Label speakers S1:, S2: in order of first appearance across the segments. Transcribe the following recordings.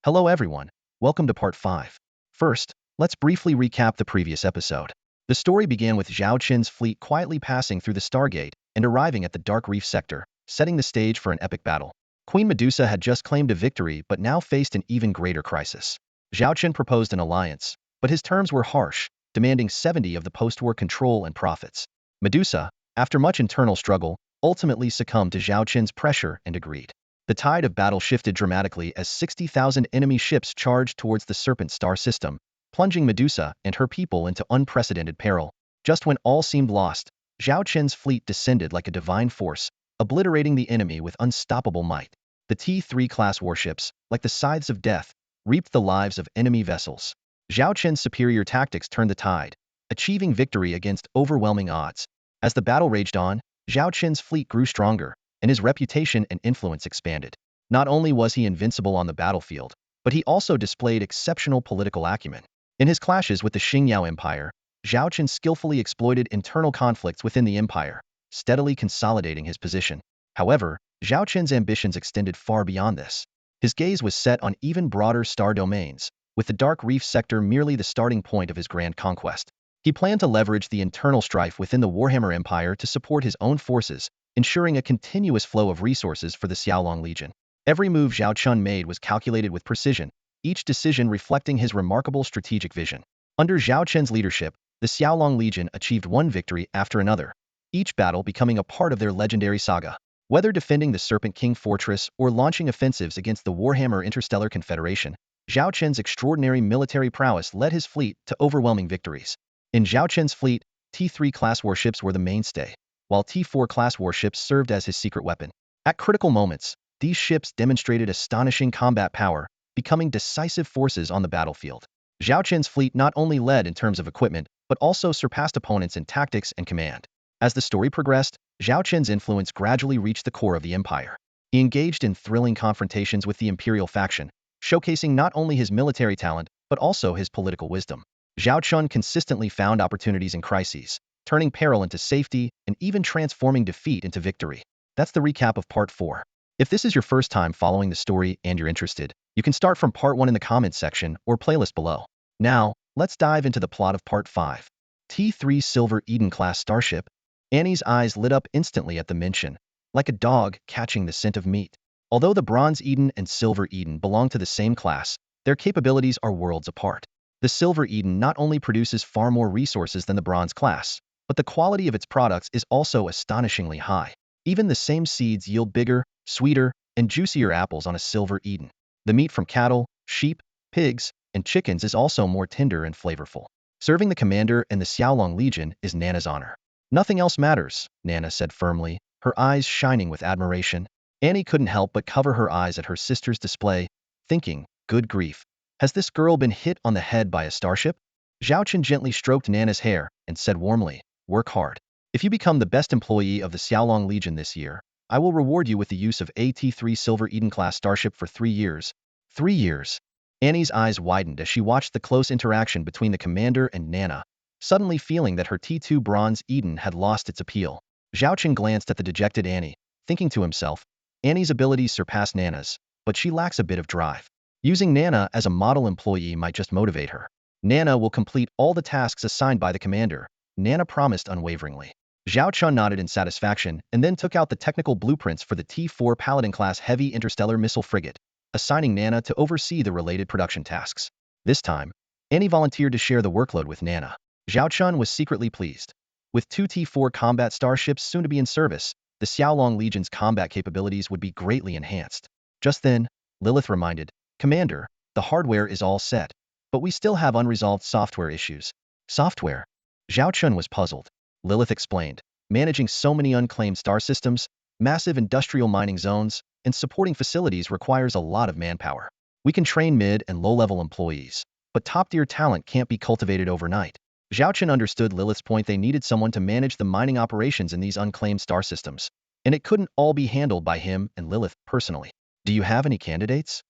S1: Hello everyone, welcome to part 5. First, let's briefly recap the previous episode. The story began with Zhao Chen's fleet quietly passing through the Stargate and arriving at the Dark Reef sector, setting the stage for an epic battle. Queen Medusa had just claimed a victory but now faced an even greater crisis. Zhao Chen proposed an alliance, but his terms were harsh, demanding 70 of the post-war control and profits. Medusa, after much internal struggle, ultimately succumbed to Zhao Chen's pressure and agreed. The tide of battle shifted dramatically as 60,000 enemy ships charged towards the Serpent star system, plunging Medusa and her people into unprecedented peril. Just when all seemed lost, Zhao Chen's fleet descended like a divine force, obliterating the enemy with unstoppable might. The T-3 class warships, like the scythes of death, reaped the lives of enemy vessels. Zhao Chen's superior tactics turned the tide, achieving victory against overwhelming odds. As the battle raged on, Zhao Chen's fleet grew stronger, and his reputation and influence expanded. Not only was he invincible on the battlefield, but he also displayed exceptional political acumen. In his clashes with the Xingyao Empire, Zhao Chen skillfully exploited internal conflicts within the empire, steadily consolidating his position. However, Zhao Chen's ambitions extended far beyond this. His gaze was set on even broader star domains, with the Dark Reef sector merely the starting point of his grand conquest. He planned to leverage the internal strife within the Warhammer Empire to support his own forces, ensuring a continuous flow of resources for the Xiaolong Legion. Every move Zhao Chen made was calculated with precision, each decision reflecting his remarkable strategic vision. Under Zhao Chen's leadership, the Xiaolong Legion achieved one victory after another, each battle becoming a part of their legendary saga. Whether defending the Serpent King Fortress or launching offensives against the Warhammer Interstellar Confederation, Zhao Chen's extraordinary military prowess led his fleet to overwhelming victories. In Zhao Chen's fleet, T-3 class warships were the mainstay, while T-4 class warships served as his secret weapon. At critical moments, these ships demonstrated astonishing combat power, becoming decisive forces on the battlefield. Zhao Chen's fleet not only led in terms of equipment, but also surpassed opponents in tactics and command. As the story progressed, Zhao Chen's influence gradually reached the core of the empire. He engaged in thrilling confrontations with the imperial faction, showcasing not only his military talent, but also his political wisdom. Zhao Chen consistently found opportunities in crises, turning peril into safety and even transforming defeat into victory. That's the recap of part 4. If this is your first time following the story and you're interested, you can start from part 1 in the comments section or playlist below. Now, let's dive into the plot of part 5. T-3 Silver Eden class starship. Annie's eyes lit up instantly at the mention, like a dog catching the scent of meat. Although the Bronze Eden and Silver Eden belong to the same class, their capabilities are worlds apart. The Silver Eden not only produces far more resources than the Bronze class, but the quality of its products is also astonishingly high. Even the same seeds yield bigger, sweeter, and juicier apples on a Silver Eden. The meat from cattle, sheep, pigs, and chickens is also more tender and flavorful. Serving the commander and the Xiaolong Legion is Nana's honor. Nothing else matters, Nana said firmly, her eyes shining with admiration. Annie couldn't help but cover her eyes at her sister's display, thinking, good grief, has this girl been hit on the head by a starship? Zhao Chen gently stroked Nana's hair and said warmly, work hard. If you become the best employee of the Xiaolong Legion this year, I will reward you with the use of a T-3 Silver Eden class starship for 3 years. 3 years. Annie's eyes widened as she watched the close interaction between the commander and Nana, suddenly feeling that her T-2 Bronze Eden had lost its appeal. Zhao Chen glanced at the dejected Annie, thinking to himself, Annie's abilities surpass Nana's, but she lacks a bit of drive. Using Nana as a model employee might just motivate her. Nana will complete all the tasks assigned by the commander, Nana promised unwaveringly. Zhao Chen nodded in satisfaction and then took out the technical blueprints for the T-4 Paladin-class heavy interstellar missile frigate, assigning Nana to oversee the related production tasks. This time, Annie volunteered to share the workload with Nana. Zhao Chen was secretly pleased. With 2 T-4 combat starships soon to be in service, the Xiaolong Legion's combat capabilities would be greatly enhanced. Just then, Lilith reminded, Commander, the hardware is all set, but we still have unresolved software issues. Software? Zhao Chen was puzzled. Lilith explained, managing so many unclaimed star systems, massive industrial mining zones, and supporting facilities requires a lot of manpower. We can train mid and low-level employees, but top-tier talent can't be cultivated overnight. Zhao Chen understood Lilith's point. They needed someone to manage the mining operations in these unclaimed star systems, and it couldn't all be handled by him and Lilith personally. Do you have any candidates?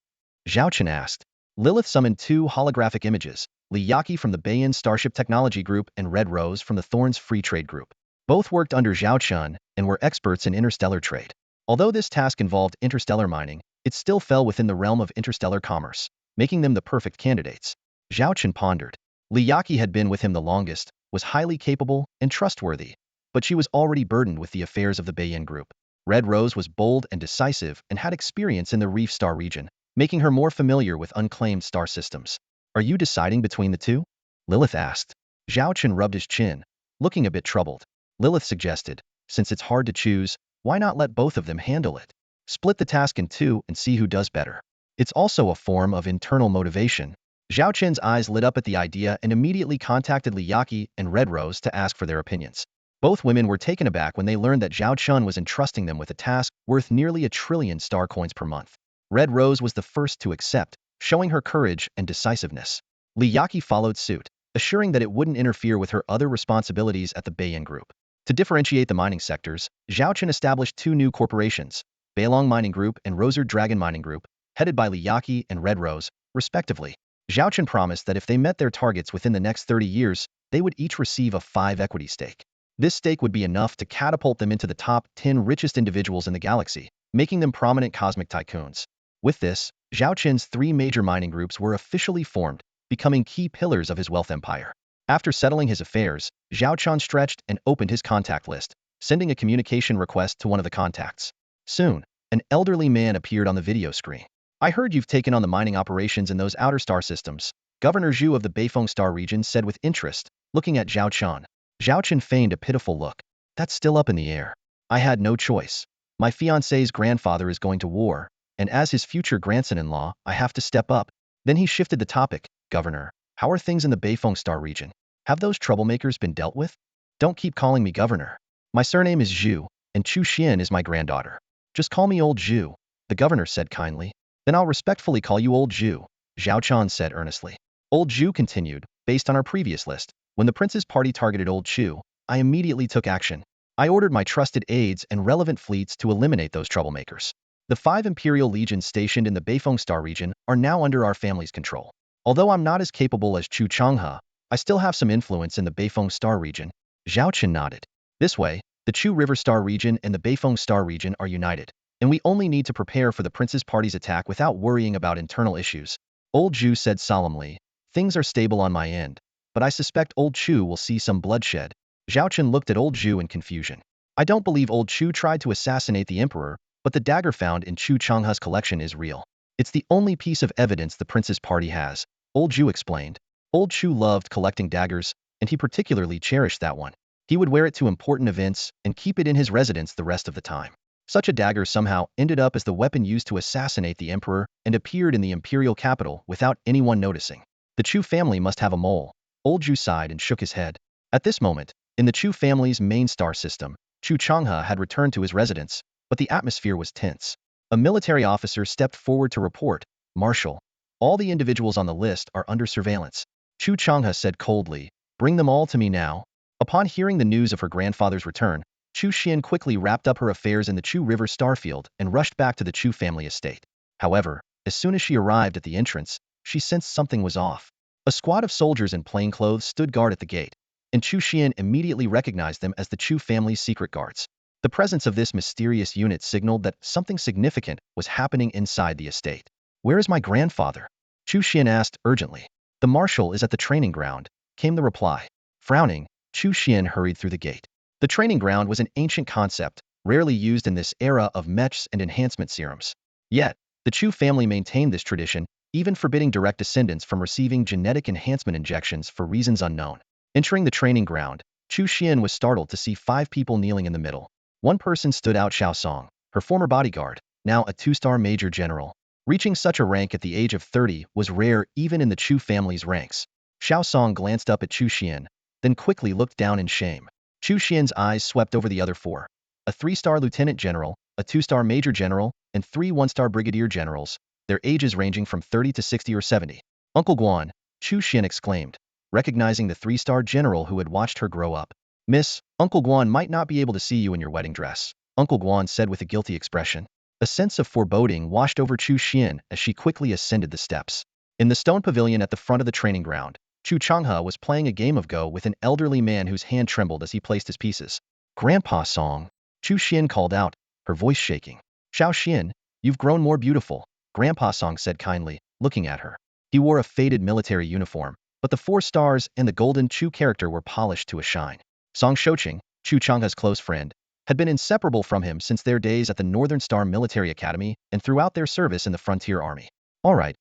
S1: Zhao Chen asked. Lilith summoned 2 holographic images, Li Yaqi from the Bayan Starship Technology Group and Red Rose from the Thorns Free Trade Group. Both worked under Zhao Chen and were experts in interstellar trade. Although this task involved interstellar mining, it still fell within the realm of interstellar commerce. making them the perfect candidates. Zhao Chen pondered. Li Yaqi had been with him the longest, was highly capable and trustworthy, but she was already burdened with the affairs of the Beiyin group. Red Rose was bold and decisive and had experience in the Reef Star region, making her more familiar with unclaimed star systems. Are you deciding between the two? Lilith asked. Zhao Chen rubbed his chin, looking a bit troubled. Lilith suggested, since it's hard to choose, why not let both of them handle it? Split the task in two and see who does better. It's also a form of internal motivation. Zhao Chen's eyes lit up at the idea and immediately contacted Li Yaqi and Red Rose to ask for their opinions. Both women were taken aback when they learned that Zhao Chen was entrusting them with a task worth nearly 1 trillion star coins per month. Red Rose was the first to accept, showing her courage and decisiveness. Li Yaqi followed suit, assuring that it wouldn't interfere with her other responsibilities at the Beiyin Group. To differentiate the mining sectors, Zhao Chen established 2 new corporations, Beilong Mining Group and Roser Dragon Mining Group, headed by Li Yaqi and Red Rose, respectively. Zhao Chen promised that if they met their targets within the next 30 years, they would each receive a 5 equity stake. This stake would be enough to catapult them into the top 10 richest individuals in the galaxy, making them prominent cosmic tycoons. With this, Zhao Chen's 3 major mining groups were officially formed, becoming key pillars of his wealth empire. After settling his affairs, Zhao Chen stretched and opened his contact list, sending a communication request to one of the contacts. Soon, an elderly man appeared on the video screen. I heard you've taken on the mining operations in those outer star systems, Governor Zhu of the Beifeng Star region said with interest, looking at Zhao Chen. Zhao Chen feigned a pitiful look. That's still up in the air. I had no choice. My fiancé's grandfather is going to war, and as his future grandson-in-law, I have to step up. Then he shifted the topic. Governor, how are things in the Beifeng Star region? Have those troublemakers been dealt with? Don't keep calling me governor. My surname is Zhu, and Chu Xian is my granddaughter. Just call me Old Zhu, the governor said kindly. Then I'll respectfully call you Old Zhu, Zhao Chen said earnestly. Old Zhu continued, based on our previous list, when the prince's party targeted Old Chu, I immediately took action. I ordered my trusted aides and relevant fleets to eliminate those troublemakers. The 5 Imperial legions stationed in the Beifeng Star region are now under our family's control. Although I'm not as capable as Chu Changhe, I still have some influence in the Beifeng Star region. Zhao Chen nodded. This way, the Chu River Star region and the Beifeng Star region are united, and we only need to prepare for the prince's party's attack without worrying about internal issues. Old Zhu said solemnly, things are stable on my end, but I suspect Old Chu will see some bloodshed. Zhao Chen looked at Old Zhu in confusion. I don't believe Old Chu tried to assassinate the emperor, but the dagger found in Chu Changhe's collection is real. It's the only piece of evidence the prince's party has, Old Zhu explained. Old Chu loved collecting daggers, and he particularly cherished that one. He would wear it to important events and keep it in his residence the rest of the time. Such a dagger somehow ended up as the weapon used to assassinate the emperor and appeared in the imperial capital without anyone noticing. The Chu family must have a mole. Old Zhu sighed and shook his head. At this moment, in the Chu family's main star system, Chu Changhe had returned to his residence, but the atmosphere was tense. A military officer stepped forward to report, Marshal, all the individuals on the list are under surveillance. Chu Changhe said coldly, bring them all to me now. Upon hearing the news of her grandfather's return, Chu Xian quickly wrapped up her affairs in the Chu River Starfield and rushed back to the Chu family estate. However, as soon as she arrived at the entrance, she sensed something was off. A squad of soldiers in plain clothes stood guard at the gate, and Chu Xian immediately recognized them as the Chu family's secret guards. The presence of this mysterious unit signaled that something significant was happening inside the estate. Where is my grandfather? Chu Xian asked urgently. The marshal is at the training ground, came the reply. Frowning, Chu Xian hurried through the gate. The training ground was an ancient concept, rarely used in this era of mechs and enhancement serums. Yet, the Chu family maintained this tradition, even forbidding direct descendants from receiving genetic enhancement injections for reasons unknown. Entering the training ground, Chu Xian was startled to see 5 people kneeling in the middle. One person stood out, Xiao Song, her former bodyguard, now a 2-star major general. Reaching such a rank at the age of 30 was rare even in the Chu family's ranks. Xiao Song glanced up at Chu Xian, then quickly looked down in shame. Chu Xian's eyes swept over the other 4. A 3-star lieutenant general, a 2-star major general, and 3 1-star brigadier generals, their ages ranging from 30 to 60 or 70. Uncle Guan, Chu Xian exclaimed, recognizing the 3-star general who had watched her grow up. Miss, Uncle Guan might not be able to see you in your wedding dress, Uncle Guan said with a guilty expression. A sense of foreboding washed over Chu Xian as she quickly ascended the steps. In the stone pavilion at the front of the training ground, Chu Changhe was playing a game of Go with an elderly man whose hand trembled as he placed his pieces. Grandpa Song, Chu Xian called out, her voice shaking. Xiao Xian, you've grown more beautiful, Grandpa Song said kindly, looking at her. He wore a faded military uniform, but the 4 stars and the golden Chu character were polished to a shine. Song Shoqing, Chu Changhe's close friend, had been inseparable from him since their days at the Northern Star Military Academy and throughout their service in the Frontier Army. All right,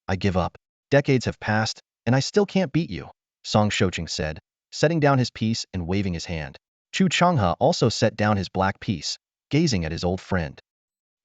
S1: I give up. Decades have passed, and I still can't beat you, Song Shoqing said, setting down his piece and waving his hand. Chu Changhe also set down his black piece, gazing at his old friend.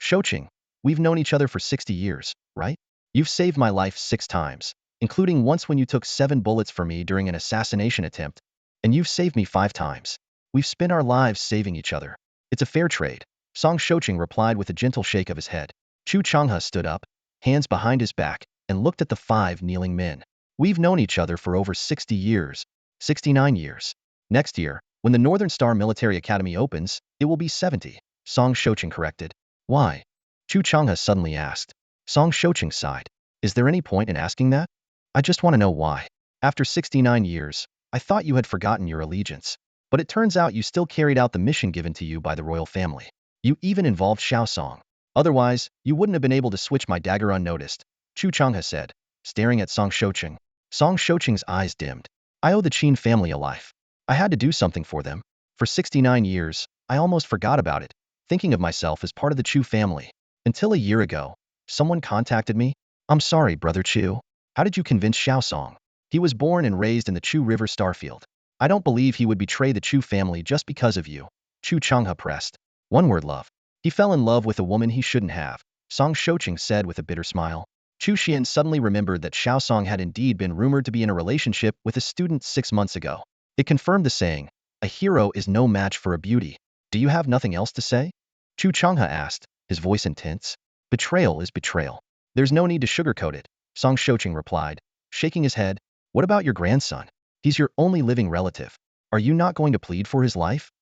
S1: Shoqing, we've known each other for 60 years, right? You've saved my life 6 times, including once when you took 7 bullets for me during an assassination attempt, and you've saved me 5 times. We've spent our lives saving each other. It's a fair trade, Song Shoqing replied with a gentle shake of his head. Chu Changhe stood up, hands behind his back, and looked at the 5 kneeling men. We've known each other for over 60 years, 69 years. Next year, when the Northern Star Military Academy opens, it will be 70, Song Shoqing corrected. Why? Chu Changhe suddenly asked. Song Shoqing sighed. Is there any point in asking that? I just want to know why. After 69 years, I thought you had forgotten your allegiance. But it turns out you still carried out the mission given to you by the royal family. You even involved Xiaosong. Otherwise, you wouldn't have been able to switch my dagger unnoticed, Chu Changhe said, staring at Song Shoqing. Song Shoqing's eyes dimmed. I owe the Qin family a life. I had to do something for them. For 69 years, I almost forgot about it, thinking of myself as part of the Chu family. Until a year ago, someone contacted me. I'm sorry, Brother Chu. How did you convince Xiaosong? He was born and raised in the Chu River Starfield. I don't believe he would betray the Chu family just because of you, Chu Changhe pressed. One word, love. He fell in love with a woman he shouldn't have, Song Shoqing said with a bitter smile. Chu Xian suddenly remembered that Xiaosong had indeed been rumored to be in a relationship with a student 6 months ago. It confirmed the saying, a hero is no match for a beauty. Do you have nothing else to say? Chu Changhe asked, his voice intense. Betrayal is betrayal. There's no need to sugarcoat it, Song Shoqing replied, shaking his head. What about your grandson? He's your only living relative. Are you not going to plead for his life?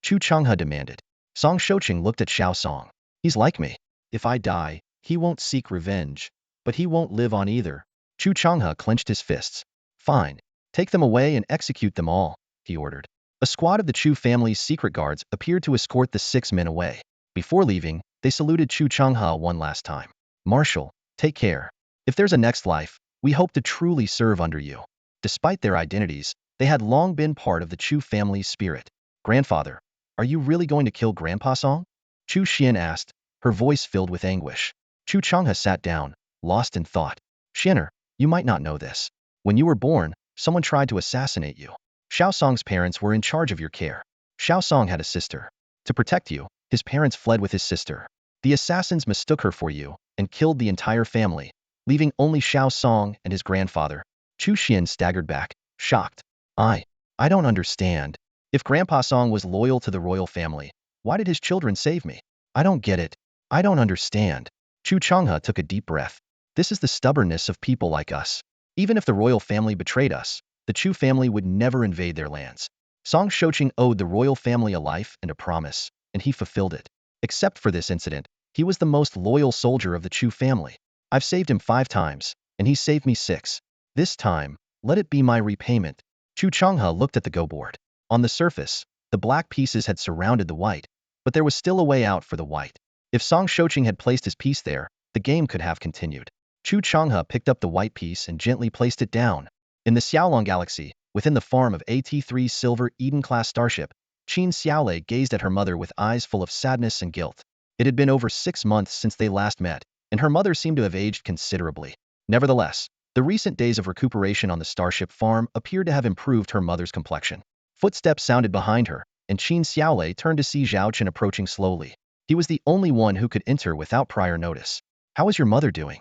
S1: Chu Changhe demanded. Song Shoqing looked at Xiaosong. He's like me. If I die, he won't seek revenge, but he won't live on either. Chu Changhe clenched his fists. Fine. Take them away and execute them all, he ordered. A squad of the Chu family's secret guards appeared to escort the 6 men away. Before leaving, they saluted Chu Changhe one last time. Marshal, take care. If there's a next life, we hope to truly serve under you. Despite their identities, they had long been part of the Chu family's spirit. Grandfather, are you really going to kill Grandpa Song? Chu Xian asked, her voice filled with anguish. Chu Changhe sat down, lost in thought. Xianer, you might not know this. When you were born, someone tried to assassinate you. Xiaosong's parents were in charge of your care. Xiaosong had a sister. To protect you, his parents fled with his sister. The assassins mistook her for you and killed the entire family, leaving only Xiaosong and his grandfather. Chu Xian staggered back, shocked. I don't understand. If Grandpa Song was loyal to the royal family, why did his children save me? I don't get it. I don't understand. Chu Changhe took a deep breath. This is the stubbornness of people like us. Even if the royal family betrayed us, the Chu family would never invade their lands. Song Shoqing owed the royal family a life and a promise, and he fulfilled it. Except for this incident, he was the most loyal soldier of the Chu family. I've saved him 5 times, and he saved me 6. This time, let it be my repayment. Chu Changhe looked at the go board. On the surface, the black pieces had surrounded the white, but there was still a way out for the white. If Song Shoqing had placed his piece there, the game could have continued. Chu Changhe picked up the white piece and gently placed it down. In the Xiaolong galaxy, within the farm of AT-3 Silver Eden-class starship, Qin Xiaolei gazed at her mother with eyes full of sadness and guilt. It had been over 6 months since they last met, and her mother seemed to have aged considerably. Nevertheless, the recent days of recuperation on the starship farm appeared to have improved her mother's complexion. Footsteps sounded behind her, and Qin Xiaolei turned to see Zhao Chen approaching slowly. He was the only one who could enter without prior notice. How is your mother doing?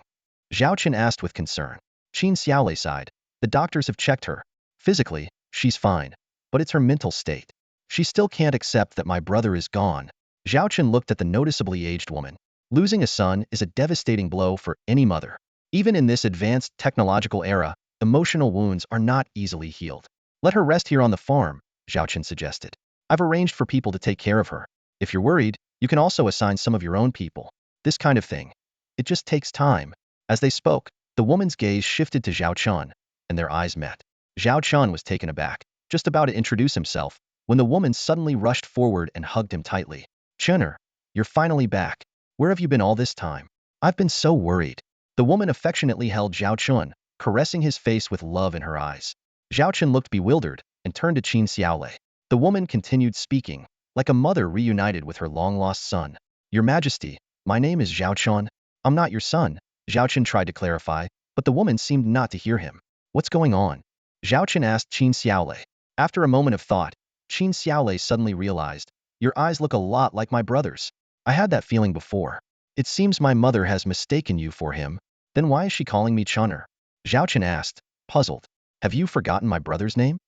S1: Zhao Chen asked with concern. Qin Xiaolei sighed. The doctors have checked her. Physically, she's fine, but it's her mental state. She still can't accept that my brother is gone. Zhao Chen looked at the noticeably aged woman. Losing a son is a devastating blow for any mother. Even in this advanced technological era, emotional wounds are not easily healed. Let her rest here on the farm, Zhao Chen suggested. I've arranged for people to take care of her. If you're worried, you can also assign some of your own people. This kind of thing. It just takes time. As they spoke, the woman's gaze shifted to Zhao Chen, and their eyes met. Zhao Chen was taken aback, just about to introduce himself, when the woman suddenly rushed forward and hugged him tightly. Chener, you're finally back. Where have you been all this time? I've been so worried. The woman affectionately held Zhao Chen, caressing his face with love in her eyes. Zhao Chen looked bewildered and turned to Qin Xiaolei. The woman continued speaking, like a mother reunited with her long-lost son. Your Majesty, my name is Zhao Chen. I'm not your son, Zhao Chen tried to clarify, but the woman seemed not to hear him. What's going on? Zhao Chen asked Qin Xiaolei. After a moment of thought, Qin Xiaolei suddenly realized, your eyes look a lot like my brother's. I had that feeling before. It seems my mother has mistaken you for him. Then why is she calling me Chener? Zhao Chen asked, puzzled. Have you forgotten my brother's name?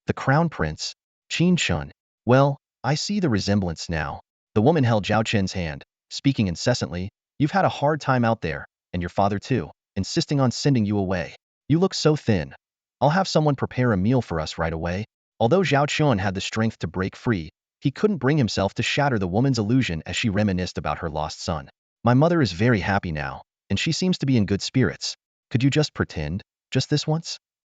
S1: The Crown Prince, Qin Chen. Well, I see the resemblance now. The woman held Zhao Chen's hand, speaking incessantly. You've had a hard time out there, and your father too, insisting on sending you away. You look so thin. I'll have someone prepare a meal for us right away. Although Zhao Chen had the strength to break free, he couldn't bring himself to shatter the woman's illusion as she reminisced about her lost son. My mother is very happy now, and she seems to be in good spirits. Could you just pretend, just this once?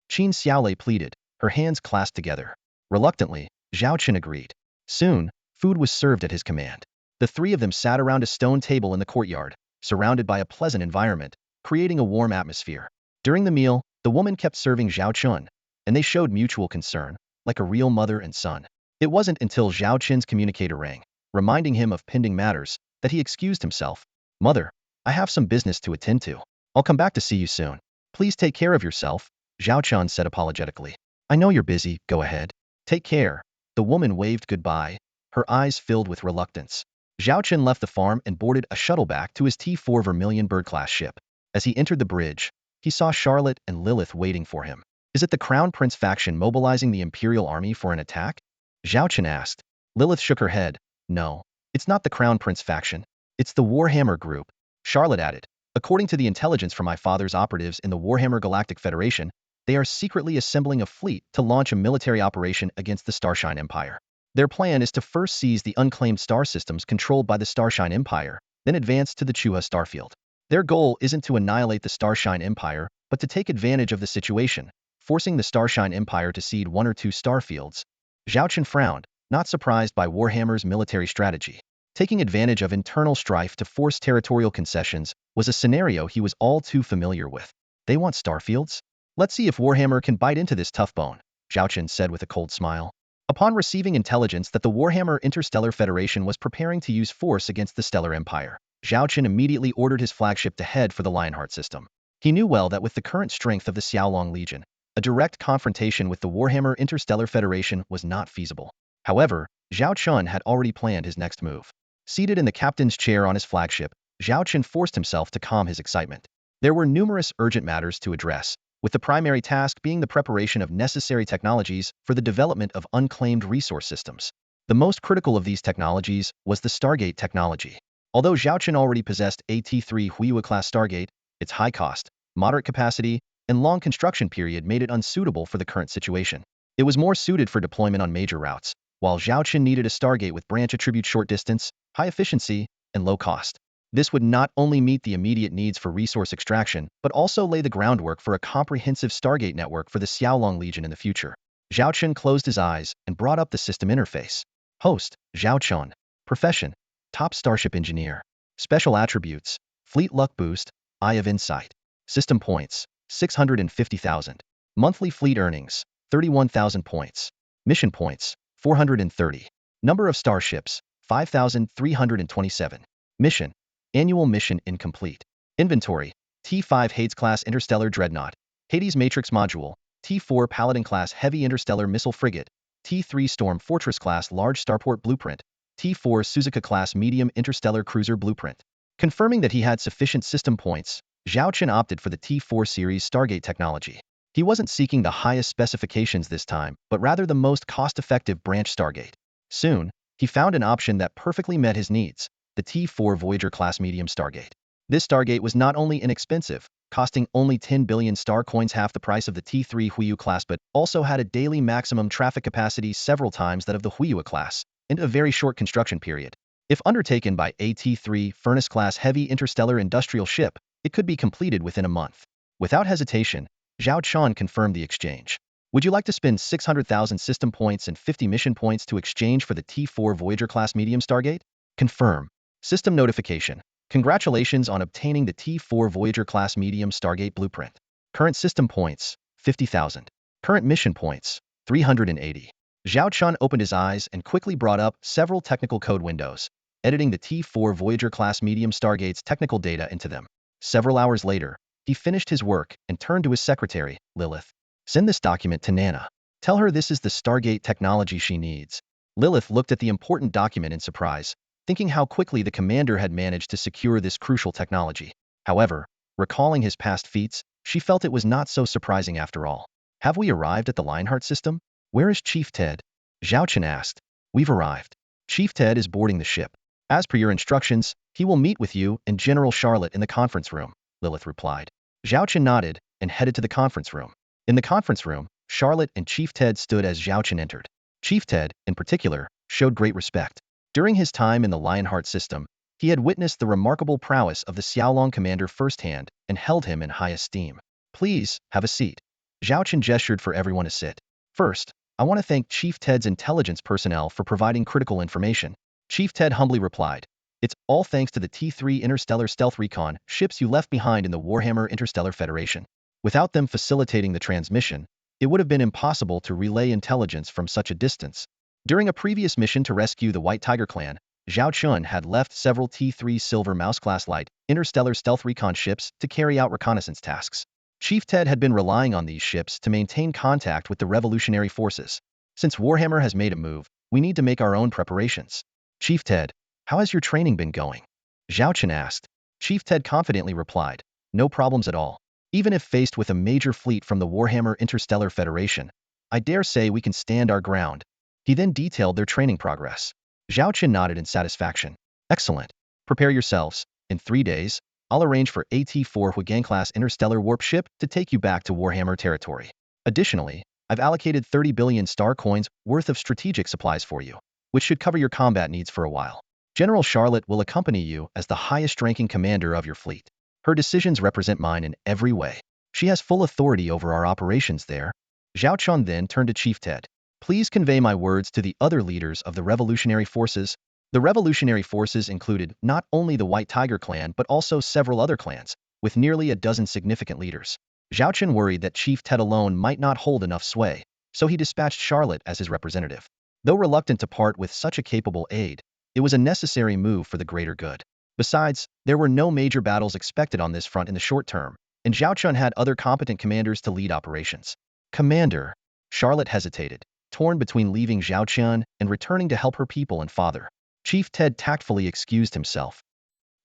S1: Qin Xiaolei pleaded, her hands clasped together. Reluctantly, Zhao Chen agreed. Soon, food was served at his command. The three of them sat around a stone table in the courtyard, surrounded by a pleasant environment, creating a warm atmosphere. During the meal, the woman kept serving Zhao Chen, and they showed mutual concern, like a real mother and son. It wasn't until Zhao Chen's communicator rang, reminding him of pending matters, that he excused himself. Mother, I have some business to attend to. I'll come back to see you soon. Please take care of yourself, Zhao Chen said apologetically. I know you're busy, go ahead. Take care. The woman waved goodbye, her eyes filled with reluctance. Zhao Chen left the farm and boarded a shuttle back to his T4 Vermilion Bird-class ship. As he entered the bridge, he saw Charlotte and Lilith waiting for him. Is it the Crown Prince faction mobilizing the Imperial Army for an attack? Zhao Chen asked. Lilith shook her head. No, it's not the Crown Prince faction. It's the Warhammer group. Charlotte added. According to the intelligence from my father's operatives in the Warhammer Galactic Federation, they are secretly assembling a fleet to launch a military operation against the Starshine Empire. Their plan is to first seize the unclaimed star systems controlled by the Starshine Empire, then advance to the Chuha starfield. Their goal isn't to annihilate the Starshine Empire, but to take advantage of the situation, forcing the Starshine Empire to cede one or two starfields. Zhao Chen frowned, not surprised by Warhammer's military strategy. Taking advantage of internal strife to force territorial concessions was a scenario he was all too familiar with. They want starfields? Let's see if Warhammer can bite into this tough bone, Zhao Chen said with a cold smile. Upon receiving intelligence that the Warhammer Interstellar Federation was preparing to use force against the Stellar Empire, Zhao Chen immediately ordered his flagship to head for the Lionheart system. He knew well that with the current strength of the Xiaolong Legion, a direct confrontation with the Warhammer Interstellar Federation was not feasible. However, Zhao Chen had already planned his next move. Seated in the captain's chair on his flagship, Zhao Chen forced himself to calm his excitement. There were numerous urgent matters to address, with the primary task being the preparation of necessary technologies for the development of unclaimed resource systems. The most critical of these technologies was the Stargate technology. Although Zhao Chen already possessed a T3 Huiyue-class Stargate, its high cost, moderate capacity, and long construction period made it unsuitable for the current situation. It was more suited for deployment on major routes, while Zhao Chen needed a Stargate with branch attribute short distance, high efficiency, and low cost. This would not only meet the immediate needs for resource extraction, but also lay the groundwork for a comprehensive Stargate network for the Xiaolong Legion in the future. Zhao Chen closed his eyes and brought up the system interface. Host, Zhao Chen. Profession, top starship engineer. Special attributes, fleet luck boost, eye of insight. System points, 650,000. Monthly fleet earnings, 31,000 points. Mission points, 430. Number of starships, 5,327. Mission, annual mission incomplete. Inventory, T5 Hades-class interstellar dreadnought, Hades Matrix module, T4 Paladin-class heavy interstellar missile frigate, T3 Storm Fortress-class large starport blueprint, T4 Suzuka-class medium interstellar cruiser blueprint. Confirming that he had sufficient system points, Zhao Chen opted for the T4 series Stargate technology. He wasn't seeking the highest specifications this time, but rather the most cost-effective branch Stargate. Soon, he found an option that perfectly met his needs, the T4 Voyager-class medium Stargate. This Stargate was not only inexpensive, costing only 10 billion star coins, half the price of the T3 Huiyue class, but also had a daily maximum traffic capacity several times that of the Huiyue class, and a very short construction period. If undertaken by a T3 Furnace-class heavy interstellar industrial ship, it could be completed within a month. Without hesitation, Zhao Chen confirmed the exchange. Would you like to spend 600,000 system points and 50 mission points to exchange for the T4 Voyager-class medium Stargate? Confirm. System notification. Congratulations on obtaining the T4 Voyager-class medium Stargate blueprint. Current system points, 50,000. Current mission points, 380. Zhao Chen opened his eyes and quickly brought up several technical code windows, editing the T4 Voyager-class medium Stargate's technical data into them. Several hours later, he finished his work and turned to his secretary, Lilith. Send this document to Nana. Tell her this is the Stargate technology she needs. Lilith looked at the important document in surprise, thinking how quickly the commander had managed to secure this crucial technology. However, recalling his past feats, she felt it was not so surprising after all. Have we arrived at the Lionheart system? Where is Chief Ted? Zhao Chen asked. We've arrived. Chief Ted is boarding the ship. As per your instructions, he will meet with you and General Charlotte in the conference room, Lilith replied. Zhao Chen nodded and headed to the conference room. In the conference room, Charlotte and Chief Ted stood as Zhao Chen entered. Chief Ted, in particular, showed great respect. During his time in the Lionheart system, he had witnessed the remarkable prowess of the Xiaolong commander firsthand and held him in high esteem. Please, have a seat. Zhao Chen gestured for everyone to sit. First, I want to thank Chief Ted's intelligence personnel for providing critical information. Chief Ted humbly replied. It's all thanks to the T3 interstellar stealth recon ships you left behind in the Warhammer Interstellar Federation. Without them facilitating the transmission, it would have been impossible to relay intelligence from such a distance. During a previous mission to rescue the White Tiger clan, Zhao Chen had left several T3 Silver Mouse-class light interstellar stealth recon ships to carry out reconnaissance tasks. Chief Ted had been relying on these ships to maintain contact with the revolutionary forces. Since Warhammer has made a move, we need to make our own preparations. Chief Ted, how has your training been going? Zhao Chen asked. Chief Ted confidently replied, no problems at all. Even if faced with a major fleet from the Warhammer Interstellar Federation, I dare say we can stand our ground. He then detailed their training progress. Zhao Chen nodded in satisfaction. Excellent. Prepare yourselves. In 3 days, I'll arrange for AT-4 Huigang-class interstellar warp ship to take you back to Warhammer territory. Additionally, I've allocated 30 billion star coins worth of strategic supplies for you, which should cover your combat needs for a while. General Charlotte will accompany you as the highest-ranking commander of your fleet. Her decisions represent mine in every way. She has full authority over our operations there. Zhao Chen then turned to Chief Ted. Please convey my words to the other leaders of the revolutionary forces. The revolutionary forces included not only the White Tiger clan but also several other clans, with nearly a dozen significant leaders. Zhao Chen worried that Chief Ted alone might not hold enough sway, so he dispatched Charlotte as his representative. Though reluctant to part with such a capable aide, it was a necessary move for the greater good. Besides, there were no major battles expected on this front in the short term, and Zhao Chen had other competent commanders to lead operations. Commander. Charlotte hesitated, torn between leaving Zhao Chen and returning to help her people and father. Chief Ted tactfully excused himself.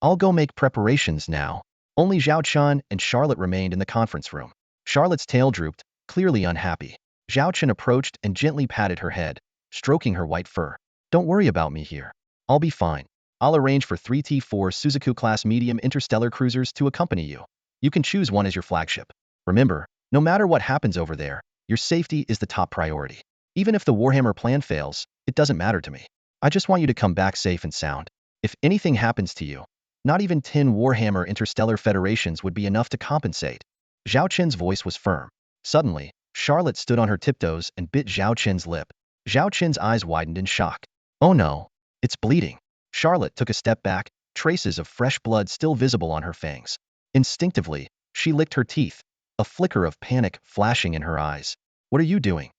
S1: I'll go make preparations now. Only Zhao Chen and Charlotte remained in the conference room. Charlotte's tail drooped, clearly unhappy. Zhao Chen approached and gently patted her head, stroking her white fur. Don't worry about me here. I'll be fine. I'll arrange for 3 T4 Suzaku-class medium interstellar cruisers to accompany you. You can choose one as your flagship. Remember, no matter what happens over there, your safety is the top priority. Even if the Warhammer plan fails, it doesn't matter to me. I just want you to come back safe and sound. If anything happens to you, not even 10 Warhammer Interstellar Federations would be enough to compensate. Zhao Chen's voice was firm. Suddenly, Charlotte stood on her tiptoes and bit Zhao Chen's lip. Zhao Chen's eyes widened in shock. Oh no, it's bleeding. Charlotte took a step back, traces of fresh blood still visible on her fangs. Instinctively, she licked her teeth, a flicker of panic flashing in her eyes. What are you doing?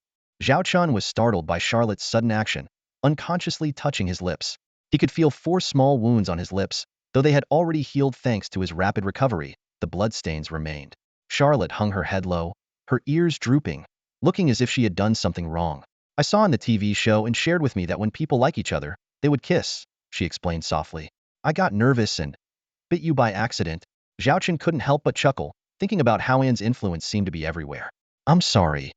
S1: Zhao Chen was startled by Charlotte's sudden action, unconsciously touching his lips. He could feel 4 small wounds on his lips, though they had already healed thanks to his rapid recovery. The bloodstains remained. Charlotte hung her head low, her ears drooping, looking as if she had done something wrong. I saw on the TV show and shared with me that when people like each other, they would kiss, she explained softly. I got nervous and bit you by accident. Zhao Chen couldn't help but chuckle, thinking about how Anne's influence seemed to be everywhere. I'm sorry.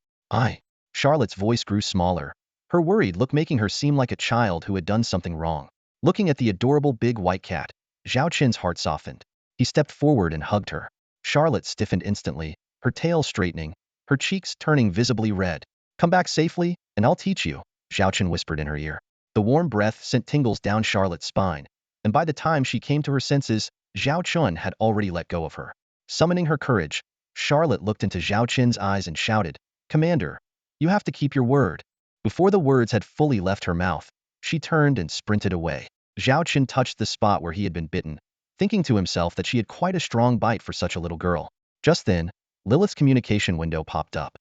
S1: Charlotte's voice grew smaller, her worried look making her seem like a child who had done something wrong. Looking at the adorable big white cat, Zhao Chen's heart softened. He stepped forward and hugged her. Charlotte stiffened instantly, her tail straightening, her cheeks turning visibly red. Come back safely, and I'll teach you, Zhao Chen whispered in her ear. The warm breath sent tingles down Charlotte's spine, and by the time she came to her senses, Zhao Chen had already let go of her. Summoning her courage, Charlotte looked into Zhao Chen's eyes and shouted, Commander, you have to keep your word. Before the words had fully left her mouth, she turned and sprinted away. Zhao Chen touched the spot where he had been bitten, thinking to himself that she had quite a strong bite for such a little girl. Just then, Lilith's communication window popped up.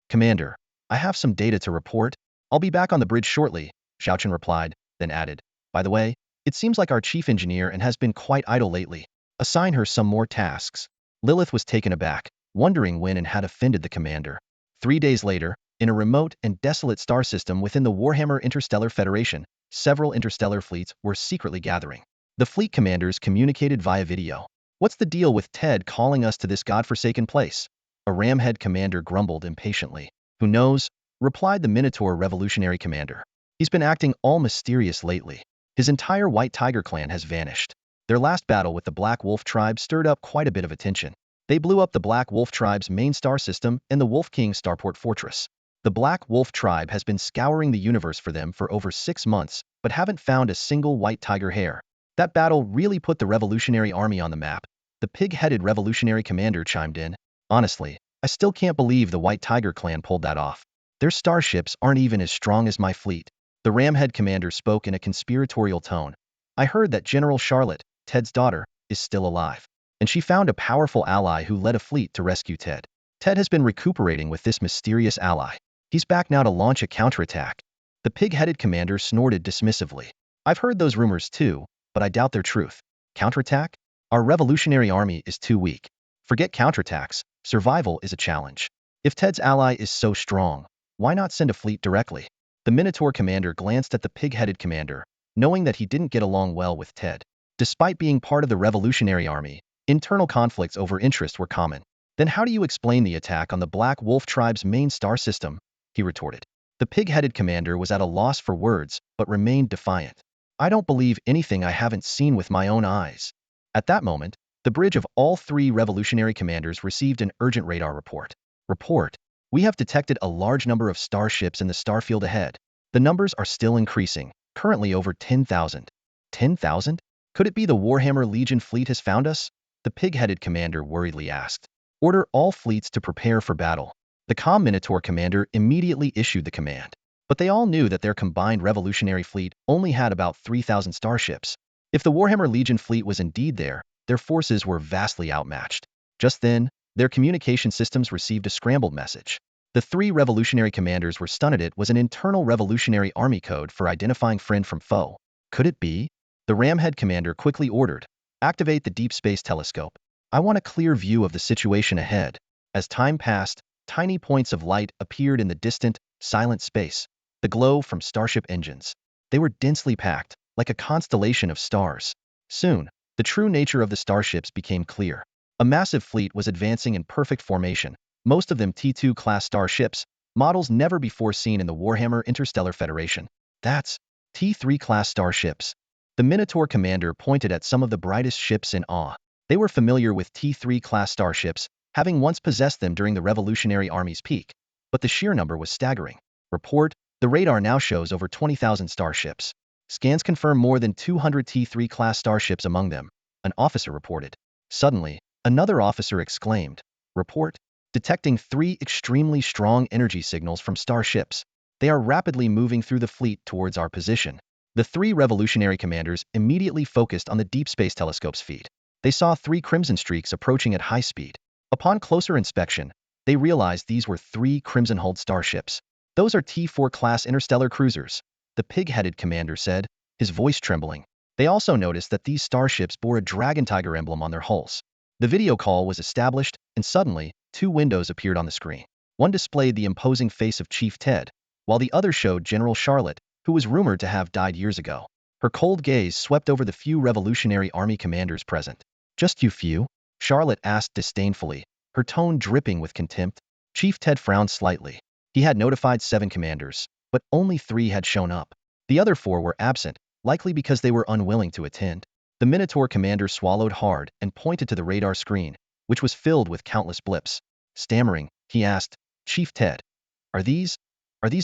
S1: "Commander, I have some data to report. I'll be back on the bridge shortly," Zhao Chen replied, then added, "By the way, it seems like our chief engineer and has been quite idle lately. Assign her some more tasks." Lilith was taken aback, wondering when and had offended the commander. 3 days later, in a remote and desolate star system within the Warhammer Interstellar Federation, several interstellar fleets were secretly gathering. The fleet commanders communicated via video. "What's the deal with Ted calling us to this godforsaken place?" A ramhead commander grumbled impatiently. "Who knows?" replied the Minotaur revolutionary commander. "He's been acting all mysterious lately. His entire White Tiger clan has vanished." Their last battle with the Black Wolf tribe stirred up quite a bit of attention. They blew up the Black Wolf tribe's main star system and the Wolf King starport fortress. The Black Wolf tribe has been scouring the universe for them for over 6 months, but haven't found a single White Tiger hair. That battle really put the Revolutionary Army on the map. The pig-headed revolutionary commander chimed in. "Honestly, I still can't believe the White Tiger clan pulled that off. Their starships aren't even as strong as my fleet." The ramhead commander spoke in a conspiratorial tone. "I heard that General Charlotte, Ted's daughter, is still alive, and she found a powerful ally who led a fleet to rescue Ted. Ted has been recuperating with this mysterious ally. He's back now to launch a counterattack." The pig-headed commander snorted dismissively. "I've heard those rumors too, but I doubt their truth. Counterattack? Our revolutionary army is too weak. Forget counterattacks, survival is a challenge. If Ted's ally is so strong, why not send a fleet directly?" The Minotaur commander glanced at the pig-headed commander, knowing that he didn't get along well with Ted. Despite being part of the revolutionary army, internal conflicts over interest were common. "Then how do you explain the attack on the Black Wolf tribe's main star system?" he retorted. The pig-headed commander was at a loss for words, but remained defiant. "I don't believe anything I haven't seen with my own eyes." At that moment, the bridge of all 3 revolutionary commanders received an urgent radar report. "Report. We have detected a large number of starships in the starfield ahead. The numbers are still increasing, currently over 10,000. 10,000? Could it be the Warhammer Legion fleet has found us?" the pig-headed commander worriedly asked. "Order all fleets to prepare for battle." The calm Minotaur commander immediately issued the command. But they all knew that their combined revolutionary fleet only had about 3,000 starships. If the Warhammer Legion fleet was indeed there, their forces were vastly outmatched. Just then, their communication systems received a scrambled message. The 3 revolutionary commanders were stunned. It was an internal revolutionary army code for identifying friend from foe. Could it be? The ramhead commander quickly ordered, "Activate the deep space telescope. I want a clear view of the situation ahead." As time passed, tiny points of light appeared in the distant, silent space, the glow from starship engines. They were densely packed, like a constellation of stars. Soon, the true nature of the starships became clear. A massive fleet was advancing in perfect formation, most of them T2-class starships, models never before seen in the Warhammer Interstellar Federation. "That's T3-class starships." The Minotaur commander pointed at some of the brightest ships in awe. They were familiar with T3-class starships, having once possessed them during the Revolutionary Army's peak, but the sheer number was staggering. "Report, the radar now shows over 20,000 starships. Scans confirm more than 200 T3-class starships among them," an officer reported. Suddenly, another officer exclaimed, "Report, detecting 3 extremely strong energy signals from starships. They are rapidly moving through the fleet towards our position." The 3 revolutionary commanders immediately focused on the Deep Space Telescope's feed. They saw 3 crimson streaks approaching at high speed. Upon closer inspection, they realized these were 3 crimson-hulled starships. "Those are T4-class interstellar cruisers," the pig-headed commander said, his voice trembling. They also noticed that these starships bore a dragon tiger emblem on their hulls. The video call was established, and suddenly, 2 windows appeared on the screen. One displayed the imposing face of Chief Ted, while the other showed General Charlotte, who was rumored to have died years ago. Her cold gaze swept over the few Revolutionary Army commanders present. "Just you few?" Charlotte asked disdainfully, her tone dripping with contempt. Chief Ted frowned slightly. He had notified 7 commanders, but only 3 had shown up. The other 4 were absent, likely because they were unwilling to attend. The Minotaur commander swallowed hard and pointed to the radar screen, which was filled with countless blips. Stammering, he asked, "Chief Ted, are these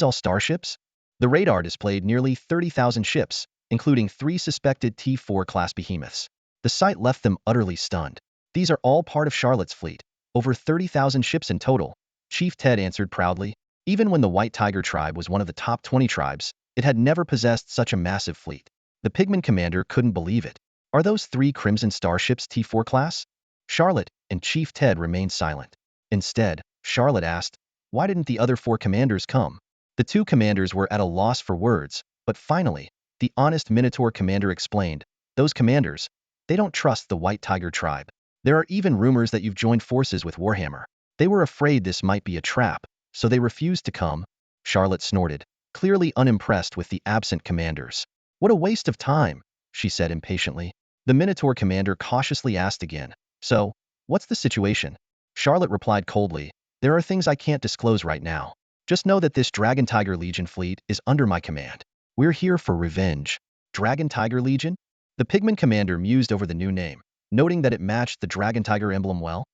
S1: all starships?" The radar displayed nearly 30,000 ships, including 3 suspected T4-class behemoths. The sight left them utterly stunned. "These are all part of Charlotte's fleet, over 30,000 ships in total," Chief Ted answered proudly. Even when the White Tiger tribe was one of the top 20 tribes, it had never possessed such a massive fleet. The pigman commander couldn't believe it. Are those 3 Crimson starships T4 class? Charlotte and Chief Ted remained silent. Instead, Charlotte asked, why didn't the other 4 commanders come? The 2 commanders were at a loss for words, but finally, the honest Minotaur commander explained, those commanders, they don't trust the White Tiger tribe. There are even rumors that you've joined forces with Warhammer. They were afraid this might be a trap, so they refused to come. Charlotte snorted, clearly unimpressed with the absent commanders. What a waste of time, she said impatiently. The Minotaur commander cautiously asked again, so, what's the situation? Charlotte replied coldly, there are things I can't disclose right now. Just know that this Dragon Tiger Legion fleet is under my command. We're here for revenge. Dragon Tiger Legion? The Pigman commander mused over the new name, noting that it matched the Dragon Tiger emblem well.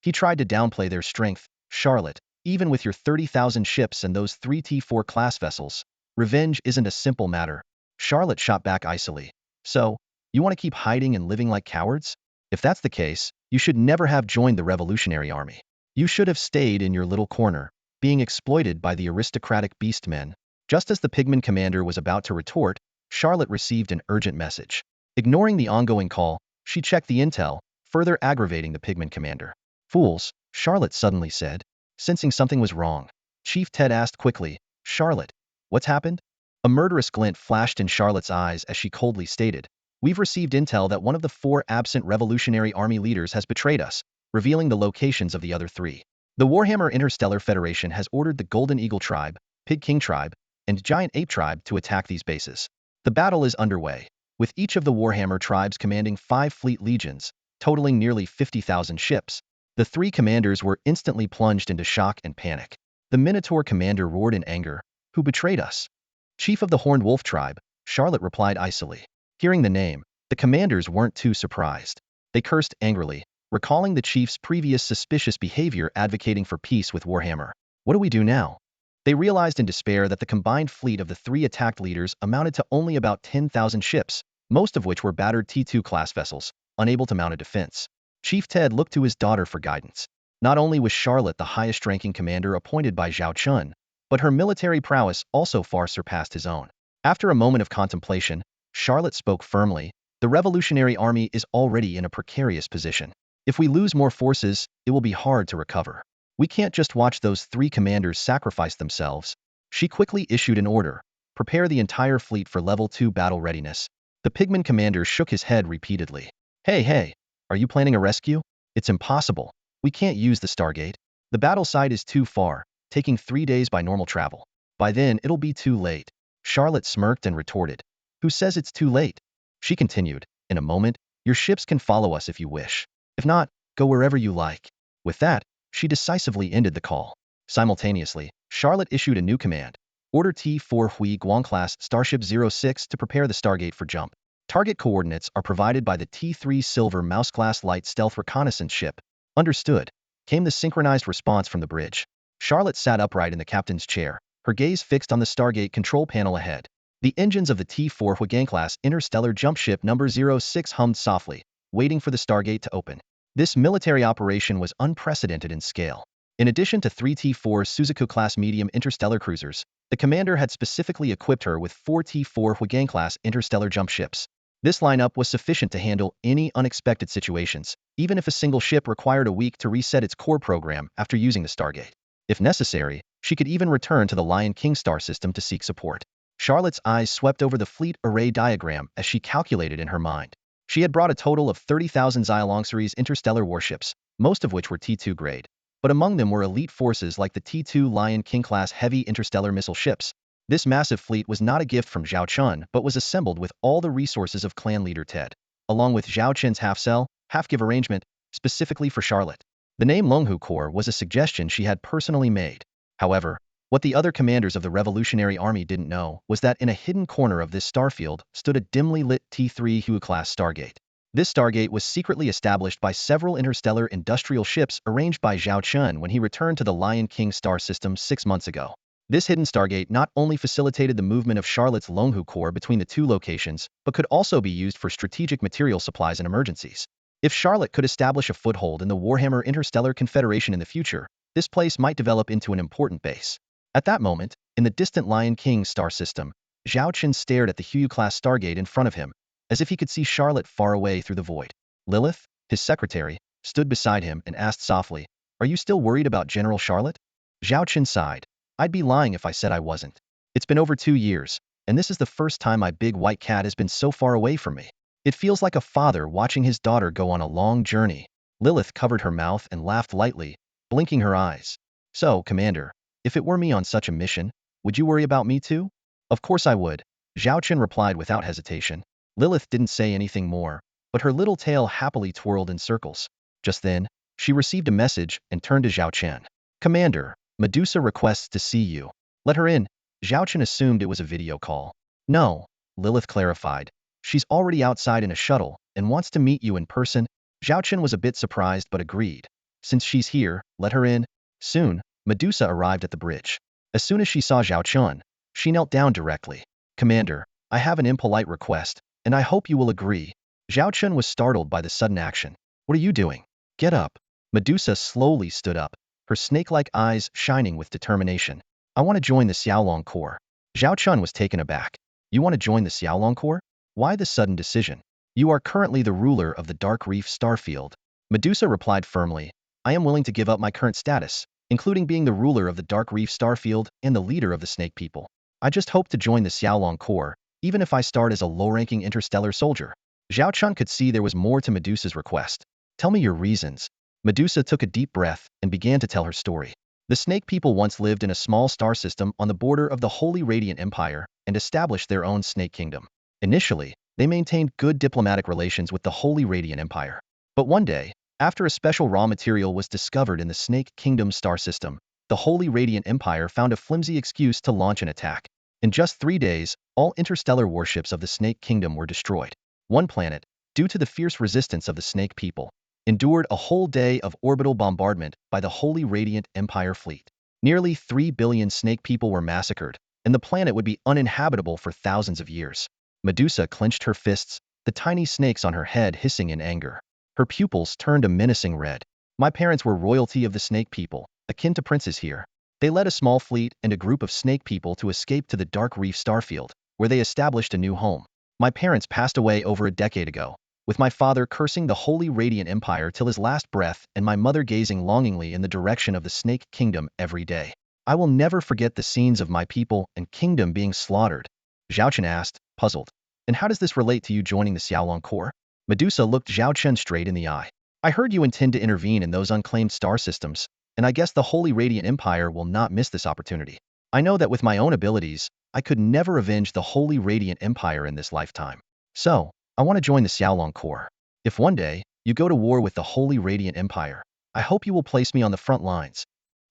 S1: He tried to downplay their strength. Charlotte, even with your 30,000 ships and those 3 T4 class vessels, revenge isn't a simple matter. Charlotte shot back icily. So, you want to keep hiding and living like cowards? If that's the case, you should never have joined the Revolutionary Army. You should have stayed in your little corner, being exploited by the aristocratic beastmen. Just as the Pigman commander was about to retort, Charlotte received an urgent message. Ignoring the ongoing call, she checked the intel, further aggravating the Pigman commander. Fools, Charlotte suddenly said, sensing something was wrong. Chief Ted asked quickly, Charlotte, what's happened? A murderous glint flashed in Charlotte's eyes as she coldly stated, we've received intel that one of the 4 absent Revolutionary Army leaders has betrayed us, revealing the locations of the other 3. The Warhammer Interstellar Federation has ordered the Golden Eagle Tribe, Pig King Tribe, and Giant Ape Tribe to attack these bases. The battle is underway, with each of the Warhammer tribes commanding 5 fleet legions, totaling nearly 50,000 ships. The 3 commanders were instantly plunged into shock and panic. The Minotaur commander roared in anger, who betrayed us? Chief of the Horned Wolf Tribe, Charlotte replied icily. Hearing the name, the commanders weren't too surprised. They cursed angrily, recalling the chief's previous suspicious behavior advocating for peace with Warhammer. What do we do now? They realized in despair that the combined fleet of the 3 attacked leaders amounted to only about 10,000 ships, most of which were battered T2 class vessels, unable to mount a defense. Chief Ted looked to his daughter for guidance. Not only was Charlotte the highest-ranking commander appointed by Zhao Chen, but her military prowess also far surpassed his own. After a moment of contemplation, Charlotte spoke firmly, the Revolutionary Army is already in a precarious position. If we lose more forces, it will be hard to recover. We can't just watch those 3 commanders sacrifice themselves. She quickly issued an order, prepare the entire fleet for level 2 battle readiness. The Pigman commander shook his head repeatedly. Hey, are you planning a rescue? It's impossible. We can't use the Stargate. The battle site is too far, taking 3 days by normal travel. By then, it'll be too late. Charlotte smirked and retorted. Who says it's too late? She continued, in a moment, your ships can follow us if you wish. If not, go wherever you like. With that, she decisively ended the call. Simultaneously, Charlotte issued a new command. Order T4 Hui Guang class Starship 06 to prepare the Stargate for jump. Target coordinates are provided by the T3 Silver Mouse class light stealth reconnaissance ship. Understood, came the synchronized response from the bridge. Charlotte sat upright in the captain's chair, her gaze fixed on the Stargate control panel ahead. The engines of the T4 Huigang class interstellar jump ship number 06 hummed softly, waiting for the Stargate to open. This military operation was unprecedented in scale. In addition to 3 T4 Suzaku-class medium interstellar cruisers, the commander had specifically equipped her with 4 T4 Huigang-class interstellar jump ships. This lineup was sufficient to handle any unexpected situations, even if a single ship required a week to reset its core program after using the Stargate. If necessary, she could even return to the Lion King star system to seek support. Charlotte's eyes swept over the fleet array diagram as she calculated in her mind. She had brought a total of 30,000 Xialong series interstellar warships, most of which were T2 grade. But among them were elite forces like the T2 Lion King-class heavy interstellar missile ships. This massive fleet was not a gift from Zhao Chen, but was assembled with all the resources of clan leader Ted, along with Zhao Chen's half-sell, half-give arrangement, specifically for Charlotte. The name Longhu Corps was a suggestion she had personally made. However, what the other commanders of the Revolutionary Army didn't know was that in a hidden corner of this starfield stood a dimly lit T3 Hua-class Stargate. This Stargate was secretly established by several interstellar industrial ships arranged by Zhao Chen when he returned to the Lion King star system 6 months ago. This hidden Stargate not only facilitated the movement of Charlotte's Longhu Corps between the 2 locations, but could also be used for strategic material supplies in emergencies. If Charlotte could establish a foothold in the Warhammer Interstellar Confederation in the future, this place might develop into an important base. At that moment, in the distant Lion King star system, Zhao Chen stared at the Hu-class Stargate in front of him, as if he could see Charlotte far away through the void. Lilith, his secretary, stood beside him and asked softly, "Are you still worried about General Charlotte?" Zhao Chen sighed. "I'd be lying if I said I wasn't. It's been over 2 years, and this is the first time my big white cat has been so far away from me. It feels like a father watching his daughter go on a long journey." Lilith covered her mouth and laughed lightly, blinking her eyes. "So, Commander, if it were me on such a mission, would you worry about me too?" "Of course I would," Zhao Chen replied without hesitation. Lilith didn't say anything more, but her little tail happily twirled in circles. Just then, she received a message and turned to Zhao Chen. "Commander, Medusa requests to see you." "Let her in." Zhao Chen assumed it was a video call. "No," Lilith clarified. "She's already outside in a shuttle and wants to meet you in person." Zhao Chen was a bit surprised but agreed. "Since she's here, let her in." Soon, Medusa arrived at the bridge. As soon as she saw Zhao Chen, she knelt down directly. "Commander, I have an impolite request, and I hope you will agree." Zhao Chen was startled by the sudden action. "What are you doing? Get up." Medusa slowly stood up, her snake-like eyes shining with determination. "I want to join the Xiaolong Corps." Zhao Chen was taken aback. "You want to join the Xiaolong Corps? Why this sudden decision? You are currently the ruler of the Dark Reef Starfield." Medusa replied firmly, "I am willing to give up my current status, including being the ruler of the Dark Reef Starfield and the leader of the Snake People. I just hope to join the Xiaolong Corps, even if I start as a low-ranking interstellar soldier." Zhao Chun could see there was more to Medusa's request. "Tell me your reasons." Medusa took a deep breath and began to tell her story. The Snake People once lived in a small star system on the border of the Holy Radiant Empire and established their own Snake Kingdom. Initially, they maintained good diplomatic relations with the Holy Radiant Empire. But one day, after a special raw material was discovered in the Snake Kingdom star system, the Holy Radiant Empire found a flimsy excuse to launch an attack. In just 3 days, all interstellar warships of the Snake Kingdom were destroyed. One planet, due to the fierce resistance of the Snake People, endured a whole day of orbital bombardment by the Holy Radiant Empire fleet. Nearly 3 billion Snake People were massacred, and the planet would be uninhabitable for thousands of years. Medusa clenched her fists, the tiny snakes on her head hissing in anger. Her pupils turned a menacing red. "My parents were royalty of the Snake People, akin to princes here. They led a small fleet and a group of Snake People to escape to the Dark Reef Starfield, where they established a new home. My parents passed away over a decade ago, with my father cursing the Holy Radiant Empire till his last breath and my mother gazing longingly in the direction of the Snake Kingdom every day. I will never forget the scenes of my people and kingdom being slaughtered." Zhao Chen asked, puzzled. "And how does this relate to you joining the Xiaolong Corps?" Medusa looked Zhao Chen straight in the eye. "I heard you intend to intervene in those unclaimed star systems, and I guess the Holy Radiant Empire will not miss this opportunity. I know that with my own abilities, I could never avenge the Holy Radiant Empire in this lifetime. So, I want to join the Xiaolong Corps. If one day, you go to war with the Holy Radiant Empire, I hope you will place me on the front lines."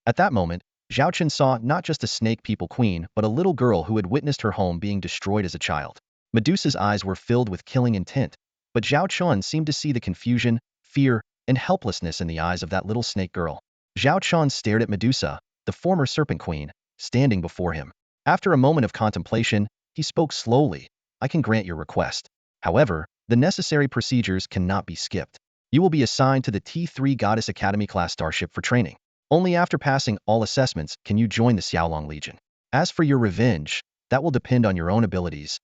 S1: At that moment, Zhao Chen saw not just a Snake People queen, but a little girl who had witnessed her home being destroyed as a child. Medusa's eyes were filled with killing intent, but Zhao Chen seemed to see the confusion, fear, and helplessness in the eyes of that little snake girl. Zhao Chen stared at Medusa, the former serpent queen, standing before him. After a moment of contemplation, he spoke slowly. "I can grant your request. However, the necessary procedures cannot be skipped. You will be assigned to the T3 Goddess Academy class starship for training. Only after passing all assessments can you join the Xiaolong Legion. As for your revenge, that will depend on your own abilities."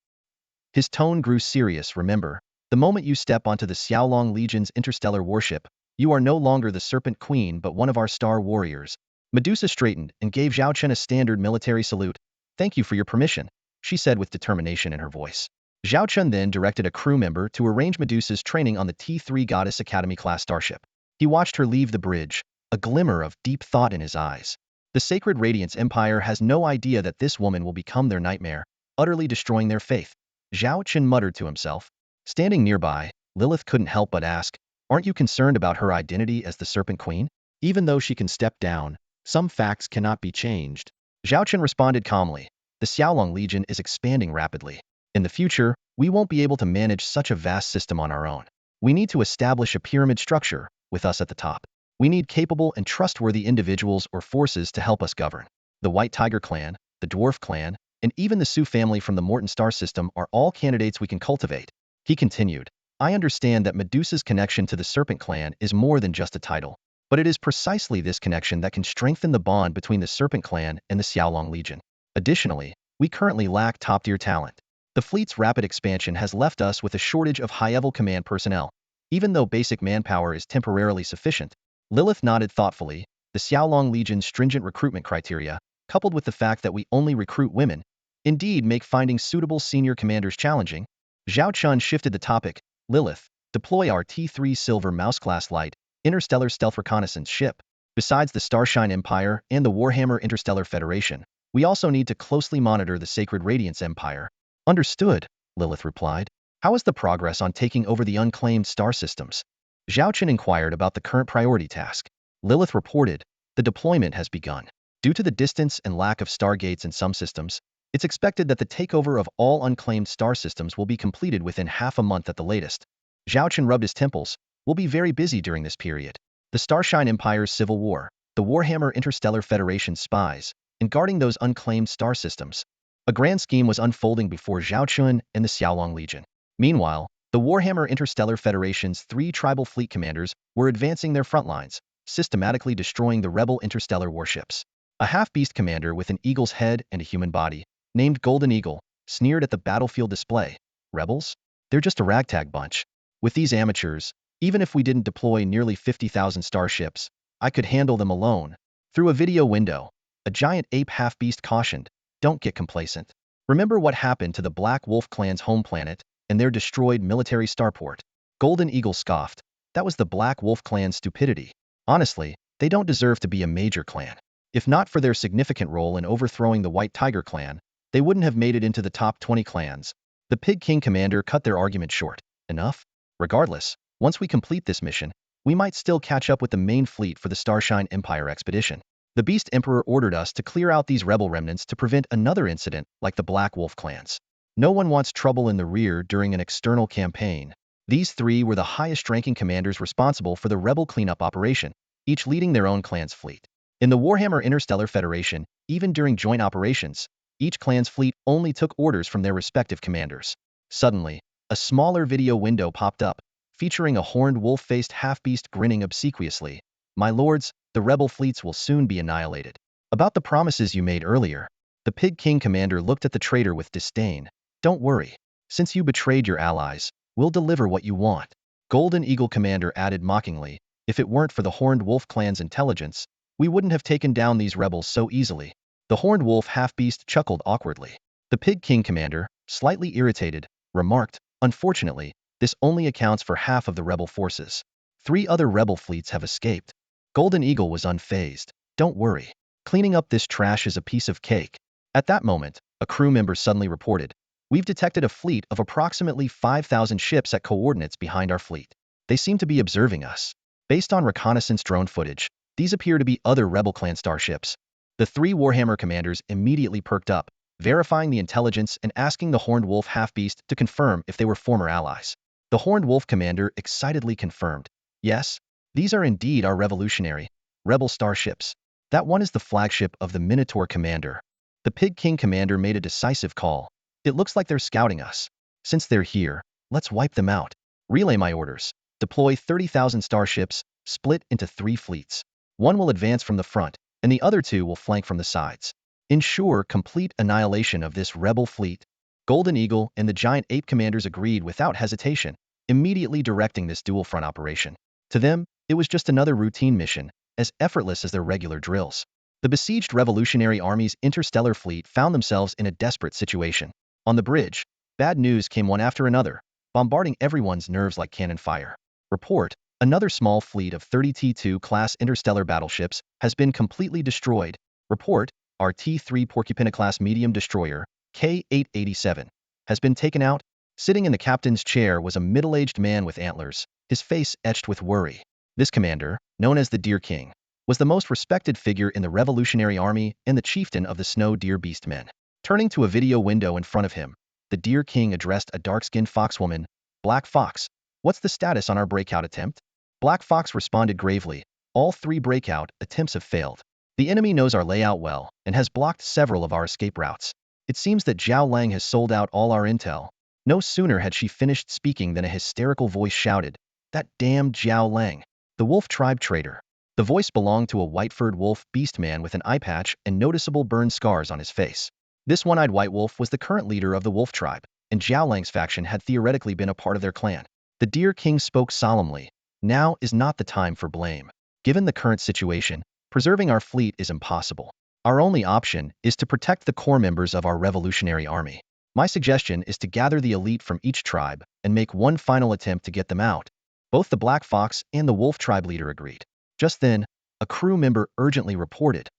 S1: His tone grew serious. "Remember, the moment you step onto the Xiaolong Legion's interstellar warship, you are no longer the Serpent Queen but one of our star warriors." Medusa straightened and gave Zhao Chen a standard military salute. "Thank you for your permission," she said with determination in her voice. Zhao Chen then directed a crew member to arrange Medusa's training on the T3 Goddess Academy class starship. He watched her leave the bridge, a glimmer of deep thought in his eyes. The Sacred Radiance Empire has no idea that this woman will become their nightmare, utterly destroying their faith. Zhao Chen muttered to himself. Standing nearby, Lilith couldn't help but ask, "Aren't you concerned about her identity as the Serpent Queen? Even though she can step down, some facts cannot be changed." Zhao Chen responded calmly. "The Xiaolong Legion is expanding rapidly. In the future, we won't be able to manage such a vast system on our own. We need to establish a pyramid structure, with us at the top. We need capable and trustworthy individuals or forces to help us govern. The White Tiger clan, the Dwarf clan, and even the Sioux family from the Morton star system are all candidates we can cultivate." He continued, "I understand that Medusa's connection to the Serpent clan is more than just a title. But it is precisely this connection that can strengthen the bond between the Serpent clan and the Xiaolong Legion. Additionally, we currently lack top-tier talent. The fleet's rapid expansion has left us with a shortage of high-level command personnel. Even though basic manpower is temporarily sufficient, Lilith nodded thoughtfully. The Xiaolong Legion's stringent recruitment criteria, coupled with the fact that we only recruit women, indeed make finding suitable senior commanders challenging. Zhao Chen shifted the topic. Lilith, deploy our T3 Silver Mouse-class light, interstellar stealth reconnaissance ship. Besides the Starshine Empire and the Warhammer Interstellar Federation, we also need to closely monitor the Sacred Radiance Empire. Understood, Lilith replied. How is the progress on taking over the unclaimed star systems? Zhao Chen inquired about the current priority task. Lilith reported, the deployment has begun. Due to the distance and lack of stargates in some systems, it's expected that the takeover of all unclaimed star systems will be completed within half a month at the latest. Zhao Chen rubbed his temples. We'll be very busy during this period. The Starshine Empire's civil war, the Warhammer Interstellar Federation's spies, and guarding those unclaimed star systems. A grand scheme was unfolding before Zhao Chen and the Xiaolong Legion. Meanwhile, the Warhammer Interstellar Federation's 3 tribal fleet commanders were advancing their front lines, systematically destroying the rebel interstellar warships. A half-beast commander with an eagle's head and a human body, named Golden Eagle, sneered at the battlefield display. Rebels? They're just a ragtag bunch. With these amateurs, even if we didn't deploy nearly 50,000 starships, I could handle them alone. Through a video window, a giant ape half-beast cautioned, don't get complacent. Remember what happened to the Black Wolf clan's home planet and their destroyed military starport. Golden Eagle scoffed. That was the Black Wolf clan's stupidity. Honestly, they don't deserve to be a major clan. If not for their significant role in overthrowing the White Tiger clan, they wouldn't have made it into the top 20 clans. The Pig King commander cut their argument short. Enough? Regardless, once we complete this mission, we might still catch up with the main fleet for the Starshine Empire expedition. The Beast Emperor ordered us to clear out these rebel remnants to prevent another incident like the Black Wolf clans. No one wants trouble in the rear during an external campaign. These 3 were the highest-ranking commanders responsible for the rebel cleanup operation, each leading their own clan's fleet. In the Warhammer Interstellar Federation, even during joint operations, each clan's fleet only took orders from their respective commanders. Suddenly, a smaller video window popped up, featuring a horned wolf-faced half-beast grinning obsequiously. My lords, the rebel fleets will soon be annihilated. About the promises you made earlier, the Pig King commander looked at the traitor with disdain. Don't worry. Since you betrayed your allies, we'll deliver what you want. Golden Eagle commander added mockingly, if it weren't for the Horned Wolf clan's intelligence, we wouldn't have taken down these rebels so easily. The Horned Wolf half-beast chuckled awkwardly. The Pig King commander, slightly irritated, remarked, unfortunately, this only accounts for half of the rebel forces. 3 other rebel fleets have escaped. Golden Eagle was unfazed. Don't worry. Cleaning up this trash is a piece of cake. At that moment, a crew member suddenly reported, we've detected a fleet of approximately 5,000 ships at coordinates behind our fleet. They seem to be observing us. Based on reconnaissance drone footage, these appear to be other rebel clan starships. The 3 Warhammer commanders immediately perked up, verifying the intelligence and asking the Horned Wolf half-beast to confirm if they were former allies. The Horned Wolf commander excitedly confirmed, yes, these are indeed our revolutionary, rebel starships. That one is the flagship of the Minotaur commander. The Pig King commander made a decisive call. It looks like they're scouting us. Since they're here, let's wipe them out. Relay my orders. Deploy 30,000 starships, split into 3 fleets. One will advance from the front, and the other 2 will flank from the sides. Ensure complete annihilation of this rebel fleet. Golden Eagle and the giant ape commanders agreed without hesitation, immediately directing this dual-front operation. To them, it was just another routine mission, as effortless as their regular drills. The besieged Revolutionary Army's interstellar fleet found themselves in a desperate situation. On the bridge, bad news came one after another, bombarding everyone's nerves like cannon fire. Report, another small fleet of 30 T2-class interstellar battleships has been completely destroyed. Report, our T3 Porcupine-class medium destroyer, K-887, has been taken out. Sitting in the captain's chair was a middle-aged man with antlers, his face etched with worry. This commander, known as the Deer King, was the most respected figure in the Revolutionary Army and the chieftain of the Snow Deer Beast Men. Turning to a video window in front of him, the Deer King addressed a dark-skinned foxwoman. Black Fox, what's the status on our breakout attempt? Black Fox responded gravely, all 3 breakout attempts have failed. The enemy knows our layout well and has blocked several of our escape routes. It seems that Zhao Lang has sold out all our intel. No sooner had she finished speaking than a hysterical voice shouted, that damned Zhao Lang, the wolf tribe traitor. The voice belonged to a white-furred wolf beast man with an eye patch and noticeable burn scars on his face. This one-eyed white wolf was the current leader of the wolf tribe, and Zhao Lang's faction had theoretically been a part of their clan. The Deer King spoke solemnly. Now is not the time for blame. Given the current situation, preserving our fleet is impossible. Our only option is to protect the core members of our revolutionary army. My suggestion is to gather the elite from each tribe and make one final attempt to get them out. Both the Black Fox and the Wolf tribe leader agreed. Just then, a crew member urgently reported,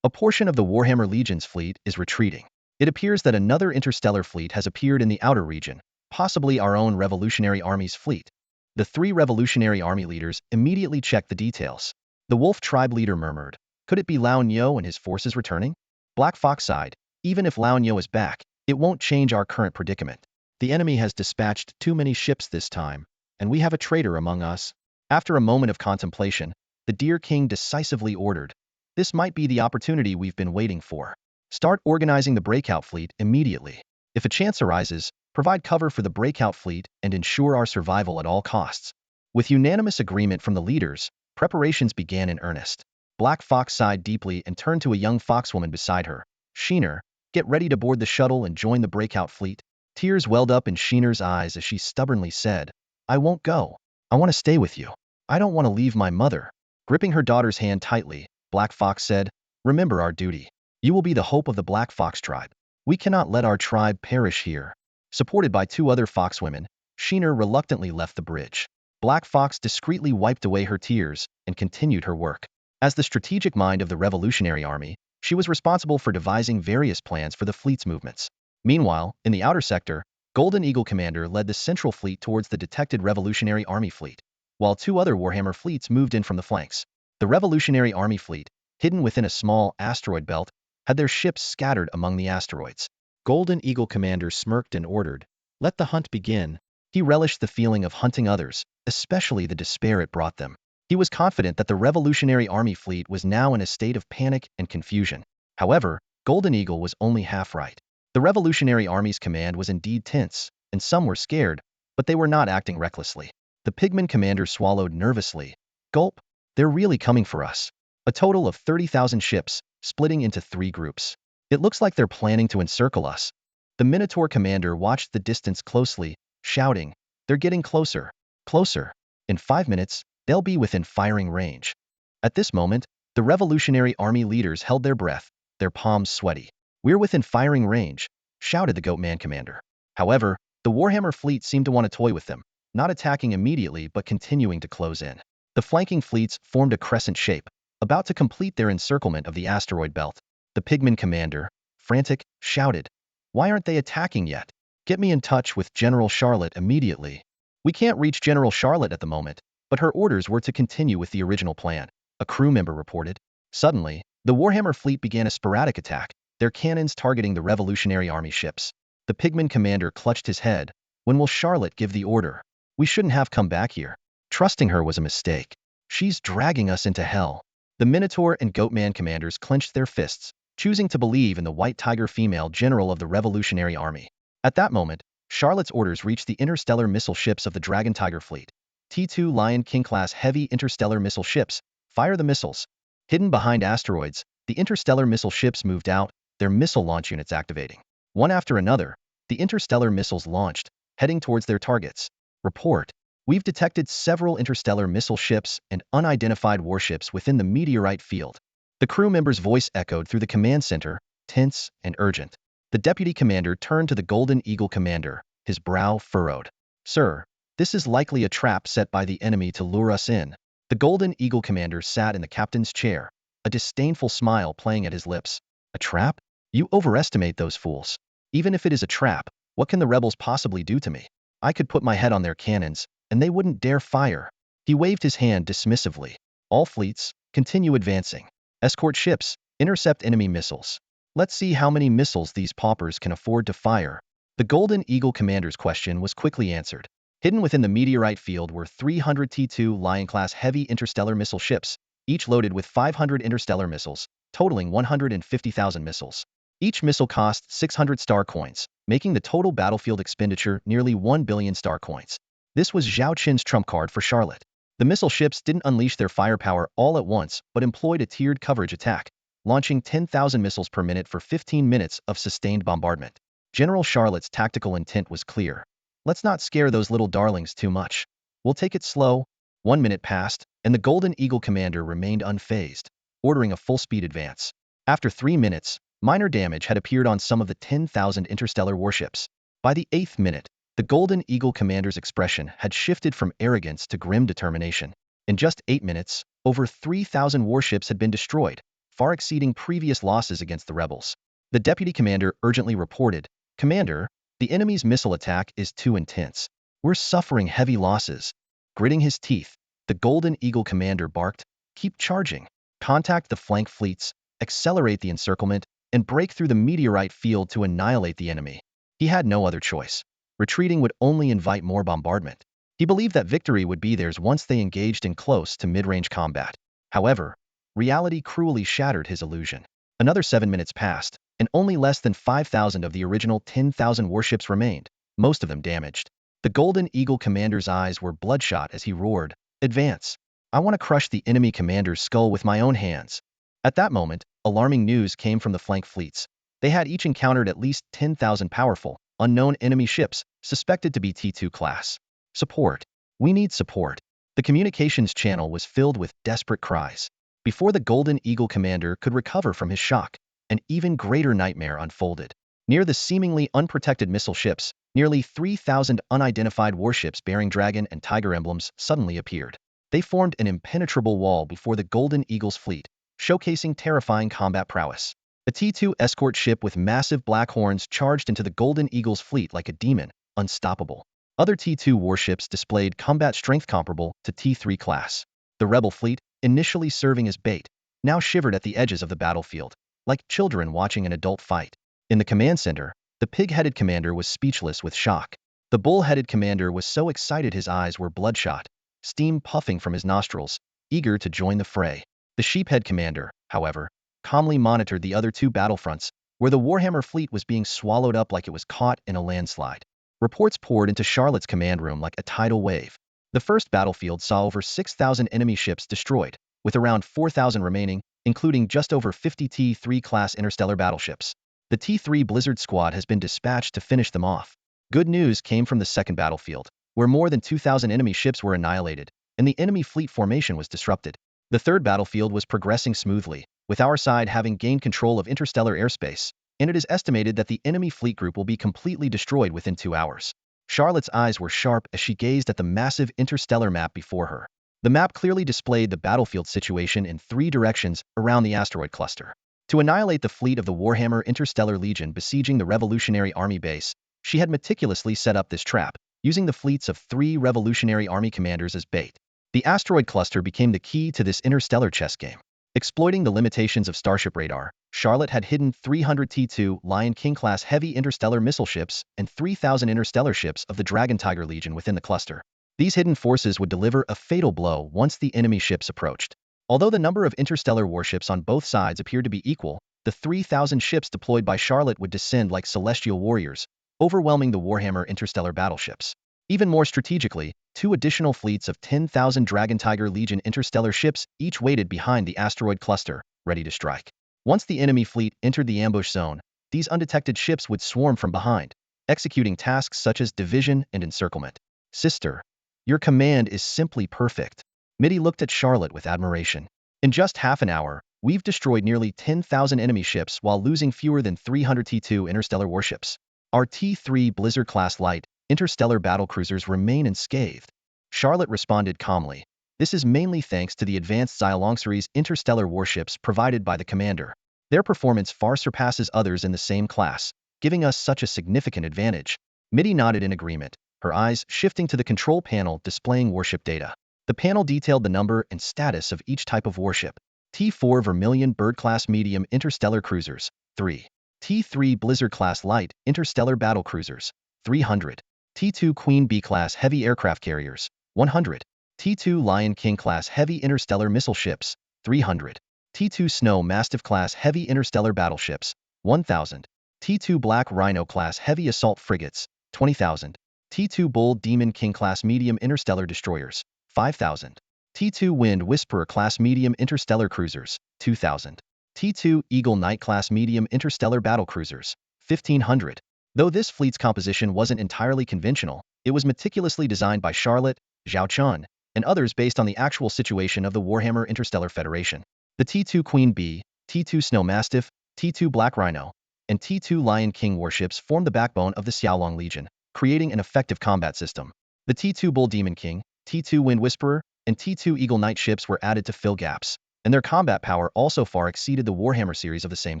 S1: a portion of the Warhammer Legion's fleet is retreating. It appears that another interstellar fleet has appeared in the outer region, possibly our own Revolutionary Army's fleet. The three Revolutionary Army leaders immediately checked the details. The Wolf tribe leader murmured, could it be Lao Nyo and his forces returning? Black Fox sighed, even if Lao Nyo is back, it won't change our current predicament. The enemy has dispatched too many ships this time, and we have a traitor among us. After a moment of contemplation, the Deer King decisively ordered, this might be the opportunity we've been waiting for. Start organizing the breakout fleet immediately. If a chance arises, provide cover for the breakout fleet and ensure our survival at all costs. With unanimous agreement from the leaders, preparations began in earnest. Black Fox sighed deeply and turned to a young foxwoman beside her. Sheener, get ready to board the shuttle and join the breakout fleet. Tears welled up in Sheener's eyes as she stubbornly said, I won't go. I want to stay with you. I don't want to leave my mother. Gripping her daughter's hand tightly, Black Fox said, remember our duty. You will be the hope of the Black Fox tribe. We cannot let our tribe perish here. Supported by two other foxwomen, Sheener reluctantly left the bridge. Black Fox discreetly wiped away her tears and continued her work. As the strategic mind of the Revolutionary Army, she was responsible for devising various plans for the fleet's movements. Meanwhile, in the outer sector, Golden Eagle Commander led the central fleet towards the detected Revolutionary Army fleet, while two other Warhammer fleets moved in from the flanks. The Revolutionary Army fleet, hidden within a small asteroid belt, had their ships scattered among the asteroids. Golden Eagle Commander smirked and ordered, let the hunt begin. He relished the feeling of hunting others, especially the despair it brought them. He was confident that the Revolutionary Army fleet was now in a state of panic and confusion. However, Golden Eagle was only half right. The Revolutionary Army's command was indeed tense, and some were scared, but they were not acting recklessly. The Pigman commander swallowed nervously. Gulp, they're really coming for us. A total of 30,000 ships, splitting into 3 groups. It looks like they're planning to encircle us. The Minotaur commander watched the distance closely, shouting, they're getting closer. Closer. In 5 minutes, they'll be within firing range. At this moment, the Revolutionary Army leaders held their breath, their palms sweaty. We're within firing range, shouted the Goatman commander. However, the Warhammer fleet seemed to want to toy with them, not attacking immediately but continuing to close in. The flanking fleets formed a crescent shape, about to complete their encirclement of the asteroid belt. The Pigman commander, frantic, shouted, why aren't they attacking yet? Get me in touch with General Charlotte immediately. We can't reach General Charlotte at the moment, but her orders were to continue with the original plan, a crew member reported. Suddenly, the Warhammer fleet began a sporadic attack, their cannons targeting the Revolutionary Army ships. The Pigman commander clutched his head. When will Charlotte give the order? We shouldn't have come back here. Trusting her was a mistake. She's dragging us into hell. The Minotaur and Goatman commanders clenched their fists, choosing to believe in the White Tiger female general of the Revolutionary Army. At that moment, Charlotte's orders reached the interstellar missile ships of the Dragon Tiger fleet. T2 Lion King-class heavy interstellar missile ships, fire the missiles. Hidden behind asteroids, the interstellar missile ships moved out, their missile launch units activating. One after another, the interstellar missiles launched, heading towards their targets. Report. We've detected several interstellar missile ships and unidentified warships within the meteorite field. The crew member's voice echoed through the command center, tense and urgent. The deputy commander turned to the Golden Eagle commander, his brow furrowed. Sir, this is likely a trap set by the enemy to lure us in. The Golden Eagle commander sat in the captain's chair, a disdainful smile playing at his lips. A trap? You overestimate those fools. Even if it is a trap, what can the rebels possibly do to me? I could put my head on their cannons, and they wouldn't dare fire. He waved his hand dismissively. All fleets, continue advancing. Escort ships, intercept enemy missiles. Let's see how many missiles these paupers can afford to fire. The Golden Eagle commander's question was quickly answered. Hidden within the meteorite field were 300 T2 Lion-class heavy interstellar missile ships, each loaded with 500 interstellar missiles, totaling 150,000 missiles. Each missile cost 600 star coins, making the total battlefield expenditure nearly 1 billion star coins. This was Zhao Chen's trump card for Charlotte. The missile ships didn't unleash their firepower all at once, but employed a tiered coverage attack, launching 10,000 missiles per minute for 15 minutes of sustained bombardment. General Charlotte's tactical intent was clear. Let's not scare those little darlings too much. We'll take it slow. 1 minute passed, and the Golden Eagle commander remained unfazed, ordering a full-speed advance. After 3 minutes, minor damage had appeared on some of the 10,000 interstellar warships. By the 8th minute, the Golden Eagle commander's expression had shifted from arrogance to grim determination. In just 8 minutes, over 3,000 warships had been destroyed, far exceeding previous losses against the rebels. The deputy commander urgently reported, "Commander, the enemy's missile attack is too intense. We're suffering heavy losses." Gritting his teeth, the Golden Eagle commander barked, "Keep charging. Contact the flank fleets, accelerate the encirclement, and break through the meteorite field to annihilate the enemy." He had no other choice. Retreating would only invite more bombardment. He believed that victory would be theirs once they engaged in close to mid-range combat. However, reality cruelly shattered his illusion. Another 7 minutes passed, and only less than 5,000 of the original 10,000 warships remained, most of them damaged. The Golden Eagle commander's eyes were bloodshot as he roared, "Advance! I want to crush the enemy commander's skull with my own hands." At that moment, alarming news came from the flank fleets. They had each encountered at least 10,000 powerful, unknown enemy ships, suspected to be T2 class. "Support! We need support!" The communications channel was filled with desperate cries. Before the Golden Eagle commander could recover from his shock, an even greater nightmare unfolded. Near the seemingly unprotected missile ships, nearly 3,000 unidentified warships bearing dragon and tiger emblems suddenly appeared. They formed an impenetrable wall before the Golden Eagle's fleet, showcasing terrifying combat prowess. A T2 escort ship with massive black horns charged into the Golden Eagle's fleet like a demon, unstoppable. Other T2 warships displayed combat strength comparable to T3 class. The rebel fleet, initially serving as bait, now shivered at the edges of the battlefield, like children watching an adult fight. In the command center, the pig-headed commander was speechless with shock. The bull-headed commander was so excited his eyes were bloodshot, steam puffing from his nostrils, eager to join the fray. The sheephead commander, however, calmly monitored the other two battlefronts, where the Warhammer fleet was being swallowed up like it was caught in a landslide. Reports poured into Charlotte's command room like a tidal wave. The first battlefield saw over 6,000 enemy ships destroyed, with around 4,000 remaining, including just over 50 T3 class interstellar battleships. The T3 Blizzard squad has been dispatched to finish them off. Good news came from the second battlefield, where more than 2,000 enemy ships were annihilated, and the enemy fleet formation was disrupted. The third battlefield was progressing smoothly, with our side having gained control of interstellar airspace, and it is estimated that the enemy fleet group will be completely destroyed within 2 hours. Charlotte's eyes were sharp as she gazed at the massive interstellar map before her. The map clearly displayed the battlefield situation in 3 directions around the asteroid cluster. To annihilate the fleet of the Warhammer Interstellar Legion besieging the Revolutionary Army base, she had meticulously set up this trap, using the fleets of 3 Revolutionary Army commanders as bait. The asteroid cluster became the key to this interstellar chess game. Exploiting the limitations of Starship radar, Charlotte had hidden 300 T2 Lion King-class heavy interstellar missile ships and 3,000 interstellar ships of the Dragon Tiger Legion within the cluster. These hidden forces would deliver a fatal blow once the enemy ships approached. Although the number of interstellar warships on both sides appeared to be equal, the 3,000 ships deployed by Charlotte would descend like celestial warriors, overwhelming the Warhammer interstellar battleships. Even more strategically, 2 additional fleets of 10,000 Dragon Tiger Legion interstellar ships each waited behind the asteroid cluster, ready to strike. Once the enemy fleet entered the ambush zone, these undetected ships would swarm from behind, executing tasks such as division and encirclement. "Sister, your command is simply perfect." Mitty looked at Charlotte with admiration. "In just half an hour, we've destroyed nearly 10,000 enemy ships while losing fewer than 300 T2 interstellar warships. Our T3 Blizzard-class light interstellar battlecruisers remain unscathed." Charlotte responded calmly. "This is mainly thanks to the advanced Xialong series interstellar warships provided by the commander. Their performance far surpasses others in the same class, giving us such a significant advantage." Mitty nodded in agreement, her eyes shifting to the control panel displaying warship data. The panel detailed the number and status of each type of warship. T4 Vermilion Bird-class medium interstellar cruisers, 3. T3 Blizzard-class light interstellar battlecruisers, 300. T2 Queen Bee-class heavy aircraft carriers, 100. T2 Lion King-class heavy interstellar missile ships, 300. T2 Snow Mastiff-class heavy interstellar battleships, 1,000. T2 Black Rhino-class heavy assault frigates, 20,000. T2 Bull Demon King-class medium interstellar destroyers, 5,000. T2 Wind Whisperer-class medium interstellar cruisers, 2,000. T2 Eagle Knight-class medium interstellar battlecruisers, 1,500. Though this fleet's composition wasn't entirely conventional, it was meticulously designed by Charlotte, Zhao Chen, and others based on the actual situation of the Warhammer Interstellar Federation. The T2 Queen Bee, T2 Snow Mastiff, T2 Black Rhino, and T2 Lion King warships formed the backbone of the Xiaolong Legion, creating an effective combat system. The T2 Bull Demon King, T2 Wind Whisperer, and T2 Eagle Knight ships were added to fill gaps, and their combat power also far exceeded the Warhammer series of the same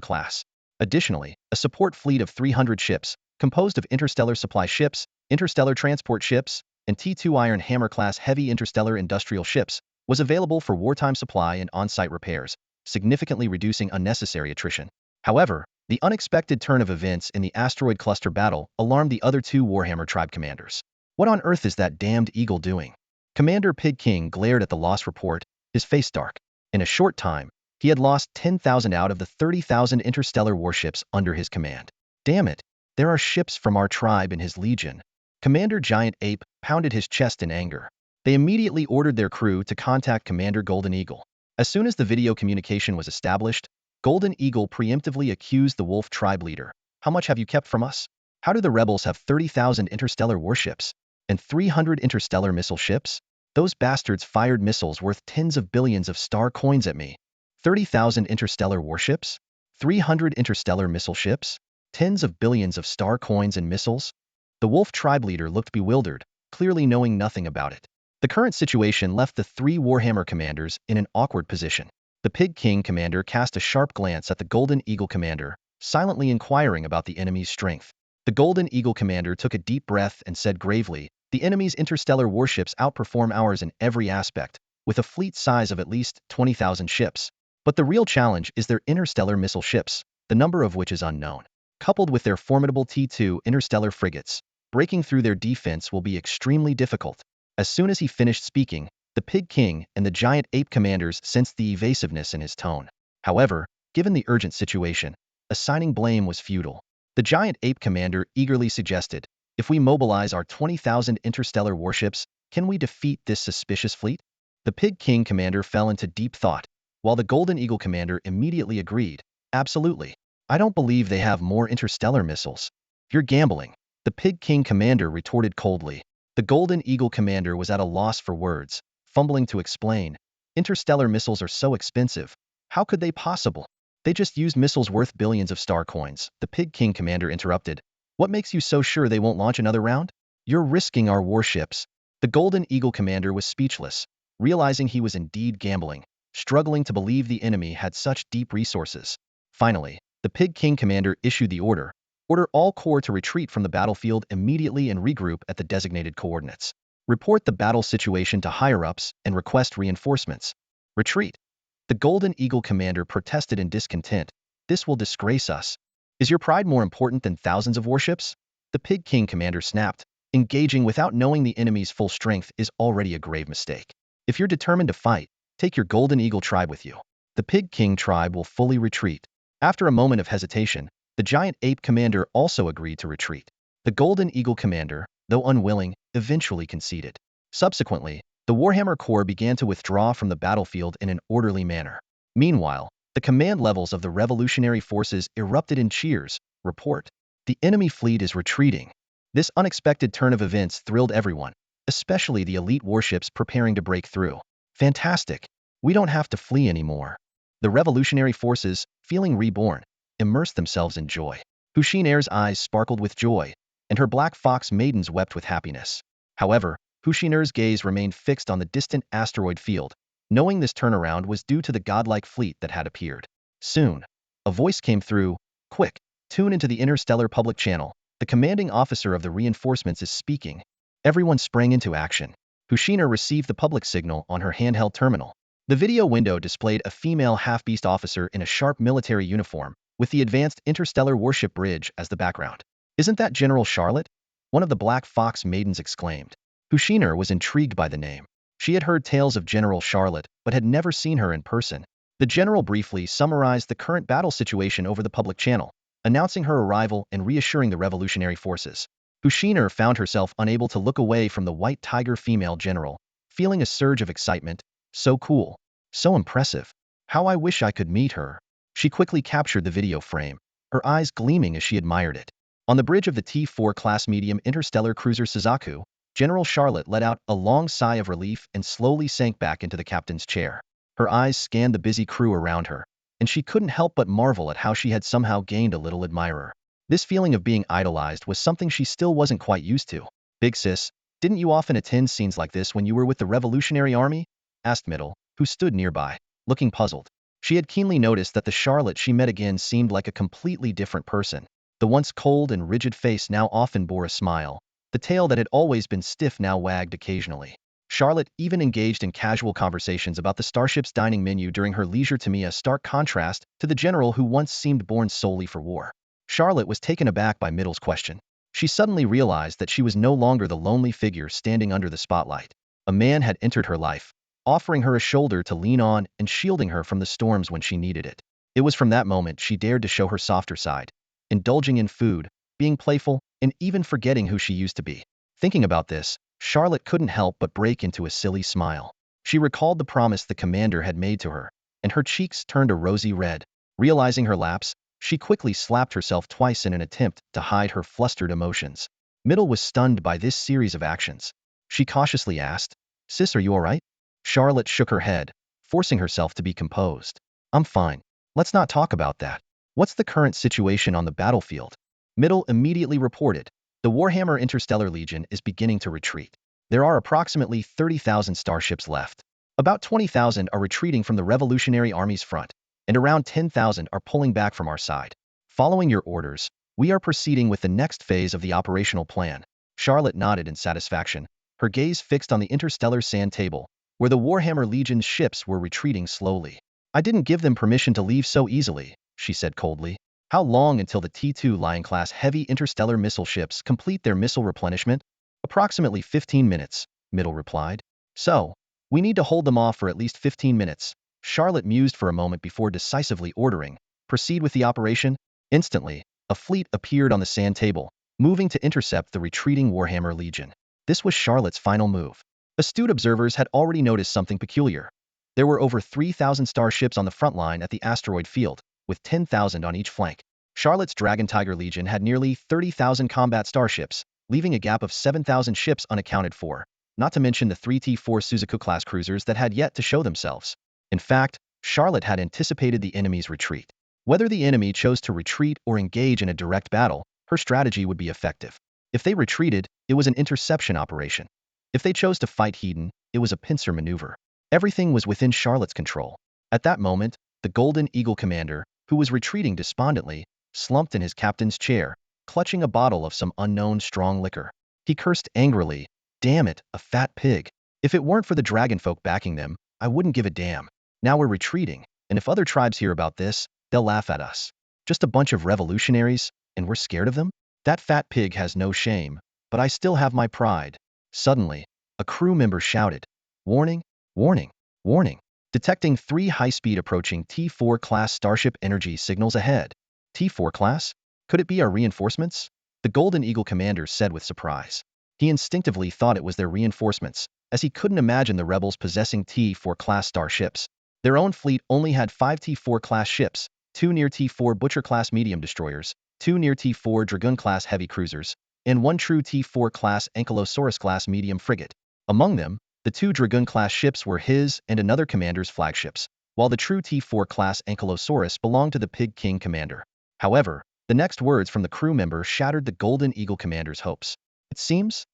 S1: class. Additionally, a support fleet of 300 ships, composed of interstellar supply ships, interstellar transport ships, and T2 Iron Hammer-class heavy interstellar industrial ships, was available for wartime supply and on-site repairs, significantly reducing unnecessary attrition. However, the unexpected turn of events in the asteroid cluster battle alarmed the other two Warhammer tribe commanders. What on earth is that damned eagle doing? Commander Pig King glared at the loss report, his face dark. In a short time, he had lost 10,000 out of the 30,000 interstellar warships under his command. Damn it, there are ships from our tribe in his legion. Commander Giant Ape pounded his chest in anger. They immediately ordered their crew to contact Commander Golden Eagle. As soon as the video communication was established, Golden Eagle preemptively accused the Wolf tribe leader. How much have you kept from us? How do the rebels have 30,000 interstellar warships and 300 interstellar missile ships? Those bastards fired missiles worth tens of billions of star coins at me. 30,000 interstellar warships? 300 interstellar missile ships? Tens of billions of star coins and missiles? The Wolf tribe leader looked bewildered, clearly knowing nothing about it. The current situation left the three Warhammer commanders in an awkward position. The Pig King commander cast a sharp glance at the Golden Eagle commander, silently inquiring about the enemy's strength. The Golden Eagle commander took a deep breath and said gravely, "The enemy's interstellar warships outperform ours in every aspect, with a fleet size of at least 20,000 ships. But the real challenge is their interstellar missile ships, the number of which is unknown. Coupled with their formidable T2 interstellar frigates, breaking through their defense will be extremely difficult." As soon as he finished speaking, the Pig King and the Giant Ape commanders sensed the evasiveness in his tone. However, given the urgent situation, assigning blame was futile. The Giant Ape commander eagerly suggested, "If we mobilize our 20,000 interstellar warships, can we defeat this suspicious fleet?" The Pig King commander fell into deep thought, while the Golden Eagle commander immediately agreed, "Absolutely. I don't believe they have more interstellar missiles." "You're gambling," the Pig King commander retorted coldly. The Golden Eagle commander was at a loss for words, fumbling to explain. "Interstellar missiles are so expensive. How could they possible? They just used missiles worth billions of star coins." The Pig King commander interrupted. "What makes you so sure they won't launch another round? You're risking our warships." The Golden Eagle commander was speechless, realizing he was indeed gambling, struggling to believe the enemy had such deep resources. Finally, the Pig King commander issued the order. "Order all corps to retreat from the battlefield immediately and regroup at the designated coordinates. Report the battle situation to higher-ups and request reinforcements." "Retreat." The Golden Eagle commander protested in discontent. "This will disgrace us. Is your pride more important than thousands of warships?" The Pig King commander snapped. "Engaging without knowing the enemy's full strength is already a grave mistake. If you're determined to fight, take your Golden Eagle tribe with you. The Pig King tribe will fully retreat." After a moment of hesitation, the Giant Ape commander also agreed to retreat. The Golden Eagle commander, though unwilling, eventually conceded. Subsequently, the Warhammer Corps began to withdraw from the battlefield in an orderly manner. Meanwhile, the command levels of the revolutionary forces erupted in cheers. "Report. The enemy fleet is retreating." This unexpected turn of events thrilled everyone, especially the elite warships preparing to break through. "Fantastic. We don't have to flee anymore." The revolutionary forces, feeling reborn, immersed themselves in joy. Hushinair's eyes sparkled with joy, and her black fox maidens wept with happiness. However, Hushinair's gaze remained fixed on the distant asteroid field, knowing this turnaround was due to the godlike fleet that had appeared. Soon, a voice came through. "Quick, tune into the interstellar public channel. The commanding officer of the reinforcements is speaking." Everyone sprang into action. Hushinair received the public signal on her handheld terminal. The video window displayed a female half-beast officer in a sharp military uniform, with the advanced interstellar warship bridge as the background. "Isn't that General Charlotte?" one of the Black Fox maidens exclaimed. Hushinair was intrigued by the name. She had heard tales of General Charlotte, but had never seen her in person. The general briefly summarized the current battle situation over the public channel, announcing her arrival and reassuring the revolutionary forces. Hushinair found herself unable to look away from the White Tiger female general, feeling a surge of excitement. "So cool. So impressive. How I wish I could meet her." She quickly captured the video frame, her eyes gleaming as she admired it. On the bridge of the T-4 class medium interstellar cruiser Suzaku, General Charlotte let out a long sigh of relief and slowly sank back into the captain's chair. Her eyes scanned the busy crew around her, and she couldn't help but marvel at how she had somehow gained a little admirer. This feeling of being idolized was something she still wasn't quite used to. "Big sis, didn't you often attend scenes like this when you were with the Revolutionary Army?" asked Middle, who stood nearby, looking puzzled. She had keenly noticed that the Charlotte she met again seemed like a completely different person. The once cold and rigid face now often bore a smile. The tail that had always been stiff now wagged occasionally. Charlotte even engaged in casual conversations about the starship's dining menu during her leisure, to me a stark contrast to the general who once seemed born solely for war. Charlotte was taken aback by Middle's question. She suddenly realized that she was no longer the lonely figure standing under the spotlight. A man had entered her life, offering her a shoulder to lean on and shielding her from the storms when she needed it. It was from that moment she dared to show her softer side, indulging in food, being playful, and even forgetting who she used to be. Thinking about this, Charlotte couldn't help but break into a silly smile. She recalled the promise the commander had made to her, and her cheeks turned a rosy red. Realizing her lapse, she quickly slapped herself twice in an attempt to hide her flustered emotions. Middle was stunned by this series of actions. She cautiously asked, "Sis, are you all right?" Charlotte shook her head, forcing herself to be composed. "I'm fine. Let's not talk about that. What's the current situation on the battlefield?" Middle immediately reported, "The Warhammer Interstellar Legion is beginning to retreat. There are approximately 30,000 starships left. About 20,000 are retreating from the Revolutionary Army's front, and around 10,000 are pulling back from our side. Following your orders, we are proceeding with the next phase of the operational plan." Charlotte nodded in satisfaction, her gaze fixed on the interstellar sand table, where the Warhammer Legion's ships were retreating slowly. "I didn't give them permission to leave so easily," she said coldly. "How long until the T-2 Lion-class heavy interstellar missile ships complete their missile replenishment?" "Approximately 15 minutes, Middle replied. "So, we need to hold them off for at least 15 minutes. Charlotte mused for a moment before decisively ordering, "Proceed with the operation." Instantly, a fleet appeared on the sand table, moving to intercept the retreating Warhammer Legion. This was Charlotte's final move. Astute observers had already noticed something peculiar. There were over 3,000 starships on the front line at the asteroid field, with 10,000 on each flank. Charlotte's Dragon Tiger Legion had nearly 30,000 combat starships, leaving a gap of 7,000 ships unaccounted for, not to mention the 3 T-4 Suzaku-class cruisers that had yet to show themselves. In fact, Charlotte had anticipated the enemy's retreat. Whether the enemy chose to retreat or engage in a direct battle, her strategy would be effective. If they retreated, it was an interception operation. If they chose to fight Hedon, it was a pincer maneuver. Everything was within Charlotte's control. At that moment, the Golden Eagle commander, who was retreating despondently, slumped in his captain's chair, clutching a bottle of some unknown strong liquor. He cursed angrily, "Damn it, a fat pig. If it weren't for the dragonfolk backing them, I wouldn't give a damn. Now we're retreating, and if other tribes hear about this, they'll laugh at us. Just a bunch of revolutionaries, and we're scared of them? That fat pig has no shame, but I still have my pride." Suddenly, a crew member shouted, "Warning, warning, warning. Detecting 3 high-speed approaching T-4 class starship energy signals ahead." "T-4 class? Could it be our reinforcements?" the Golden Eagle commander said with surprise. He instinctively thought it was their reinforcements, as he couldn't imagine the rebels possessing T-4 class starships. Their own fleet only had 5 T-4 class ships, 2 near T-4 Butcher class medium destroyers, 2 near T-4 Dragoon class heavy cruisers, and 1 true T-4 class Ankylosaurus class medium frigate. Among them, the 2 Dragoon class ships were his and another commander's flagships, while the true T-4 class Ankylosaurus belonged to the Pig King commander. However, the next words from the crew member shattered the Golden Eagle commander's hopes. It seems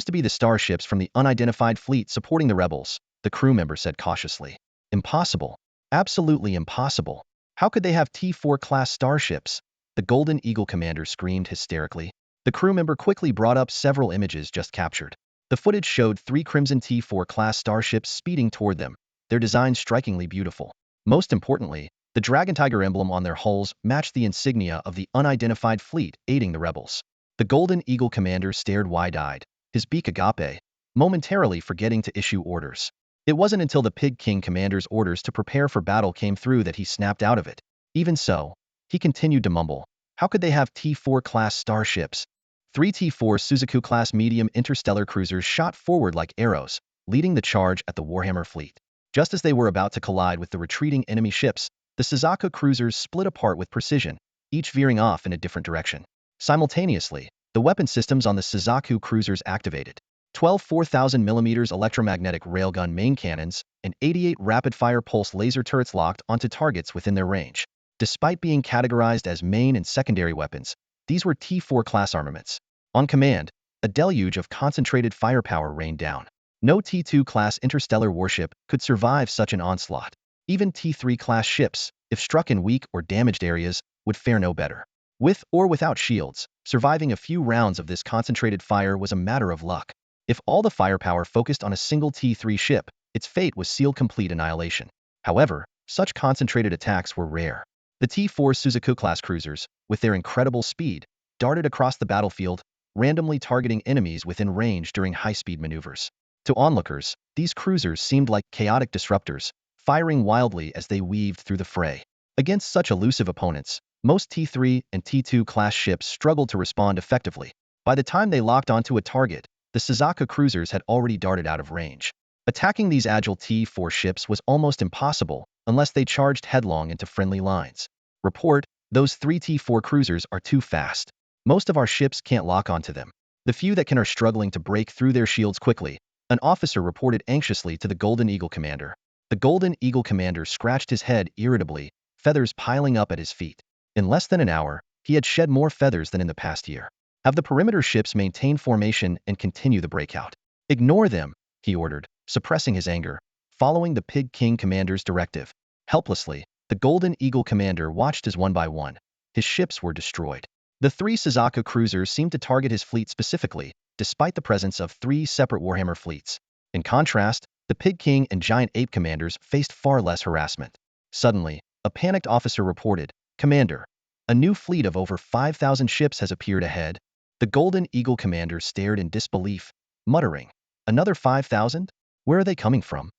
S1: to be the starships from the unidentified fleet supporting the rebels," the crew member said cautiously. "Impossible. Absolutely impossible. How could they have T-4 class starships?" the Golden Eagle commander screamed hysterically. The crew member quickly brought up several images just captured. The footage showed 3 Crimson T-4 class starships speeding toward them, their design strikingly beautiful. Most importantly, the Dragon Tiger emblem on their hulls matched the insignia of the unidentified fleet aiding the rebels. The Golden Eagle commander stared wide-eyed, his beak agape, momentarily forgetting to issue orders. It wasn't until the Pig King commander's orders to prepare for battle came through that he snapped out of it. Even so, he continued to mumble, "How could they have T-4 class starships?" 3 T-4 Suzaku-class medium interstellar cruisers shot forward like arrows, leading the charge at the Warhammer fleet. Just as they were about to collide with the retreating enemy ships, the Suzaku cruisers split apart with precision, each veering off in a different direction. Simultaneously, the weapon systems on the Suzaku cruisers activated. 12 4,000mm electromagnetic railgun main cannons and 88 rapid-fire pulse laser turrets locked onto targets within their range. Despite being categorized as main and secondary weapons, these were T4 class armaments. On command, a deluge of concentrated firepower rained down. No T2 class interstellar warship could survive such an onslaught. Even T3 class ships, if struck in weak or damaged areas, would fare no better. With or without shields, surviving a few rounds of this concentrated fire was a matter of luck. If all the firepower focused on a single T3 ship, its fate was sealed complete annihilation. However, such concentrated attacks were rare. The T4 Suzaku-class cruisers, with their incredible speed, darted across the battlefield, randomly targeting enemies within range during high-speed maneuvers. To onlookers, these cruisers seemed like chaotic disruptors, firing wildly as they weaved through the fray. Against such elusive opponents, most T3 and T2 class ships struggled to respond effectively. By the time they locked onto a target, the Suzaku cruisers had already darted out of range. Attacking these agile T4 ships was almost impossible unless they charged headlong into friendly lines. Report, those 3 T4 cruisers are too fast. Most of our ships can't lock onto them. The few that can are struggling to break through their shields quickly, an officer reported anxiously to the Golden Eagle commander. The Golden Eagle commander scratched his head irritably, feathers piling up at his feet. In less than an hour, he had shed more feathers than in the past year. Have the perimeter ships maintain formation and continue the breakout. Ignore them, he ordered, suppressing his anger, following the Pig King commander's directive. Helplessly, the Golden Eagle commander watched as one by one, his ships were destroyed. The 3 Suzaku cruisers seemed to target his fleet specifically, despite the presence of 3 separate Warhammer fleets. In contrast, the Pig King and Giant Ape commanders faced far less harassment. Suddenly, a panicked officer reported, "Commander, a new fleet of over 5,000 ships has appeared ahead." The Golden Eagle commander stared in disbelief, muttering, "Another 5,000? Where are they coming from?"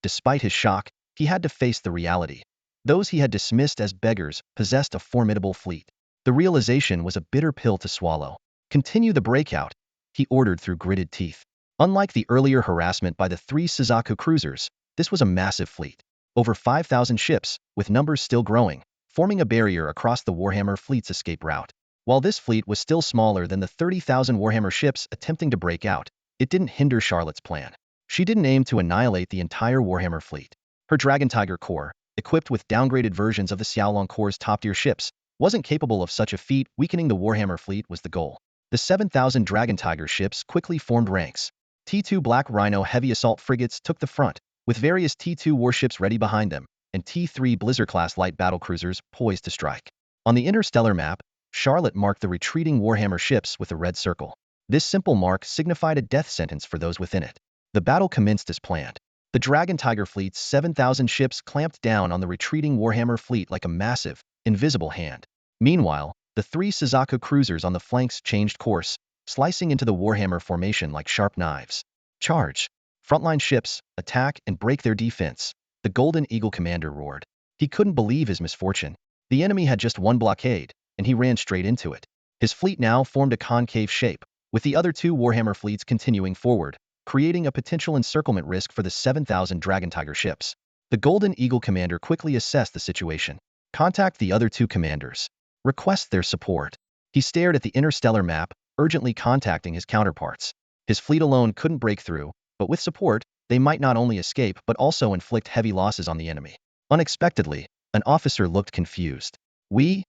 S1: Despite his shock, he had to face the reality. Those he had dismissed as beggars possessed a formidable fleet. The realization was a bitter pill to swallow. "Continue the breakout," he ordered through gritted teeth. Unlike the earlier harassment by the 3 Suzaku cruisers, this was a massive fleet. Over 5,000 ships, with numbers still growing, forming a barrier across the Warhammer fleet's escape route. While this fleet was still smaller than the 30,000 Warhammer ships attempting to break out, it didn't hinder Charlotte's plan. She didn't aim to annihilate the entire Warhammer fleet. Her Dragon Tiger Corps, equipped with downgraded versions of the Xiaolong Corps' top-tier ships, wasn't capable of such a feat. Weakening the Warhammer fleet was the goal. The 7,000 Dragon Tiger ships quickly formed ranks. T2 Black Rhino heavy assault frigates took the front, with various T2 warships ready behind them, and T3 Blizzard-class light battlecruisers poised to strike. On the interstellar map, Charlotte marked the retreating Warhammer ships with a red circle. This simple mark signified a death sentence for those within it. The battle commenced as planned. The Dragon Tiger fleet's 7,000 ships clamped down on the retreating Warhammer fleet like a massive, invisible hand. Meanwhile, the 3 Suzaku cruisers on the flanks changed course, slicing into the Warhammer formation like sharp knives. "Charge! Frontline ships, attack and break their defense," the Golden Eagle commander roared. He couldn't believe his misfortune. The enemy had just one blockade, and he ran straight into it. His fleet now formed a concave shape, with the other 2 Warhammer fleets continuing forward, creating a potential encirclement risk for the 7,000 Dragon Tiger ships. The Golden Eagle commander quickly assessed the situation. Contact the other 2 commanders. Request their support. He stared at the interstellar map, urgently contacting his counterparts. His fleet alone couldn't break through, but with support, they might not only escape but also inflict heavy losses on the enemy. Unexpectedly, an officer looked confused. We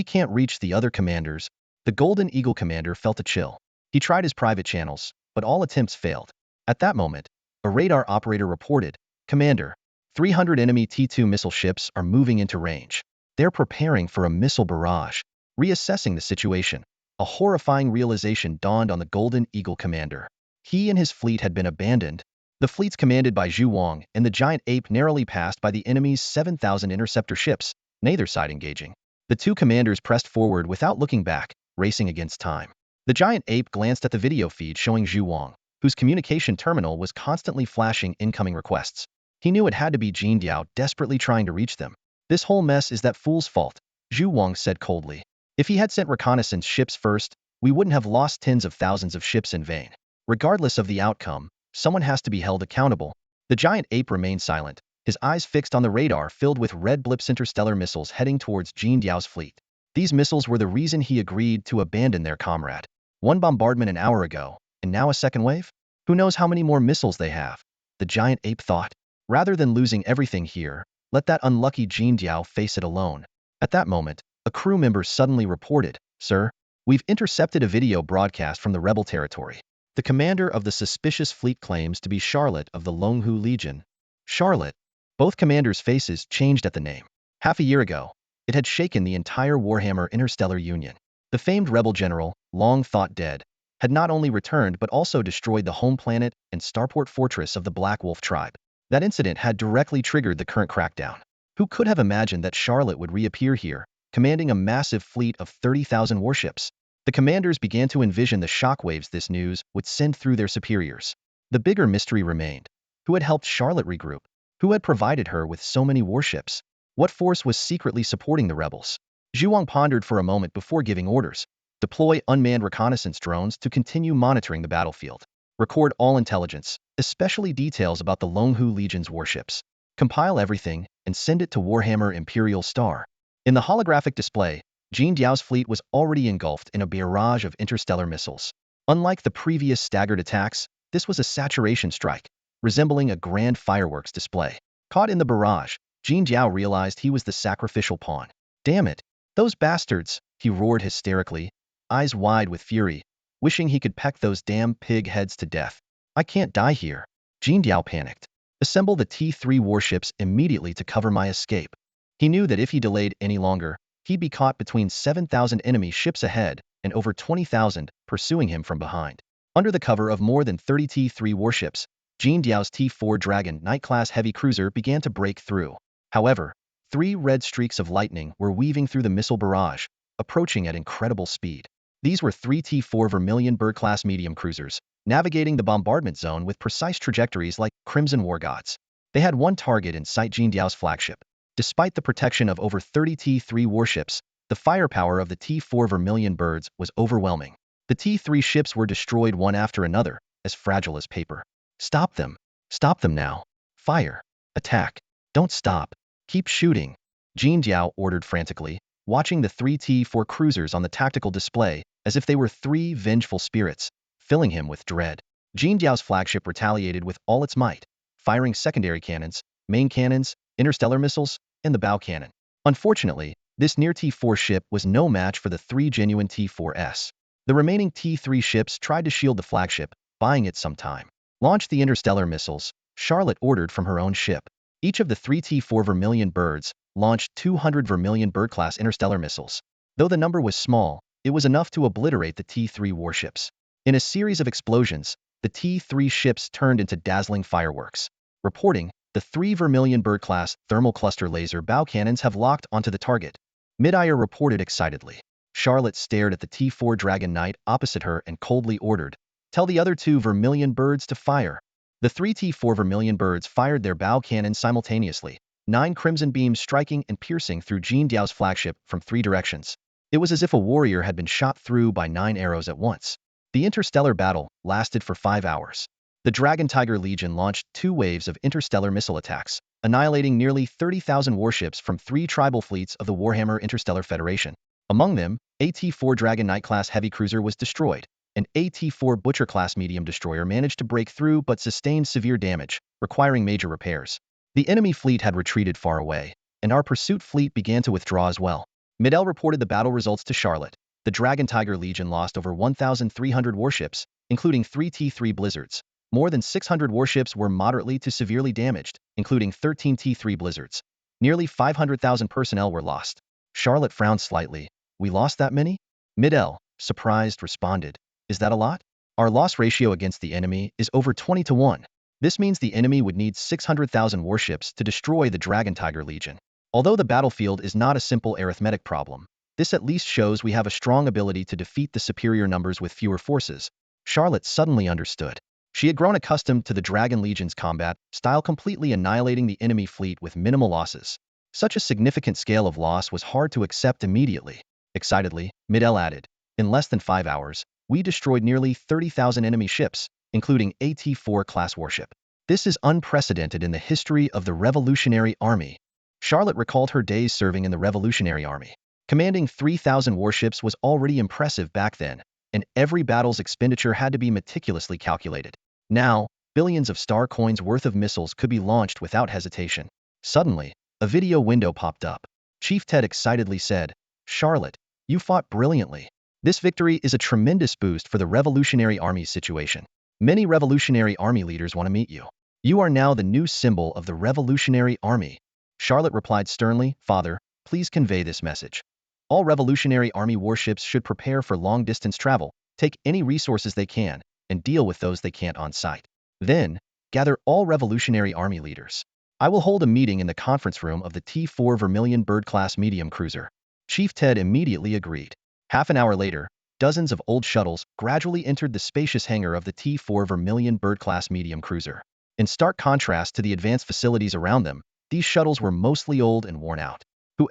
S1: can't reach the other commanders." The Golden Eagle commander felt a chill. He tried his private channels, but all attempts failed. At that moment, a radar operator reported, "Commander, 300 enemy T2 missile ships are moving into range. They're preparing for a missile barrage." Reassessing the situation, a horrifying realization dawned on the Golden Eagle commander. He and his fleet had been abandoned. The fleets commanded by Zhu Wang and the Giant Ape narrowly passed by the enemy's 7,000 interceptor ships, neither side engaging. The 2 commanders pressed forward without looking back, racing against time. The Giant Ape glanced at the video feed showing Zhu Wang, whose communication terminal was constantly flashing incoming requests. He knew it had to be Jin Diao desperately trying to reach them. "This whole mess is that fool's fault," Zhu Wang said coldly. "If he had sent reconnaissance ships first, we wouldn't have lost tens of thousands of ships in vain. Regardless of the outcome, someone has to be held accountable." The Giant Ape remained silent, his eyes fixed on the radar filled with red blips interstellar missiles heading towards Jin Diao's fleet. These missiles were the reason he agreed to abandon their comrade. One bombardment an hour ago, and now a second wave? Who knows how many more missiles they have? The giant ape thought. Rather than losing everything here, let that unlucky Jin Diao face it alone. At that moment, a crew member suddenly reported, "Sir, we've intercepted a video broadcast from the rebel territory. The commander of the suspicious fleet claims to be Charlotte of the Longhu Legion." Charlotte. Both commanders' faces changed at the name. Half a year ago, it had shaken the entire Warhammer Interstellar Union. The famed rebel general, long thought dead, had not only returned but also destroyed the home planet and starport fortress of the Black Wolf tribe. That incident had directly triggered the current crackdown. Who could have imagined that Charlotte would reappear here, commanding a massive fleet of 30,000 warships? The commanders began to envision the shockwaves this news would send through their superiors. The bigger mystery remained. Who had helped Charlotte regroup? Who had provided her with so many warships? What force was secretly supporting the rebels? Zhuang pondered for a moment before giving orders. Deploy unmanned reconnaissance drones to continue monitoring the battlefield. Record all intelligence, especially details about the Longhu Legion's warships. Compile everything and send it to Warhammer Imperial Star. In the holographic display, Jin Diao's fleet was already engulfed in a barrage of interstellar missiles. Unlike the previous staggered attacks, this was a saturation strike, resembling a grand fireworks display. Caught in the barrage, Jin Diao realized he was the sacrificial pawn. Damn it! Those bastards! He roared hysterically, eyes wide with fury, wishing he could peck those damn pig heads to death. I can't die here. Jin Diao panicked. Assemble the T3 warships immediately to cover my escape. He knew that if he delayed any longer, he'd be caught between 7,000 enemy ships ahead and over 20,000 pursuing him from behind. Under the cover of more than 30 T3 warships, Jin Diao's T4 Dragon Knight-class heavy cruiser began to break through. However, 3 red streaks of lightning were weaving through the missile barrage, approaching at incredible speed. These were 3 T4 Vermilion Bird-class medium cruisers, navigating the bombardment zone with precise trajectories like Crimson War Gods. They had one target in sight: Jin Diao's flagship. Despite the protection of over 30 T3 warships, the firepower of the T4 Vermilion Birds was overwhelming. The T3 ships were destroyed one after another, as fragile as paper. Stop them! Stop them now! Fire! Attack! Don't stop! Keep shooting! Jin Diao ordered frantically, watching the 3 T4 cruisers on the tactical display as if they were 3 vengeful spirits, filling him with dread. Jin Diao's flagship retaliated with all its might, firing secondary cannons, main cannons, interstellar missiles, and the bow cannon. Unfortunately, this near T4 ship was no match for the 3 genuine T4s. The remaining T3 ships tried to shield the flagship, buying it some time. Launch the interstellar missiles, Charlotte ordered from her own ship. Each of the 3 T4 Vermilion Birds launched 200 Vermilion Bird-class interstellar missiles. Though the number was small, it was enough to obliterate the T3 warships. In a series of explosions, the T3 ships turned into dazzling fireworks. Reporting, the 3 Vermilion Bird-class thermal cluster laser bow cannons have locked onto the target. Mid-Air reported excitedly. Charlotte stared at the T4 Dragon Knight opposite her and coldly ordered, "Tell the other 2 Vermilion Birds to fire." The 3 T4 Vermilion Birds fired their bow cannons simultaneously, 9 crimson beams striking and piercing through Jin Diao's flagship from 3 directions. It was as if a warrior had been shot through by 9 arrows at once. The interstellar battle lasted for 5 hours. The Dragon Tiger Legion launched 2 waves of interstellar missile attacks, annihilating nearly 30,000 warships from 3 tribal fleets of the Warhammer Interstellar Federation. Among them, a T4 Dragon Knight-class heavy cruiser was destroyed. An AT-4 Butcher-class medium destroyer managed to break through but sustained severe damage, requiring major repairs. The enemy fleet had retreated far away, and our pursuit fleet began to withdraw as well. Midel reported the battle results to Charlotte. The Dragon Tiger Legion lost over 1,300 warships, including 3 T3 Blizzards. More than 600 warships were moderately to severely damaged, including 13 T3 Blizzards. Nearly 500,000 personnel were lost. Charlotte frowned slightly. We lost that many? Midel, surprised, responded. Is that a lot? Our loss ratio against the enemy is over 20 to 1. This means the enemy would need 600,000 warships to destroy the Dragon Tiger Legion. Although the battlefield is not a simple arithmetic problem, this at least shows we have a strong ability to defeat the superior numbers with fewer forces. Charlotte suddenly understood. She had grown accustomed to the Dragon Legion's combat style, completely annihilating the enemy fleet with minimal losses. Such a significant scale of loss was hard to accept immediately. Excitedly, Midel added, "In less than 5 hours, we destroyed nearly 30,000 enemy ships, including AT-4 class warship. This is unprecedented in the history of the Revolutionary Army." Charlotte recalled her days serving in the Revolutionary Army. Commanding 3,000 warships was already impressive back then, and every battle's expenditure had to be meticulously calculated. Now, billions of star coins worth of missiles could be launched without hesitation. Suddenly, a video window popped up. Chief Ted excitedly said, "Charlotte, you fought brilliantly. This victory is a tremendous boost for the Revolutionary Army's situation. Many Revolutionary Army leaders want to meet you. You are now the new symbol of the Revolutionary Army." Charlotte replied sternly, "Father, please convey this message. All Revolutionary Army warships should prepare for long-distance travel, take any resources they can, and deal with those they can't on site. Then, gather all Revolutionary Army leaders. I will hold a meeting in the conference room of the T-4 Vermilion Bird-class medium cruiser." Chief Ted immediately agreed. Half an hour later, dozens of old shuttles gradually entered the spacious hangar of the T-4 Vermilion Bird-class medium cruiser. In stark contrast to the advanced facilities around them, these shuttles were mostly old and worn out.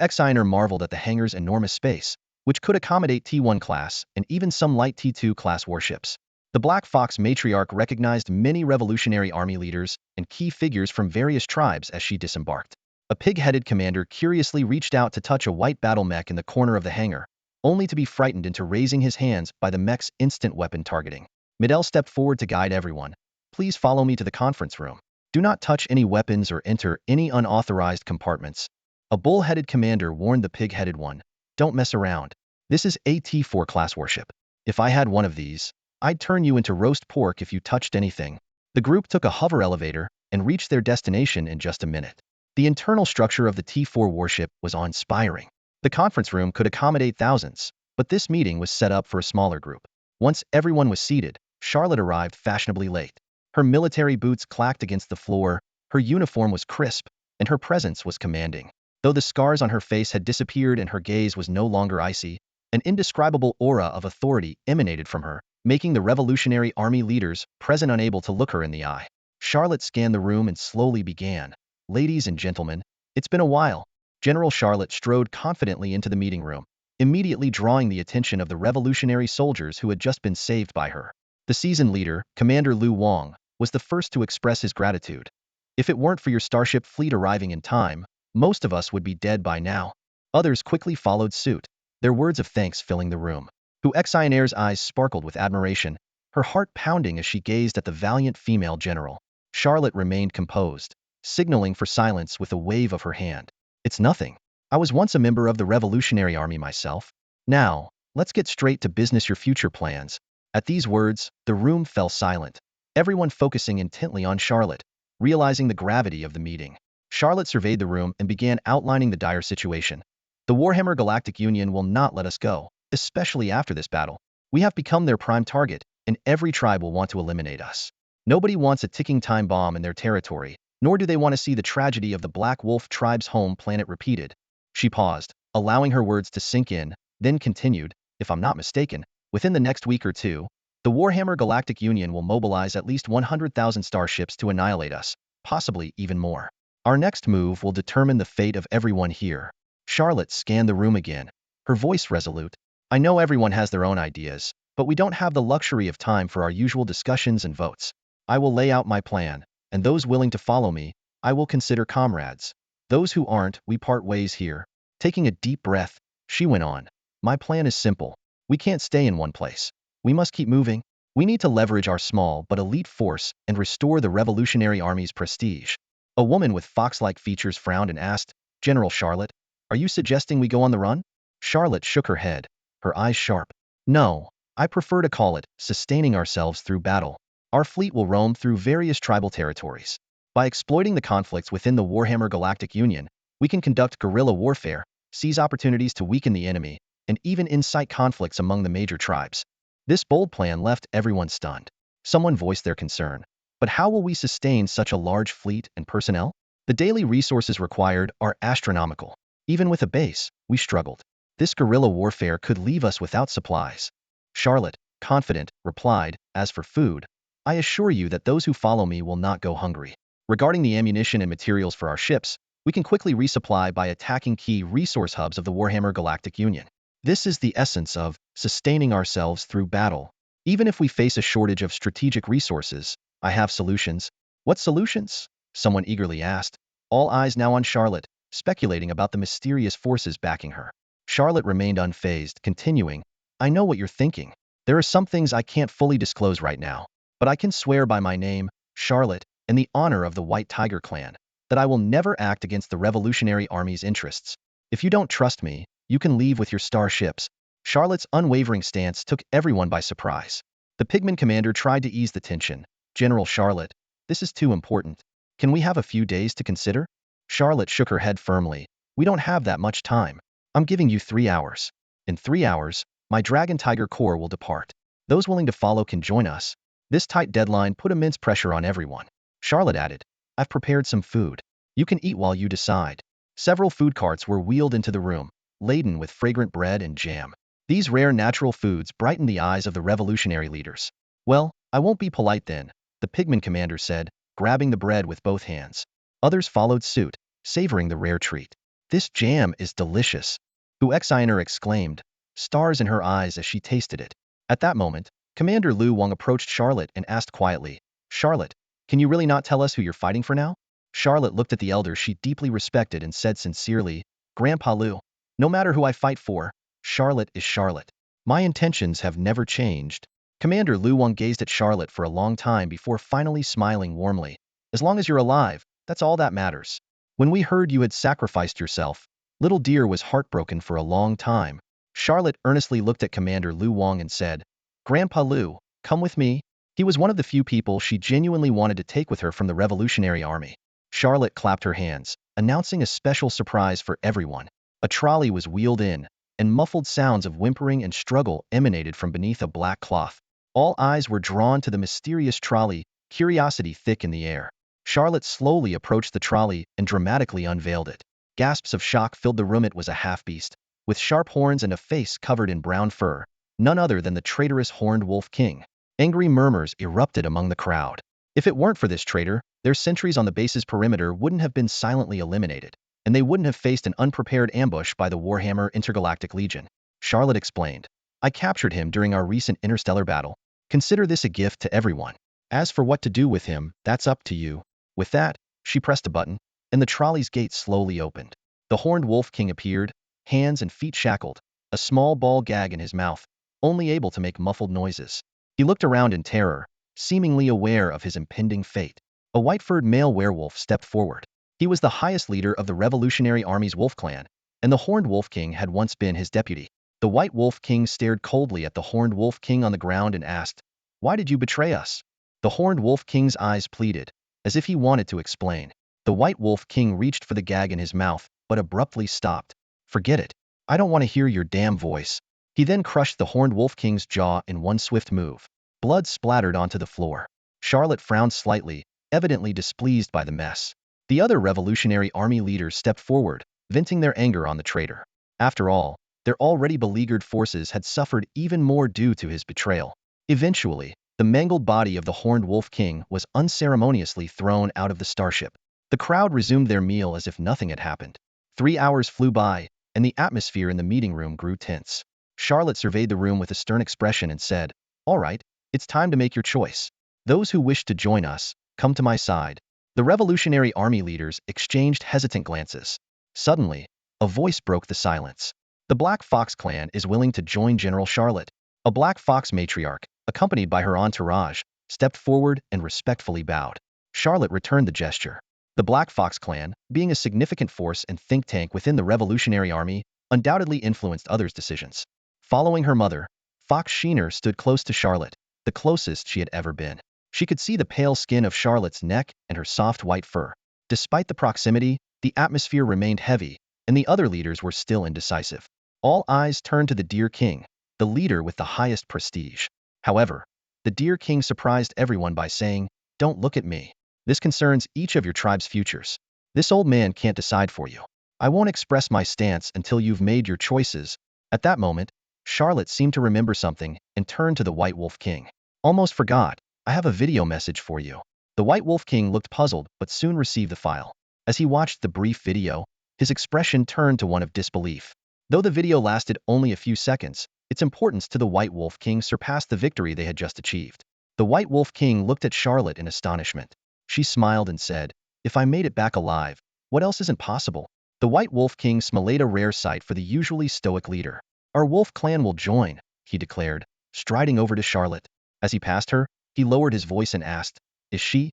S1: Exiner marveled at the hangar's enormous space, which could accommodate T-1 class and even some light T-2 class warships. The Black Fox matriarch recognized many Revolutionary Army leaders and key figures from various tribes as she disembarked. A pig-headed commander curiously reached out to touch a white battle mech in the corner of the hangar, only to be frightened into raising his hands by the mech's instant weapon targeting. Midel stepped forward to guide everyone. "Please follow me to the conference room. Do not touch any weapons or enter any unauthorized compartments." A bull-headed commander warned the pig-headed one, "Don't mess around. This is a T-4 class warship. If I had one of these, I'd turn you into roast pork if you touched anything." The group took a hover elevator and reached their destination in just a minute. The internal structure of the T-4 warship was awe-inspiring. The conference room could accommodate thousands, but this meeting was set up for a smaller group. Once everyone was seated, Charlotte arrived fashionably late. Her military boots clacked against the floor, her uniform was crisp, and her presence was commanding. Though the scars on her face had disappeared and her gaze was no longer icy, an indescribable aura of authority emanated from her, making the Revolutionary Army leaders present unable to look her in the eye. Charlotte scanned the room and slowly began, "Ladies and gentlemen, it's been a while." General Charlotte strode confidently into the meeting room, immediately drawing the attention of the revolutionary soldiers who had just been saved by her. The seasoned leader, Commander Lu Wang, was the first to express his gratitude. "If it weren't for your starship fleet arriving in time, most of us would be dead by now." Others quickly followed suit, their words of thanks filling the room. Exciner's eyes sparkled with admiration, her heart pounding as she gazed at the valiant female general. Charlotte remained composed, signaling for silence with a wave of her hand. "It's nothing. I was once a member of the Revolutionary Army myself. Now, let's get straight to business, your future plans." At these words, the room fell silent, everyone focusing intently on Charlotte, realizing the gravity of the meeting. Charlotte surveyed the room and began outlining the dire situation. "The Warhammer Galactic Union will not let us go, especially after this battle. We have become their prime target, and every tribe will want to eliminate us. Nobody wants a ticking time bomb in their territory, nor do they want to see the tragedy of the Black Wolf tribe's home planet repeated." She paused, allowing her words to sink in, then continued, "If I'm not mistaken, within the next week or two, the Warhammer Galactic Union will mobilize at least 100,000 starships to annihilate us, possibly even more. Our next move will determine the fate of everyone here." Charlotte scanned the room again, her voice resolute. "I know everyone has their own ideas, but we don't have the luxury of time for our usual discussions and votes. I will lay out my plan, and those willing to follow me, I will consider comrades. Those who aren't, we part ways here." Taking a deep breath, she went on, "My plan is simple. We can't stay in one place. We must keep moving. We need to leverage our small but elite force and restore the Revolutionary Army's prestige." A woman with fox-like features frowned and asked, "General Charlotte, are you suggesting we go on the run?" Charlotte shook her head, her eyes sharp. "No, I prefer to call it sustaining ourselves through battle. Our fleet will roam through various tribal territories. By exploiting the conflicts within the Warhammer Galactic Union, we can conduct guerrilla warfare, seize opportunities to weaken the enemy, and even incite conflicts among the major tribes." This bold plan left everyone stunned. Someone voiced their concern. "But how will we sustain such a large fleet and personnel? The daily resources required are astronomical. Even with a base, we struggled. This guerrilla warfare could leave us without supplies." Charlotte, confident, replied, "As for food, I assure you that those who follow me will not go hungry. Regarding the ammunition and materials for our ships, we can quickly resupply by attacking key resource hubs of the Warhammer Galactic Union. This is the essence of sustaining ourselves through battle. Even if we face a shortage of strategic resources, I have solutions." "What solutions?" someone eagerly asked, all eyes now on Charlotte, speculating about the mysterious forces backing her. Charlotte remained unfazed, continuing, I know what you're thinking. There are some things I can't fully disclose right now, but I can swear by my name, Charlotte, and the honor of the White Tiger clan, that I will never act against the Revolutionary Army's interests. If you don't trust me, you can leave with your starships. Charlotte's unwavering stance took everyone by surprise. The Pigman commander tried to ease the tension. General Charlotte, this is too important. Can we have a few days to consider? Charlotte shook her head firmly. We don't have that much time. I'm giving you 3 hours. In 3 hours, my Dragon Tiger Corps will depart. Those willing to follow can join us. This tight deadline put immense pressure on everyone. Charlotte added, I've prepared some food. You can eat while you decide. Several food carts were wheeled into the room, laden with fragrant bread and jam. These rare natural foods brightened the eyes of the revolutionary leaders. Well, I won't be polite then, the Pigman commander said, grabbing the bread with both hands. Others followed suit, savoring the rare treat. This jam is delicious, Huexiner exclaimed, stars in her eyes as she tasted it. At that moment, Commander Lu Wang approached Charlotte and asked quietly, Charlotte, can you really not tell us who you're fighting for now? Charlotte looked at the elder she deeply respected and said sincerely, Grandpa Lu, no matter who I fight for, Charlotte is Charlotte. My intentions have never changed. Commander Lu Wang gazed at Charlotte for a long time before finally smiling warmly. As long as you're alive, that's all that matters. When we heard you had sacrificed yourself, Little Deer was heartbroken for a long time. Charlotte earnestly looked at Commander Lu Wang and said, Grandpa Lu, come with me. He was one of the few people she genuinely wanted to take with her from the Revolutionary Army. Charlotte clapped her hands, announcing a special surprise for everyone. A trolley was wheeled in, and muffled sounds of whimpering and struggle emanated from beneath a black cloth. All eyes were drawn to the mysterious trolley, curiosity thick in the air. Charlotte slowly approached the trolley and dramatically unveiled it. Gasps of shock filled the room. It was a half-beast, with sharp horns and a face covered in brown fur, none other than the traitorous Horned Wolf King. Angry murmurs erupted among the crowd. If it weren't for this traitor, their sentries on the base's perimeter wouldn't have been silently eliminated, and they wouldn't have faced an unprepared ambush by the Warhammer Intergalactic Legion. Charlotte explained, I captured him during our recent interstellar battle. Consider this a gift to everyone. As for what to do with him, that's up to you. With that, she pressed a button, and the trolley's gate slowly opened. The Horned Wolf King appeared, hands and feet shackled, a small ball gag in his mouth, only able to make muffled noises. He looked around in terror, seemingly aware of his impending fate. A white-furred male werewolf stepped forward. He was the highest leader of the Revolutionary Army's Wolf Clan, and the Horned Wolf King had once been his deputy. The White Wolf King stared coldly at the Horned Wolf King on the ground and asked, Why did you betray us? The Horned Wolf King's eyes pleaded, as if he wanted to explain. The White Wolf King reached for the gag in his mouth, but abruptly stopped. Forget it. I don't want to hear your damn voice. He then crushed the Horned Wolf King's jaw in one swift move. Blood splattered onto the floor. Charlotte frowned slightly, evidently displeased by the mess. The other Revolutionary Army leaders stepped forward, venting their anger on the traitor. After all, their already beleaguered forces had suffered even more due to his betrayal. Eventually, the mangled body of the Horned Wolf King was unceremoniously thrown out of the starship. The crowd resumed their meal as if nothing had happened. 3 hours flew by, and the atmosphere in the meeting room grew tense. Charlotte surveyed the room with a stern expression and said, All right, it's time to make your choice. Those who wish to join us, come to my side. The Revolutionary Army leaders exchanged hesitant glances. Suddenly, a voice broke the silence. The Black Fox clan is willing to join General Charlotte. A Black Fox matriarch, accompanied by her entourage, stepped forward and respectfully bowed. Charlotte returned the gesture. The Black Fox clan, being a significant force and think tank within the Revolutionary Army, undoubtedly influenced others' decisions. Following her mother, Fox Sheener stood close to Charlotte, the closest she had ever been. She could see the pale skin of Charlotte's neck and her soft white fur. Despite the proximity, the atmosphere remained heavy, and the other leaders were still indecisive. All eyes turned to the Deer King, the leader with the highest prestige. However, the Deer King surprised everyone by saying, Don't look at me. This concerns each of your tribe's futures. This old man can't decide for you. I won't express my stance until you've made your choices. At that moment, Charlotte seemed to remember something and turned to the White Wolf King. Almost forgot, I have a video message for you. The White Wolf King looked puzzled but soon received the file. As he watched the brief video, his expression turned to one of disbelief. Though the video lasted only a few seconds, its importance to the White Wolf King surpassed the victory they had just achieved. The White Wolf King looked at Charlotte in astonishment. She smiled and said, If I made it back alive, what else isn't possible? The White Wolf King smiled, a rare sight for the usually stoic leader. Our wolf clan will join, he declared, striding over to Charlotte. As he passed her, he lowered his voice and asked, Is she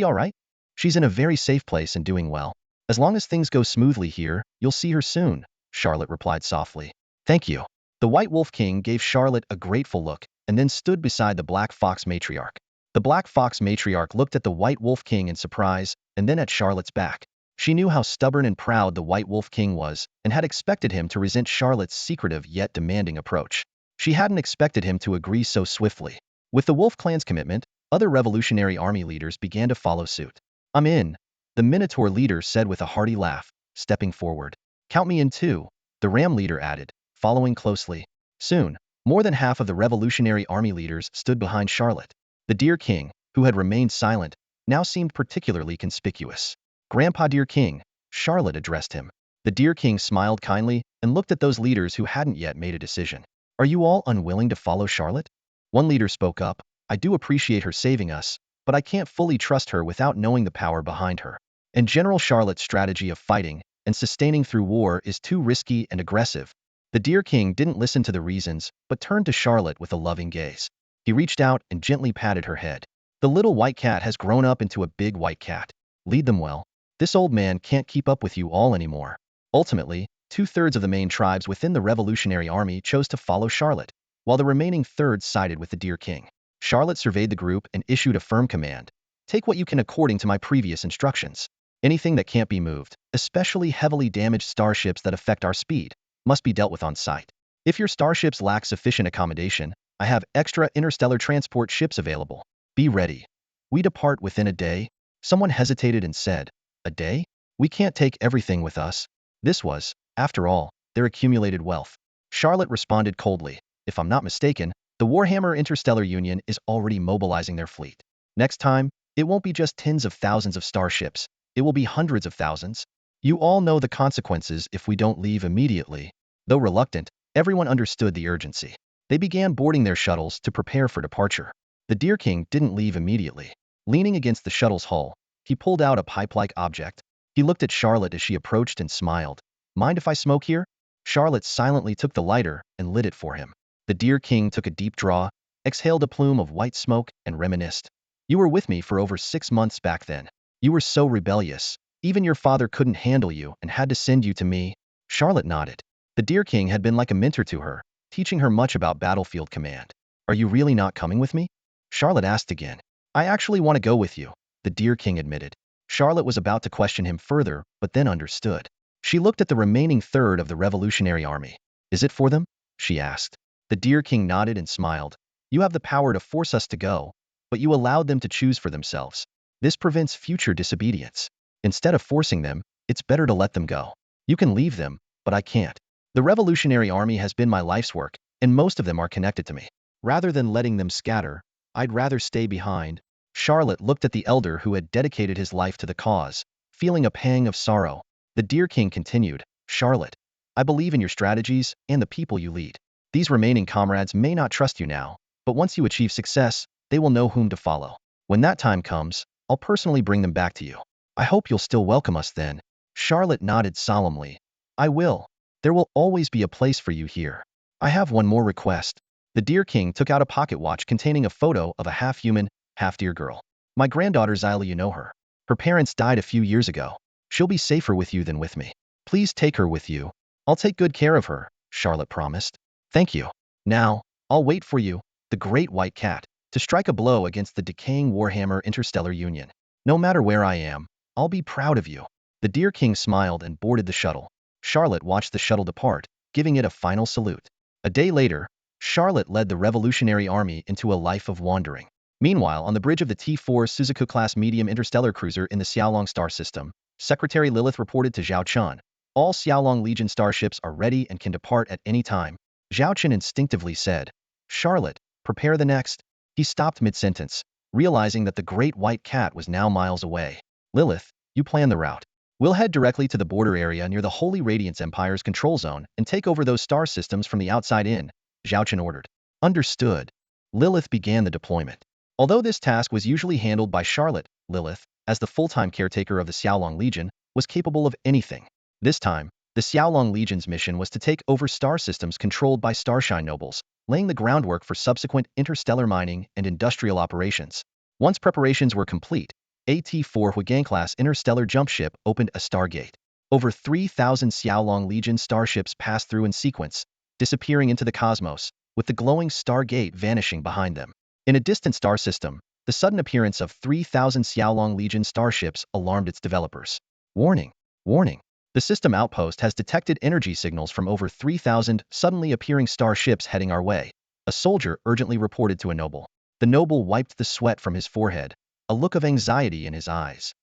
S1: all right? She's in a very safe place and doing well. As long as things go smoothly here, you'll see her soon, Charlotte replied softly. Thank you. The White Wolf King gave Charlotte a grateful look and then stood beside the Black Fox matriarch. The Black Fox matriarch looked at the White Wolf King in surprise and then at Charlotte's back. She knew how stubborn and proud the White Wolf King was and had expected him to resent Charlotte's secretive yet demanding approach. She hadn't expected him to agree so swiftly. With the Wolf Clan's commitment, other Revolutionary Army leaders began to follow suit. I'm in, the Minotaur leader said with a hearty laugh, stepping forward. Count me in too, the Ram leader added, following closely. Soon, more than half of the Revolutionary Army leaders stood behind Charlotte. The Deer King, who had remained silent, now seemed particularly conspicuous. Grandpa Deer King, Charlotte addressed him. The Deer King smiled kindly and looked at those leaders who hadn't yet made a decision. Are you all unwilling to follow Charlotte? One leader spoke up. I do appreciate her saving us, but I can't fully trust her without knowing the power behind her. And General Charlotte's strategy of fighting and sustaining through war is too risky and aggressive. The Deer King didn't listen to the reasons, but turned to Charlotte with a loving gaze. He reached out and gently patted her head. The little white cat has grown up into a big white cat. Lead them well. This old man can't keep up with you all anymore. Ultimately, 2/3 of the main tribes within the Revolutionary Army chose to follow Charlotte, while the remaining third sided with the Deer King. Charlotte surveyed the group and issued a firm command. Take what you can according to my previous instructions. Anything that can't be moved, especially heavily damaged starships that affect our speed, must be dealt with on site. If your starships lack sufficient accommodation, I have extra interstellar transport ships available. Be ready. We depart within a day. Someone hesitated and said, A day? We can't take everything with us. This was, after all, their accumulated wealth. Charlotte responded coldly. If I'm not mistaken, the Warhammer Interstellar Union is already mobilizing their fleet. Next time, it won't be just tens of thousands of starships. It will be hundreds of thousands. You all know the consequences if we don't leave immediately. Though reluctant, everyone understood the urgency. They began boarding their shuttles to prepare for departure. The Deer King didn't leave immediately. Leaning against the shuttle's hull, he pulled out a pipe-like object. He looked at Charlotte as she approached and smiled. Mind if I smoke here? Charlotte silently took the lighter and lit it for him. The Deer King took a deep draw, exhaled a plume of white smoke, and reminisced. You were with me for over 6 months back then. You were so rebellious. Even your father couldn't handle you and had to send you to me. Charlotte nodded. The Deer King had been like a mentor to her, teaching her much about battlefield command. Are you really not coming with me? Charlotte asked again. I actually want to go with you, the Deer King admitted. Charlotte was about to question him further, but then understood. She looked at the remaining third of the Revolutionary Army. Is it for them? She asked. The Deer King nodded and smiled. You have the power to force us to go, but you allowed them to choose for themselves. This prevents future disobedience. Instead of forcing them, it's better to let them go. You can leave them, but I can't. The Revolutionary Army has been my life's work, and most of them are connected to me. Rather than letting them scatter, I'd rather stay behind. Charlotte looked at the elder who had dedicated his life to the cause, feeling a pang of sorrow. The Deer King continued, Charlotte, I believe in your strategies and the people you lead. These remaining comrades may not trust you now, but once you achieve success, they will know whom to follow. When that time comes, I'll personally bring them back to you. I hope you'll still welcome us then. Charlotte nodded solemnly. I will. There will always be a place for you here. I have one more request. The Deer King took out a pocket watch containing a photo of a half-human, half-deer girl. My granddaughter Zyla, you know her. Her parents died a few years ago. She'll be safer with you than with me. Please take her with you. I'll take good care of her, Charlotte promised. Thank you. Now, I'll wait for you, the great white cat, to strike a blow against the decaying Warhammer Interstellar Union. No matter where I am, I'll be proud of you. The Deer King smiled and boarded the shuttle. Charlotte watched the shuttle depart, giving it a final salute. A day later, Charlotte led the Revolutionary Army into a life of wandering. Meanwhile, on the bridge of the T-4 Suzuki-class medium interstellar cruiser in the Xiaolong star system, Secretary Lilith reported to Zhao Chen. All Xiaolong Legion starships are ready and can depart at any time. Zhao Chen instinctively said, Charlotte, prepare the next. He stopped mid-sentence, realizing that the great white cat was now miles away. Lilith, you plan the route. We'll head directly to the border area near the Holy Radiance Empire's control zone and take over those star systems from the outside in, Zhao Chen ordered. Understood. Lilith began the deployment. Although this task was usually handled by Charlotte, Lilith, as the full-time caretaker of the Xiaolong Legion, was capable of anything. This time, the Xiaolong Legion's mission was to take over star systems controlled by starshine nobles, laying the groundwork for subsequent interstellar mining and industrial operations. Once preparations were complete, a T-4 Huigang-class interstellar jump ship opened a stargate. Over 3,000 Xiaolong Legion starships passed through in sequence, disappearing into the cosmos, with the glowing stargate vanishing behind them. In a distant star system, the sudden appearance of 3,000 Xiaolong Legion starships alarmed its developers. Warning! Warning! The system outpost has detected energy signals from over 3,000 suddenly appearing starships heading our way, a soldier urgently reported to a noble. The noble wiped the sweat from his forehead, a look of anxiety in his eyes.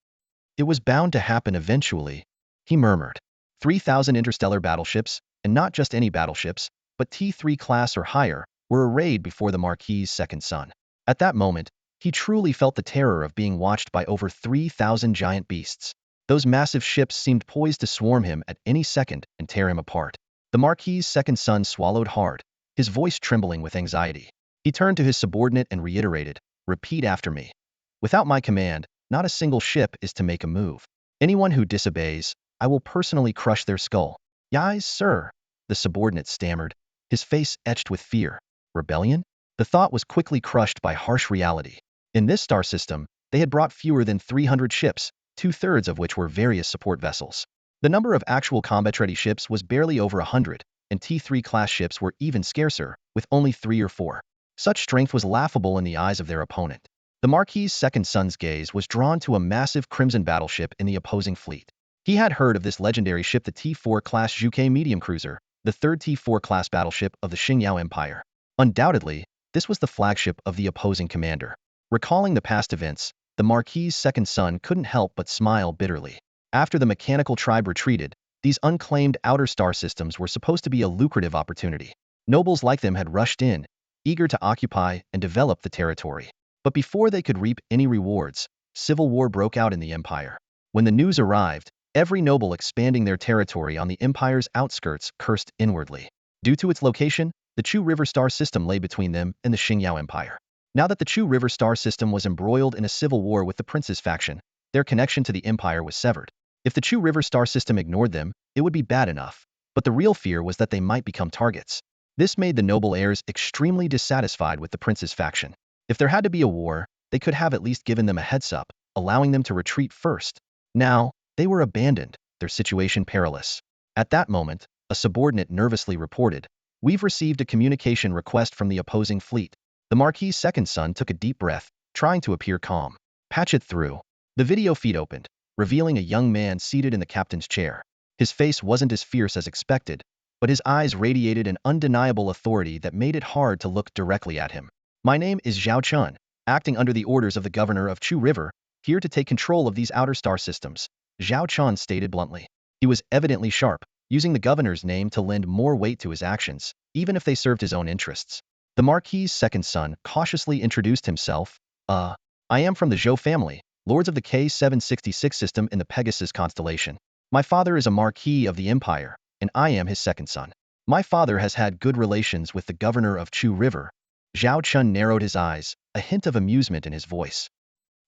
S1: It was bound to happen eventually, he murmured. 3,000 interstellar battleships, and not just any battleships, but T3 class or higher, were arrayed before the Marquis's second son. At that moment, he truly felt the terror of being watched by over 3,000 giant beasts. Those massive ships seemed poised to swarm him at any second and tear him apart. The Marquis's second son swallowed hard, his voice trembling with anxiety. He turned to his subordinate and reiterated, "Repeat after me. Without my command, not a single ship is to make a move. Anyone who disobeys, I will personally crush their skull." "Yes, sir," the subordinate stammered, his face etched with fear. Rebellion? The thought was quickly crushed by harsh reality. In this star system, they had brought fewer than 300 ships, two-thirds of which were various support vessels. The number of actual combat-ready ships was barely over 100, and T3 class ships were even scarcer, with only 3 or 4. Such strength was laughable in the eyes of their opponent. The Marquis's second son's gaze was drawn to a massive crimson battleship in the opposing fleet. He had heard of this legendary ship, the T4 class Zhuke medium cruiser, the third T4 class battleship of the Xingyao Empire. Undoubtedly, this was the flagship of the opposing commander. Recalling the past events, the Marquis's second son couldn't help but smile bitterly. After the mechanical tribe retreated, these unclaimed outer star systems were supposed to be a lucrative opportunity. Nobles like them had rushed in, eager to occupy and develop the territory. But before they could reap any rewards, civil war broke out in the empire. When the news arrived, every noble expanding their territory on the empire's outskirts cursed inwardly. Due to its location, the Chu River star system lay between them and the Xingyao Empire. Now that the Chu River star system was embroiled in a civil war with the prince's faction, their connection to the empire was severed. If the Chu River star system ignored them, it would be bad enough. But the real fear was that they might become targets. This made the noble heirs extremely dissatisfied with the prince's faction. If there had to be a war, they could have at least given them a heads-up, allowing them to retreat first. Now, they were abandoned, their situation perilous. At that moment, a subordinate nervously reported, "We've received a communication request from the opposing fleet." The Marquis's second son took a deep breath, trying to appear calm. "Patch it through." The video feed opened, revealing a young man seated in the captain's chair. His face wasn't as fierce as expected, but his eyes radiated an undeniable authority that made it hard to look directly at him. "My name is Zhao Chen, acting under the orders of the governor of Chu River, here to take control of these outer star systems," Zhao Chen stated bluntly. He was evidently sharp, using the governor's name to lend more weight to his actions, even if they served his own interests. The Marquis's second son cautiously introduced himself. I am from the Zhou family, lords of the K766 system in the Pegasus constellation. My father is a Marquis of the Empire, and I am his second son. My father has had good relations with the governor of Chu River." Zhao Chen narrowed his eyes, a hint of amusement in his voice.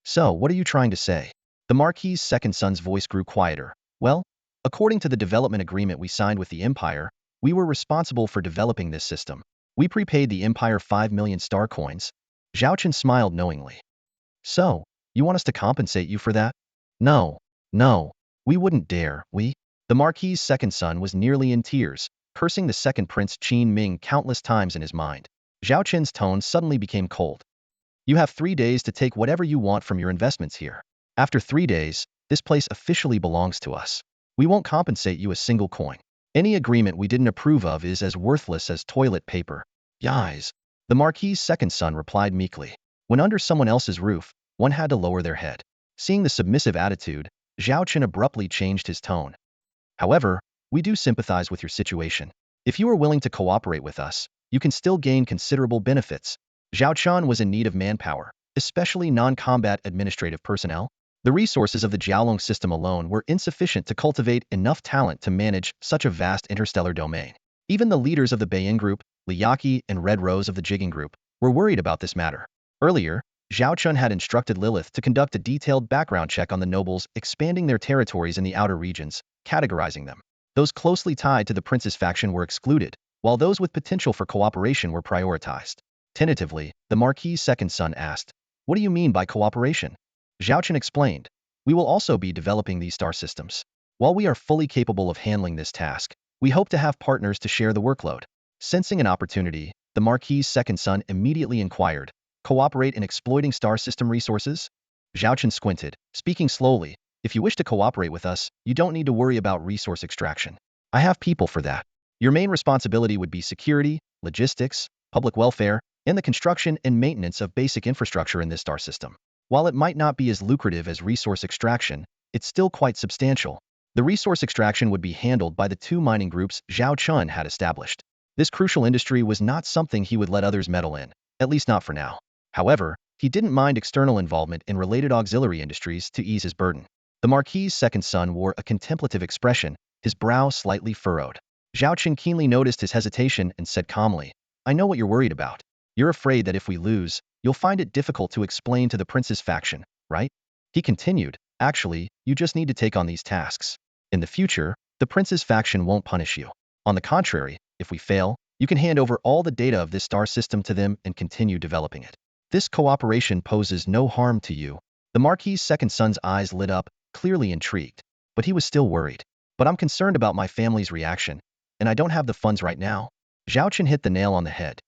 S1: "So, what are you trying to say?" The Marquis's second son's voice grew quieter. "Well, according to the development agreement we signed with the Empire, we were responsible for developing this system. We prepaid the Empire 5 million star coins." Zhao Chen smiled knowingly. "So, you want us to compensate you for that?" No, we wouldn't dare, we." The Marquis's second son was nearly in tears, cursing the second prince Qin Ming countless times in his mind. Zhao Chen's tone suddenly became cold. "You have 3 days to take whatever you want from your investments here. After 3 days, this place officially belongs to us. We won't compensate you a single coin. Any agreement we didn't approve of is as worthless as toilet paper." "Yais," the Marquis's second son replied meekly. When under someone else's roof, one had to lower their head. Seeing the submissive attitude, Zhao Chen abruptly changed his tone. "However, we do sympathize with your situation. If you are willing to cooperate with us, you can still gain considerable benefits." Zhao Chen was in need of manpower, especially non-combat administrative personnel. The resources of the Jiaolong system alone were insufficient to cultivate enough talent to manage such a vast interstellar domain. Even the leaders of the Bayin Group, Liyaki and Red Rose of the Jigging Group, were worried about this matter. Earlier, Zhao Chen had instructed Lilith to conduct a detailed background check on the nobles, expanding their territories in the outer regions, categorizing them. Those closely tied to the prince's faction were excluded, while those with potential for cooperation were prioritized. Tentatively, the Marquis's second son asked, "What do you mean by cooperation?" Zhao Chen explained, "We will also be developing these star systems. While we are fully capable of handling this task, we hope to have partners to share the workload." Sensing an opportunity, the Marquis's second son immediately inquired, "Cooperate in exploiting star system resources?" Zhao Chen squinted, speaking slowly, "If you wish to cooperate with us, you don't need to worry about resource extraction. I have people for that. Your main responsibility would be security, logistics, public welfare, and the construction and maintenance of basic infrastructure in this star system. While it might not be as lucrative as resource extraction, it's still quite substantial." The resource extraction would be handled by the two mining groups Zhao Chen had established. This crucial industry was not something he would let others meddle in, at least not for now. However, he didn't mind external involvement in related auxiliary industries to ease his burden. The Marquis's second son wore a contemplative expression, his brow slightly furrowed. Zhao Chen keenly noticed his hesitation and said calmly, "I know what you're worried about. You're afraid that if we lose, you'll find it difficult to explain to the prince's faction, right?" He continued, "Actually, you just need to take on these tasks. In the future, the prince's faction won't punish you. On the contrary, if we fail, you can hand over all the data of this star system to them and continue developing it. This cooperation poses no harm to you." The Marquis's second son's eyes lit up, clearly intrigued. But he was still worried. "But I'm concerned about my family's reaction, and I don't have the funds right now." Zhao Chen hit the nail on the head.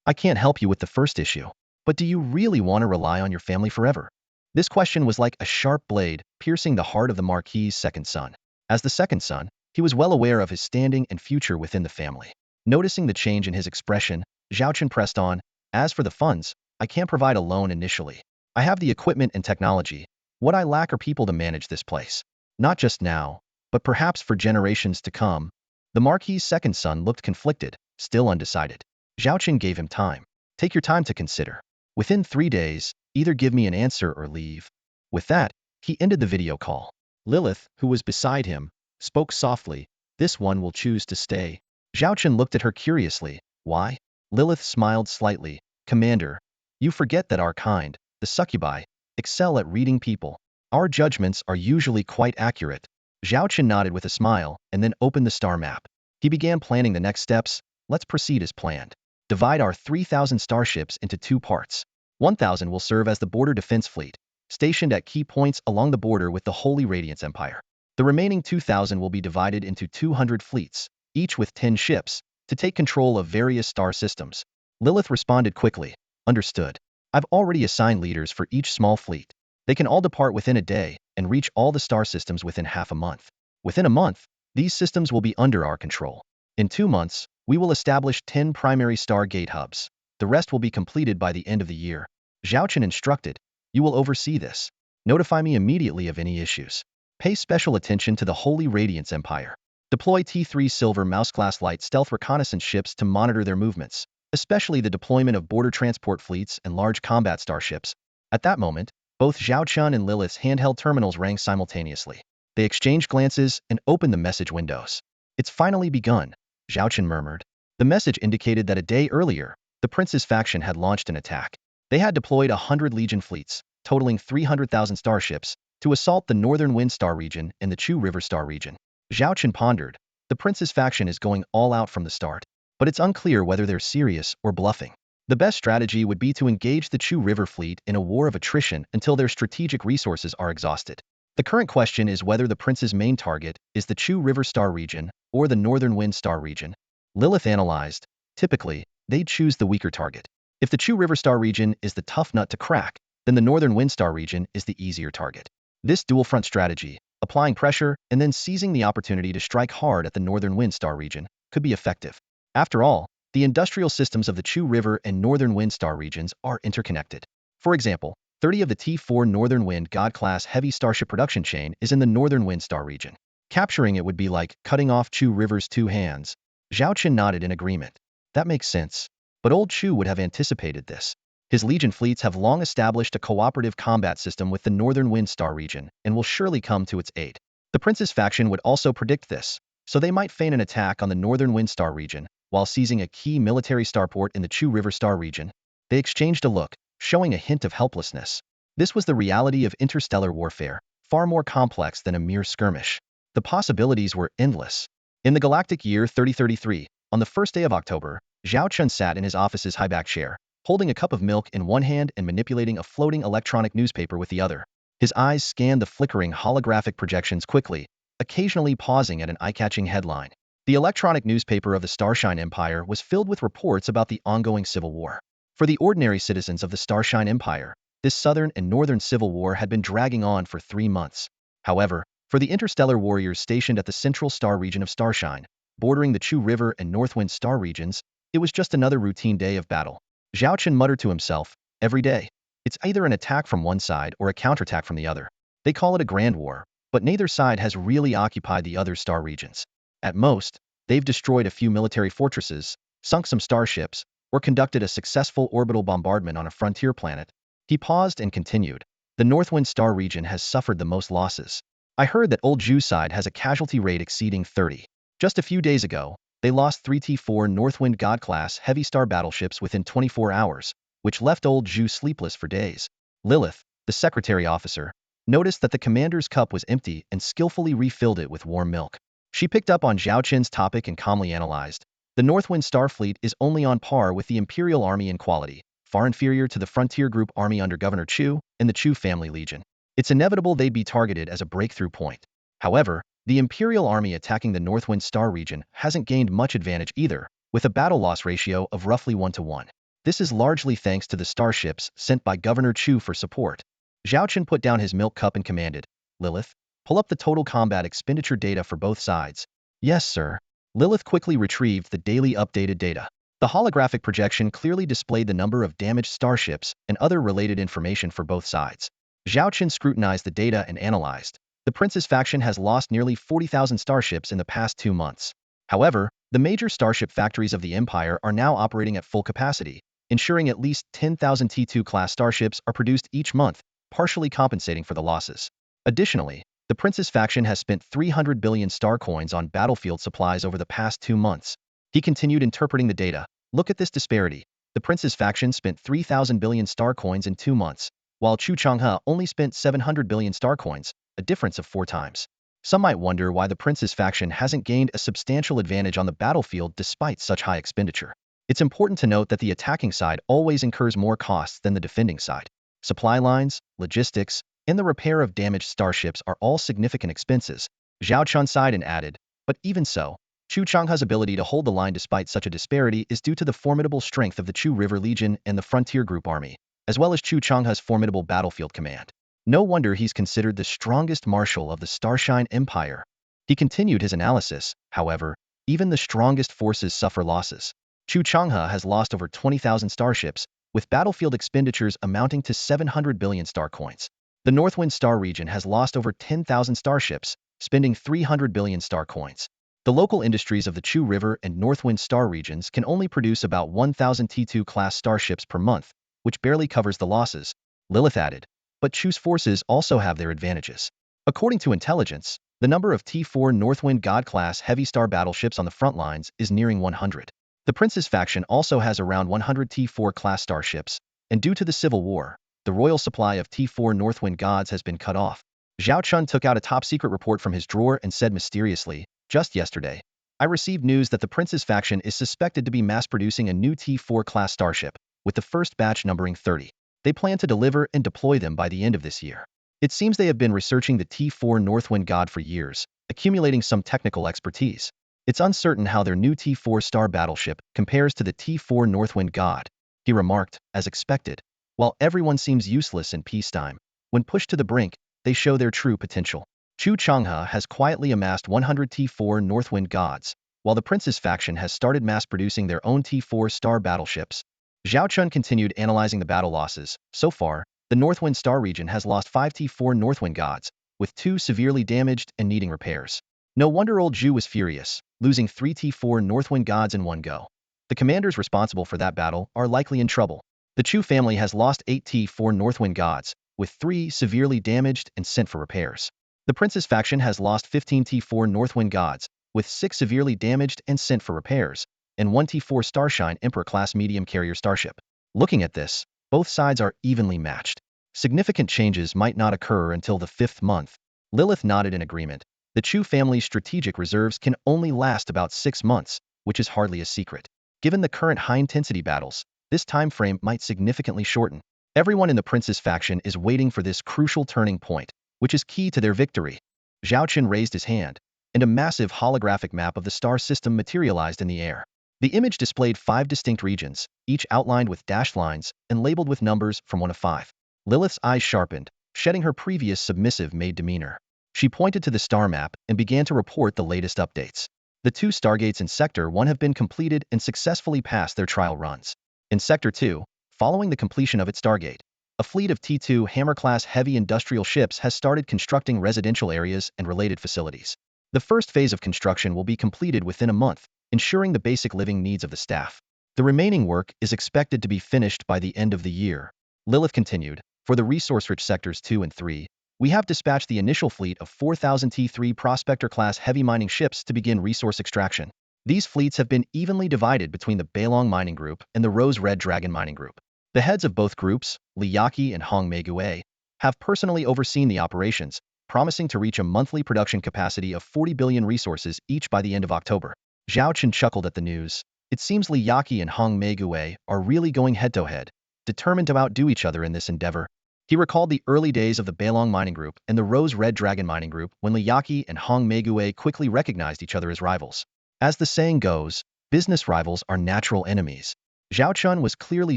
S1: "I can't help you with the first issue. But do you really want to rely on your family forever?" This question was like a sharp blade, piercing the heart of the Marquis's second son. As the second son, he was well aware of his standing and future within the family. Noticing the change in his expression, Zhao Chen pressed on, "As for the funds, I can't provide a loan initially. I have the equipment and technology. What I lack are people to manage this place. Not just now, but perhaps for generations to come." The Marquis's second son looked conflicted, still undecided. Zhao Chen gave him time. "Take your time to consider. Within 3 days, either give me an answer or leave." With that, he ended the video call. Lilith, who was beside him, spoke softly, "This one will choose to stay." Zhao Chen looked at her curiously. "Why?" Lilith smiled slightly. "Commander, you forget that our kind, the succubi, excel at reading people. Our judgments are usually quite accurate." Zhao Chen nodded with a smile and then opened the star map. He began planning the next steps. "Let's proceed as planned. Divide our 3,000 starships into 2 parts. 1,000 will serve as the border defense fleet, stationed at key points along the border with the Holy Radiance Empire. The remaining 2,000 will be divided into 200 fleets, each with 10 ships, to take control of various star systems." Lilith responded quickly, "Understood. I've already assigned leaders for each small fleet. They can all depart within a day and reach all the star systems within half a month. Within a month, these systems will be under our control. In 2 months, we will establish 10 primary star gate hubs. The rest will be completed by the end of the year." Zhao Chen instructed, "You will oversee this. Notify me immediately of any issues. Pay special attention to the Holy Radiance Empire. Deploy T3 Silver Mouse-class light stealth reconnaissance ships to monitor their movements, especially the deployment of border transport fleets and large combat starships." At that moment, both Zhao Chen and Lilith's handheld terminals rang simultaneously. They exchanged glances and opened the message windows. "It's finally begun," Zhao Chen murmured. The message indicated that a day earlier, the prince's faction had launched an attack. They had deployed 100 Legion fleets, totaling 300,000 starships, to assault the Northern Wind Star region and the Chu River Star region. Zhao Chen pondered. The prince's faction is going all out from the start, but it's unclear whether they're serious or bluffing. The best strategy would be to engage the Chu River fleet in a war of attrition until their strategic resources are exhausted. The current question is whether the prince's main target is the Chu River Star region or the Northern Wind Star region. Lilith analyzed. Typically, they'd choose the weaker target. If the Chu River Star region is the tough nut to crack, then the Northern Wind Star region is the easier target. This dual-front strategy, applying pressure and then seizing the opportunity to strike hard at the Northern Wind Star region, could be effective. After all, the industrial systems of the Chu River and Northern Wind Star regions are interconnected. For example, 30 of the T4 Northern Wind God-class heavy starship production chain is in the Northern Wind Star region. Capturing it would be like cutting off Chu River's 2 hands. Zhao Chen nodded in agreement. That makes sense. But old Chu would have anticipated this. His Legion fleets have long established a cooperative combat system with the Northern Wind Star region and will surely come to its aid. The prince's faction would also predict this, so they might feign an attack on the Northern Wind Star region while seizing a key military starport in the Chu River Star region. They exchanged a look, showing a hint of helplessness. This was the reality of interstellar warfare, far more complex than a mere skirmish. The possibilities were endless. In the galactic year 3033, on the first day of October, Zhao Chen sat in his office's high-back chair, holding a cup of milk in one hand and manipulating a floating electronic newspaper with the other. His eyes scanned the flickering holographic projections quickly, occasionally pausing at an eye-catching headline. The electronic newspaper of the Starshine Empire was filled with reports about the ongoing civil war. For the ordinary citizens of the Starshine Empire, this southern and northern civil war had been dragging on for 3 months. However, for the interstellar warriors stationed at the central star region of Starshine, bordering the Chu River and Northwind star regions, it was just another routine day of battle. Zhao Chen muttered to himself, every day. It's either an attack from one side or a counterattack from the other. They call it a grand war, but neither side has really occupied the other star regions. At most, they've destroyed a few military fortresses, sunk some starships, or conducted a successful orbital bombardment on a frontier planet. He paused and continued. The Northwind star region has suffered the most losses. I heard that Old Zhu's side has a casualty rate exceeding 30. Just a few days ago, they lost 3 T4 Northwind God-class heavy star battleships within 24 hours, which left Old Zhu sleepless for days. Lilith, the secretary officer, noticed that the commander's cup was empty and skillfully refilled it with warm milk. She picked up on Zhao Chen's topic and calmly analyzed. The Northwind Starfleet is only on par with the Imperial Army in quality, far inferior to the Frontier Group Army under Governor Chu and the Chu Family Legion. It's inevitable they'd be targeted as a breakthrough point. However, the Imperial Army attacking the Northwind Star region hasn't gained much advantage either, with a battle loss ratio of roughly 1-to-1. This is largely thanks to the starships sent by Governor Chu for support. Zhao Chen put down his milk cup and commanded, Lilith, pull up the total combat expenditure data for both sides. Yes, sir. Lilith quickly retrieved the daily updated data. The holographic projection clearly displayed the number of damaged starships and other related information for both sides. Zhao Chen scrutinized the data and analyzed. The Prince's faction has lost nearly 40,000 starships in the past 2 months. However, the major starship factories of the Empire are now operating at full capacity, ensuring at least 10,000 T2-class starships are produced each month, partially compensating for the losses. Additionally, the Prince's faction has spent 300 billion star coins on battlefield supplies over the past 2 months. He continued interpreting the data. Look at this disparity. The Prince's faction spent 3,000 billion star coins in 2 months, while Chu Changhe only spent 700 billion star coins, a difference of 4 times. Some might wonder why the Prince's faction hasn't gained a substantial advantage on the battlefield despite such high expenditure. It's important to note that the attacking side always incurs more costs than the defending side. Supply lines, logistics, and the repair of damaged starships are all significant expenses. Zhao Chen sighed and added, but even so, Chu Changhe's ability to hold the line despite such a disparity is due to the formidable strength of the Chu River Legion and the Frontier Group Army, as well as Chu Changhe's formidable battlefield command. No wonder he's considered the strongest marshal of the Starshine Empire. He continued his analysis. However, even the strongest forces suffer losses. Chu Changhe has lost over 20,000 starships, with battlefield expenditures amounting to 700 billion star coins. The Northwind Star region has lost over 10,000 starships, spending 300 billion star coins. The local industries of the Chu River and Northwind Star regions can only produce about 1,000 T2-class starships per month, which barely covers the losses. Lilith added, but Chu's forces also have their advantages. According to intelligence, the number of T4 Northwind God-class heavy star battleships on the front lines is nearing 100. The Prince's faction also has around 100 T4-class starships, and due to the civil war, the royal supply of T4 Northwind Gods has been cut off. Zhao Chen took out a top-secret report from his drawer and said mysteriously, just yesterday, I received news that the Prince's faction is suspected to be mass-producing a new T4-class starship, with the first batch numbering 30. They plan to deliver and deploy them by the end of this year. It seems they have been researching the T4 Northwind God for years, accumulating some technical expertise. It's uncertain how their new T4 star battleship compares to the T4 Northwind God, he remarked, as expected. While everyone seems useless in peacetime, when pushed to the brink, they show their true potential. Chu Changhe has quietly amassed 100 T4 Northwind Gods, while the Prince's faction has started mass-producing their own T4 star battleships. Zhao Chen continued analyzing the battle losses. So far, the Northwind Star region has lost 5 T4 Northwind Gods, with 2 severely damaged and needing repairs. No wonder Old Zhu was furious, losing 3 T4 Northwind Gods in one go. The commanders responsible for that battle are likely in trouble. The Chu family has lost 8 T4 Northwind Gods, with 3 severely damaged and sent for repairs. The Prince's faction has lost 15 T4 Northwind Gods, with 6 severely damaged and sent for repairs, and 1 T4 Starshine Emperor-class medium carrier starship. Looking at this, Both sides are evenly matched. Significant changes might not occur until the 5th month. Lilith nodded in agreement. The Chu family's strategic reserves can only last about 6 months, which is hardly a secret. Given the current high-intensity battles, this time frame might significantly shorten. Everyone in the prince's faction is waiting for this crucial turning point, which is key to their victory. Zhao Chen raised his hand, and a massive holographic map of the star system materialized in the air. The image displayed 5 distinct regions, each outlined with dashed lines and labeled with numbers from 1 to 5. Lilith's eyes sharpened, shedding her previous submissive maid demeanor. She pointed to the star map and began to report the latest updates. The 2 stargates in Sector 1 have been completed and successfully passed their trial runs. In Sector 2, following the completion of its stargate, a fleet of T2 Hammer-class heavy industrial ships has started constructing residential areas and related facilities. The first phase of construction will be completed within a month, ensuring the basic living needs of the staff. The remaining work is expected to be finished by the end of the year. Lilith continued, for the resource-rich sectors 2 and 3, we have dispatched the initial fleet of 4,000 T3 Prospector-class heavy mining ships to begin resource extraction. These fleets have been evenly divided between the Beilong Mining Group and the Rose-Red Dragon Mining Group. The heads of both groups, Li Yaqi and Hong Meiguei, have personally overseen the operations, promising to reach a monthly production capacity of 40 billion resources each by the end of October. Zhao Chen chuckled at the news. It seems Li Yaqi and Hong Meiguei are really going head-to-head, determined to outdo each other in this endeavor. He recalled the early days of the Beilong Mining Group and the Rose-Red Dragon Mining Group when Li Yaqi and Hong Meiguei quickly recognized each other as rivals. As the saying goes, business rivals are natural enemies. Zhao Chen was clearly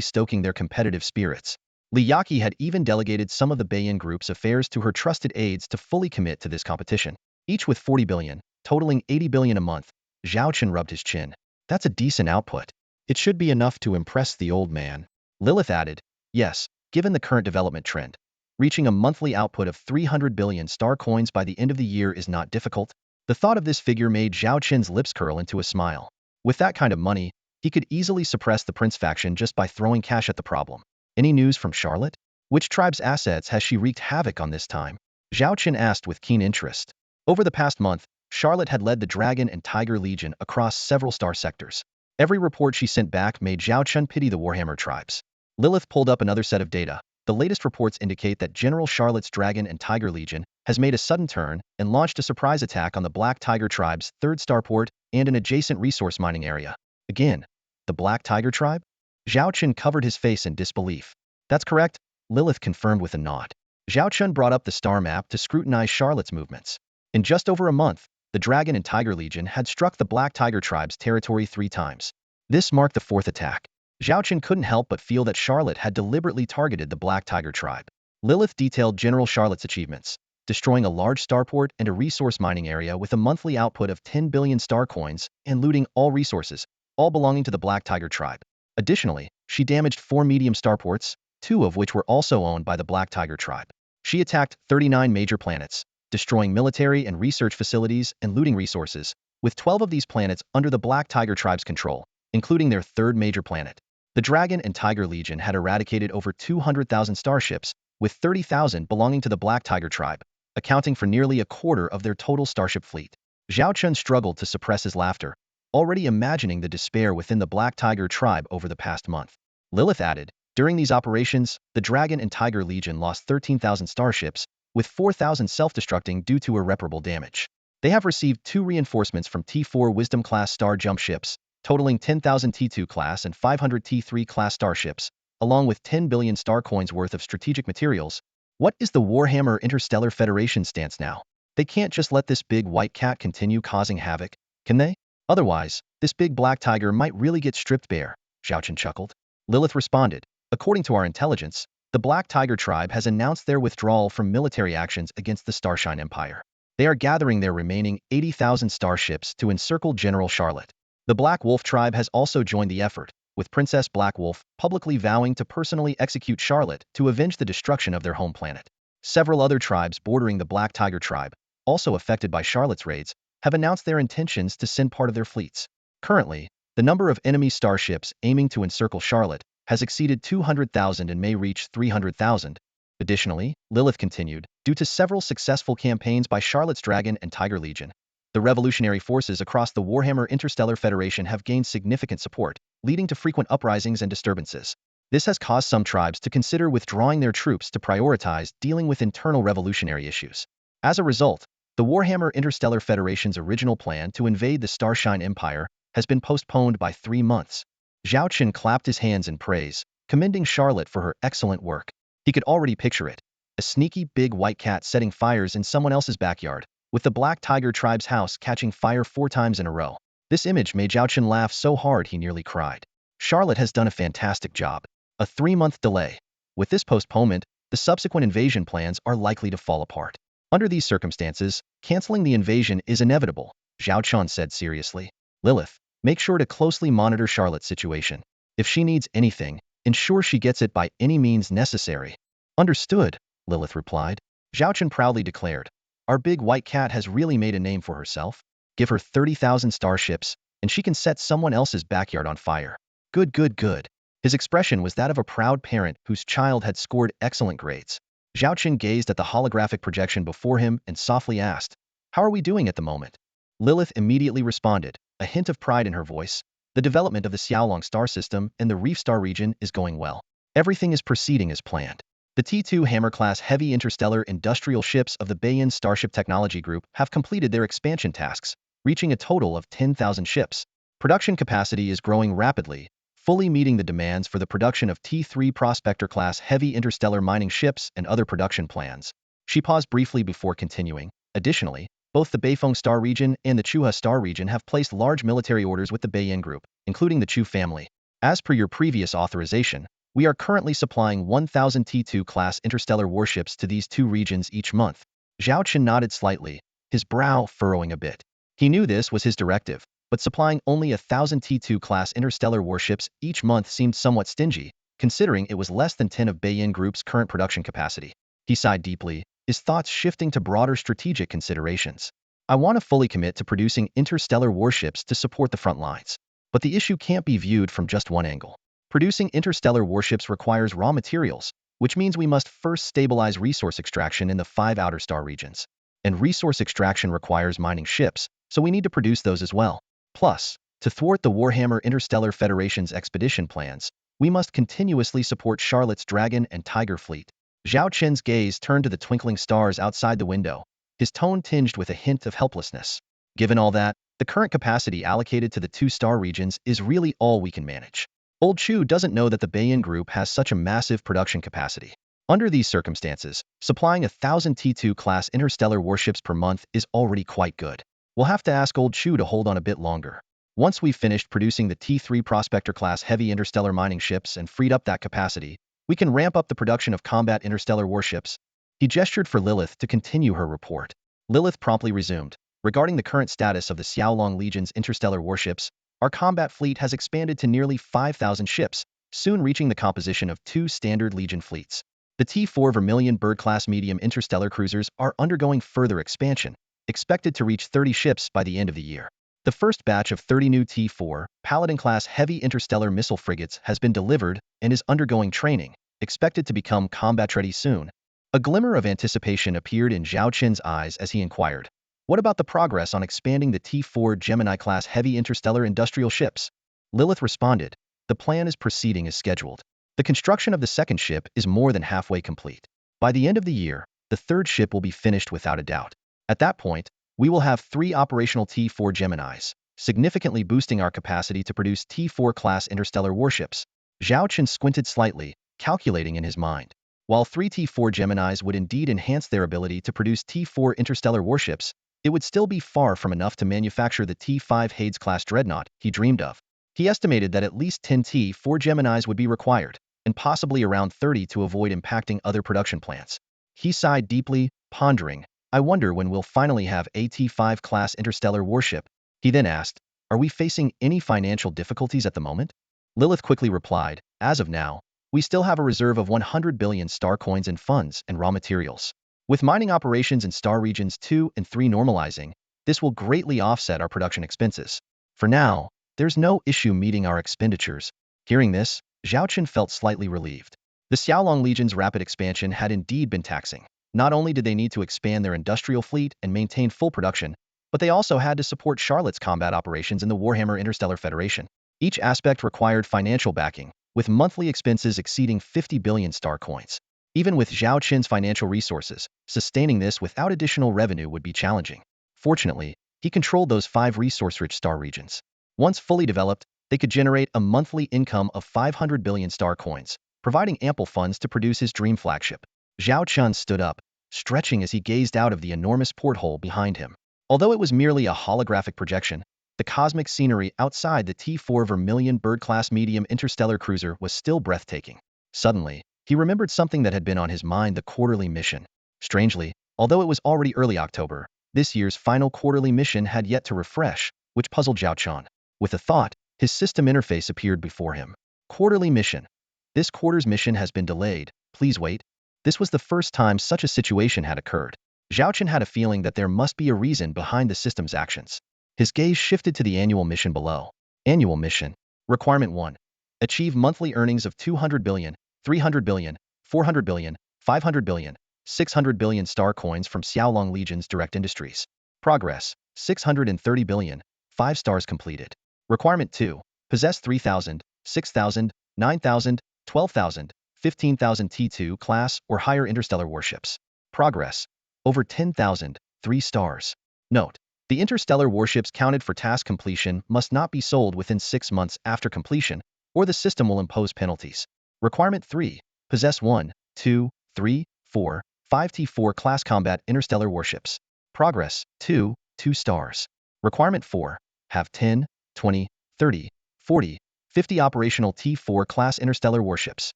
S1: stoking their competitive spirits. Li Yaqi had even delegated some of the Beiyin Group's affairs to her trusted aides to fully commit to this competition. Each with 40 billion, totaling 80 billion a month. Zhao Chen rubbed his chin. That's a decent output. It should be enough to impress the old man. Lilith added, yes, given the current development trend. Reaching a monthly output of 300 billion star coins by the end of the year is not difficult. The thought of this figure made Zhao Chen's lips curl into a smile. With that kind of money, he could easily suppress the Prince faction just by throwing cash at the problem. Any news from Charlotte? Which tribe's assets has she wreaked havoc on this time? Zhao Chen asked with keen interest. Over the past month, Charlotte had led the Dragon and Tiger Legion across several star sectors. Every report she sent back made Zhao Chen pity the Warhammer tribes. Lilith pulled up another set of data. The latest reports indicate that General Charlotte's Dragon and Tiger Legion has made a sudden turn and launched a surprise attack on the Black Tiger tribe's 3rd starport and an adjacent resource mining area. Again, the Black Tiger tribe? Zhao Chen covered his face in disbelief. That's correct, Lilith confirmed with a nod. Zhao Chen brought up the star map to scrutinize Charlotte's movements. In just over a month, the Dragon and Tiger Legion had struck the Black Tiger tribe's territory 3 times. This marked the 4th attack. Zhao Chen couldn't help but feel that Charlotte had deliberately targeted the Black Tiger tribe. Lilith detailed General Charlotte's achievements, destroying a large starport and a resource mining area with a monthly output of 10 billion star coins and looting all resources, all belonging to the Black Tiger tribe. Additionally, she damaged 4 medium starports, 2 of which were also owned by the Black Tiger tribe. She attacked 39 major planets, destroying military and research facilities and looting resources, with 12 of these planets under the Black Tiger tribe's control, including their 3rd major planet. The Dragon and Tiger Legion had eradicated over 200,000 starships, with 30,000 belonging to the Black Tiger tribe, accounting for nearly a quarter of their total starship fleet. Zhao Chen struggled to suppress his laughter, already imagining the despair within the Black Tiger tribe over the past month. Lilith added, during these operations, the Dragon and Tiger Legion lost 13,000 starships, with 4,000 self-destructing due to irreparable damage. They have received 2 reinforcements from T4 Wisdom-class star jump ships, totaling 10,000 T2 class and 500 T3 class starships, along with 10 billion star coins worth of strategic materials. What is the Warhammer Interstellar Federation's stance now? They can't just let this big white cat continue causing havoc, can they? Otherwise, this big black tiger might really get stripped bare, Zhao Chen chuckled. Lilith responded, according to our intelligence, the Black Tiger tribe has announced their withdrawal from military actions against the Starshine Empire. They are gathering their remaining 80,000 starships to encircle General Charlotte. The Black Wolf tribe has also joined the effort, with Princess Black Wolf publicly vowing to personally execute Charlotte to avenge the destruction of their home planet. Several other tribes bordering the Black Tiger tribe, also affected by Charlotte's raids, have announced their intentions to send part of their fleets. Currently, the number of enemy starships aiming to encircle Charlotte has exceeded 200,000 and may reach 300,000. Additionally, Lilith continued, due to several successful campaigns by Charlotte's Dragon and Tiger Legion, the revolutionary forces across the Warhammer Interstellar Federation have gained significant support, leading to frequent uprisings and disturbances. This has caused some tribes to consider withdrawing their troops to prioritize dealing with internal revolutionary issues. As a result, the Warhammer Interstellar Federation's original plan to invade the Starshine Empire has been postponed by 3 months. Zhao Chen clapped his hands in praise, commending Charlotte for her excellent work. He could already picture it. A sneaky big white cat setting fires in someone else's backyard, with the Black Tiger tribe's house catching fire 4 times in a row. This image made Zhao Chen laugh so hard he nearly cried. Charlotte has done a fantastic job. A 3-month delay. With this postponement, the subsequent invasion plans are likely to fall apart. Under these circumstances, canceling the invasion is inevitable, Zhao Chen said seriously. Lilith, make sure to closely monitor Charlotte's situation. If she needs anything, ensure she gets it by any means necessary. Understood, Lilith replied. Zhao Chen proudly declared, our big white cat has really made a name for herself. Give her 30,000 starships, and she can set someone else's backyard on fire. Good, good, good. His expression was that of a proud parent whose child had scored excellent grades. Zhao Chen gazed at the holographic projection before him and softly asked, how are we doing at the moment? Lilith immediately responded, a hint of pride in her voice. The development of the Xiaolong star system and the Reef Star region is going well. Everything is proceeding as planned. The T2 Hammer-class heavy interstellar industrial ships of the Bayan Starship Technology Group have completed their expansion tasks, reaching a total of 10,000 ships. Production capacity is growing rapidly, fully meeting the demands for the production of T3 Prospector-class heavy interstellar mining ships and other production plans. She paused briefly before continuing. Additionally, both the Beifeng Star region and the Chuha Star region have placed large military orders with the Bayan Group, including the Chu family. As per your previous authorization, we are currently supplying 1,000 T2-class interstellar warships to these 2 regions each month. Zhao Chen nodded slightly, his brow furrowing a bit. He knew this was his directive, but supplying only 1,000 T2-class interstellar warships each month seemed somewhat stingy, considering it was less than 10 of Bayan Group's current production capacity. He sighed deeply, his thoughts shifting to broader strategic considerations. I want to fully commit to producing interstellar warships to support the front lines. But the issue can't be viewed from just one angle. Producing interstellar warships requires raw materials, which means we must first stabilize resource extraction in the 5 outer star regions. And resource extraction requires mining ships, so we need to produce those as well. Plus, to thwart the Warhammer Interstellar Federation's expedition plans, we must continuously support Charlotte's Dragon and Tiger fleet. Zhao Chen's gaze turned to the twinkling stars outside the window, his tone tinged with a hint of helplessness. Given all that, the current capacity allocated to the 2 star regions is really all we can manage. Old Chu doesn't know that the Bayan Group has such a massive production capacity. Under these circumstances, supplying 1,000 T2-class interstellar warships per month is already quite good. We'll have to ask Old Chu to hold on a bit longer. Once we've finished producing the T3 Prospector-class heavy interstellar mining ships and freed up that capacity, we can ramp up the production of combat interstellar warships. He gestured for Lilith to continue her report. Lilith promptly resumed. Regarding the current status of the Xiaolong Legion's interstellar warships, our combat fleet has expanded to nearly 5,000 ships, soon reaching the composition of 2 standard Legion fleets. The T4 Vermilion Bird-class medium interstellar cruisers are undergoing further expansion, expected to reach 30 ships by the end of the year. The first batch of 30 new T4 Paladin-class heavy interstellar missile frigates has been delivered and is undergoing training, expected to become combat-ready soon. A glimmer of anticipation appeared in Zhao Chen's eyes as he inquired, what about the progress on expanding the T4 Gemini-class heavy interstellar industrial ships? Lilith responded, the plan is proceeding as scheduled. The construction of the second ship is more than halfway complete. By the end of the year, the third ship will be finished without a doubt. At that point, we will have 3 operational T4 Geminis, significantly boosting our capacity to produce T4-class interstellar warships. Zhao Chen squinted slightly, calculating in his mind. While 3 T4 Geminis would indeed enhance their ability to produce T4 interstellar warships, it would still be far from enough to manufacture the T5 Hades-class dreadnought he dreamed of. He estimated that at least 10 T4 Geminis would be required, and possibly around 30 to avoid impacting other production plants. He sighed deeply, pondering, I wonder when we'll finally have a T5 class interstellar warship. He then asked, are we facing any financial difficulties at the moment? Lilith quickly replied, as of now, we still have a reserve of 100 billion star coins in funds and raw materials. With mining operations in star regions 2 and 3 normalizing, this will greatly offset our production expenses. For now, there's no issue meeting our expenditures. Hearing this, Zhao Chen felt slightly relieved. The Xiaolong Legion's rapid expansion had indeed been taxing. Not only did they need to expand their industrial fleet and maintain full production, but they also had to support Charlotte's combat operations in the Warhammer Interstellar Federation. Each aspect required financial backing, with monthly expenses exceeding 50 billion star coins. Even with Zhao Chen's financial resources, sustaining this without additional revenue would be challenging. Fortunately, he controlled those 5 resource-rich star regions. Once fully developed, they could generate a monthly income of 500 billion star coins, providing ample funds to produce his dream flagship. Zhao Chen stood up, stretching as he gazed out of the enormous porthole behind him. Although it was merely a holographic projection, the cosmic scenery outside the T-4 Vermilion bird-class medium interstellar cruiser was still breathtaking. Suddenly, he remembered something that had been on his mind: the quarterly mission. Strangely, although it was already early October, this year's final quarterly mission had yet to refresh, which puzzled Zhao Chen. With a thought, his system interface appeared before him. Quarterly mission. This quarter's mission has been delayed. Please wait. This was the first time such a situation had occurred. Zhao Chen had a feeling that there must be a reason behind the system's actions. His gaze shifted to the annual mission below. Annual mission. Requirement 1. Achieve monthly earnings of 200 billion, 300 billion, 400 billion, 500 billion, 600 billion star coins from Xiaolong Legion's direct industries. Progress. 630 billion. 5 stars completed. Requirement 2. Possess 3,000, 6,000, 9,000, 12,000, 15,000 T2 class or higher interstellar warships. Progress. Over 10,000, 3 stars. Note: the interstellar warships counted for task completion must not be sold within 6 months after completion, or the system will impose penalties. Requirement 3. Possess 1, 2, 3, 4, 5 T4 class combat interstellar warships. Progress. 2 stars. Requirement 4. Have 10, 20, 30, 40, 50 operational T4 class interstellar warships.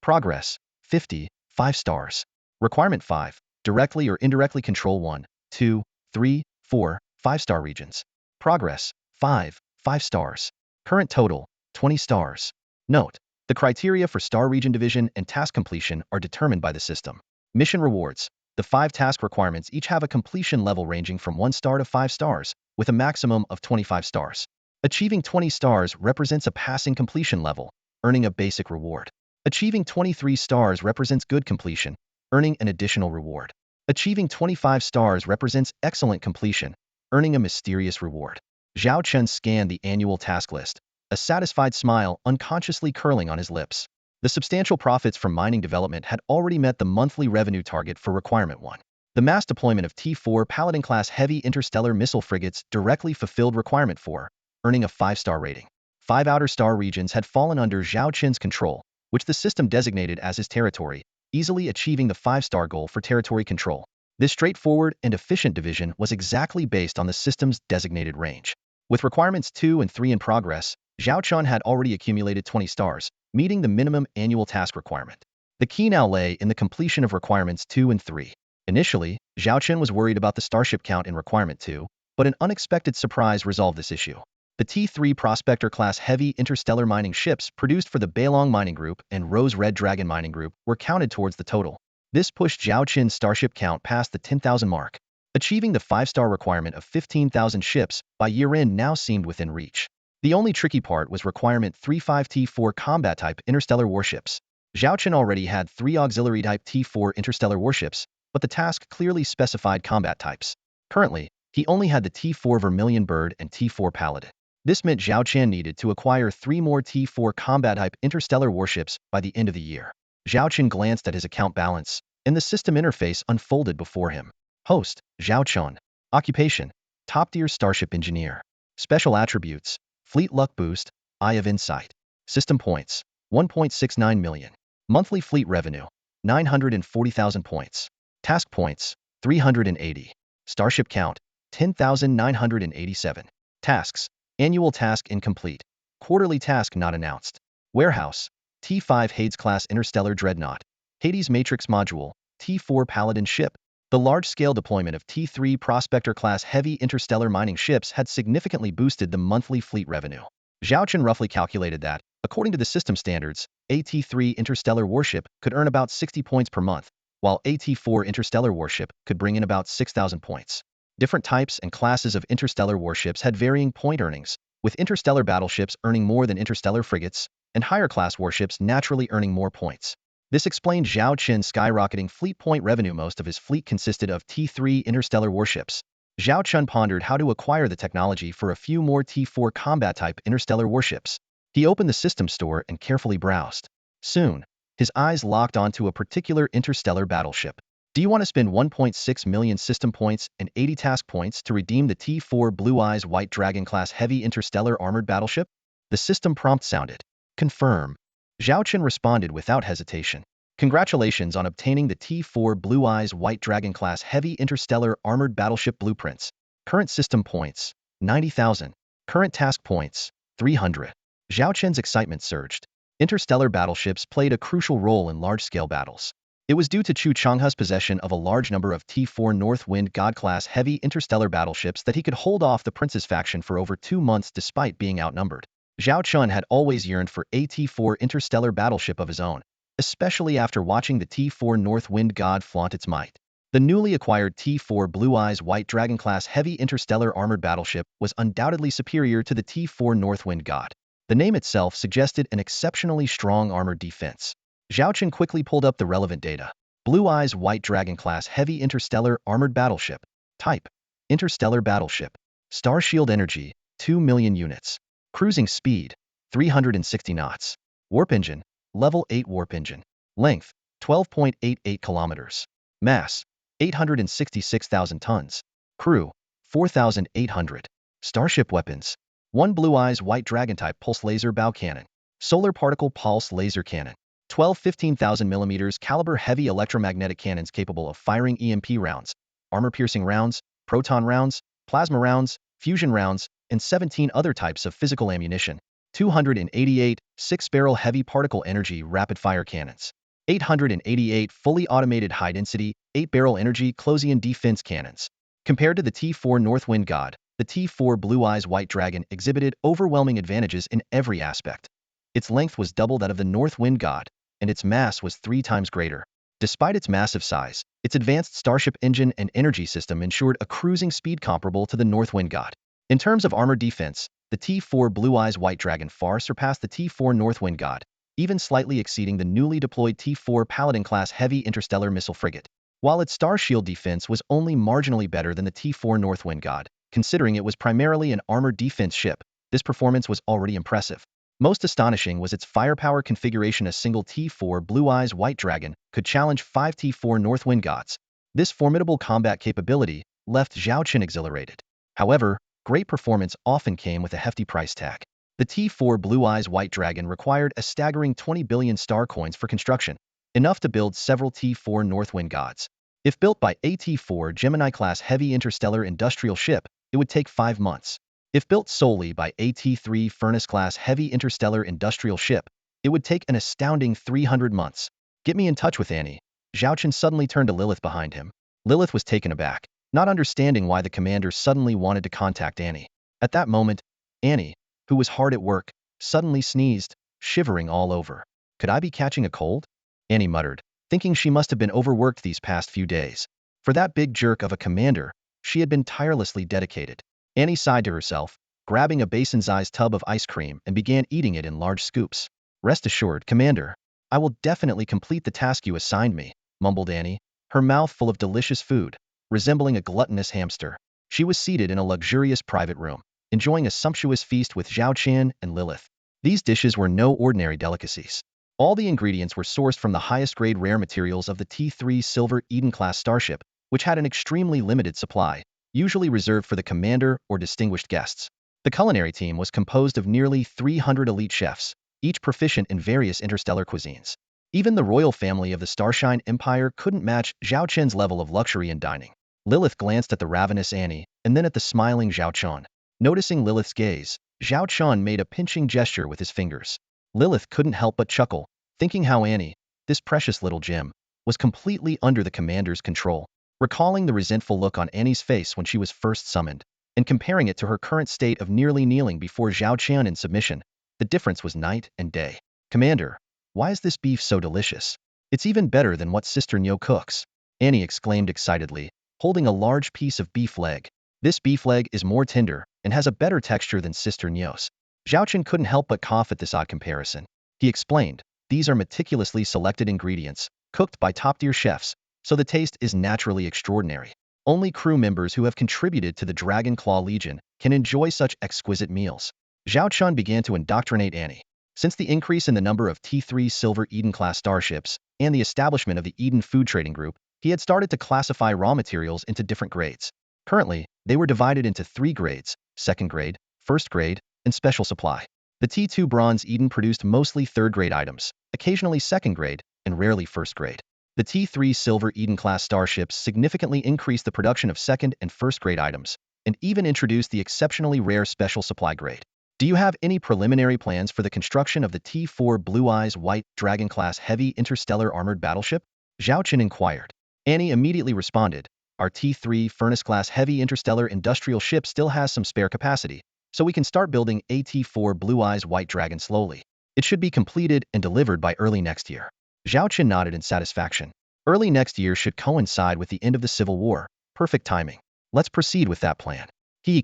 S1: Progress. 50, 5 stars. Requirement 5. Directly or indirectly control 1, 2, 3, 4, 5-star regions. Progress. 5 stars. Current total. 20 stars. Note: the criteria for star region division and task completion are determined by the system. Mission rewards. The 5 task requirements each have a completion level ranging from 1 star to 5 stars, with a maximum of 25 stars. Achieving 20 stars represents a passing completion level, earning a basic reward. Achieving 23 stars represents good completion, earning an additional reward. Achieving 25 stars represents excellent completion, earning a mysterious reward. Zhao Chen scanned the annual task list, a satisfied smile unconsciously curling on his lips. The substantial profits from mining development had already met the monthly revenue target for Requirement 1. The mass deployment of T4 Paladin-class heavy interstellar missile frigates directly fulfilled Requirement 4, earning a 5-star rating. 5 outer star regions had fallen under Zhao Chen's control, which the system designated as his territory, easily achieving the 5-star goal for territory control. This straightforward and efficient division was exactly based on the system's designated range. With requirements 2 and 3 in progress, Zhao Chen had already accumulated 20 stars, meeting the minimum annual task requirement. The key now lay in the completion of requirements 2 and 3. Initially, Zhao Chen was worried about the starship count in requirement 2, but an unexpected surprise resolved this issue. The T3 Prospector-class heavy interstellar mining ships produced for the Beilong Mining Group and Rose Red Dragon Mining Group were counted towards the total. This pushed Zhao Chen's starship count past the 10,000 mark. Achieving the 5-star requirement of 15,000 ships by year-end now seemed within reach. The only tricky part was requirement 3-5 T4 combat-type interstellar warships. Zhao Chen already had 3 auxiliary-type T4 interstellar warships, but the task clearly specified combat types. Currently, he only had the T4 Vermilion Bird and T4 Paladin. This meant Zhao Chen needed to acquire 3 more T4 combat-type interstellar warships by the end of the year. Zhao Chen glanced at his account balance, and the system interface unfolded before him. Host: Zhao Chen. Occupation: top-tier starship engineer. Special attributes: Fleet Luck Boost, Eye of Insight. System points: 1.69 million. Monthly fleet revenue: 940,000 points. Task points: 380. Starship count: 10,987. Tasks: annual task incomplete. Quarterly task not announced. Warehouse: T5 Hades-class interstellar dreadnought. Hades Matrix module, T4 Paladin ship. The large-scale deployment of T3 Prospector-class heavy interstellar mining ships had significantly boosted the monthly fleet revenue. Zhao Chen roughly calculated that, according to the system standards, a T3 interstellar warship could earn about 60 points per month, while a T4 interstellar warship could bring in about 6,000 points. Different types and classes of interstellar warships had varying point earnings, with interstellar battleships earning more than interstellar frigates, and higher-class warships naturally earning more points. This explained Zhao Chen's skyrocketing fleet point revenue. Most of his fleet consisted of T3 interstellar warships. Zhao Chen pondered how to acquire the technology for a few more T4 combat-type interstellar warships. He opened the system store and carefully browsed. Soon, his eyes locked onto a particular interstellar battleship. Do you want to spend 1.6 million system points and 80 task points to redeem the T4 Blue Eyes White Dragon class heavy interstellar armored battleship? The system prompt sounded. Confirm. Zhao Chen responded without hesitation. Congratulations on obtaining the T4 Blue Eyes White Dragon class heavy interstellar armored battleship blueprints. Current system points, 90,000. Current task points, 300. Zhao Chen's excitement surged. Interstellar battleships played a crucial role in large-scale battles. It was due to Chu Changhe's possession of a large number of T4 North Wind God-class heavy interstellar battleships that he could hold off the Prince's faction for over 2 months despite being outnumbered. Zhao Chen had always yearned for a T4 interstellar battleship of his own, especially after watching the T4 North Wind God flaunt its might. The newly acquired T4 Blue Eyes White Dragon class heavy interstellar armored battleship was undoubtedly superior to the T4 North Wind God. The name itself suggested an exceptionally strong armored defense. Zhao Chen quickly pulled up the relevant data. Blue Eyes White Dragon class heavy interstellar armored battleship. Type: interstellar battleship. Star shield energy: 2 million units. Cruising speed: 360 knots. Warp engine: level 8 warp engine. Length: 12.88 kilometers. Mass: 866,000 tons. Crew: 4,800. Starship weapons: 1 Blue Eyes White Dragon type pulse laser bow cannon. Solar particle pulse laser cannon. 12 15,000 mm caliber heavy electromagnetic cannons capable of firing EMP rounds, armor-piercing rounds, proton rounds, plasma rounds, fusion rounds, and 17 other types of physical ammunition. 288 6-barrel heavy particle energy rapid-fire cannons. 888 fully automated high-density 8-barrel energy Closian defense cannons. Compared to the T4 Northwind God, the T4 Blue Eyes White Dragon exhibited overwhelming advantages in every aspect. Its length was double that of the Northwind God, and its mass was 3 times greater. Despite its massive size, its advanced starship engine and energy system ensured a cruising speed comparable to the Northwind God. In terms of armor defense, the T4 Blue Eyes White Dragon far surpassed the T4 Northwind God, even slightly exceeding the newly deployed T4 Paladin-class heavy interstellar missile frigate. While its star shield defense was only marginally better than the T4 Northwind God, considering it was primarily an armored defense ship, this performance was already impressive. Most astonishing was its firepower configuration. A single T4 Blue Eyes White Dragon could challenge 5 T4 Northwind Gods. This formidable combat capability left Zhao Chen exhilarated. However, great performance often came with a hefty price tag. The T4 Blue Eyes White Dragon required a staggering 20 billion star coins for construction, enough to build several T4 Northwind Gods. If built by a T4 Gemini-class heavy interstellar industrial ship, it would take 5 months. If built solely by a T3 Furnace-class heavy interstellar industrial ship, it would take an astounding 300 months. Get me in touch with Annie. Zhao Chen suddenly turned to Lilith behind him. Lilith was taken aback, not understanding why the commander suddenly wanted to contact Annie. At that moment, Annie, who was hard at work, suddenly sneezed, shivering all over. Could I be catching a cold? Annie muttered, thinking she must have been overworked these past few days. For that big jerk of a commander, she had been tirelessly dedicated. Annie sighed to herself, grabbing a basin-sized tub of ice cream and began eating it in large scoops. Rest assured, Commander, I will definitely complete the task you assigned me, mumbled Annie, her mouth full of delicious food, resembling a gluttonous hamster. She was seated in a luxurious private room, enjoying a sumptuous feast with Zhao Chen and Lilith. These dishes were no ordinary delicacies. All the ingredients were sourced from the highest-grade rare materials of the T3 Silver Eden-class starship, which had an extremely limited supply, usually reserved for the commander or distinguished guests. The culinary team was composed of nearly 300 elite chefs, each proficient in various interstellar cuisines. Even the royal family of the Starshine Empire couldn't match Zhao Chen's level of luxury in dining. Lilith glanced at the ravenous Annie, and then at the smiling Zhao Chen. Noticing Lilith's gaze, Zhao Chen made a pinching gesture with his fingers. Lilith couldn't help but chuckle, thinking how Annie, this precious little gem, was completely under the commander's control. Recalling the resentful look on Annie's face when she was first summoned, and comparing it to her current state of nearly kneeling before Zhao Chen in submission, the difference was night and day. Commander, why is this beef so delicious? It's even better than what Sister Nyo cooks, Annie exclaimed excitedly, holding a large piece of beef leg. This beef leg is more tender and has a better texture than Sister Nyo's. Zhao Chen couldn't help but cough at this odd comparison. He explained, these are meticulously selected ingredients, cooked by top-tier chefs, so the taste is naturally extraordinary. Only crew members who have contributed to the Dragon Claw Legion can enjoy such exquisite meals. Zhao Chen began to indoctrinate Annie. Since the increase in the number of T3 Silver Eden-class starships and the establishment of the Eden Food Trading Group, he had started to classify raw materials into different grades. Currently, they were divided into 3 grades: second grade, first grade, and special supply. The T2 Bronze Eden produced mostly third-grade items, occasionally second grade, and rarely first grade. The T3 Silver Eden-class starships significantly increased the production of second and first-grade items, and even introduced the exceptionally rare special supply grade. Do you have any preliminary plans for the construction of the T4 Blue Eyes White Dragon-class heavy interstellar armored battleship? Zhao Chen inquired. Annie immediately responded, our T3 Furnace-class heavy interstellar industrial ship still has some spare capacity, so we can start building a T4 Blue Eyes White Dragon slowly. It should be completed and delivered by early next year. Zhao Chen nodded in satisfaction. Early next year should coincide with the end of the Civil War. Perfect timing. Let's proceed with that plan.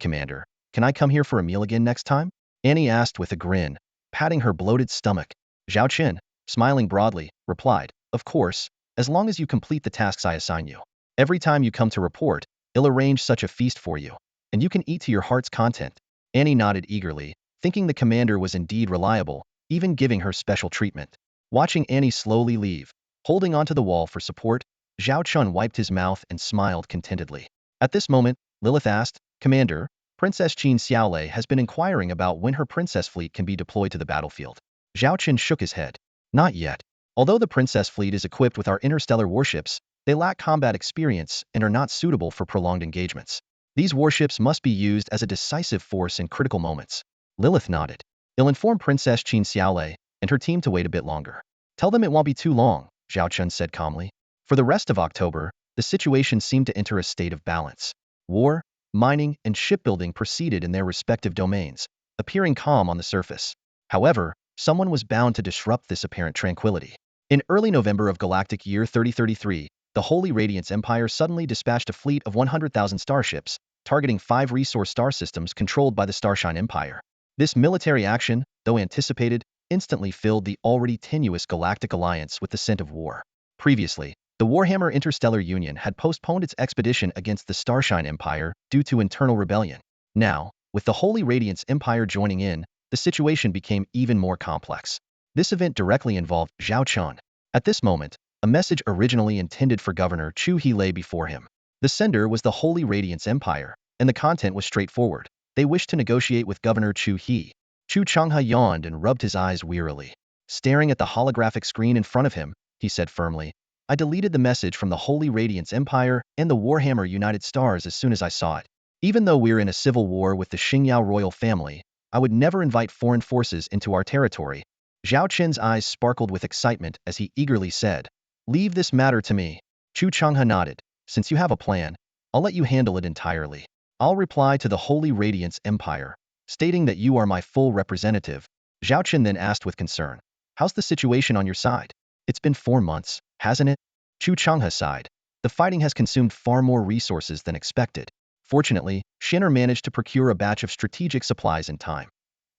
S1: Commander, can I come here for a meal again next time? Annie asked with a grin, patting her bloated stomach. Zhao Chen, smiling broadly, replied, of course, as long as you complete the tasks I assign you. Every time you come to report, I'll arrange such a feast for you, and you can eat to your heart's content. Annie nodded eagerly, thinking the commander was indeed reliable, even giving her special treatment. Watching Annie slowly leave, holding onto the wall for support, Zhao Chen wiped his mouth and smiled contentedly. At this moment, Lilith asked, Commander, Princess Qin Xiaolei has been inquiring about when her princess fleet can be deployed to the battlefield. Zhao Chen shook his head. Not yet. Although the princess fleet is equipped with our interstellar warships, they lack combat experience and are not suitable for prolonged engagements. These warships must be used as a decisive force in critical moments. Lilith nodded. I'll inform Princess Qin Xiaolei and her team to wait a bit longer. Tell them it won't be too long, Zhao Chen said calmly. For the rest of October, the situation seemed to enter a state of balance. War, mining, and shipbuilding proceeded in their respective domains, appearing calm on the surface. However, someone was bound to disrupt this apparent tranquility. In early November of Galactic Year 3033, the Holy Radiance Empire suddenly dispatched a fleet of 100,000 starships, targeting 5 resource star systems controlled by the Starshine Empire. This military action, though anticipated, instantly filled the already tenuous Galactic Alliance with the scent of war. Previously, the Warhammer Interstellar Union had postponed its expedition against the Starshine Empire due to internal rebellion. Now, with the Holy Radiance Empire joining in, the situation became even more complex. This event directly involved Zhao Chen. At this moment, a message originally intended for Governor Chu He lay before him. The sender was the Holy Radiance Empire, and the content was straightforward. They wished to negotiate with Governor Chu He. Chu Changhe yawned and rubbed his eyes wearily. Staring at the holographic screen in front of him, he said firmly, I deleted the message from the Holy Radiance Empire and the Warhammer United Stars as soon as I saw it. Even though we're in a civil war with the Xingyao royal family, I would never invite foreign forces into our territory. Zhao Chen's eyes sparkled with excitement as he eagerly said, Leave this matter to me. Chu Changhe nodded. Since you have a plan, I'll let you handle it entirely. I'll reply to the Holy Radiance Empire, stating that you are my full representative. Zhao Chen then asked with concern, How's the situation on your side? It's been 4 months, hasn't it? Chu Changhe sighed. The fighting has consumed far more resources than expected. Fortunately, Shinner managed to procure a batch of strategic supplies in time.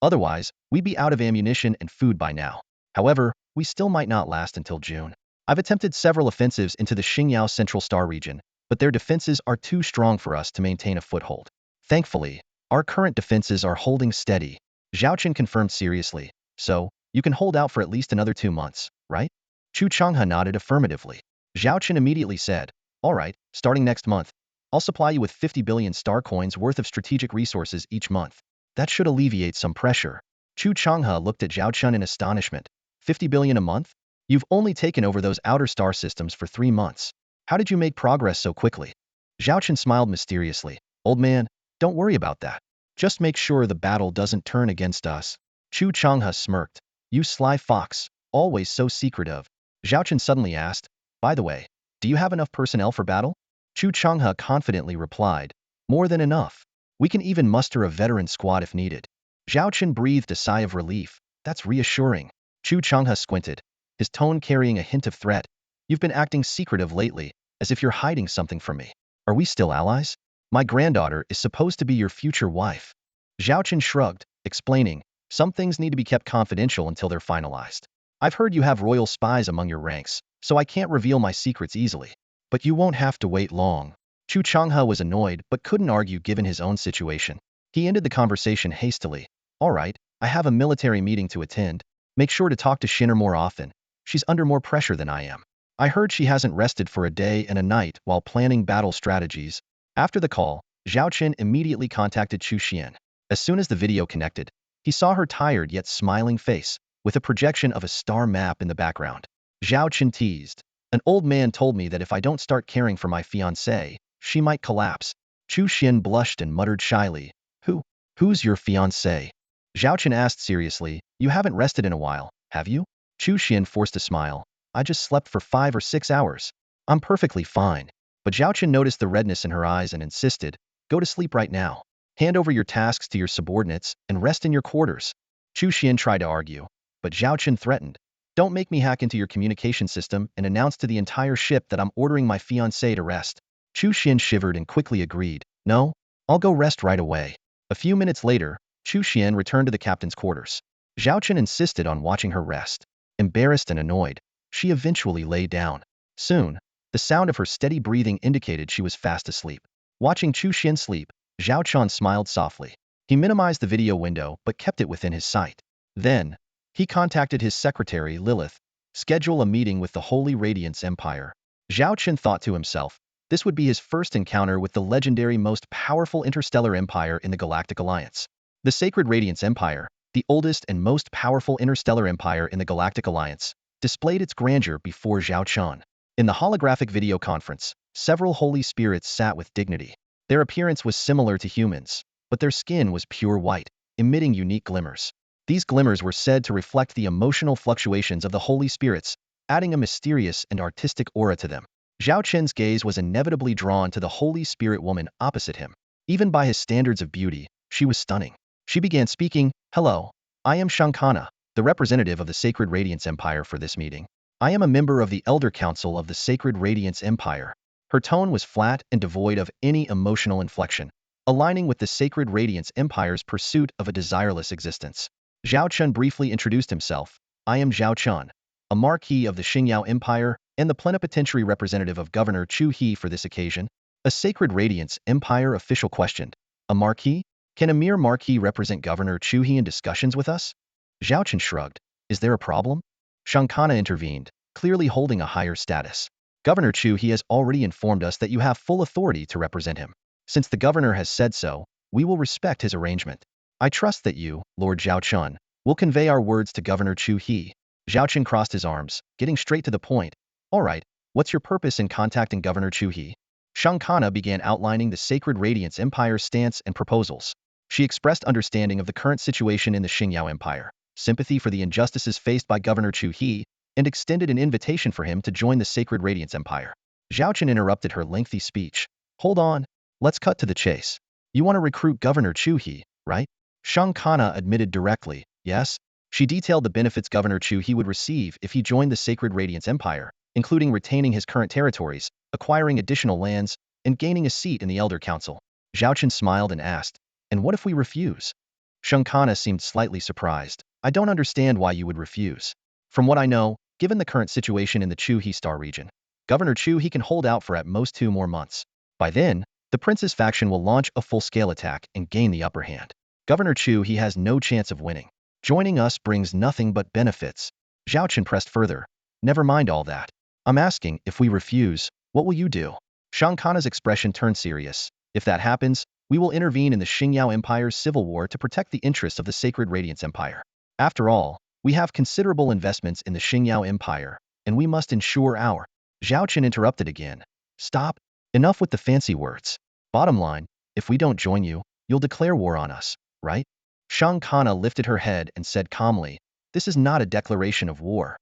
S1: Otherwise, we'd be out of ammunition and food by now. However, we still might not last until June. I've attempted several offensives into the Xingyao Central Star region, but their defenses are too strong for us to maintain a foothold. Thankfully, our current defenses are holding steady. Zhao Chen confirmed seriously. So, you can hold out for at least another 2 months, right? Chu Changhe nodded affirmatively. Zhao Chen immediately said, All right, starting next month, I'll supply you with 50 billion star coins worth of strategic resources each month. That should alleviate some pressure. Chu Changhe looked at Zhao Chen in astonishment. 50 billion a month? You've only taken over those outer star systems for 3 months. How did you make progress so quickly? Zhao Chen smiled mysteriously. Old man, don't worry about that. Just make sure the battle doesn't turn against us. Chu Changhe smirked. You sly fox, always so secretive. Zhao Chen suddenly asked, By the way, do you have enough personnel for battle? Chu Changhe confidently replied, More than enough. We can even muster a veteran squad if needed. Zhao Chen breathed a sigh of relief. That's reassuring. Chu Changhe squinted, his tone carrying a hint of threat. You've been acting secretive lately, as if you're hiding something from me. Are we still allies? My granddaughter is supposed to be your future wife. Zhao Chen shrugged, explaining, Some things need to be kept confidential until they're finalized. I've heard you have royal spies among your ranks, so I can't reveal my secrets easily. But you won't have to wait long. Chu Changhe was annoyed but couldn't argue given his own situation. He ended the conversation hastily. All right, I have a military meeting to attend. Make sure to talk to Shinner more often. She's under more pressure than I am. I heard she hasn't rested for a day and a night while planning battle strategies. After the call, Zhao Chen immediately contacted Chu Xian. As soon as the video connected, he saw her tired yet smiling face, with a projection of a star map in the background. Zhao Chen teased. An old man told me that if I don't start caring for my fiancée, she might collapse. Chu Xian blushed and muttered shyly. Who's your fiancée? Zhao Chen asked seriously. You haven't rested in a while, have you? Chu Xian forced a smile. I just slept for 5 or 6 hours. I'm perfectly fine. But Zhao Chen noticed the redness in her eyes and insisted, go to sleep right now. Hand over your tasks to your subordinates and rest in your quarters. Chu Xian tried to argue, but Zhao Chen threatened. Don't make me hack into your communication system and announce to the entire ship that I'm ordering my fiancée to rest. Chu Xian shivered and quickly agreed. No, I'll go rest right away. A few minutes later, Chu Xian returned to the captain's quarters. Zhao Chen insisted on watching her rest. Embarrassed and annoyed, she eventually lay down. Soon, the sound of her steady breathing indicated she was fast asleep. Watching Chu Xian sleep, Zhao Chen smiled softly. He minimized the video window but kept it within his sight. Then, he contacted his secretary, Lilith. Schedule a meeting with the Holy Radiance Empire. Zhao Chen thought to himself, this would be his first encounter with the legendary most powerful interstellar empire in the Galactic Alliance. The Sacred Radiance Empire, the oldest and most powerful interstellar empire in the Galactic Alliance, displayed its grandeur before Zhao Chen. In the holographic video conference, several holy spirits sat with dignity. Their appearance was similar to humans, but their skin was pure white, emitting unique glimmers. These glimmers were said to reflect the emotional fluctuations of the holy spirits, adding a mysterious and artistic aura to them. Zhao Chen's gaze was inevitably drawn to the holy spirit woman opposite him. Even by his standards of beauty, she was stunning. She began speaking. Hello, I am Shankana, the representative of the Sacred Radiance Empire for this meeting. I am a member of the Elder Council of the Sacred Radiance Empire. Her tone was flat and devoid of any emotional inflection, aligning with the Sacred Radiance Empire's pursuit of a desireless existence. Zhao Chen briefly introduced himself. I am Zhao Chen, a marquis of the Xingyao Empire and the plenipotentiary representative of Governor Chu He for this occasion. A Sacred Radiance Empire official questioned. A marquis? Can a mere marquis represent Governor Chu He in discussions with us? Zhao Chen shrugged. Is there a problem? Shankana intervened, clearly holding a higher status. Governor Chu He has already informed us that you have full authority to represent him. Since the governor has said so, we will respect his arrangement. I trust that you, Lord Zhao Chen, will convey our words to Governor Chu He. Zhao Chen crossed his arms, getting straight to the point. All right, what's your purpose in contacting Governor Chu He? Shankana began outlining the Sacred Radiance Empire's stance and proposals. She expressed understanding of the current situation in the Xingyao Empire, sympathy for the injustices faced by Governor Chu He, and extended an invitation for him to join the Sacred Radiance Empire. Zhao Chen interrupted her lengthy speech. Hold on, let's cut to the chase. You want to recruit Governor Chu He, right? Shankana admitted directly, yes. She detailed the benefits Governor Chu He would receive if he joined the Sacred Radiance Empire, including retaining his current territories, acquiring additional lands, and gaining a seat in the Elder Council. Zhao Chen smiled and asked, and what if we refuse? Shankana seemed slightly surprised. I don't understand why you would refuse. From what I know, given the current situation in the Chu He Star region, Governor Chu He can hold out for at most 2 more months. By then, the Prince's faction will launch a full-scale attack and gain the upper hand. Governor Chu He has no chance of winning. Joining us brings nothing but benefits. Zhao Chen pressed further. Never mind all that. I'm asking, if we refuse, what will you do? Shankana's expression turned serious. If that happens, we will intervene in the Xingyao Empire's civil war to protect the interests of the Sacred Radiance Empire. After all, we have considerable investments in the Xingyao Empire, and we must ensure our... Zhao Chen interrupted again. Stop. Enough with the fancy words. Bottom line, if we don't join you, you'll declare war on us, right? Shankana lifted her head and said calmly, this is not a declaration of war.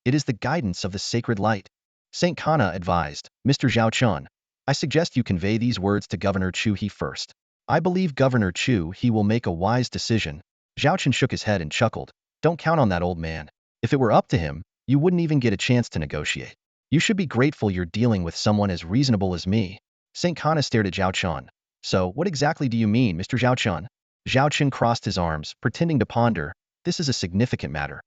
S1: It is the guidance of the sacred light. Saint Kana advised, Mr. Zhao Chen, I suggest you convey these words to Governor Chu He first. I believe Governor Chu He will make a wise decision. Zhao Chen shook his head and chuckled. Don't count on that old man. If it were up to him, you wouldn't even get a chance to negotiate. You should be grateful you're dealing with someone as reasonable as me. Saint Kana stared at Zhao Chen. So, what exactly do you mean, Mr. Zhao Chen? Zhao Chen crossed his arms, pretending to ponder. This is a significant matter.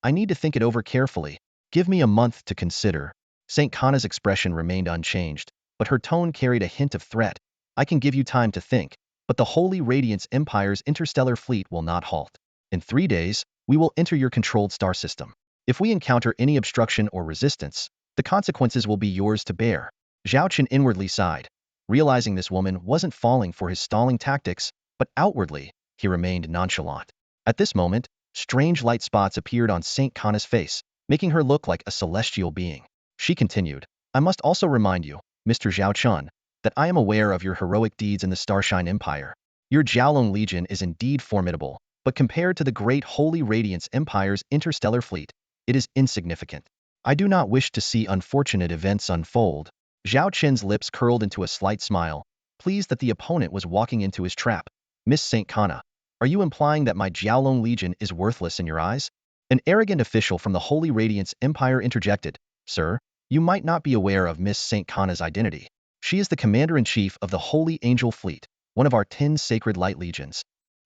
S1: I need to think it over carefully. Give me a month to consider. Saint Kana's expression remained unchanged, but her tone carried a hint of threat. I can give you time to think, but the Holy Radiance Empire's interstellar fleet will not halt. In 3 days, we will enter your controlled star system. If we encounter any obstruction or resistance, the consequences will be yours to bear." Zhao Chen inwardly sighed, realizing this woman wasn't falling for his stalling tactics, but outwardly, he remained nonchalant. At this moment, strange light spots appeared on Saint Kana's face, making her look like a celestial being. She continued, "I must also remind you, Mr. Zhao Chen, that I am aware of your heroic deeds in the Starshine Empire. Your Jiaolong Legion is indeed formidable, but compared to the great Holy Radiance Empire's interstellar fleet, it is insignificant. I do not wish to see unfortunate events unfold." Zhao Chen's lips curled into a slight smile, pleased that the opponent was walking into his trap. "Miss Saint Kana, are you implying that my Jiaolong Legion is worthless in your eyes?" An arrogant official from the Holy Radiance Empire interjected, "Sir, you might not be aware of Miss Saint Kana's identity. She is the commander-in-chief of the Holy Angel Fleet, one of our 10 sacred light legions."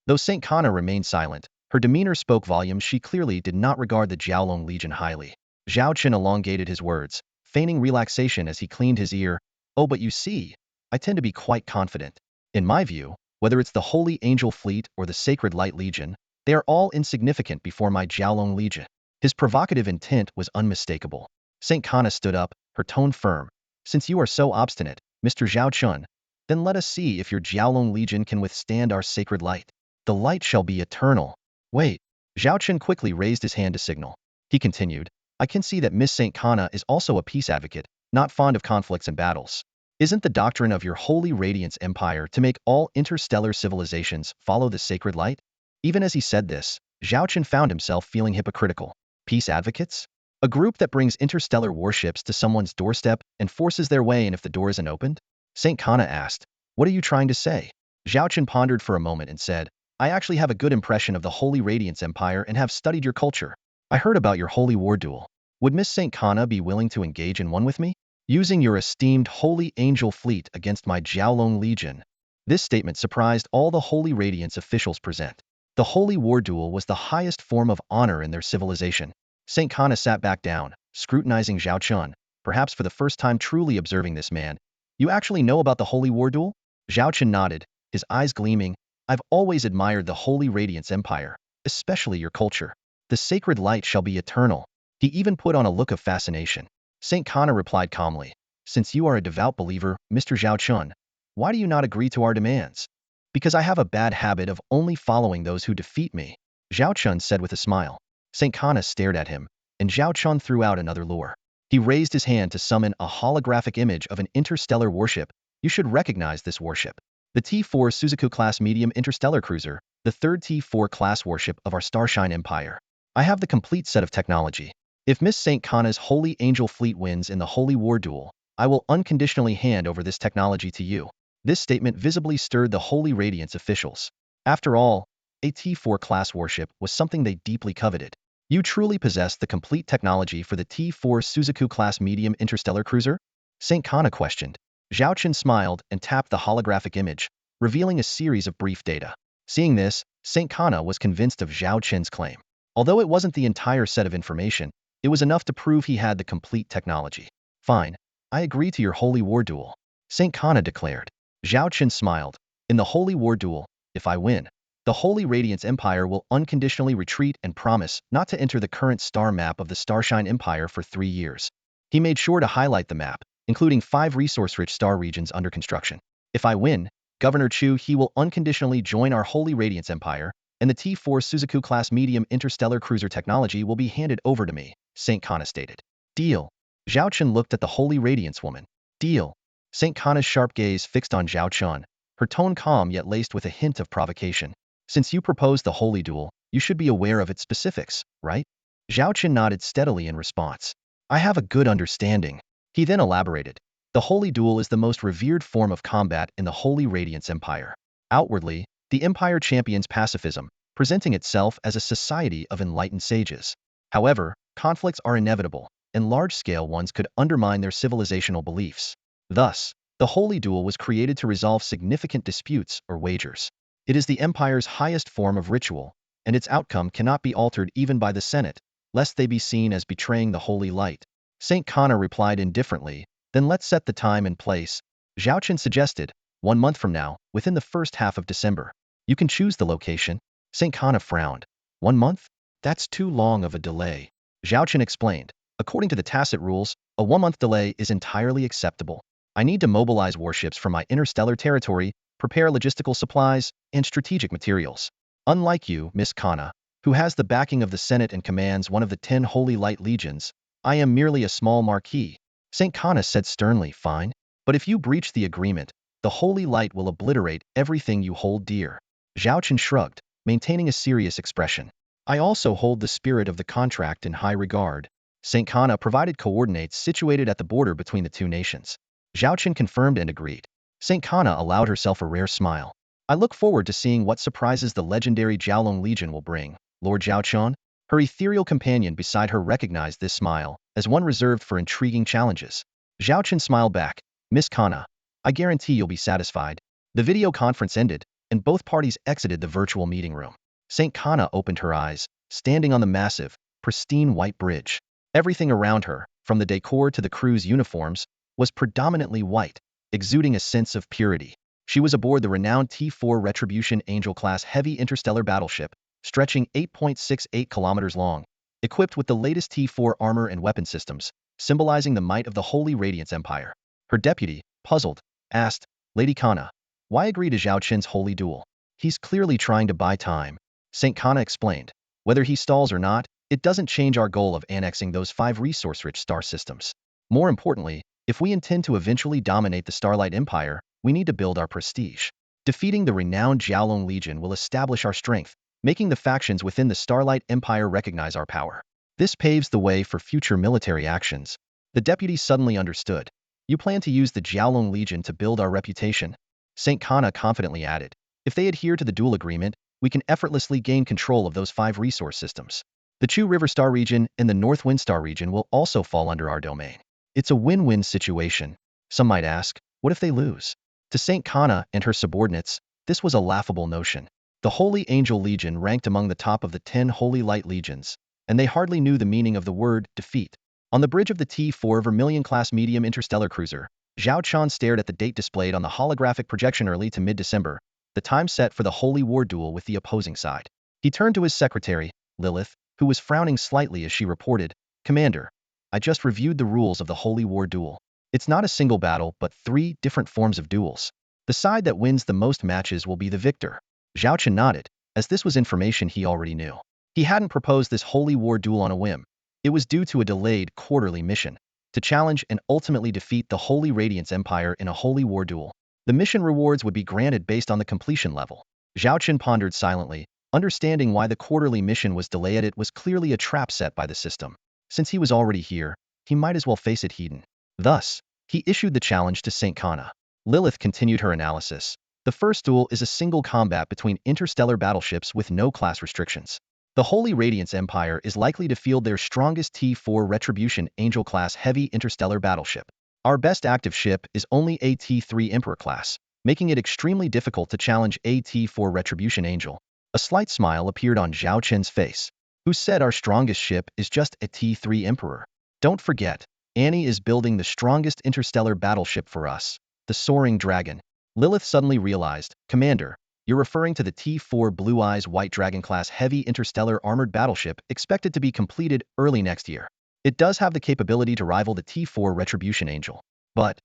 S1: Though Saint Kana remained silent, her demeanor spoke volumes. She clearly did not regard the Jiaolong Legion highly. Zhao Chen elongated his words, feigning relaxation as he cleaned his ear. "Oh, but you see, I tend to be quite confident. In my view, whether it's the Holy Angel Fleet or the Sacred Light Legion, they are all insignificant before my Jiaolong Legion." His provocative intent was unmistakable. Saint Kana stood up, her tone firm. "Since you are so obstinate, Mr. Zhao Chen, then let us see if your Jiaolong Legion can withstand our sacred light. The light shall be eternal." "Wait." Zhao Chen quickly raised his hand to signal. He continued, "I can see that Miss Saint Kana is also a peace advocate, not fond of conflicts and battles. Isn't the doctrine of your Holy Radiance Empire to make all interstellar civilizations follow the sacred light?" Even as he said this, Zhao Chen found himself feeling hypocritical. Peace advocates? A group that brings interstellar warships to someone's doorstep and forces their way in if the door isn't opened? Saint Kana asked, "What are you trying to say?" Zhao Chen pondered for a moment and said, "I actually have a good impression of the Holy Radiance Empire and have studied your culture. I heard about your holy war duel. Would Miss Saint Kana be willing to engage in one with me? Using your esteemed Holy Angel Fleet against my Jiaolong Legion." This statement surprised all the Holy Radiance officials present. The holy war duel was the highest form of honor in their civilization. Saint Kana sat back down, scrutinizing Zhao Chen, perhaps for the first time truly observing this man. "You actually know about the holy war duel?" Zhao Chen nodded, his eyes gleaming. "I've always admired the Holy Radiance Empire, especially your culture. The sacred light shall be eternal." He even put on a look of fascination. Saint Kana replied calmly, "Since you are a devout believer, Mr. Zhao Chen, why do you not agree to our demands?" "Because I have a bad habit of only following those who defeat me," Zhao Chen said with a smile. Saint Kana stared at him, and Zhao Chen threw out another lure. He raised his hand to summon a holographic image of an interstellar warship. "You should recognize this warship. The T4 Suzaku-class medium interstellar cruiser, the third T4 class warship of our Starshine Empire. I have the complete set of technology. If Miss Saint Kana's Holy Angel Fleet wins in the Holy War Duel, I will unconditionally hand over this technology to you." This statement visibly stirred the Holy Radiance officials. After all, a T4 class warship was something they deeply coveted. "You truly possess the complete technology for the T4 Suzaku-class medium interstellar cruiser?" Saint Kana questioned. Zhao Chen smiled and tapped the holographic image, revealing a series of brief data. Seeing this, Saint Kana was convinced of Zhao Chen's claim. Although it wasn't the entire set of information, it was enough to prove he had the complete technology. "Fine, I agree to your holy war duel," Saint Kana declared. Zhao Chen smiled. "In the holy war duel, if I win, the Holy Radiance Empire will unconditionally retreat and promise not to enter the current star map of the Starshine Empire for 3 years." He made sure to highlight the map, including 5 resource-rich star regions under construction. "If I win, Governor Chu he will unconditionally join our Holy Radiance Empire, and the T4 Suzaku-class medium interstellar cruiser technology will be handed over to me," Saint Kana stated. "Deal." Zhao Chen looked at the Holy Radiance woman. "Deal." Saint Kana's sharp gaze fixed on Zhao Chen, her tone calm yet laced with a hint of provocation. "Since you proposed the holy duel, you should be aware of its specifics, right?" Zhao Chen nodded steadily in response. "I have a good understanding." He then elaborated. "The holy duel is the most revered form of combat in the Holy Radiance Empire. Outwardly, the Empire champions pacifism, presenting itself as a society of enlightened sages. However, conflicts are inevitable, and large-scale ones could undermine their civilizational beliefs. Thus, the holy duel was created to resolve significant disputes or wagers. It is the Empire's highest form of ritual, and its outcome cannot be altered even by the Senate, lest they be seen as betraying the holy light." Saint Kana replied indifferently, "Then let's set the time and place." Zhao Chen suggested, 1 month from now, within the first half of December. You can choose the location. St. Kana frowned. 1 month? That's too long of a delay. Zhao Chen explained. According to the tacit rules, a 1-month delay is entirely acceptable. I need to mobilize warships from my interstellar territory, prepare logistical supplies, and strategic materials. Unlike you, Miss Kana, who has the backing of the Senate and commands one of the 10 Holy Light Legions, I am merely a small marquis. St. Kana said sternly, fine. But if you breach the agreement, the Holy Light will obliterate everything you hold dear. Zhao Chen shrugged, maintaining a serious expression. I also hold the spirit of the contract in high regard. St. Kana provided coordinates situated at the border between the two nations. Zhao Chen confirmed and agreed. St. Kana allowed herself a rare smile. I look forward to seeing what surprises the legendary Jiaolong Legion will bring. Lord Zhao Chen? Her ethereal companion beside her recognized this smile as one reserved for intriguing challenges. Zhao Chen smiled back. Miss Kana, I guarantee you'll be satisfied. The video conference ended, and both parties exited the virtual meeting room. St. Kana opened her eyes, standing on the massive, pristine white bridge. Everything around her, from the decor to the crew's uniforms, was predominantly white, exuding a sense of purity. She was aboard the renowned T-4 Retribution Angel-class heavy interstellar battleship, stretching 8.68 kilometers long, equipped with the latest T-4 armor and weapon systems, symbolizing the might of the Holy Radiance Empire. Her deputy, puzzled, asked, Lady Kana, why agree to Zhao Chen's holy duel? He's clearly trying to buy time. St. Kana explained. Whether he stalls or not, it doesn't change our goal of annexing those 5 resource-rich star systems. More importantly, if we intend to eventually dominate the Starlight Empire, we need to build our prestige. Defeating the renowned Jiaolong Legion will establish our strength, making the factions within the Starlight Empire recognize our power. This paves the way for future military actions. The deputy suddenly understood. You plan to use the Jiaolong Legion to build our reputation? St. Kana confidently added. If they adhere to the dual agreement, we can effortlessly gain control of those 5 resource systems. The Chu River Star region and the North Wind Star region will also fall under our domain. It's a win-win situation. Some might ask, what if they lose? To St. Kana and her subordinates, this was a laughable notion. The Holy Angel Legion ranked among the top of the 10 Holy Light Legions, and they hardly knew the meaning of the word defeat. On the bridge of the T-4 Vermilion-class medium interstellar cruiser, Zhao Chen stared at the date displayed on the holographic projection early to mid-December, the time set for the Holy War duel with the opposing side. He turned to his secretary, Lilith, who was frowning slightly as she reported, Commander, I just reviewed the rules of the Holy War duel. It's not a single battle, but 3 different forms of duels. The side that wins the most matches will be the victor. Zhao Chen nodded, as this was information he already knew. He hadn't proposed this Holy War duel on a whim. It was due to a delayed quarterly mission to challenge and ultimately defeat the Holy Radiance Empire in a Holy War duel. The mission rewards would be granted based on the completion level. Zhao Chen pondered silently, understanding why the quarterly mission was delayed. It was clearly a trap set by the system. Since he was already here, he might as well face it head-on. Thus, he issued the challenge to St. Kana. Lilith continued her analysis. The first duel is a single combat between interstellar battleships with no class restrictions. The Holy Radiance Empire is likely to field their strongest T-4 Retribution Angel-class heavy interstellar battleship. Our best active ship is only a T-3 Emperor class, making it extremely difficult to challenge a T-4 Retribution Angel. A slight smile appeared on Zhao Chen's face. Who said our strongest ship is just a T-3 Emperor? Don't forget, Annie is building the strongest interstellar battleship for us, the Soaring Dragon. Lilith suddenly realized, Commander, you're referring to the T-4 Blue Eyes White Dragon class heavy interstellar armored battleship expected to be completed early next year. It does have the capability to rival the T-4 Retribution Angel, but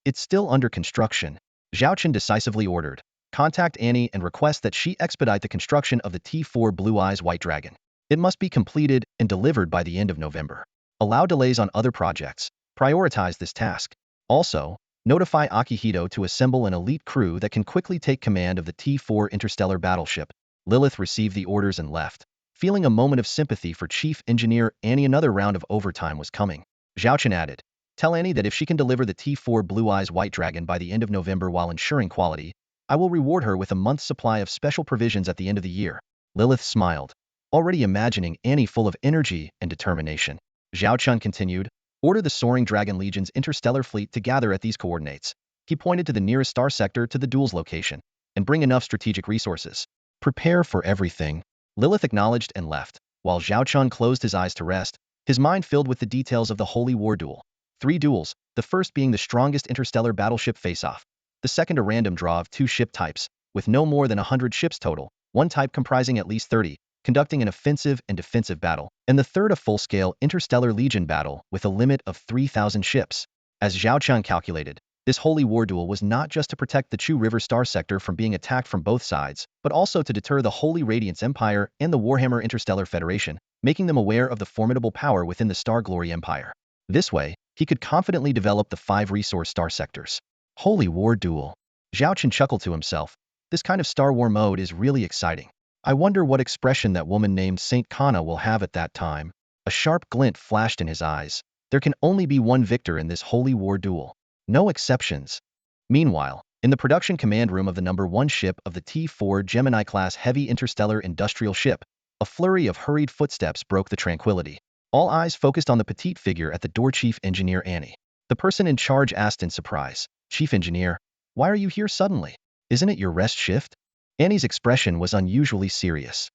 S1: it's still under construction. Zhao Chen decisively ordered, contact Annie and request that she expedite the construction of the T-4 Blue Eyes White Dragon. It must be completed and delivered by the end of November. Allow delays on other projects. Prioritize this task. Also, notify Akihito to assemble an elite crew that can quickly take command of the T-4 interstellar battleship. Lilith received the orders and left. Feeling a moment of sympathy for Chief Engineer Annie, another round of overtime was coming. Zhao Chen added, tell Annie that if she can deliver the T-4 Blue Eyes White Dragon by the end of November while ensuring quality, I will reward her with a month's supply of special provisions at the end of the year. Lilith smiled, already imagining Annie full of energy and determination. Zhao Chen continued, order the Soaring Dragon Legion's interstellar fleet to gather at these coordinates. He pointed to the nearest star sector to the duel's location, and bring enough strategic resources. Prepare for everything. Lilith acknowledged and left, while Zhao Chen closed his eyes to rest, his mind filled with the details of the Holy War duel. 3 duels, the first being the strongest interstellar battleship face-off. the second a random draw of 2 ship types, with no more than 100 ships total, one type comprising at least 30, conducting an offensive and defensive battle, and the third a full-scale interstellar legion battle with a limit of 3,000 ships. As Zhao Chen calculated, this holy war duel was not just to protect the Chu River Star Sector from being attacked from both sides, but also to deter the Holy Radiance Empire and the Warhammer Interstellar Federation, making them aware of the formidable power within the Star Glory Empire. This way, he could confidently develop the 5 resource star sectors. Holy war duel. Zhao Chen chuckled to himself. This kind of Star War mode is really exciting. I wonder what expression that woman named Saint Kana will have at that time. A sharp glint flashed in his eyes. There can only be one victor in this holy war duel. No exceptions. Meanwhile, in the production command room of the number 1 ship of the T-4 Gemini-class heavy interstellar industrial ship, a flurry of hurried footsteps broke the tranquility. All eyes focused on the petite figure at the door. Chief Engineer Annie. The person in charge asked in surprise, "Chief Engineer, why are you here suddenly? Isn't it your rest shift?" Annie's expression was unusually serious.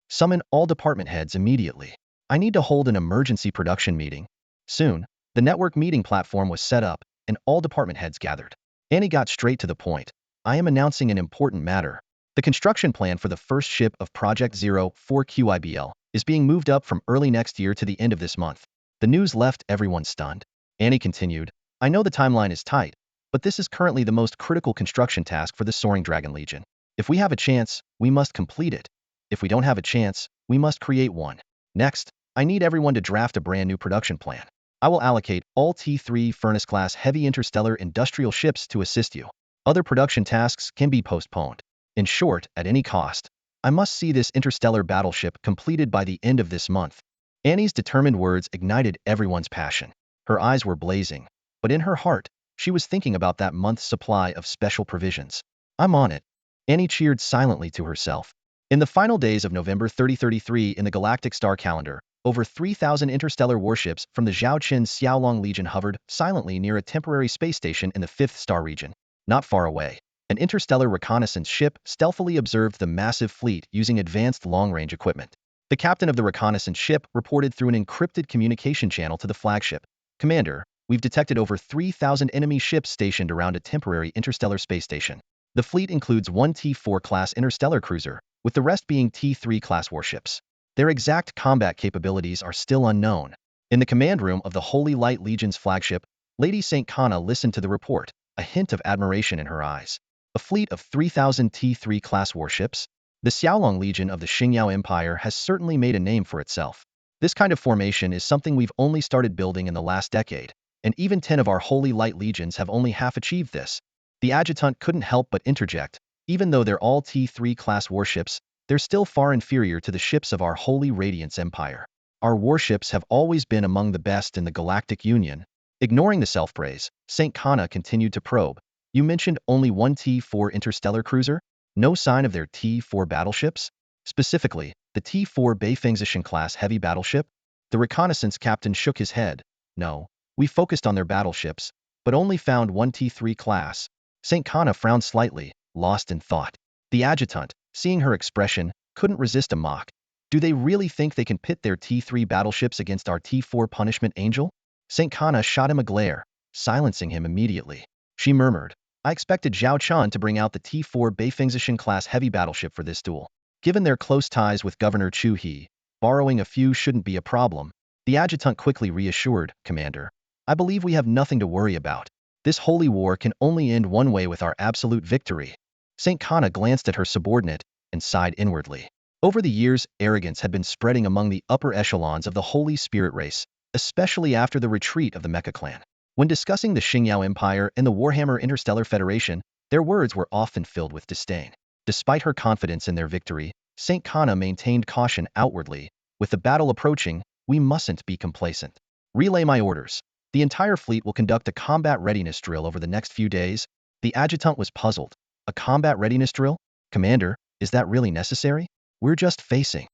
S1: "Summon all department heads immediately. I need to hold an emergency production meeting." Soon, the network meeting platform was set up, and all department heads gathered. Annie got straight to the point. "I am announcing an important matter. The construction plan for the first ship of Project 04 QIBL is being moved up from early next year to the end of this month." The news left everyone stunned. Annie continued, "I know the timeline is tight, but this is currently the most critical construction task for the Soaring Dragon Legion. If we have a chance, we must complete it. If we don't have a chance, we must create one. Next, I need everyone to draft a brand new production plan. I will allocate all T3 Furnace-class heavy interstellar industrial ships to assist you. Other production tasks can be postponed. In short, at any cost, I must see this interstellar battleship completed by the end of this month." Annie's determined words ignited everyone's passion. Her eyes were blazing, but in her heart, she was thinking about that month's supply of special provisions. "I'm on it." Annie cheered silently to herself. In the final days of November 3033 in the galactic star calendar, over 3,000 interstellar warships from the Zhao Chen Xiaolong Legion hovered silently near a temporary space station in the 5th star region. Not far away, an interstellar reconnaissance ship stealthily observed the massive fleet using advanced long-range equipment. The captain of the reconnaissance ship reported through an encrypted communication channel to the flagship, "Commander, we've detected over 3,000 enemy ships stationed around a temporary interstellar space station. The fleet includes 1 T-4 class interstellar cruiser, with the rest being T-3 class warships. Their exact combat capabilities are still unknown." In the command room of the Holy Light Legion's flagship, Lady Saint Kana listened to the report, a hint of admiration in her eyes. A fleet of 3,000 T-3 class warships? The Xiaolong Legion of the Xingyao Empire has certainly made a name for itself. This kind of formation is something we've only started building in the last decade, and even 10 of our Holy Light Legions have only half achieved this. The adjutant couldn't help but interject. Even though they're all T-3 class warships, they're still far inferior to the ships of our Holy Radiance Empire. Our warships have always been among the best in the Galactic Union. Ignoring the self-praise, Saint Kana continued to probe. "You mentioned only 1 T-4 interstellar cruiser? No sign of their T-4 battleships? Specifically, the T-4 Beifengzishan class heavy battleship?" The reconnaissance captain shook his head. "No, we focused on their battleships, but only found 1 T-3 class." Saint Kana frowned slightly, lost in thought. The adjutant, seeing her expression, couldn't resist a mock. "Do they really think they can pit their T-3 battleships against our T-4 Punishment Angel?" Saint Kana shot him a glare, silencing him immediately. She murmured, "I expected Zhao Chen to bring out the T-4 Beifengzishan class heavy battleship for this duel. Given their close ties with Governor Chu He, borrowing a few shouldn't be a problem." The adjutant quickly reassured, "Commander, I believe we have nothing to worry about. This holy war can only end one way, with our absolute victory." Saint Kana glanced at her subordinate and sighed inwardly. Over the years, arrogance had been spreading among the upper echelons of the Holy Spirit race, especially after the retreat of the Mecha clan. When discussing the Xingyao Empire and the Warhammer Interstellar Federation, their words were often filled with disdain. Despite her confidence in their victory, Saint Kana maintained caution outwardly. "With the battle approaching, we mustn't be complacent. Relay my orders. The entire fleet will conduct a combat readiness drill over the next few days." The adjutant was puzzled. "A combat readiness drill? Commander, is that really necessary? We're just facing."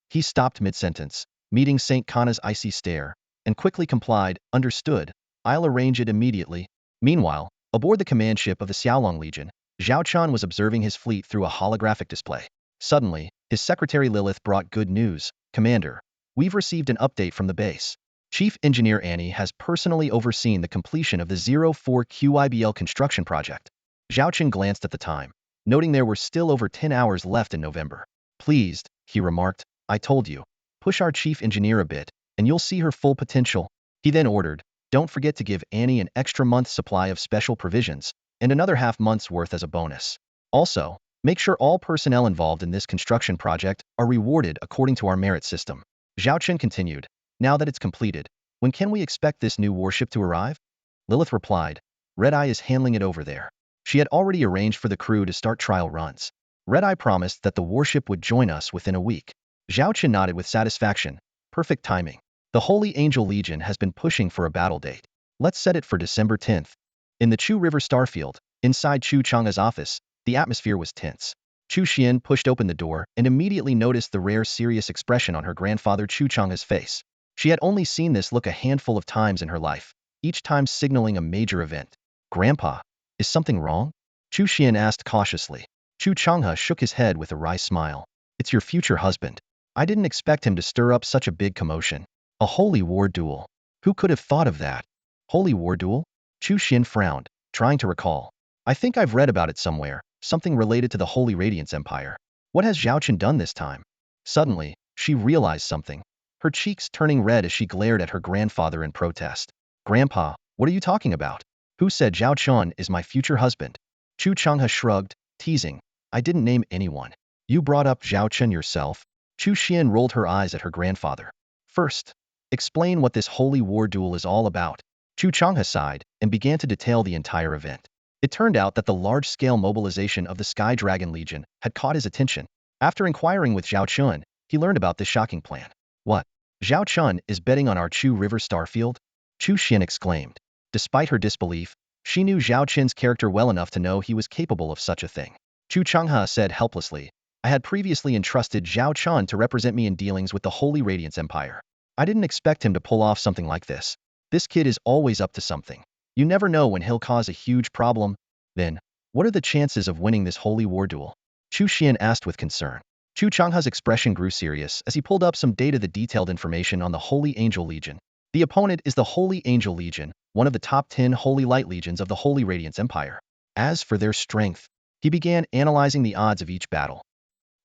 S1: He stopped mid-sentence, meeting Saint Kana's icy stare, and quickly complied, "Understood. I'll arrange it immediately." Meanwhile, aboard the command ship of the Xiaolong Legion, Zhao Chen was observing his fleet through a holographic display. Suddenly, his secretary Lilith brought good news. "Commander, we've received an update from the base. Chief Engineer Annie has personally overseen the completion of the 04 QIBL construction project. Zhao Chen glanced at the time, noting there were still over 10 hours left in November. Pleased, he remarked, I told you. Push our chief engineer a bit, and you'll see her full potential. He then ordered, don't forget to give Annie an extra month's supply of special provisions, and another half month's worth as a bonus. Also, make sure all personnel involved in this construction project are rewarded according to our merit system. Zhao Chen continued, now that it's completed, when can we expect this new warship to arrive? Lilith replied, Red Eye is handling it over there. She had already arranged for the crew to start trial runs. Red Eye promised that the warship would join us within a week. Zhao Chen nodded with satisfaction. Perfect timing. The Holy Angel Legion has been pushing for a battle date. Let's set it for December 10th. In the Chu River starfield, inside Chu Chang'e's office, the atmosphere was tense. Chu Xian pushed open the door and immediately noticed the rare serious expression on her grandfather Chu Chang'e's face. She had only seen this look a handful of times in her life, each time signaling a major event. Grandpa, is something wrong? Chu Xian asked cautiously. Chu Chang'e shook his head with a wry smile. It's your future husband. I didn't expect him to stir up such a big commotion. A holy war duel. Who could have thought of that? Holy war duel? Chu Xian frowned, trying to recall. I think I've read about it somewhere, something related to the Holy Radiance Empire. What has Zhao Chen done this time? Suddenly, she realized something, her cheeks turning red as she glared at her grandfather in protest. Grandpa, what are you talking about? Who said Zhao Chen is my future husband? Chu Chang'e shrugged, teasing. I didn't name anyone. You brought up Zhao Chen yourself. Chu Xian rolled her eyes at her grandfather. First, explain what this holy war duel is all about. Chu Chang'e sighed and began to detail the entire event. It turned out that the large-scale mobilization of the Sky Dragon Legion had caught his attention. After inquiring with Zhao Chen, he learned about this shocking plan. What? Zhao Chen is betting on our Chu River starfield? Chu Xian exclaimed. Despite her disbelief, she knew Zhao Chen's character well enough to know he was capable of such a thing. Chu Chang'e said helplessly, I had previously entrusted Zhao Chen to represent me in dealings with the Holy Radiance Empire. I didn't expect him to pull off something like this. This kid is always up to something. You never know when he'll cause a huge problem. Then, what are the chances of winning this holy war duel? Chu Xian asked with concern. Chu Chang'e's expression grew serious as he pulled up some data that detailed information on the Holy Angel Legion. The opponent is the Holy Angel Legion, one of the top 10 Holy Light Legions of the Holy Radiance Empire. As for their strength, he began analyzing the odds of each battle.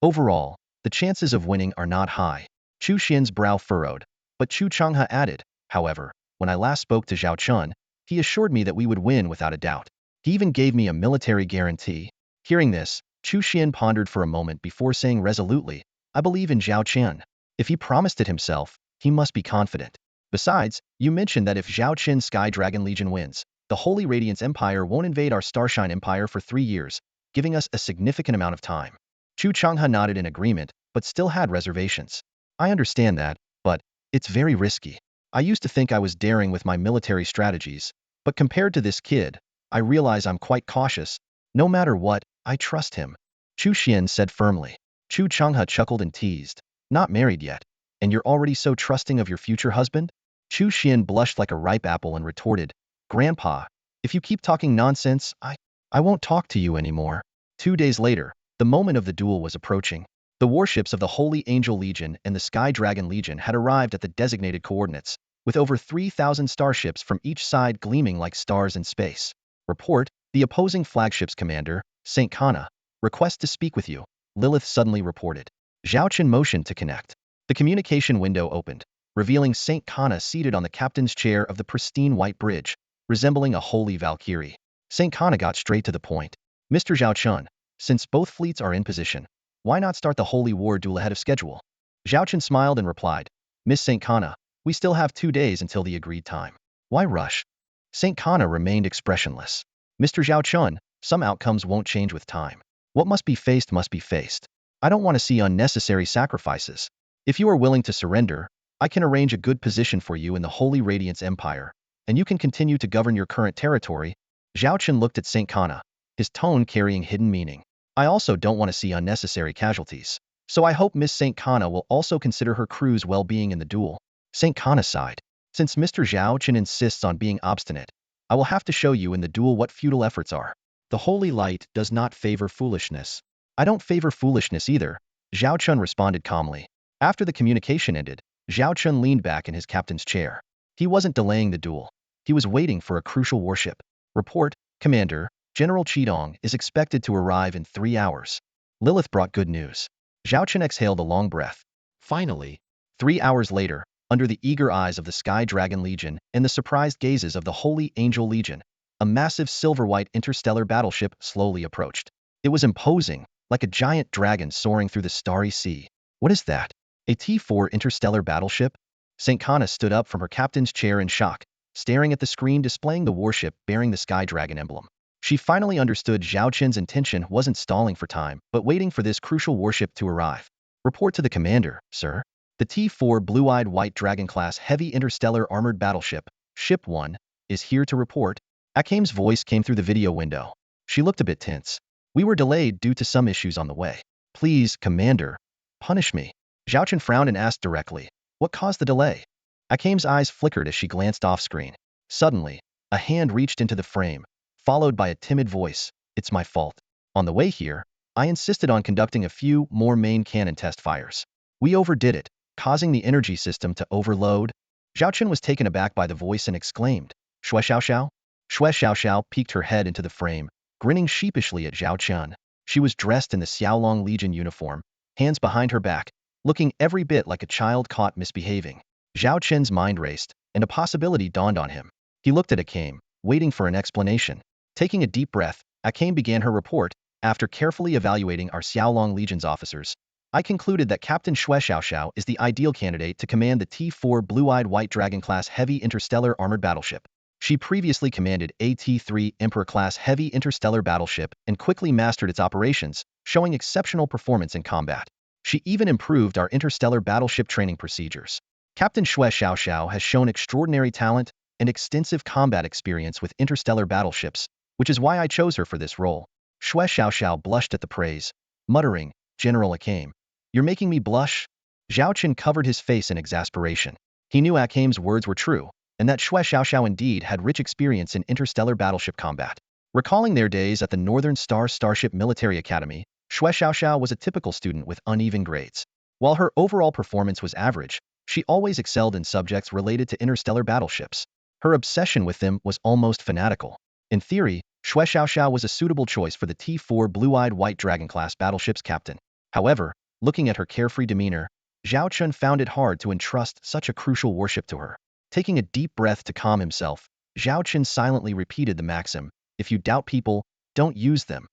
S1: Overall, the chances of winning are not high. Chu Xian's brow furrowed, but Chu Chang'e added, however, when I last spoke to Zhao Chen, he assured me that we would win without a doubt. He even gave me a military guarantee. Hearing this, Chu Xian pondered for a moment before saying resolutely, I believe in Zhao Chen. If he promised it himself, he must be confident. Besides, you mentioned that if Zhao Chen's Sky Dragon Legion wins, the Holy Radiance Empire won't invade our Starshine Empire for 3 years, giving us a significant amount of time. Chu Chang'e nodded in agreement, but still had reservations. I understand that, but it's very risky. I used to think I was daring with my military strategies, but compared to this kid, I realize I'm quite cautious. No matter what, I trust him. Chu Xian said firmly. Chu Chang'e chuckled and teased. Not married yet, and you're already so trusting of your future husband? Chu Xian blushed like a ripe apple and retorted, Grandpa, if you keep talking nonsense, I won't talk to you anymore. 2 days later, the moment of the duel was approaching. The warships of the Holy Angel Legion and the Sky Dragon Legion had arrived at the designated coordinates, with over 3,000 starships from each side gleaming like stars in space. Report, the opposing flagship's commander, St. Kana, requests to speak with you, Lilith suddenly reported. Zhao Chen motioned to connect. The communication window opened, revealing St. Kana seated on the captain's chair of the pristine white bridge, resembling a holy Valkyrie. St. Kana got straight to the point. Mr. Zhao Chen, since both fleets are in position, why not start the holy war duel ahead of schedule? Zhao Chen smiled and replied, Miss St. Kana, we still have 2 days until the agreed time. Why rush? St. Kana remained expressionless. Mr. Zhao Chen, some outcomes won't change with time. What must be faced must be faced. I don't want to see unnecessary sacrifices. If you are willing to surrender, I can arrange a good position for you in the Holy Radiance Empire, and you can continue to govern your current territory. Zhao Chen looked at St. Kana, his tone carrying hidden meaning. I also don't want to see unnecessary casualties, so I hope Miss St. Kana will also consider her crew's well-being in the duel. St. Kana sighed. Since Mr. Zhao Chen insists on being obstinate, I will have to show you in the duel what futile efforts are. The holy light does not favor foolishness. I don't favor foolishness either, Zhao Chen responded calmly. After the communication ended, Zhao Chen leaned back in his captain's chair. He wasn't delaying the duel. He was waiting for a crucial warship. Report, Commander, General Qidong is expected to arrive in 3 hours. Lilith brought good news. Zhao Chen exhaled a long breath. Finally, 3 hours later, under the eager eyes of the Sky Dragon Legion and the surprised gazes of the Holy Angel Legion, a massive silver-white interstellar battleship slowly approached. It was imposing, like a giant dragon soaring through the starry sea. What is that? A T-4 interstellar battleship? St. Kana stood up from her captain's chair in shock, staring at the screen displaying the warship bearing the Sky Dragon emblem. She finally understood Zhao Chen's intention wasn't stalling for time, but waiting for this crucial warship to arrive. Report to the commander, sir. The T-4 Blue-Eyed White Dragon-class heavy interstellar armored battleship, Ship 1, is here to report. Akame's voice came through the video window. She looked a bit tense. We were delayed due to some issues on the way. Please, commander, punish me. Zhao Chen frowned and asked directly, what caused the delay? Akame's eyes flickered as she glanced off-screen. Suddenly, a hand reached into the frame, followed by a timid voice, it's my fault. On the way here, I insisted on conducting a few more main cannon test fires. We overdid it, causing the energy system to overload. Zhao Chen was taken aback by the voice and exclaimed, Shui Xiao Xiao? Shui Xiao Xiao peeked her head into the frame, grinning sheepishly at Zhao Chen. She was dressed in the Xiaolong Legion uniform, hands behind her back, looking every bit like a child caught misbehaving. Zhao Chen's mind raced, and a possibility dawned on him. He looked at Akame, waiting for an explanation. Taking a deep breath, Akame began her report. After carefully evaluating our Xiaolong Legion's officers, I concluded that Captain Shui Xiaoxiao is the ideal candidate to command the T-4 Blue-Eyed White Dragon-class heavy interstellar armored battleship. She previously commanded a T-3 Emperor-class heavy interstellar battleship and quickly mastered its operations, showing exceptional performance in combat. She even improved our interstellar battleship training procedures. Captain Shui Xiaoxiao has shown extraordinary talent and extensive combat experience with interstellar battleships, which is why I chose her for this role. Shui Xiaoxiao blushed at the praise, muttering, General Akame, you're making me blush? Zhao Chen covered his face in exasperation. He knew Akame's words were true, and that Shui Xiaoxiao indeed had rich experience in interstellar battleship combat. Recalling their days at the Northern Star Starship Military Academy, Shui Xiaoxiao was a typical student with uneven grades. While her overall performance was average, she always excelled in subjects related to interstellar battleships. Her obsession with them was almost fanatical. In theory, Shui Xiaoxiao was a suitable choice for the T-4 Blue-Eyed White Dragon-class battleship's captain. However, looking at her carefree demeanor, Zhao Chen found it hard to entrust such a crucial warship to her. Taking a deep breath to calm himself, Zhao Chen silently repeated the maxim, if you doubt people, don't use them.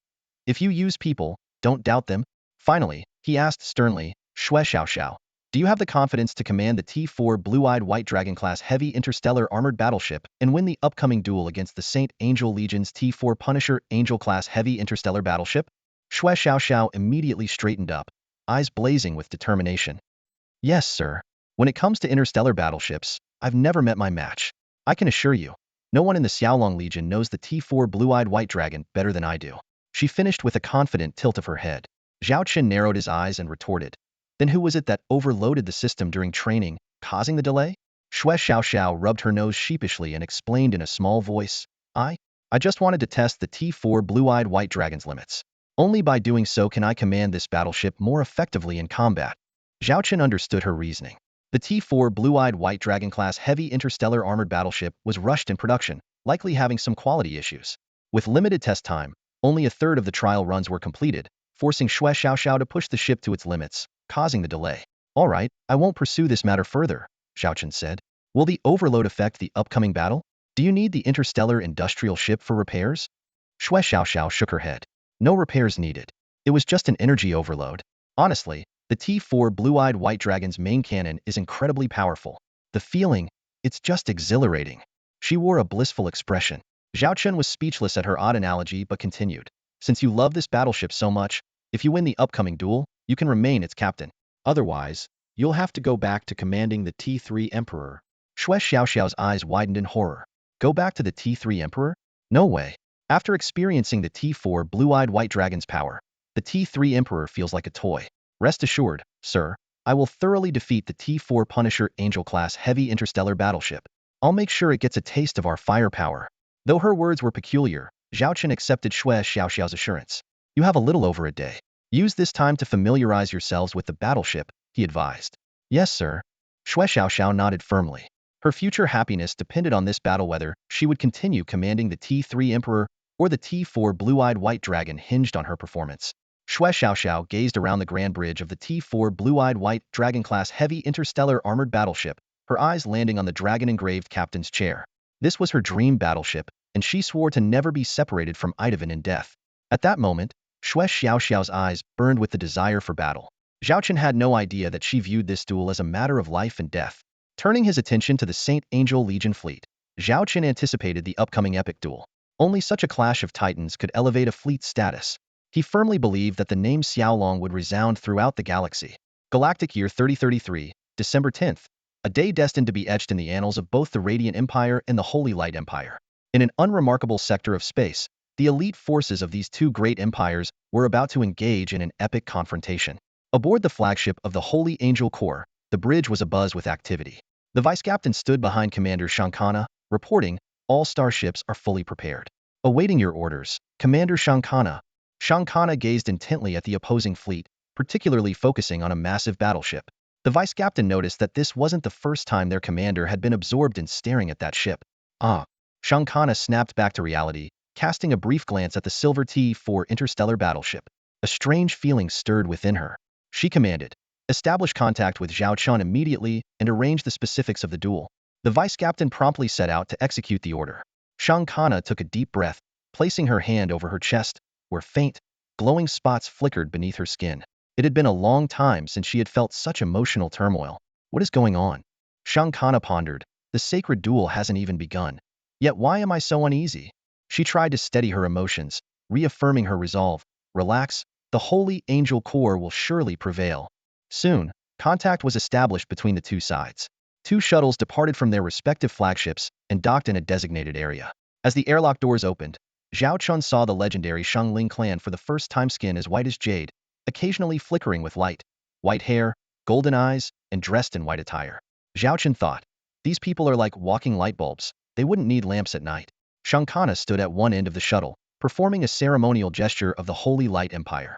S1: If you use people, don't doubt them. Finally, he asked sternly, Shui Xiaoxiao, do you have the confidence to command the T-4 Blue-Eyed White Dragon-class heavy interstellar armored battleship and win the upcoming duel against the Saint Angel Legion's T-4 Punisher Angel-class heavy interstellar battleship? Shui Xiaoxiao immediately straightened up, eyes blazing with determination. Yes, sir. When it comes to interstellar battleships, I've never met my match. I can assure you, no one in the Xiaolong Legion knows the T-4 Blue-Eyed White Dragon better than I do. She finished with a confident tilt of her head. Zhao Chen narrowed his eyes and retorted, then who was it that overloaded the system during training, causing the delay? Shui Xiaoxiao rubbed her nose sheepishly and explained in a small voice, I just wanted to test the T-4 Blue-Eyed White Dragon's limits. Only by doing so can I command this battleship more effectively in combat. Zhao Chen understood her reasoning. The T-4 Blue-Eyed White Dragon-class heavy interstellar armored battleship was rushed in production, likely having some quality issues. With limited test time, only a third of the trial runs were completed, forcing Shui Xiaoxiao to push the ship to its limits, causing the delay. All right, I won't pursue this matter further, Zhao Chen said. Will the overload affect the upcoming battle? Do you need the interstellar industrial ship for repairs? Shui Xiaoxiao shook her head. No repairs needed. It was just an energy overload. Honestly, the T-4 Blue-Eyed White Dragon's main cannon is incredibly powerful. The feeling, it's just exhilarating. She wore a blissful expression. Zhao Chen was speechless at her odd analogy but continued. Since you love this battleship so much, if you win the upcoming duel, you can remain its captain. Otherwise, you'll have to go back to commanding the T-3 Emperor. Shui Xiaoxiao's eyes widened in horror. Go back to the T-3 Emperor? No way. After experiencing the T-4 Blue-Eyed White Dragon's power, the T-3 Emperor feels like a toy. Rest assured, sir, I will thoroughly defeat the T-4 Punisher Angel-class heavy interstellar battleship. I'll make sure it gets a taste of our firepower. Though her words were peculiar, Zhao Chen accepted Shui Xiaoxiao's assurance. You have a little over a day. Use this time to familiarize yourselves with the battleship, he advised. Yes, sir. Shui Xiaoxiao nodded firmly. Her future happiness depended on this battle whether she would continue commanding the T-3 Emperor or the T4 blue-eyed white dragon hinged on her performance. Shui Xiaoxiao gazed around the grand bridge of the T4 blue-eyed white dragon-class heavy interstellar armored battleship, her eyes landing on the dragon-engraved captain's chair. This was her dream battleship, and she swore to never be separated from Idavan in death. At that moment, Shui Xiaoxiao's eyes burned with the desire for battle. Zhao Chen had no idea that she viewed this duel as a matter of life and death. Turning his attention to the Saint Angel Legion fleet, Zhao Chen anticipated the upcoming epic duel. Only such a clash of titans could elevate a fleet's status. He firmly believed that the name Xiaolong would resound throughout the galaxy. Galactic Year 3033, December 10th, a day destined to be etched in the annals of both the Radiant Empire and the Holy Light Empire. In an unremarkable sector of space, the elite forces of these two great empires were about to engage in an epic confrontation. Aboard the flagship of the Holy Angel Corps, the bridge was abuzz with activity. The vice captain stood behind Commander Shankana, reporting, "All starships are fully prepared. Awaiting your orders, Commander Shankana." Shankana gazed intently at the opposing fleet, particularly focusing on a massive battleship. The vice captain noticed that this wasn't the first time their commander had been absorbed in staring at that ship. Ah! Shankana snapped back to reality, casting a brief glance at the silver T4 interstellar battleship. A strange feeling stirred within her. She commanded, "Establish contact with Zhao Chen immediately and arrange the specifics of the duel." The vice captain promptly set out to execute the order. Shankana took a deep breath, placing her hand over her chest, where faint, glowing spots flickered beneath her skin. It had been a long time since she had felt such emotional turmoil. What is going on? Shankana pondered. The sacred duel hasn't even begun. Yet why am I so uneasy? She tried to steady her emotions, reaffirming her resolve. Relax, the Holy Angel Corps will surely prevail. Soon, contact was established between the two sides. Two shuttles departed from their respective flagships and docked in a designated area. As the airlock doors opened, Zhao Chen saw the legendary Shangling clan for the first time, skin as white as jade, occasionally flickering with light. White hair, golden eyes, and dressed in white attire. Zhao Chen thought, these people are like walking light bulbs. They wouldn't need lamps at night. Shankana stood at one end of the shuttle, performing a ceremonial gesture of the Holy Light Empire.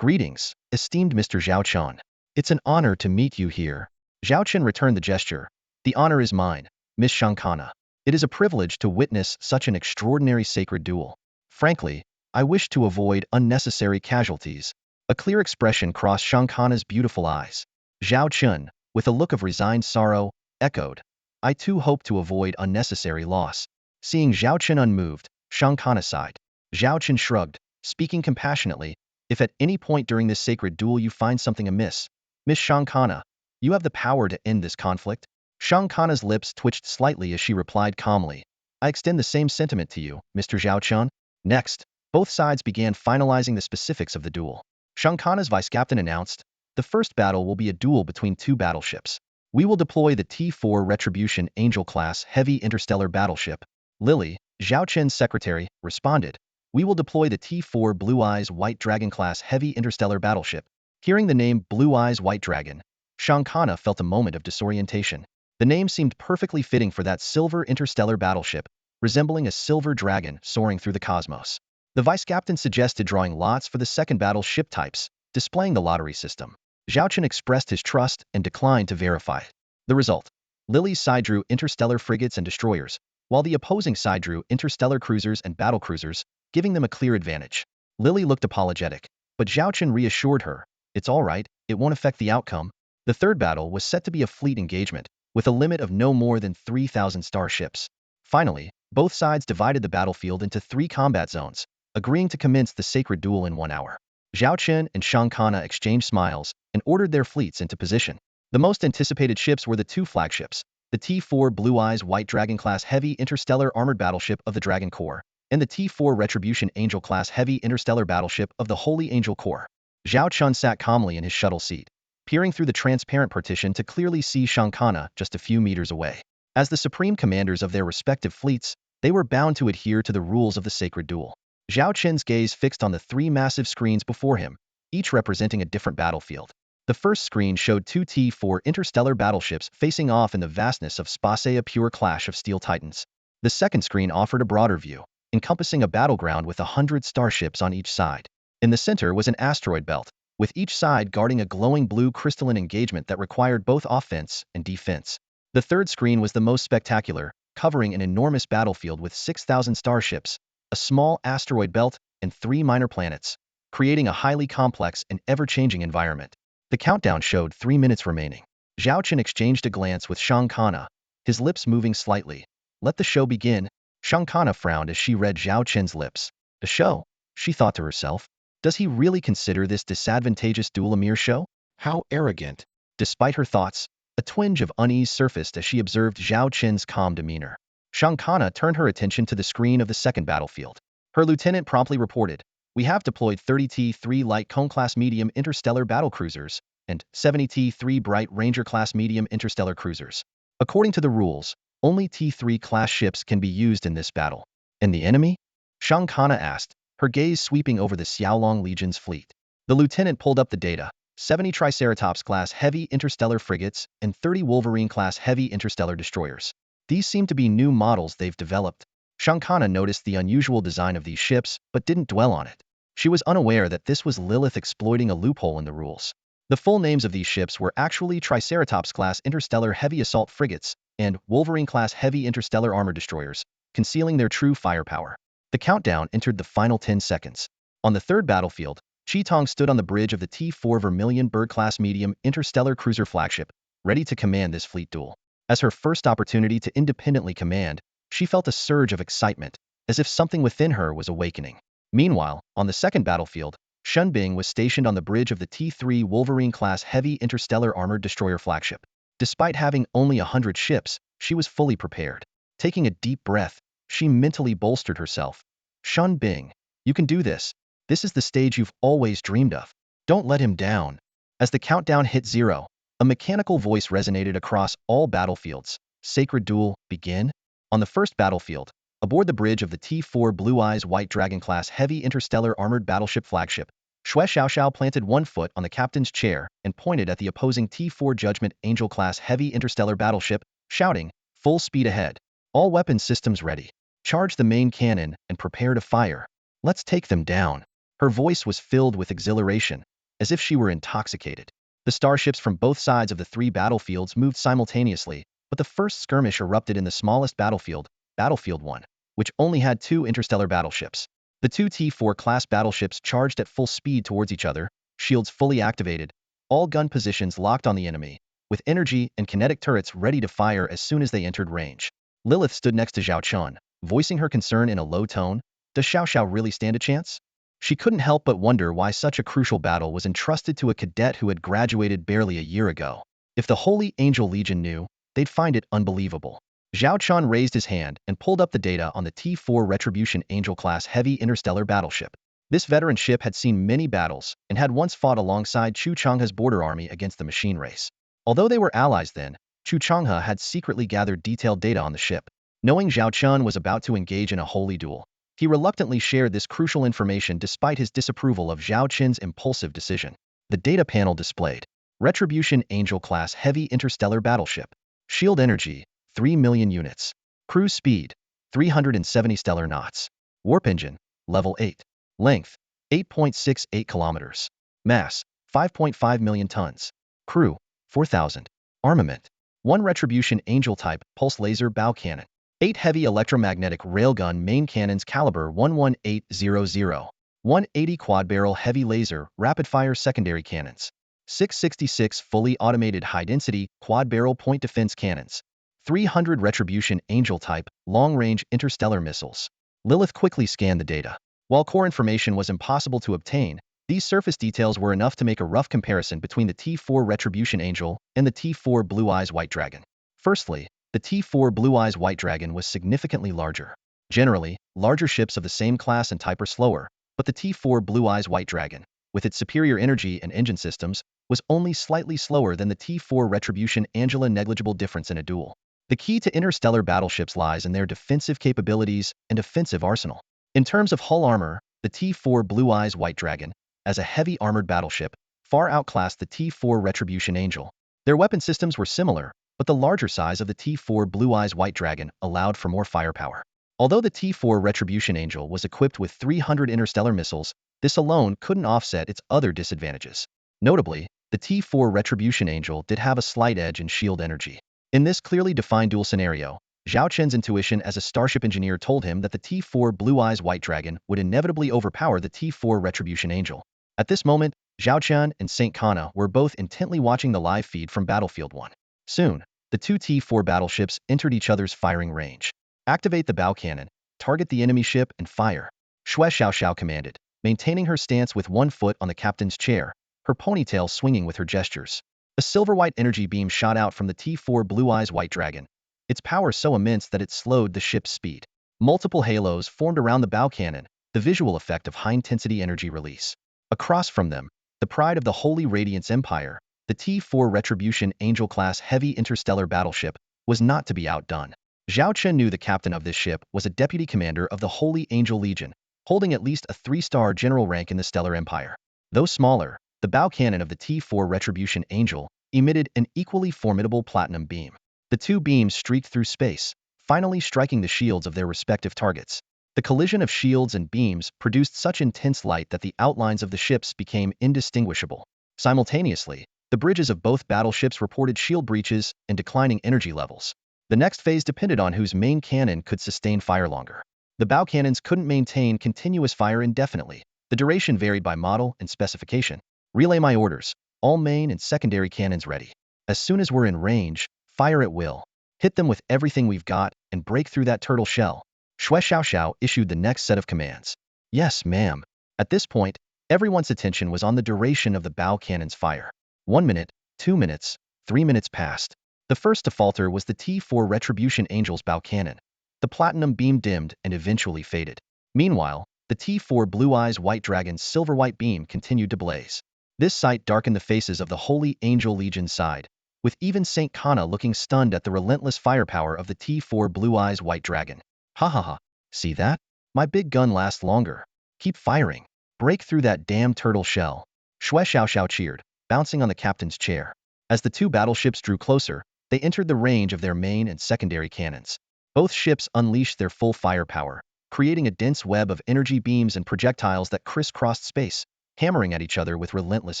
S1: "Greetings, esteemed Mr. Zhao Chen. It's an honor to meet you here." Zhao Chen returned the gesture. "The honor is mine, Miss Shankana. It is a privilege to witness such an extraordinary sacred duel. Frankly, I wish to avoid unnecessary casualties." A clear expression crossed Shankana's beautiful eyes. Zhao Chen, with a look of resigned sorrow, echoed, "I too hope to avoid unnecessary loss." Seeing Zhao Chen unmoved, Shankana sighed. Zhao Chen shrugged, speaking compassionately, "If at any point during this sacred duel you find something amiss, Miss Shankana, you have the power to end this conflict." Shankana's lips twitched slightly as she replied calmly, "I extend the same sentiment to you, Mr. Zhao Chen." Next, both sides began finalizing the specifics of the duel. Shankana's vice captain announced, "The first battle will be a duel between two battleships. We will deploy the T4 Retribution Angel-class heavy interstellar battleship." Lily, Zhao Chen's secretary, responded, "We will deploy the T4 Blue Eyes White Dragon-class heavy interstellar battleship." Hearing the name Blue Eyes White Dragon, Shankana felt a moment of disorientation. The name seemed perfectly fitting for that silver interstellar battleship, resembling a silver dragon soaring through the cosmos. The vice captain suggested drawing lots for the second battle ship types, displaying the lottery system. Zhao Chen expressed his trust and declined to verify it. The result: Lily's side drew interstellar frigates and destroyers, while the opposing side drew interstellar cruisers and battlecruisers, giving them a clear advantage. Lily looked apologetic, but Zhao Chen reassured her, "It's all right, it won't affect the outcome." The third battle was set to be a fleet engagement, with a limit of no more than 3,000 starships. Finally, both sides divided the battlefield into 3 combat zones, agreeing to commence the sacred duel in 1 hour. Zhao Chen and Shankana exchanged smiles and ordered their fleets into position. The most anticipated ships were the 2 flagships, the T4 Blue Eyes White Dragon-class heavy interstellar armored battleship of the Dragon Corps, and the T4 Retribution Angel-class heavy interstellar battleship of the Holy Angel Corps. Zhao Chen sat calmly in his shuttle seat, peering through the transparent partition to clearly see Shankana just a few meters away. As the supreme commanders of their respective fleets, they were bound to adhere to the rules of the sacred duel. Zhao Chen's gaze fixed on the 3 massive screens before him, each representing a different battlefield. The first screen showed 2 T4 interstellar battleships facing off in the vastness of space, a pure clash of steel titans. The second screen offered a broader view, encompassing a battleground with 100 starships on each side. In the center was an asteroid belt, with each side guarding a glowing blue crystalline engagement that required both offense and defense. The third screen was the most spectacular, covering an enormous battlefield with 6,000 starships, a small asteroid belt, and 3 minor planets, creating a highly complex and ever-changing environment. The countdown showed 3 minutes remaining. Zhao Chen exchanged a glance with Shang Kana, his lips moving slightly. Let the show begin. Shang Kana frowned as she read Zhao Chen's lips. A show? She thought to herself. Does he really consider this disadvantageous duel a mere show? How arrogant. Despite her thoughts, a twinge of unease surfaced as she observed Zhao Chen's calm demeanor. Shang Kana turned her attention to the screen of the second battlefield. Her lieutenant promptly reported, "We have deployed 30 T-3 light cone-class medium interstellar battlecruisers and 70 T-3 bright Ranger-class medium interstellar cruisers. According to the rules, only T-3 class ships can be used in this battle." "And the enemy?" Shang Kana asked, her gaze sweeping over the Xiaolong Legion's fleet. The lieutenant pulled up the data: 70 Triceratops-class heavy interstellar frigates and 30 Wolverine-class heavy interstellar destroyers. These seem to be new models they've developed. Shang Kana noticed the unusual design of these ships, but didn't dwell on it. She was unaware that this was Lilith exploiting a loophole in the rules. The full names of these ships were actually Triceratops-class interstellar heavy assault frigates and Wolverine-class heavy interstellar armor destroyers, concealing their true firepower. The countdown entered the final 10 seconds. On the third battlefield, Chi-Tong stood on the bridge of the T-4 Vermilion Bird-class medium interstellar cruiser flagship, ready to command this fleet duel. As her first opportunity to independently command, she felt a surge of excitement, as if something within her was awakening. Meanwhile, on the second battlefield, Shun Bing was stationed on the bridge of the T-3 Wolverine-class heavy interstellar armored destroyer flagship. Despite having only 100 ships, she was fully prepared. Taking a deep breath, she mentally bolstered herself. "Shun Bing, you can do this. This is the stage you've always dreamed of. Don't let him down." As the countdown hit 0, a mechanical voice resonated across all battlefields. "Sacred duel, begin." On the first battlefield, aboard the bridge of the T-4 Blue Eyes White Dragon-class heavy interstellar armored battleship flagship, Xue Xiaoxiao planted one foot on the captain's chair and pointed at the opposing T-4 Judgment Angel-class heavy interstellar battleship, shouting, "Full speed ahead. All weapon systems ready. Charge the main cannon and prepare to fire. Let's take them down." Her voice was filled with exhilaration, as if she were intoxicated. The starships from both sides of the 3 battlefields moved simultaneously, but the first skirmish erupted in the smallest battlefield, Battlefield 1, which only had 2 interstellar battleships. The 2 T-4 class battleships charged at full speed towards each other, shields fully activated, all gun positions locked on the enemy, with energy and kinetic turrets ready to fire as soon as they entered range. Lilith stood next to Zhao Chen, voicing her concern in a low tone. Does Xiao Xiao really stand a chance? She couldn't help but wonder why such a crucial battle was entrusted to a cadet who had graduated barely a year ago. If the Holy Angel Legion knew, they'd find it unbelievable. Zhao Chen raised his hand and pulled up the data on the T-4 Retribution Angel-class heavy interstellar battleship. This veteran ship had seen many battles and had once fought alongside Chu Changhe's border army against the machine race. Although they were allies then, Chu Changhe had secretly gathered detailed data on the ship. Knowing Zhao Chen was about to engage in a holy duel, he reluctantly shared this crucial information despite his disapproval of Zhao Chen's impulsive decision. The data panel displayed: Retribution Angel-class heavy interstellar battleship. Shield energy, 3 million units. Cruise speed, 370 stellar knots. Warp engine, level 8. Length, 8.68 kilometers. Mass, 5.5 million tons. Crew, 4,000. Armament, 1 Retribution Angel-type pulse laser bow cannon. 8 heavy electromagnetic railgun main cannons caliber 11800. 180 quad-barrel heavy laser rapid-fire secondary cannons. 666 fully automated high-density quad-barrel point defense cannons. 300 Retribution Angel-type long-range interstellar missiles. Lilith quickly scanned the data. While core information was impossible to obtain, these surface details were enough to make a rough comparison between the T-4 Retribution Angel and the T-4 Blue Eyes White Dragon. Firstly, the T-4 Blue Eyes White Dragon was significantly larger. Generally, larger ships of the same class and type are slower, but the T-4 Blue Eyes White Dragon, with its superior energy and engine systems, was only slightly slower than the T-4 Retribution Angel. A negligible difference in a duel. The key to interstellar battleships lies in their defensive capabilities and offensive arsenal. In terms of hull armor, the T-4 Blue Eyes White Dragon, as a heavy armored battleship, far outclassed the T-4 Retribution Angel. Their weapon systems were similar, but the larger size of the T-4 Blue Eyes White Dragon allowed for more firepower. Although the T-4 Retribution Angel was equipped with 300 interstellar missiles, this alone couldn't offset its other disadvantages. Notably, the T-4 Retribution Angel did have a slight edge in shield energy. In this clearly defined duel scenario, Zhao Chen's intuition as a starship engineer told him that the T4 Blue Eyes White Dragon would inevitably overpower the T4 Retribution Angel. At this moment, Zhao Chen and Saint Kana were both intently watching the live feed from Battlefield 1. Soon, the two T4 battleships entered each other's firing range. Activate the bow cannon, target the enemy ship, and fire. Shui Xiao commanded, maintaining her stance with one foot on the captain's chair, her ponytail swinging with her gestures. A silver-white energy beam shot out from the T4 Blue Eyes White Dragon, its power so immense that it slowed the ship's speed. Multiple halos formed around the bow cannon, the visual effect of high-intensity energy release. Across from them, the pride of the Holy Radiance Empire, the T4 Retribution Angel-class heavy interstellar battleship, was not to be outdone. Zhao Chen knew the captain of this ship was a deputy commander of the Holy Angel Legion, holding at least a 3-star general rank in the Stellar Empire. Though smaller, the bow cannon of the T4 Retribution Angel emitted an equally formidable platinum beam. The two beams streaked through space, finally striking the shields of their respective targets. The collision of shields and beams produced such intense light that the outlines of the ships became indistinguishable. Simultaneously, the bridges of both battleships reported shield breaches and declining energy levels. The next phase depended on whose main cannon could sustain fire longer. The bow cannons couldn't maintain continuous fire indefinitely. The duration varied by model and specification. Relay my orders. All main and secondary cannons ready. As soon as we're in range, fire at will. Hit them with everything we've got and break through that turtle shell. Shui Xiao issued the next set of commands. Yes, ma'am. At this point, everyone's attention was on the duration of the bow cannon's fire. 1 minute, 2 minutes, 3 minutes passed. The first to falter was the T4 Retribution Angel's bow cannon. The platinum beam dimmed and eventually faded. Meanwhile, the T4 Blue Eyes White Dragon's silver-white beam continued to blaze. This sight darkened the faces of the Holy Angel Legion's side, with even Saint Kana looking stunned at the relentless firepower of the T4 Blue Eyes White Dragon. Ha ha ha, see that? My big gun lasts longer. Keep firing. Break through that damn turtle shell. Shui Xiao cheered, bouncing on the captain's chair. As the two battleships drew closer, they entered the range of their main and secondary cannons. Both ships unleashed their full firepower, creating a dense web of energy beams and projectiles that crisscrossed space, hammering at each other with relentless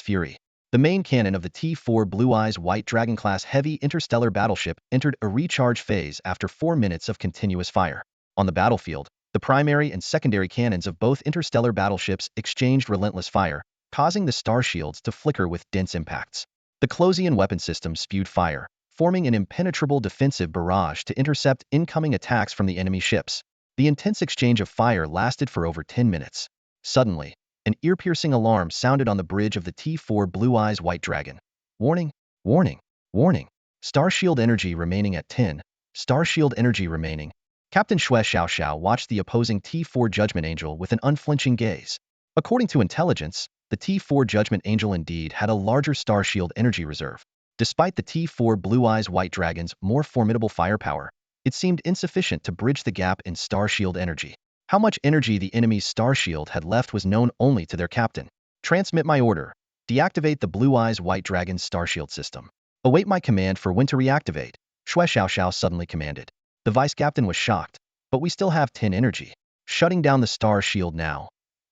S1: fury. The main cannon of the T4 Blue Eyes White Dragon-class heavy interstellar battleship entered a recharge phase after 4 minutes of continuous fire. On the battlefield, the primary and secondary cannons of both interstellar battleships exchanged relentless fire, causing the star shields to flicker with dense impacts. The Closian weapon system spewed fire, forming an impenetrable defensive barrage to intercept incoming attacks from the enemy ships. The intense exchange of fire lasted for over 10 minutes. Suddenly, an ear-piercing alarm sounded on the bridge of the T4 Blue Eyes White Dragon. Warning, warning, warning. Star shield energy remaining at 10. Star shield energy remaining. Captain Shui Xiao watched the opposing T4 Judgment Angel with an unflinching gaze. According to intelligence, the T4 Judgment Angel indeed had a larger star shield energy reserve. Despite the T4 Blue Eyes White Dragon's more formidable firepower, it seemed insufficient to bridge the gap in star shield energy. How much energy the enemy's star shield had left was known only to their captain. Transmit my order. Deactivate the Blue Eyes White Dragon's star shield system. Await my command for when to reactivate, Shui Xiao suddenly commanded. The vice captain was shocked, but we still have 10 energy. Shutting down the star shield now.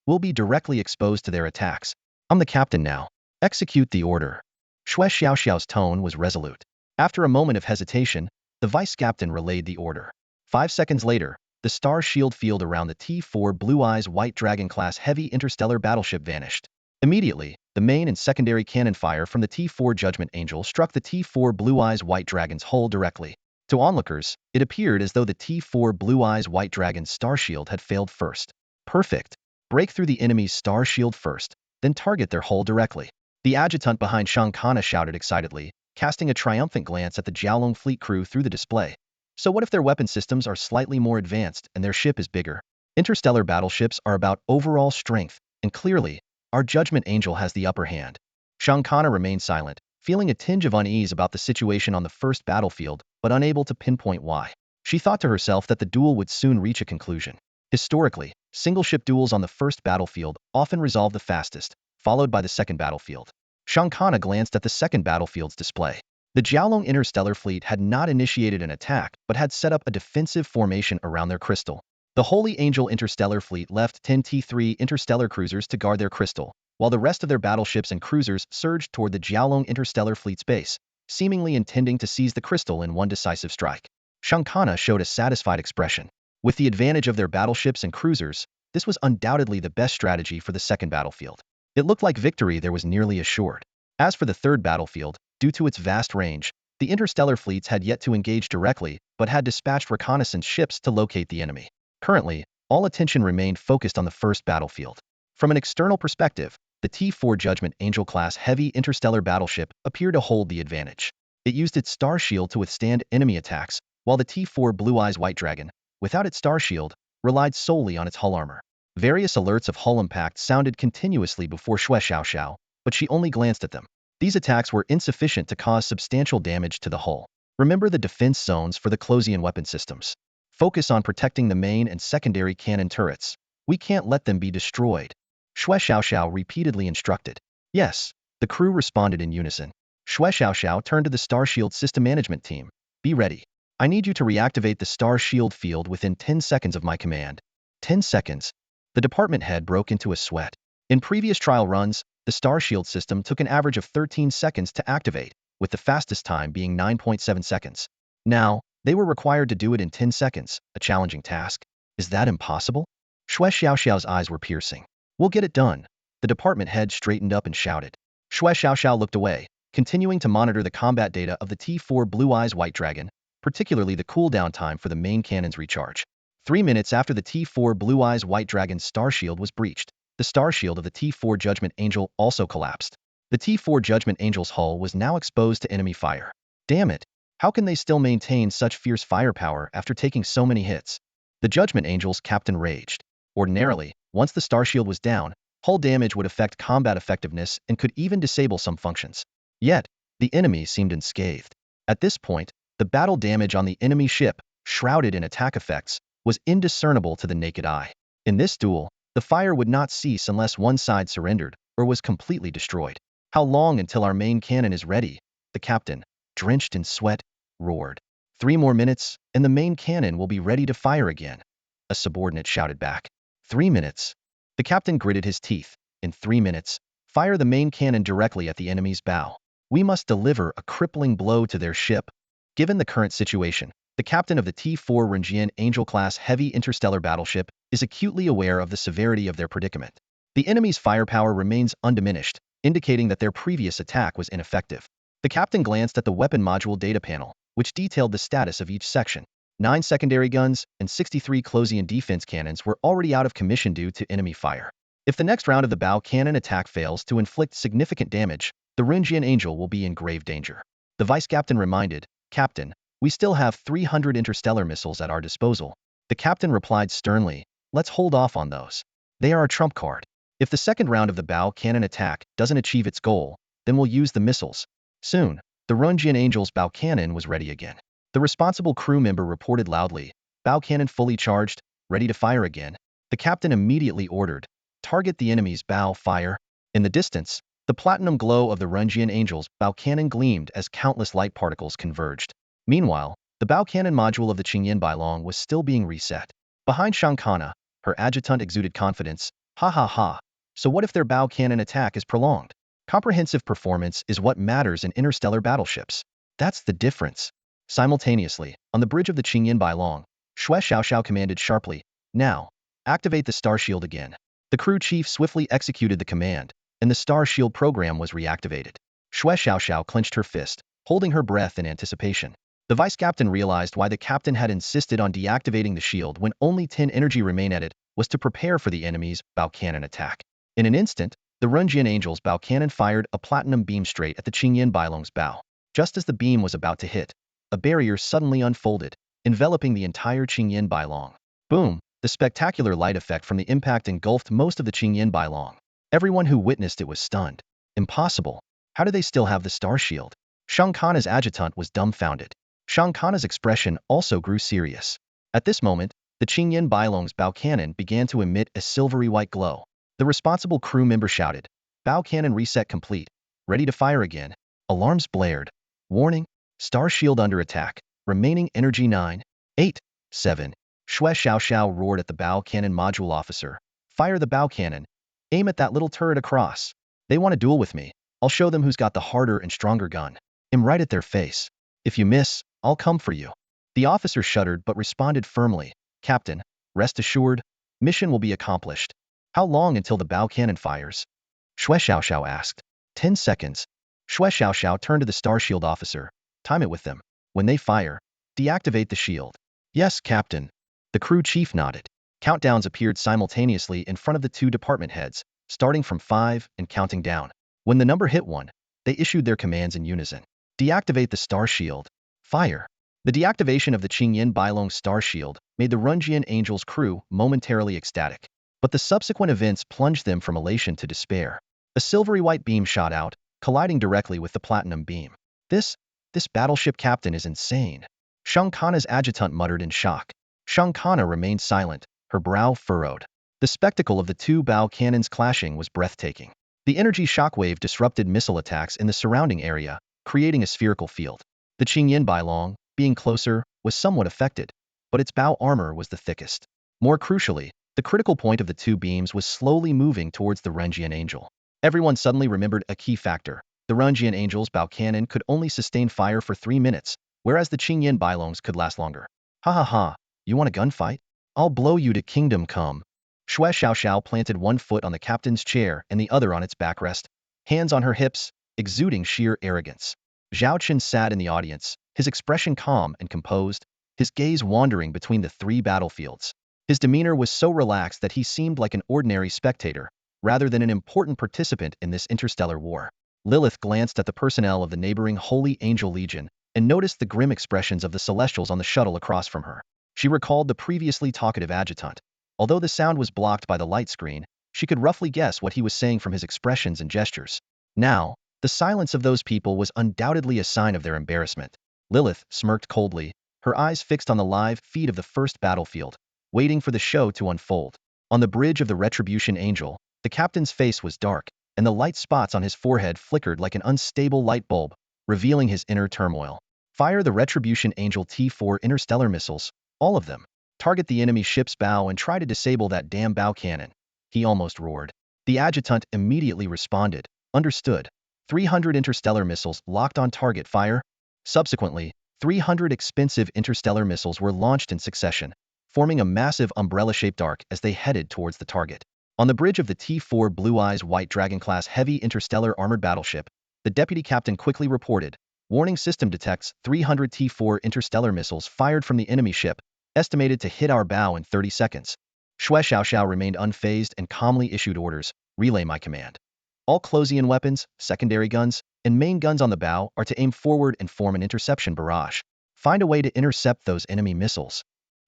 S1: We'll be directly exposed to their attacks. I'm the captain now. Execute the order. Shui Xiao's tone was resolute. After a moment of hesitation, the vice captain relayed the order. 5 seconds later, the star shield field around the T4 Blue Eyes White Dragon-class heavy interstellar battleship vanished. Immediately, the main and secondary cannon fire from the T4 Judgment Angel struck the T4 Blue Eyes White Dragon's hull directly. To onlookers, it appeared as though the T4 Blue Eyes White Dragon's star shield had failed first. Perfect. Break through the enemy's star shield first, then target their hull directly. The adjutant behind Shang Kana shouted excitedly, casting a triumphant glance at the Jiaolong fleet crew through the display. So what if their weapon systems are slightly more advanced and their ship is bigger? Interstellar battleships are about overall strength, and clearly, our Judgment Angel has the upper hand. Shang Kana remained silent, feeling a tinge of unease about the situation on the first battlefield, but unable to pinpoint why. She thought to herself that the duel would soon reach a conclusion. Historically, single-ship duels on the first battlefield often resolve the fastest, followed by the second battlefield. Shang Kana glanced at the second battlefield's display. The Jiaolong interstellar fleet had not initiated an attack, but had set up a defensive formation around their crystal. The Holy Angel interstellar fleet left 10 T3 interstellar cruisers to guard their crystal, while the rest of their battleships and cruisers surged toward the Jiaolong interstellar fleet's base, seemingly intending to seize the crystal in one decisive strike. Shankana showed a satisfied expression. With the advantage of their battleships and cruisers, this was undoubtedly the best strategy for the second battlefield. It looked like victory there was nearly assured. As for the third battlefield, due to its vast range, the interstellar fleets had yet to engage directly but had dispatched reconnaissance ships to locate the enemy. Currently, all attention remained focused on the first battlefield. From an external perspective, the T-4 Judgment Angel-class heavy interstellar battleship appeared to hold the advantage. It used its star shield to withstand enemy attacks, while the T-4 Blue Eyes White Dragon, without its star shield, relied solely on its hull armor. Various alerts of hull impact sounded continuously before Xue Xiaoxiao, but she only glanced at them. These attacks were insufficient to cause substantial damage to the hull. Remember the defense zones for the Closian weapon systems. Focus on protecting the main and secondary cannon turrets. We can't let them be destroyed. Xue Xiaoxiao repeatedly instructed. Yes, the crew responded in unison. Xue Xiaoxiao turned to the Star Shield system management team. Be ready. I need you to reactivate the Star Shield field within 10 seconds of my command. 10 seconds. The department head broke into a sweat. In previous trial runs, the Star Shield system took an average of 13 seconds to activate, with the fastest time being 9.7 seconds. Now, they were required to do it in 10 seconds, a challenging task. Is that impossible? Xue Xiaoxiao's eyes were piercing. We'll get it done. The department head straightened up and shouted. Xue Xiaoxiao looked away, continuing to monitor the combat data of the T-4 Blue Eyes White Dragon, particularly the cooldown time for the main cannon's recharge. 3 minutes after the T-4 Blue Eyes White Dragon's star shield was breached, the star shield of the T-4 Judgment Angel also collapsed. The T-4 Judgment Angel's hull was now exposed to enemy fire. Damn it! How can they still maintain such fierce firepower after taking so many hits? The Judgment Angel's captain raged. Ordinarily, once the star shield was down, hull damage would affect combat effectiveness and could even disable some functions. Yet, the enemy seemed unscathed. At this point, the battle damage on the enemy ship, shrouded in attack effects, was indiscernible to the naked eye. In this duel, the fire would not cease unless one side surrendered or was completely destroyed. How long until our main cannon is ready? The captain, drenched in sweat, roared. 3 more minutes, and the main cannon will be ready to fire again. A subordinate shouted back. 3 minutes. The captain gritted his teeth. In 3 minutes, fire the main cannon directly at the enemy's bow. We must deliver a crippling blow to their ship. Given the current situation, the captain of the T-4 Renjian Angel-class heavy interstellar battleship is acutely aware of the severity of their predicament. The enemy's firepower remains undiminished, indicating that their previous attack was ineffective. The captain glanced at the weapon module data panel, which detailed the status of each section. 9 secondary guns and 63 Closian defense cannons were already out of commission due to enemy fire. If the next round of the bow cannon attack fails to inflict significant damage, the Renjian Angel will be in grave danger. The vice captain reminded, Captain, we still have 300 interstellar missiles at our disposal. The captain replied sternly, let's hold off on those. They are a trump card. If the second round of the bow cannon attack doesn't achieve its goal, then we'll use the missiles. Soon, the Renjian Angel's bow cannon was ready again. The responsible crew member reported loudly, bow cannon fully charged, ready to fire again. The captain immediately ordered, target the enemy's bow, fire. In the distance, the platinum glow of the Renjian Angel's bow cannon gleamed as countless light particles converged. Meanwhile, the bow cannon module of the Qingyan Bailong was still being reset. Behind Shankana, her adjutant exuded confidence. Ha ha ha. So what if their bow cannon attack is prolonged? Comprehensive performance is what matters in interstellar battleships. That's the difference. Simultaneously, on the bridge of the Qingyan Bailong, Xue Xiaoxiao commanded sharply, now, activate the star shield again. The crew chief swiftly executed the command, and the star shield program was reactivated. Xue Xiaoxiao clenched her fist, holding her breath in anticipation. The vice captain realized why the captain had insisted on deactivating the shield when only 10 energy remained at it was to prepare for the enemy's bow cannon attack. In an instant, the Renjian Angel's bow cannon fired a platinum beam straight at the Qingyan Bailong's bow. Just as the beam was about to hit, a barrier suddenly unfolded, enveloping the entire Qingyan Bailong. Boom! The spectacular light effect from the impact engulfed most of the Qingyan Bailong. Everyone who witnessed it was stunned. Impossible! How do they still have the star shield? Shankana's adjutant was dumbfounded. Shankana's expression also grew serious. At this moment, the Qingyan Bailong's bow cannon began to emit a silvery white glow. The responsible crew member shouted, bow cannon reset complete, ready to fire again. Alarms blared. Warning, star shield under attack, remaining energy 9, 8, 7. Xue Xiaoxiao roared at the bow cannon module officer. Fire the bow cannon. Aim at that little turret across. They want to duel with me. I'll show them who's got the harder and stronger gun. Aim right at their face. If you miss, I'll come for you. The officer shuddered but responded firmly, "Captain, rest assured, mission will be accomplished. How long until the bow cannon fires?" Xue Xiaoxiao asked. 10 seconds. Xue Xiaoxiao turned to the star shield officer. "Time it with them. When they fire, deactivate the shield." "Yes, Captain." The crew chief nodded. Countdowns appeared simultaneously in front of the two department heads, starting from 5 and counting down. When the number hit 1, they issued their commands in unison. "Deactivate the star shield. Fire." The deactivation of the Qingyin Bailong star shield made the Runjian Angel's crew momentarily ecstatic. But the subsequent events plunged them from elation to despair. A silvery white beam shot out, colliding directly with the platinum beam. This battleship captain is insane." Shang Kana's adjutant muttered in shock. Shang Kana remained silent, her brow furrowed. The spectacle of the two bow cannons clashing was breathtaking. The energy shockwave disrupted missile attacks in the surrounding area, creating a spherical field. The Qingyin Bailong, being closer, was somewhat affected, but its bow armor was the thickest. More crucially, the critical point of the two beams was slowly moving towards the Runjian Angel. Everyone suddenly remembered a key factor. The Runjian Angel's bow cannon could only sustain fire for 3 minutes, whereas the Qingyin Bailongs could last longer. "Ha ha ha, you want a gunfight? I'll blow you to kingdom come." Xue Xiaoxiao planted one foot on the captain's chair and the other on its backrest, hands on her hips, exuding sheer arrogance. Zhao Chen sat in the audience, his expression calm and composed, his gaze wandering between the 3 battlefields. His demeanor was so relaxed that he seemed like an ordinary spectator, rather than an important participant in this interstellar war. Lilith glanced at the personnel of the neighboring Holy Angel Legion and noticed the grim expressions of the Celestials on the shuttle across from her. She recalled the previously talkative adjutant. Although the sound was blocked by the light screen, she could roughly guess what he was saying from his expressions and gestures. Now, the silence of those people was undoubtedly a sign of their embarrassment. Lilith smirked coldly, her eyes fixed on the live feed of the first battlefield, waiting for the show to unfold. On the bridge of the Retribution Angel, the captain's face was dark, and the light spots on his forehead flickered like an unstable light bulb, revealing his inner turmoil. "Fire the Retribution Angel T4 interstellar missiles, all of them. Target the enemy ship's bow and try to disable that damn bow cannon," he almost roared. The adjutant immediately responded, "Understood." 300 interstellar missiles locked on target fire. Subsequently, 300 expensive interstellar missiles were launched in succession, forming a massive umbrella-shaped arc as they headed towards the target. On the bridge of the T4 Blue Eyes White Dragon-class heavy interstellar armored battleship, the deputy captain quickly reported, "Warning system detects 300 T4 interstellar missiles fired from the enemy ship, estimated to hit our bow in 30 seconds. Xue Xiaoxiao remained unfazed and calmly issued orders, "Relay my command. All Closian weapons, secondary guns, and main guns on the bow are to aim forward and form an interception barrage. Find a way to intercept those enemy missiles."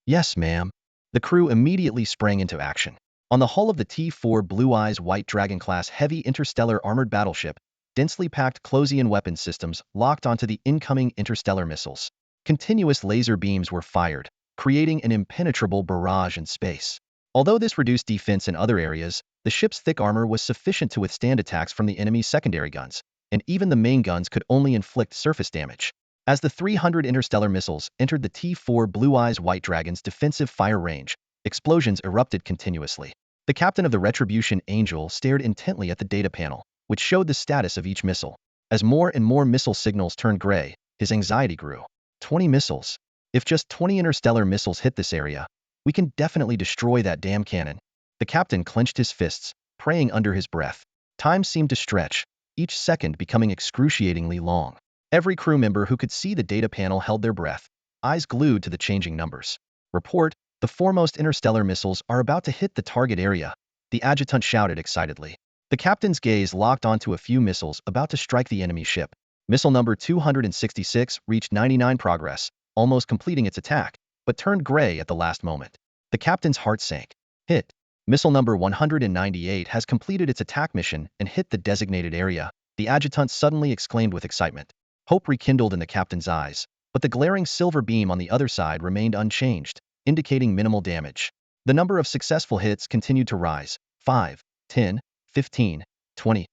S1: "Yes, ma'am." The crew immediately sprang into action. On the hull of the T4 Blue Eyes White Dragon-class heavy interstellar armored battleship, densely packed Closian weapon systems locked onto the incoming interstellar missiles. Continuous laser beams were fired, creating an impenetrable barrage in space. Although this reduced defense in other areas, the ship's thick armor was sufficient to withstand attacks from the enemy's secondary guns, and even the main guns could only inflict surface damage. As the 300 interstellar missiles entered the T4 Blue Eyes White Dragon's defensive fire range, explosions erupted continuously. The captain of the Retribution Angel stared intently at the data panel, which showed the status of each missile. As more and more missile signals turned gray, his anxiety grew. 20 missiles. If just 20 interstellar missiles hit this area, we can definitely destroy that damn cannon. The captain clenched his fists, praying under his breath. Time seemed to stretch, each second becoming excruciatingly long. Every crew member who could see the data panel held their breath, eyes glued to the changing numbers. "Report, the foremost interstellar missiles are about to hit the target area," the adjutant shouted excitedly. The captain's gaze locked onto a few missiles about to strike the enemy ship. Missile number 266 reached 99 progress, almost completing its attack, but turned gray at the last moment. The captain's heart sank. "Hit. Missile number 198 has completed its attack mission and hit the designated area," the adjutant suddenly exclaimed with excitement. Hope rekindled in the captain's eyes, but the glaring silver beam on the other side remained unchanged, indicating minimal damage. The number of successful hits continued to rise, 5, 10, 15, 20.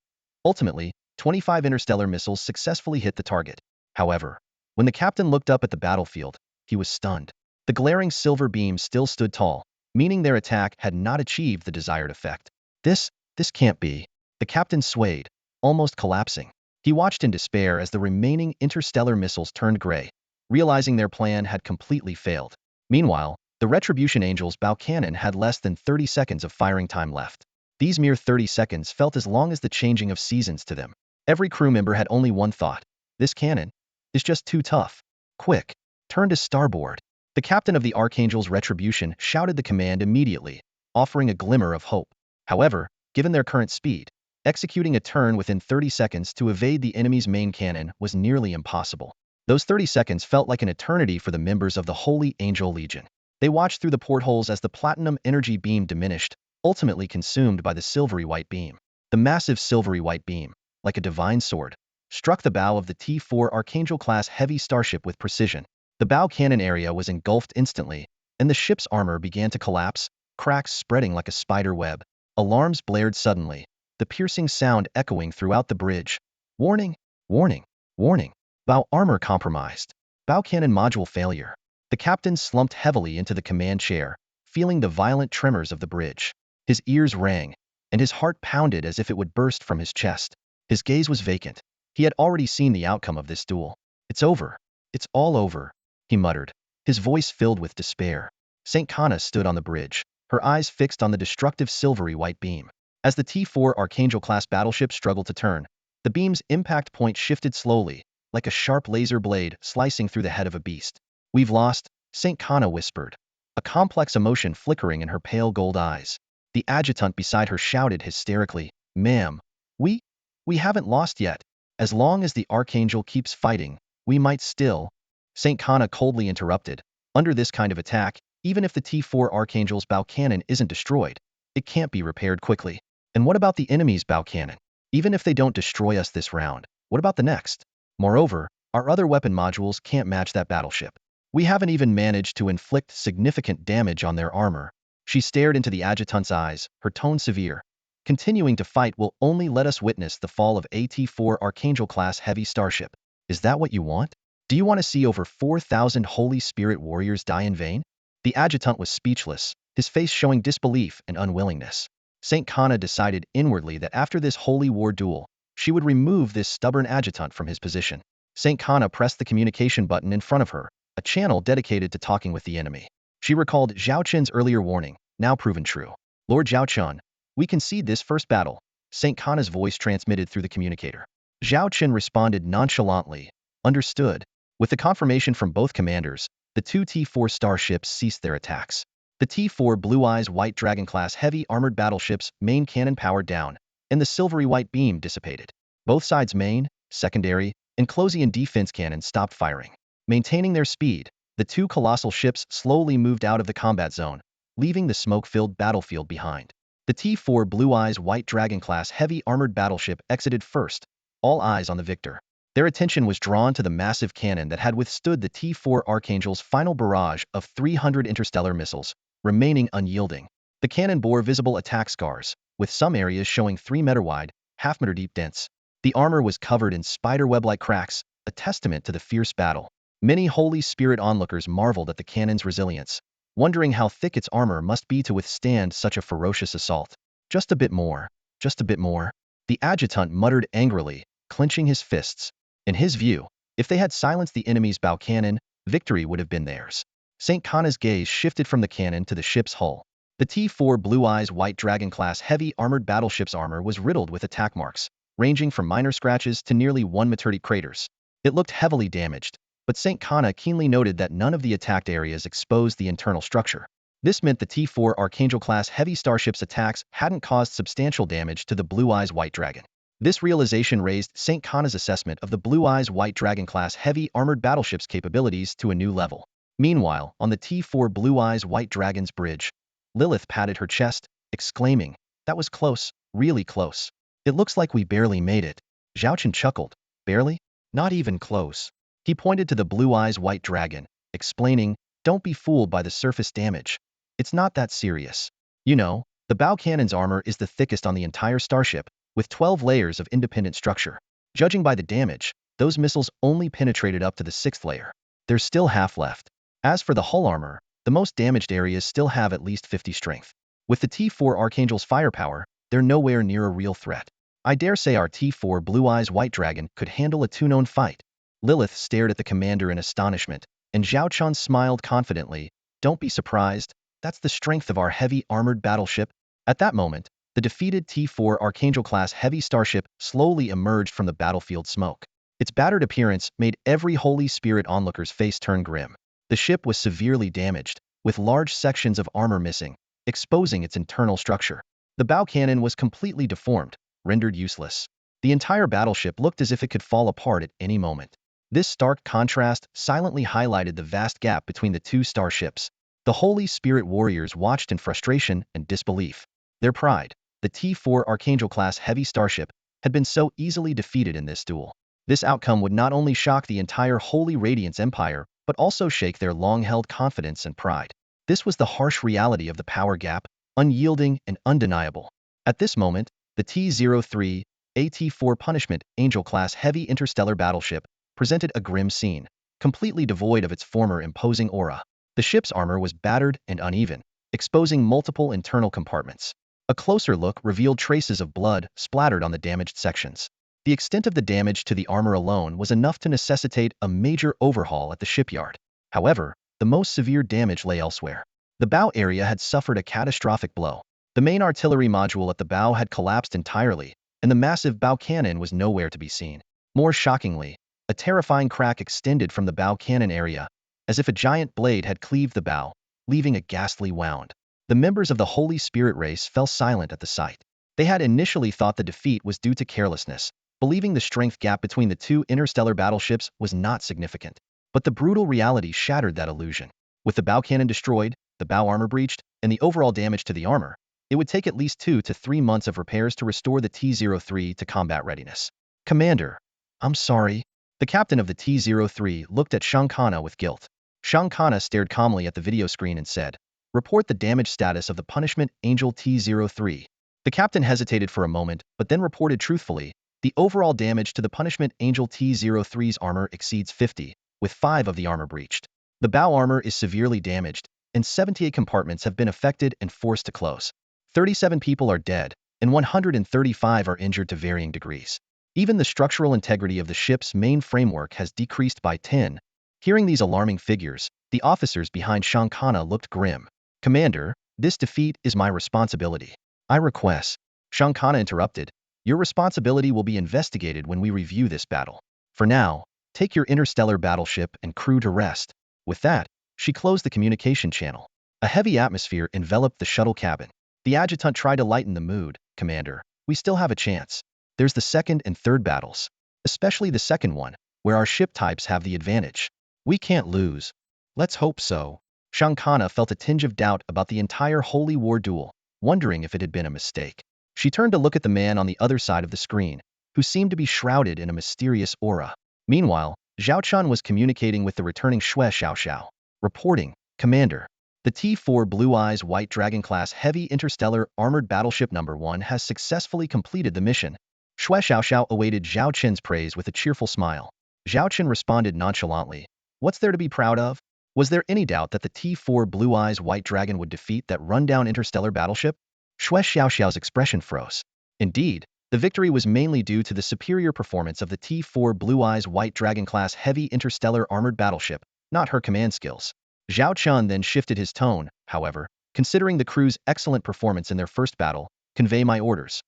S1: Ultimately, 25 interstellar missiles successfully hit the target. However, when the captain looked up at the battlefield, he was stunned. The glaring silver beam still stood tall, meaning their attack had not achieved the desired effect. This can't be." The captain swayed, almost collapsing. He watched in despair as the remaining interstellar missiles turned gray, realizing their plan had completely failed. Meanwhile, the Retribution Angel's bow cannon had less than 30 seconds of firing time left. These mere 30 seconds felt as long as the changing of seasons to them. Every crew member had only one thought: this cannon is just too tough. Quick, turn to starboard. The captain of the Archangel's Retribution shouted the command immediately, offering a glimmer of hope. However, given their current speed, executing a turn within 30 seconds to evade the enemy's main cannon was nearly impossible. Those 30 seconds felt like an eternity for the members of the Holy Angel Legion. They watched through the portholes as the platinum energy beam diminished, ultimately consumed by the silvery white beam. The massive silvery white beam, like a divine sword, struck the bow of the T-4 Archangel-class heavy starship with precision. The bow cannon area was engulfed instantly, and the ship's armor began to collapse, cracks spreading like a spider web. Alarms blared suddenly, the piercing sound echoing throughout the bridge. Warning! Warning! Warning! Bow armor compromised. Bow cannon module failure. The captain slumped heavily into the command chair, feeling the violent tremors of the bridge. His ears rang, and his heart pounded as if it would burst from his chest. His gaze was vacant. He had already seen the outcome of this duel. It's over. It's all over, he muttered, his voice filled with despair. St. Kana stood on the bridge, her eyes fixed on the destructive silvery white beam. As the T-4 Archangel-class battleship struggled to turn, the beam's impact point shifted slowly, like a sharp laser blade slicing through the head of a beast. We've lost, St. Kana whispered, a complex emotion flickering in her pale gold eyes. The adjutant beside her shouted hysterically, "Ma'am, we haven't lost yet. As long as the Archangel keeps fighting, we might still." St. Kana coldly interrupted, "Under this kind of attack, even if the T-4 Archangel's bow cannon isn't destroyed, it can't be repaired quickly. And what about the enemy's bow cannon? Even if they don't destroy us this round, what about the next? Moreover, our other weapon modules can't match that battleship. We haven't even managed to inflict significant damage on their armor." She stared into the adjutant's eyes, her tone severe. "Continuing to fight will only let us witness the fall of a T-4 Archangel-class heavy starship. Is that what you want? Do you want to see over 4,000 Holy Spirit warriors die in vain?" The adjutant was speechless, his face showing disbelief and unwillingness. St. Kana decided inwardly that after this holy war duel, she would remove this stubborn adjutant from his position. St. Kana pressed the communication button in front of her, a channel dedicated to talking with the enemy. She recalled Zhao Chen's earlier warning, now proven true. "Lord Zhao Chen, we concede this first battle," St. Kana's voice transmitted through the communicator. Zhao Chen responded nonchalantly, "Understood." With the confirmation from both commanders, the two T-4 starships ceased their attacks. The T-4 Blue Eyes White Dragon-class heavy armored battleship's main cannon powered down, and the silvery white beam dissipated. Both sides' main, secondary, and closing defense cannons stopped firing. Maintaining their speed, the two colossal ships slowly moved out of the combat zone, leaving the smoke-filled battlefield behind. The T-4 Blue Eyes White Dragon-class heavy armored battleship exited first, all eyes on the victor. Their attention was drawn to the massive cannon that had withstood the T-4 Archangel's final barrage of 300 interstellar missiles, remaining unyielding. The cannon bore visible attack scars, with some areas showing 3-meter wide, half-meter deep dents. The armor was covered in spider-web-like cracks, a testament to the fierce battle. Many Holy Spirit onlookers marveled at the cannon's resilience, wondering how thick its armor must be to withstand such a ferocious assault. "Just a bit more, just a bit more," the adjutant muttered angrily, clenching his fists. In his view, if they had silenced the enemy's bow cannon, victory would have been theirs. St. Kana's gaze shifted from the cannon to the ship's hull. The T-4 Blue Eyes White Dragon-class heavy armored battleship's armor was riddled with attack marks, ranging from minor scratches to nearly 1-meter craters. It looked heavily damaged, but St. Kana keenly noted that none of the attacked areas exposed the internal structure. This meant the T-4 Archangel-class heavy starship's attacks hadn't caused substantial damage to the Blue Eyes White Dragon. This realization raised St. Kana's assessment of the Blue Eyes White Dragon-class heavy armored battleship's capabilities to a new level. Meanwhile, on the T-4 Blue Eyes White Dragon's bridge, Lilith patted her chest, exclaiming, "That was close, really close. It looks like we barely made it." Zhao Chen chuckled. "Barely? Not even close." He pointed to the Blue Eyes White Dragon, explaining, "Don't be fooled by the surface damage. It's not that serious. You know, the bow cannon's armor is the thickest on the entire starship, with 12 layers of independent structure. Judging by the damage, those missiles only penetrated up to the 6th layer. There's still half left. As for the hull armor, the most damaged areas still have at least 50 strength. With the T-4 Archangel's firepower, they're nowhere near a real threat. I dare say our T-4 Blue Eyes White Dragon could handle a 2-known fight." Lilith stared at the commander in astonishment, and Zhao Chen smiled confidently. Don't be surprised. That's the strength of our heavy armored battleship. At that moment, the defeated T-4 Archangel-class heavy starship slowly emerged from the battlefield smoke. Its battered appearance made every Holy Spirit onlooker's face turn grim. The ship was severely damaged, with large sections of armor missing, exposing its internal structure. The bow cannon was completely deformed, rendered useless. The entire battleship looked as if it could fall apart at any moment. This stark contrast silently highlighted the vast gap between the two starships. The Holy Spirit warriors watched in frustration and disbelief. Their pride, the T-4 Archangel-class heavy starship, had been so easily defeated in this duel. This outcome would not only shock the entire Holy Radiance Empire, but also shake their long-held confidence and pride. This was the harsh reality of the power gap, unyielding and undeniable. At this moment, the T-03 AT-4 Punishment Angel-class heavy interstellar battleship presented a grim scene, completely devoid of its former imposing aura. The ship's armor was battered and uneven, exposing multiple internal compartments. A closer look revealed traces of blood splattered on the damaged sections. The extent of the damage to the armor alone was enough to necessitate a major overhaul at the shipyard. However, the most severe damage lay elsewhere. The bow area had suffered a catastrophic blow. The main artillery module at the bow had collapsed entirely, and the massive bow cannon was nowhere to be seen. More shockingly, a terrifying crack extended from the bow cannon area, as if a giant blade had cleaved the bow, leaving a ghastly wound. The members of the Holy Spirit race fell silent at the sight. They had initially thought the defeat was due to carelessness, believing the strength gap between the two interstellar battleships was not significant. But the brutal reality shattered that illusion. With the bow cannon destroyed, the bow armor breached, and the overall damage to the armor, it would take at least 2 to 3 months of repairs to restore the T-03 to combat readiness. Commander, I'm sorry. The captain of the T-03 looked at Shang Kana with guilt. Shang Kana stared calmly at the video screen and said, "Report the damage status of the Punishment Angel T-03. The captain hesitated for a moment, but then reported truthfully, "The overall damage to the Punishment Angel T-03's armor exceeds 50, with 5 of the armor breached. The bow armor is severely damaged, and 78 compartments have been affected and forced to close. 37 people are dead, and 135 are injured to varying degrees. Even the structural integrity of the ship's main framework has decreased by 10. Hearing these alarming figures, the officers behind Shang Kana looked grim. "Commander, this defeat is my responsibility. I request." Shang Kana interrupted, "Your responsibility will be investigated when we review this battle. For now, take your interstellar battleship and crew to rest." With that, she closed the communication channel. A heavy atmosphere enveloped the shuttle cabin. The adjutant tried to lighten the mood. "Commander, we still have a chance. There's the second and third battles, especially the second one, where our ship types have the advantage. We can't lose." "Let's hope so." Shang Kana felt a tinge of doubt about the entire Holy War duel, wondering if it had been a mistake. She turned to look at the man on the other side of the screen, who seemed to be shrouded in a mysterious aura. Meanwhile, Zhao Chen was communicating with the returning Shui Xiaoxiao, reporting, "Commander, the T-4 Blue Eyes White Dragon class heavy interstellar armored battleship number 1 has successfully completed the mission." Shui Xiaoxiao awaited Zhao Chen's praise with a cheerful smile. Zhao Chen responded nonchalantly, "What's there to be proud of?" Was there any doubt that the T-4 Blue Eyes White Dragon would defeat that rundown interstellar battleship? Shui Xiaoxiao's expression froze. Indeed, the victory was mainly due to the superior performance of the T-4 Blue Eyes White Dragon class heavy interstellar armored battleship, not her command skills. Zhao Chen then shifted his tone, however, considering the crew's excellent performance in their first battle. "Convey my orders.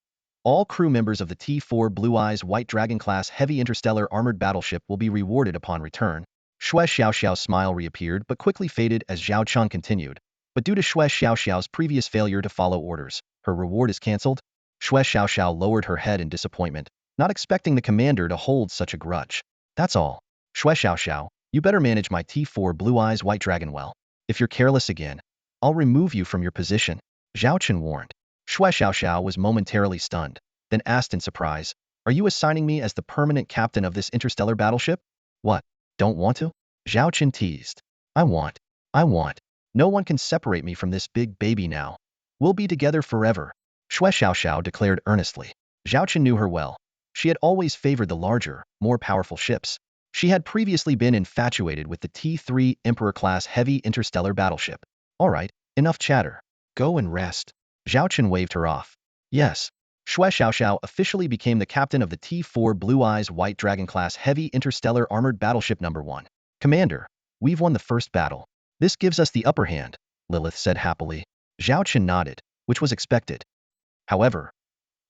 S1: All crew members of the T-4 Blue Eyes White Dragon class heavy interstellar armored battleship will be rewarded upon return." Shui Xiaoxiao's smile reappeared but quickly faded as Zhao Chen continued. "But due to Shui Xiaoxiao's previous failure to follow orders, her reward is cancelled." Shui Xiaoxiao lowered her head in disappointment, not expecting the commander to hold such a grudge. "That's all. Shui Xiaoxiao, you better manage my T-4 Blue Eyes White Dragon well. If you're careless again, I'll remove you from your position," Zhao Chen warned. Shui Xiaoxiao was momentarily stunned, then asked in surprise, "Are you assigning me as the permanent captain of this interstellar battleship?" "What? Don't want to?" Zhao Chen teased. I want. No one can separate me from this big baby now. We'll be together forever," Shui Xiaoxiao declared earnestly. Zhao Chen knew her well. She had always favored the larger, more powerful ships. She had previously been infatuated with the T-3 Emperor-class heavy interstellar battleship. "All right, enough chatter. Go and rest." Zhao Chen waved her off. "Yes." Shui Xiaoxiao officially became the captain of the T-4 Blue Eyes White Dragon class heavy interstellar armored battleship number 1. Commander, we've won the first battle. This gives us the upper hand, Lilith said happily. Zhao Chen nodded, which was expected. However,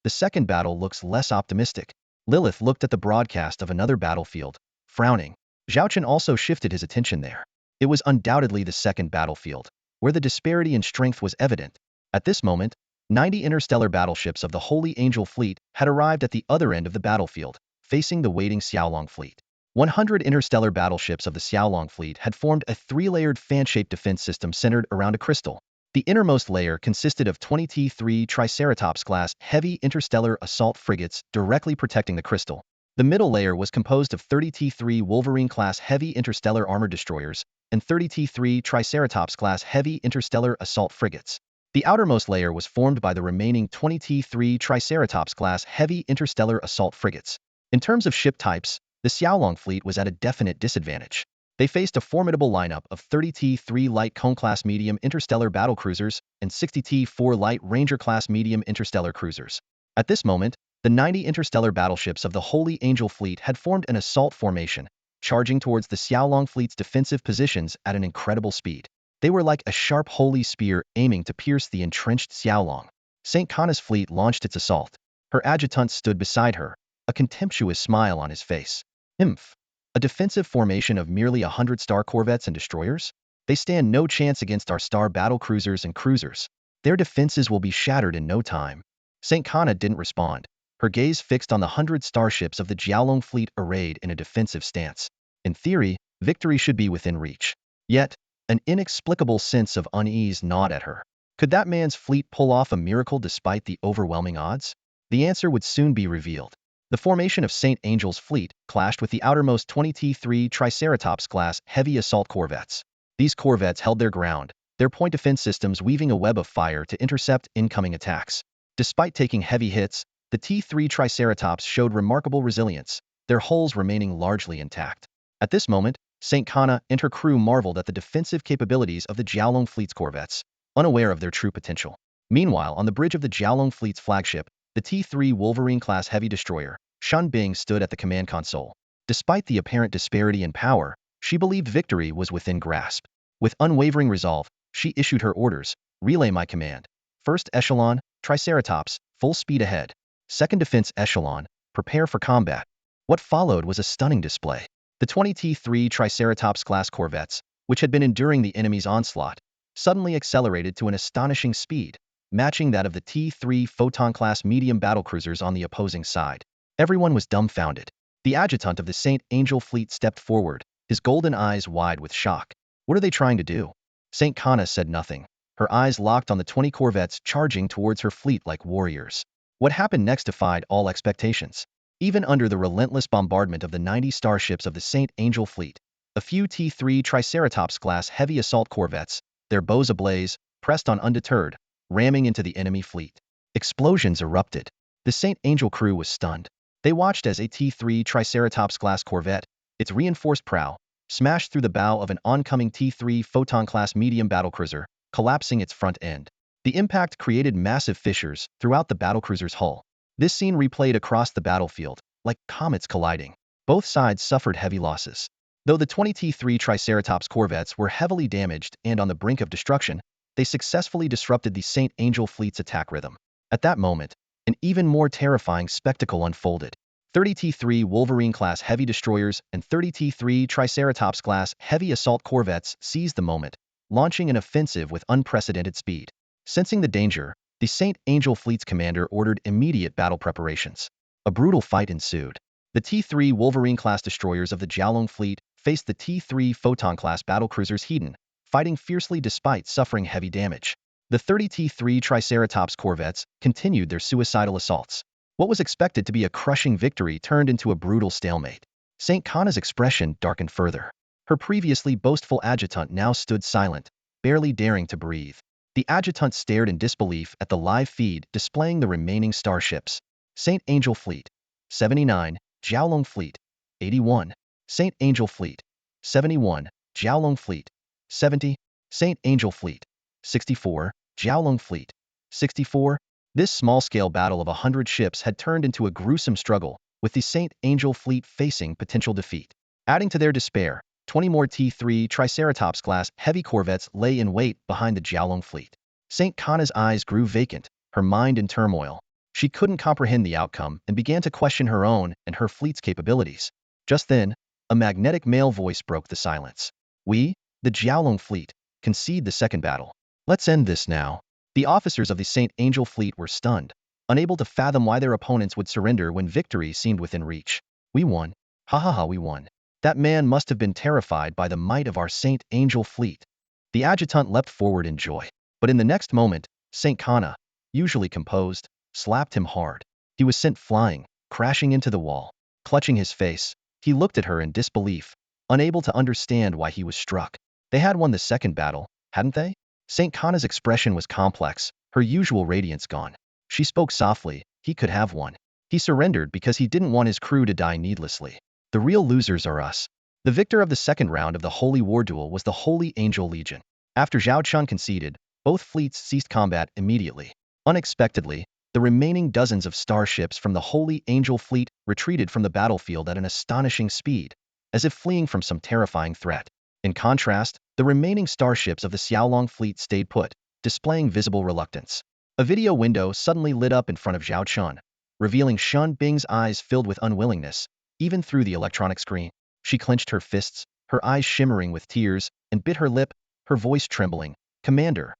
S1: the second battle looks less optimistic. Lilith looked at the broadcast of another battlefield, frowning. Zhao Chen also shifted his attention there. It was undoubtedly the second battlefield, where the disparity in strength was evident. At this moment, 90 interstellar battleships of the Holy Angel Fleet had arrived at the other end of the battlefield, facing the waiting Xiaolong Fleet. 100 interstellar battleships of the Xiaolong Fleet had formed a three-layered fan-shaped defense system centered around a crystal. The innermost layer consisted of 20 T-3 Triceratops-class heavy interstellar assault frigates directly protecting the crystal. The middle layer was composed of 30 T-3 Wolverine-class heavy interstellar armored destroyers and 30 T-3 Triceratops-class heavy interstellar assault frigates. The outermost layer was formed by the remaining 20 T-3 Triceratops-class heavy interstellar assault frigates. In terms of ship types, the Xiaolong Fleet was at a definite disadvantage. They faced a formidable lineup of 30 T-3 Light Cone-class medium interstellar battlecruisers and 60 T-4 Light Ranger-class medium interstellar cruisers. At this moment, the 90 interstellar battleships of the Holy Angel Fleet had formed an assault formation, charging towards the Xiaolong Fleet's defensive positions at an incredible speed. They were like a sharp holy spear aiming to pierce the entrenched Xiaolong. St. Kana's fleet launched its assault. Her adjutant stood beside her, a contemptuous smile on his face. Imph. A defensive formation of merely 100 star corvettes and destroyers? They stand no chance against our star battle cruisers and cruisers. Their defenses will be shattered in no time. St. Kana didn't respond, her gaze fixed on the 100 starships of the Jiaolong fleet arrayed in a defensive stance. In theory, victory should be within reach. Yet, an inexplicable sense of unease gnawed at her. Could that man's fleet pull off a miracle despite the overwhelming odds? The answer would soon be revealed. The formation of St. Angel's fleet clashed with the outermost 20 T-3 Triceratops-class heavy assault corvettes. These corvettes held their ground, their point defense systems weaving a web of fire to intercept incoming attacks. Despite taking heavy hits, the T-3 Triceratops showed remarkable resilience, their hulls remaining largely intact. At this moment, St. Kana and her crew marveled at the defensive capabilities of the Jiaolong fleet's corvettes, unaware of their true potential. Meanwhile, on the bridge of the Jiaolong fleet's flagship, the T-3 Wolverine-class heavy destroyer, Shan Bing stood at the command console. Despite the apparent disparity in power, she believed victory was within grasp. With unwavering resolve, she issued her orders: relay my command. First echelon, Triceratops, full speed ahead. Second defense echelon, prepare for combat. What followed was a stunning display. The 20 T-3 Triceratops-class corvettes, which had been enduring the enemy's onslaught, suddenly accelerated to an astonishing speed, matching that of the T-3 Photon-class medium battlecruisers on the opposing side. Everyone was dumbfounded. The adjutant of the St. Angel fleet stepped forward, his golden eyes wide with shock. What are they trying to do? St. Kana said nothing, her eyes locked on the 20 corvettes charging towards her fleet like warriors. What happened next defied all expectations. Even under the relentless bombardment of the 90 starships of the St. Angel fleet, a few T-3 Triceratops-class heavy assault corvettes, their bows ablaze, pressed on undeterred, ramming into the enemy fleet. Explosions erupted. The St. Angel crew was stunned. They watched as a T-3 Triceratops-class corvette, its reinforced prow, smashed through the bow of an oncoming T-3 Photon-class medium battlecruiser, collapsing its front end. The impact created massive fissures throughout the battlecruiser's hull. This scene replayed across the battlefield, like comets colliding. Both sides suffered heavy losses. Though the 20 T-3 Triceratops corvettes were heavily damaged and on the brink of destruction, they successfully disrupted the St. Angel fleet's attack rhythm. At that moment, an even more terrifying spectacle unfolded. 30 T-3 Wolverine-class heavy destroyers and 30 T-3 Triceratops-class heavy assault corvettes seized the moment, launching an offensive with unprecedented speed. Sensing the danger, the St. Angel fleet's commander ordered immediate battle preparations. A brutal fight ensued. The T-3 Wolverine-class destroyers of the Jiaolong fleet faced the T-3 Photon-class battlecruisers Hedon, fighting fiercely despite suffering heavy damage. The 30 T-3 Triceratops corvettes continued their suicidal assaults. What was expected to be a crushing victory turned into a brutal stalemate. St. Kana's expression darkened further. Her previously boastful adjutant now stood silent, barely daring to breathe. The adjutant stared in disbelief at the live feed displaying the remaining starships. St. Angel Fleet, 79, Jiaolong Fleet, 81, St. Angel Fleet, 71, Jiaolong Fleet, 70, St. Angel Fleet, 64, Jiaolong Fleet, 64. This small-scale battle of 100 ships had turned into a gruesome struggle, with the Saint Angel fleet facing potential defeat. Adding to their despair, 20 more T-3 Triceratops-class heavy corvettes lay in wait behind the Jiaolong fleet. Saint Kana's eyes grew vacant, her mind in turmoil. She couldn't comprehend the outcome and began to question her own and her fleet's capabilities. Just then, a magnetic male voice broke the silence. "We, the Jiaolong fleet, concede the second battle. Let's end this now." The officers of the Saint Angel fleet were stunned, unable to fathom why their opponents would surrender when victory seemed within reach. "We won. Ha ha ha, we won. That man must have been terrified by the might of our Saint Angel fleet." The adjutant leapt forward in joy. But in the next moment, Saint Kana, usually composed, slapped him hard. He was sent flying, crashing into the wall. Clutching his face, he looked at her in disbelief, unable to understand why he was struck. They had won the second battle, hadn't they? Saint Kana's expression was complex, her usual radiance gone. She spoke softly, he could have won. He surrendered because he didn't want his crew to die needlessly. The real losers are us. The victor of the second round of the Holy War Duel was the Holy Angel Legion. After Zhao Chen conceded, both fleets ceased combat immediately. Unexpectedly, the remaining dozens of starships from the Holy Angel fleet retreated from the battlefield at an astonishing speed, as if fleeing from some terrifying threat. In contrast, the remaining starships of the Xiaolong fleet stayed put, displaying visible reluctance. A video window suddenly lit up in front of Zhao Chen, revealing Shen Bing's eyes filled with unwillingness, even through the electronic screen. She clenched her fists, her eyes shimmering with tears, and bit her lip, her voice trembling. "Commander,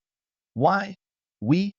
S1: why? We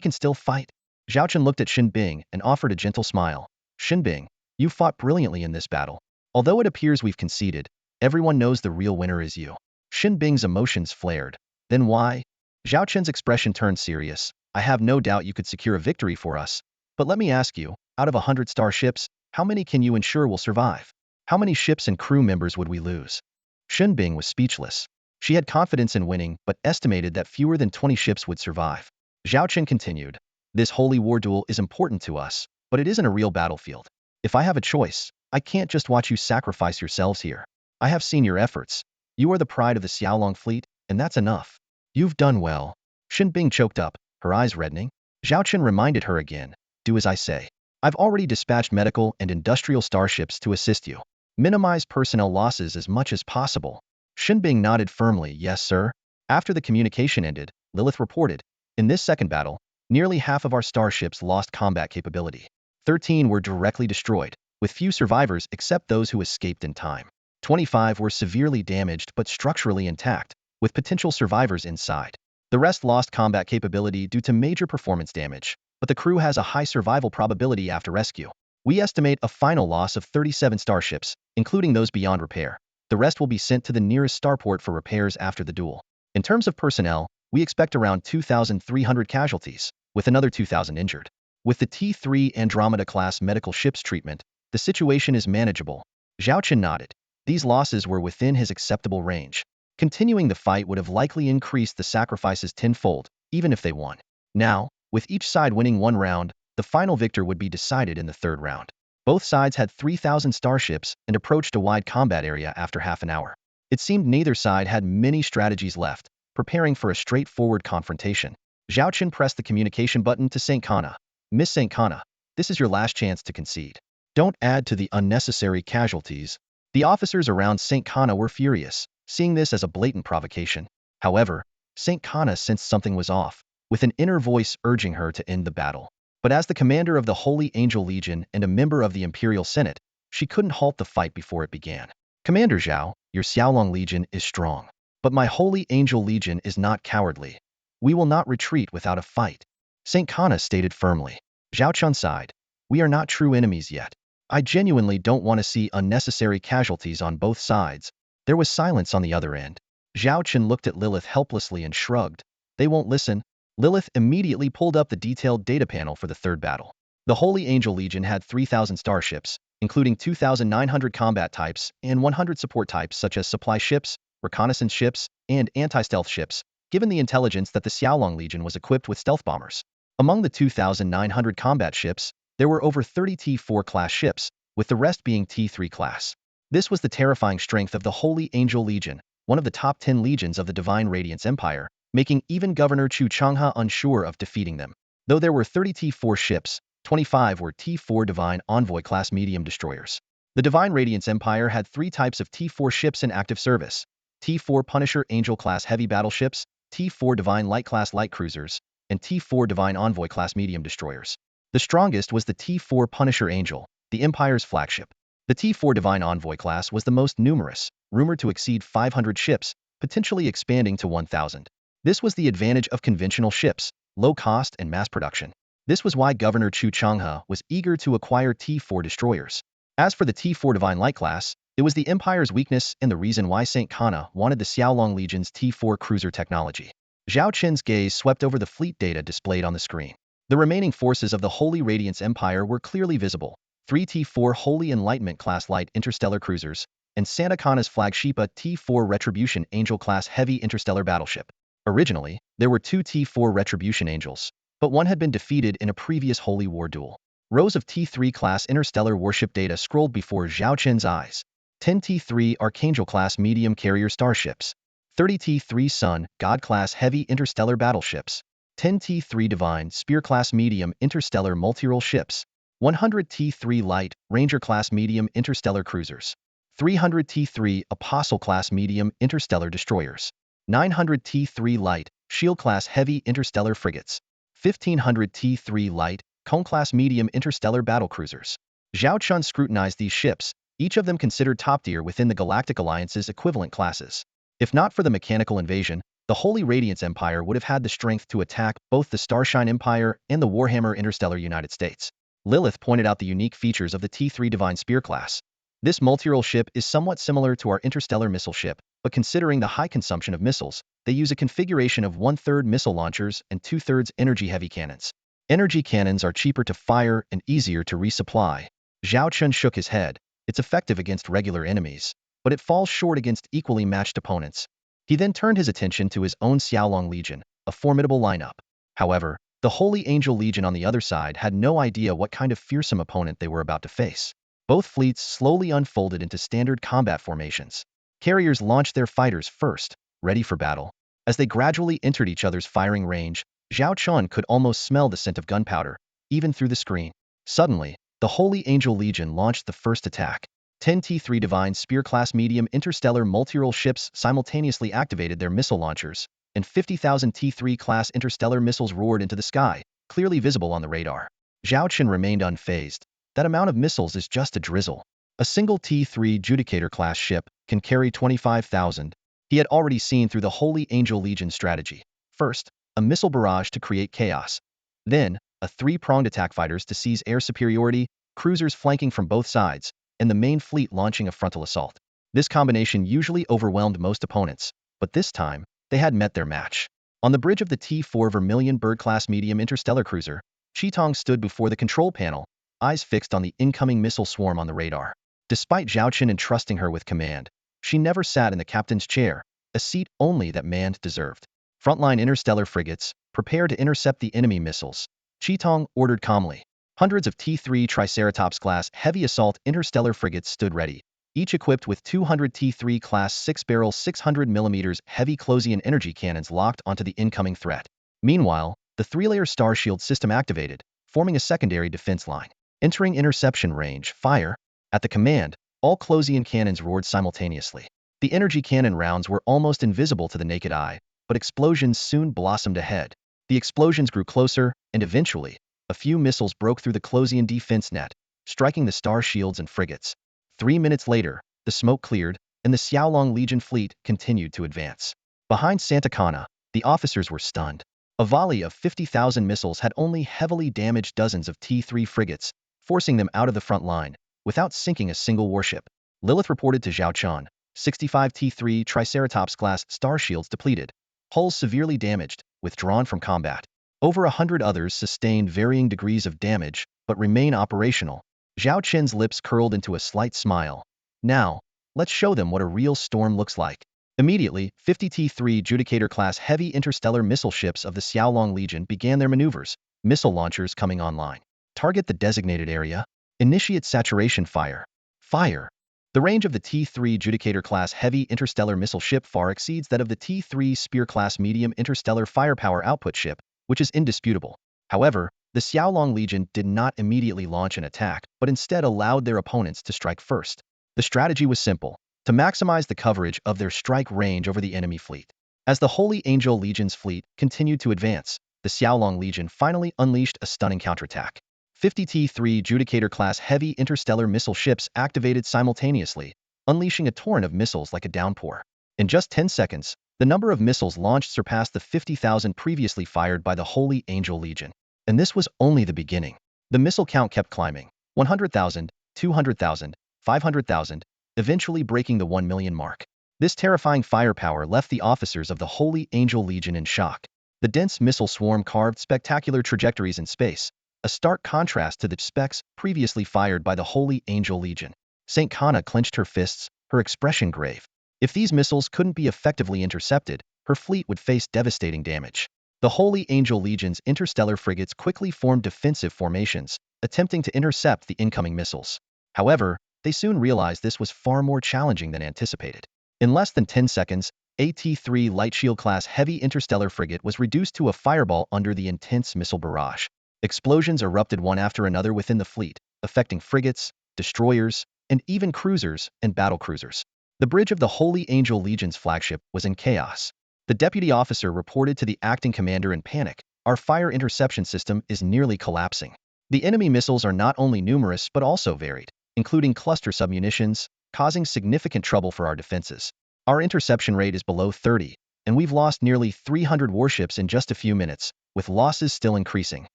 S1: can still fight." Zhao Chen looked at Shen Bing and offered a gentle smile. "Shen Bing, you fought brilliantly in this battle. Although it appears we've conceded, everyone knows the real winner is you." Shen Bing's emotions flared. "Then why?" Zhao Chen's expression turned serious. "I have no doubt you could secure a victory for us. But let me ask you, out of 100 starships, how many can you ensure will survive? How many ships and crew members would we lose?" Shen Bing was speechless. She had confidence in winning, but estimated that fewer than 20 ships would survive. Zhao Chen continued, "This holy war duel is important to us, but it isn't a real battlefield. If I have a choice, I can't just watch you sacrifice yourselves here. I have seen your efforts. You are the pride of the Xiaolong fleet, and that's enough. You've done well." Shen Bing choked up, her eyes reddening. Zhao Chen reminded her again, "Do as I say. I've already dispatched medical and industrial starships to assist you. Minimize personnel losses as much as possible." Shen Bing nodded firmly, "Yes, sir." After the communication ended, Lilith reported, "In this second battle, nearly half of our starships lost combat capability. 13 were directly destroyed, with few survivors except those who escaped in time. 25 were severely damaged but structurally intact, with potential survivors inside. The rest lost combat capability due to major performance damage, but the crew has a high survival probability after rescue. We estimate a final loss of 37 starships, including those beyond repair. The rest will be sent to the nearest starport for repairs after the duel. In terms of personnel, we expect around 2,300 casualties, with another 2,000 injured. With the T-3 Andromeda-class medical ships treatment, the situation is manageable." Zhao Chen nodded. These losses were within his acceptable range. Continuing the fight would have likely increased the sacrifices tenfold, even if they won. Now, with each side winning one round, the final victor would be decided in the third round. Both sides had 3,000 starships and approached a wide combat area after half an hour. It seemed neither side had many strategies left, preparing for a straightforward confrontation. Zhao Chen pressed the communication button to Saint Kana. "Miss Saint Kana, this is your last chance to concede. Don't add to the unnecessary casualties." The officers around Saint Kana were furious, seeing this as a blatant provocation. However, Saint Kana sensed something was off, with an inner voice urging her to end the battle. But as the commander of the Holy Angel Legion and a member of the Imperial Senate, she couldn't halt the fight before it began. "Commander Zhao, your Xiaolong Legion is strong. But my Holy Angel Legion is not cowardly. We will not retreat without a fight," Saint Kana stated firmly. Zhao Chen sighed. "We are not true enemies yet. I genuinely don't want to see unnecessary casualties on both sides." There was silence on the other end. Zhao Chen looked at Lilith helplessly and shrugged. "They won't listen." Lilith immediately pulled up the detailed data panel for the third battle. The Holy Angel Legion had 3,000 starships, including 2,900 combat types and 100 support types such as supply ships, reconnaissance ships, and anti-stealth ships, given the intelligence that the Xiaolong Legion was equipped with stealth bombers. Among the 2,900 combat ships, there were over 30 T-4 class ships, with the rest being T-3 class. This was the terrifying strength of the Holy Angel Legion, one of the top 10 legions of the Divine Radiance Empire, making even Governor Chu Changha unsure of defeating them. Though there were 30 T-4 ships, 25 were T-4 Divine Envoy-class medium destroyers. The Divine Radiance Empire had three types of T-4 ships in active service: T-4 Punisher Angel-class heavy battleships, T-4 Divine Light-class light cruisers, and T-4 Divine Envoy-class medium destroyers. The strongest was the T-4 Punisher Angel, the Empire's flagship. The T-4 Divine Envoy class was the most numerous, rumored to exceed 500 ships, potentially expanding to 1,000. This was the advantage of conventional ships: low cost and mass production. This was why Governor Chu Changhe was eager to acquire T-4 destroyers. As for the T-4 Divine Light class, it was the Empire's weakness and the reason why St. Kana wanted the Xiaolong Legion's T-4 cruiser technology. Zhao Chen's gaze swept over the fleet data displayed on the screen. The remaining forces of the Holy Radiance Empire were clearly visible: three T-4 Holy Enlightenment-class light interstellar cruisers, and Santa Kana's flagship T-4 Retribution Angel-class heavy interstellar battleship. Originally, there were two T-4 Retribution Angels, but one had been defeated in a previous Holy War duel. Rows of T-3-class interstellar warship data scrolled before Zhao Chen's eyes: 10 T-3 Archangel-class medium carrier starships, 30 T-3 Sun God-class heavy interstellar battleships, 10 T-3 Divine Spear-class medium interstellar multirole ships, 100 T-3 Light Ranger-class medium interstellar cruisers, 300 T-3 Apostle-class medium interstellar destroyers, 900 T-3 Light Shield-class heavy interstellar frigates, 1,500 T-3 Light Cone-class medium interstellar battlecruisers. Zhao Chen scrutinized these ships, each of them considered top-tier within the Galactic Alliance's equivalent classes. If not for the mechanical invasion, the Holy Radiance Empire would have had the strength to attack both the Starshine Empire and the Warhammer Interstellar United States. Lilith pointed out the unique features of the T-3 Divine Spear class. This multirole ship is somewhat similar to our interstellar missile ship, but considering the high consumption of missiles, they use a configuration of 1/3 missile launchers and 2/3 energy-heavy cannons. Energy cannons are cheaper to fire and easier to resupply. Zhao Chen shook his head. It's effective against regular enemies, but it falls short against equally matched opponents. He then turned his attention to his own Xiaolong Legion, a formidable lineup. However, the Holy Angel Legion on the other side had no idea what kind of fearsome opponent they were about to face. Both fleets slowly unfolded into standard combat formations. Carriers launched their fighters first, ready for battle. As they gradually entered each other's firing range, Zhao Chen could almost smell the scent of gunpowder, even through the screen. Suddenly, the Holy Angel Legion launched the first attack. 10 T-3 Divine Spear-class medium interstellar multirole ships simultaneously activated their missile launchers, and 50,000 T-3-class interstellar missiles roared into the sky, clearly visible on the radar. Zhao Chen remained unfazed. That amount of missiles is just a drizzle. A single T-3 Judicator-class ship can carry 25,000. He had already seen through the Holy Angel Legion strategy. First, a missile barrage to create chaos. Then, a three-pronged attack: fighters to seize air superiority, cruisers flanking from both sides, and the main fleet launching a frontal assault. This combination usually overwhelmed most opponents, but this time, they had met their match. On the bridge of the T-4 Vermilion Bird-class medium interstellar cruiser, Qitong stood before the control panel, eyes fixed on the incoming missile swarm on the radar. Despite Zhao Chen entrusting her with command, she never sat in the captain's chair, a seat only that man deserved. Frontline interstellar frigates, prepare to intercept the enemy missiles, Qitong ordered calmly. Hundreds of T-3 Triceratops-class heavy assault interstellar frigates stood ready, each equipped with 200 T-3-class 6-barrel 600mm heavy Closian energy cannons locked onto the incoming threat. Meanwhile, the three-layer star shield system activated, forming a secondary defense line. Entering interception range, fire. At the command, all Closian cannons roared simultaneously. The energy cannon rounds were almost invisible to the naked eye, but explosions soon blossomed ahead. The explosions grew closer, and eventually, a few missiles broke through the Closian defense net, striking the star shields and frigates. 3 minutes later, the smoke cleared, and the Xiaolong Legion fleet continued to advance. Behind Santa Cana, the officers were stunned. A volley of 50,000 missiles had only heavily damaged dozens of T-3 frigates, forcing them out of the front line, without sinking a single warship. Lilith reported to Zhao Chen, 65 T-3 Triceratops-class star shields depleted, hulls severely damaged, withdrawn from combat. Over 100 others sustained varying degrees of damage, but remain operational. Zhao Chen's lips curled into a slight smile. Now, let's show them what a real storm looks like. Immediately, 50 T-3 Judicator-class heavy interstellar missile ships of the Xiaolong Legion began their maneuvers, missile launchers coming online. Target the designated area. Initiate saturation fire. Fire. The range of the T-3 Judicator-class heavy interstellar missile ship far exceeds that of the T-3 Spear-class medium interstellar firepower output ship, which is indisputable. However, the Xiaolong Legion did not immediately launch an attack, but instead allowed their opponents to strike first. The strategy was simple: to maximize the coverage of their strike range over the enemy fleet. As the Holy Angel Legion's fleet continued to advance, the Xiaolong Legion finally unleashed a stunning counterattack. 50 T-3 Judicator-class heavy interstellar missile ships activated simultaneously, unleashing a torrent of missiles like a downpour. In just 10 seconds, the number of missiles launched surpassed the 50,000 previously fired by the Holy Angel Legion. And this was only the beginning. The missile count kept climbing: 100,000, 200,000, 500,000, eventually breaking the 1 million mark. This terrifying firepower left the officers of the Holy Angel Legion in shock. The dense missile swarm carved spectacular trajectories in space, a stark contrast to the specs previously fired by the Holy Angel Legion. St. Kana clenched her fists, her expression grave. If these missiles couldn't be effectively intercepted, her fleet would face devastating damage. The Holy Angel Legion's interstellar frigates quickly formed defensive formations, attempting to intercept the incoming missiles. However, they soon realized this was far more challenging than anticipated. In less than 10 seconds, a T-3 Light Shield-class heavy interstellar frigate was reduced to a fireball under the intense missile barrage. Explosions erupted one after another within the fleet, affecting frigates, destroyers, and even cruisers and battlecruisers. The bridge of the Holy Angel Legion's flagship was in chaos. The deputy officer reported to the acting commander in panic, "Our fire interception system is nearly collapsing. The enemy missiles are not only numerous but also varied, including cluster submunitions, causing significant trouble for our defenses. Our interception rate is below 30, and we've lost nearly 300 warships in just a few minutes, with losses still increasing."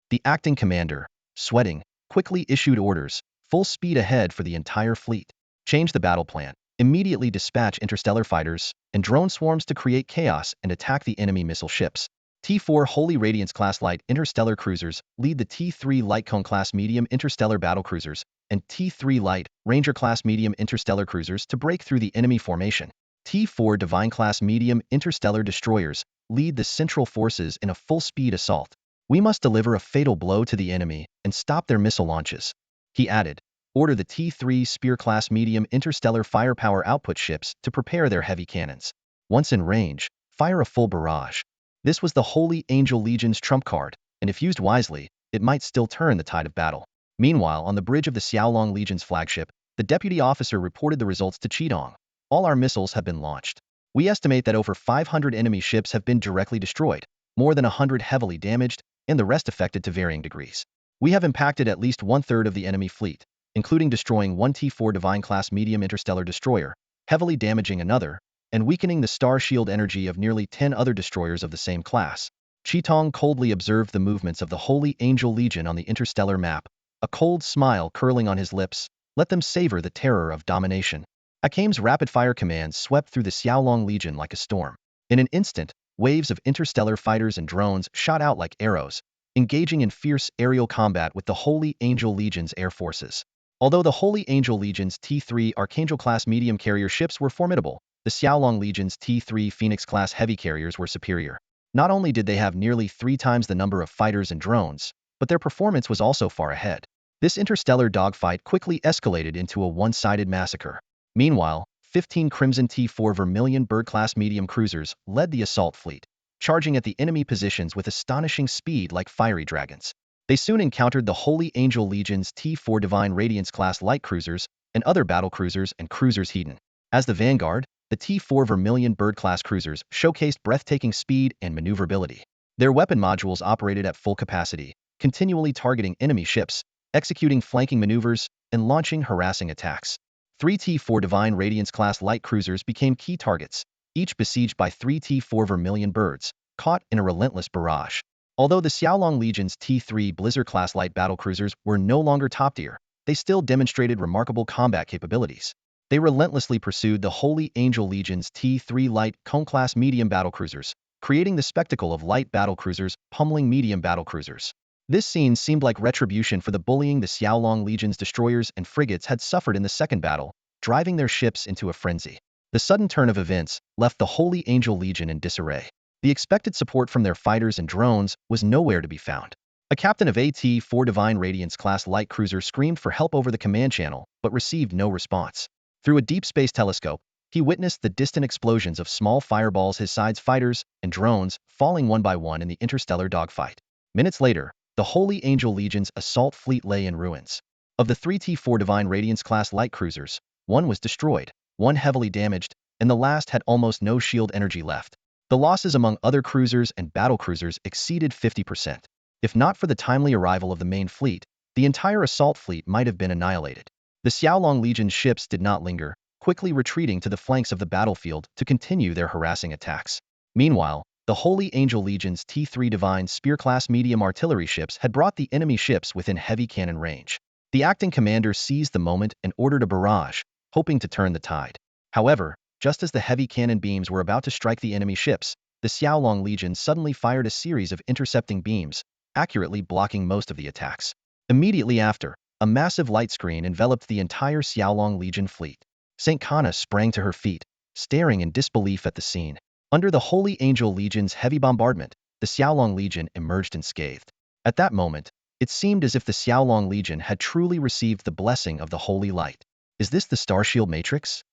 S1: The acting commander, sweating, quickly issued orders: full speed ahead for the entire fleet. Change the battle plan. Immediately dispatch interstellar fighters and drone swarms to create chaos and attack the enemy missile ships. T-4 Holy Radiance-class light interstellar cruisers lead the T-3 Light Cone-class medium interstellar battlecruisers and T-3 Light Ranger-class medium interstellar cruisers to break through the enemy formation. T-4 Divine-class medium interstellar destroyers lead the central forces in a full-speed assault. "We must deliver a fatal blow to the enemy and stop their missile launches," he added. "Order the T-3 Spear-class medium interstellar firepower output ships to prepare their heavy cannons. Once in range, fire a full barrage." This was the Holy Angel Legion's trump card, and if used wisely, it might still turn the tide of battle. Meanwhile, on the bridge of the Xiaolong Legion's flagship, the deputy officer reported the results to Qidong. "All our missiles have been launched. We estimate that over 500 enemy ships have been directly destroyed, more than 100 heavily damaged, and the rest affected to varying degrees. We have impacted at least one-third of the enemy fleet, including destroying one T-4 Divine-class medium interstellar destroyer, heavily damaging another, and weakening the star shield energy of nearly 10 other destroyers of the same class." Qitong coldly observed the movements of the Holy Angel Legion on the interstellar map, a cold smile curling on his lips. Let them savor the terror of domination. Hakim's rapid-fire commands swept through the Xiaolong Legion like a storm. In an instant, waves of interstellar fighters and drones shot out like arrows, engaging in fierce aerial combat with the Holy Angel Legion's air forces. Although the Holy Angel Legion's T-3 Archangel-class medium carrier ships were formidable, the Xiaolong Legion's T-3 Phoenix-class heavy carriers were superior. Not only did they have nearly 3 times the number of fighters and drones, but their performance was also far ahead. This interstellar dogfight quickly escalated into a one-sided massacre. Meanwhile, 15 Crimson T-4 Vermilion Bird-class medium cruisers led the assault fleet, charging at the enemy positions with astonishing speed like fiery dragons. They soon encountered the Holy Angel Legion's T-4 Divine Radiance-class light cruisers and other battlecruisers and cruisers hidden. As the vanguard, the T-4 Vermilion Bird-class cruisers showcased breathtaking speed and maneuverability. Their weapon modules operated at full capacity, continually targeting enemy ships, executing flanking maneuvers, and launching harassing attacks. 3 T-4 Divine Radiance-class light cruisers became key targets, each besieged by 3 T-4 Vermilion Birds, caught in a relentless barrage. Although the Xiaolong Legion's T-3 Blizzard-class light battlecruisers were no longer top-tier, they still demonstrated remarkable combat capabilities. They relentlessly pursued the Holy Angel Legion's T-3 Light Cone-class medium battlecruisers, creating the spectacle of light battlecruisers pummeling medium battlecruisers. This scene seemed like retribution for the bullying the Xiaolong Legion's destroyers and frigates had suffered in the second battle, driving their ships into a frenzy. The sudden turn of events left the Holy Angel Legion in disarray. The expected support from their fighters and drones was nowhere to be found. A captain of a T-4 Divine Radiance-class light cruiser screamed for help over the command channel, but received no response. Through a deep space telescope, he witnessed the distant explosions of small fireballs his side's fighters and drones falling one by one in the interstellar dogfight. Minutes later, the Holy Angel Legion's assault fleet lay in ruins. Of the three T4 Divine Radiance-class light cruisers, one was destroyed, one heavily damaged, and the last had almost no shield energy left. The losses among other cruisers and battlecruisers exceeded 50%. If not for the timely arrival of the main fleet, the entire assault fleet might have been annihilated. The Xiaolong Legion's ships did not linger, quickly retreating to the flanks of the battlefield to continue their harassing attacks. Meanwhile, the Holy Angel Legion's T3 Divine Spear-class medium artillery ships had brought the enemy ships within heavy cannon range. The acting commander seized the moment and ordered a barrage, hoping to turn the tide. However, just as the heavy cannon beams were about to strike the enemy ships, the Xiaolong Legion suddenly fired a series of intercepting beams, accurately blocking most of the attacks. Immediately after, a massive light screen enveloped the entire Xiaolong Legion fleet. St. Kana sprang to her feet, staring in disbelief at the scene. Under the Holy Angel Legion's heavy bombardment, the Xiaolong Legion emerged unscathed. At that moment, it seemed as if the Xiaolong Legion had truly received the blessing of the Holy Light. Is this the Starshield Matrix?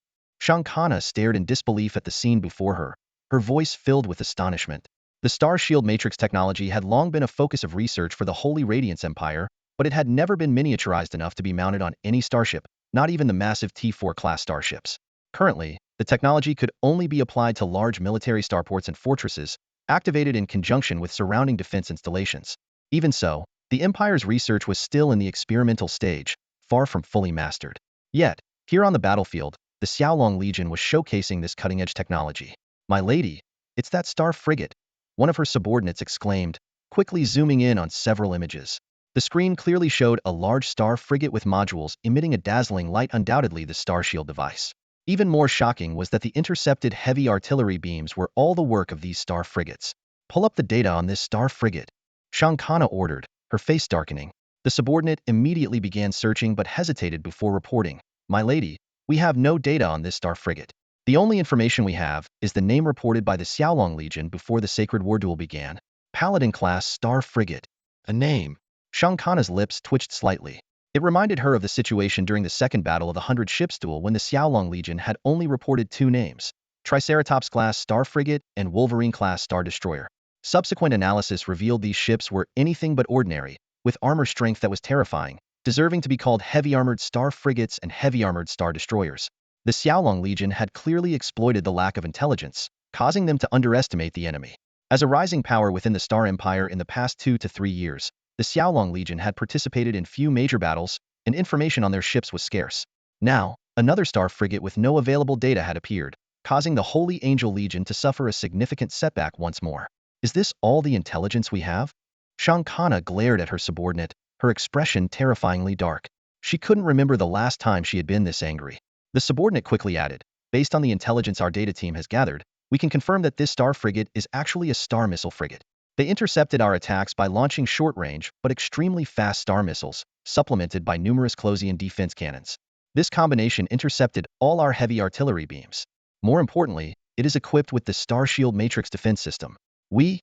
S1: St. Kana stared in disbelief at the scene before her, her voice filled with astonishment. The Starshield Matrix technology had long been a focus of research for the Holy Radiance Empire, but it had never been miniaturized enough to be mounted on any starship, not even the massive T4 class starships. Currently, the technology could only be applied to large military starports and fortresses, activated in conjunction with surrounding defense installations. Even so, the Empire's research was still in the experimental stage, far from fully mastered. Yet, here on the battlefield, the Xiaolong Legion was showcasing this cutting-edge technology. "My lady, it's that star frigate," one of her subordinates exclaimed, quickly zooming in on several images. The screen clearly showed a large star frigate with modules emitting a dazzling light, undoubtedly the Starshield device. Even more shocking was that the intercepted heavy artillery beams were all the work of these star frigates. "Pull up the data on this star frigate," St. Kana ordered, her face darkening. The subordinate immediately began searching but hesitated before reporting. "My lady, we have no data on this star frigate. The only information we have is the name reported by the Xiaolong Legion before the Sacred War Duel began. Paladin-class star frigate." A name. St. Kana's lips twitched slightly. It reminded her of the situation during the Second Battle of the 100 Ships duel when the Xiaolong Legion had only reported two names: Triceratops-class star frigate and Wolverine-class star destroyer. Subsequent analysis revealed these ships were anything but ordinary, with armor strength that was terrifying, deserving to be called heavy-armored star frigates and heavy-armored star destroyers. The Xiaolong Legion had clearly exploited the lack of intelligence, causing them to underestimate the enemy. As a rising power within the Star Empire in the past 2 to 3 years, the Xiaolong Legion had participated in few major battles, and information on their ships was scarce. Now, another star frigate with no available data had appeared, causing the Holy Angel Legion to suffer a significant setback once more. "Is this all the intelligence we have?" St. Kana glared at her subordinate, her expression terrifyingly dark. She couldn't remember the last time she had been this angry. The subordinate quickly added, "Based on the intelligence our data team has gathered, we can confirm that this star frigate is actually a star missile frigate. They intercepted our attacks by launching short-range but extremely fast star missiles, supplemented by numerous close-in defense cannons. This combination intercepted all our heavy artillery beams. More importantly, it is equipped with the Starshield Matrix defense system. We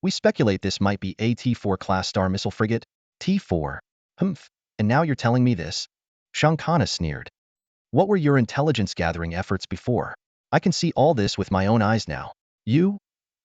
S1: speculate this might be a T4 class star missile frigate." "T4? Humph, and now you're telling me this?" St. Kana sneered. "What were your intelligence-gathering efforts before? I can see all this with my own eyes now. You?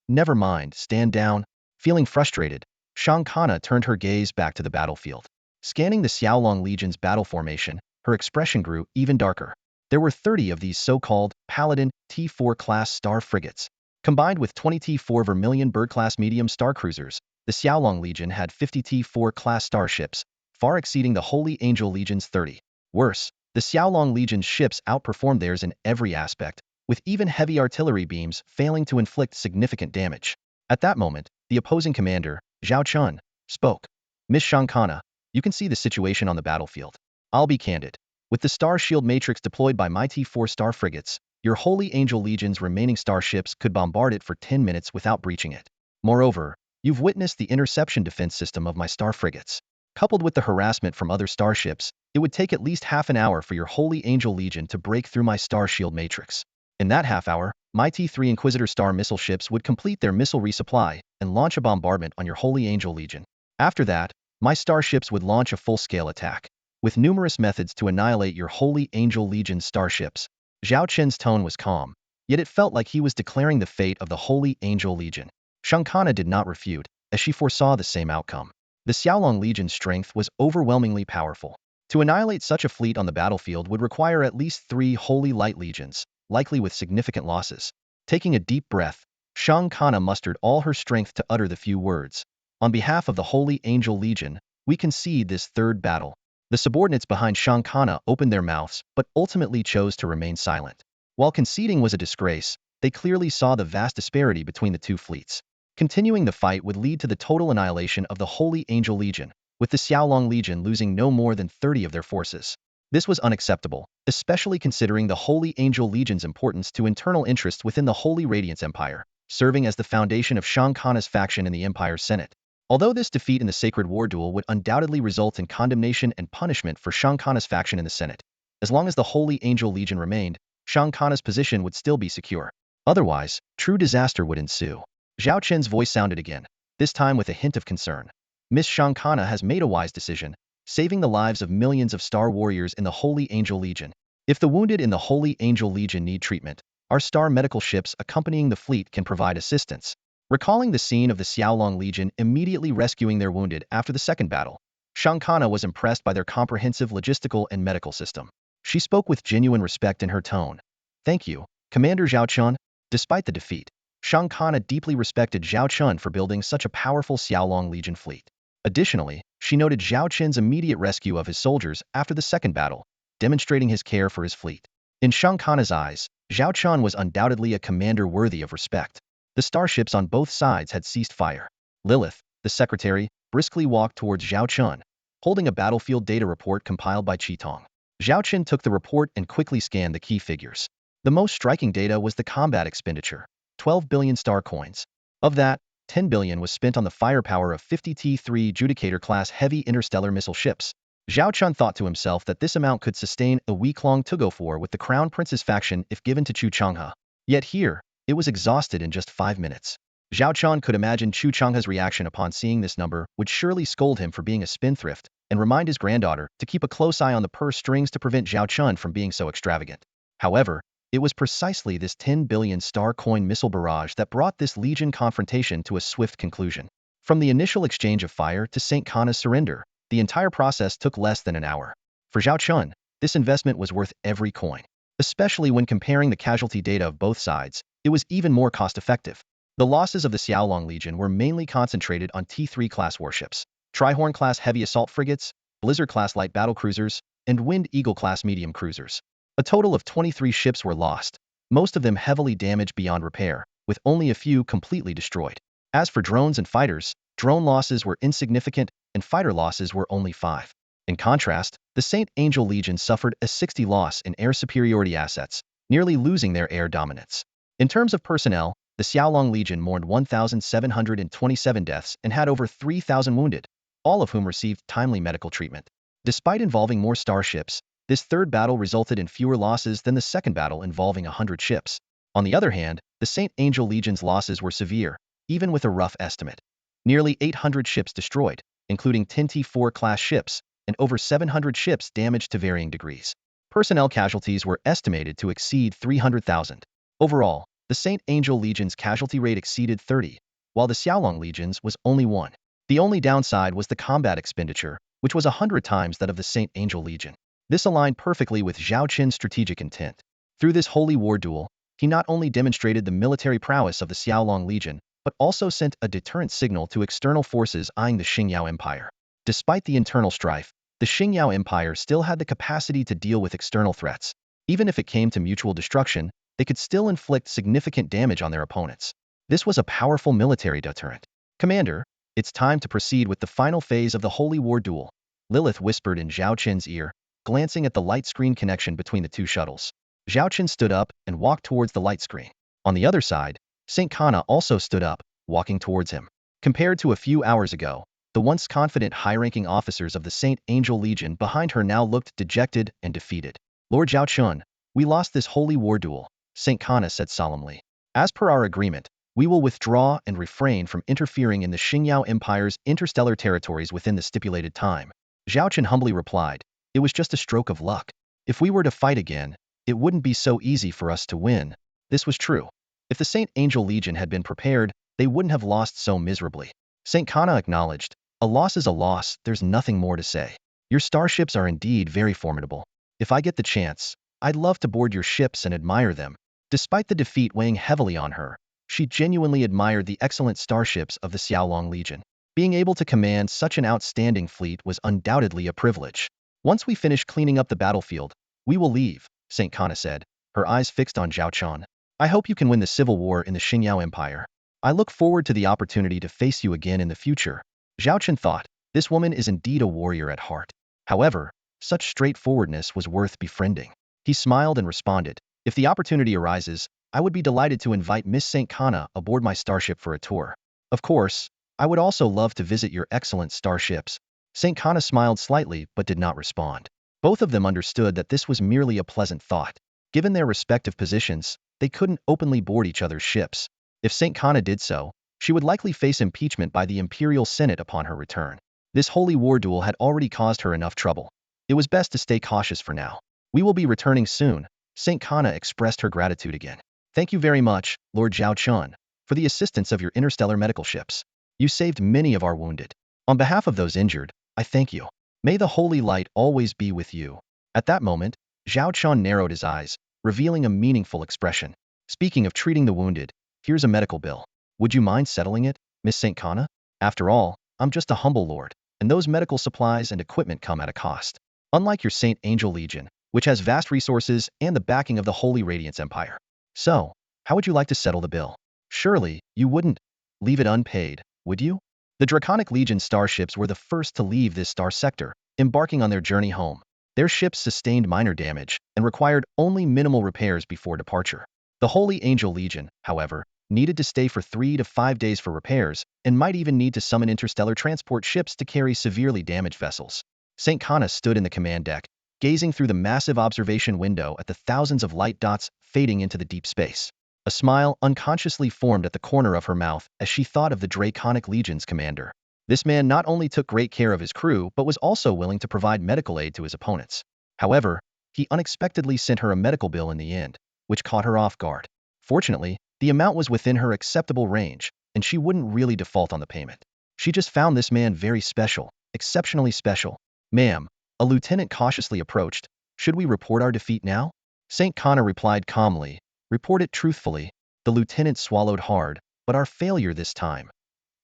S1: Never mind, stand down." Feeling frustrated, St. Kana turned her gaze back to the battlefield. Scanning the Xiaolong Legion's battle formation, her expression grew even darker. There were 30 of these so-called Paladin T4 class star frigates. Combined with 20 T4 Vermilion Bird-class medium star cruisers, the Xiaolong Legion had 50 T4 class starships, far exceeding the Holy Angel Legion's 30. Worse, the Xiaolong Legion's ships outperformed theirs in every aspect, with even heavy artillery beams failing to inflict significant damage. At that moment, the opposing commander, Zhao Chen, spoke. "Miss St. Kana, you can see the situation on the battlefield. I'll be candid. With the Starshield Matrix deployed by my T4 star frigates, your Holy Angel Legion's remaining starships could bombard it for 10 minutes without breaching it. Moreover, you've witnessed the interception defense system of my star frigates. Coupled with the harassment from other starships, it would take at least half an hour for your Holy Angel Legion to break through my Starshield Matrix. In that half hour, my T3 Inquisitor star missile ships would complete their missile resupply and launch a bombardment on your Holy Angel Legion. After that, my starships would launch a full-scale attack, with numerous methods to annihilate your Holy Angel Legion's starships." Zhao Chen's tone was calm, yet it felt like he was declaring the fate of the Holy Angel Legion. St. Kana did not refute, as she foresaw the same outcome. The Xiaolong Legion's strength was overwhelmingly powerful. To annihilate such a fleet on the battlefield would require at least 3 Holy Light Legions, likely with significant losses. Taking a deep breath, Shang Kana mustered all her strength to utter the few words. On behalf of the Holy Angel Legion, we concede this third battle. The subordinates behind Shang Kana opened their mouths, but ultimately chose to remain silent. While conceding was a disgrace, they clearly saw the vast disparity between the two fleets. Continuing the fight would lead to the total annihilation of the Holy Angel Legion, with the Xiaolong Legion losing no more than 30 of their forces. This was unacceptable, especially considering the Holy Angel Legion's importance to internal interests within the Holy Radiance Empire, serving as the foundation of Shang Kana's faction in the Empire's Senate. Although this defeat in the Sacred War Duel would undoubtedly result in condemnation and punishment for Shang Kana's faction in the Senate, as long as the Holy Angel Legion remained, Shang Kana's position would still be secure. Otherwise, true disaster would ensue. Zhao Chen's voice sounded again, this time with a hint of concern. Miss Shang Kana has made a wise decision, saving the lives of millions of Star Warriors in the Holy Angel Legion. If the wounded in the Holy Angel Legion need treatment, our Star medical ships accompanying the fleet can provide assistance. Recalling the scene of the Xiaolong Legion immediately rescuing their wounded after the second battle, Shang Kana was impressed by their comprehensive logistical and medical system. She spoke with genuine respect in her tone. Thank you, Commander Zhao Chen. Despite the defeat, Shang Kana deeply respected Zhao Chen for building such a powerful Xiaolong Legion fleet. Additionally, she noted Zhao Chen's immediate rescue of his soldiers after the second battle, demonstrating his care for his fleet. In Shang Kana's eyes, Zhao Chen was undoubtedly a commander worthy of respect. The starships on both sides had ceased fire. Lilith, the secretary, briskly walked towards Zhao Chen, holding a battlefield data report compiled by Qitong. Zhao Chen took the report and quickly scanned the key figures. The most striking data was the combat expenditure, 12 billion star coins. Of that, 10 billion was spent on the firepower of 50 T-3 Judicator-class heavy interstellar missile ships. Zhao Chen thought to himself that this amount could sustain a week-long tug-of-war with the Crown Prince's faction if given to Chu Changhe. Yet here, it was exhausted in just 5 minutes. Zhao Chen could imagine Chu Changhe's reaction upon seeing this number would surely scold him for being a spendthrift and remind his granddaughter to keep a close eye on the purse strings to prevent Zhao Chen from being so extravagant. However, it was precisely this 10 billion star coin missile barrage that brought this Legion confrontation to a swift conclusion. From the initial exchange of fire to St. Kana's surrender, the entire process took less than an hour. For Zhao Chen, this investment was worth every coin. Especially when comparing the casualty data of both sides, it was even more cost-effective. The losses of the Xiaolong Legion were mainly concentrated on T-3 class warships, Trihorn class heavy assault frigates, Blizzard class light battle cruisers, and Wind Eagle class medium cruisers. A total of 23 ships were lost, most of them heavily damaged beyond repair, with only a few completely destroyed. As for drones and fighters, drone losses were insignificant and fighter losses were only 5. In contrast, the Saint Angel Legion suffered a 60 loss in air superiority assets, nearly losing their air dominance. In terms of personnel, the Xiaolong Legion mourned 1,727 deaths and had over 3,000 wounded, all of whom received timely medical treatment. Despite involving more starships, this third battle resulted in fewer losses than the second battle involving 100 ships. On the other hand, the Saint Angel Legion's losses were severe, even with a rough estimate. Nearly 800 ships destroyed, including 10 T-4 class ships, and over 700 ships damaged to varying degrees. Personnel casualties were estimated to exceed 300,000. Overall, the Saint Angel Legion's casualty rate exceeded 30, while the Xiaolong Legion's was only 1. The only downside was the combat expenditure, which was 100 times that of the Saint Angel Legion. This aligned perfectly with Zhao Chen's strategic intent. Through this holy war duel, he not only demonstrated the military prowess of the Xiaolong Legion, but also sent a deterrent signal to external forces eyeing the Xingyao Empire. Despite the internal strife, the Xingyao Empire still had the capacity to deal with external threats. Even if it came to mutual destruction, they could still inflict significant damage on their opponents. This was a powerful military deterrent. Commander, it's time to proceed with the final phase of the holy war duel, Lilith whispered in Zhao Chen's ear, glancing at the light screen connection between the two shuttles. Zhao Chen stood up and walked towards the light screen. On the other side, St. Kana also stood up, walking towards him. Compared to a few hours ago, the once confident high-ranking officers of the Saint Angel Legion behind her now looked dejected and defeated. Lord Zhao Chen, we lost this holy war duel, St. Kana said solemnly. As per our agreement, we will withdraw and refrain from interfering in the Xingyao Empire's interstellar territories within the stipulated time. Zhao Chen humbly replied, it was just a stroke of luck. If we were to fight again, it wouldn't be so easy for us to win. This was true. If the Saint Angel Legion had been prepared, they wouldn't have lost so miserably. St. Kana acknowledged, A loss is a loss, there's nothing more to say. Your starships are indeed very formidable. If I get the chance, I'd love to board your ships and admire them. Despite the defeat weighing heavily on her, she genuinely admired the excellent starships of the Xiaolong Legion. Being able to command such an outstanding fleet was undoubtedly a privilege. Once we finish cleaning up the battlefield, we will leave, St. Kana said, her eyes fixed on Zhao Chen. I hope you can win the civil war in the Xingyao Empire. I look forward to the opportunity to face you again in the future. Zhao Chen thought, this woman is indeed a warrior at heart. However, such straightforwardness was worth befriending. He smiled and responded, if the opportunity arises, I would be delighted to invite Miss St. Kana aboard my starship for a tour. Of course, I would also love to visit your excellent starships. St. Kana smiled slightly but did not respond. Both of them understood that this was merely a pleasant thought. Given their respective positions, they couldn't openly board each other's ships. If St. Kana did so, she would likely face impeachment by the Imperial Senate upon her return. This holy war duel had already caused her enough trouble. It was best to stay cautious for now. We will be returning soon. St. Kana expressed her gratitude again. Thank you very much, Lord Zhao Chen, for the assistance of your interstellar medical ships. You saved many of our wounded. On behalf of those injured, I thank you. May the holy light always be with you. At that moment, Zhao Chen narrowed his eyes, revealing a meaningful expression. Speaking of treating the wounded, here's a medical bill. Would you mind settling it, Miss St. Kana? After all, I'm just a humble lord, and those medical supplies and equipment come at a cost. Unlike your Saint Angel Legion, which has vast resources and the backing of the Holy Radiance Empire. So, how would you like to settle the bill? Surely, you wouldn't leave it unpaid, would you? The Draconic Legion starships were the first to leave this star sector, embarking on their journey home. Their ships sustained minor damage and required only minimal repairs before departure. The Holy Angel Legion, however, needed to stay for 3 to 5 days for repairs and might even need to summon interstellar transport ships to carry severely damaged vessels. St. Kana stood in the command deck, gazing through the massive observation window at the thousands of light dots fading into the deep space. A smile unconsciously formed at the corner of her mouth as she thought of the Draconic Legion's commander. This man not only took great care of his crew but was also willing to provide medical aid to his opponents. However, he unexpectedly sent her a medical bill in the end, which caught her off guard. Fortunately, the amount was within her acceptable range, and she wouldn't really default on the payment. She just found this man very special, exceptionally special. Ma'am, a lieutenant cautiously approached. Should we report our defeat now? St. Kana replied calmly, report it truthfully. The lieutenant swallowed hard, but our failure this time.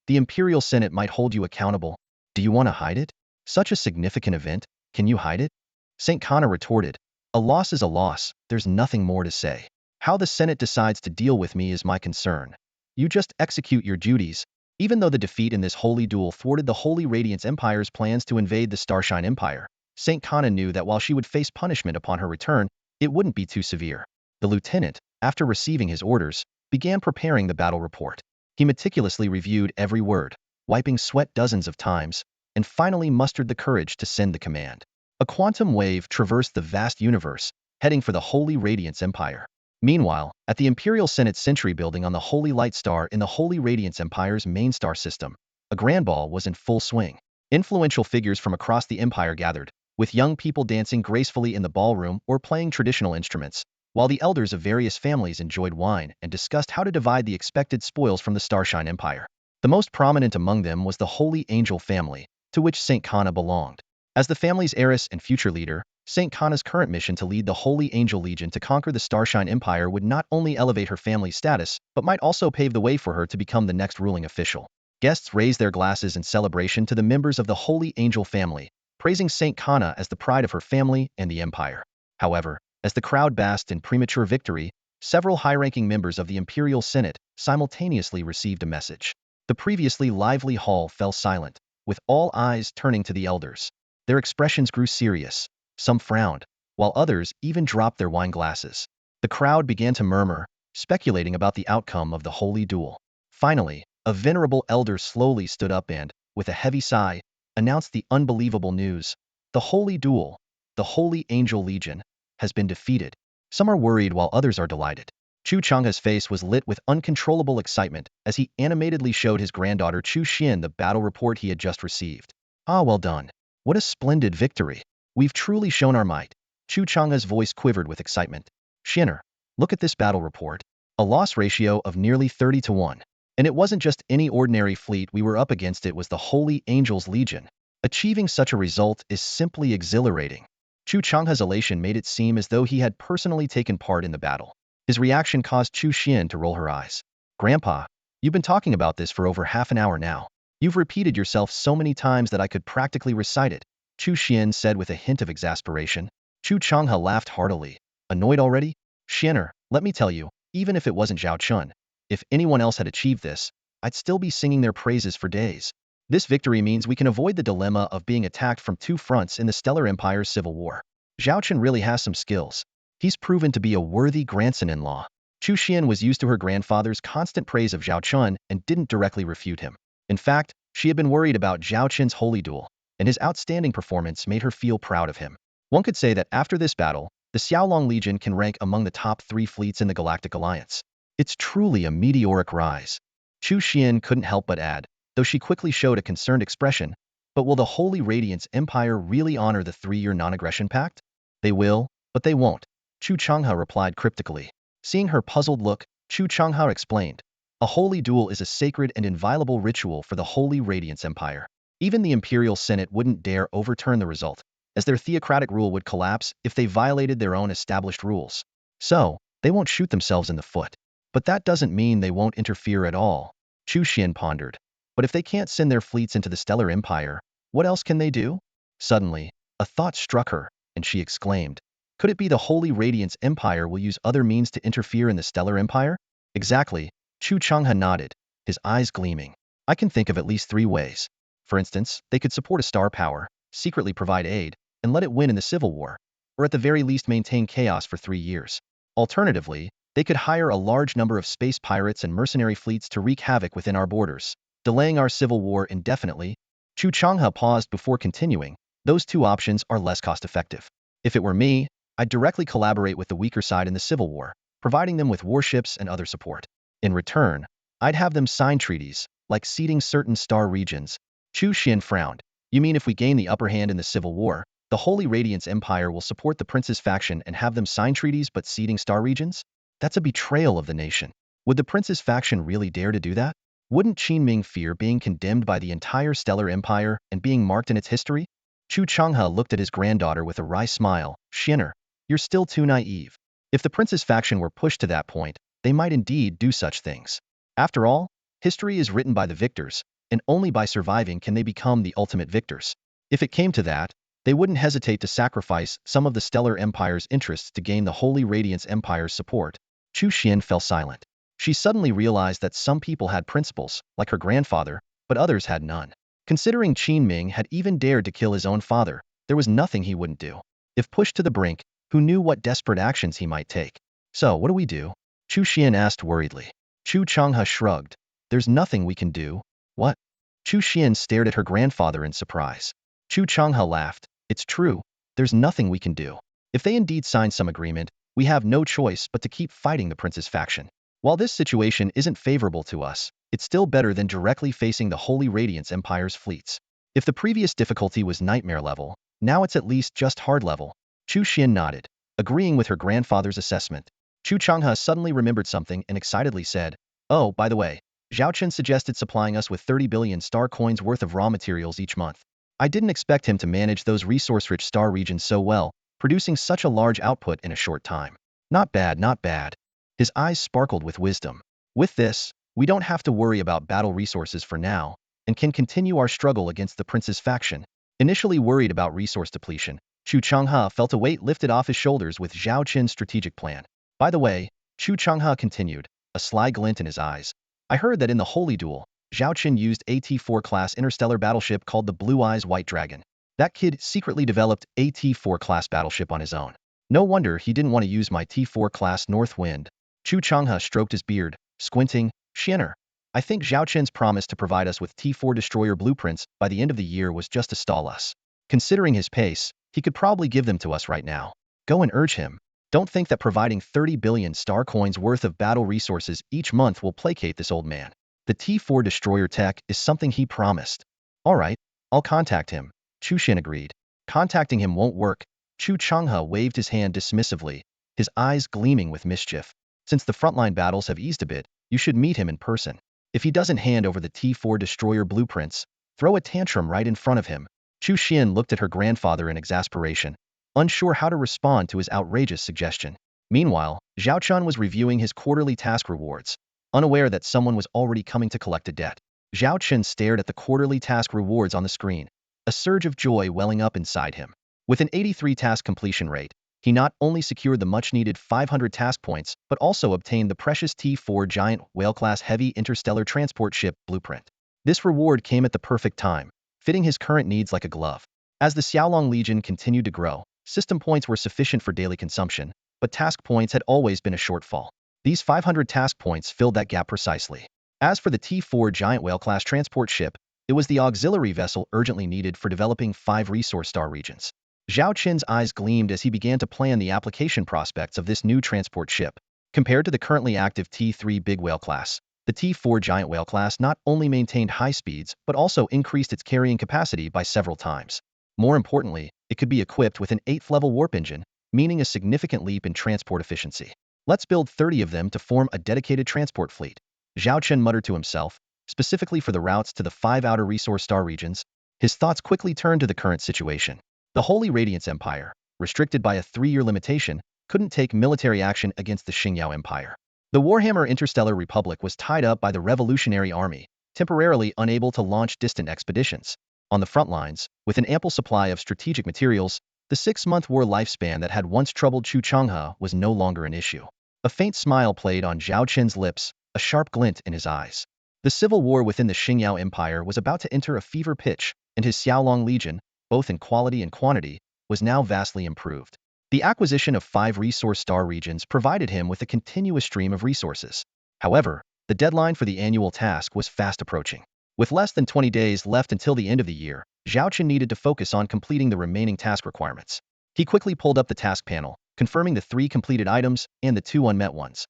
S1: The Imperial Senate might hold you accountable. Do you want to hide it? Such a significant event, can you hide it? St. Kana retorted, a loss is a loss, there's nothing more to say. How the Senate decides to deal with me is my concern. You just execute your duties. Even though the defeat in this holy duel thwarted the Holy Radiance Empire's plans to invade the Starshine Empire, St. Kana knew that while she would face punishment upon her return, it wouldn't be too severe. The lieutenant, after receiving his orders, began preparing the battle report. He meticulously reviewed every word, wiping sweat dozens of times, and finally mustered the courage to send the command. A quantum wave traversed the vast universe, heading for the Holy Radiance Empire. Meanwhile, at the Imperial Senate Sentry Building on the Holy Light Star in the Holy Radiance Empire's main star system, a grand ball was in full swing. Influential figures from across the empire gathered, with young people dancing gracefully in the ballroom or playing traditional instruments, while the elders of various families enjoyed wine and discussed how to divide the expected spoils from the Starshine Empire. The most prominent among them was the Holy Angel family, to which St. Kana belonged. As the family's heiress and future leader, St. Kana's current mission to lead the Holy Angel Legion to conquer the Starshine Empire would not only elevate her family's status, but might also pave the way for her to become the next ruling official. Guests raised their glasses in celebration to the members of the Holy Angel family, praising St. Kana as the pride of her family and the empire. However, as the crowd basked in premature victory, several high-ranking members of the Imperial Senate simultaneously received a message. The previously lively hall fell silent, with all eyes turning to the elders. Their expressions grew serious. Some frowned, while others even dropped their wine glasses. The crowd began to murmur, speculating about the outcome of the holy duel. Finally, a venerable elder slowly stood up and, with a heavy sigh, announced the unbelievable news. The holy duel, the Holy Angel Legion, has been defeated. Some are worried while others are delighted. Chu Chang's face was lit with uncontrollable excitement as he animatedly showed his granddaughter Chu Xian the battle report he had just received. Ah, well done. What a splendid victory. We've truly shown our might. Chu Chang's voice quivered with excitement. Xianer, look at this battle report. A loss ratio of nearly 30 to 1. And it wasn't just any ordinary fleet we were up against, it was the Holy Angels Legion. Achieving such a result is simply exhilarating. Chu Changhe's elation made it seem as though he had personally taken part in the battle. His reaction caused Chu Xian to roll her eyes. Grandpa, you've been talking about this for over half an hour now. You've repeated yourself so many times that I could practically recite it, Chu Xian said with a hint of exasperation. Chu Changhe laughed heartily. Annoyed already? Xianer, let me tell you, even if it wasn't Zhao Chen, if anyone else had achieved this, I'd still be singing their praises for days. This victory means we can avoid the dilemma of being attacked from two fronts in the Stellar Empire's civil war. Zhao Chen really has some skills. He's proven to be a worthy grandson-in-law. Chu Xian was used to her grandfather's constant praise of Zhao Chen and didn't directly refute him. In fact, she had been worried about Zhao Chen's holy duel, and his outstanding performance made her feel proud of him. One could say that after this battle, the Xiaolong Legion can rank among the top 3 fleets in the Galactic Alliance. It's truly a meteoric rise. Chu Xian couldn't help but add, though she quickly showed a concerned expression, but will the Holy Radiance Empire really honor the 3-year non-aggression pact? They will, but they won't, Chu Changhe replied cryptically. Seeing her puzzled look, Chu Changhe explained, a holy duel is a sacred and inviolable ritual for the Holy Radiance Empire. Even the Imperial Senate wouldn't dare overturn the result, as their theocratic rule would collapse if they violated their own established rules. So, they won't shoot themselves in the foot. But that doesn't mean they won't interfere at all, Chu Xian pondered. But if they can't send their fleets into the Stellar Empire, what else can they do? Suddenly, a thought struck her, and she exclaimed, could it be the Holy Radiance Empire will use other means to interfere in the Stellar Empire? Exactly, Chu Changhe nodded, his eyes gleaming. I can think of at least 3 ways. For instance, they could support a star power, secretly provide aid, and let it win in the civil war, or at the very least maintain chaos for 3 years. Alternatively, they could hire a large number of space pirates and mercenary fleets to wreak havoc within our borders, delaying our civil war indefinitely. Chu Changhe paused before continuing, those 2 options are less cost-effective. If it were me, I'd directly collaborate with the weaker side in the civil war, providing them with warships and other support. In return, I'd have them sign treaties, like ceding certain star regions. Chu Xian frowned. You mean if we gain the upper hand in the civil war, the Holy Radiance Empire will support the Prince's faction and have them sign treaties but ceding star regions? That's a betrayal of the nation. Would the Prince's faction really dare to do that? Wouldn't Qin Ming fear being condemned by the entire Stellar Empire and being marked in its history? Chu Changhe looked at his granddaughter with a wry smile. Xianer, you're still too naive. If the Prince's faction were pushed to that point, they might indeed do such things. After all, history is written by the victors, and only by surviving can they become the ultimate victors. If it came to that, they wouldn't hesitate to sacrifice some of the Stellar Empire's interests to gain the Holy Radiance Empire's support. Chu Xian fell silent. She suddenly realized that some people had principles, like her grandfather, but others had none. Considering Qin Ming had even dared to kill his own father, there was nothing he wouldn't do. If pushed to the brink, who knew what desperate actions he might take? So, what do we do? Chu Xian asked worriedly. Chu Changhe shrugged. There's nothing we can do. What? Chu Xian stared at her grandfather in surprise. Chu Changhe laughed. It's true. There's nothing we can do. If they indeed sign some agreement, we have no choice but to keep fighting the Prince's faction. While this situation isn't favorable to us, it's still better than directly facing the Holy Radiance Empire's fleets. If the previous difficulty was nightmare level, now it's at least just hard level. Chu Xian nodded, agreeing with her grandfather's assessment. Chu Changhe suddenly remembered something and excitedly said, oh, by the way, Zhao Chen suggested supplying us with 30 billion star coins worth of raw materials each month. I didn't expect him to manage those resource-rich star regions so well, producing such a large output in a short time. Not bad, not bad. His eyes sparkled with wisdom. With this, we don't have to worry about battle resources for now, and can continue our struggle against the Prince's faction. Initially worried about resource depletion, Chu Changhe felt a weight lifted off his shoulders with Zhao Chen's strategic plan. By the way, Chu Changhe continued, a sly glint in his eyes. I heard that in the Holy Duel, Zhao Chen used a T-4 class interstellar battleship called the Blue Eyes White Dragon. That kid secretly developed a T-4 class battleship on his own. No wonder he didn't want to use my T-4 class North Wind. Chu Changhe stroked his beard, squinting. Xianer, I think Zhao Chen's promise to provide us with T-4 destroyer blueprints by the end of the year was just to stall us. Considering his pace, he could probably give them to us right now. Go and urge him. Don't think that providing 30 billion star coins worth of battle resources each month will placate this old man. The T-4 destroyer tech is something he promised. All right, I'll contact him, Chu Xian agreed. Contacting him won't work. Chu Changhe waved his hand dismissively, his eyes gleaming with mischief. Since the frontline battles have eased a bit, you should meet him in person. If he doesn't hand over the T4 destroyer blueprints, throw a tantrum right in front of him. Chu Xian looked at her grandfather in exasperation, unsure how to respond to his outrageous suggestion. Meanwhile, Zhao Chen was reviewing his quarterly task rewards, unaware that someone was already coming to collect a debt. Zhao Chen stared at the quarterly task rewards on the screen, a surge of joy welling up inside him. With an 83 task completion rate, he not only secured the much-needed 500 task points, but also obtained the precious T4 giant whale-class heavy interstellar transport ship blueprint. This reward came at the perfect time, fitting his current needs like a glove. As the Xiaolong Legion continued to grow, system points were sufficient for daily consumption, but task points had always been a shortfall. These 500 task points filled that gap precisely. As for the T4 giant whale-class transport ship, it was the auxiliary vessel urgently needed for developing 5 resource star regions. Zhao Chen's eyes gleamed as he began to plan the application prospects of this new transport ship. Compared to the currently active T3 big whale class, the T4 giant whale class not only maintained high speeds, but also increased its carrying capacity by several times. More importantly, it could be equipped with an 8th level warp engine, meaning a significant leap in transport efficiency. Let's build 30 of them to form a dedicated transport fleet. Zhao Chen muttered to himself, specifically for the routes to the 5 outer resource star regions. His thoughts quickly turned to the current situation. The Holy Radiance Empire, restricted by a 3-year limitation, couldn't take military action against the Xingyao Empire. The Warhammer Interstellar Republic was tied up by the Revolutionary Army, temporarily unable to launch distant expeditions. On the front lines, with an ample supply of strategic materials, the 6-month war lifespan that had once troubled Chu Changhe was no longer an issue. A faint smile played on Zhao Chen's lips, a sharp glint in his eyes. The civil war within the Xingyao Empire was about to enter a fever pitch, and his Xiaolong Legion, both in quality and quantity, was now vastly improved. The acquisition of 5 resource star regions provided him with a continuous stream of resources. However, the deadline for the annual task was fast approaching. With less than 20 days left until the end of the year, Zhao Chen needed to focus on completing the remaining task requirements. He quickly pulled up the task panel, confirming the 3 completed items and the 2 unmet ones.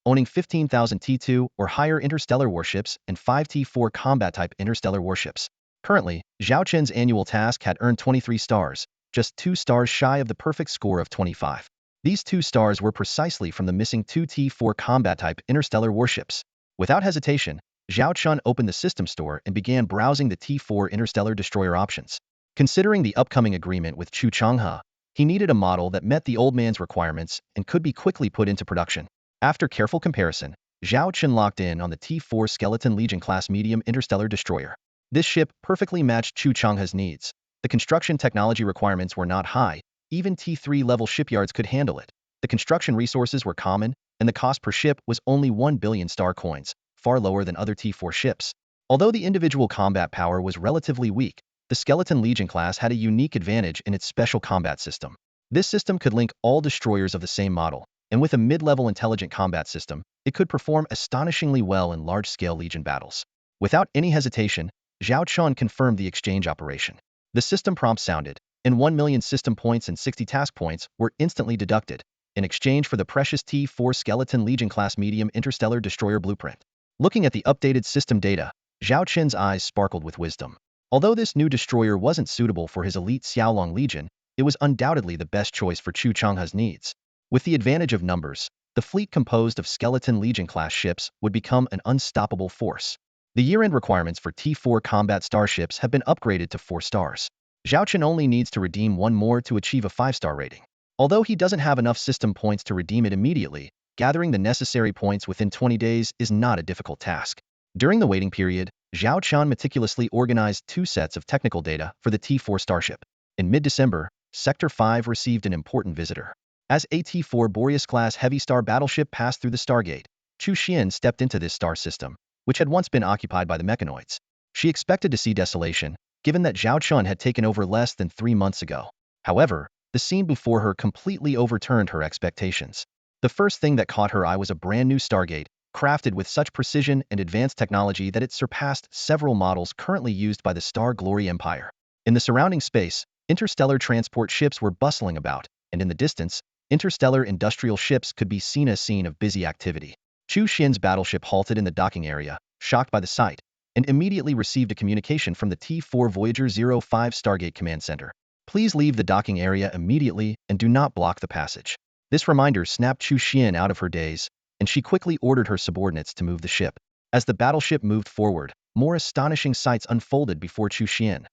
S1: Owning 15,000 T2 or higher interstellar warships and 5 T4 combat-type interstellar warships. Currently, Zhao Chen's annual task had earned 23 stars, just 2 stars shy of the perfect score of 25. These 2 stars were precisely from the missing 2 T4 combat-type interstellar warships. Without hesitation, Zhao Chen opened the system store and began browsing the T4 interstellar destroyer options. Considering the upcoming agreement with Chu Changhe, he needed a model that met the old man's requirements and could be quickly put into production. After careful comparison, Zhao Chen locked in on the T4 Skeleton Legion class medium interstellar destroyer. This ship perfectly matched Chu Changhe's needs. The construction technology requirements were not high, even T3 level shipyards could handle it. The construction resources were common, and the cost per ship was only 1 billion star coins, far lower than other T4 ships. Although the individual combat power was relatively weak, the Skeleton Legion class had a unique advantage in its special combat system. This system could link all destroyers of the same model, and with a mid-level intelligent combat system, it could perform astonishingly well in large-scale Legion battles. Without any hesitation, Zhao Chen confirmed the exchange operation. The system prompt sounded, and 1 million system points and 60 task points were instantly deducted, in exchange for the precious T4 Skeleton Legion class medium interstellar destroyer blueprint. Looking at the updated system data, Zhao Chen's eyes sparkled with wisdom. Although this new destroyer wasn't suitable for his elite Xiaolong Legion, it was undoubtedly the best choice for Chu Changhe's needs. With the advantage of numbers, the fleet composed of Skeleton Legion class ships would become an unstoppable force. The year-end requirements for T4 combat starships have been upgraded to 4 stars. Zhao Chen only needs to redeem 1 more to achieve a 5-star rating. Although he doesn't have enough system points to redeem it immediately, gathering the necessary points within 20 days is not a difficult task. During the waiting period, Zhao Chen meticulously organized 2 sets of technical data for the T4 starship. In mid-December, Sector 5 received an important visitor. As a T4 Boreas-class heavy star battleship passed through the Stargate, Chu Xian stepped into this star system, which had once been occupied by the mechanoids. She expected to see desolation, given that Zhao Chen had taken over less than 3 months ago. However, the scene before her completely overturned her expectations. The first thing that caught her eye was a brand new Stargate, crafted with such precision and advanced technology that it surpassed several models currently used by the Star Glory Empire. In the surrounding space, interstellar transport ships were bustling about, and in the distance, interstellar industrial ships could be seen as a scene of busy activity. Chu Xian's battleship halted in the docking area, shocked by the sight, and immediately received a communication from the T4 Voyager 05 Stargate Command Center. Please leave the docking area immediately and do not block the passage. This reminder snapped Chu Xian out of her daze, and she quickly ordered her subordinates to move the ship. As the battleship moved forward, more astonishing sights unfolded before Chu Xian.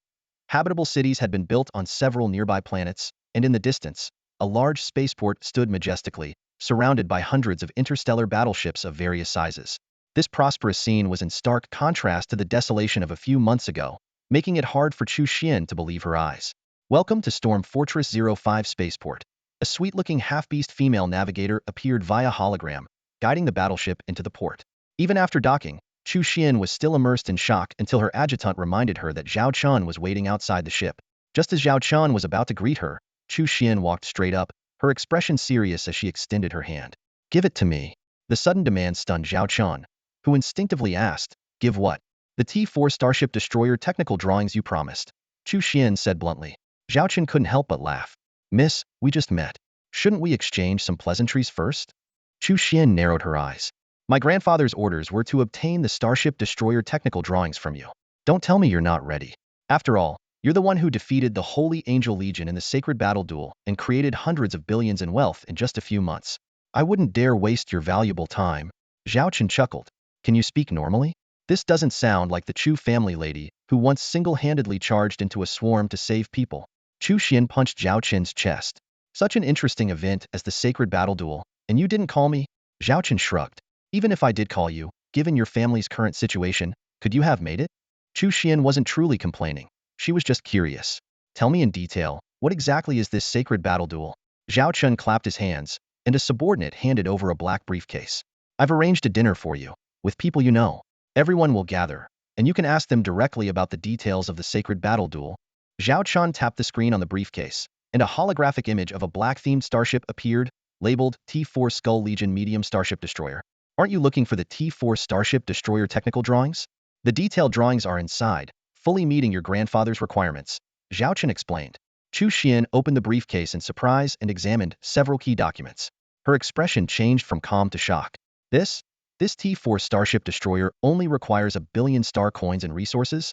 S1: Habitable cities had been built on several nearby planets, and in the distance, a large spaceport stood majestically, surrounded by hundreds of interstellar battleships of various sizes. This prosperous scene was in stark contrast to the desolation of a few months ago, making it hard for Chu Xian to believe her eyes. Welcome to Storm Fortress 05 Spaceport. A sweet-looking half-beast female navigator appeared via hologram, guiding the battleship into the port. Even after docking, Chu Xian was still immersed in shock until her adjutant reminded her that Zhao Chen was waiting outside the ship. Just as Zhao Chen was about to greet her, Chu Xian walked straight up, her expression serious as she extended her hand. "Give it to me." The sudden demand stunned Zhao Chen, who instinctively asked, "Give what?" "The T-4 Starship Destroyer technical drawings you promised," Chu Xian said bluntly. Zhao Chen couldn't help but laugh. "Miss, we just met. Shouldn't we exchange some pleasantries first?" Chu Xian narrowed her eyes. "My grandfather's orders were to obtain the Starship Destroyer technical drawings from you. Don't tell me you're not ready. After all, you're the one who defeated the Holy Angel Legion in the Sacred Battle Duel and created hundreds of billions in wealth in just a few months. I wouldn't dare waste your valuable time." Zhao Chen chuckled. "Can you speak normally? This doesn't sound like the Chu family lady who once single-handedly charged into a swarm to save people." Chu Xian punched Zhao Chen's chest. "Such an interesting event as the Sacred Battle Duel, and you didn't call me?" Zhao Chen shrugged. "Even if I did call you, given your family's current situation, could you have made it?" Chu Xian wasn't truly complaining. She was just curious. "Tell me in detail, what exactly is this Sacred Battle Duel?" Zhao Chen clapped his hands, and a subordinate handed over a black briefcase. "I've arranged a dinner for you, with people you know. Everyone will gather, and you can ask them directly about the details of the Sacred Battle Duel." Zhao Chen tapped the screen on the briefcase, and a holographic image of a black-themed starship appeared, labeled T-4 Skull Legion Medium Starship Destroyer. "Aren't you looking for the T-4 Starship Destroyer technical drawings? The detailed drawings are inside, fully meeting your grandfather's requirements," Zhao Chen explained. Chu Xian opened the briefcase in surprise and examined several key documents. Her expression changed from calm to shock. This T-4 Starship Destroyer only requires 1 billion star coins and resources?"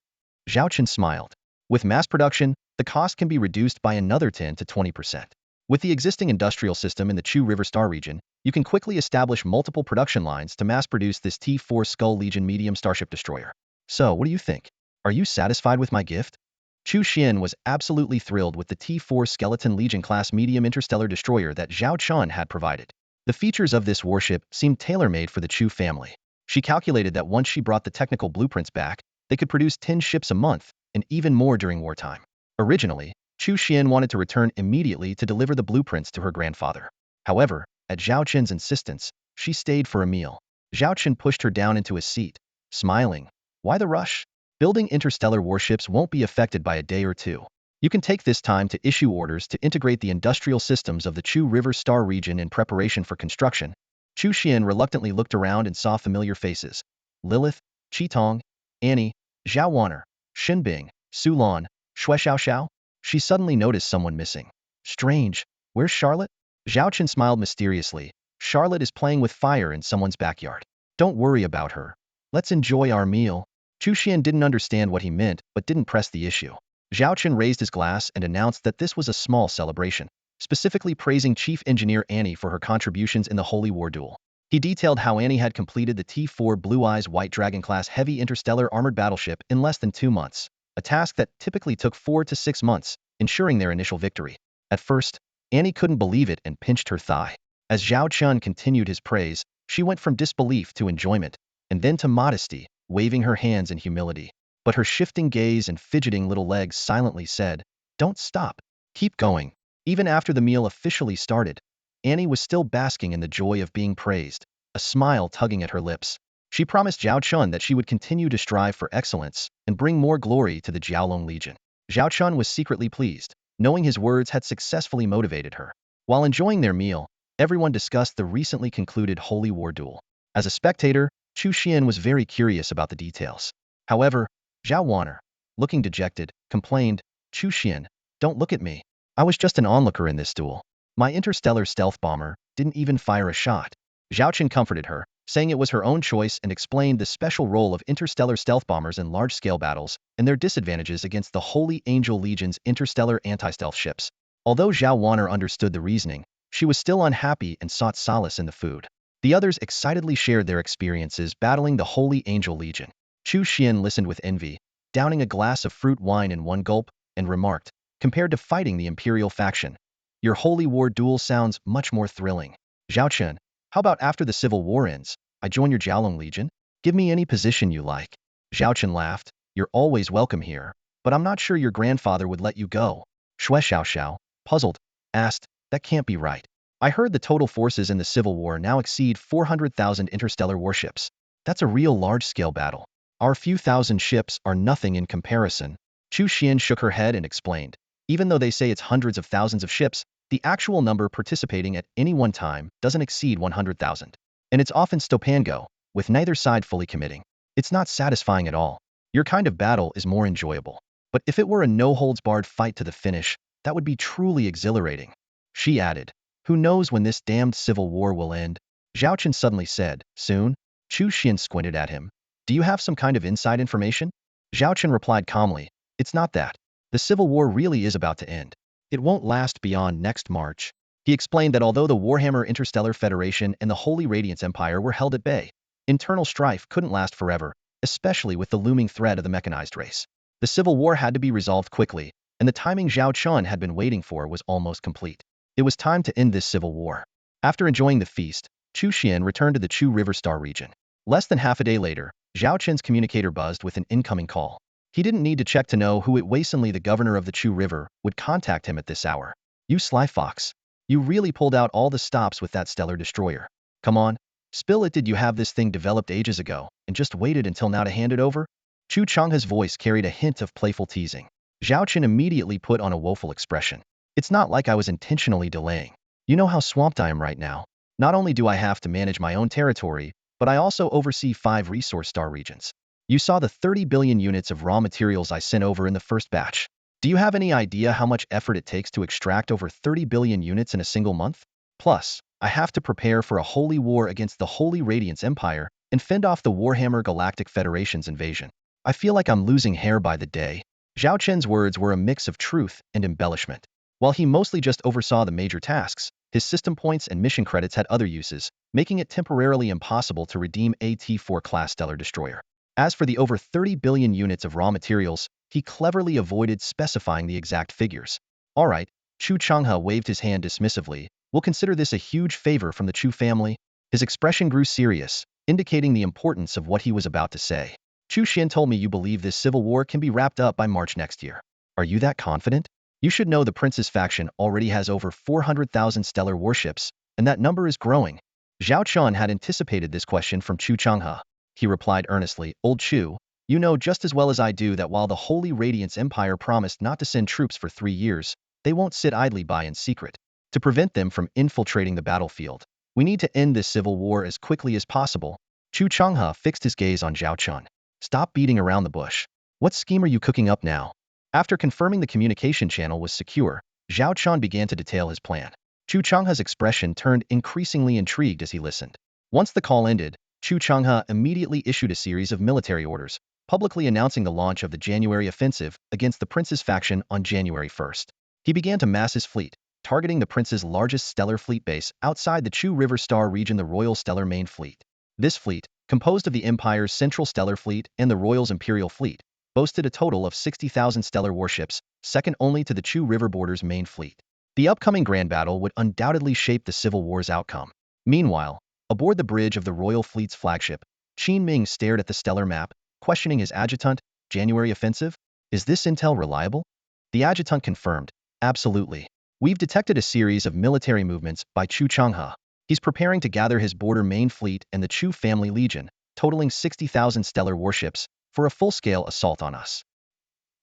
S1: Zhao Chen smiled. "With mass production, the cost can be reduced by another 10 to 20%. With the existing industrial system in the Chu River Star region, you can quickly establish multiple production lines to mass-produce this T-4 Skull Legion Medium Starship Destroyer. So, what do you think? Are you satisfied with my gift?" Chu Xian was absolutely thrilled with the T-4 Skeleton Legion class medium interstellar destroyer that Zhao Chen had provided. The features of this warship seemed tailor-made for the Chu family. She calculated that once she brought the technical blueprints back, they could produce 10 ships a month, and even more during wartime. Originally, Chu Xian wanted to return immediately to deliver the blueprints to her grandfather. However, at Zhao Chen's insistence, she stayed for a meal. Zhao Chen pushed her down into a seat, smiling. "Why the rush? Building interstellar warships won't be affected by a day or two. You can take this time to issue orders to integrate the industrial systems of the Chu River Star region in preparation for construction." Chu Xian reluctantly looked around and saw familiar faces. Lilith, Qitong, Annie, Zhao Wanner, Shinbing, Su Lan, Shui Xiaoxiao. She suddenly noticed someone missing. "Strange. Where's Charlotte?" Zhao Chen smiled mysteriously. "Charlotte is playing with fire in someone's backyard. Don't worry about her. Let's enjoy our meal." Chu Xian didn't understand what he meant, but didn't press the issue. Zhao Chen raised his glass and announced that this was a small celebration, specifically praising Chief Engineer Annie for her contributions in the Holy War Duel. He detailed how Annie had completed the T-4 Blue Eyes White Dragon class heavy interstellar armored battleship in less than 2 months, a task that typically took 4 to 6 months, ensuring their initial victory. At first, Annie couldn't believe it and pinched her thigh. As Zhao Chen continued his praise, she went from disbelief to enjoyment, and then to modesty, waving her hands in humility. But her shifting gaze and fidgeting little legs silently said, "Don't stop. Keep going." Even after the meal officially started, Annie was still basking in the joy of being praised, a smile tugging at her lips. She promised Zhao Chen that she would continue to strive for excellence and bring more glory to the Jiaolong Legion. Zhao Chen was secretly pleased, knowing his words had successfully motivated her. While enjoying their meal, everyone discussed the recently concluded Holy War Duel. As a spectator, Chu Xian was very curious about the details. However, Zhao Wanner, looking dejected, complained, "Chu Xian, don't look at me. I was just an onlooker in this duel. My interstellar stealth bomber didn't even fire a shot." Zhao Chen comforted her, saying it was her own choice and explained the special role of interstellar stealth bombers in large-scale battles and their disadvantages against the Holy Angel Legion's interstellar anti-stealth ships. Although Zhao Wanner understood the reasoning, she was still unhappy and sought solace in the food. The others excitedly shared their experiences battling the Holy Angel Legion. Chu Xian listened with envy, downing a glass of fruit wine in one gulp, and remarked, compared to fighting the Imperial faction, your Holy War duel sounds much more thrilling. Zhao Chen, how about after the Civil War ends, I join your Jiaolong Legion? Give me any position you like. Zhao Chen laughed, you're always welcome here, but I'm not sure your grandfather would let you go. Shui Xiao, puzzled, asked, that can't be right. I heard the total forces in the Civil War now exceed 400,000 interstellar warships. That's a real large-scale battle. Our few thousand ships are nothing in comparison. Chu Xian shook her head and explained, even though they say it's hundreds of thousands of ships, the actual number participating at any one time doesn't exceed 100,000. And it's often stop and go, with neither side fully committing. It's not satisfying at all. Your kind of battle is more enjoyable. But if it were a no-holds-barred fight to the finish, that would be truly exhilarating. She added, who knows when this damned civil war will end? Zhao Chen suddenly said, soon? Chu Xian squinted at him. Do you have some kind of inside information? Zhao Chen replied calmly, it's not that. The civil war really is about to end. It won't last beyond next March. He explained that although the Warhammer Interstellar Federation and the Holy Radiance Empire were held at bay, internal strife couldn't last forever, especially with the looming threat of the mechanized race. The civil war had to be resolved quickly, and the timing Zhao Chen had been waiting for was almost complete. It was time to end this civil war. After enjoying the feast, Chu Xian returned to the Chu River Star region. Less than half a day later, Zhao Chen's communicator buzzed with an incoming call. He didn't need to check to know who it wasnly the governor of the Chu River would contact him at this hour. You sly fox. You really pulled out all the stops with that stellar destroyer. Come on, spill it. Did you have this thing developed ages ago and just waited until now to hand it over? Chu Changhe's voice carried a hint of playful teasing. Zhao Chen immediately put on a woeful expression. It's not like I was intentionally delaying. You know how swamped I am right now. Not only do I have to manage my own territory, but I also oversee 5 resource star regions. You saw the 30 billion units of raw materials I sent over in the first batch. Do you have any idea how much effort it takes to extract over 30 billion units in a single month? Plus, I have to prepare for a holy war against the Holy Radiance Empire and fend off the Warhammer Galactic Federation's invasion. I feel like I'm losing hair by the day. Zhao Chen's words were a mix of truth and embellishment. While he mostly just oversaw the major tasks, his system points and mission credits had other uses, making it temporarily impossible to redeem a T4 class stellar destroyer. As for the over 30 billion units of raw materials, he cleverly avoided specifying the exact figures. All right, Chu Changhe waved his hand dismissively. We'll consider this a huge favor from the Chu family. His expression grew serious, indicating the importance of what he was about to say. Chu Xian told me you believe this civil war can be wrapped up by March next year. Are you that confident? You should know the Prince's faction already has over 400,000 stellar warships, and that number is growing. Zhao Chen had anticipated this question from Chu Changhe. He replied earnestly, Old Chu, you know just as well as I do that while the Holy Radiance Empire promised not to send troops for 3 years, they won't sit idly by in secret. To prevent them from infiltrating the battlefield, we need to end this civil war as quickly as possible. Chu Changhe fixed his gaze on Zhao Chen. Stop beating around the bush. What scheme are you cooking up now? After confirming the communication channel was secure, Zhao Chen began to detail his plan. Chu Changhe's expression turned increasingly intrigued as he listened. Once the call ended, Chu Changhe immediately issued a series of military orders, publicly announcing the launch of the January offensive against the Prince's faction on January 1st. He began to mass his fleet, targeting the Prince's largest stellar fleet base outside the Chu River Star region, the Royal Stellar Main Fleet. This fleet, composed of the Empire's Central Stellar Fleet and the Royal's Imperial Fleet, boasted a total of 60,000 stellar warships, second only to the Chu River Border's main fleet. The upcoming grand battle would undoubtedly shape the Civil War's outcome. Meanwhile, aboard the bridge of the Royal Fleet's flagship, Qin Ming stared at the stellar map, questioning his adjutant. January offensive? Is this intel reliable? The adjutant confirmed, absolutely. We've detected a series of military movements by Chu Changhe. He's preparing to gather his border main fleet and the Chu family legion, totaling 60,000 stellar warships, for a full-scale assault on us.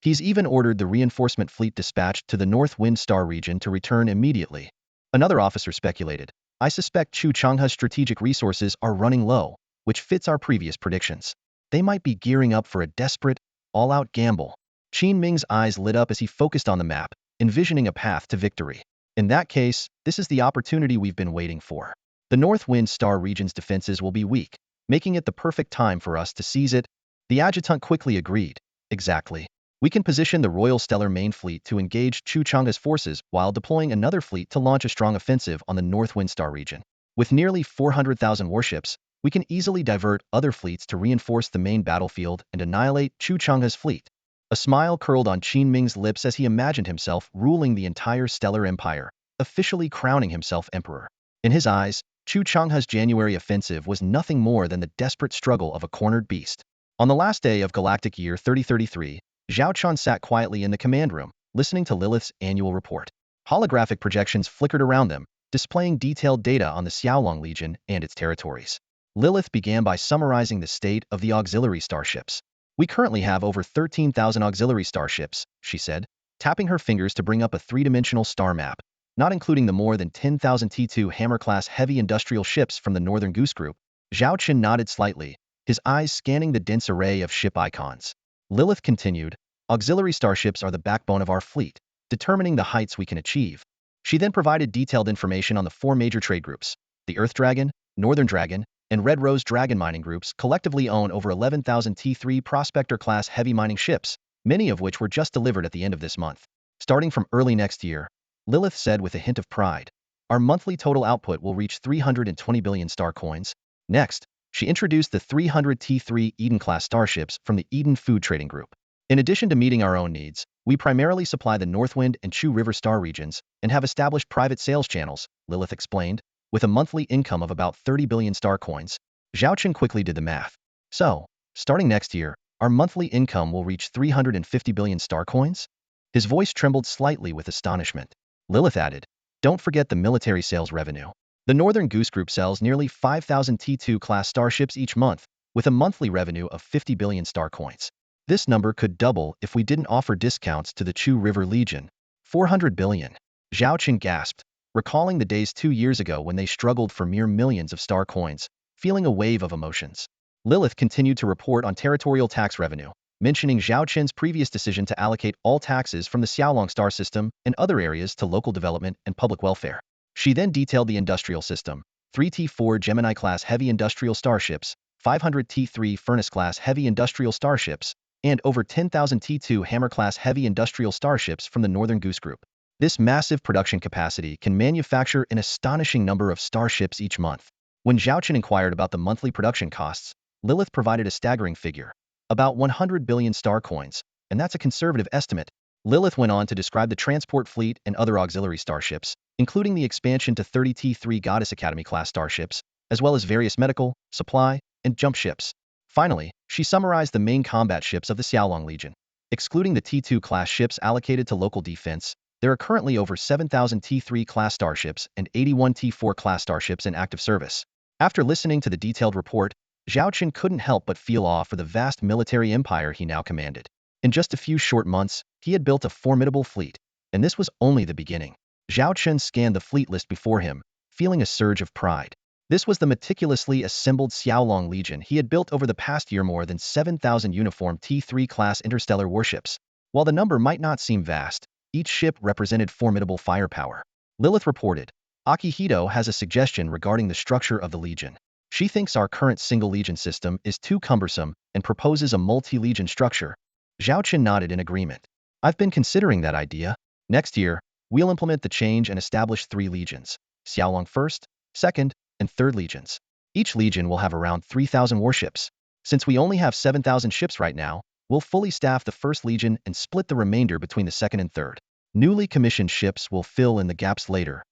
S1: He's even ordered the reinforcement fleet dispatched to the North Wind Star region to return immediately. Another officer speculated, I suspect Chu Changhe's strategic resources are running low, which fits our previous predictions. They might be gearing up for a desperate, all-out gamble. Qin Ming's eyes lit up as he focused on the map, envisioning a path to victory. In that case, this is the opportunity we've been waiting for. The North Wind Star region's defenses will be weak, making it the perfect time for us to seize it. The adjutant quickly agreed. Exactly. We can position the Royal Stellar Main Fleet to engage Chu Changhe's forces while deploying another fleet to launch a strong offensive on the North Wind Star region. With nearly 400,000 warships, we can easily divert other fleets to reinforce the main battlefield and annihilate Chu Chang's fleet. A smile curled on Qin Ming's lips as he imagined himself ruling the entire stellar empire, officially crowning himself emperor. In his eyes, Chu Chang's January offensive was nothing more than the desperate struggle of a cornered beast. On the last day of Galactic Year 3033, Zhao Chen sat quietly in the command room, listening to Lilith's annual report. Holographic projections flickered around them, displaying detailed data on the Xiaolong Legion and its territories. Lilith began by summarizing the state of the auxiliary starships. We currently have over 13,000 auxiliary starships, she said, tapping her fingers to bring up a three-dimensional star map, not including the more than 10,000 T2 Hammer-class heavy industrial ships from the Northern Goose Group. Zhao Chen nodded slightly, his eyes scanning the dense array of ship icons. Lilith continued, auxiliary starships are the backbone of our fleet, determining the heights we can achieve. She then provided detailed information on the four major trade groups. The Earth Dragon, Northern Dragon, and Red Rose Dragon mining groups collectively own over 11,000 T3 Prospector-class heavy mining ships, many of which were just delivered at the end of this month. Starting from early next year, Lilith said with a hint of pride, our monthly total output will reach 320 billion star coins. Next, she introduced the 300 T3 Eden-class starships from the Eden Food Trading Group. In addition to meeting our own needs, we primarily supply the Northwind and Chu River star regions and have established private sales channels, Lilith explained, with a monthly income of about 30 billion star coins. Zhao Chen quickly did the math. So, starting next year, our monthly income will reach 350 billion star coins? His voice trembled slightly with astonishment. Lilith added, don't forget the military sales revenue. The Northern Goose Group sells nearly 5,000 T2 class starships each month, with a monthly revenue of 50 billion star coins. This number could double if we didn't offer discounts to the Chu River Legion. 400 billion. Zhao Chen gasped, recalling the days 2 years ago when they struggled for mere millions of star coins, feeling a wave of emotions. Lilith continued to report on territorial tax revenue, mentioning Zhao Chen's previous decision to allocate all taxes from the Xiaolong star system and other areas to local development and public welfare. She then detailed the industrial system, 3 T4 Gemini-class heavy industrial starships, 500 T3 Furnace-class heavy industrial starships, and over 10,000 T2 Hammer-class heavy industrial starships from the Northern Goose Group. This massive production capacity can manufacture an astonishing number of starships each month. When Zhao Chen inquired about the monthly production costs, Lilith provided a staggering figure, about 100 billion star coins, and that's a conservative estimate. Lilith went on to describe the transport fleet and other auxiliary starships, including the expansion to 30 T3 Goddess Academy-class starships, as well as various medical, supply, and jump ships. Finally, she summarized the main combat ships of the Xiaolong Legion. Excluding the T2 class ships allocated to local defense, there are currently over 7,000 T3 class starships and 81 T4 class starships in active service. After listening to the detailed report, Zhao Chen couldn't help but feel awe for the vast military empire he now commanded. In just a few short months, he had built a formidable fleet, and this was only the beginning. Zhao Chen scanned the fleet list before him, feeling a surge of pride. This was the meticulously assembled Xiaolong Legion he had built over the past year, more than 7,000 uniform T3 class interstellar warships. While the number might not seem vast, each ship represented formidable firepower. Lilith reported, Akihito has a suggestion regarding the structure of the Legion. She thinks our current single Legion system is too cumbersome and proposes a multi-Legion structure. Zhao Chen nodded in agreement. I've been considering that idea. Next year, we'll implement the change and establish 3 legions, Xiaolong 1st, 2nd, and 3rd legions. Each legion will have around 3,000 warships. Since we only have 7,000 ships right now, we'll fully staff the 1st legion and split the remainder between the 2nd and 3rd. Newly commissioned ships will fill in the gaps later.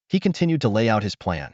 S1: He continued to lay out his plan.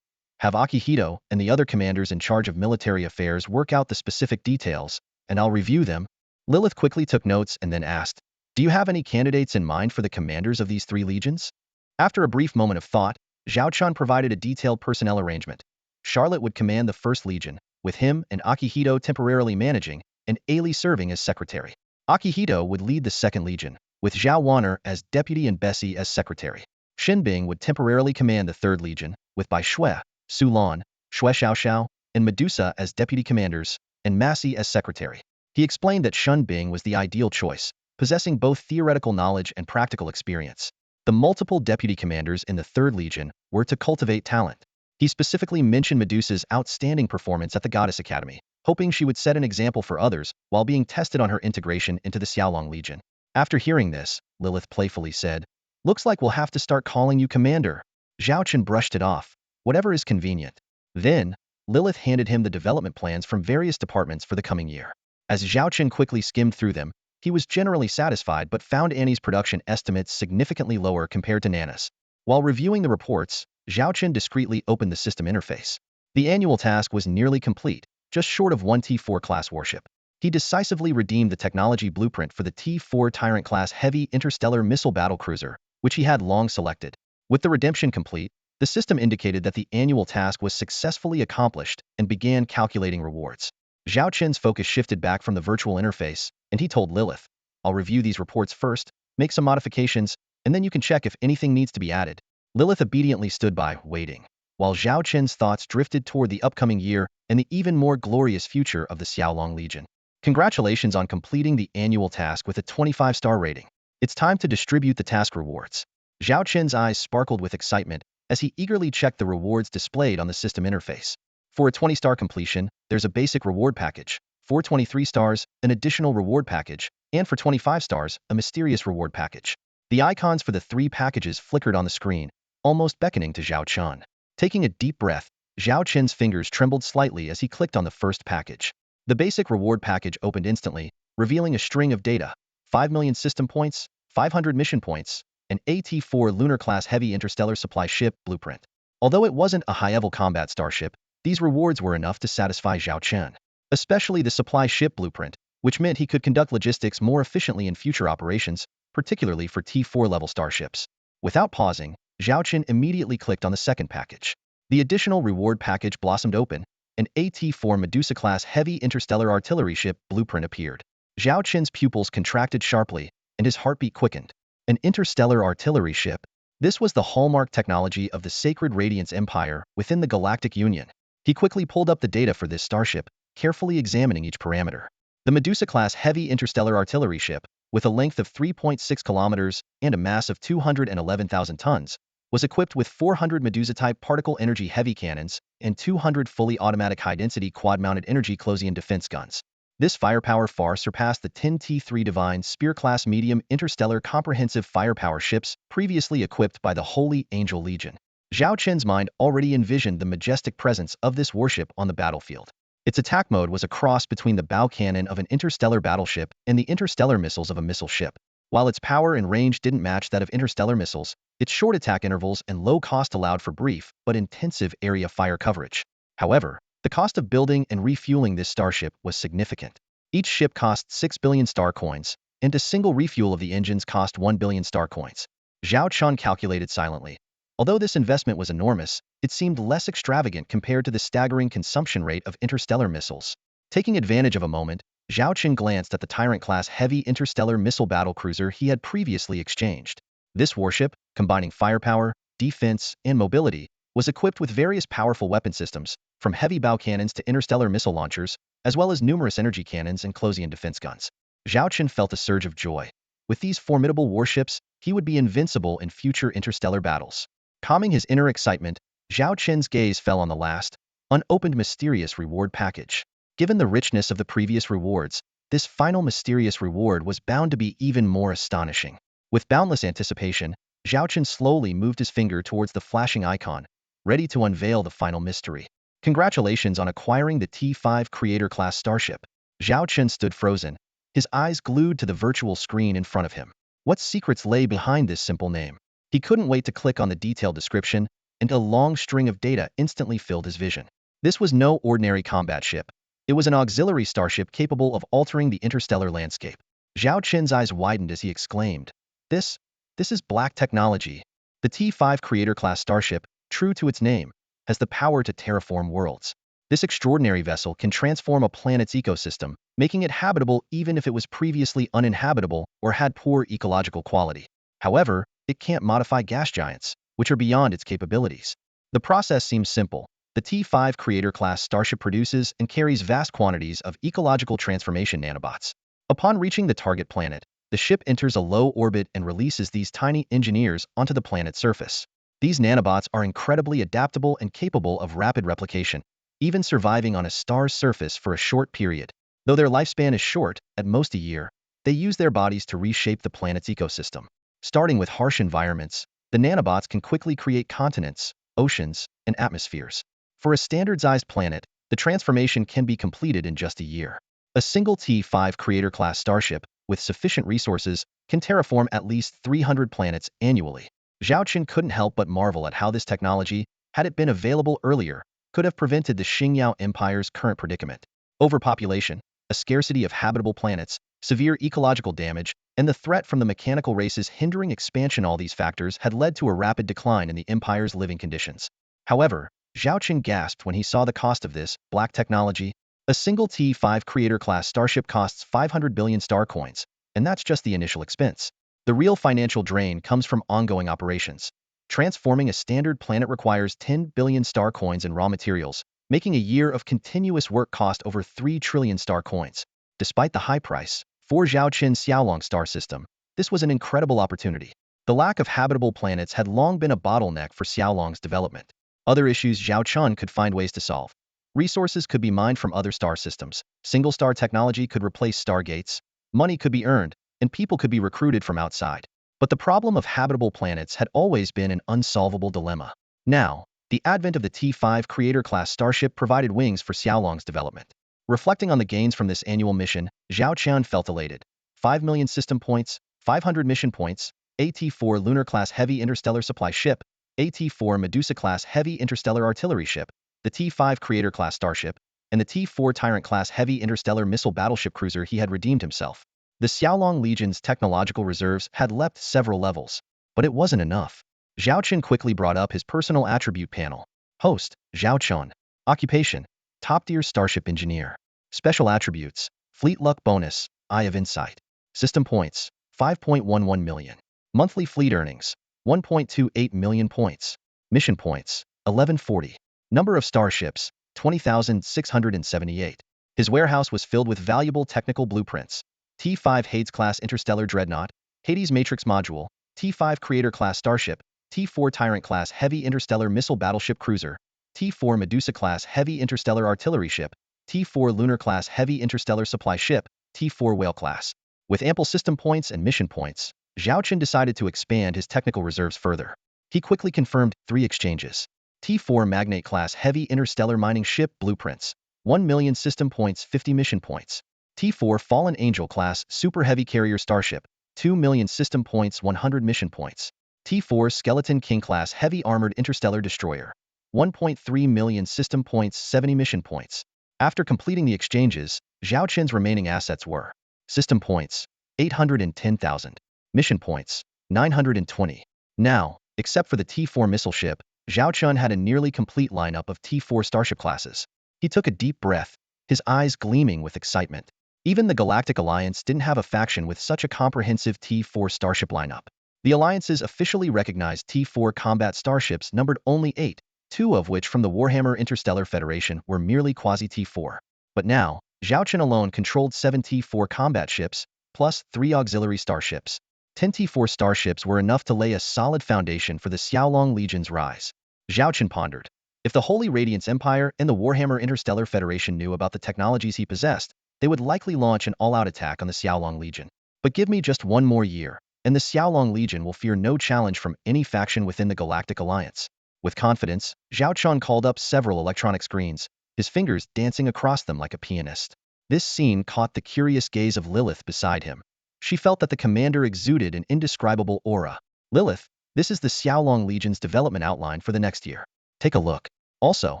S1: Have Akihito and the other commanders in charge of military affairs work out the specific details, and I'll review them. Lilith quickly took notes and then asked, do you have any candidates in mind for the commanders of these 3 legions? After a brief moment of thought, Zhao Chen provided a detailed personnel arrangement. Charlotte would command the 1st Legion, with him and Akihito temporarily managing, and Ailey serving as secretary. Akihito would lead the 2nd Legion, with Zhao Wanner as deputy and Bessie as secretary. Shinbing would temporarily command the 3rd Legion, with Bai Shui, Su Lan, Shui Xiaoxiao, and Medusa as deputy commanders, and Massey as secretary. He explained that Shinbing was the ideal choice, possessing both theoretical knowledge and practical experience. The multiple deputy commanders in the 3rd Legion were to cultivate talent. He specifically mentioned Medusa's outstanding performance at the Goddess Academy, hoping she would set an example for others while being tested on her integration into the Xiaolong Legion. After hearing this, Lilith playfully said, looks like we'll have to start calling you Commander. Zhao Chen brushed it off. Whatever is convenient. Then, Lilith handed him the development plans from various departments for the coming year. As Zhao Chen quickly skimmed through them, he was generally satisfied but found Annie's production estimates significantly lower compared to Nana's. While reviewing the reports, Zhao Chen discreetly opened the system interface. The annual task was nearly complete, just short of one T4 class warship. He decisively redeemed the technology blueprint for the T4 Tyrant class heavy interstellar missile battlecruiser, which he had long selected. With the redemption complete, the system indicated that the annual task was successfully accomplished and began calculating rewards. Zhao Chen's focus shifted back from the virtual interface, and he told Lilith, "I'll review these reports first, make some modifications, and then you can check if anything needs to be added." Lilith obediently stood by, waiting, while Zhao Chen's thoughts drifted toward the upcoming year and the even more glorious future of the Xiaolong Legion. Congratulations on completing the annual task with a 25-star rating. It's time to distribute the task rewards. Zhao Chen's eyes sparkled with excitement as he eagerly checked the rewards displayed on the system interface. For a 20-star completion, there's a basic reward package. For 23 stars, an additional reward package, and for 25 stars, a mysterious reward package. The icons for the three packages flickered on the screen, almost beckoning to Zhao Chen. Taking a deep breath, Zhao Chen's fingers trembled slightly as he clicked on the first package. The basic reward package opened instantly, revealing a string of data: 5 million system points, 500 mission points, an AT-4 lunar-class heavy interstellar supply ship blueprint. Although it wasn't a high-level combat starship, these rewards were enough to satisfy Zhao Chen, especially the supply ship blueprint, which meant he could conduct logistics more efficiently in future operations, particularly for T4-level starships. Without pausing, Zhao Chen immediately clicked on the second package. The additional reward package blossomed open. An AT-4 Medusa-class heavy interstellar artillery ship blueprint appeared. Zhao Chen's pupils contracted sharply, and his heartbeat quickened. An interstellar artillery ship. This was the hallmark technology of the Sacred Radiance Empire within the Galactic Union. He quickly pulled up the data for this starship, carefully examining each parameter. The Medusa-class heavy interstellar artillery ship, with a length of 3.6 kilometers and a mass of 211,000 tons, was equipped with 400 Medusa-type particle energy heavy cannons and 200 fully automatic high-density quad-mounted energy Closian defense guns. This firepower far surpassed the 10 T3 Divine Spear-class medium interstellar comprehensive firepower ships previously equipped by the Holy Angel Legion. Zhao Chen's mind already envisioned the majestic presence of this warship on the battlefield. Its attack mode was a cross between the bow cannon of an interstellar battleship and the interstellar missiles of a missile ship. While its power and range didn't match that of interstellar missiles, its short attack intervals and low cost allowed for brief but intensive area fire coverage. However, the cost of building and refueling this starship was significant. Each ship cost 6 billion star coins, and a single refuel of the engines cost 1 billion star coins. Zhao Chen calculated silently. Although this investment was enormous, it seemed less extravagant compared to the staggering consumption rate of interstellar missiles. Taking advantage of a moment, Zhao Chen glanced at the Tyrant-class heavy interstellar missile battlecruiser he had previously exchanged. This warship, combining firepower, defense, and mobility, was equipped with various powerful weapon systems, from heavy bow cannons to interstellar missile launchers, as well as numerous energy cannons and Closian defense guns. Zhao Chen felt a surge of joy. With these formidable warships, he would be invincible in future interstellar battles. Calming his inner excitement, Zhao Chen's gaze fell on the last, unopened mysterious reward package. Given the richness of the previous rewards, this final mysterious reward was bound to be even more astonishing. With boundless anticipation, Zhao Chen slowly moved his finger towards the flashing icon, ready to unveil the final mystery. Congratulations on acquiring the T5 Creator-class starship. Zhao Chen stood frozen, his eyes glued to the virtual screen in front of him. What secrets lay behind this simple name? He couldn't wait to click on the detailed description, and a long string of data instantly filled his vision. This was no ordinary combat ship. It was an auxiliary starship capable of altering the interstellar landscape. Zhao Chen's eyes widened as he exclaimed, This is black technology. The T5 Creator-class starship, true to its name, has the power to terraform worlds. This extraordinary vessel can transform a planet's ecosystem, making it habitable even if it was previously uninhabitable or had poor ecological quality. However, it can't modify gas giants, which are beyond its capabilities. The process seems simple. The T5 Creator-class starship produces and carries vast quantities of ecological transformation nanobots. Upon reaching the target planet, the ship enters a low orbit and releases these tiny engineers onto the planet's surface. These nanobots are incredibly adaptable and capable of rapid replication, even surviving on a star's surface for a short period. Though their lifespan is short, at most a year, they use their bodies to reshape the planet's ecosystem. Starting with harsh environments, the nanobots can quickly create continents, oceans, and atmospheres. For a standard-sized planet, the transformation can be completed in just a year. A single T5 Creator-class starship, with sufficient resources, can terraform at least 300 planets annually. Zhao Chen couldn't help but marvel at how this technology, had it been available earlier, could have prevented the Xingyao Empire's current predicament. Overpopulation, a scarcity of habitable planets, severe ecological damage, and the threat from the mechanical races hindering expansion, all these factors had led to a rapid decline in the Empire's living conditions. However, Zhao Chen gasped when he saw the cost of this black technology. A single T5 Creator-class starship costs 500 billion star coins, and that's just the initial expense. The real financial drain comes from ongoing operations. Transforming a standard planet requires 10 billion star coins in raw materials, making a year of continuous work cost over 3 trillion star coins. Despite the high price, for Zhao Chen's Xiaolong star system, this was an incredible opportunity. The lack of habitable planets had long been a bottleneck for Xiaolong's development. Other issues Zhao Chen could find ways to solve. Resources could be mined from other star systems, single-star technology could replace stargates, money could be earned, and people could be recruited from outside. But the problem of habitable planets had always been an unsolvable dilemma. Now, the advent of the T5 Creator-class starship provided wings for Xiaolong's development. Reflecting on the gains from this annual mission, Zhao Chen felt elated. 5 million system points, 500 mission points, AT-4 Lunar-class heavy interstellar supply ship, AT-4 Medusa-class heavy interstellar artillery ship, the T-5 Creator-class starship, and the T-4 Tyrant-class heavy interstellar missile battleship cruiser. He had redeemed himself. The Xiaolong Legion's technological reserves had leapt several levels, but it wasn't enough. Zhao Chen quickly brought up his personal attribute panel. Host, Zhao Chen. Occupation, top-tier starship engineer. Special attributes, fleet luck bonus, Eye of Insight. System points, 5.11 million. Monthly fleet earnings, 1.28 million points. Mission points, 1140. Number of starships, 20,678. His warehouse was filled with valuable technical blueprints. T5 Hades-class interstellar dreadnought, Hades Matrix module, T5 Creator-class starship, T4 Tyrant-class heavy interstellar missile battleship cruiser, T4 Medusa-class heavy interstellar artillery ship, T4 Lunar-class heavy interstellar supply ship, T4 Whale-class. With ample system points and mission points, Zhao Chen decided to expand his technical reserves further. He quickly confirmed 3 exchanges. T4 Magnate-class heavy interstellar mining ship blueprints, 1 million system points, 50 mission points. T4 Fallen Angel-class super heavy carrier starship, 2 million system points, 100 mission points. T4 Skeleton King-class heavy armored interstellar destroyer, 1.3 million system points, 70 mission points. After completing the exchanges, Zhao Chen's remaining assets were system points, 810,000. Mission points, 920. Now, except for the T4 missile ship, Zhao Chen had a nearly complete lineup of T4 starship classes. He took a deep breath, his eyes gleaming with excitement. Even the Galactic Alliance didn't have a faction with such a comprehensive T4 starship lineup. The Alliance's officially recognized T4 combat starships numbered only 8, 2 of which from the Warhammer Interstellar Federation were merely quasi-T4. But now, Zhao Chen alone controlled 7 T4 combat ships, plus 3 auxiliary starships. 10 T4 starships were enough to lay a solid foundation for the Xiaolong Legion's rise. Zhao Chen pondered. If the Holy Radiance Empire and the Warhammer Interstellar Federation knew about the technologies he possessed, they would likely launch an all-out attack on the Xiaolong Legion. But give me just one more year, and the Xiaolong Legion will fear no challenge from any faction within the Galactic Alliance. With confidence, Zhao Chen called up several electronic screens, his fingers dancing across them like a pianist. This scene caught the curious gaze of Lilith beside him. She felt that the commander exuded an indescribable aura. Lilith, this is the Xiaolong Legion's development outline for the next year. Take a look. Also,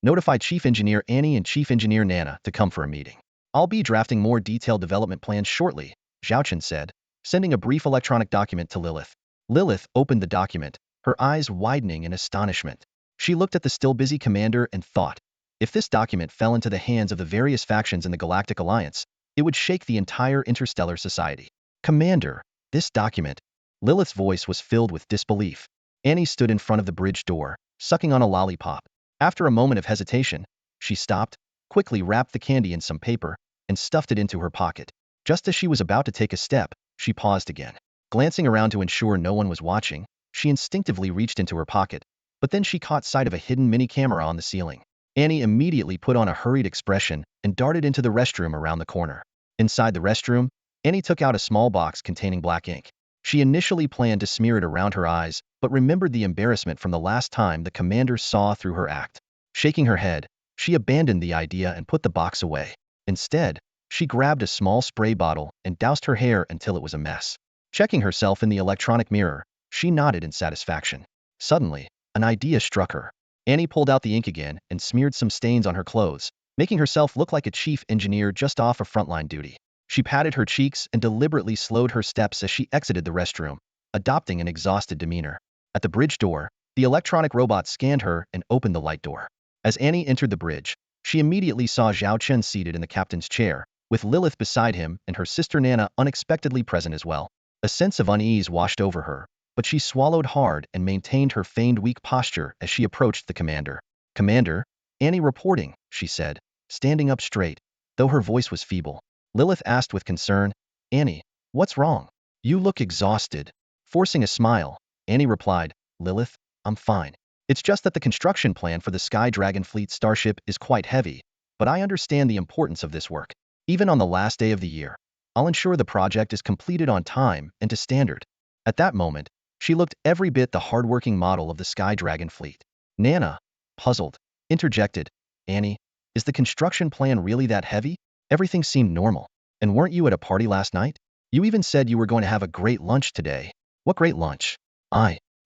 S1: notify Chief Engineer Annie and Chief Engineer Nana to come for a meeting. I'll be drafting more detailed development plans shortly, Zhao Chen said, sending a brief electronic document to Lilith. Lilith opened the document, her eyes widening in astonishment. She looked at the still busy commander and thought, if this document fell into the hands of the various factions in the Galactic Alliance, it would shake the entire interstellar society. Commander, this document. Lilith's voice was filled with disbelief. Annie stood in front of the bridge door, sucking on a lollipop. After a moment of hesitation, she stopped, quickly wrapped the candy in some paper, and stuffed it into her pocket. Just as she was about to take a step, she paused again. Glancing around to ensure no one was watching, she instinctively reached into her pocket, but then she caught sight of a hidden mini camera on the ceiling. Annie immediately put on a hurried expression and darted into the restroom around the corner. Inside the restroom, Annie took out a small box containing black ink. She initially planned to smear it around her eyes, but remembered the embarrassment from the last time the commander saw through her act. Shaking her head, she abandoned the idea and put the box away. Instead, she grabbed a small spray bottle and doused her hair until it was a mess. Checking herself in the electronic mirror, she nodded in satisfaction. Suddenly, an idea struck her. Annie pulled out the ink again and smeared some stains on her clothes, making herself look like a chief engineer just off of frontline duty. She patted her cheeks and deliberately slowed her steps as she exited the restroom, adopting an exhausted demeanor. At the bridge door, the electronic robot scanned her and opened the light door. As Annie entered the bridge, she immediately saw Zhao Chen seated in the captain's chair, with Lilith beside him and her sister Nana unexpectedly present as well. A sense of unease washed over her, but she swallowed hard and maintained her feigned weak posture as she approached the commander. "Commander, Annie reporting," she said, standing up straight, though her voice was feeble. Lilith asked with concern, "Annie, what's wrong? You look exhausted." Forcing a smile, Annie replied, "Lilith, I'm fine. It's just that the construction plan for the Sky Dragon Fleet starship is quite heavy, but I understand the importance of this work. Even on the last day of the year, I'll ensure the project is completed on time and to standard." At that moment, she looked every bit the hardworking model of the Sky Dragon Fleet. Nana, puzzled, interjected, "Annie, is the construction plan really that heavy? Everything seemed normal. And weren't you at a party last night? You even said you were going to have a great lunch today." "What great lunch?"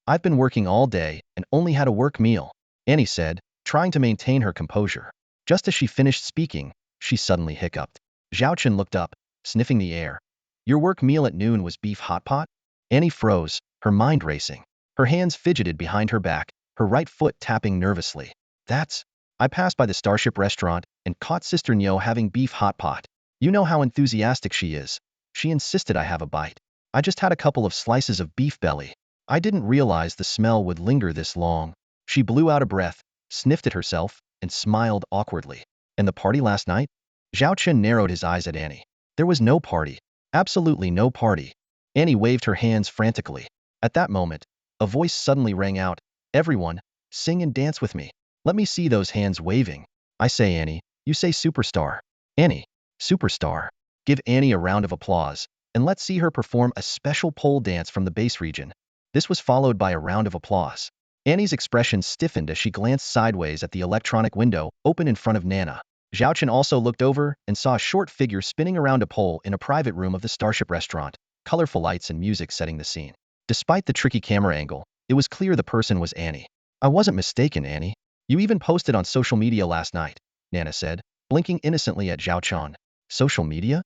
S1: I've been working all day and only had a work meal," Annie said, trying to maintain her composure. Just as she finished speaking, she suddenly hiccuped. Zhao Chen looked up, sniffing the air. "Your work meal at noon was beef hot pot?" Annie froze, her mind racing. Her hands fidgeted behind her back, her right foot tapping nervously. I passed by the Starship restaurant and caught Sister Nyo having beef hot pot. You know how enthusiastic she is. She insisted I have a bite. I just had a couple of slices of beef belly. I didn't realize the smell would linger this long." She blew out a breath, sniffed at herself, and smiled awkwardly. "And the party last night?" Zhao Chen narrowed his eyes at Annie. "There was no party. Absolutely no party." Annie waved her hands frantically. At that moment, a voice suddenly rang out, "Everyone, sing and dance with me. Let me see those hands waving." "I say Annie, you say superstar." "Annie, superstar." Give Annie a round of applause, and let's see her perform a special pole dance from the base region. This was followed by a round of applause. Annie's expression stiffened as she glanced sideways at the electronic window open in front of Nana. Zhao Chen also looked over and saw a short figure spinning around a pole in a private room of the Starship restaurant, colorful lights and music setting the scene. Despite the tricky camera angle, it was clear the person was Annie. "I wasn't mistaken, Annie. You even posted on social media last night," Nana said, blinking innocently at Zhao Chen. "Social media?"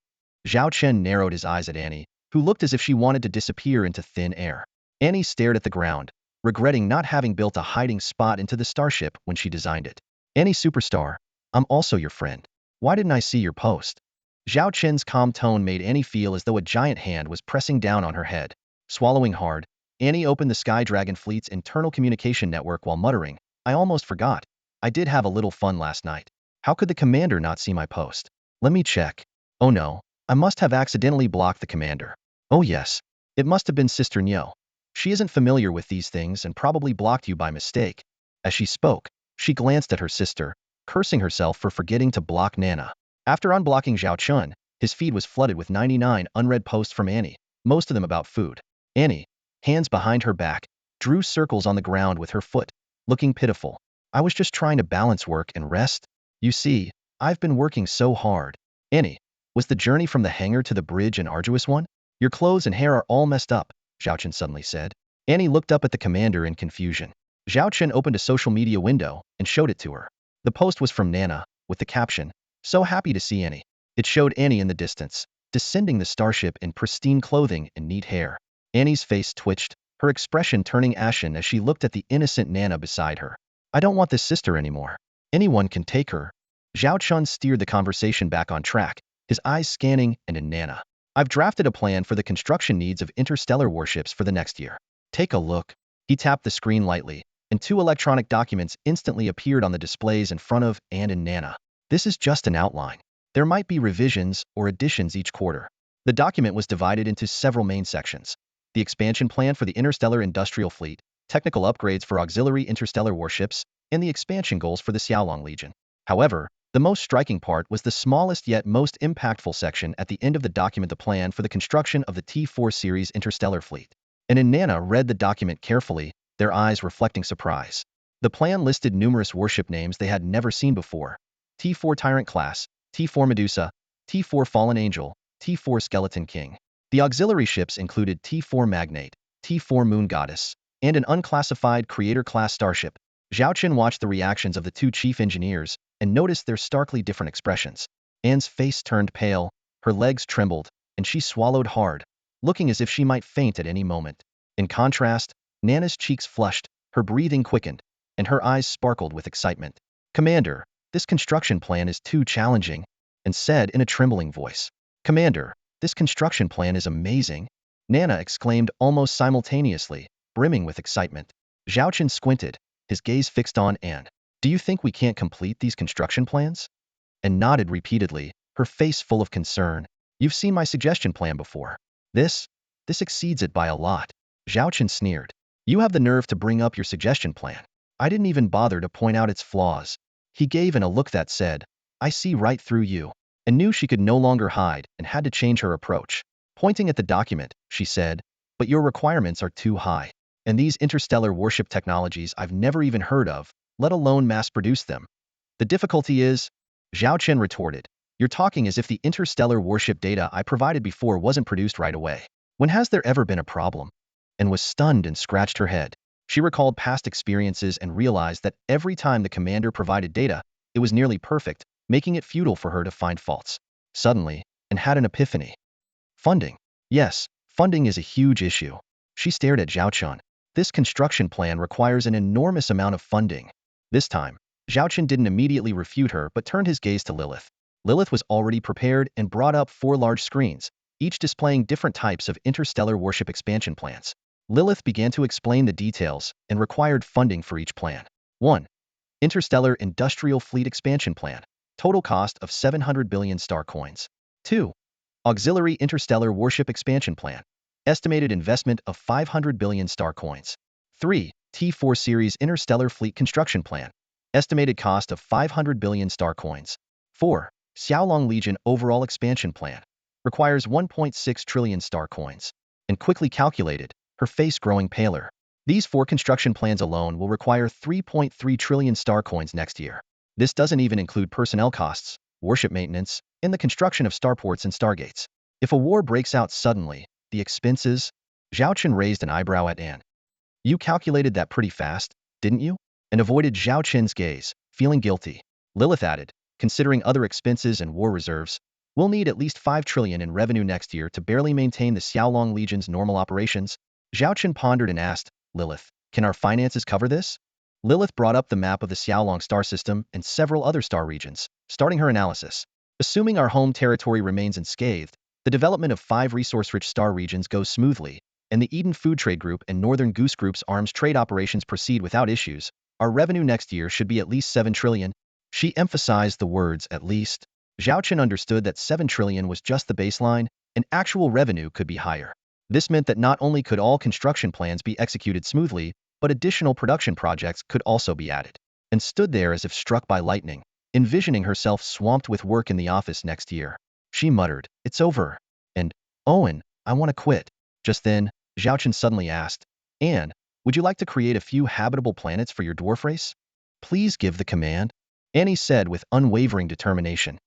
S1: Zhao Chen narrowed his eyes at Annie, who looked as if she wanted to disappear into thin air. Annie stared at the ground, regretting not having built a hiding spot into the starship when she designed it. "Annie superstar, I'm also your friend. Why didn't I see your post?" Zhao Chen's calm tone made Annie feel as though a giant hand was pressing down on her head. Swallowing hard, Annie opened the Sky Dragon Fleet's internal communication network while muttering, "I almost forgot. I did have a little fun last night. How could the commander not see my post? Let me check. Oh no, I must have accidentally blocked the commander. Oh yes, it must have been Sister Nyo. She isn't familiar with these things and probably blocked you by mistake." As she spoke, she glanced at her sister, cursing herself for forgetting to block Nana. After unblocking Zhao Chen, his feed was flooded with 99 unread posts from Annie, most of them about food. Annie, hands behind her back, drew circles on the ground with her foot, looking pitiful. "I was just trying to balance work and rest. You see, I've been working so hard." "Annie, was the journey from the hangar to the bridge an arduous one? Your clothes and hair are all messed up," Zhao Chen suddenly said. Annie looked up at the commander in confusion. Zhao Chen opened a social media window and showed it to her. The post was from Nana, with the caption, "So happy to see Annie." It showed Annie in the distance, descending the starship in pristine clothing and neat hair. Annie's face twitched, her expression turning ashen as she looked at the innocent Nana beside her. "I don't want this sister anymore. Anyone can take her." Zhao Chen steered the conversation back on track, his eyes scanning and in Nana. "I've drafted a plan for the construction needs of interstellar warships for the next year. Take a look." He tapped the screen lightly, and 2 electronic documents instantly appeared on the displays in front of and in Nana. "This is just an outline. There might be revisions or additions each quarter." The document was divided into several main sections: the expansion plan for the interstellar industrial fleet, technical upgrades for auxiliary interstellar warships, and the expansion goals for the Xiaolong Legion. However, the most striking part was the smallest yet most impactful section at the end of the document: the plan for the construction of the T4 series interstellar fleet. and Nana read the document carefully, their eyes reflecting surprise. The plan listed numerous warship names they had never seen before. T4 Tyrant Class, T4 Medusa, T4 Fallen Angel, T4 Skeleton King. The auxiliary ships included T4 Magnate, T4 Moon Goddess, and an unclassified Creator-class starship. Zhao Chen watched the reactions of the two chief engineers and noticed their starkly different expressions. Anne's face turned pale, her legs trembled, and she swallowed hard, looking as if she might faint at any moment. In contrast, Nana's cheeks flushed, her breathing quickened, and her eyes sparkled with excitement. "Commander, this construction plan is too challenging," and said in a trembling voice. "Commander, this construction plan is amazing," Nana exclaimed almost simultaneously, brimming with excitement. Zhao Chen squinted, his gaze fixed on Anne. "Do you think we can't complete these construction plans?" And nodded repeatedly, her face full of concern. "You've seen my suggestion plan before. This exceeds it by a lot." Zhao Chen sneered. "You have the nerve to bring up your suggestion plan. I didn't even bother to point out its flaws." He gave in a look that said, "I see right through you," and knew she could no longer hide and had to change her approach. Pointing at the document, she said, "But your requirements are too high. And these interstellar warship technologies I've never even heard of, let alone mass-produce them. The difficulty is," Zhao Chen retorted, "you're talking as if the interstellar warship data I provided before wasn't produced right away. When has there ever been a problem?" And was stunned and scratched her head. She recalled past experiences and realized that every time the commander provided data, it was nearly perfect, making it futile for her to find faults. Suddenly, Anne had an epiphany. Funding. Yes, funding is a huge issue. She stared at Zhao Chen. This construction plan requires an enormous amount of funding. This time, Zhao Chen didn't immediately refute her but turned his gaze to Lilith. Lilith was already prepared and brought up 4 large screens, each displaying different types of interstellar warship expansion plans. Lilith began to explain the details and required funding for each plan. 1. Interstellar Industrial Fleet Expansion Plan. Total cost of 700 billion star coins. 2. Auxiliary Interstellar Warship Expansion Plan. Estimated investment of 500 billion star coins. 3. T4 Series Interstellar Fleet Construction Plan. Estimated cost of 500 billion star coins. 4. Xiaolong Legion Overall Expansion Plan. Requires 1.6 trillion star coins. And quickly calculated, her face growing paler. These 4 construction plans alone will require 3.3 trillion star coins next year. This doesn't even include personnel costs, warship maintenance, and the construction of starports and stargates. If a war breaks out suddenly, the expenses? Zhao Chen raised an eyebrow at Anne. "You calculated that pretty fast, didn't you?" And avoided Zhao Chen's gaze, feeling guilty. Lilith added, "Considering other expenses and war reserves, we'll need at least 5 trillion in revenue next year to barely maintain the Xiaolong Legion's normal operations." Zhao Chen pondered and asked, "Lilith, can our finances cover this?" Lilith brought up the map of the Xiaolong star system and several other star regions, starting her analysis. "Assuming our home territory remains unscathed, the development of 5 resource-rich star regions goes smoothly, and the Eden Food Trade Group and Northern Goose Group's arms trade operations proceed without issues, our revenue next year should be at least 7 trillion. She emphasized the words "at least." Zhao Chen understood that 7 trillion was just the baseline, and actual revenue could be higher. This meant that not only could all construction plans be executed smoothly, but additional production projects could also be added. And stood there as if struck by lightning, envisioning herself swamped with work in the office next year. She muttered, "It's over." And, "Owen, I want to quit." Just then, Zhao Chen suddenly asked, "Anne, would you like to create a few habitable planets for your dwarf race?" "Please give the command," Annie said with unwavering determination.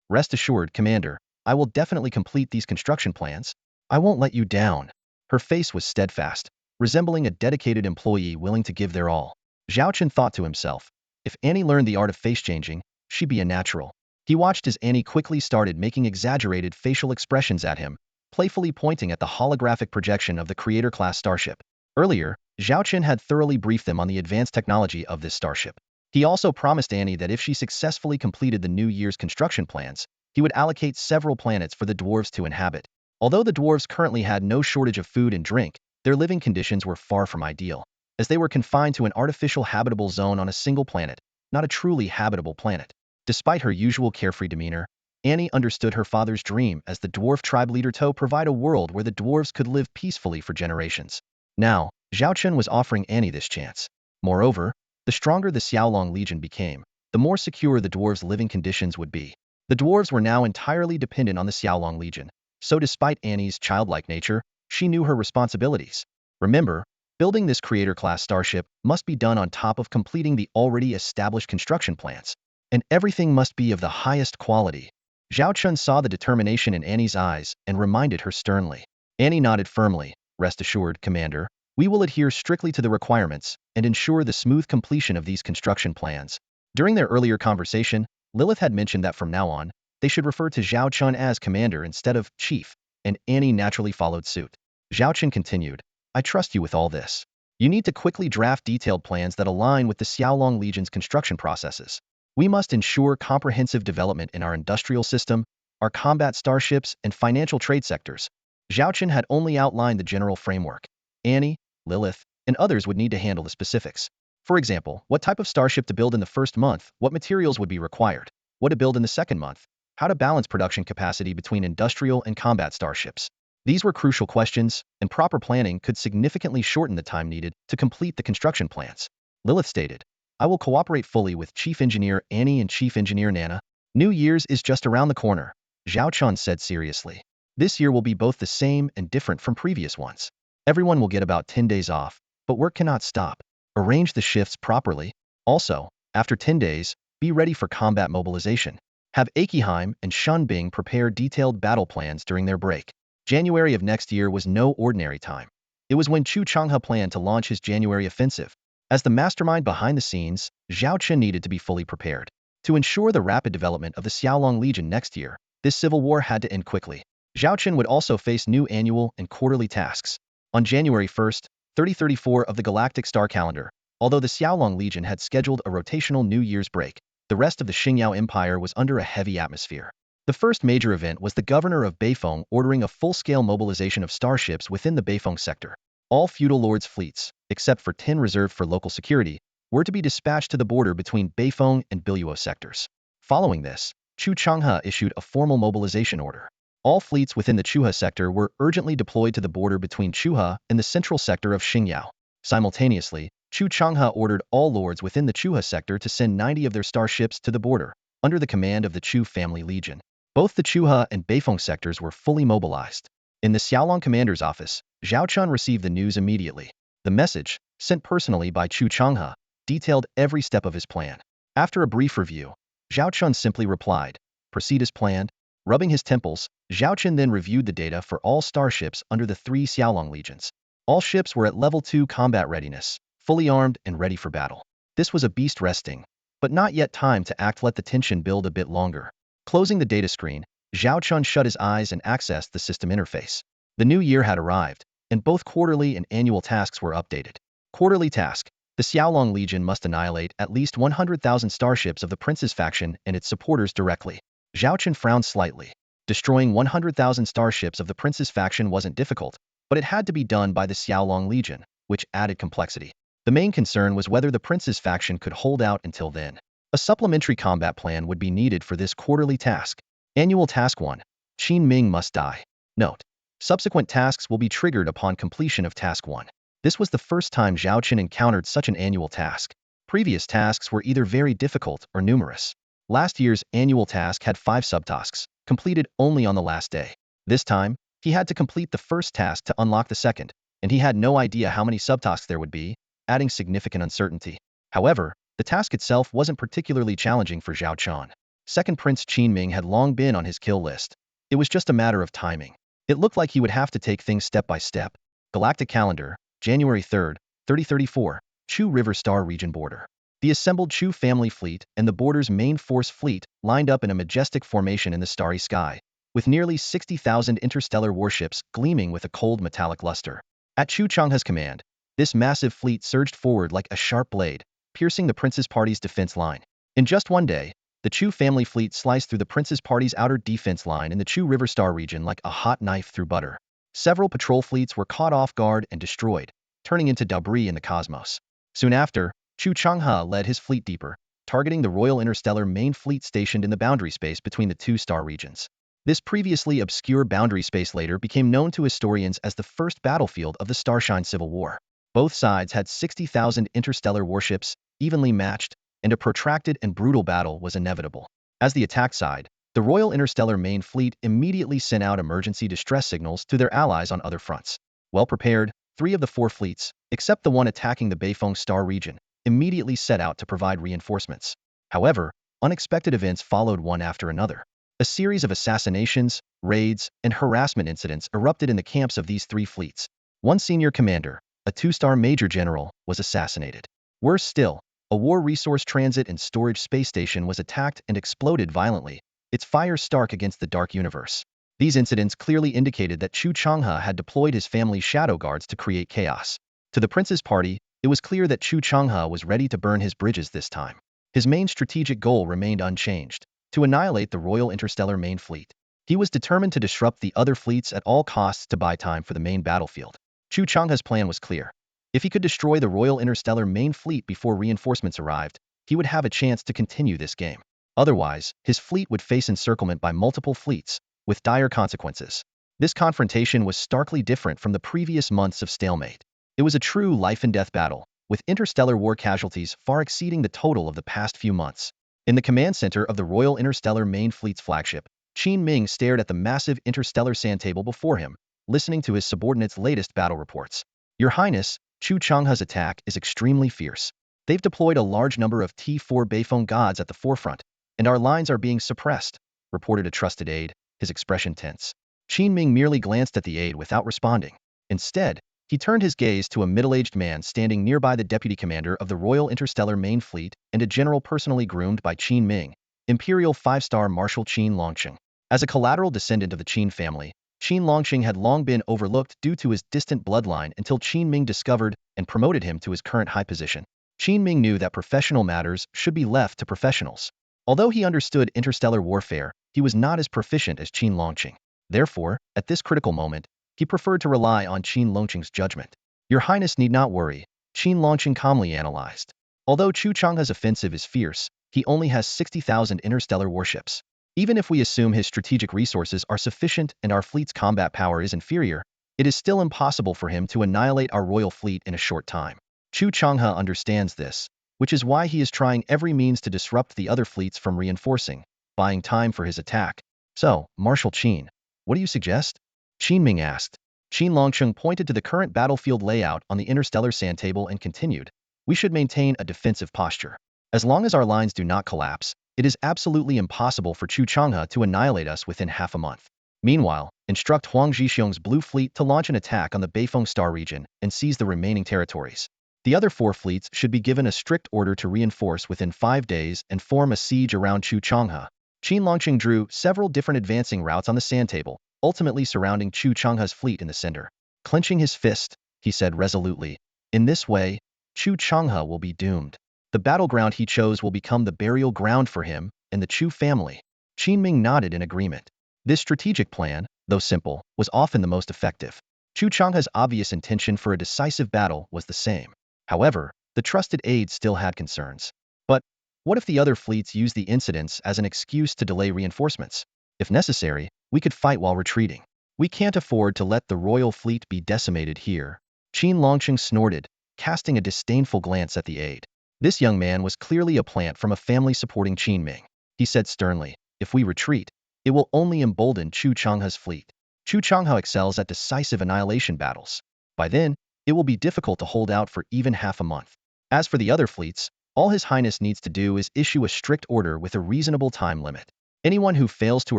S1: "Rest assured, Commander, I will definitely complete these construction plans. I won't let you down." Her face was steadfast, resembling a dedicated employee willing to give their all. Zhao Chen thought to himself, if Annie learned the art of face-changing, she'd be a natural. He watched as Annie quickly started making exaggerated facial expressions at him, playfully pointing at the holographic projection of the Creator-class starship. Earlier, Zhao Chen had thoroughly briefed them on the advanced technology of this starship. He also promised Annie that if she successfully completed the New Year's construction plans, he would allocate several planets for the dwarves to inhabit. Although the dwarves currently had no shortage of food and drink, their living conditions were far from ideal, as they were confined to an artificial habitable zone on a single planet, not a truly habitable planet. Despite her usual carefree demeanor, Annie understood her father's dream as the dwarf tribe leader to provide a world where the dwarves could live peacefully for generations. Now, Zhao Chen was offering Annie this chance. Moreover, the stronger the Xiaolong Legion became, the more secure the dwarves' living conditions would be. The dwarves were now entirely dependent on the Xiaolong Legion, so despite Annie's childlike nature, she knew her responsibilities. Remember, building this creator-class starship must be done on top of completing the already established construction plans, and everything must be of the highest quality. Zhao Chen saw the determination in Annie's eyes and reminded her sternly. Annie nodded firmly. Rest assured, Commander, we will adhere strictly to the requirements and ensure the smooth completion of these construction plans. During their earlier conversation, Lilith had mentioned that from now on, they should refer to Zhao Chen as Commander instead of Chief, and Annie naturally followed suit. Zhao Chen continued, I trust you with all this. You need to quickly draft detailed plans that align with the Xiaolong Legion's construction processes. We must ensure comprehensive development in our industrial system, our combat starships, and financial trade sectors. Zhao Chen had only outlined the general framework. Annie, Lilith, and others would need to handle the specifics. For example, what type of starship to build in the first month, what materials would be required, what to build in the second month, how to balance production capacity between industrial and combat starships. These were crucial questions, and proper planning could significantly shorten the time needed to complete the construction plans. Lilith stated, I will cooperate fully with Chief Engineer Annie and Chief Engineer Nana. New Year's is just around the corner, Zhao Chen said seriously. This year will be both the same and different from previous ones. Everyone will get about 10 days off, but work cannot stop. Arrange the shifts properly. Also, after 10 days, be ready for combat mobilization. Have Akiheim and Shunbing prepare detailed battle plans during their break. January of next year was no ordinary time. It was when Chu Changhe planned to launch his January offensive. As the mastermind behind the scenes, Zhao Chen needed to be fully prepared. To ensure the rapid development of the Xiaolong Legion next year, this civil war had to end quickly. Zhao Chen would also face new annual and quarterly tasks. On January 1st, 3034 of the Galactic Star Calendar, although the Xiaolong Legion had scheduled a rotational New Year's break, the rest of the Xingyao Empire was under a heavy atmosphere. The first major event was the governor of Beifeng ordering a full-scale mobilization of starships within the Beifeng sector. All feudal lords' fleets, except for 10 reserved for local security, were to be dispatched to the border between Beifeng and Biluo sectors. Following this, Chu Changhe issued a formal mobilization order. All fleets within the Chuhe sector were urgently deployed to the border between Chuhe and the central sector of Xingyao. Simultaneously, Chu Changhe ordered all lords within the Chuhe sector to send 90 of their starships to the border, under the command of the Chu family legion. Both the Chuhe and Beifeng sectors were fully mobilized. In the Xiaolong commander's office, Zhao Chen received the news immediately. The message, sent personally by Chu Changhe, detailed every step of his plan. After a brief review, Zhao Chen simply replied, proceed as planned. Rubbing his temples, Zhao Chen then reviewed the data for all starships under the 3 Xiaolong legions. All ships were at level 2 combat readiness, fully armed and ready for battle. This was a beast resting, but not yet time to act. Let the tension build a bit longer. Closing the data screen, Zhao Chen shut his eyes and accessed the system interface. The new year had arrived, and both quarterly and annual tasks were updated. Quarterly task: the Xiaolong Legion must annihilate at least 100,000 starships of the Prince's faction and its supporters directly. Zhao Chen frowned slightly. Destroying 100,000 starships of the Prince's faction wasn't difficult, but it had to be done by the Xiaolong Legion, which added complexity. The main concern was whether the Prince's faction could hold out until then. A supplementary combat plan would be needed for this quarterly task. Annual Task 1. Qin Ming must die. Note: subsequent tasks will be triggered upon completion of Task 1. This was the first time Zhao Chen encountered such an annual task. Previous tasks were either very difficult or numerous. Last year's annual task had 5 subtasks, completed only on the last day. This time, he had to complete the first task to unlock the second, and he had no idea how many subtasks there would be, adding significant uncertainty. However, the task itself wasn't particularly challenging for Zhao Chen. Second Prince Qin Ming had long been on his kill list. It was just a matter of timing. It looked like he would have to take things step by step. Galactic Calendar, January 3rd, 3034, Chu River Star Region Border. The assembled Chu family fleet and the border's main force fleet lined up in a majestic formation in the starry sky, with nearly 60,000 interstellar warships gleaming with a cold metallic luster. At Chu Changhe's command, this massive fleet surged forward like a sharp blade, piercing the Prince's Party's defense line. In just one day, the Chu family fleet sliced through the Prince's Party's outer defense line in the Chu River Star region like a hot knife through butter. Several patrol fleets were caught off guard and destroyed, turning into debris in the cosmos. Soon after, Chu Changhe led his fleet deeper, targeting the Royal Interstellar main fleet stationed in the boundary space between the 2 star regions. This previously obscure boundary space later became known to historians as the first battlefield of the Starshine Civil War. Both sides had 60,000 interstellar warships, evenly matched, and a protracted and brutal battle was inevitable. As the attack side, the Royal Interstellar main fleet immediately sent out emergency distress signals to their allies on other fronts. Well prepared, 3 of the 4 fleets, except the one attacking the Beifeng Star region, immediately set out to provide reinforcements. However, unexpected events followed one after another. A series of assassinations, raids, and harassment incidents erupted in the camps of these 3 fleets. One senior commander, a 2-star major general, was assassinated. Worse still, a war resource transit and storage space station was attacked and exploded violently, its fire stark against the dark universe. These incidents clearly indicated that Chu Changhe had deployed his family's shadow guards to create chaos. To the prince's party, it was clear that Chu Changhe was ready to burn his bridges this time. His main strategic goal remained unchanged: to annihilate the Royal Interstellar main fleet. He was determined to disrupt the other fleets at all costs to buy time for the main battlefield. Chu Changhe's plan was clear. If he could destroy the Royal Interstellar main fleet before reinforcements arrived, he would have a chance to continue this game. Otherwise, his fleet would face encirclement by multiple fleets, with dire consequences. This confrontation was starkly different from the previous months of stalemate. It was a true life-and-death battle, with interstellar war casualties far exceeding the total of the past few months. In the command center of the Royal Interstellar main fleet's flagship, Qin Ming stared at the massive interstellar sand table before him, listening to his subordinates' latest battle reports. "Your Highness, Chu Changhe's attack is extremely fierce. They've deployed a large number of T4 Beifeng gods at the forefront, and our lines are being suppressed," reported a trusted aide, his expression tense. Qin Ming merely glanced at the aide without responding. Instead, he turned his gaze to a middle-aged man standing nearby, the deputy commander of the Royal Interstellar main fleet and a general personally groomed by Qin Ming, Imperial 5-star Marshal Qin Longqing. As a collateral descendant of the Qin family, Qin Longqing had long been overlooked due to his distant bloodline until Qin Ming discovered and promoted him to his current high position. Qin Ming knew that professional matters should be left to professionals. Although he understood interstellar warfare, he was not as proficient as Qin Longqing. Therefore, at this critical moment, he preferred to rely on Qin Longqing's judgment. "Your Highness need not worry," Qin Longqing calmly analyzed. "Although Chu Changhe's offensive is fierce, he only has 60,000 interstellar warships. Even if we assume his strategic resources are sufficient and our fleet's combat power is inferior, it is still impossible for him to annihilate our royal fleet in a short time. Chu Changhe understands this, which is why he is trying every means to disrupt the other fleets from reinforcing, buying time for his attack. So, Marshal Qin, what do you suggest?" Qin Ming asked. Qin Longqing pointed to the current battlefield layout on the interstellar sand table and continued, "We should maintain a defensive posture. As long as our lines do not collapse, it is absolutely impossible for Chu Changhe to annihilate us within half a month. Meanwhile, instruct Huang Zhixiong's Blue Fleet to launch an attack on the Beifeng Star region and seize the remaining territories. The other 4 fleets should be given a strict order to reinforce within 5 days and form a siege around Chu Changhe." Qin Longqing drew several different advancing routes on the sand table, ultimately surrounding Chu Changhe's fleet in the center. Clenching his fist, he said resolutely, "In this way, Chu Changhe will be doomed. The battleground he chose will become the burial ground for him and the Chu family." Qin Ming nodded in agreement. This strategic plan, though simple, was often the most effective. Chu Changhe's obvious intention for a decisive battle was the same. However, the trusted aide still had concerns. But what if the other fleets used the incidents as an excuse to delay reinforcements? If necessary, we could fight while retreating. We can't afford to let the royal fleet be decimated here. Qin Longqing snorted, casting a disdainful glance at the aide. This young man was clearly a plant from a family supporting Qin Ming. He said sternly, "If we retreat, it will only embolden Chu Changhe's fleet. Chu Changhe excels at decisive annihilation battles. By then, it will be difficult to hold out for even half a month. As for the other fleets, all His Highness needs to do is issue a strict order with a reasonable time limit. Anyone who fails to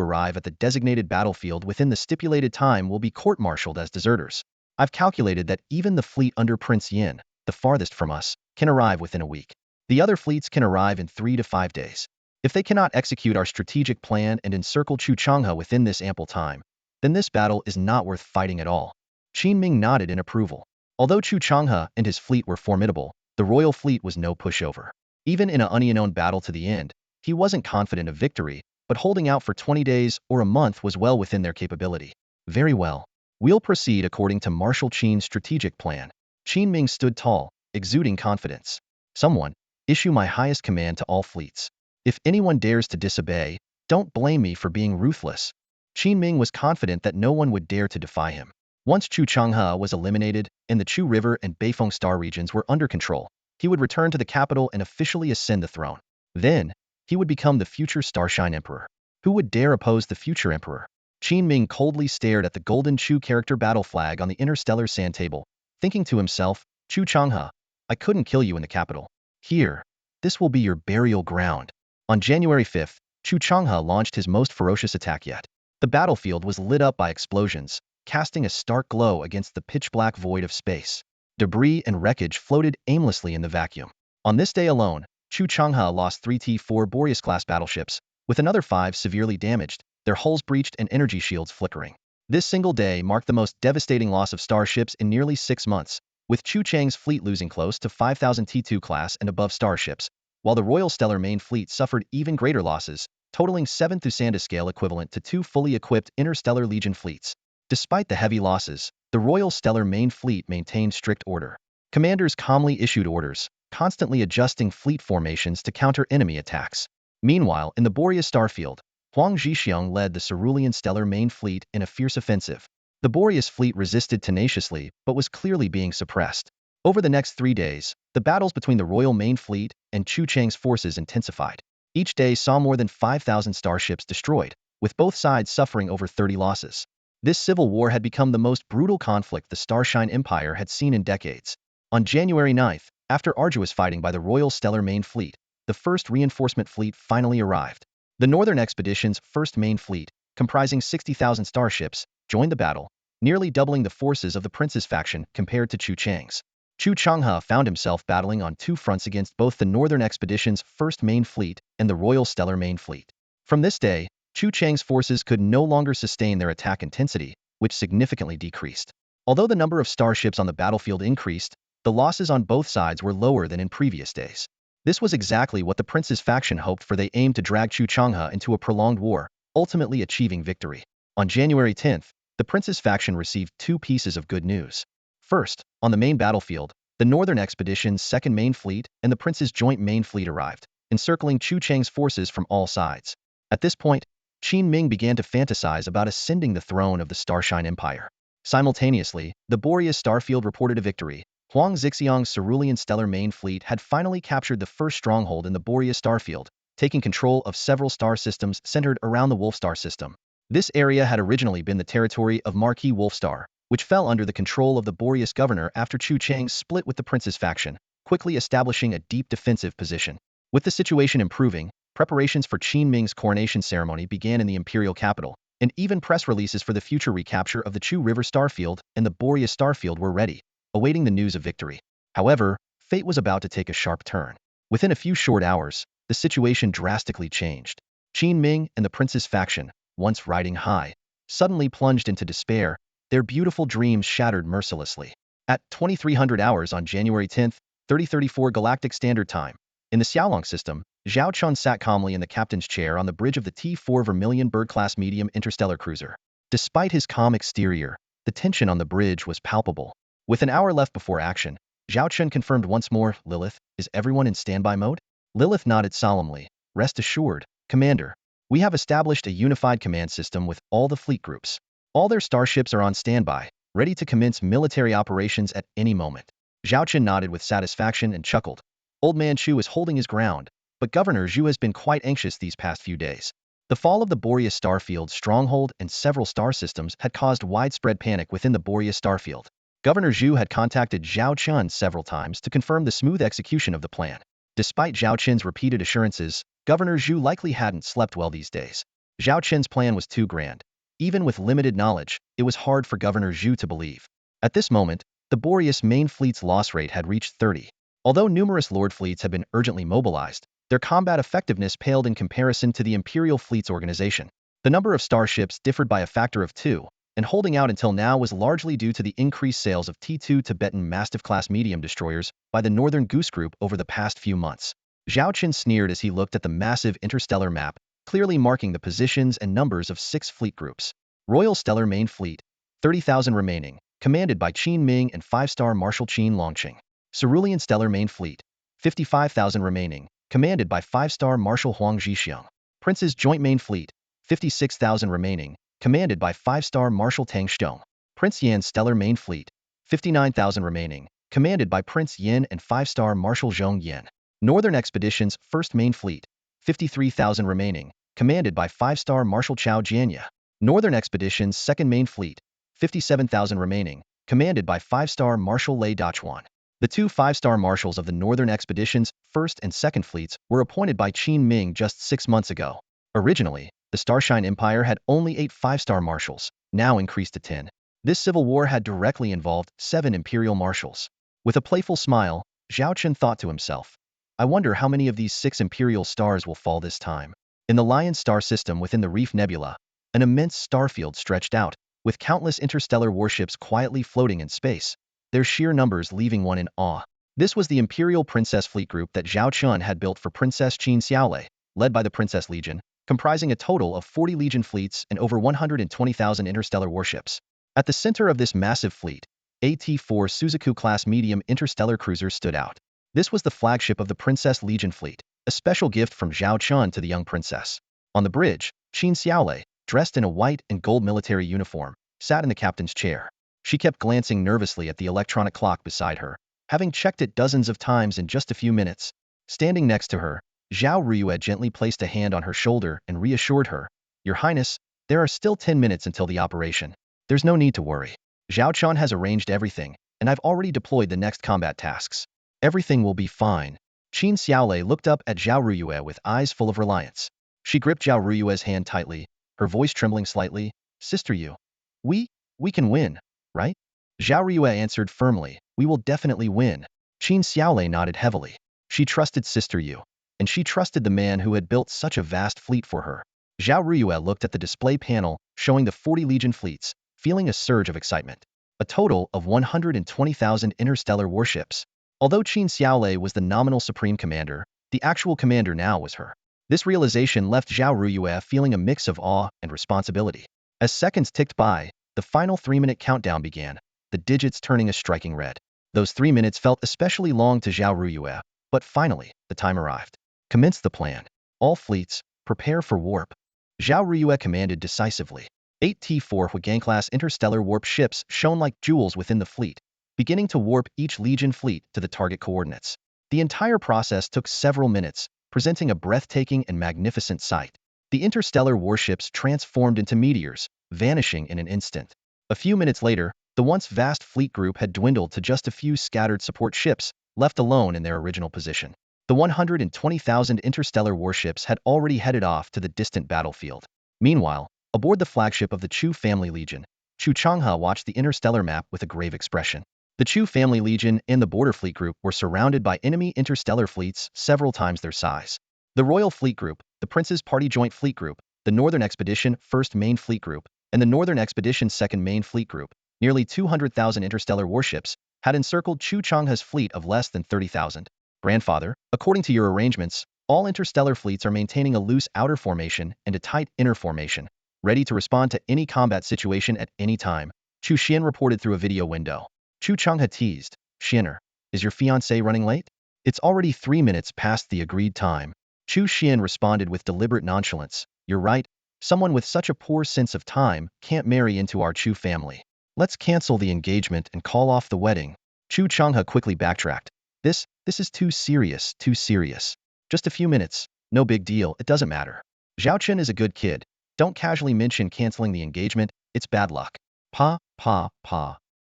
S1: arrive at the designated battlefield within the stipulated time will be court-martialed as deserters. I've calculated that even the fleet under Prince Yin, the farthest from us, can arrive within a week. The other fleets can arrive in 3 to 5 days. If they cannot execute our strategic plan and encircle Chu Changhe within this ample time, then this battle is not worth fighting at all." Qin Ming nodded in approval. Although Chu Changhe and his fleet were formidable, the royal fleet was no pushover. Even in an unknown battle to the end, he wasn't confident of victory, but holding out for 20 days or a month was well within their capability. "Very well. We'll proceed according to Marshal Qin's strategic plan." Qin Ming stood tall, exuding confidence. "Someone, issue my highest command to all fleets. If anyone dares to disobey, don't blame me for being ruthless." Qin Ming was confident that no one would dare to defy him. Once Chu Changhe was eliminated and the Chu River and Beifeng Star regions were under control, he would return to the capital and officially ascend the throne. Then, he would become the future Starshine Emperor. Who would dare oppose the future Emperor? Qin Ming coldly stared at the golden Chu character battle flag on the interstellar sand table, thinking to himself, Chu Changhe, I couldn't kill you in the capital. Here, this will be your burial ground. On January 5th, Chu Changhe launched his most ferocious attack yet. The battlefield was lit up by explosions, casting a stark glow against the pitch-black void of space. Debris and wreckage floated aimlessly in the vacuum. On this day alone, Chu Changhe lost 3 T-4 Boreas-class battleships, with another 5 severely damaged, their hulls breached and energy shields flickering. This single day marked the most devastating loss of starships in nearly 6 months, with Chu Chang's fleet losing close to 5,000 T2 class and above starships, while the Royal Stellar main fleet suffered even greater losses, totaling 7 Thussanda scale equivalent to 2 fully equipped Interstellar Legion fleets. Despite the heavy losses, the Royal Stellar main fleet maintained strict order. Commanders calmly issued orders, constantly adjusting fleet formations to counter enemy attacks. Meanwhile, in the Boreas starfield, Huang Zhixiang led the Cerulean Stellar main fleet in a fierce offensive. The Boreas fleet resisted tenaciously but was clearly being suppressed. Over the next 3 days, the battles between the Royal main fleet and Chu Chang's forces intensified. Each day saw more than 5,000 starships destroyed, with both sides suffering over 30 losses. This civil war had become the most brutal conflict the Starshine Empire had seen in decades. On January 9th, after arduous fighting by the Royal Stellar main fleet, the first reinforcement fleet finally arrived. The Northern Expedition's first main fleet, comprising 60,000 starships, joined the battle, nearly doubling the forces of the Prince's faction compared to Chu Chang's. Chu Changhe found himself battling on 2 fronts against both the Northern Expedition's first main fleet and the Royal Stellar main fleet. From this day, Chu Chang's forces could no longer sustain their attack intensity, which significantly decreased. Although the number of starships on the battlefield increased, the losses on both sides were lower than in previous days. This was exactly what the Prince's faction hoped for. They aimed to drag Chu Changhe into a prolonged war, ultimately achieving victory. On January 10th, the Prince's faction received 2 pieces of good news. First, on the main battlefield, the Northern Expedition's second main fleet and the Prince's joint main fleet arrived, encircling Chu Chang's forces from all sides. At this point, Qin Ming began to fantasize about ascending the throne of the Starshine Empire. Simultaneously, the Boreas starfield reported a victory. Huang Zhixiang's Cerulean Stellar main fleet had finally captured the first stronghold in the Boreas starfield, taking control of several star systems centered around the Wolf Star system. This area had originally been the territory of Marquis Wolf Star, which fell under the control of the Boreas governor after Chu Chang split with the Prince's faction, quickly establishing a deep defensive position. With the situation improving, preparations for Qin Ming's coronation ceremony began in the imperial capital, and even press releases for the future recapture of the Chu River starfield and the Boreas starfield were ready, awaiting the news of victory. However, fate was about to take a sharp turn. Within a few short hours, the situation drastically changed. Qin Ming and the Prince's faction, once riding high, suddenly plunged into despair, their beautiful dreams shattered mercilessly. At 2300 hours on January 10, 3034 Galactic Standard Time, in the Xiaolong system, Zhao Chen sat calmly in the captain's chair on the bridge of the T-4 Vermilion Bird-class medium interstellar cruiser. Despite his calm exterior, the tension on the bridge was palpable. With an hour left before action, Zhao Chen confirmed once more, "Lilith, is everyone in standby mode?" Lilith nodded solemnly. "Rest assured, Commander. We have established a unified command system with all the fleet groups. All their starships are on standby, ready to commence military operations at any moment." Zhao Chen nodded with satisfaction and chuckled. Old Man Chu is holding his ground, but Governor Zhu has been quite anxious these past few days. The fall of the Boreas starfield's stronghold and several star systems had caused widespread panic within the Boreas starfield. Governor Zhu had contacted Zhao Chen several times to confirm the smooth execution of the plan. Despite Zhao Chen's repeated assurances, Governor Zhu likely hadn't slept well these days. Zhao Chen's plan was too grand. Even with limited knowledge, it was hard for Governor Zhu to believe. At this moment, the Boreas main fleet's loss rate had reached 30. Although numerous Lord fleets had been urgently mobilized, their combat effectiveness paled in comparison to the Imperial fleet's organization. The number of starships differed by a factor of 2, and holding out until now was largely due to the increased sales of T2 Tibetan Mastiff-class medium destroyers by the Northern Goose Group over the past few months. Zhao Chen sneered as he looked at the massive interstellar map, clearly marking the positions and numbers of 6 fleet groups. Royal Stellar main fleet, 30,000 remaining, commanded by Qin Ming and 5-star Marshal Qin Longqing. Cerulean Stellar main fleet, 55,000 remaining, commanded by 5-star Marshal Huang Zhixiang. Prince's joint main fleet, 56,000 remaining, commanded by 5-star Marshal Tang Xiong. Prince Yan's Stellar main fleet, 59,000 remaining, commanded by Prince Yin and 5-star Marshal Zhong Yin. Northern Expedition's first main fleet, 53,000 remaining, commanded by 5-star Marshal Chao Jianya. Northern Expedition's second main fleet, 57,000 remaining, commanded by 5-star Marshal Lei Dachuan. The two 5-star marshals of the Northern Expedition's 1st and 2nd Fleets were appointed by Qin Ming just 6 months ago. Originally, the Starshine Empire had only 8 5-star marshals, now increased to 10. This civil war had directly involved 7 imperial marshals. With a playful smile, Zhao Chen thought to himself, I wonder how many of these 6 imperial stars will fall this time. In the Lion star system within the Reef Nebula, an immense starfield stretched out, with countless interstellar warships quietly floating in space, their sheer numbers leaving one in awe. This was the Imperial Princess Fleet Group that Zhao Chen had built for Princess Qin Xiaolei, led by the Princess Legion, comprising a total of 40 Legion fleets and over 120,000 interstellar warships. At the center of this massive fleet, AT-4 Suzaku-class medium interstellar cruiser stood out. This was the flagship of the Princess Legion fleet, a special gift from Zhao Chen to the young princess. On the bridge, Qin Xiaolei, dressed in a white and gold military uniform, sat in the captain's chair. She kept glancing nervously at the electronic clock beside her, having checked it dozens of times in just a few minutes. Standing next to her, Zhao Ruyue gently placed a hand on her shoulder and reassured her, Your Highness, there are still 10 minutes until the operation. There's no need to worry. Zhao Chen has arranged everything, and I've already deployed the next combat tasks. Everything will be fine. Qin Xiaolei looked up at Zhao Ruyue with eyes full of reliance. She gripped Zhao Ruyue's hand tightly, her voice trembling slightly. Sister Yu, we can win, right? Zhao Ruyue answered firmly, We will definitely win. Qin Xiaolei nodded heavily. She trusted Sister Yu, and she trusted the man who had built such a vast fleet for her. Zhao Ruyue looked at the display panel showing the 40 Legion fleets, feeling a surge of excitement. A total of 120,000 interstellar warships. Although Qin Xiaolei was the nominal supreme commander, the actual commander now was her. This realization left Zhao Ruyue feeling a mix of awe and responsibility. As seconds ticked by, the final 3-minute countdown began, the digits turning a striking red. Those 3 minutes felt especially long to Zhao Ruyue, but finally, the time arrived. Commence the plan. All fleets, prepare for warp. Zhao Ruyue commanded decisively. 8 T4 Huigang-class interstellar warp ships shone like jewels within the fleet, beginning to warp each Legion fleet to the target coordinates. The entire process took several minutes, presenting a breathtaking and magnificent sight. The interstellar warships transformed into meteors, vanishing in an instant. A few minutes later, the once vast fleet group had dwindled to just a few scattered support ships, left alone in their original position. The 120,000 interstellar warships had already headed off to the distant battlefield. Meanwhile, aboard the flagship of the Chu family Legion, Chu Changhe watched the interstellar map with a grave expression. The Chu family Legion and the Border Fleet Group were surrounded by enemy interstellar fleets several times their size. The Royal Fleet Group, the Prince's Party Joint Fleet Group, the Northern Expedition 1st Main Fleet Group, and the Northern Expedition 2nd Main Fleet Group, nearly 200,000 interstellar warships, had encircled Chu Changhe's fleet of less than 30,000. Grandfather, according to your arrangements, all interstellar fleets are maintaining a loose outer formation and a tight inner formation, ready to respond to any combat situation at any time, Chu Xian reported through a video window. Chu Changhe teased, Xianer, is your fiancé running late? It's already 3 minutes past the agreed time. Chu Xian responded with deliberate nonchalance, You're right, someone with such a poor sense of time can't marry into our Chu family. Let's cancel the engagement and call off the wedding. Chu Changhe quickly backtracked. This is too serious, too serious. Just a few minutes, no big deal, it doesn't matter. Zhao Chen is a good kid. Don't casually mention canceling the engagement, it's bad luck. Pa.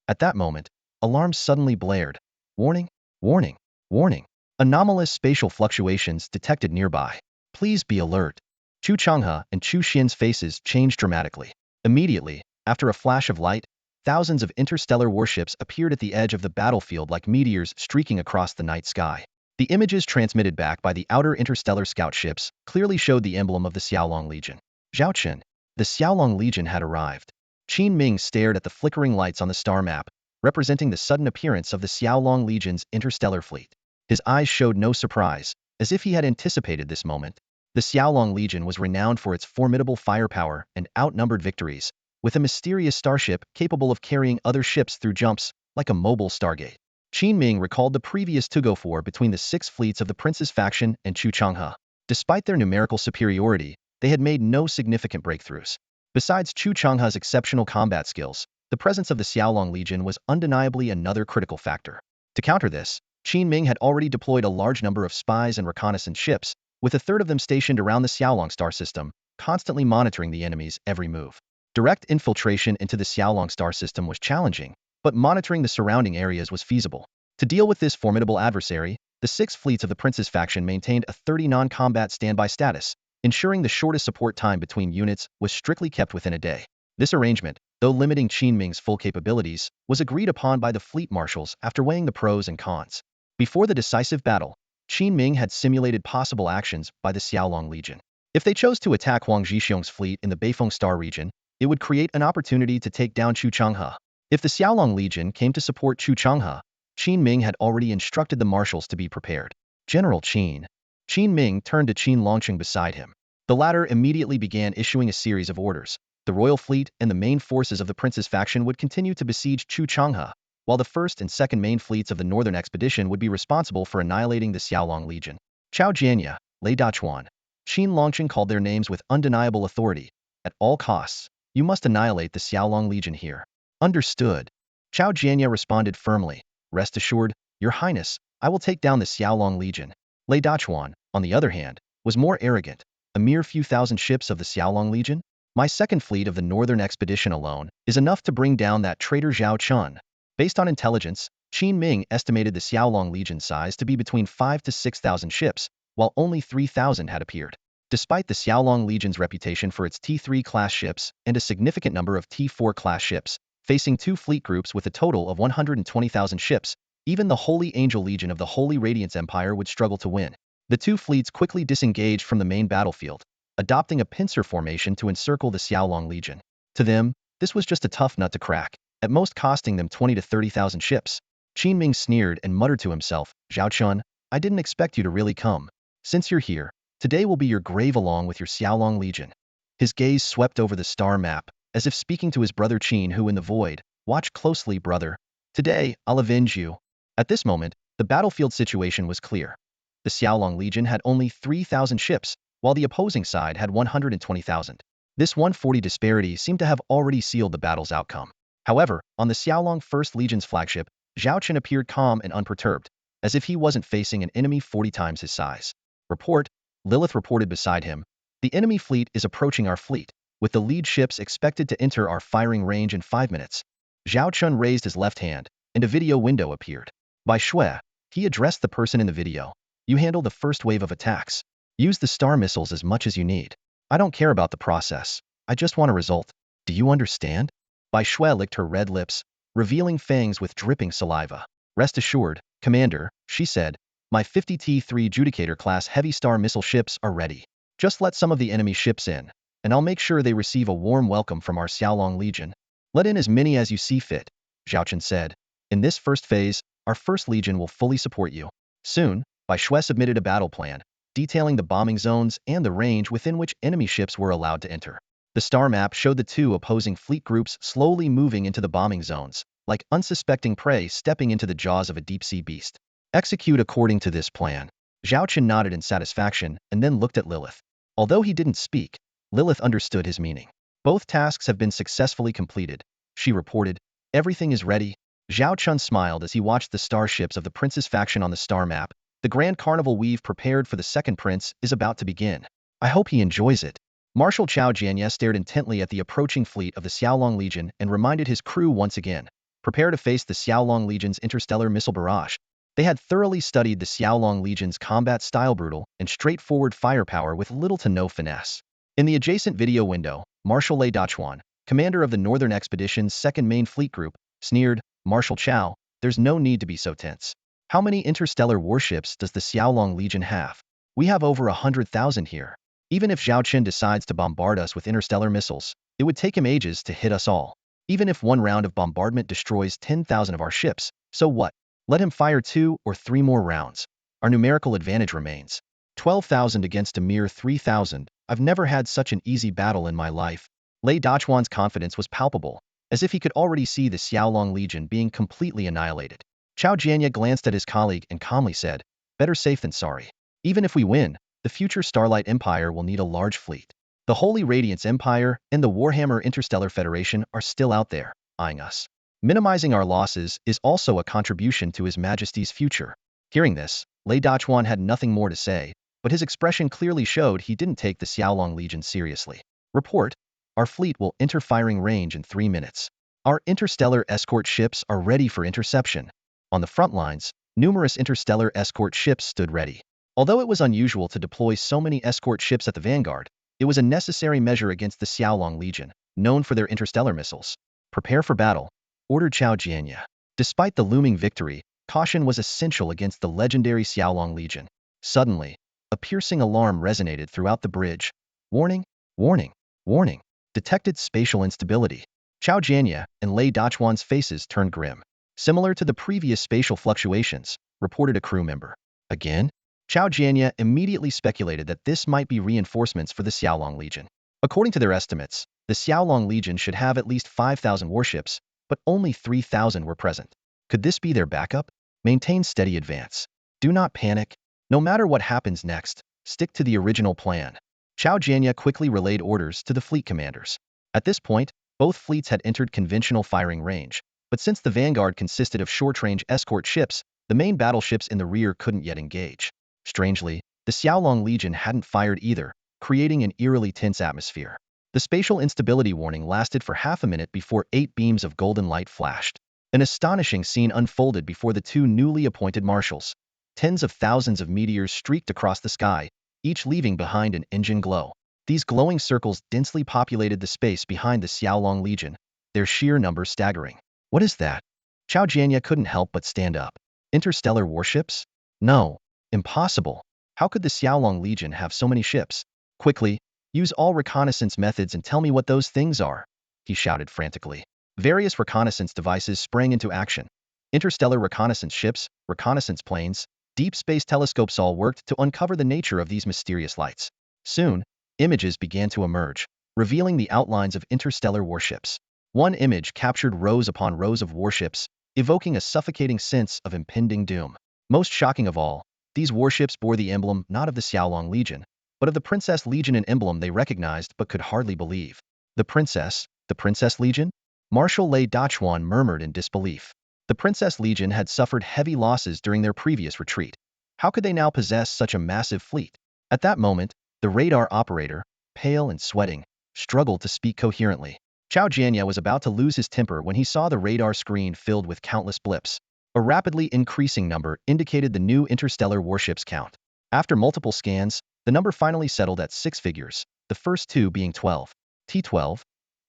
S1: At that moment, alarms suddenly blared. Warning, warning, warning. Anomalous spatial fluctuations detected nearby. Please be alert. Chu Changhe and Chu Xian's faces changed dramatically. Immediately, after a flash of light, thousands of interstellar warships appeared at the edge of the battlefield like meteors streaking across the night sky. The images transmitted back by the outer interstellar scout ships clearly showed the emblem of the Xiaolong Legion. Zhao Chen, the Xiaolong Legion had arrived. Qin Ming stared at the flickering lights on the star map, representing the sudden appearance of the Xiaolong Legion's interstellar fleet. His eyes showed no surprise, as if he had anticipated this moment. The Xiaolong Legion was renowned for its formidable firepower and outnumbered victories, with a mysterious starship capable of carrying other ships through jumps, like a mobile stargate. Qin Ming recalled the previous tug-of war between the 6 fleets of the Prince's faction and Chu Changhe. Despite their numerical superiority, they had made no significant breakthroughs. Besides Chu Changhe's exceptional combat skills, the presence of the Xiaolong Legion was undeniably another critical factor. To counter this, Qin Ming had already deployed a large number of spies and reconnaissance ships, with a third of them stationed around the Xiaolong star system, constantly monitoring the enemy's every move. Direct infiltration into the Xiaolong star system was challenging, but monitoring the surrounding areas was feasible. To deal with this formidable adversary, the 6 fleets of the Prince's faction maintained a 30 non-combat standby status, ensuring the shortest support time between units was strictly kept within a day. This arrangement, though limiting Qin Ming's full capabilities, was agreed upon by the fleet marshals after weighing the pros and cons. Before the decisive battle, Qin Ming had simulated possible actions by the Xiaolong Legion. If they chose to attack Huang Zhixiong's fleet in the Beifeng Star region, it would create an opportunity to take down Chu Changhe. If the Xiaolong Legion came to support Chu Changhe, Qin Ming had already instructed the marshals to be prepared. General Qin. Qin Ming turned to Qin Longqing beside him. The latter immediately began issuing a series of orders. The royal fleet and the main forces of the Prince's faction would continue to besiege Chu Changhe, while the first and second main fleets of the northern expedition would be responsible for annihilating the Xiaolong Legion. Chao Jianye, Lei Dachuan, Qin Longqing called their names with undeniable authority. At all costs, you must annihilate the Xiaolong Legion here. Understood. Chao Jianye responded firmly. Rest assured, Your Highness, I will take down the Xiaolong Legion. Lei Dachuan, on the other hand, was more arrogant. A mere few thousand ships of the Xiaolong Legion? My second fleet of the northern expedition alone is enough to bring down that traitor Zhao Chen. Based on intelligence, Qin Ming estimated the Xiaolong Legion size to be between 5,000 to 6,000 ships, while only 3,000 had appeared. Despite the Xiaolong Legion's reputation for its T3 class ships and a significant number of T4 class ships, facing 2 fleet groups with a total of 120,000 ships, even the Holy Angel Legion of the Holy Radiance Empire would struggle to win. The 2 fleets quickly disengaged from the main battlefield, adopting a pincer formation to encircle the Xiaolong Legion. To them, this was just a tough nut to crack, at most costing them 20,000 to 30,000 ships. Qin Ming sneered and muttered to himself, Zhao Chen, I didn't expect you to really come. Since you're here, today will be your grave along with your Xiaolong Legion. His gaze swept over the star map, as if speaking to his brother Qin, who in the void, watch closely, brother. Today, I'll avenge you. At this moment, the battlefield situation was clear. The Xiaolong Legion had only 3,000 ships, while the opposing side had 120,000. This 140 disparity seemed to have already sealed the battle's outcome. However, on the Xiaolong First Legion's flagship, Zhao Chen appeared calm and unperturbed, as if he wasn't facing an enemy 40 times his size. Report, Lilith reported beside him. The enemy fleet is approaching our fleet, with the lead ships expected to enter our firing range in 5 minutes. Zhao Chen raised his left hand, and a video window appeared. By Shui, he addressed the person in the video. You handle the first wave of attacks. Use the star missiles as much as you need. I don't care about the process. I just want a result. Do you understand? Bai Shui licked her red lips, revealing fangs with dripping saliva. Rest assured, Commander, she said, my 50 T3 Judicator-class heavy star missile ships are ready. Just let some of the enemy ships in, and I'll make sure they receive a warm welcome from our Xiaolong Legion. Let in as many as you see fit, Zhao Chen said. In this first phase, our First Legion will fully support you. Soon, Bai Shui submitted a battle plan, detailing the bombing zones and the range within which enemy ships were allowed to enter. The star map showed the 2 opposing fleet groups slowly moving into the bombing zones, like unsuspecting prey stepping into the jaws of a deep-sea beast. Execute according to this plan. Zhao Chen nodded in satisfaction and then looked at Lilith. Although he didn't speak, Lilith understood his meaning. Both tasks have been successfully completed, she reported. Everything is ready. Zhao Chen smiled as he watched the starships of the Prince's faction on the star map. The grand carnival we've prepared for the second prince is about to begin. I hope he enjoys it. Marshal Chao Jianye stared intently at the approaching fleet of the Xiaolong Legion and reminded his crew once again. Prepare to face the Xiaolong Legion's interstellar missile barrage. They had thoroughly studied the Xiaolong Legion's combat style, brutal and straightforward firepower with little to no finesse. In the adjacent video window, Marshal Lei Dachuan, commander of the Northern Expedition's second main fleet group, sneered, Marshal Chao, there's no need to be so tense. How many interstellar warships does the Xiaolong Legion have? We have over 100,000 here. Even if Zhao Chen decides to bombard us with interstellar missiles, it would take him ages to hit us all. Even if one round of bombardment destroys 10,000 of our ships, so what? Let him fire 2 or 3 more rounds. Our numerical advantage remains. 12,000 against a mere 3,000. I've never had such an easy battle in my life. Lei Dachuan's confidence was palpable, as if he could already see the Xiaolong Legion being completely annihilated. Chao Jianye glanced at his colleague and calmly said, better safe than sorry. Even if we win, the future Starlight Empire will need a large fleet. The Holy Radiance Empire and the Warhammer Interstellar Federation are still out there, eyeing us. Minimizing our losses is also a contribution to His Majesty's future. Hearing this, Lei Dachuan had nothing more to say, but his expression clearly showed he didn't take the Xiaolong Legion seriously. Report, our fleet will enter firing range in 3 minutes. Our interstellar escort ships are ready for interception. On the front lines, numerous interstellar escort ships stood ready. Although it was unusual to deploy so many escort ships at the vanguard, it was a necessary measure against the Xiaolong Legion, known for their interstellar missiles. Prepare for battle, ordered Zhao Chen. Despite the looming victory, caution was essential against the legendary Xiaolong Legion. Suddenly, a piercing alarm resonated throughout the bridge. Warning, warning, warning. Detected spatial instability. Chao Jianya and Lei Dachuan's faces turned grim. Similar to the previous spatial fluctuations, reported a crew member. Again? Chao Jianya immediately speculated that this might be reinforcements for the Xiaolong Legion. According to their estimates, the Xiaolong Legion should have at least 5,000 warships, but only 3,000 were present. Could this be their backup? Maintain steady advance. Do not panic. No matter what happens next, stick to the original plan. Chao Jianya quickly relayed orders to the fleet commanders. At this point, both fleets had entered conventional firing range, but since the vanguard consisted of short-range escort ships, the main battleships in the rear couldn't yet engage. Strangely, the Xiaolong Legion hadn't fired either, creating an eerily tense atmosphere. The spatial instability warning lasted for half a minute before 8 beams of golden light flashed. An astonishing scene unfolded before the two newly appointed marshals. Tens of thousands of meteors streaked across the sky, each leaving behind an engine glow. These glowing circles densely populated the space behind the Xiaolong Legion, their sheer number staggering. What is that? Chao Jianya couldn't help but stand up. Interstellar warships? No. Impossible. How could the Xiaolong Legion have so many ships? Quickly, use all reconnaissance methods and tell me what those things are, he shouted frantically. Various reconnaissance devices sprang into action. Interstellar reconnaissance ships, reconnaissance planes, deep space telescopes all worked to uncover the nature of these mysterious lights. Soon, images began to emerge, revealing the outlines of interstellar warships. One image captured rows upon rows of warships, evoking a suffocating sense of impending doom. Most shocking of all, these warships bore the emblem not of the Xiaolong Legion, but of the Princess Legion, an emblem they recognized but could hardly believe. The Princess Legion? Marshal Lei Dachuan murmured in disbelief. The Princess Legion had suffered heavy losses during their previous retreat. How could they now possess such a massive fleet? At that moment, the radar operator, pale and sweating, struggled to speak coherently. Chao Jianya was about to lose his temper when he saw the radar screen filled with countless blips. A rapidly increasing number indicated the new interstellar warships count. After multiple scans, the number finally settled at 6 figures, the first two being 12. T-12?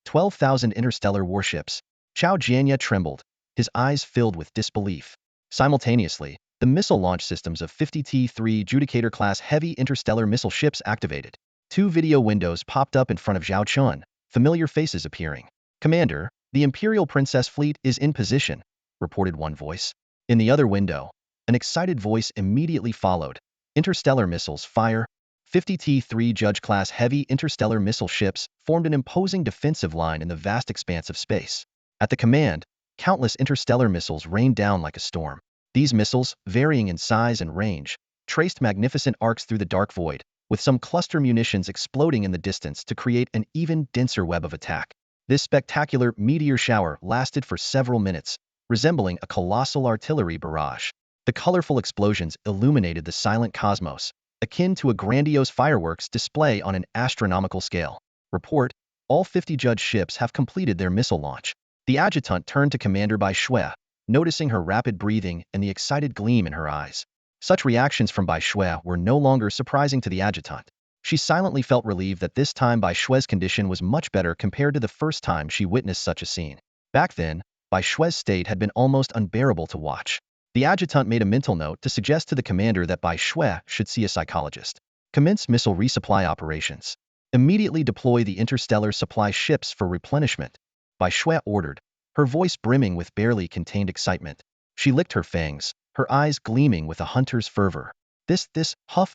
S1: 12,000 interstellar warships. Chao Jianya trembled, his eyes filled with disbelief. Simultaneously, the missile launch systems of 50 T-3 Judicator-class heavy interstellar missile ships activated. 2 video windows popped up in front of Zhao Chen, familiar faces appearing. Commander, the Imperial Princess Fleet is in position, reported one voice. In the other window, an excited voice immediately followed. Interstellar missiles fire. 50 T-3 Judge-class heavy interstellar missile ships formed an imposing defensive line in the vast expanse of space. At the command, countless interstellar missiles rained down like a storm. These missiles, varying in size and range, traced magnificent arcs through the dark void, with some cluster munitions exploding in the distance to create an even denser web of attack. This spectacular meteor shower lasted for several minutes, resembling a colossal artillery barrage. The colorful explosions illuminated the silent cosmos, akin to a grandiose fireworks display on an astronomical scale. Report, all 50 Judge ships have completed their missile launch. The adjutant turned to Commander Bai Shui, noticing her rapid breathing and the excited gleam in her eyes. Such reactions from Bai Shui were no longer surprising to the adjutant. She silently felt relieved that this time Bai Shui's condition was much better compared to the first time she witnessed such a scene. Back then, Bai Shui's state had been almost unbearable to watch. The adjutant made a mental note to suggest to the commander that Bai Shui should see a psychologist. Commence missile resupply operations. Immediately deploy the interstellar supply ships for replenishment, Bai Shui ordered, her voice brimming with barely contained excitement. She licked her fangs, her eyes gleaming with a hunter's fervor. This huff,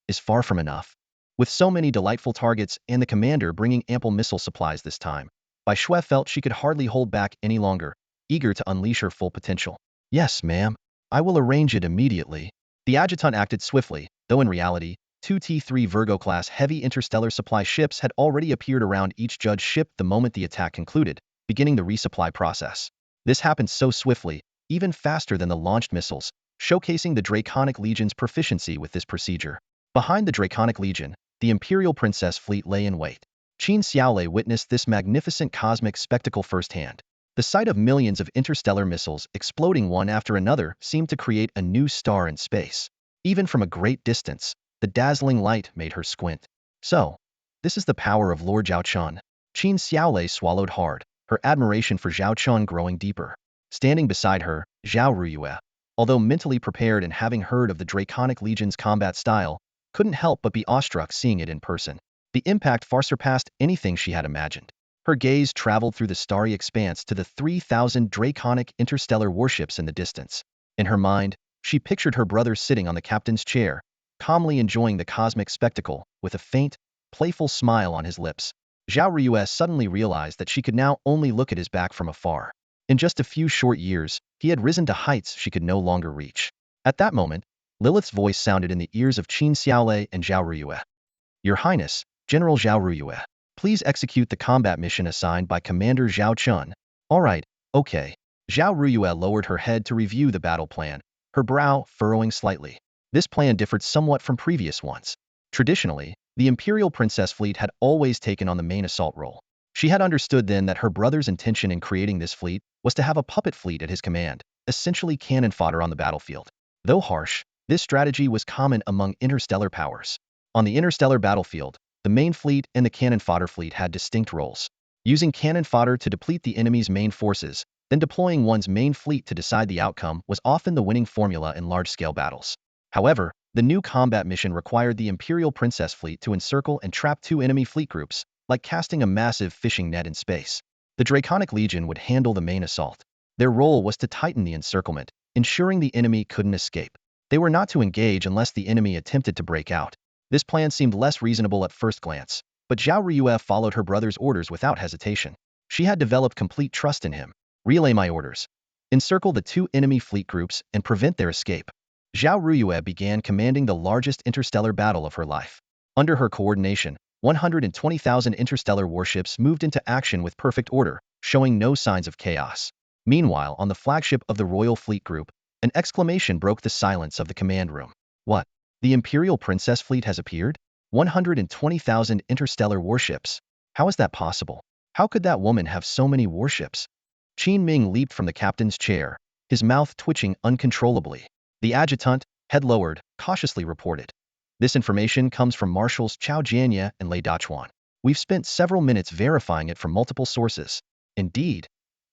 S1: is far from enough. With so many delightful targets and the commander bringing ample missile supplies this time, Bai Shui felt she could hardly hold back any longer, eager to unleash her full potential. Yes, ma'am. I will arrange it immediately. The adjutant acted swiftly, though in reality, 2 T-3 Virgo-class heavy interstellar supply ships had already appeared around each Judge ship the moment the attack concluded, beginning the resupply process. This happened so swiftly, even faster than the launched missiles, showcasing the Draconic Legion's proficiency with this procedure. Behind the Draconic Legion, the Imperial Princess Fleet lay in wait. Qin Xiaolei witnessed this magnificent cosmic spectacle firsthand. The sight of millions of interstellar missiles exploding one after another seemed to create a new star in space. Even from a great distance, the dazzling light made her squint. So, this is the power of Lord Zhao Chen. Qin Xiaolei swallowed hard, her admiration for Zhao Chen growing deeper. Standing beside her, Zhao Ruyue, although mentally prepared and having heard of the Draconic Legion's combat style, couldn't help but be awestruck seeing it in person. The impact far surpassed anything she had imagined. Her gaze traveled through the starry expanse to the 3,000 Draconic interstellar warships in the distance. In her mind, she pictured her brother sitting on the captain's chair, calmly enjoying the cosmic spectacle, with a faint, playful smile on his lips. Zhao Ruyue suddenly realized that she could now only look at his back from afar. In just a few short years, he had risen to heights she could no longer reach. At that moment, Lilith's voice sounded in the ears of Qin Xiaolei and Zhao Ruyue. Your Highness, General Zhao Ruyue, please execute the combat mission assigned by Commander Zhao Chen. All right, okay. Zhao Ruyue lowered her head to review the battle plan, her brow furrowing slightly. This plan differed somewhat from previous ones. Traditionally, the Imperial Princess fleet had always taken on the main assault role. She had understood then that her brother's intention in creating this fleet was to have a puppet fleet at his command, essentially cannon fodder on the battlefield. Though harsh, this strategy was common among interstellar powers. On the interstellar battlefield, the main fleet and the cannon fodder fleet had distinct roles. Using cannon fodder to deplete the enemy's main forces, then deploying one's main fleet to decide the outcome was often the winning formula in large-scale battles. However, the new combat mission required the Imperial Princess fleet to encircle and trap two enemy fleet groups, like casting a massive fishing net in space. The Draconic Legion would handle the main assault. Their role was to tighten the encirclement, ensuring the enemy couldn't escape. They were not to engage unless the enemy attempted to break out. This plan seemed less reasonable at first glance, but Zhao Ruyue followed her brother's orders without hesitation. She had developed complete trust in him. Relay my orders. Encircle the two enemy fleet groups and prevent their escape. Zhao Ruyue began commanding the largest interstellar battle of her life. Under her coordination, 120,000 interstellar warships moved into action with perfect order, showing no signs of chaos. Meanwhile, on the flagship of the Royal Fleet Group, an exclamation broke the silence of the command room. What? The Imperial Princess fleet has appeared? 120,000 interstellar warships. How is that possible? How could that woman have so many warships? Qin Ming leaped from the captain's chair, his mouth twitching uncontrollably. The adjutant, head lowered, cautiously reported. This information comes from Marshals Chao Jianye and Lei Dachuan. We've spent several minutes verifying it from multiple sources. Indeed,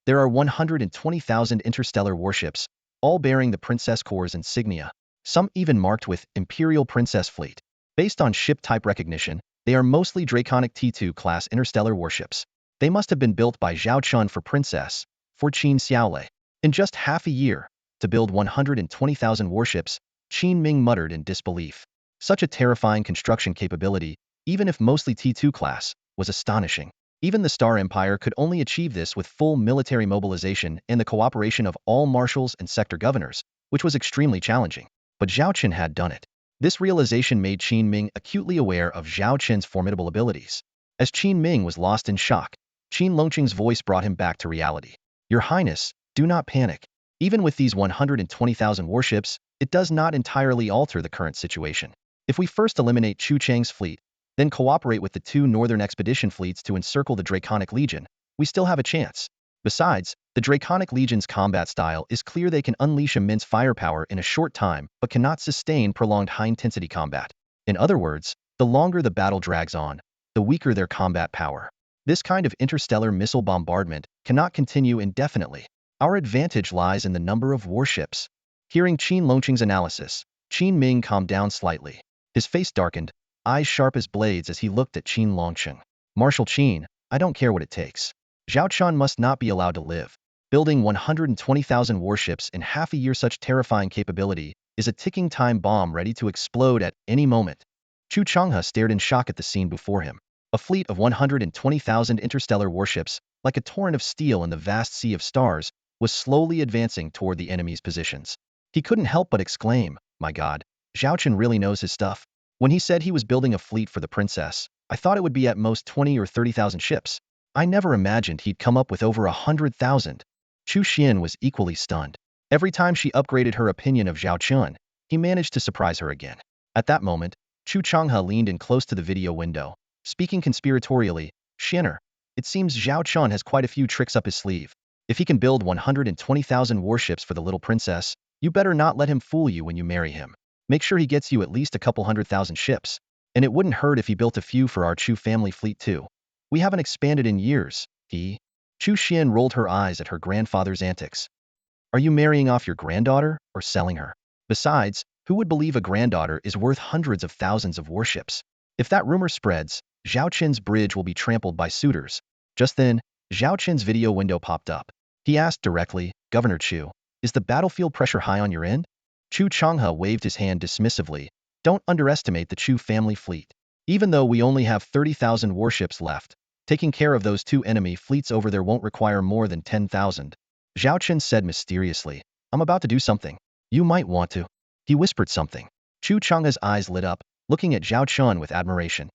S1: there are 120,000 interstellar warships, all bearing the Princess Corps' insignia, some even marked with Imperial Princess Fleet. Based on ship type recognition, they are mostly Draconic T2 class interstellar warships. They must have been built by Zhao Chen for Princess, for Qin Xiaolei. In just half a year, to build 120,000 warships, Qin Ming muttered in disbelief. Such a terrifying construction capability, even if mostly T2 class, was astonishing. Even the Star Empire could only achieve this with full military mobilization and the cooperation of all marshals and sector governors, which was extremely challenging. But Zhao Chen had done it. This realization made Qin Ming acutely aware of Zhao Chen's formidable abilities. As Qin Ming was lost in shock, Qin Longqing's voice brought him back to reality. Your Highness, do not panic. Even with these 120,000 warships, it does not entirely alter the current situation. If we first eliminate Chu Chang's fleet, then cooperate with the two northern expedition fleets to encircle the Draconic Legion, we still have a chance. Besides, the Draconic Legion's combat style is clear. They can unleash immense firepower in a short time but cannot sustain prolonged high-intensity combat. In other words, the longer the battle drags on, the weaker their combat power. This kind of interstellar missile bombardment cannot continue indefinitely. Our advantage lies in the number of warships. Hearing Qin Longqing's analysis, Qin Ming calmed down slightly. His face darkened, eyes sharp as blades as he looked at Qin Longqing. Marshal Qin, I don't care what it takes. Zhao Chen must not be allowed to live. Building 120,000 warships in half a year, such terrifying capability is a ticking time bomb ready to explode at any moment. Chu Changhe stared in shock at the scene before him. A fleet of 120,000 interstellar warships, like a torrent of steel in the vast sea of stars, was slowly advancing toward the enemy's positions. He couldn't help but exclaim, my God, Zhao Chen really knows his stuff. When he said he was building a fleet for the princess, I thought it would be at most 20 or 30,000 ships. I never imagined he'd come up with over 100,000. Chu Xian was equally stunned. Every time she upgraded her opinion of Zhao Chen, he managed to surprise her again. At that moment, Chu Changhe leaned in close to the video window, speaking conspiratorially, Xianer, it seems Zhao Chen has quite a few tricks up his sleeve. If he can build 120,000 warships for the little princess, you better not let him fool you when you marry him. Make sure he gets you at least a couple 100,000 ships. And it wouldn't hurt if he built a few for our Chu family fleet too. We haven't expanded in years, Chu Xian rolled her eyes at her grandfather's antics. Are you marrying off your granddaughter or selling her? Besides, who would believe a granddaughter is worth hundreds of thousands of warships? If that rumor spreads, Zhao Qin's bridge will be trampled by suitors. Just then, Zhao Qin's video window popped up. He asked directly, Governor Chu, is the battlefield pressure high on your end? Chu Changhe waved his hand dismissively. Don't underestimate the Chu family fleet. Even though we only have 30,000 warships left, taking care of those two enemy fleets over there won't require more than 10,000. Zhao Chen said mysteriously, I'm about to do something. You might want to. He whispered something. Chu Changhe's eyes lit up, looking at Zhao Chen with admiration.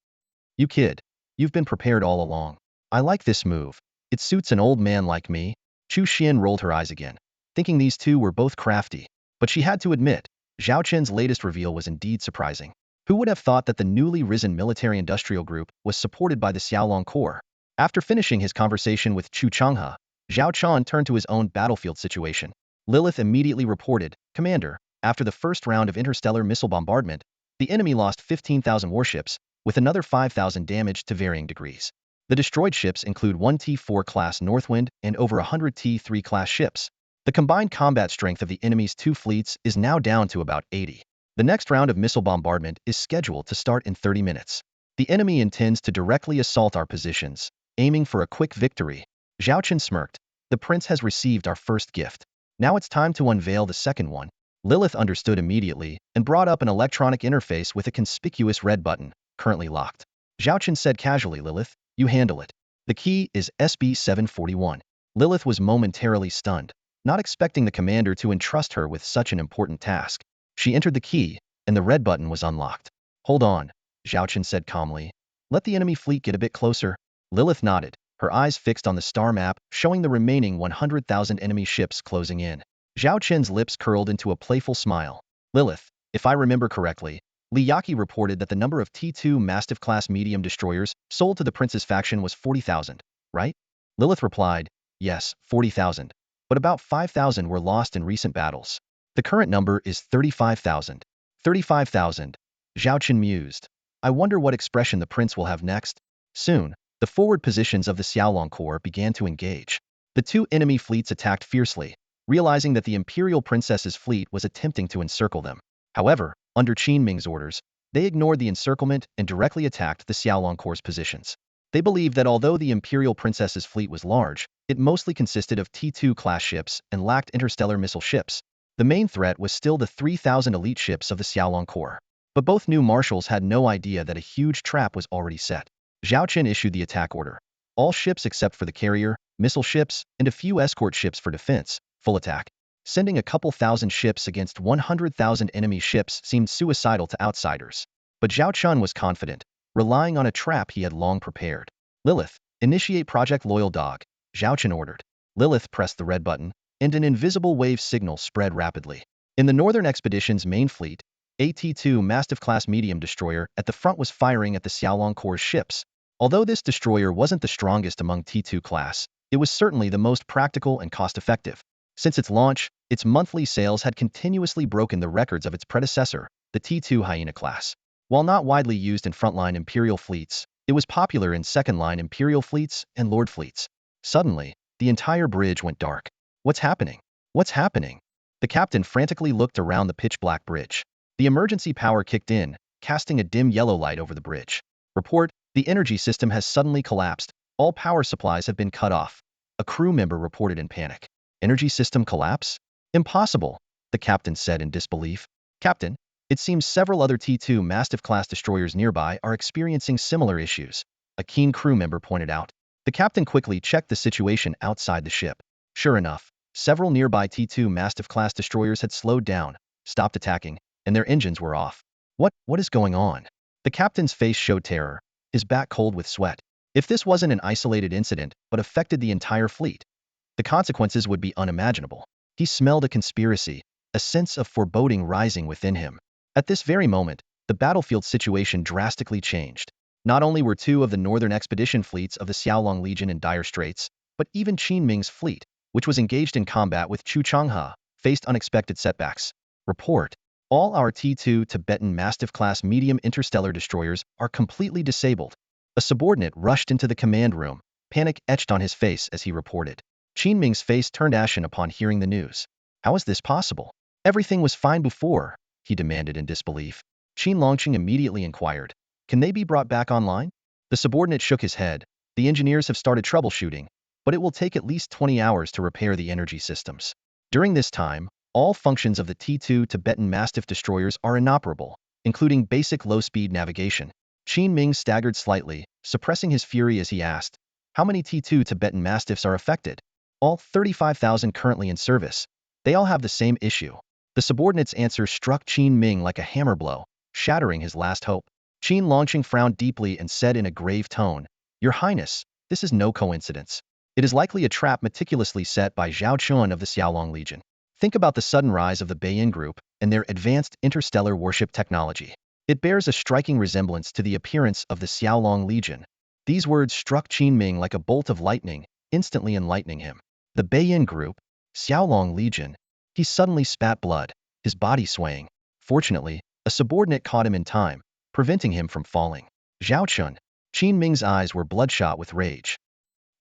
S1: You kid. You've been prepared all along. I like this move. It suits an old man like me. Chu Xian rolled her eyes again, thinking these two were both crafty. But she had to admit, Zhao Chen's latest reveal was indeed surprising. Who would have thought that the newly risen military-industrial group was supported by the Xiaolong Corps? After finishing his conversation with Chu Changhe, Zhao Chen turned to his own battlefield situation. Lilith immediately reported, Commander, after the first round of interstellar missile bombardment, the enemy lost 15,000 warships, with another 5,000 damaged to varying degrees. The destroyed ships include 1 T4 class Northwind and over 100 T3 class ships. The combined combat strength of the enemy's two fleets is now down to about 80. The next round of missile bombardment is scheduled to start in 30 minutes. The enemy intends to directly assault our positions, aiming for a quick victory. Zhao Chen smirked. The prince has received our first gift. Now it's time to unveil the second one. Lilith understood immediately and brought up an electronic interface with a conspicuous red button, currently locked. Zhao Chen said casually, Lilith, you handle it. The key is SB-741. Lilith was momentarily stunned, not expecting the commander to entrust her with such an important task. She entered the key, and the red button was unlocked. Hold on, Zhao Chen said calmly. Let the enemy fleet get a bit closer. Lilith nodded, her eyes fixed on the star map, showing the remaining 100,000 enemy ships closing in. Zhao Chen's lips curled into a playful smile. Lilith, if I remember correctly, Li Yaqi reported that the number of T2 Mastiff-class medium destroyers sold to the prince's faction was 40,000, right? Lilith replied, yes, 40,000. But about 5,000 were lost in recent battles. The current number is 35,000. 35,000. Zhao Chen mused. I wonder what expression the prince will have next. Soon, the forward positions of the Xiaolong Corps began to engage. The two enemy fleets attacked fiercely, realizing that the imperial princess's fleet was attempting to encircle them. However, under Qin Ming's orders, they ignored the encirclement and directly attacked the Xiaolong Corps' positions. They believed that although the imperial princess's fleet was large, it mostly consisted of T2 class ships and lacked interstellar missile ships. The main threat was still the 3,000 elite ships of the Xiaolong Corps. But both new marshals had no idea that a huge trap was already set. Zhao Chen issued the attack order. All ships except for the carrier, missile ships, and a few escort ships for defense, full attack. Sending a couple thousand ships against 100,000 enemy ships seemed suicidal to outsiders. But Zhao Chen was confident, relying on a trap he had long prepared. Lilith, initiate Project Loyal Dog, Zhao Chen ordered. Lilith pressed the red button, and an invisible wave signal spread rapidly. In the Northern Expedition's main fleet, a T2 Mastiff-class medium destroyer at the front was firing at the Xiaolong Corps' ships. Although this destroyer wasn't the strongest among T2 class, it was certainly the most practical and cost-effective. Since its launch, its monthly sales had continuously broken the records of its predecessor, the T2 Hyena class. While not widely used in frontline Imperial fleets, it was popular in second-line Imperial fleets and Lord fleets. Suddenly, the entire bridge went dark. What's happening? What's happening? The captain frantically looked around the pitch-black bridge. The emergency power kicked in, casting a dim yellow light over the bridge. Report, the energy system has suddenly collapsed. All power supplies have been cut off. A crew member reported in panic. Energy system collapse? Impossible, the captain said in disbelief. Captain, it seems several other T2 Mastiff-class destroyers nearby are experiencing similar issues, a keen crew member pointed out. The captain quickly checked the situation outside the ship. Sure enough, several nearby T2 Mastiff-class destroyers had slowed down, stopped attacking, and their engines were off. What is going on? The captain's face showed terror, his back cold with sweat. If this wasn't an isolated incident but affected the entire fleet, the consequences would be unimaginable. He smelled a conspiracy, a sense of foreboding rising within him. At this very moment, the battlefield situation drastically changed. Not only were two of the northern expedition fleets of the Xiaolong Legion in dire straits, but even Qin Ming's fleet, which was engaged in combat with Chu Changhe, faced unexpected setbacks. Report. All our T-2 Tibetan Mastiff-class medium interstellar destroyers are completely disabled. A subordinate rushed into the command room, panic etched on his face as he reported. Qin Ming's face turned ashen upon hearing the news. How is this possible? Everything was fine before, he demanded in disbelief. Qin Longqing immediately inquired. Can they be brought back online? The subordinate shook his head. The engineers have started troubleshooting, but it will take at least 20 hours to repair the energy systems. During this time, all functions of the T-2 Tibetan Mastiff destroyers are inoperable, including basic low-speed navigation. Qin Ming staggered slightly, suppressing his fury as he asked, how many T-2 Tibetan Mastiffs are affected? All 35,000 currently in service. They all have the same issue. The subordinate's answer struck Qin Ming like a hammer blow, shattering his last hope. Qin Longqing frowned deeply and said in a grave tone, Your Highness, this is no coincidence. It is likely a trap meticulously set by Zhao Chen of the Xiaolong Legion. Think about the sudden rise of the Beiyin Group and their advanced interstellar warship technology. It bears a striking resemblance to the appearance of the Xiaolong Legion. These words struck Qin Ming like a bolt of lightning, instantly enlightening him. The Beiyin Group, Xiaolong Legion. He suddenly spat blood, his body swaying. Fortunately, a subordinate caught him in time, preventing him from falling. Zhao Chen. Qin Ming's eyes were bloodshot with rage.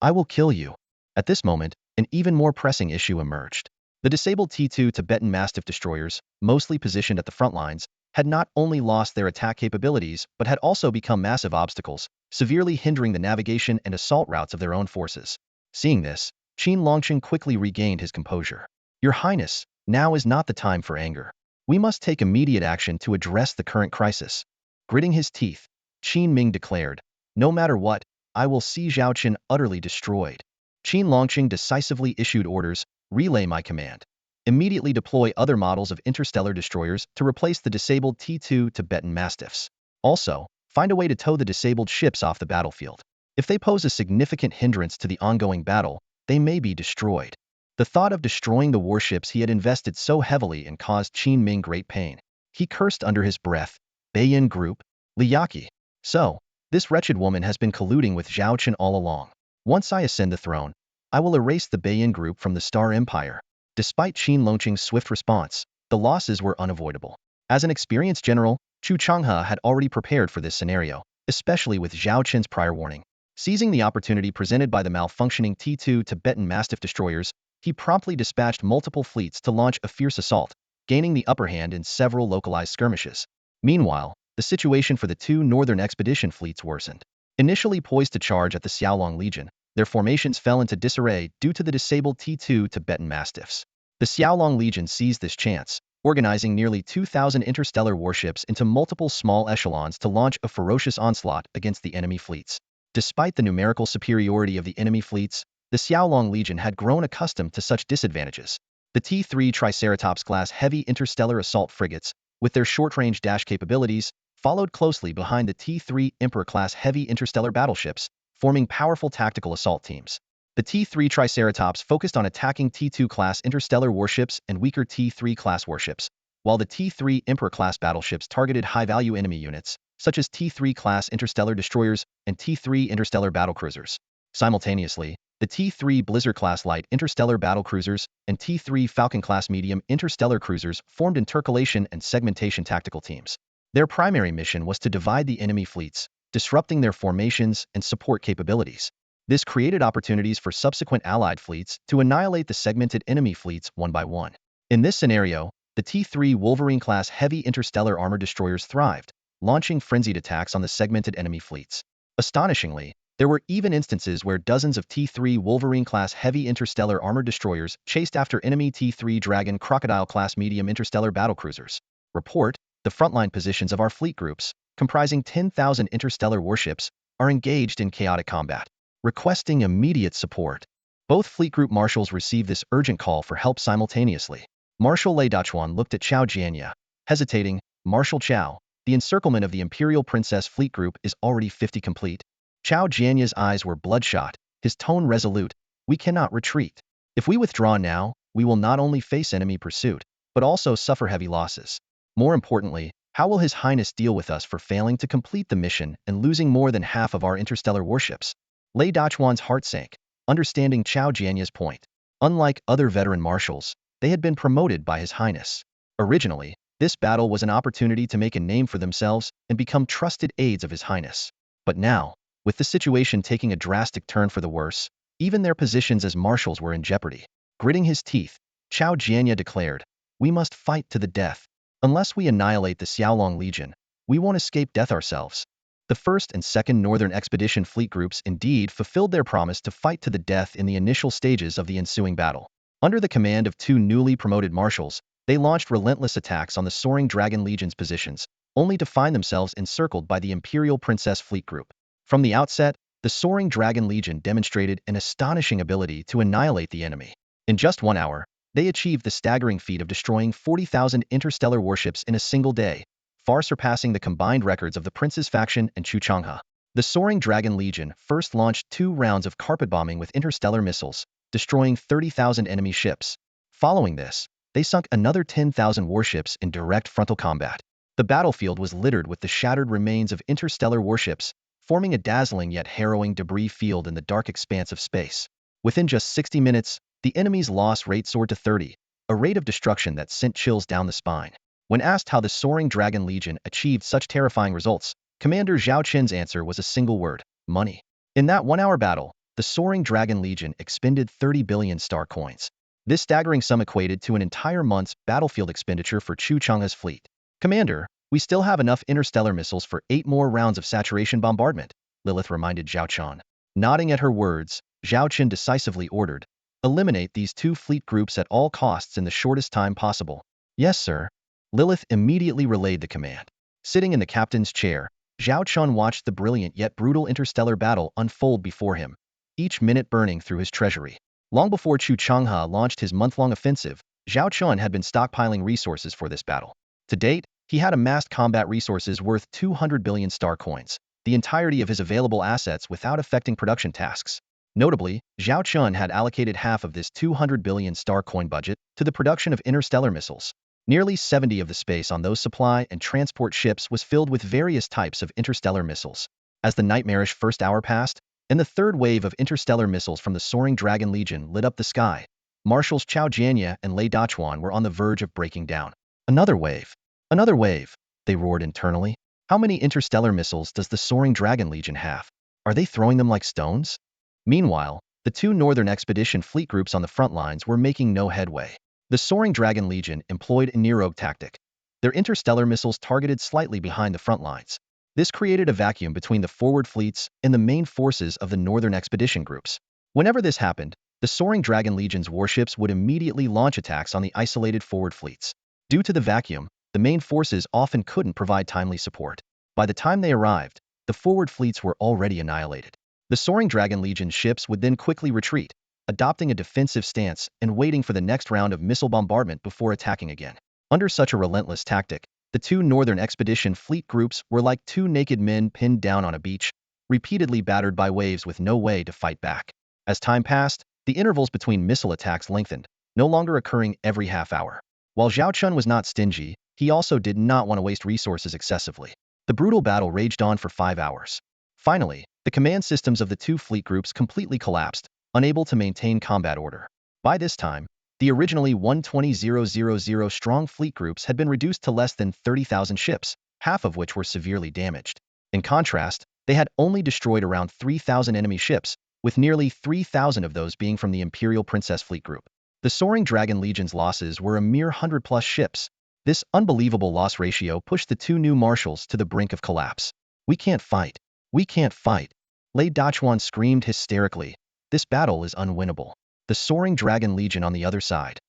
S1: I will kill you. At this moment, an even more pressing issue emerged. The disabled T-2 Tibetan Mastiff destroyers, mostly positioned at the front lines, had not only lost their attack capabilities but had also become massive obstacles, severely hindering the navigation and assault routes of their own forces. Seeing this, Qin Longqing quickly regained his composure. Your Highness, now is not the time for anger. We must take immediate action to address the current crisis. Gritting his teeth, Qin Ming declared, No matter what, I will see Zhao Chen utterly destroyed. Qin Longqing decisively issued orders, relay my command. Immediately deploy other models of interstellar destroyers to replace the disabled T-2 Tibetan Mastiffs. Also, find a way to tow the disabled ships off the battlefield. If they pose a significant hindrance to the ongoing battle, they may be destroyed. The thought of destroying the warships he had invested so heavily in caused Qin Ming great pain. He cursed under his breath, Beiyin Group, Liyaki. So, this wretched woman has been colluding with Zhao Chen all along. Once I ascend the throne, I will erase the Beiyin Group from the Star Empire. Despite Qin Longqing's swift response, the losses were unavoidable. As an experienced general, Chu Changhe had already prepared for this scenario, especially with Zhao Chen's prior warning. Seizing the opportunity presented by the malfunctioning T-2 Tibetan Mastiff destroyers, he promptly dispatched multiple fleets to launch a fierce assault, gaining the upper hand in several localized skirmishes. Meanwhile, the situation for the two northern expedition fleets worsened. Initially poised to charge at the Xiaolong Legion, their formations fell into disarray due to the disabled T-2 Tibetan Mastiffs. The Xiaolong Legion seized this chance, organizing nearly 2,000 interstellar warships into multiple small echelons to launch a ferocious onslaught against the enemy fleets. Despite the numerical superiority of the enemy fleets, the Xiaolong Legion had grown accustomed to such disadvantages. The T-3 Triceratops-class heavy interstellar assault frigates, with their short-range dash capabilities, followed closely behind the T-3 Emperor-class heavy interstellar battleships, forming powerful tactical assault teams. The T-3 Triceratops focused on attacking T-2-class interstellar warships and weaker T-3-class warships, while the T-3 Emperor-class battleships targeted high-value enemy units, such as T-3-class interstellar destroyers and T-3 interstellar battlecruisers. Simultaneously, the T-3 Blizzard-class light interstellar battlecruisers and T-3 Falcon-class medium interstellar cruisers formed intercalation and segmentation tactical teams. Their primary mission was to divide the enemy fleets, disrupting their formations and support capabilities. This created opportunities for subsequent Allied fleets to annihilate the segmented enemy fleets one by one. In this scenario, the T-3 Wolverine-class heavy interstellar armor destroyers thrived, launching frenzied attacks on the segmented enemy fleets. Astonishingly, there were even instances where dozens of T-3 Wolverine-class heavy interstellar armor destroyers chased after enemy T-3 Dragon Crocodile-class medium interstellar battlecruisers. Report, the frontline positions of our fleet groups, comprising 10,000 interstellar warships, are engaged in chaotic combat, requesting immediate support. Both fleet group marshals received this urgent call for help simultaneously. Marshal Lei Dachuan looked at Chao Jianya, hesitating. Marshal Chao, the encirclement of the Imperial Princess Fleet Group is already 50 complete. Chao Jianya's eyes were bloodshot, his tone resolute. We cannot retreat. If we withdraw now, we will not only face enemy pursuit, but also suffer heavy losses. More importantly, How will His Highness deal with us for failing to complete the mission and losing more than half of our interstellar warships? Lei Dachuan's heart sank, understanding Chao Jianya's point. Unlike other veteran marshals, they had been promoted by His Highness. Originally, this battle was an opportunity to make a name for themselves and become trusted aides of His Highness. But now, with the situation taking a drastic turn for the worse, even their positions as marshals were in jeopardy. Gritting his teeth, Chao Jianya declared, "We must fight to the death. Unless we annihilate the Xiaolong Legion, we won't escape death ourselves." The 1st and 2nd Northern Expedition fleet groups indeed fulfilled their promise to fight to the death in the initial stages of the ensuing battle. Under the command of 2 newly promoted marshals, they launched relentless attacks on the Soaring Dragon Legion's positions, only to find themselves encircled by the Imperial Princess Fleet Group. From the outset, the Soaring Dragon Legion demonstrated an astonishing ability to annihilate the enemy. In just 1 hour, they achieved the staggering feat of destroying 40,000 interstellar warships in a single day, far surpassing the combined records of the Prince's faction and Chu Changhe. The Soaring Dragon Legion first launched 2 rounds of carpet bombing with interstellar missiles, destroying 30,000 enemy ships. Following this, they sunk another 10,000 warships in direct frontal combat. The battlefield was littered with the shattered remains of interstellar warships, forming a dazzling yet harrowing debris field in the dark expanse of space. Within just 60 minutes, the enemy's loss rate soared to 30, a rate of destruction that sent chills down the spine. When asked how the Soaring Dragon Legion achieved such terrifying results, Commander Zhao Chen's answer was a single word: money. In that 1-hour battle, the Soaring Dragon Legion expended 30 billion star coins. This staggering sum equated to an entire month's battlefield expenditure for Chu Changhe's fleet. "Commander, we still have enough interstellar missiles for 8 more rounds of saturation bombardment," Lilith reminded Zhao Chen. Nodding at her words, Zhao Chen decisively ordered, "Eliminate these 2 fleet groups at all costs in the shortest time possible." "Yes, sir." Lilith immediately relayed the command. Sitting in the captain's chair, Zhao Chen watched the brilliant yet brutal interstellar battle unfold before him, each minute burning through his treasury. Long before Chu Changhe launched his month-long offensive, Zhao Chen had been stockpiling resources for this battle. To date, he had amassed combat resources worth 200 billion star coins, the entirety of his available assets without affecting production tasks. Notably, Zhao Chen had allocated half of this 200 billion star coin budget to the production of interstellar missiles. Nearly 70 of the space on those supply and transport ships was filled with various types of interstellar missiles. As the nightmarish first hour passed, and the 3rd wave of interstellar missiles from the Soaring Dragon Legion lit up the sky, Marshals Chao Jianya and Lei Dachuan were on the verge of breaking down. "Another wave! Another wave!" they roared internally. "How many interstellar missiles does the Soaring Dragon Legion have? Are they throwing them like stones?" Meanwhile, the 2 Northern Expedition fleet groups on the front lines were making no headway. The Soaring Dragon Legion employed a near-rogue tactic. Their interstellar missiles targeted slightly behind the front lines. This created a vacuum between the forward fleets and the main forces of the Northern Expedition groups. Whenever this happened, the Soaring Dragon Legion's warships would immediately launch attacks on the isolated forward fleets. Due to the vacuum, the main forces often couldn't provide timely support. By the time they arrived, the forward fleets were already annihilated. The Soaring Dragon Legion's ships would then quickly retreat, adopting a defensive stance and waiting for the next round of missile bombardment before attacking again. Under such a relentless tactic, the 2 Northern Expedition fleet groups were like 2 naked men pinned down on a beach, repeatedly battered by waves with no way to fight back. As time passed, the intervals between missile attacks lengthened, no longer occurring every half hour. While Zhao Chen was not stingy, he also did not want to waste resources excessively. The brutal battle raged on for 5 hours. Finally, the command systems of the 2 fleet groups completely collapsed, unable to maintain combat order. By this time, the originally 120,000 strong fleet groups had been reduced to less than 30,000 ships, half of which were severely damaged. In contrast, they had only destroyed around 3,000 enemy ships, with nearly 3,000 of those being from the Imperial Princess Fleet Group. The Soaring Dragon Legion's losses were a mere 100-plus ships. This unbelievable loss ratio pushed the 2 new marshals to the brink of collapse. "We can't fight. We can't fight." Lei Dachuan screamed hysterically. "This battle is unwinnable. The Soaring Dragon Legion on the other side.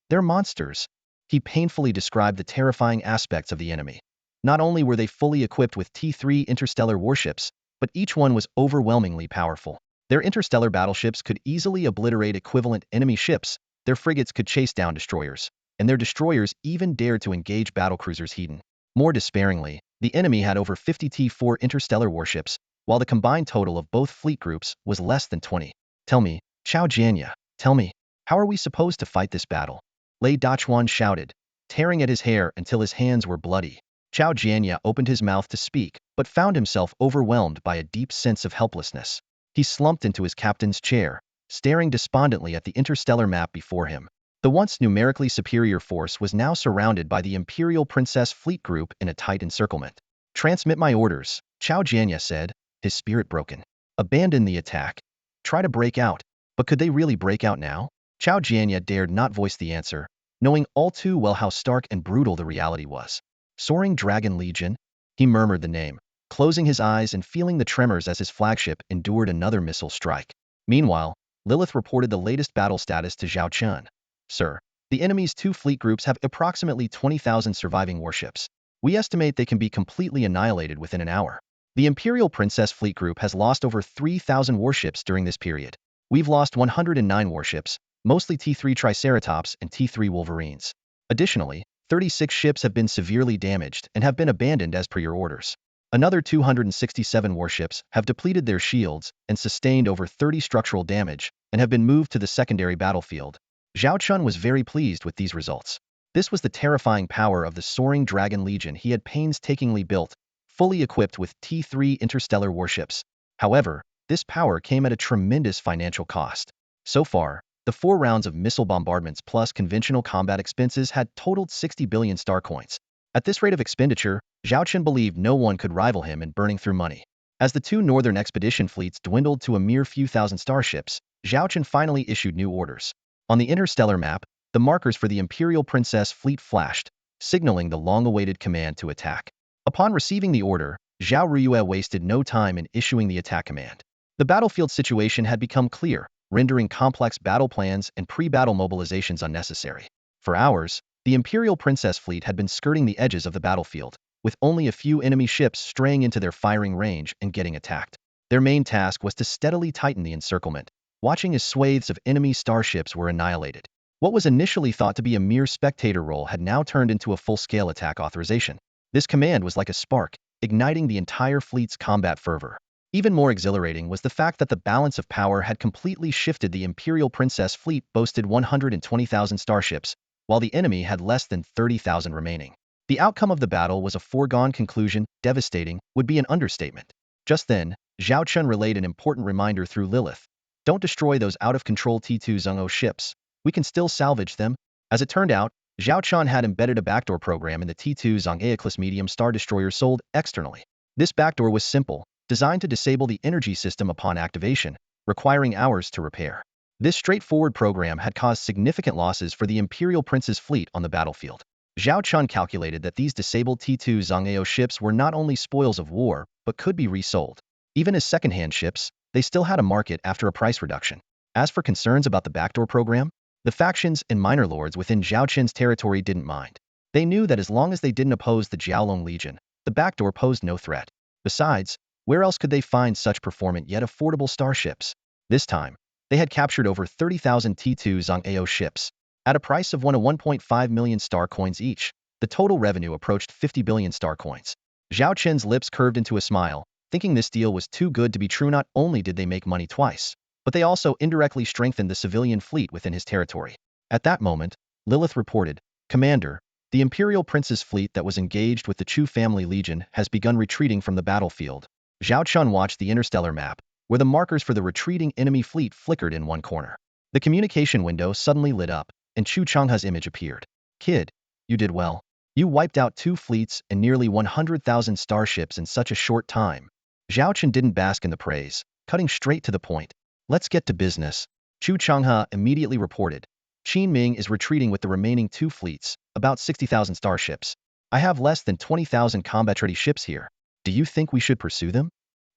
S1: They're monsters." He painfully described the terrifying aspects of the enemy. Not only were they fully equipped with T3 interstellar warships, but each one was overwhelmingly powerful. Their interstellar battleships could easily obliterate equivalent enemy ships, their frigates could chase down destroyers, and their destroyers even dared to engage battlecruisers Hedon. More despairingly, the enemy had over 50 T4 interstellar warships, while the combined total of both fleet groups was less than 20. "Tell me, Chao Jianya, tell me, how are we supposed to fight this battle?" Lei Dachuan shouted, tearing at his hair until his hands were bloody. Zhao Jianya opened his mouth to speak, but found himself overwhelmed by a deep sense of helplessness. He slumped into his captain's chair, staring despondently at the interstellar map before him. The once numerically superior force was now surrounded by the Imperial Princess Fleet Group in a tight encirclement. "Transmit my orders," Zhao Jianya said, his spirit broken. "Abandon the attack. Try to break out." But could they really break out now? Zhao Jianya dared not voice the answer, knowing all too well how stark and brutal the reality was. Soaring Dragon Legion? He murmured the name, closing his eyes and feeling the tremors as his flagship endured another missile strike. Meanwhile, Lilith reported the latest battle status to Zhao Chen. "Sir, the enemy's two fleet groups have approximately 20,000 surviving warships. We estimate they can be completely annihilated within an hour. The Imperial Princess Fleet Group has lost over 3,000 warships during this period. We've lost 109 warships, mostly T3 Triceratops and T3 Wolverines. Additionally, 36 ships have been severely damaged and have been abandoned as per your orders. Another 267 warships have depleted their shields and sustained over 30 structural damage and have been moved to the secondary battlefield." Zhao Chen was very pleased with these results. This was the terrifying power of the Soaring Dragon Legion he had painstakingly built, fully equipped with T3 interstellar warships. However, this power came at a tremendous financial cost. So far, the 4 rounds of missile bombardments plus conventional combat expenses had totaled 60 billion star coins. At this rate of expenditure, Zhao Chen believed no one could rival him in burning through money. As the 2 northern expedition fleets dwindled to a mere few thousand starships, Zhao Chen finally issued new orders. On the interstellar map, the markers for the Imperial Princess fleet flashed, signaling the long-awaited command to attack. Upon receiving the order, Zhao Ruyue wasted no time in issuing the attack command. The battlefield situation had become clear, rendering complex battle plans and pre-battle mobilizations unnecessary. For hours, the Imperial Princess fleet had been skirting the edges of the battlefield, with only a few enemy ships straying into their firing range and getting attacked. Their main task was to steadily tighten the encirclement, watching as swathes of enemy starships were annihilated. What was initially thought to be a mere spectator role had now turned into a full-scale attack authorization. This command was like a spark, igniting the entire fleet's combat fervor. Even more exhilarating was the fact that the balance of power had completely shifted. The Imperial Princess fleet boasted 120,000 starships, while the enemy had less than 30,000 remaining. The outcome of the battle was a foregone conclusion. Devastating would be an understatement. Just then, Zhao Chen relayed an important reminder through Lilith. "Don't destroy those out-of-control T2 Zheng'o ships. We can still salvage them." As it turned out, Zhao Chen had embedded a backdoor program in the T2 Zhang'e-class medium star destroyer sold externally. This backdoor was simple, designed to disable the energy system upon activation, requiring hours to repair. This straightforward program had caused significant losses for the Imperial Prince's fleet on the battlefield. Zhao Chen calculated that these disabled T2 Zhang'e ships were not only spoils of war, but could be resold. Even as second-hand ships, they still had a market after a price reduction. As for concerns about the backdoor program, the factions and minor lords within Zhao Chen's territory didn't mind. They knew that as long as they didn't oppose the Jiaolong Legion, the backdoor posed no threat. Besides, where else could they find such performant yet affordable starships? This time, they had captured over 30,000 T2 Zhang'e ships. At a price of 1.5 million star coins each, the total revenue approached 50 billion star coins. Zhao Chen's lips curved into a smile, thinking this deal was too good to be true. Not only did they make money twice, but they also indirectly strengthened the civilian fleet within his territory. At that moment, Lilith reported, "Commander, the Imperial Prince's fleet that was engaged with the Chu family legion has begun retreating from the battlefield." Zhao Chen watched the interstellar map, where the markers for the retreating enemy fleet flickered in one corner. The communication window suddenly lit up, and Chu Changhe's image appeared. "Kid, you did well. You wiped out 2 fleets and nearly 100,000 starships in such a short time." Zhao Chen didn't bask in the praise, cutting straight to the point. "Let's get to business." Chu Changhe immediately reported. "Qin Ming is retreating with the remaining 2 fleets, about 60,000 starships. I have less than 20,000 combat-ready ships here. Do you think we should pursue them?"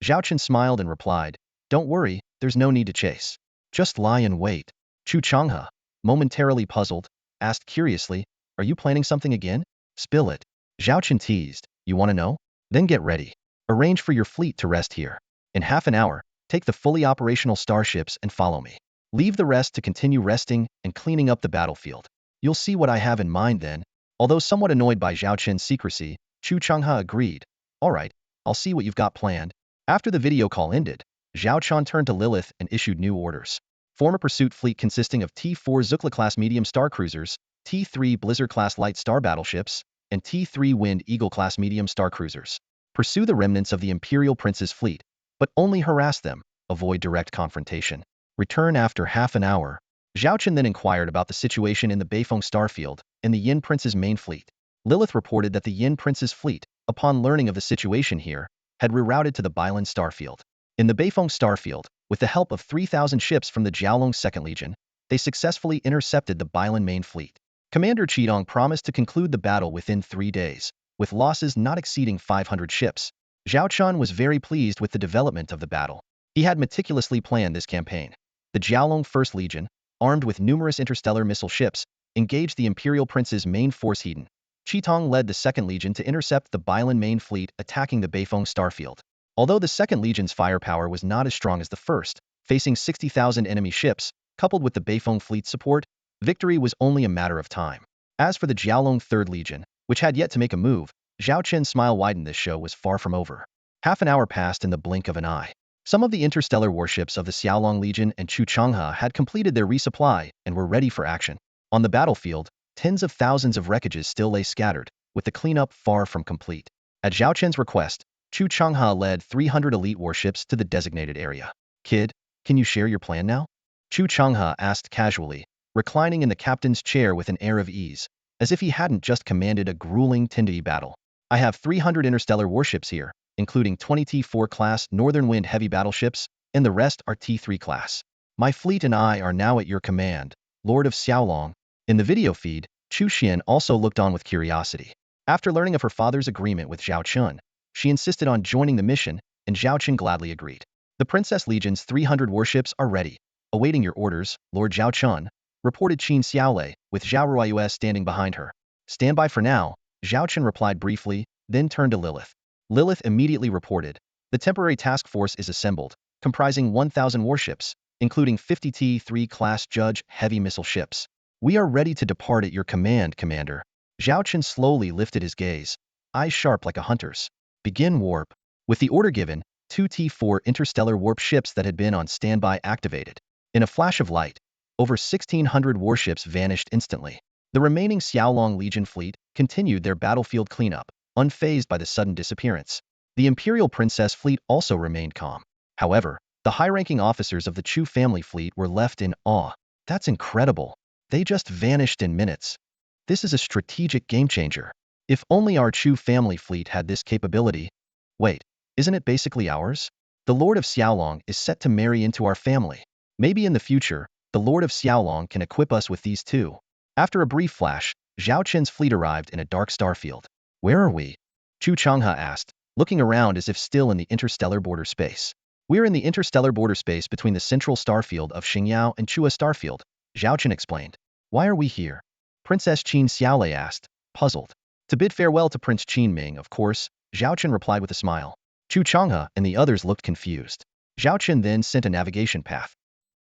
S1: Zhao Chen smiled and replied, "Don't worry, there's no need to chase. Just lie in wait." Chu Changhe, momentarily puzzled, asked curiously, "Are you planning something again? Spill it." Zhao Chen teased, "You want to know? Then get ready. Arrange for your fleet to rest here. In half an hour, take the fully operational starships and follow me. Leave the rest to continue resting and cleaning up the battlefield. You'll see what I have in mind then." Although somewhat annoyed by Zhao Chen's secrecy, Chu Changhe agreed. "All right, I'll see what you've got planned." After the video call ended, Zhao Chen turned to Lilith and issued new orders. Form a pursuit fleet consisting of T4 Zukla-class medium star cruisers, T3 Blizzard-class light star battleships, and T-3 Wind Eagle-class medium star cruisers. Pursue the remnants of the Imperial Prince's fleet, but only harass them. Avoid direct confrontation. Return after half an hour. Zhao Chen then inquired about the situation in the Beifeng starfield and the Yin Prince's main fleet. Lilith reported that the Yin Prince's fleet, upon learning of the situation here, had rerouted to the Bailan starfield. In the Beifeng starfield, with the help of 3,000 ships from the Jiaolong 2nd Legion, they successfully intercepted the Bailan main fleet. Commander Qidong promised to conclude the battle within 3 days, with losses not exceeding 500 ships. Zhao Chen was very pleased with the development of the battle. He had meticulously planned this campaign. The Jiaolong 1st Legion, armed with numerous interstellar missile ships, engaged the Imperial Prince's main force Hedon. Qitong led the 2nd Legion to intercept the Bailan main fleet attacking the Beifeng starfield. Although the 2nd Legion's firepower was not as strong as the 1st, facing 60,000 enemy ships, coupled with the Beifeng fleet support, victory was only a matter of time. As for the Jiaolong 3rd Legion, which had yet to make a move, Zhao Chen's smile widened. This show was far from over. Half an hour passed in the blink of an eye. Some of the interstellar warships of the Xiaolong Legion and Chu Changhe had completed their resupply and were ready for action. On the battlefield, tens of thousands of wreckages still lay scattered, with the cleanup far from complete. At Zhao Chen's request, Chu Changhe led 300 elite warships to the designated area. Kid, can you share your plan now? Chu Changhe asked casually, reclining in the captain's chair with an air of ease, as if he hadn't just commanded a grueling Tindai battle. I have 300 interstellar warships here, including 20 T4 class Northern Wind heavy battleships, and the rest are T3 class. My fleet and I are now at your command, Lord of Xiaolong. In the video feed, Chu Xian also looked on with curiosity. After learning of her father's agreement with Zhao Chen, she insisted on joining the mission, and Zhao Chen gladly agreed. The Princess Legion's 300 warships are ready, awaiting your orders, Lord Zhao Chen, reported Qin Xiaolei, with Zhao Ruiyue standing behind her. Stand by for now, Zhao Chen replied briefly, then turned to Lilith. Lilith immediately reported, the temporary task force is assembled, comprising 1,000 warships, including 50 T3 class Judge heavy missile ships. We are ready to depart at your command, Commander. Zhao Chen slowly lifted his gaze, eyes sharp like a hunter's. Begin warp. With the order given, 2 T4 interstellar warp ships that had been on standby activated. In a flash of light, over 1,600 warships vanished instantly. The remaining Xiaolong Legion fleet continued their battlefield cleanup, unfazed by the sudden disappearance. The Imperial Princess fleet also remained calm. However, the high-ranking officers of the Chu family fleet were left in awe. That's incredible. They just vanished in minutes. This is a strategic game-changer. If only our Chu family fleet had this capability. Wait, isn't it basically ours? The Lord of Xiaolong is set to marry into our family. Maybe in the future, the Lord of Xiaolong can equip us with these too. After a brief flash, Zhao Chen's fleet arrived in a dark starfield. Where are we? Chu Changhe asked, looking around as if still in the interstellar border space. We're in the interstellar border space between the central starfield of Xingyao and Chua starfield, Zhao Chen explained. Why are we here? Princess Qin Xiaolei asked, puzzled. To bid farewell to Prince Qin Ming, of course, Zhao Chen replied with a smile. Chu Changhe and the others looked confused. Zhao Chen then sent a navigation path.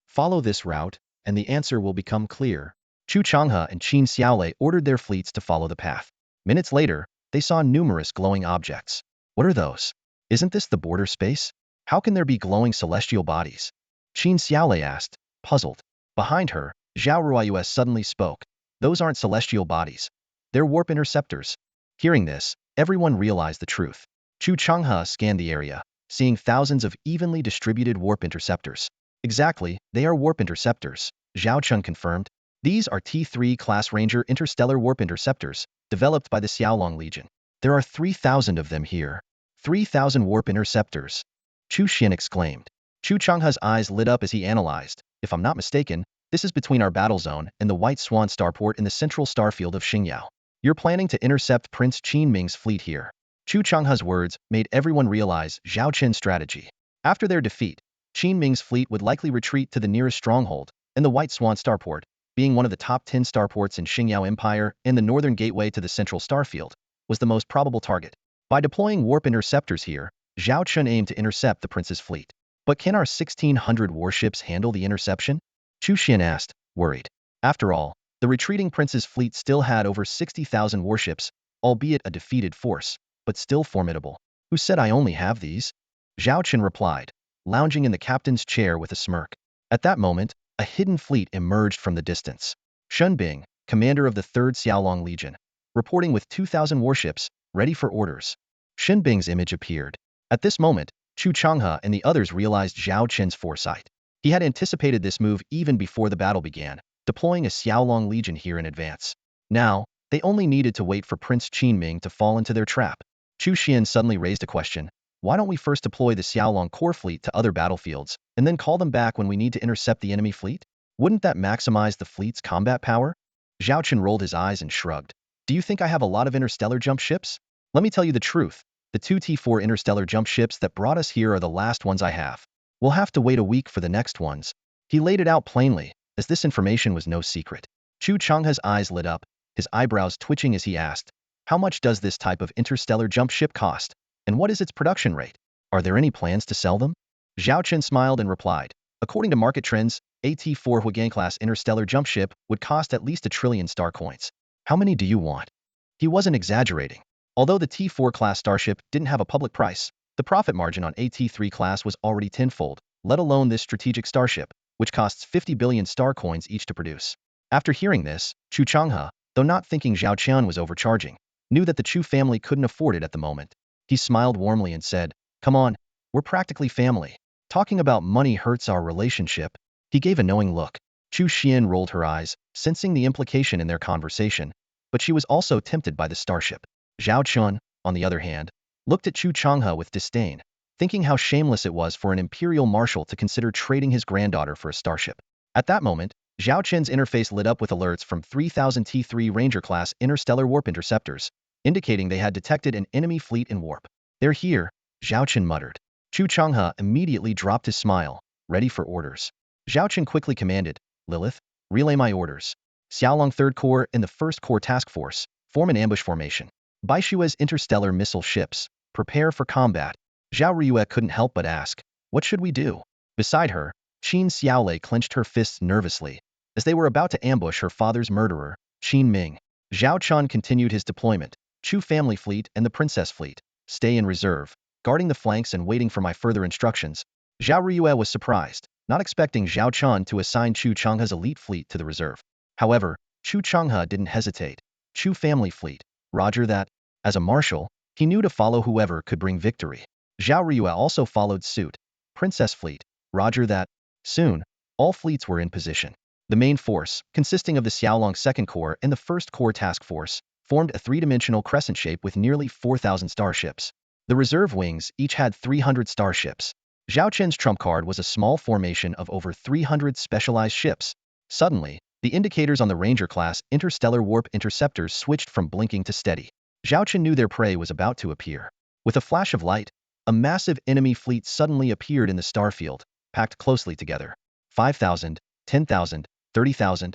S1: Follow this route, and the answer will become clear. Chu Changhe and Qin Xiaolei ordered their fleets to follow the path. Minutes later, they saw numerous glowing objects. What are those? Isn't this the border space? How can there be glowing celestial bodies? Qin Xiaolei asked, puzzled. Behind her, Zhao Ruiyue suddenly spoke. Those aren't celestial bodies. They're warp interceptors. Hearing this, everyone realized the truth. Chu Changhe scanned the area, seeing thousands of evenly distributed warp interceptors. Exactly, they are warp interceptors, Zhao Chen confirmed. These are T3 class Ranger interstellar warp interceptors, developed by the Xiaolong Legion. There are 3,000 of them here. 3,000 warp interceptors. Chu Xian exclaimed. Chu Changhe's eyes lit up as he analyzed. If I'm not mistaken, this is between our battle zone and the White Swan starport in the central starfield of Xingyao. You're planning to intercept Prince Qin Ming's fleet here. Chu Changhe's words made everyone realize Zhao Chen's strategy. After their defeat, Qin Ming's fleet would likely retreat to the nearest stronghold, and the White Swan starport, being one of the top 10 starports in Xingyao Empire and the northern gateway to the central starfield, was the most probable target. By deploying warp interceptors here, Zhao Chen aimed to intercept the prince's fleet. But can our 1,600 warships handle the interception? Chu Xian asked, worried. After all, the retreating prince's fleet still had over 60,000 warships, albeit a defeated force, but still formidable. Who said I only have these? Zhao Chen replied, lounging in the captain's chair with a smirk. At that moment, a hidden fleet emerged from the distance. Shen Bing, commander of the 3rd Xiaolong Legion, reporting with 2,000 warships, ready for orders. Xin Bing's image appeared. At this moment, Chu Changhe and the others realized Zhao Chen's foresight. He had anticipated this move even before the battle began, deploying a Xiaolong legion here in advance. Now, they only needed to wait for Prince Qinming to fall into their trap. Chu Xian suddenly raised a question. Why don't we first deploy the Xiaolong core fleet to other battlefields, and then call them back when we need to intercept the enemy fleet? Wouldn't that maximize the fleet's combat power? Zhao Chen rolled his eyes and shrugged. Do you think I have a lot of interstellar jump ships? Let me tell you the truth. The two T4 interstellar jump ships that brought us here are the last ones I have. We'll have to wait a week for the next ones. He laid it out plainly, as this information was no secret. Chu Changhe's eyes lit up, his eyebrows twitching as he asked, how much does this type of interstellar jump ship cost? And what is its production rate? Are there any plans to sell them? Zhao Chen smiled and replied, according to market trends, a T4 Huigang-class interstellar jump ship would cost at least 1 trillion star coins. How many do you want? He wasn't exaggerating. Although the T4 class starship didn't have a public price, the profit margin on a T3 class was already tenfold, let alone this strategic starship, which costs 50 billion star coins each to produce. After hearing this, Chu Changhe, though not thinking Zhao Chen was overcharging, knew that the Chu family couldn't afford it at the moment. He smiled warmly and said, come on, we're practically family. Talking about money hurts our relationship. He gave a knowing look. Chu Xian rolled her eyes, sensing the implication in their conversation, but she was also tempted by the starship. Zhao Chen, on the other hand, looked at Chu Changhe with disdain, thinking how shameless it was for an imperial marshal to consider trading his granddaughter for a starship. At that moment, Zhao Chen's interface lit up with alerts from 3,000 T3 Ranger-class interstellar warp interceptors, indicating they had detected an enemy fleet in warp. They're here, Zhao Chen muttered. Chu Changhe immediately dropped his smile, ready for orders. Zhao Chen quickly commanded, Lilith, relay my orders. Xiaolong 3rd Corps and the 1st Corps Task Force, form an ambush formation. Baishua's interstellar missile ships, prepare for combat. Zhao Riyue couldn't help but ask, what should we do? Beside her, Qin Xiaolei clenched her fists nervously, as they were about to ambush her father's murderer, Qin Ming. Zhao Chen continued his deployment. Chu family fleet and the princess fleet, stay in reserve, guarding the flanks and waiting for my further instructions. Zhao Riyue was surprised, not expecting Zhao Chen to assign Chu Changhe's elite fleet to the reserve. However, Chu Changhe didn't hesitate. Chu family fleet, roger that. As a marshal, he knew to follow whoever could bring victory. Zhao Riyue also followed suit. Princess fleet, roger that. Soon, all fleets were in position. The main force, consisting of the Xiaolong 2nd Corps and the 1st Corps Task Force, formed a three-dimensional crescent shape with nearly 4,000 starships. The reserve wings each had 300 starships. Zhao Chen's trump card was a small formation of over 300 specialized ships. Suddenly, the indicators on the Ranger-class interstellar warp interceptors switched from blinking to steady. Zhao Chen knew their prey was about to appear. With a flash of light, a massive enemy fleet suddenly appeared in the starfield, packed closely together. 5,000, 10,000, 30,000.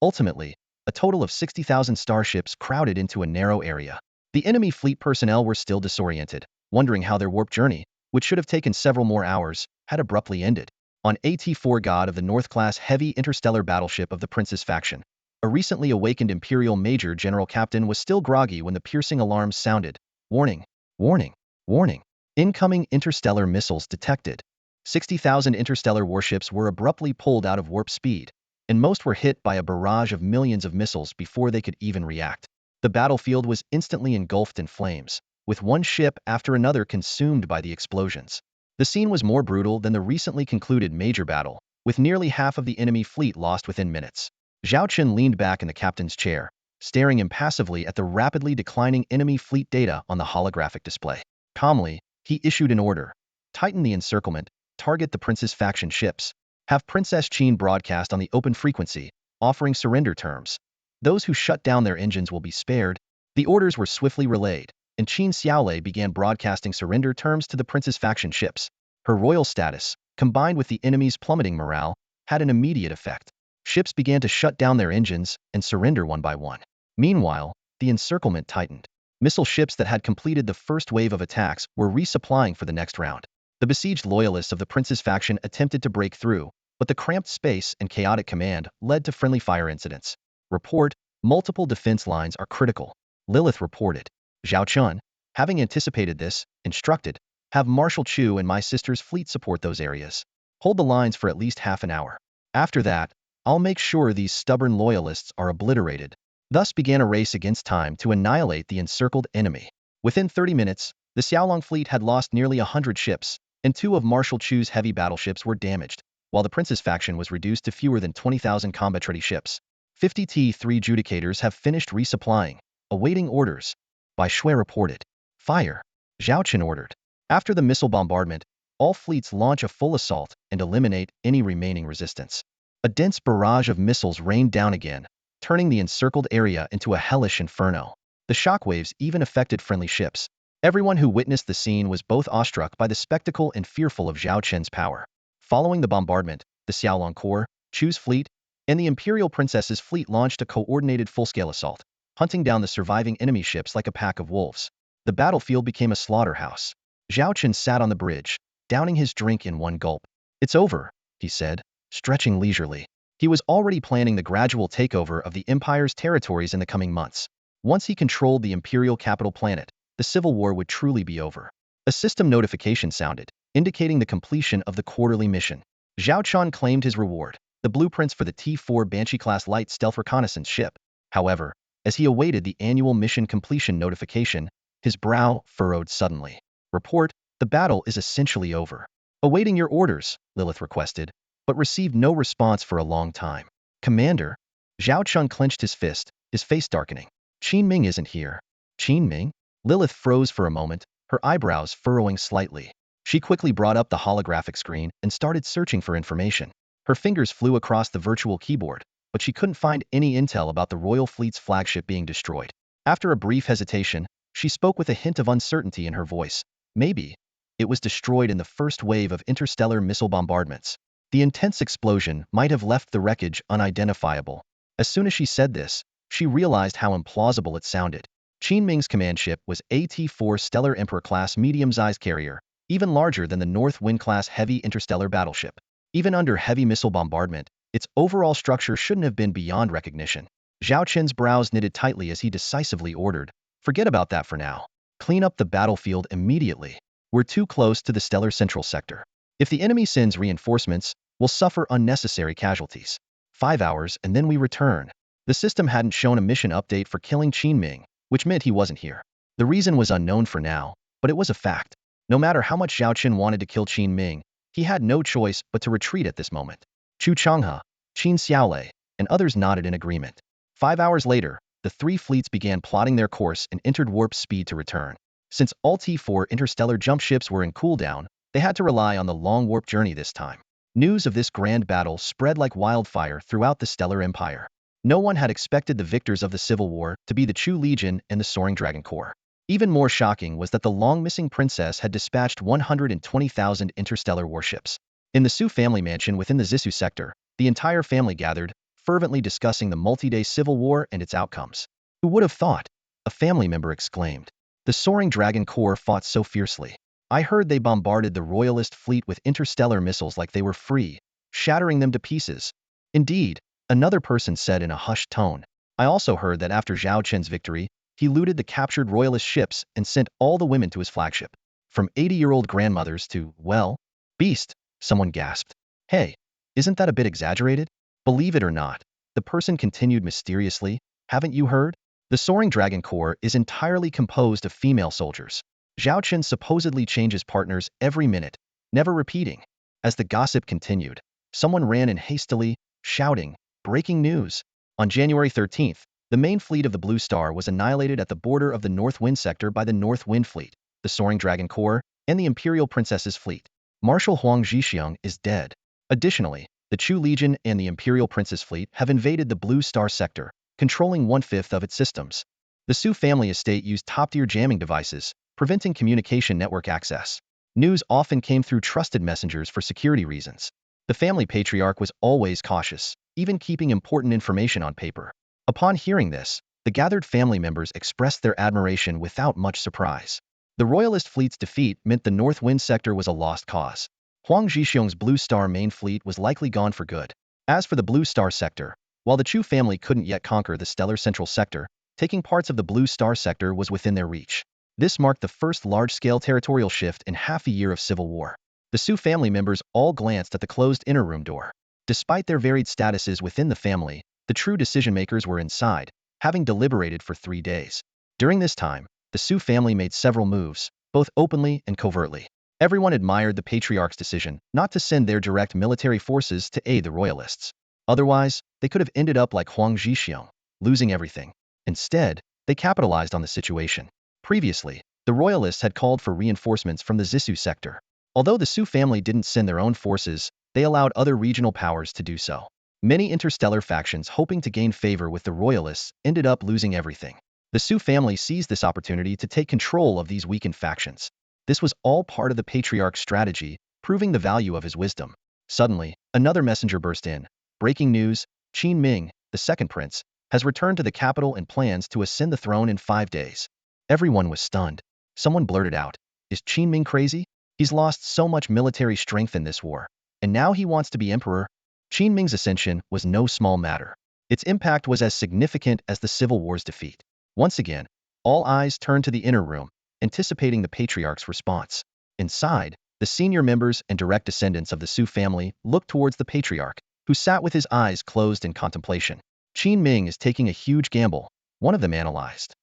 S1: Ultimately, a total of 60,000 starships crowded into a narrow area. The enemy fleet personnel were still disoriented, wondering how their warp journey, which should have taken several more hours, had abruptly ended. On AT-4 God of the North-class heavy interstellar battleship of the Prince's faction, a recently awakened Imperial Major General Captain was still groggy when the piercing alarms sounded. Warning, warning, warning. Incoming interstellar missiles detected. 60,000 interstellar warships were abruptly pulled out of warp speed, and most were hit by a barrage of millions of missiles before they could even react. The battlefield was instantly engulfed in flames, with one ship after another consumed by the explosions. The scene was more brutal than the recently concluded major battle, with nearly half of the enemy fleet lost within minutes. Zhao Chen leaned back in the captain's chair, staring impassively at the rapidly declining enemy fleet data on the holographic display. Calmly, he issued an order. Tighten the encirclement, target the Prince's faction ships. Have Princess Qin broadcast on the open frequency, offering surrender terms. Those who shut down their engines will be spared. The orders were swiftly relayed, and Qin Xiaolei began broadcasting surrender terms to the Prince's faction ships. Her royal status, combined with the enemy's plummeting morale, had an immediate effect. Ships began to shut down their engines and surrender one by one. Meanwhile, the encirclement tightened. Missile ships that had completed the first wave of attacks were resupplying for the next round. The besieged loyalists of the Prince's faction attempted to break through, but the cramped space and chaotic command led to friendly fire incidents. Report, multiple defense lines are critical. Lilith reported. Zhao Chen, having anticipated this, instructed, have Marshal Chu and my sister's fleet support those areas. Hold the lines for at least half an hour. After that, I'll make sure these stubborn loyalists are obliterated. Thus began a race against time to annihilate the encircled enemy. Within 30 minutes, the Xiaolong fleet had lost nearly 100 ships, and 2 of Marshal Chu's heavy battleships were damaged, while the Prince's faction was reduced to fewer than 20,000 combat-ready ships. 50 T-3 judicators have finished resupplying, awaiting orders. Bai Shui reported. Fire. Zhao Chen ordered. After the missile bombardment, all fleets launch a full assault and eliminate any remaining resistance. A dense barrage of missiles rained down again, turning the encircled area into a hellish inferno. The shockwaves even affected friendly ships. Everyone who witnessed the scene was both awestruck by the spectacle and fearful of Zhao Chen's power. Following the bombardment, the Xiaolong Corps, Chu's fleet, and the Imperial Princess's fleet launched a coordinated full-scale assault, hunting down the surviving enemy ships like a pack of wolves. The battlefield became a slaughterhouse. Zhao Chen sat on the bridge, downing his drink in one gulp. "It's over," he said, stretching leisurely. He was already planning the gradual takeover of the Empire's territories in the coming months. Once he controlled the Imperial capital planet, the civil war would truly be over. A system notification sounded, indicating the completion of the quarterly mission. Zhao Chen claimed his reward, the blueprints for the T-4 Banshee-class light stealth reconnaissance ship. However, as he awaited the annual mission completion notification, his brow furrowed suddenly. "Report, the battle is essentially over." "Awaiting your orders," Lilith requested, but received no response for a long time. "Commander?" Zhao Chen clenched his fist, his face darkening. "Qin Ming isn't here." "Qin Ming?" Lilith froze for a moment, her eyebrows furrowing slightly. She quickly brought up the holographic screen and started searching for information. Her fingers flew across the virtual keyboard, but she couldn't find any intel about the Royal Fleet's flagship being destroyed. After a brief hesitation, she spoke with a hint of uncertainty in her voice. "Maybe it was destroyed in the first wave of interstellar missile bombardments. The intense explosion might have left the wreckage unidentifiable." As soon as she said this, she realized how implausible it sounded. Qin Ming's command ship was a T-4 Stellar Emperor-class medium-sized carrier, even larger than the North Wind-class heavy interstellar battleship. Even under heavy missile bombardment, its overall structure shouldn't have been beyond recognition. Zhao Chen's brows knitted tightly as he decisively ordered, "Forget about that for now. Clean up the battlefield immediately. We're too close to the stellar central sector. If the enemy sends reinforcements, we'll suffer unnecessary casualties. 5 hours and then we return." The system hadn't shown a mission update for killing Qin Ming, which meant he wasn't here. The reason was unknown for now, but it was a fact. No matter how much Zhao Chen wanted to kill Qin Ming, he had no choice but to retreat at this moment. Chu Changhe, Qin Xiaolei, and others nodded in agreement. 5 hours later, the 3 fleets began plotting their course and entered warp speed to return. Since all T-4 interstellar jump ships were in cooldown, they had to rely on the long warp journey this time. News of this grand battle spread like wildfire throughout the Stellar Empire. No one had expected the victors of the Civil War to be the Chu Legion and the Soaring Dragon Corps. Even more shocking was that the long-missing princess had dispatched 120,000 interstellar warships. In the Su family mansion within the Zissou sector, the entire family gathered, fervently discussing the multi-day civil war and its outcomes. "Who would have thought?" a family member exclaimed. "The Soaring Dragon Corps fought so fiercely. I heard they bombarded the royalist fleet with interstellar missiles like they were free, shattering them to pieces." "Indeed," another person said in a hushed tone. "I also heard that after Zhao Chen's victory, he looted the captured royalist ships and sent all the women to his flagship. From 80-year-old grandmothers to, well, beast," someone gasped. "Hey, isn't that a bit exaggerated?" "Believe it or not," the person continued mysteriously, "haven't you heard? The Soaring Dragon Corps is entirely composed of female soldiers. Zhao Chen supposedly changes partners every minute, never repeating." As the gossip continued, someone ran in hastily, shouting, "Breaking news! On January 13th, the main fleet of the Blue Star was annihilated at the border of the North Wind sector by the North Wind Fleet, the Soaring Dragon Corps, and the Imperial Princess's fleet. Marshal Huang Zhixiang is dead. Additionally, the Chu Legion and the Imperial Princess fleet have invaded the Blue Star sector, controlling 1/5 of its systems. The Su family estate used top-tier jamming devices, preventing communication network access. News often came through trusted messengers for security reasons. The family patriarch was always cautious, even keeping important information on paper. Upon hearing this, the gathered family members expressed their admiration without much surprise. The royalist fleet's defeat meant the North Wind sector was a lost cause. Huang Zhixiang's Blue Star main fleet was likely gone for good. As for the Blue Star sector, while the Chu family couldn't yet conquer the stellar central sector, taking parts of the Blue Star sector was within their reach. This marked the first large-scale territorial shift in half a year of civil war. The Su family members all glanced at the closed inner room door. Despite their varied statuses within the family, the true decision-makers were inside, having deliberated for 3 days. During this time, the Su family made several moves, both openly and covertly. Everyone admired the patriarch's decision not to send their direct military forces to aid the royalists. Otherwise, they could have ended up like Huang Zhixiong, losing everything. Instead, they capitalized on the situation. Previously, the royalists had called for reinforcements from the Zhisu sector. Although the Su family didn't send their own forces, they allowed other regional powers to do so. Many interstellar factions hoping to gain favor with the royalists ended up losing everything. The Su family seized this opportunity to take control of these weakened factions. This was all part of the patriarch's strategy, proving the value of his wisdom. Suddenly, another messenger burst in. Breaking news, Qin Ming, the second prince, has returned to the capital and plans to ascend the throne in 5 days. Everyone was stunned. Someone blurted out, "Is Qin Ming crazy? He's lost so much military strength in this war, and now he wants to be emperor?" Qin Ming's ascension was no small matter. Its impact was as significant as the Civil War's defeat. Once again, all eyes turned to the inner room, anticipating the patriarch's response. Inside, the senior members and direct descendants of the Su family looked towards the patriarch, who sat with his eyes closed in contemplation. Qin Ming is taking a huge gamble, one of them analyzed.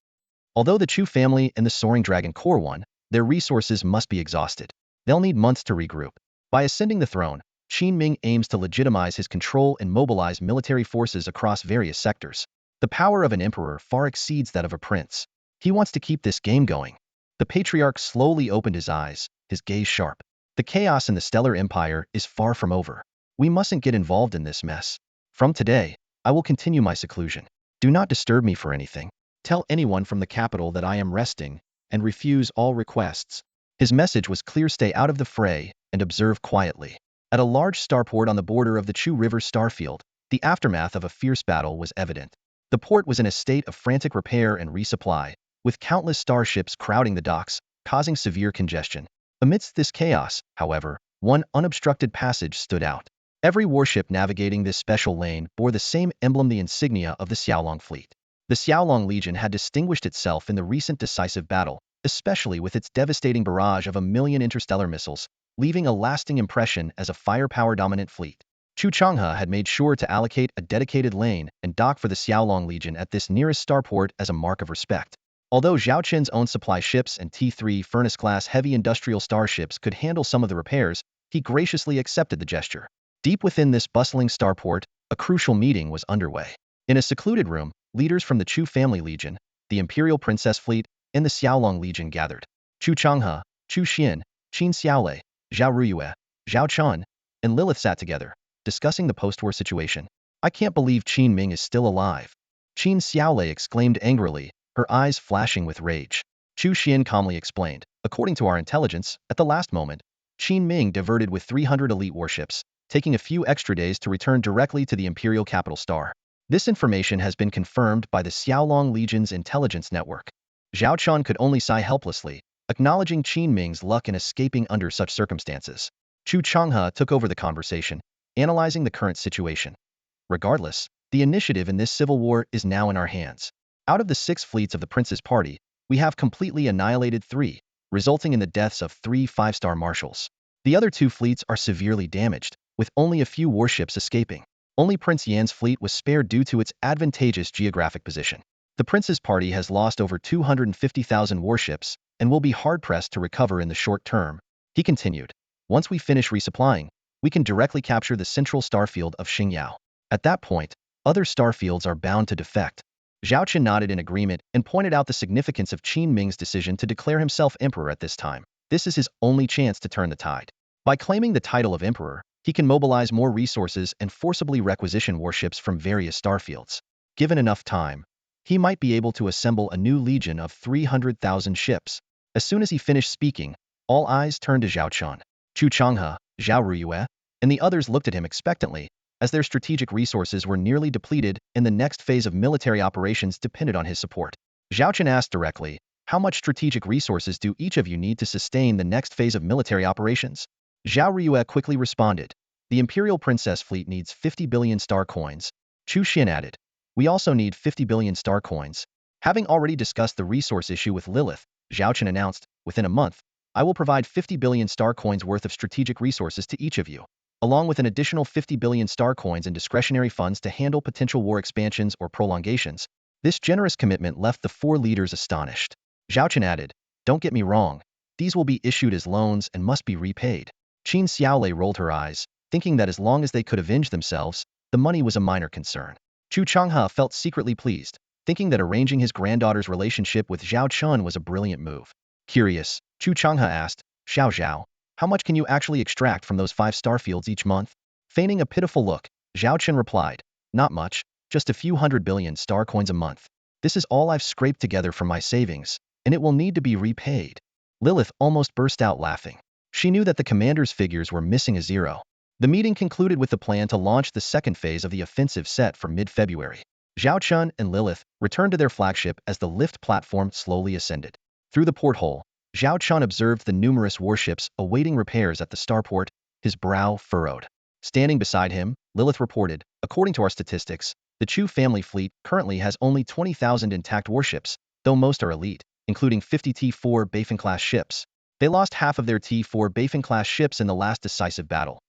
S1: Although the Chu family and the Soaring Dragon Core won, their resources must be exhausted. They'll need months to regroup. By ascending the throne, Qin Ming aims to legitimize his control and mobilize military forces across various sectors. The power of an emperor far exceeds that of a prince. He wants to keep this game going. The patriarch slowly opened his eyes, his gaze sharp. The chaos in the Stellar Empire is far from over. We mustn't get involved in this mess. From today, I will continue my seclusion. Do not disturb me for anything. Tell anyone from the capital that I am resting, and refuse all requests. His message was clear: stay out of the fray, and observe quietly. At a large starport on the border of the Chu River starfield, the aftermath of a fierce battle was evident. The port was in a state of frantic repair and resupply, with countless starships crowding the docks, causing severe congestion. Amidst this chaos, however, one unobstructed passage stood out. Every warship navigating this special lane bore the same emblem, the insignia of the Xiaolong fleet. The Xiaolong Legion had distinguished itself in the recent decisive battle, especially with its devastating barrage of 1,000,000 interstellar missiles, leaving a lasting impression as a firepower-dominant fleet. Chu Changhe had made sure to allocate a dedicated lane and dock for the Xiaolong Legion at this nearest starport as a mark of respect. Although Zhao Chen's own supply ships and T3 furnace-class heavy industrial starships could handle some of the repairs, he graciously accepted the gesture. Deep within this bustling starport, a crucial meeting was underway. In a secluded room, leaders from the Chu family legion, the Imperial Princess Fleet, and the Xiaolong Legion gathered. Chu Changhe, Chu Xian, Qin Xiaolei, Zhao Ruyue, Zhao Chen, and Lilith sat together, discussing the post-war situation. "I can't believe Qin Ming is still alive," Qin Xiaolei exclaimed angrily, her eyes flashing with rage. Chu Xian calmly explained, "According to our intelligence, at the last moment, Qin Ming diverted with 300 elite warships, taking a few extra days to return directly to the Imperial capital star. This information has been confirmed by the Xiaolong Legion's intelligence network." Zhao Chen could only sigh helplessly, acknowledging Qin Ming's luck in escaping under such circumstances. Chu Changhe took over the conversation, analyzing the current situation. "Regardless, the initiative in this civil war is now in our hands. Out of the 6 fleets of the Prince's party, we have completely annihilated 3, resulting in the deaths of 3 5-star marshals. The other 2 fleets are severely damaged, with only a few warships escaping. Only Prince Yan's fleet was spared due to its advantageous geographic position. The Prince's party has lost over 250,000 warships and will be hard-pressed to recover in the short term." He continued, "Once we finish resupplying, we can directly capture the central starfield of Xingyao. At that point, other starfields are bound to defect." Zhao Chen nodded in agreement and pointed out the significance of Qin Ming's decision to declare himself emperor at this time. This is his only chance to turn the tide. By claiming the title of emperor, he can mobilize more resources and forcibly requisition warships from various starfields. Given enough time, he might be able to assemble a new legion of 300,000 ships. As soon as he finished speaking, all eyes turned to Zhao Chen. Chu Changhe, Zhao Ruyue, and the others looked at him expectantly, as their strategic resources were nearly depleted and the next phase of military operations depended on his support. Zhao Chen asked directly, "How much strategic resources do each of you need to sustain the next phase of military operations?" Zhao Ruyue quickly responded, "The Imperial Princess Fleet needs 50 billion star coins." Chu Xian added, "We also need 50 billion star coins." Having already discussed the resource issue with Lilith, Zhao Chen announced, "Within a month, I will provide 50 billion star coins worth of strategic resources to each of you, along with an additional 50 billion star coins in discretionary funds to handle potential war expansions or prolongations. This generous commitment left the four leaders astonished. Zhao Chen added, "Don't get me wrong. These will be issued as loans and must be repaid." Qin Xiaolei rolled her eyes, thinking that as long as they could avenge themselves, the money was a minor concern. Chu Changhe felt secretly pleased, thinking that arranging his granddaughter's relationship with Zhao Chen was a brilliant move. Curious, Chu Changhe asked, "Xiao Zhao, how much can you actually extract from those 5 starfields each month?" Feigning a pitiful look, Zhao Chen replied, "Not much, just a few 100 billion star coins a month. This is all I've scraped together from my savings, and it will need to be repaid." Lilith almost burst out laughing. She knew that the commander's figures were missing a zero. The meeting concluded with the plan to launch the second phase of the offensive set for mid-February. Zhao Chen and Lilith returned to their flagship as the lift platform slowly ascended. Through the porthole, Zhao Chen observed the numerous warships awaiting repairs at the starport, his brow furrowed. Standing beside him, Lilith reported, "According to our statistics, the Chu family fleet currently has only 20,000 intact warships, though most are elite, including 50 T4 Beifeng-class ships. They lost half of their T4 Beifeng-class ships in the last decisive battle.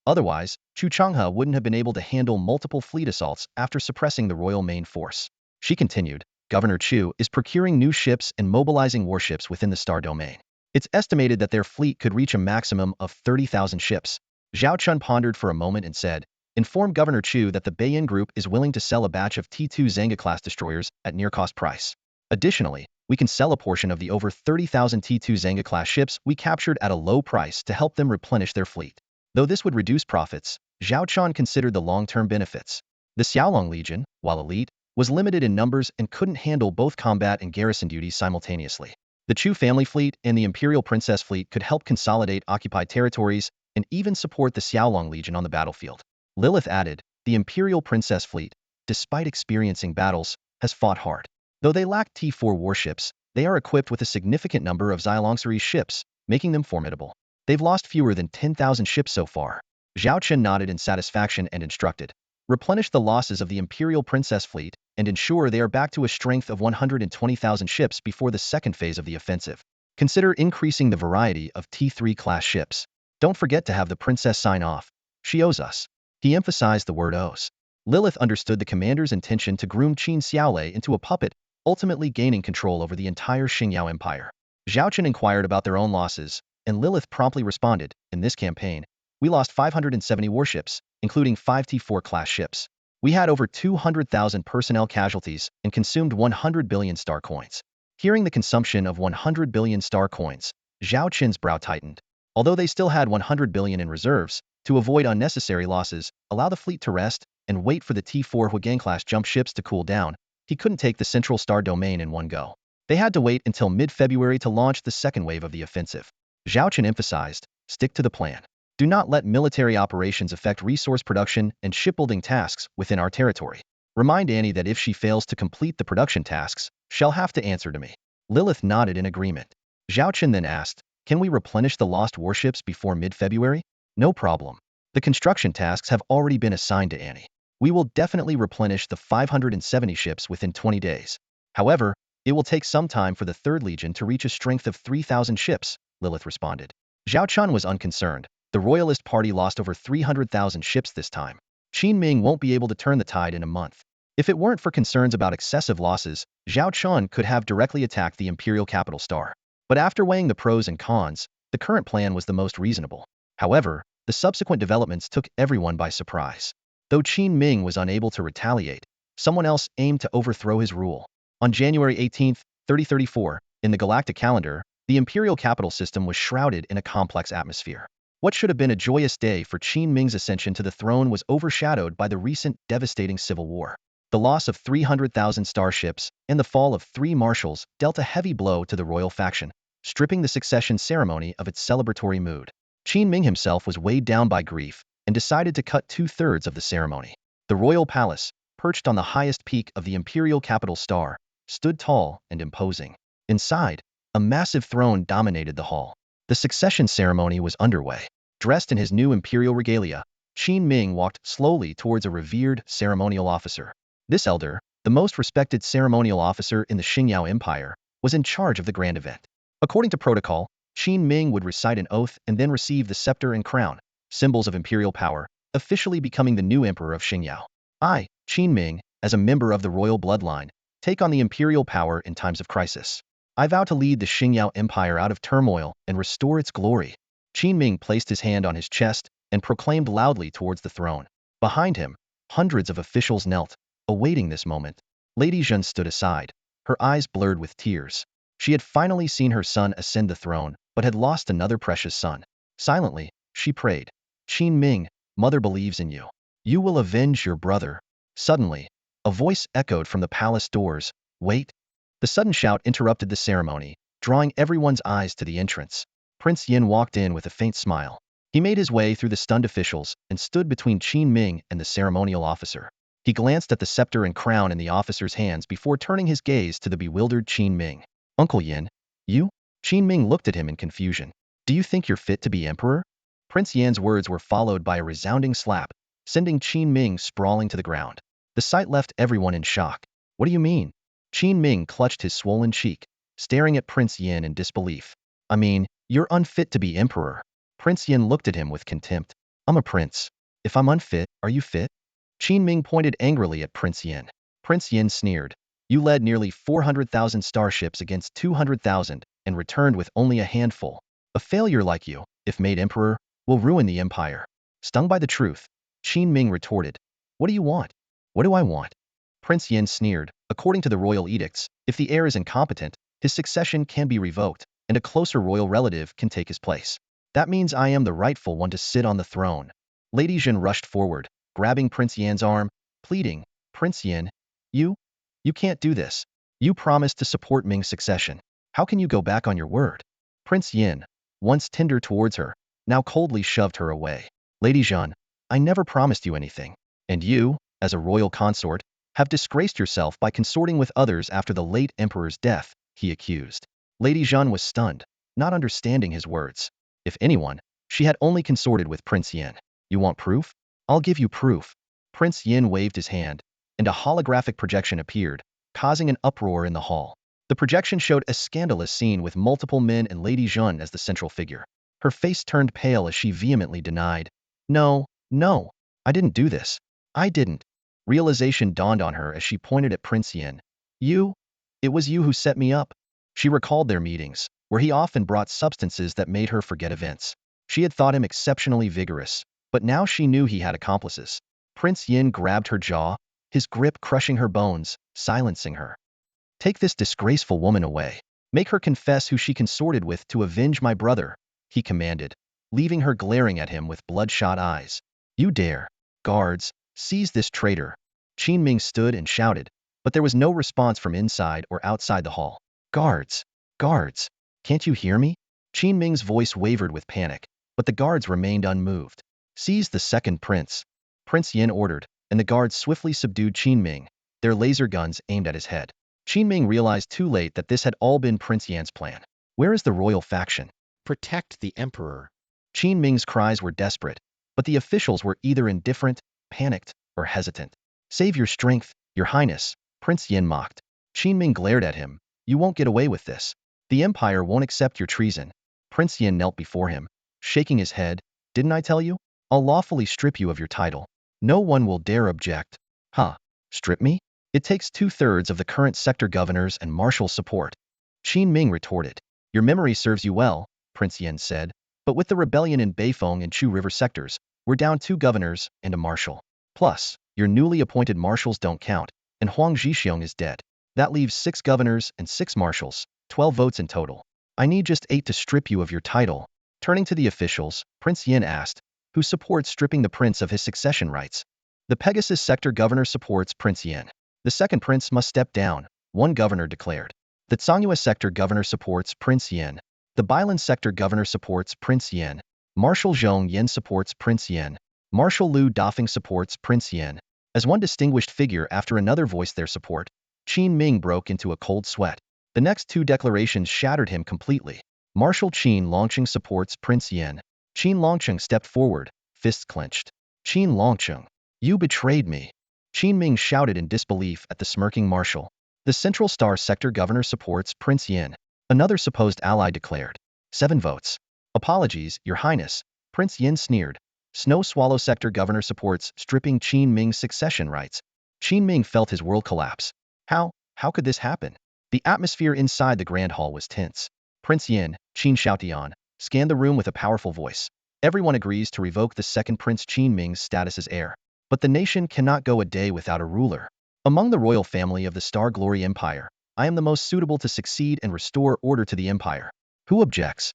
S1: Otherwise, Chu Changhe wouldn't have been able to handle multiple fleet assaults after suppressing the royal main force." She continued, "Governor Chu is procuring new ships and mobilizing warships within the star domain. It's estimated that their fleet could reach a maximum of 30,000 ships." Zhao Chen pondered for a moment and said, "Inform Governor Chu that the Beiyin Group is willing to sell a batch of T2 Zhanga-class destroyers at near-cost price. Additionally, we can sell a portion of the over 30,000 T2 Zhanga-class ships we captured at a low price to help them replenish their fleet." Though this would reduce profits, Zhao Chen considered the long-term benefits. The Xiaolong Legion, while elite, was limited in numbers and couldn't handle both combat and garrison duties simultaneously. The Chu family fleet and the Imperial Princess fleet could help consolidate occupied territories and even support the Xiaolong Legion on the battlefield. Lilith added, "The Imperial Princess fleet, despite experiencing battles, has fought hard. Though they lack T4 warships, they are equipped with a significant number of Xylongseries ships, making them formidable. They've lost fewer than 10,000 ships so far." Zhao Chen nodded in satisfaction and instructed, "Replenish the losses of the Imperial Princess fleet and ensure they are back to a strength of 120,000 ships before the second phase of the offensive. Consider increasing the variety of T3-class ships. Don't forget to have the princess sign off. She owes us." He emphasized the word owes. Lilith understood the commander's intention to groom Qin Xiaolei into a puppet, ultimately gaining control over the entire Xingyao Empire. Zhao Chen inquired about their own losses, and Lilith promptly responded, "In this campaign, we lost 570 warships, including 5 T4-class ships. We had over 200,000 personnel casualties and consumed 100 billion star coins." Hearing the consumption of 100 billion star coins, Zhao Chen's brow tightened. Although they still had 100 billion in reserves, to avoid unnecessary losses, allow the fleet to rest, and wait for the T4 Huageng-class jump ships to cool down, he couldn't take the central star domain in one go. They had to wait until mid-February to launch the second wave of the offensive. Zhao Chen emphasized, "Stick to the plan. Do not let military operations affect resource production and shipbuilding tasks within our territory. Remind Annie that if she fails to complete the production tasks, she'll have to answer to me." Lilith nodded in agreement. Zhao Chen then asked, "Can we replenish the lost warships before mid-February?" "No problem. The construction tasks have already been assigned to Annie. We will definitely replenish the 570 ships within 20 days. However, it will take some time for the 3rd Legion to reach a strength of 3,000 ships," Lilith responded. Zhao Chen was unconcerned. The Royalist Party lost over 300,000 ships this time. Qin Ming won't be able to turn the tide in a month. If it weren't for concerns about excessive losses, Zhao Chen could have directly attacked the Imperial capital star. But after weighing the pros and cons, the current plan was the most reasonable. However, the subsequent developments took everyone by surprise. Though Qin Ming was unable to retaliate, someone else aimed to overthrow his rule. On January 18, 3034, in the galactic calendar, the Imperial capital system was shrouded in a complex atmosphere. What should have been a joyous day for Qin Ming's ascension to the throne was overshadowed by the recent devastating civil war. The loss of 300,000 starships and the fall of 3 marshals dealt a heavy blow to the royal faction, stripping the succession ceremony of its celebratory mood. Qin Ming himself was weighed down by grief and decided to cut 2/3 of the ceremony. The royal palace, perched on the highest peak of the Imperial capital star, stood tall and imposing. Inside, a massive throne dominated the hall. The succession ceremony was underway. Dressed in his new imperial regalia, Qin Ming walked slowly towards a revered ceremonial officer. This elder, the most respected ceremonial officer in the Xingyao Empire, was in charge of the grand event. According to protocol, Qin Ming would recite an oath and then receive the scepter and crown, symbols of imperial power, officially becoming the new emperor of Xingyao. I, Qin Ming, as a member of the royal bloodline, Take on the imperial power in times of crisis. I vow to lead the Xingyao Empire out of turmoil and restore its glory. Qin Ming placed his hand on his chest and proclaimed loudly towards the throne. Behind him, hundreds of officials knelt, awaiting this moment. Lady Zhen stood aside, her eyes blurred with tears. She had finally seen her son ascend the throne, but had lost another precious son. Silently, she prayed, Qin Ming, mother believes in you. You will avenge your brother. Suddenly, a voice echoed from the palace doors, wait. The sudden shout interrupted the ceremony, drawing everyone's eyes to the entrance. Prince Yin walked in with a faint smile. He made his way through the stunned officials and stood between Qin Ming and the ceremonial officer. He glanced at the scepter and crown in the officer's hands before turning his gaze to the bewildered Qin Ming. Uncle Yin, you? Qin Ming looked at him in confusion. Do you think you're fit to be emperor? Prince Yan's words were followed by a resounding slap, sending Qin Ming sprawling to the ground. The sight left everyone in shock. What do you mean? Qin Ming clutched his swollen cheek, staring at Prince Yin in disbelief. I mean, you're unfit to be emperor. Prince Yin looked at him with contempt. I'm a prince. If I'm unfit, are you fit? Qin Ming pointed angrily at Prince Yin. Prince Yin sneered. You led nearly 400,000 starships against 200,000 and returned with only a handful. A failure like you, if made emperor, will ruin the empire. Stung by the truth, Qin Ming retorted. What do you want? What do I want? Prince Yin sneered. According to the royal edicts, if the heir is incompetent, his succession can be revoked, and a closer royal relative can take his place. That means I am the rightful one to sit on the throne. Lady Zhen rushed forward, grabbing Prince Yan's arm, pleading, Prince Yin, you can't do this. You promised to support Ming's succession. How can you go back on your word? Prince Yin, once tender towards her, now coldly shoved her away. Lady Zhen, I never promised you anything. And you, as a royal consort, have disgraced yourself by consorting with others after the late emperor's death, he accused. Lady Zhen was stunned, not understanding his words. If anyone, she had only consorted with Prince Yin. You want proof? I'll give you proof. Prince Yin waved his hand, and a holographic projection appeared, causing an uproar in the hall. The projection showed a scandalous scene with multiple men and Lady Zhen as the central figure. Her face turned pale as she vehemently denied, No, I didn't do this. I didn't. Realization dawned on her as she pointed at Prince Yin. It was you who set me up. She recalled their meetings, where he often brought substances that made her forget events. She had thought him exceptionally vigorous, but now she knew he had accomplices. Prince Yin grabbed her jaw, his grip crushing her bones, silencing her. Take this disgraceful woman away. Make her confess who she consorted with to avenge my brother, he commanded, leaving her glaring at him with bloodshot eyes. You dare. Guards, seize this traitor. Qin Ming stood and shouted, but there was no response from inside or outside the hall. Guards, can't you hear me? Qin Ming's voice wavered with panic, but the guards remained unmoved. Seize the second prince. Prince Yin ordered, and the guards swiftly subdued Qin Ming, their laser guns aimed at his head. Qin Ming realized too late that this had all been Prince Yan's plan. Where is the royal faction? Protect the emperor. Qin Ming's cries were desperate, but the officials were either indifferent, panicked, or hesitant. Save your strength, your highness, Prince Yin mocked. Qin Ming glared at him. You won't get away with this. The empire won't accept your treason. Prince Yin knelt before him, shaking his head. Didn't I tell you? I'll lawfully strip you of your title. No one will dare object. Huh? Strip me? It takes 2/3 of the current sector governors and marshal support. Qin Ming retorted. Your memory serves you well, Prince Yin said, but with the rebellion in Beifeng and Chu River sectors, we're down 2 governors and a marshal. Plus, your newly appointed marshals don't count, and Huang Zhixiong is dead. That leaves 6 governors and 6 marshals, 12 votes in total. I need just 8 to strip you of your title. Turning to the officials, Prince Yin asked, who supports stripping the prince of his succession rights? The Pegasus sector governor supports Prince Yin. The second prince must step down, one governor declared. The Tsangyue sector governor supports Prince Yin. The Bailan sector governor supports Prince Yin. Marshal Zhong Yin supports Prince Yin. Marshal Liu Dafeng supports Prince Yin. As one distinguished figure after another voiced their support, Qin Ming broke into a cold sweat. The next 2 declarations shattered him completely. Marshal Qin Longcheng supports Prince Yin. Qin Longcheng stepped forward, fists clenched. Qin Longcheng, you betrayed me. Qin Ming shouted in disbelief at the smirking marshal. The Central Star sector governor supports Prince Yin. Another supposed ally declared. 7 votes. Apologies, your highness, Prince Yin sneered. Snow Swallow sector governor supports stripping Qin Ming's succession rights. Qin Ming felt his world collapse. How? How could this happen? The atmosphere inside the grand hall was tense. Prince Yin, Qin Xiaotian, scanned the room with a powerful voice. Everyone agrees to revoke the second Prince Qin Ming's status as heir. But the nation cannot go a day without a ruler. Among the royal family of the Star Glory Empire, I am the most suitable to succeed and restore order to the empire. Who objects?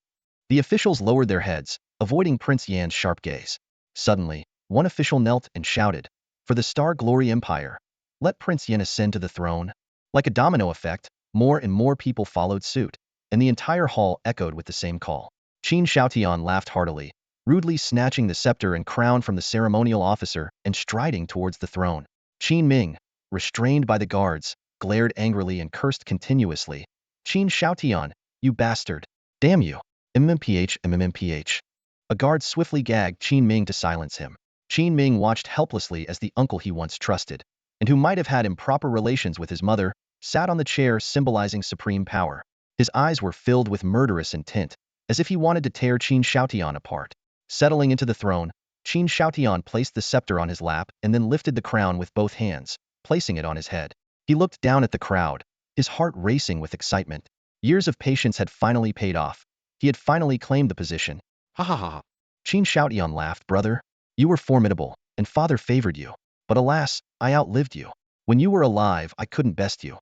S1: The officials lowered their heads, avoiding Prince Yan's sharp gaze. Suddenly, one official knelt and shouted, "For the Star Glory Empire, let Prince Yan ascend to the throne." Like a domino effect, more and more people followed suit, and the entire hall echoed with the same call. Qin Xiaotian laughed heartily, rudely snatching the scepter and crown from the ceremonial officer and striding towards the throne. Qin Ming, restrained by the guards, glared angrily and cursed continuously. "Qin Xiaotian, you bastard! Damn you! MMPH. A guard swiftly gagged Qin Ming to silence him. Qin Ming watched helplessly as the uncle he once trusted, and who might have had improper relations with his mother, sat on the chair symbolizing supreme power. His eyes were filled with murderous intent, as if he wanted to tear Qin Xiaotian apart. Settling into the throne, Qin Xiaotian placed the scepter on his lap and then lifted the crown with both hands, placing it on his head. He looked down at the crowd, his heart racing with excitement. Years of patience had finally paid off. He had finally claimed the position. Ha ha ha. Qin Xiaotian laughed. "Brother, you were formidable, and father favored you. But alas, I outlived you. When you were alive, I couldn't best you.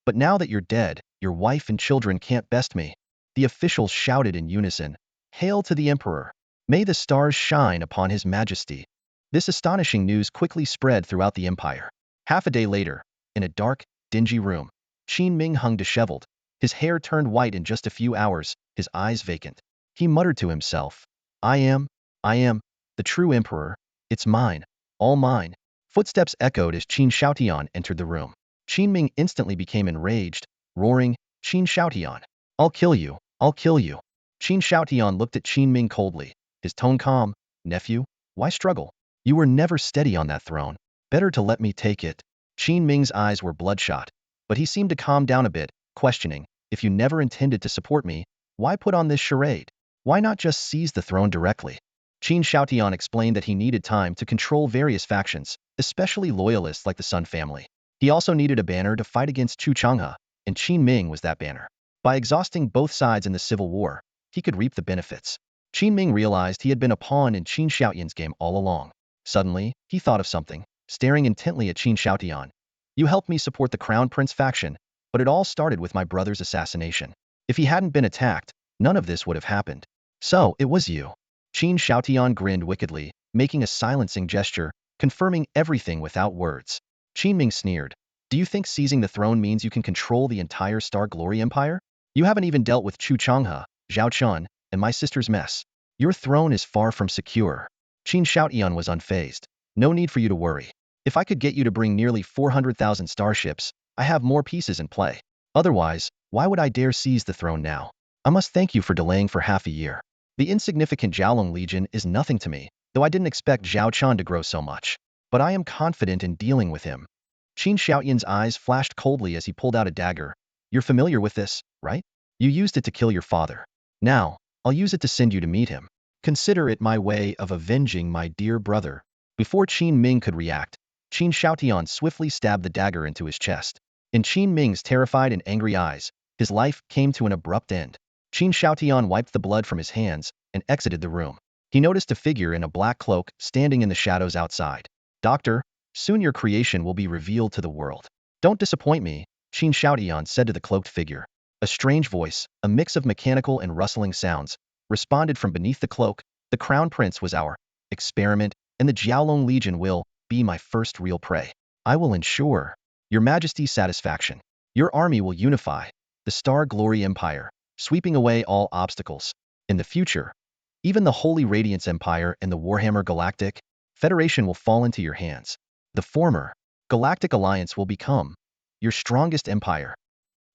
S1: But now that you're dead, your wife and children can't best me." The officials shouted in unison, "Hail to the Emperor! May the stars shine upon His Majesty." This astonishing news quickly spread throughout the empire. Half a day later, in a dark, dingy room, Qin Ming hung disheveled. His hair turned white in just a few hours, his eyes vacant. He muttered to himself, I am the true emperor. It's mine, all mine." Footsteps echoed as Qin Xiaotian entered the room. Qin Ming instantly became enraged, roaring, "Qin Xiaotian, I'll kill you, I'll kill you." Qin Xiaotian looked at Qin Ming coldly, his tone calm. "Nephew, why struggle? You were never steady on that throne. Better to let me take it." Qin Ming's eyes were bloodshot, but he seemed to calm down a bit, questioning, "If you never intended to support me, why put on this charade? Why not just seize the throne directly?" Qin Xiaotian explained that he needed time to control various factions, especially loyalists like the Sun family. He also needed a banner to fight against Chu Changhe, and Qin Ming was that banner. By exhausting both sides in the civil war, he could reap the benefits. Qin Ming realized he had been a pawn in Qin Xiaotian's game all along. Suddenly, he thought of something, staring intently at Qin Xiaotian. "You helped me support the Crown Prince faction, but it all started with my brother's assassination. If he hadn't been attacked, none of this would have happened. So, it was you." Qin Xiaotian grinned wickedly, making a silencing gesture, confirming everything without words. Qin Ming sneered, "Do you think seizing the throne means you can control the entire Star Glory Empire? You haven't even dealt with Chu Changhe, Zhao Chen, and my sister's mess. Your throne is far from secure." Qin Xiaotian was unfazed. "No need for you to worry. If I could get you to bring nearly 400,000 starships, I have more pieces in play. Otherwise, why would I dare seize the throne now? I must thank you for delaying for half a year. The insignificant Jiaolong Legion is nothing to me, though I didn't expect Zhao Chen to grow so much. But I am confident in dealing with him." Qin Xiaotian's eyes flashed coldly as he pulled out a dagger. "You're familiar with this, right? You used it to kill your father. Now, I'll use it to send you to meet him. Consider it my way of avenging my dear brother." Before Qin Ming could react, Qin Xiaotian swiftly stabbed the dagger into his chest. In Qin Ming's terrified and angry eyes, his life came to an abrupt end. Qin Xiaotian wiped the blood from his hands and exited the room. He noticed a figure in a black cloak standing in the shadows outside. "Doctor, soon your creation will be revealed to the world. Don't disappoint me," Qin Xiaotian said to the cloaked figure. A strange voice, a mix of mechanical and rustling sounds, responded from beneath the cloak. "The Crown Prince was our experiment, and the Jiaolong Legion will be my first real prey. I will ensure your Majesty's satisfaction. Your army will unify the Star Glory Empire, sweeping away all obstacles. In the future, even the Holy Radiance Empire and the Warhammer Galactic Federation will fall into your hands. The former, Galactic Alliance, will become your strongest empire."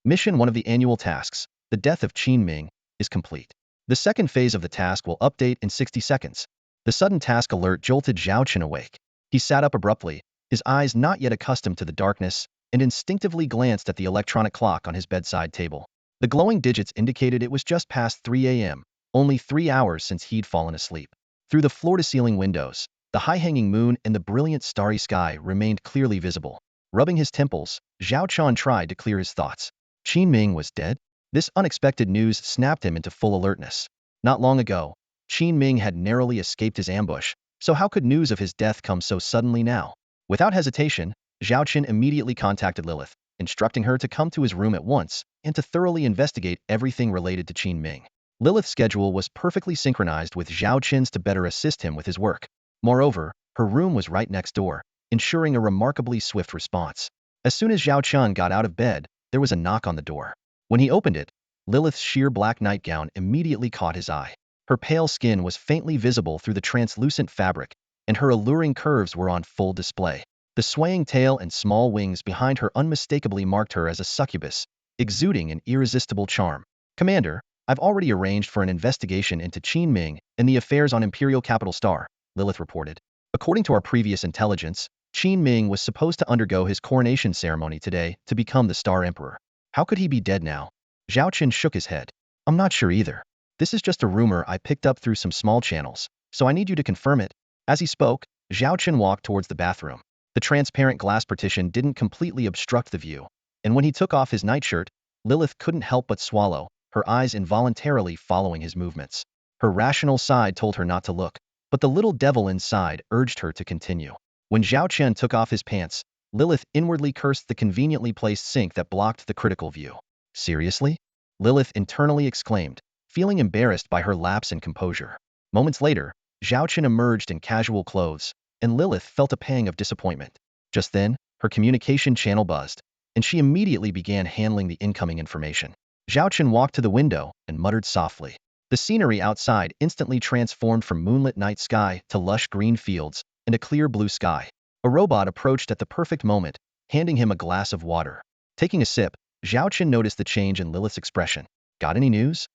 S1: Mission 1 of the annual tasks, the death of Qin Ming, is complete. The second phase of the task will update in 60 seconds. The sudden task alert jolted Zhao Chen awake. He sat up abruptly, his eyes not yet accustomed to the darkness, and instinctively glanced at the electronic clock on his bedside table. The glowing digits indicated it was just past 3 a.m., only 3 hours since he'd fallen asleep. Through the floor-to-ceiling windows, the high-hanging moon and the brilliant starry sky remained clearly visible. Rubbing his temples, Zhao Chen tried to clear his thoughts. Qin Ming was dead? This unexpected news snapped him into full alertness. Not long ago, Qin Ming had narrowly escaped his ambush, so how could news of his death come so suddenly now? Without hesitation, Zhao Chen immediately contacted Lilith, instructing her to come to his room at once and to thoroughly investigate everything related to Qin Ming. Lilith's schedule was perfectly synchronized with Zhao Chen's to better assist him with his work. Moreover, her room was right next door, ensuring a remarkably swift response. As soon as Zhao Chen got out of bed, there was a knock on the door. When he opened it, Lilith's sheer black nightgown immediately caught his eye. Her pale skin was faintly visible through the translucent fabric, and her alluring curves were on full display. The swaying tail and small wings behind her unmistakably marked her as a succubus, exuding an irresistible charm. "Commander, I've already arranged for an investigation into Qin Ming and the affairs on Imperial Capital Star," Lilith reported. "According to our previous intelligence, Qin Ming was supposed to undergo his coronation ceremony today to become the Star Emperor. How could he be dead now?" Zhao Chen shook his head. "I'm not sure either. This is just a rumor I picked up through some small channels, so I need you to confirm it." As he spoke, Zhao Chen walked towards the bathroom. The transparent glass partition didn't completely obstruct the view, and when he took off his nightshirt, Lilith couldn't help but swallow, her eyes involuntarily following his movements. Her rational side told her not to look, but the little devil inside urged her to continue. When Zhao Chen took off his pants, Lilith inwardly cursed the conveniently placed sink that blocked the critical view. "Seriously?" Lilith internally exclaimed, feeling embarrassed by her lapse in composure. Moments later, Zhao Chen emerged in casual clothes, and Lilith felt a pang of disappointment. Just then, her communication channel buzzed, and she immediately began handling the incoming information. Zhao Chen walked to the window and muttered softly. The scenery outside instantly transformed from moonlit night sky to lush green fields and a clear blue sky. A robot approached at the perfect moment, handing him a glass of water. Taking a sip, Zhao Chen noticed the change in Lilith's expression. "Got any news?"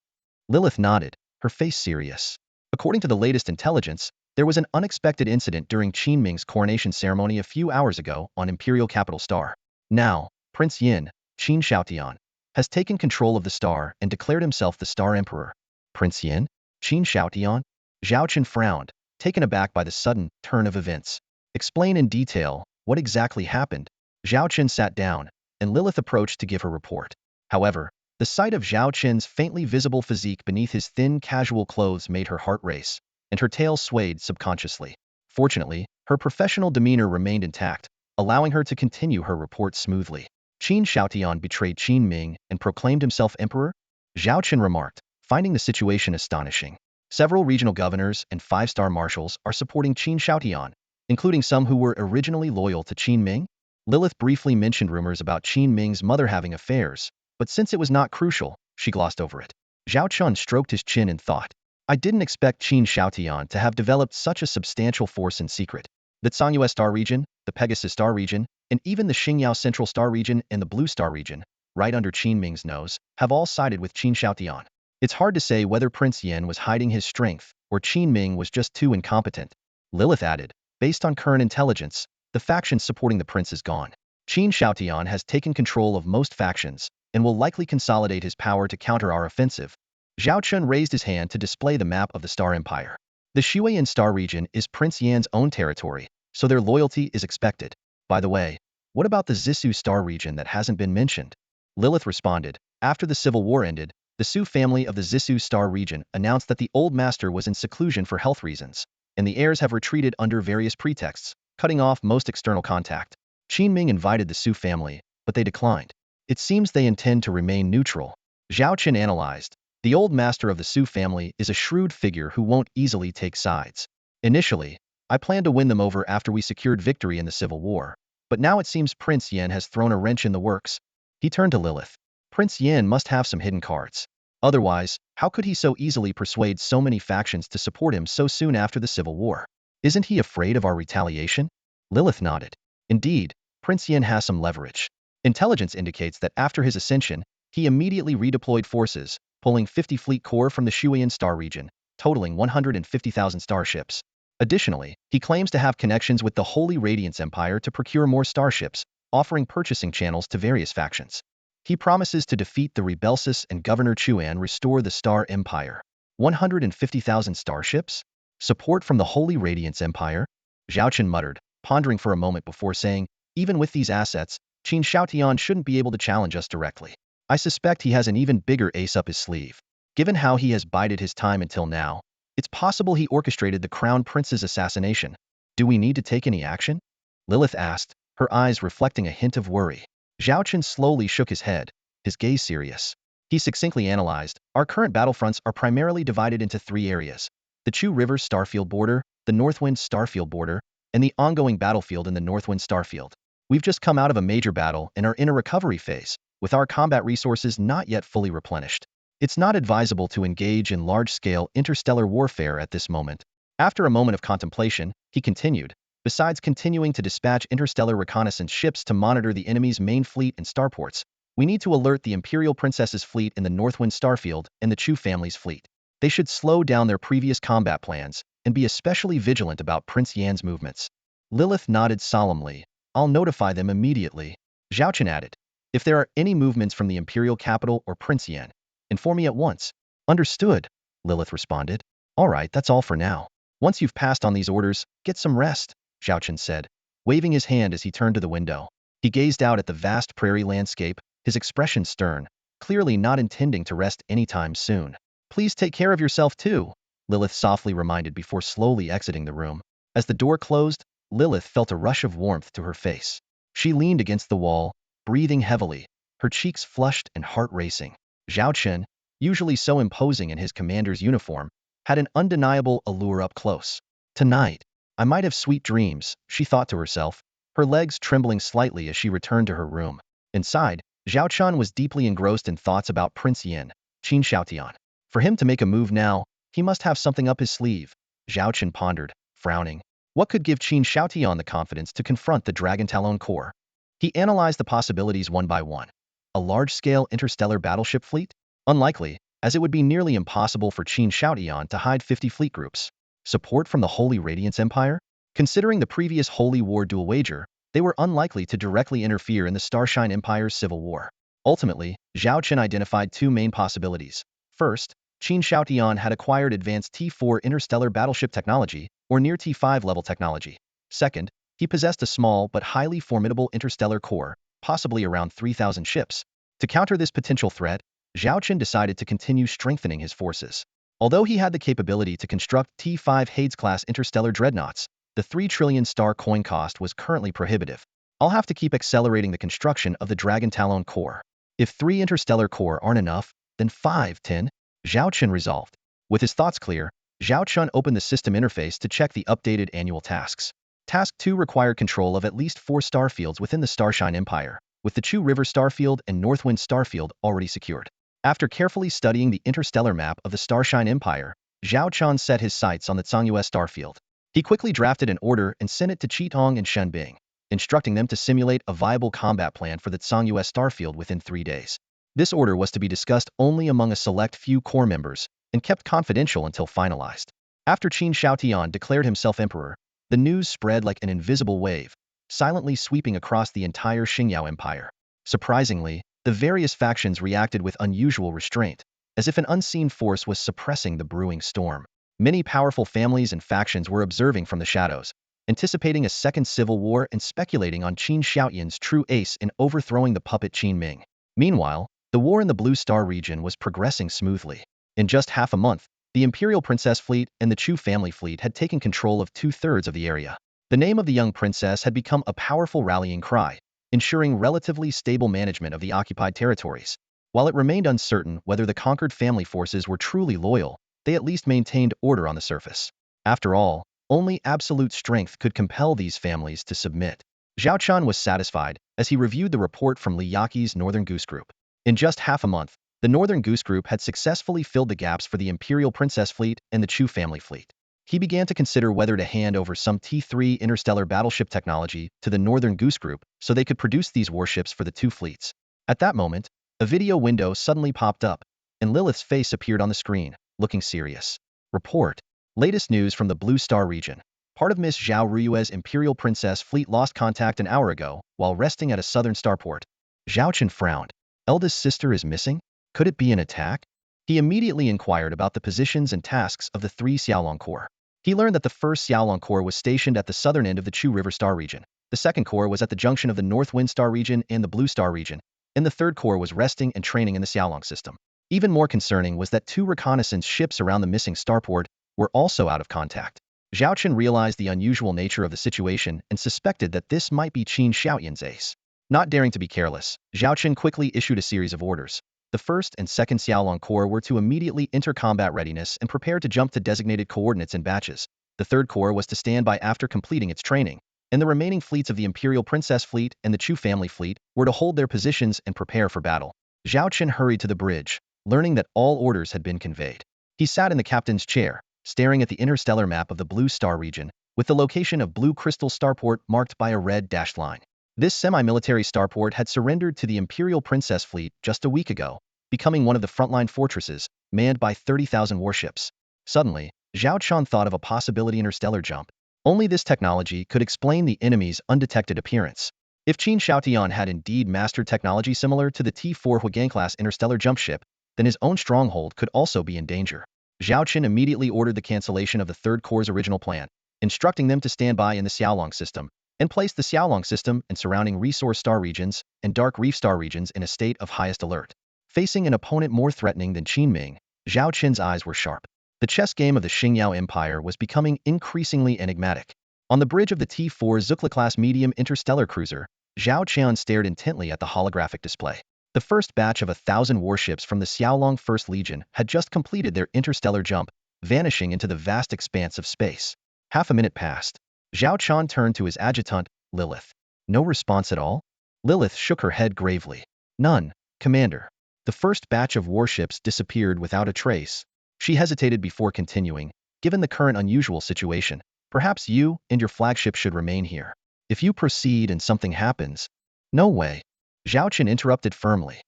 S1: Lilith nodded, her face serious. According to the latest intelligence, there was an unexpected incident during Qin Ming's coronation ceremony a few hours ago on Imperial Capital Star. Now, Prince Yin, Qin Xiaotian, has taken control of the star and declared himself the Star Emperor. "Prince Yin? Qin Xiaotian?" Zhao Chen frowned, taken aback by the sudden turn of events. "Explain in detail what exactly happened." Zhao Chen sat down, and Lilith approached to give her report. However, the sight of Zhao Chen's faintly visible physique beneath his thin casual clothes made her heart race, and her tail swayed subconsciously. Fortunately, her professional demeanor remained intact, allowing her to continue her report smoothly. "Qin Xiaotian betrayed Qin Ming and proclaimed himself emperor?" Zhao Chen remarked, finding the situation astonishing. "Several regional governors and five-star marshals are supporting Qin Xiaotian, including some who were originally loyal to Qin Ming." Lilith briefly mentioned rumors about Qin Ming's mother having affairs, but since it was not crucial, she glossed over it. Zhao Chen stroked his chin in thought. "I didn't expect Qin Xiaotian to have developed such a substantial force in secret. The Tsangyue Star region, the Pegasus Star region, and even the Xingyao Central Star region and the Blue Star region, right under Qin Ming's nose, have all sided with Qin Xiaotian. It's hard to say whether Prince Yin was hiding his strength or Qin Ming was just too incompetent." Lilith added, "Based on current intelligence, the faction supporting the prince is gone. Qin Xiaotian has taken control of most factions and will likely consolidate his power to counter our offensive." Zhao Chen raised his hand to display the map of the Star Empire. "The Shuiyan Star region is Prince Yan's own territory, so their loyalty is expected. By the way, what about the Zissou Star region that hasn't been mentioned?" Lilith responded, "After the civil war ended, the Su family of the Zissou Star region announced that the old master was in seclusion for health reasons, and the heirs have retreated under various pretexts, cutting off most external contact. Qin Ming invited the Su family, but they declined. It seems they intend to remain neutral." Zhao Chen analyzed. "The old master of the Su family is a shrewd figure who won't easily take sides. Initially, I planned to win them over after we secured victory in the Civil War, but now it seems Prince Yin has thrown a wrench in the works." He turned to Lilith. "Prince Yin must have some hidden cards. Otherwise, how could he so easily persuade so many factions to support him so soon after the Civil War? Isn't he afraid of our retaliation?" Lilith nodded. "Indeed, Prince Yin has some leverage. Intelligence indicates that after his ascension, he immediately redeployed forces, pulling 50 fleet corps from the Shuiyan Star region, totaling 150,000 starships. Additionally, he claims to have connections with the Holy Radiance Empire to procure more starships, offering purchasing channels to various factions. He promises to defeat the Rebelsis and Governor Chuan restore the Star Empire. 150,000 starships? Support from the Holy Radiance Empire?" Zhao Chen muttered, pondering for a moment before saying, "Even with these assets, Qin Shaotian shouldn't be able to challenge us directly. I suspect he has an even bigger ace up his sleeve. Given how he has bided his time until now, it's possible he orchestrated the Crown Prince's assassination. Do we need to take any action? Lilith asked, her eyes reflecting a hint of worry. Zhao Chen slowly shook his head, his gaze serious. He succinctly analyzed, our current battlefronts are primarily divided into 3 areas: the Chu River Starfield border, the Northwind Starfield border, and the ongoing battlefield in the Northwind Starfield. We've just come out of a major battle and are in a recovery phase, with our combat resources not yet fully replenished. It's not advisable to engage in large-scale interstellar warfare at this moment. After a moment of contemplation, he continued, besides continuing to dispatch interstellar reconnaissance ships to monitor the enemy's main fleet and starports, we need to alert the Imperial Princess's fleet in the Northwind Starfield and the Chu family's fleet. They should slow down their previous combat plans and be especially vigilant about Prince Yan's movements. Lilith nodded solemnly. I'll notify them immediately. Zhao Chen added, if there are any movements from the Imperial capital or Prince Yan, inform me at once. Understood, Lilith responded. All right, that's all for now. Once you've passed on these orders, get some rest, Zhao Chen said, waving his hand as he turned to the window. He gazed out at the vast prairie landscape, his expression stern, clearly not intending to rest anytime soon. Please take care of yourself too, Lilith softly reminded before slowly exiting the room. As the door closed, Lilith felt a rush of warmth to her face. She leaned against the wall, breathing heavily, her cheeks flushed and heart racing. Zhao Chen, usually so imposing in his commander's uniform, had an undeniable allure up close. Tonight, I might have sweet dreams, she thought to herself, her legs trembling slightly as she returned to her room. Inside, Zhao Chen was deeply engrossed in thoughts about Prince Yan, Qin Shaotian. For him to make a move now, he must have something up his sleeve. Zhao Chen pondered, frowning. What could give Qin Shaotian the confidence to confront the Dragon Talon Corps? He analyzed the possibilities one by one. A large-scale interstellar battleship fleet? Unlikely, as it would be nearly impossible for Qin Shaotian to hide 50 fleet groups. Support from the Holy Radiance Empire? Considering the previous Holy War dual wager, they were unlikely to directly interfere in the Starshine Empire's civil war. Ultimately, Zhao Chen identified 2 main possibilities. First, Qin Shaotian had acquired advanced T4 interstellar battleship technology, or near T5 level technology. Second, he possessed a small but highly formidable interstellar corps, possibly around 3,000 ships. To counter this potential threat, Zhao Chen decided to continue strengthening his forces. Although he had the capability to construct T5 Hades-class interstellar dreadnoughts, the 3 trillion star coin cost was currently prohibitive. I'll have to keep accelerating the construction of the Dragon Talon Corps. If 3 interstellar core aren't enough, then 5, 10, Zhao Chen resolved. With his thoughts clear, Zhao Chen opened the system interface to check the updated annual tasks. Task 2 required control of at least 4 starfields within the Starshine Empire, with the Chu River Starfield and Northwind Starfield already secured. After carefully studying the interstellar map of the Starshine Empire, Zhao Chen set his sights on the Tsangyue Starfield. He quickly drafted an order and sent it to Qitong and Shenbing, instructing them to simulate a viable combat plan for the Tsangyue Starfield within 3 days. This order was to be discussed only among a select few core members and kept confidential until finalized. After Qin Shaotian declared himself emperor, the news spread like an invisible wave, silently sweeping across the entire Xingyao Empire. Surprisingly, the various factions reacted with unusual restraint, as if an unseen force was suppressing the brewing storm. Many powerful families and factions were observing from the shadows, anticipating a second civil war and speculating on Qin Shaotian's true ace in overthrowing the puppet Qin Ming. Meanwhile, the war in the Blue Star region was progressing smoothly. In just half a month, the Imperial Princess fleet and the Chu family fleet had taken control of 2/3 of the area. The name of the young princess had become a powerful rallying cry, ensuring relatively stable management of the occupied territories. While it remained uncertain whether the conquered family forces were truly loyal, they at least maintained order on the surface. After all, only absolute strength could compel these families to submit. Zhao Chen was satisfied as he reviewed the report from Li Yaqi's Northern Goose Group. In just half a month, the Northern Goose Group had successfully filled the gaps for the Imperial Princess fleet and the Chu family fleet. He began to consider whether to hand over some T3 interstellar battleship technology to the Northern Goose Group so they could produce these warships for the 2 fleets. At that moment, a video window suddenly popped up, and Lilith's face appeared on the screen, looking serious. Report. Latest news from the Blue Star region. Part of Miss Zhao Ruyue's Imperial Princess fleet lost contact an hour ago while resting at a southern starport. Zhao Chen frowned. Eldest sister is missing? Could it be an attack? He immediately inquired about the positions and tasks of the 3 Xiaolong Corps. He learned that the 1st Xiaolong Corps was stationed at the southern end of the Chu River Star region. The second corps was at the junction of the North Wind Star region and the Blue Star region, and the third corps was resting and training in the Xiaolong system. Even more concerning was that 2 reconnaissance ships around the missing starport were also out of contact. Zhao Chen realized the unusual nature of the situation and suspected that this might be Qin Xiaoyan's ace. Not daring to be careless, Zhao Chen quickly issued a series of orders. The 1st and 2nd Xiaolong Corps were to immediately enter combat readiness and prepare to jump to designated coordinates in batches. The 3rd Corps was to stand by after completing its training, and the remaining fleets of the Imperial Princess Fleet and the Chu family fleet were to hold their positions and prepare for battle. Zhao Chen hurried to the bridge, learning that all orders had been conveyed. He sat in the captain's chair, staring at the interstellar map of the Blue Star region, with the location of Blue Crystal Starport marked by a red dashed line. This semi-military starport had surrendered to the Imperial Princess Fleet just a week ago, becoming one of the frontline fortresses, manned by 30,000 warships. Suddenly, Zhao Chen thought of a possibility: interstellar jump. Only this technology could explain the enemy's undetected appearance. If Qin Xiaotian had indeed mastered technology similar to the T4 Huigang-class interstellar jump ship, then his own stronghold could also be in danger. Zhao Chen immediately ordered the cancellation of the 3rd Corps' original plan, instructing them to stand by in the Xiaolong system, and place the Xiaolong system and surrounding resource star regions and dark reef star regions in a state of highest alert. Facing an opponent more threatening than Qin Ming, Zhao Chen's eyes were sharp. The chess game of the Xingyao Empire was becoming increasingly enigmatic. On the bridge of the T4 Zukla-class medium interstellar cruiser, Zhao Chen stared intently at the holographic display. The first batch of 1,000 warships from the Xiaolong First Legion had just completed their interstellar jump, vanishing into the vast expanse of space. Half a minute passed. Zhao Chen turned to his adjutant, Lilith. No response at all? Lilith shook her head gravely. None, Commander. The first batch of warships disappeared without a trace. She hesitated before continuing. Given the current unusual situation, perhaps you and your flagship should remain here. If you proceed and something happens... No way. Zhao Chen interrupted firmly.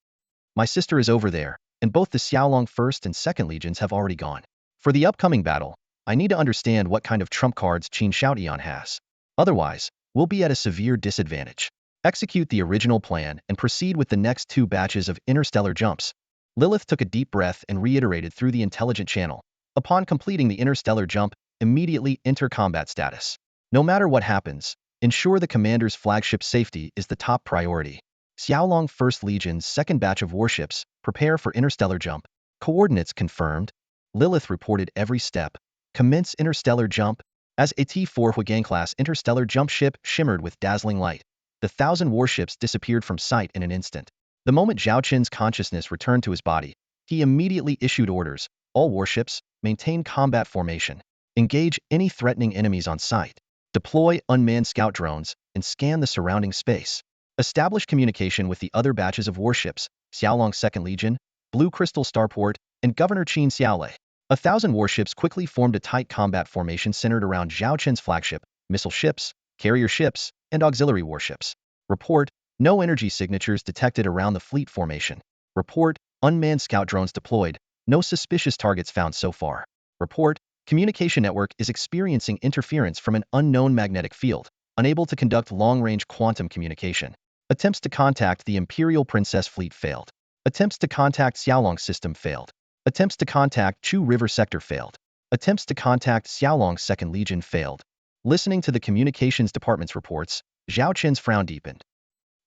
S1: My sister is over there, and both the Xiaolong First and Second Legions have already gone. For the upcoming battle, I need to understand what kind of trump cards Qin Xiaotian has. Otherwise, we'll be at a severe disadvantage. Execute the original plan and proceed with the next 2 batches of interstellar jumps. Lilith took a deep breath and reiterated through the intelligent channel. Upon completing the interstellar jump, immediately enter combat status. No matter what happens, ensure the commander's flagship safety is the top priority. Xiaolong First Legion's second batch of warships prepare for interstellar jump. Coordinates confirmed. Lilith reported every step. Commence interstellar jump. As a T4 Huigang-class interstellar jump ship shimmered with dazzling light, the 1,000 warships disappeared from sight in an instant. The moment Zhao Chen's consciousness returned to his body, he immediately issued orders. All warships, maintain combat formation. Engage any threatening enemies on sight. Deploy unmanned scout drones and scan the surrounding space. Establish communication with the other batches of warships, Xiaolong Second Legion, Blue Crystal Starport, and Governor Qin Xiaolei. 1,000 warships quickly formed a tight combat formation centered around Zhao Chen's flagship, missile ships, carrier ships, and auxiliary warships. Report, no energy signatures detected around the fleet formation. Report, unmanned scout drones deployed, no suspicious targets found so far. Report, communication network is experiencing interference from an unknown magnetic field, unable to conduct long-range quantum communication. Attempts to contact the Imperial Princess Fleet failed. Attempts to contact Xiaolong system failed. Attempts to contact Chu River sector failed. Attempts to contact Xiaolong Second Legion failed. Listening to the communications department's reports, Zhao Chen's frown deepened.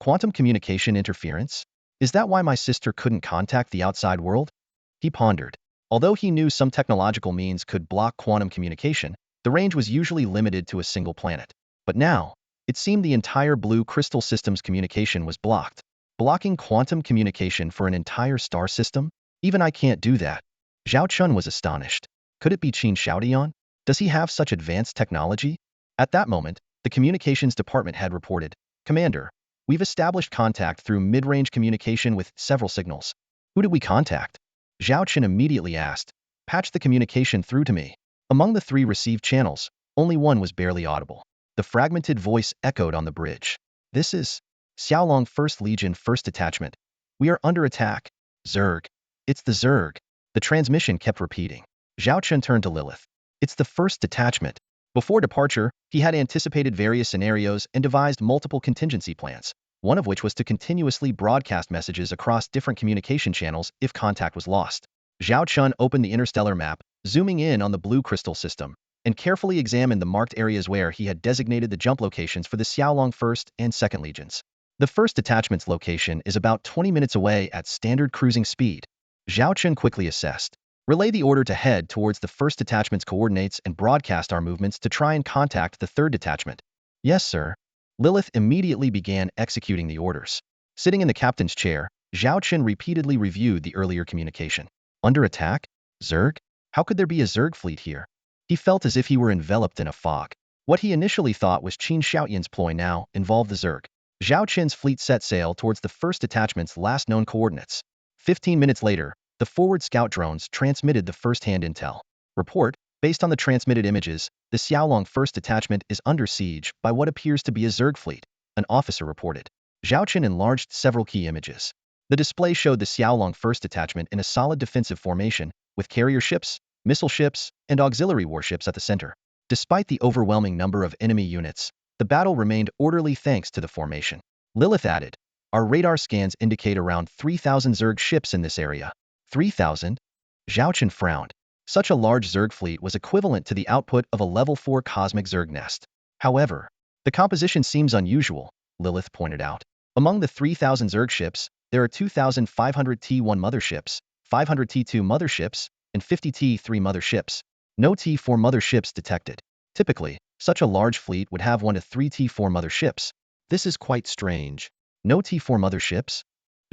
S1: Quantum communication interference? Is that why my sister couldn't contact the outside world? He pondered. Although he knew some technological means could block quantum communication, the range was usually limited to a single planet. But now, it seemed the entire Blue Crystal System's communication was blocked. Blocking quantum communication for an entire star system? Even I can't do that. Zhao Chen was astonished. Could it be Qin Xiaotian? Does he have such advanced technology? At that moment, the communications department had reported, Commander, we've established contact through mid-range communication with several signals. Who did we contact? Zhao Chen immediately asked. Patch the communication through to me. Among the 3 received channels, only one was barely audible. The fragmented voice echoed on the bridge. This is Xiaolong First Legion First Detachment. We are under attack. Zerg. It's the Zerg. The transmission kept repeating. Zhao Chen turned to Lilith. It's the first detachment. Before departure, he had anticipated various scenarios and devised multiple contingency plans, one of which was to continuously broadcast messages across different communication channels if contact was lost. Zhao Chen opened the interstellar map, zooming in on the Blue Crystal System. and carefully examined the marked areas where he had designated the jump locations for the Xiaolong 1st and 2nd Legions. The 1st Detachment's location is about 20 minutes away at standard cruising speed. Zhao Chen quickly assessed. Relay the order to head towards the 1st Detachment's coordinates and broadcast our movements to try and contact the 3rd Detachment. Yes, sir. Lilith immediately began executing the orders. Sitting in the captain's chair, Zhao Chen repeatedly reviewed the earlier communication. Under attack? Zerg? How could there be a Zerg fleet here? He felt as if he were enveloped in a fog. What he initially thought was Qin Xiaoyan's ploy now involved the Zerg. Zhao Chen's fleet set sail towards the 1st Detachment's last known coordinates. 15 minutes later, the forward scout drones transmitted the first-hand intel. Report, based on the transmitted images, the Xiaolong 1st Detachment is under siege by what appears to be a Zerg fleet, an officer reported. Zhao Chen enlarged several key images. The display showed the Xiaolong 1st Detachment in a solid defensive formation, with carrier ships, missile ships, and auxiliary warships at the center. Despite the overwhelming number of enemy units, the battle remained orderly thanks to the formation. Lilith added, our radar scans indicate around 3,000 Zerg ships in this area. 3,000? Zhao Chen frowned. Such a large Zerg fleet was equivalent to the output of a level 4 cosmic Zerg nest. However, the composition seems unusual, Lilith pointed out. Among the 3,000 Zerg ships, there are 2,500 T1 motherships, 500 T2 motherships, and 50 T3 motherships. No T4 motherships detected. Typically, such a large fleet would have 1 to 3 T4 motherships. This is quite strange. No T4 motherships?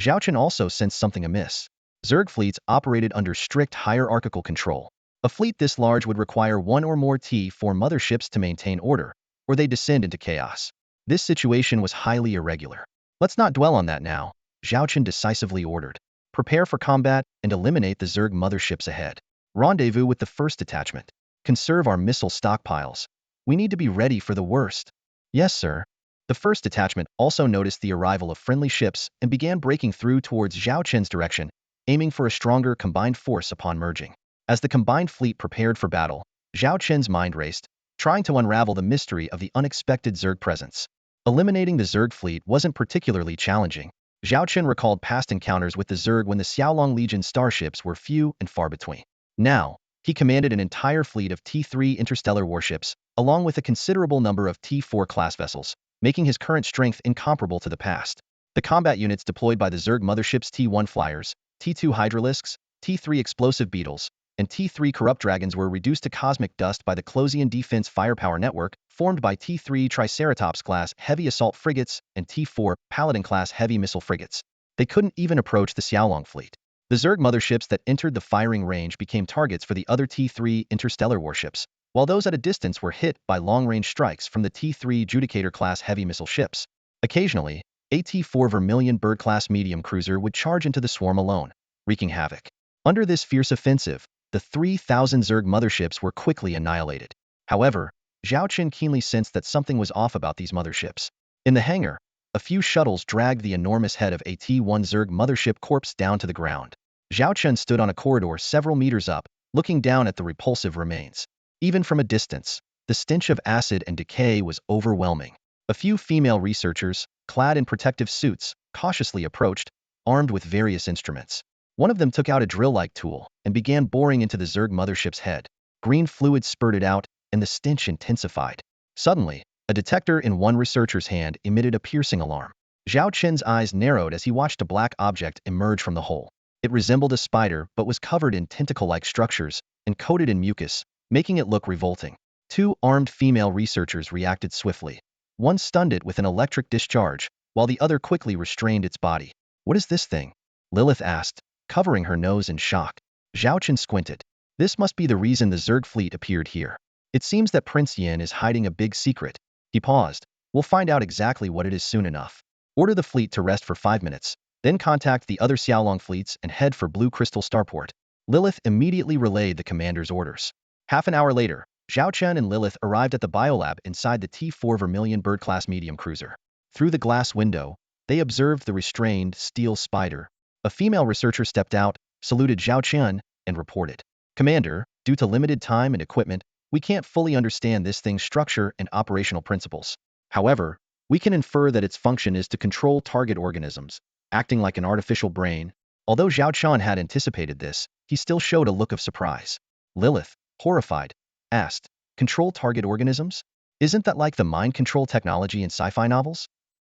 S1: Zhao Chen also sensed something amiss. Zerg fleets operated under strict hierarchical control. A fleet this large would require 1 or more T4 motherships to maintain order, or they descend into chaos. This situation was highly irregular. Let's not dwell on that now, Zhao Chen decisively ordered. Prepare for combat and eliminate the Zerg motherships ahead. Rendezvous with the 1st Detachment. Conserve our missile stockpiles. We need to be ready for the worst. Yes, sir. The 1st Detachment also noticed the arrival of friendly ships and began breaking through towards Zhao Chen's direction, aiming for a stronger combined force upon merging. As the combined fleet prepared for battle, Zhao Chen's mind raced, trying to unravel the mystery of the unexpected Zerg presence. Eliminating the Zerg fleet wasn't particularly challenging. Zhao Chen recalled past encounters with the Zerg when the Xiaolong Legion starships were few and far between. Now, he commanded an entire fleet of T3 interstellar warships, along with a considerable number of T4 class vessels, making his current strength incomparable to the past. The combat units deployed by the Zerg motherships T1 flyers, T2 hydralisks, T3 explosive beetles, and T3 corrupt dragons were reduced to cosmic dust by the Closian Defense Firepower Network, formed by T3 Triceratops-class heavy assault frigates and T4 Paladin-class heavy missile frigates. They couldn't even approach the Xiaolong fleet. The Zerg motherships that entered the firing range became targets for the other T3 interstellar warships, while those at a distance were hit by long-range strikes from the T3 Judicator-class heavy missile ships. Occasionally, a T4 Vermilion Bird-class medium cruiser would charge into the swarm alone, wreaking havoc. Under this fierce offensive, the 3,000 Zerg motherships were quickly annihilated. However, Zhao Chen keenly sensed that something was off about these motherships. In the hangar, a few shuttles dragged the enormous head of a T1 Zerg mothership corpse down to the ground. Zhao Chen stood on a corridor several meters up, looking down at the repulsive remains. Even from a distance, the stench of acid and decay was overwhelming. A few female researchers, clad in protective suits, cautiously approached, armed with various instruments. One of them took out a drill-like tool and began boring into the Zerg mothership's head. Green fluid spurted out, and the stench intensified. Suddenly, a detector in one researcher's hand emitted a piercing alarm. Zhao Chen's eyes narrowed as he watched a black object emerge from the hole. It resembled a spider but was covered in tentacle-like structures and coated in mucus, making it look revolting. 2 armed female researchers reacted swiftly. One stunned it with an electric discharge, while the other quickly restrained its body. What is this thing? Lilith asked, covering her nose in shock. Zhao Chen squinted. This must be the reason the Zerg fleet appeared here. It seems that Prince Yin is hiding a big secret. He paused. We'll find out exactly what it is soon enough. Order the fleet to rest for 5 minutes, then contact the other Xiaolong fleets and head for Blue Crystal Starport. Lilith immediately relayed the commander's orders. Half an hour later, Zhao Chen and Lilith arrived at the biolab inside the T4 Vermilion Bird-class medium cruiser. Through the glass window, they observed the restrained steel spider. A female researcher stepped out, saluted Zhao Chen, and reported, Commander, due to limited time and equipment, we can't fully understand this thing's structure and operational principles. However, we can infer that its function is to control target organisms, acting like an artificial brain. Although Zhao Chen had anticipated this, he still showed a look of surprise. Lilith, horrified, asked, Control target organisms? Isn't that like the mind control technology in sci-fi novels?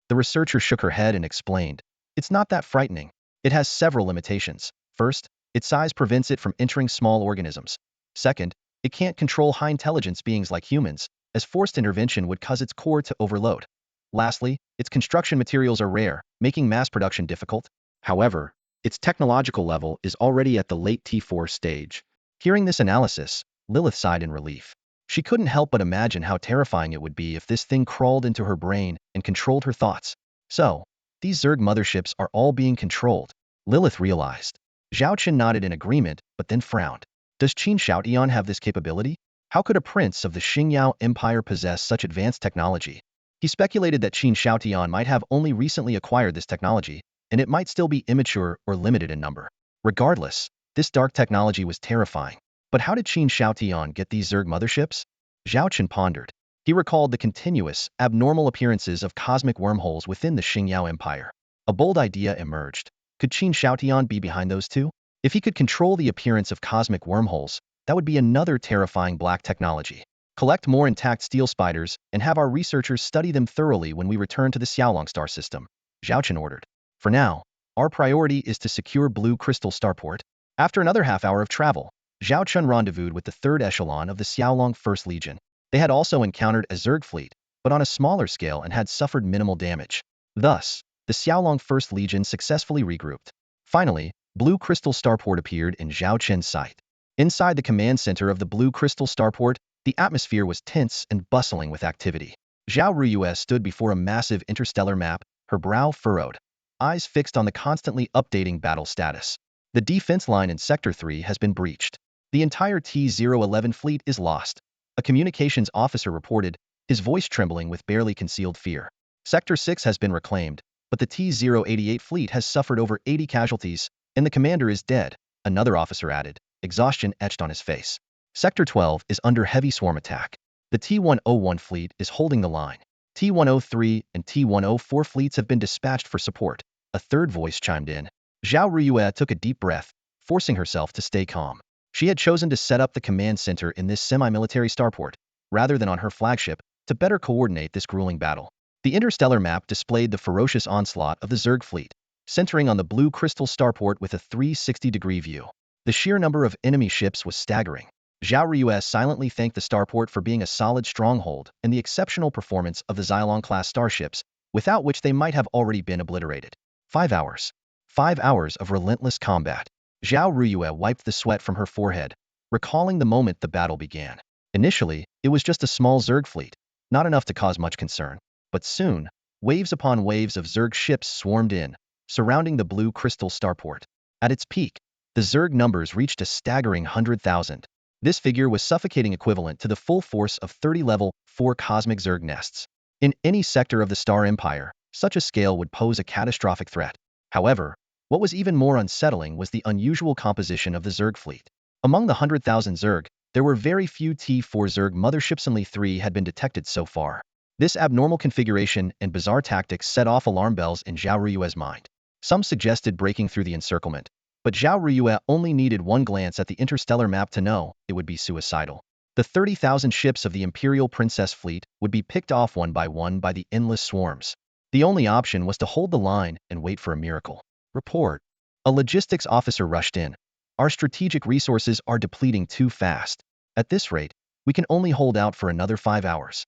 S1: The researcher shook her head and explained, it's not that frightening. It has several limitations. First, its size prevents it from entering small organisms. Second, it can't control high-intelligence beings like humans, as forced intervention would cause its core to overload. Lastly, its construction materials are rare, making mass production difficult. However, its technological level is already at the late T4 stage. Hearing this analysis, Lilith sighed in relief. She couldn't help but imagine how terrifying it would be if this thing crawled into her brain and controlled her thoughts. So, these Zerg motherships are all being controlled, Lilith realized. Zhao Chen nodded in agreement, but then frowned. Does Qin Shaotian have this capability? How could a prince of the Xingyao Empire possess such advanced technology? He speculated that Qin Shaotian might have only recently acquired this technology, and it might still be immature or limited in number. Regardless, this dark technology was terrifying. But how did Qin Shaotian get these Zerg motherships? Zhao Chen pondered. He recalled the continuous, abnormal appearances of cosmic wormholes within the Xingyao Empire. A bold idea emerged. Could Qin Shaotian be behind those two? If he could control the appearance of cosmic wormholes, that would be another terrifying black technology. Collect more intact steel spiders and have our researchers study them thoroughly when we return to the Xiaolong star system, Zhao Chen ordered. For now, our priority is to secure Blue Crystal Starport. After another half-hour of travel, Zhao Chen rendezvoused with the third echelon of the Xiaolong First Legion. They had also encountered a Zerg fleet, but on a smaller scale and had suffered minimal damage. Thus, the Xiaolong First Legion successfully regrouped. Finally, Blue Crystal Starport appeared in Zhao Chen's sight. Inside the command center of the Blue Crystal Starport, the atmosphere was tense and bustling with activity. Zhao Ruyue stood before a massive interstellar map, her brow furrowed, eyes fixed on the constantly updating battle status. The defense line in Sector 3 has been breached. The entire T-011 fleet is lost, a communications officer reported, his voice trembling with barely concealed fear. Sector 6 has been reclaimed, but the T-088 fleet has suffered over 80 casualties, and the commander is dead, another officer added, exhaustion etched on his face. Sector 12 is under heavy swarm attack. The T-101 fleet is holding the line. T-103 and T-104 fleets have been dispatched for support, a third voice chimed in. Zhao Ruyue took a deep breath, forcing herself to stay calm. She had chosen to set up the command center in this semi-military starport, rather than on her flagship, to better coordinate this grueling battle. The interstellar map displayed the ferocious onslaught of the Zerg fleet, centering on the Blue Crystal Starport with a 360-degree view. The sheer number of enemy ships was staggering. Zhao Ruyue silently thanked the starport for being a solid stronghold and the exceptional performance of the Xylon-class starships, without which they might have already been obliterated. 5 hours. 5 hours of relentless combat. Zhao Ruyue wiped the sweat from her forehead, recalling the moment the battle began. Initially, it was just a small Zerg fleet, not enough to cause much concern. But soon, waves upon waves of Zerg ships swarmed in, surrounding the Blue Crystal Starport. At its peak, the Zerg numbers reached a staggering 100,000. This figure was suffocating equivalent to the full force of 30 level 4 cosmic Zerg nests. In any sector of the Star Empire, such a scale would pose a catastrophic threat. However, what was even more unsettling was the unusual composition of the Zerg fleet. Among the 100,000 Zerg, there were very few T-4 Zerg motherships, only 3 had been detected so far. This abnormal configuration and bizarre tactics set off alarm bells in Zhao Ruyue's mind. Some suggested breaking through the encirclement, but Zhao Ruyue only needed one glance at the interstellar map to know it would be suicidal. The 30,000 ships of the Imperial Princess fleet would be picked off one by the endless swarms. The only option was to hold the line and wait for a miracle. Report. A logistics officer rushed in. Our strategic resources are depleting too fast. At this rate, we can only hold out for another 5 hours.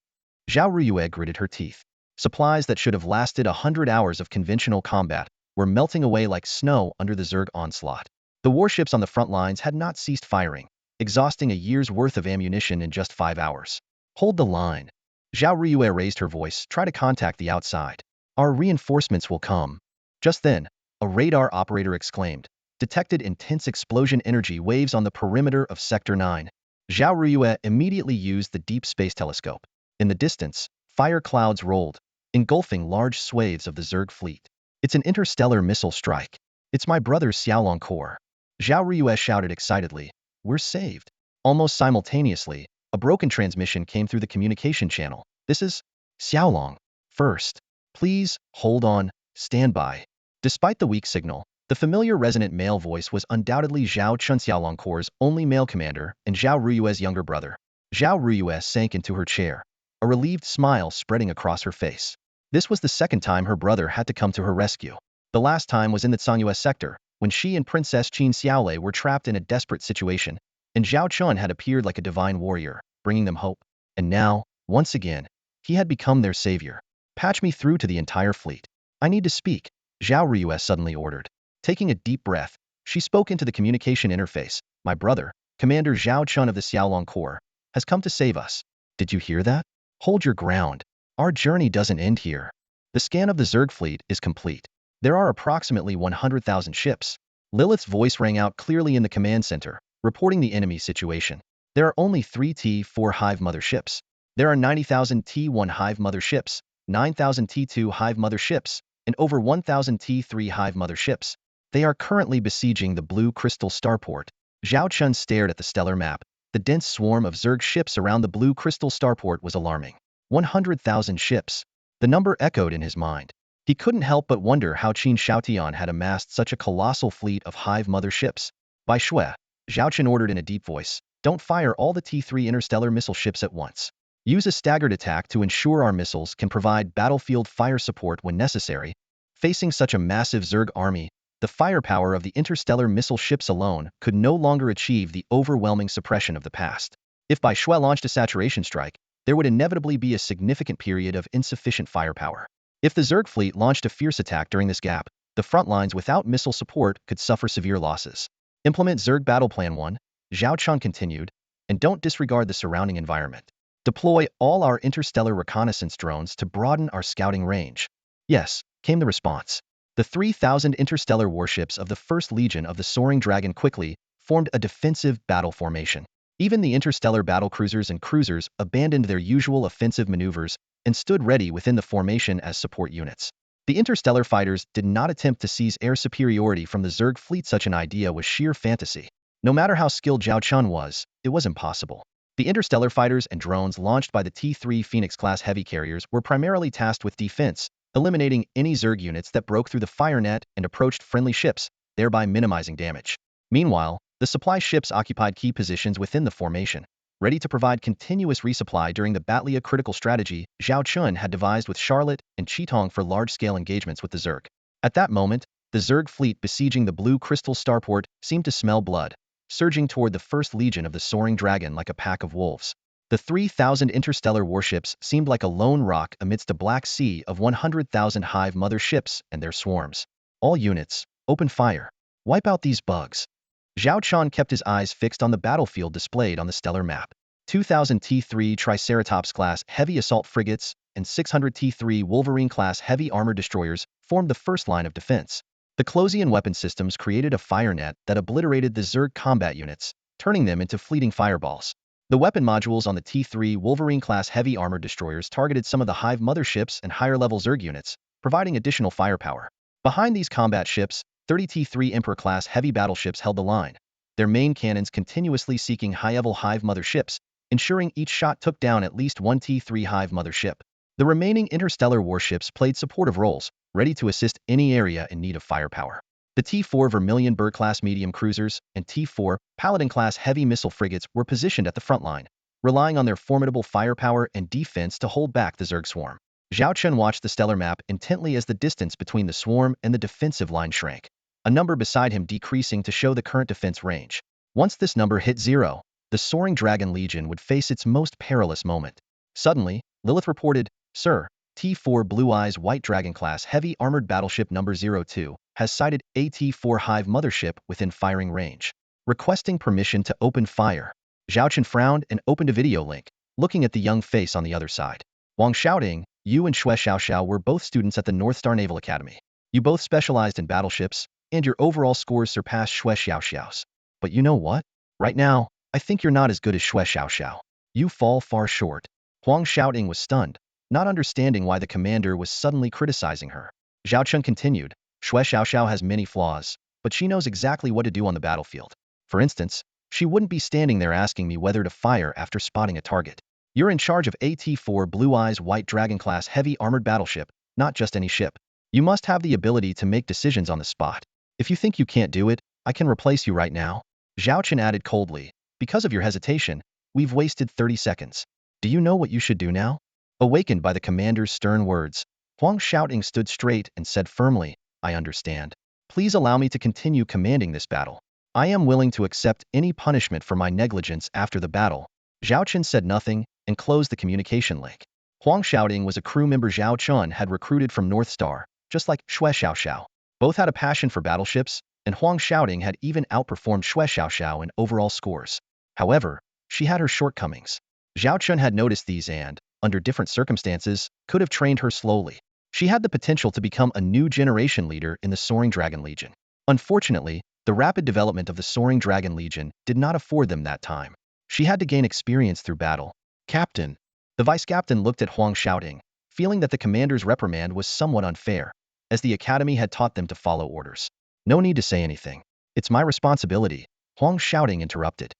S1: Zhao Ruyue gritted her teeth. Supplies that should have lasted 100 hours of conventional combat were melting away like snow under the Zerg onslaught. The warships on the front lines had not ceased firing, exhausting a year's worth of ammunition in just 5 hours. Hold the line. Zhao Ruyue raised her voice, try to contact the outside. Our reinforcements will come. Just then, a radar operator exclaimed, detected intense explosion energy waves on the perimeter of Sector 9. Zhao Ruyue immediately used the deep space telescope. In the distance, fire clouds rolled, engulfing large swathes of the Zerg fleet. It's an interstellar missile strike. It's my brother's Xiaolong core. Zhao Ruyue shouted excitedly, we're saved. Almost simultaneously, a broken transmission came through the communication channel. This is Xiaolong. First. Please, hold on, stand by. Despite the weak signal, the familiar resonant male voice was undoubtedly Zhao Chen, Xiaolong Corps' only male commander and Zhao Ruyue's younger brother. Zhao Ruyue sank into her chair, a relieved smile spreading across her face. This was the second time her brother had to come to her rescue. The last time was in the Tsangyue sector, when she and Princess Qin Xiaolei were trapped in a desperate situation, and Zhao Chen had appeared like a divine warrior, bringing them hope. And now, once again, he had become their savior. Patch me through to the entire fleet. I need to speak, Zhao Ruyue suddenly ordered. Taking a deep breath, she spoke into the communication interface. My brother, Commander Zhao Chen of the Xiaolong Corps, has come to save us. Did you hear that? Hold your ground. Our journey doesn't end here. The scan of the Zerg fleet is complete. There are approximately 100,000 ships. Lilith's voice rang out clearly in the command center, reporting the enemy situation. There are only 3 T4 Hive mother ships. There are 90,000 T1 Hive mother ships, 9,000 T2 Hive mother ships, and over 1,000 T3 Hive mother ships. They are currently besieging the Blue Crystal Starport. Zhao Chen stared at the stellar map. The dense swarm of Zerg ships around the Blue Crystal Starport was alarming. 100,000 ships. The number echoed in his mind. He couldn't help but wonder how Qin Xiaotian had amassed such a colossal fleet of Hive mother ships. By Shui, Zhao Chen ordered in a deep voice, don't fire all the T3 interstellar missile ships at once. Use a staggered attack to ensure our missiles can provide battlefield fire support when necessary. Facing such a massive Zerg army, the firepower of the interstellar missile ships alone could no longer achieve the overwhelming suppression of the past. If Bai Shui launched a saturation strike, there would inevitably be a significant period of insufficient firepower. If the Zerg fleet launched a fierce attack during this gap, the front lines without missile support could suffer severe losses. Implement Zerg Battle Plan 1, Zhao Chen continued, and don't disregard the surrounding environment. Deploy all our interstellar reconnaissance drones to broaden our scouting range. Yes, came the response. The 3,000 interstellar warships of the 1st Legion of the Soaring Dragon quickly formed a defensive battle formation. Even the interstellar battlecruisers and cruisers abandoned their usual offensive maneuvers and stood ready within the formation as support units. The interstellar fighters did not attempt to seize air superiority from the Zerg fleet. Such an idea was sheer fantasy. No matter how skilled Zhao Chen was, it was impossible. The interstellar fighters and drones launched by the T3 Phoenix-class heavy carriers were primarily tasked with defense, eliminating any Zerg units that broke through the fire net and approached friendly ships, thereby minimizing damage. Meanwhile, the supply ships occupied key positions within the formation, ready to provide continuous resupply during the Battlia critical strategy Zhao Chen had devised with Charlotte and Qitong for large-scale engagements with the Zerg. At that moment, the Zerg fleet besieging the Blue Crystal Starport seemed to smell blood, surging toward the 1st Legion of the Soaring Dragon like a pack of wolves. The 3,000 interstellar warships seemed like a lone rock amidst a black sea of 100,000 Hive mother ships and their swarms. All units, open fire. Wipe out these bugs. Zhao Chen kept his eyes fixed on the battlefield displayed on the stellar map. 2,000 T3 Triceratops-class heavy assault frigates and 600 T3 Wolverine-class heavy armor destroyers formed the first line of defense. The Closian weapon systems created a fire net that obliterated the Zerg combat units, turning them into fleeting fireballs. The weapon modules on the T3 Wolverine-class heavy armor destroyers targeted some of the Hive motherships and higher-level Zerg units, providing additional firepower. Behind these combat ships, 30 T3 Emperor-class heavy battleships held the line, their main cannons continuously seeking high-level Hive motherships, ensuring each shot took down at least one T3 Hive mothership. The remaining interstellar warships played supportive roles, ready to assist any area in need of firepower. The T4 Vermilion-Bird-class medium cruisers and T4 Paladin-class heavy missile frigates were positioned at the front line, relying on their formidable firepower and defense to hold back the Zerg swarm. Zhao Chen watched the stellar map intently as the distance between the swarm and the defensive line shrank, a number beside him decreasing to show the current defense range. Once this number hit 0, the Soaring Dragon Legion would face its most perilous moment. Suddenly, Lilith reported, Sir, T4 Blue Eyes White Dragon-class heavy armored battleship number 02 has sighted a T4 Hive mothership within firing range, requesting permission to open fire. Zhao Chen frowned and opened a video link, looking at the young face on the other side. Wang Xiaoding, you and Shui Xiaoxiao were both students at the North Star Naval Academy. You both specialized in battleships, and your overall scores surpassed Shui Xiaoxiao's. But you know what? Right now, I think you're not as good as Shui Xiaoxiao. You fall far short. Huang Xiaoding was stunned, not understanding why the commander was suddenly criticizing her. Zhao Chen continued, Shui Xiaoxiao has many flaws, but she knows exactly what to do on the battlefield. For instance, she wouldn't be standing there asking me whether to fire after spotting a target. You're in charge of AT-4 Blue Eyes White Dragon-class heavy armored battleship, not just any ship. You must have the ability to make decisions on the spot. If you think you can't do it, I can replace you right now. Zhao Chen added coldly, because of your hesitation, We've wasted 30 seconds. Do you know what you should do now? Awakened by the commander's stern words, Huang Xiaoting stood straight and said firmly, I understand. Please allow me to continue commanding this battle. I am willing to accept any punishment for my negligence after the battle. Zhao Chen said nothing and closed the communication link. Huang Xiaoting was a crew member Zhao Chen had recruited from North Star, just like Xue Xiaoxiao. Both had a passion for battleships, and Huang Xiaoting had even outperformed Xue Xiaoxiao in overall scores. However, she had her shortcomings. Zhao Chen had noticed these and, under different circumstances, could have trained her slowly. She had the potential to become a new generation leader in the Soaring Dragon Legion. Unfortunately, the rapid development of the Soaring Dragon Legion did not afford them that time. She had to gain experience through battle. Captain. The vice captain looked at Huang Xiaoting, feeling that the commander's reprimand was somewhat unfair, as the academy had taught them to follow orders. No need to say anything. It's my responsibility, Huang Xiaoting interrupted.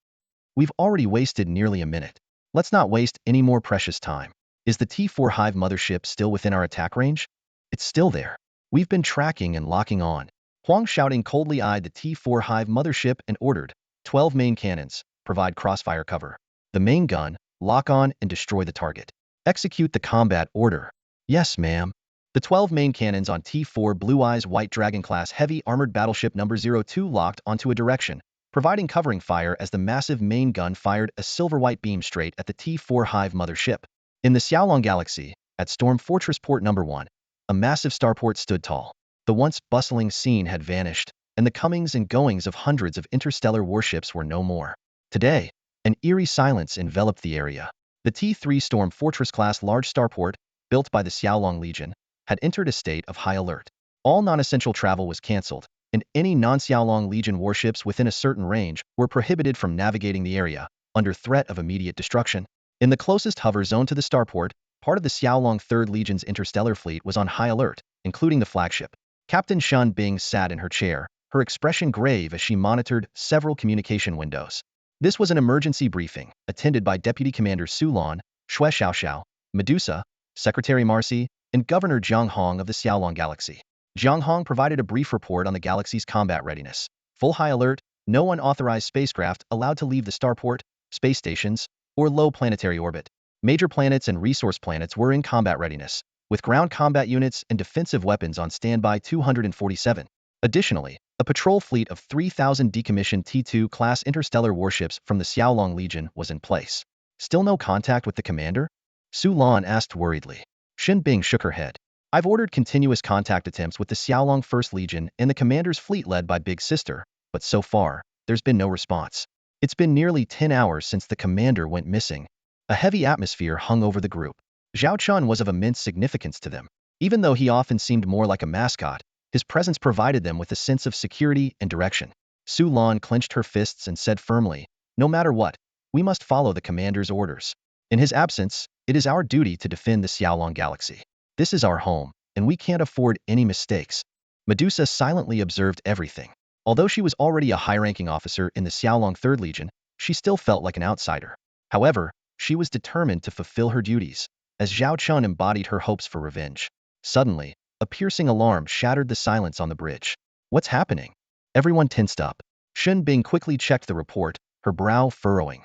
S1: We've already wasted nearly a minute. Let's not waste any more precious time. Is the T4 Hive mothership still within our attack range? It's still there. We've been tracking and locking on. Huang Xiaoting coldly eyed the T4 Hive mothership and ordered, 12 main cannons, provide crossfire cover. The main gun, lock on and destroy the target. Execute the combat order. Yes, ma'am. The 12 main cannons on T4 Blue Eyes White Dragon class heavy armored battleship number 02 locked onto a direction, providing covering fire as the massive main gun fired a silver-white beam straight at the T4 Hive mothership. In the Xiaolong Galaxy, at Storm Fortress Port number 1, a massive starport stood tall. The once bustling scene had vanished, and the comings and goings of hundreds of interstellar warships were no more. Today, an eerie silence enveloped the area. The T3 Storm Fortress class large starport, built by the Xiaolong Legion, had entered a state of high alert. All non-essential travel was cancelled, and any non-Xiaolong Legion warships within a certain range were prohibited from navigating the area, under threat of immediate destruction. In the closest hover zone to the starport, part of the Xiaolong 3rd Legion's interstellar fleet was on high alert, including the flagship. Captain Shen Bing sat in her chair, her expression grave as she monitored several communication windows. This was an emergency briefing, attended by Deputy Commander Su Lan, Xue Xiaoxiao, Medusa, Secretary Marcy, and Governor Zhang Hong of the Xiaolong Galaxy. Zhang Hong provided a brief report on the galaxy's combat readiness. Full high alert, no unauthorized spacecraft allowed to leave the starport, space stations, or low planetary orbit. Major planets and resource planets were in combat readiness, with ground combat units and defensive weapons on standby 247. Additionally, a patrol fleet of 3,000 decommissioned T2 class interstellar warships from the Xiaolong Legion was in place. Still no contact with the commander? Su Lan asked worriedly. Shen Bing shook her head. I've ordered continuous contact attempts with the Xiaolong 1st Legion and the commander's fleet led by Big Sister, but so far, there's been no response. It's been nearly 10 hours since the commander went missing. A heavy atmosphere hung over the group. Zhao Chen was of immense significance to them. Even though he often seemed more like a mascot, his presence provided them with a sense of security and direction. Su Lan clenched her fists and said firmly, no matter what, we must follow the commander's orders. In his absence, it is our duty to defend the Xiaolong Galaxy. This is our home, and we can't afford any mistakes. Medusa silently observed everything. Although she was already a high-ranking officer in the Xiaolong 3rd Legion, she still felt like an outsider. However, she was determined to fulfill her duties, as Zhao Chen embodied her hopes for revenge. Suddenly, a piercing alarm shattered the silence on the bridge. What's happening? Everyone tensed up. Shen Bing quickly checked the report, her brow furrowing.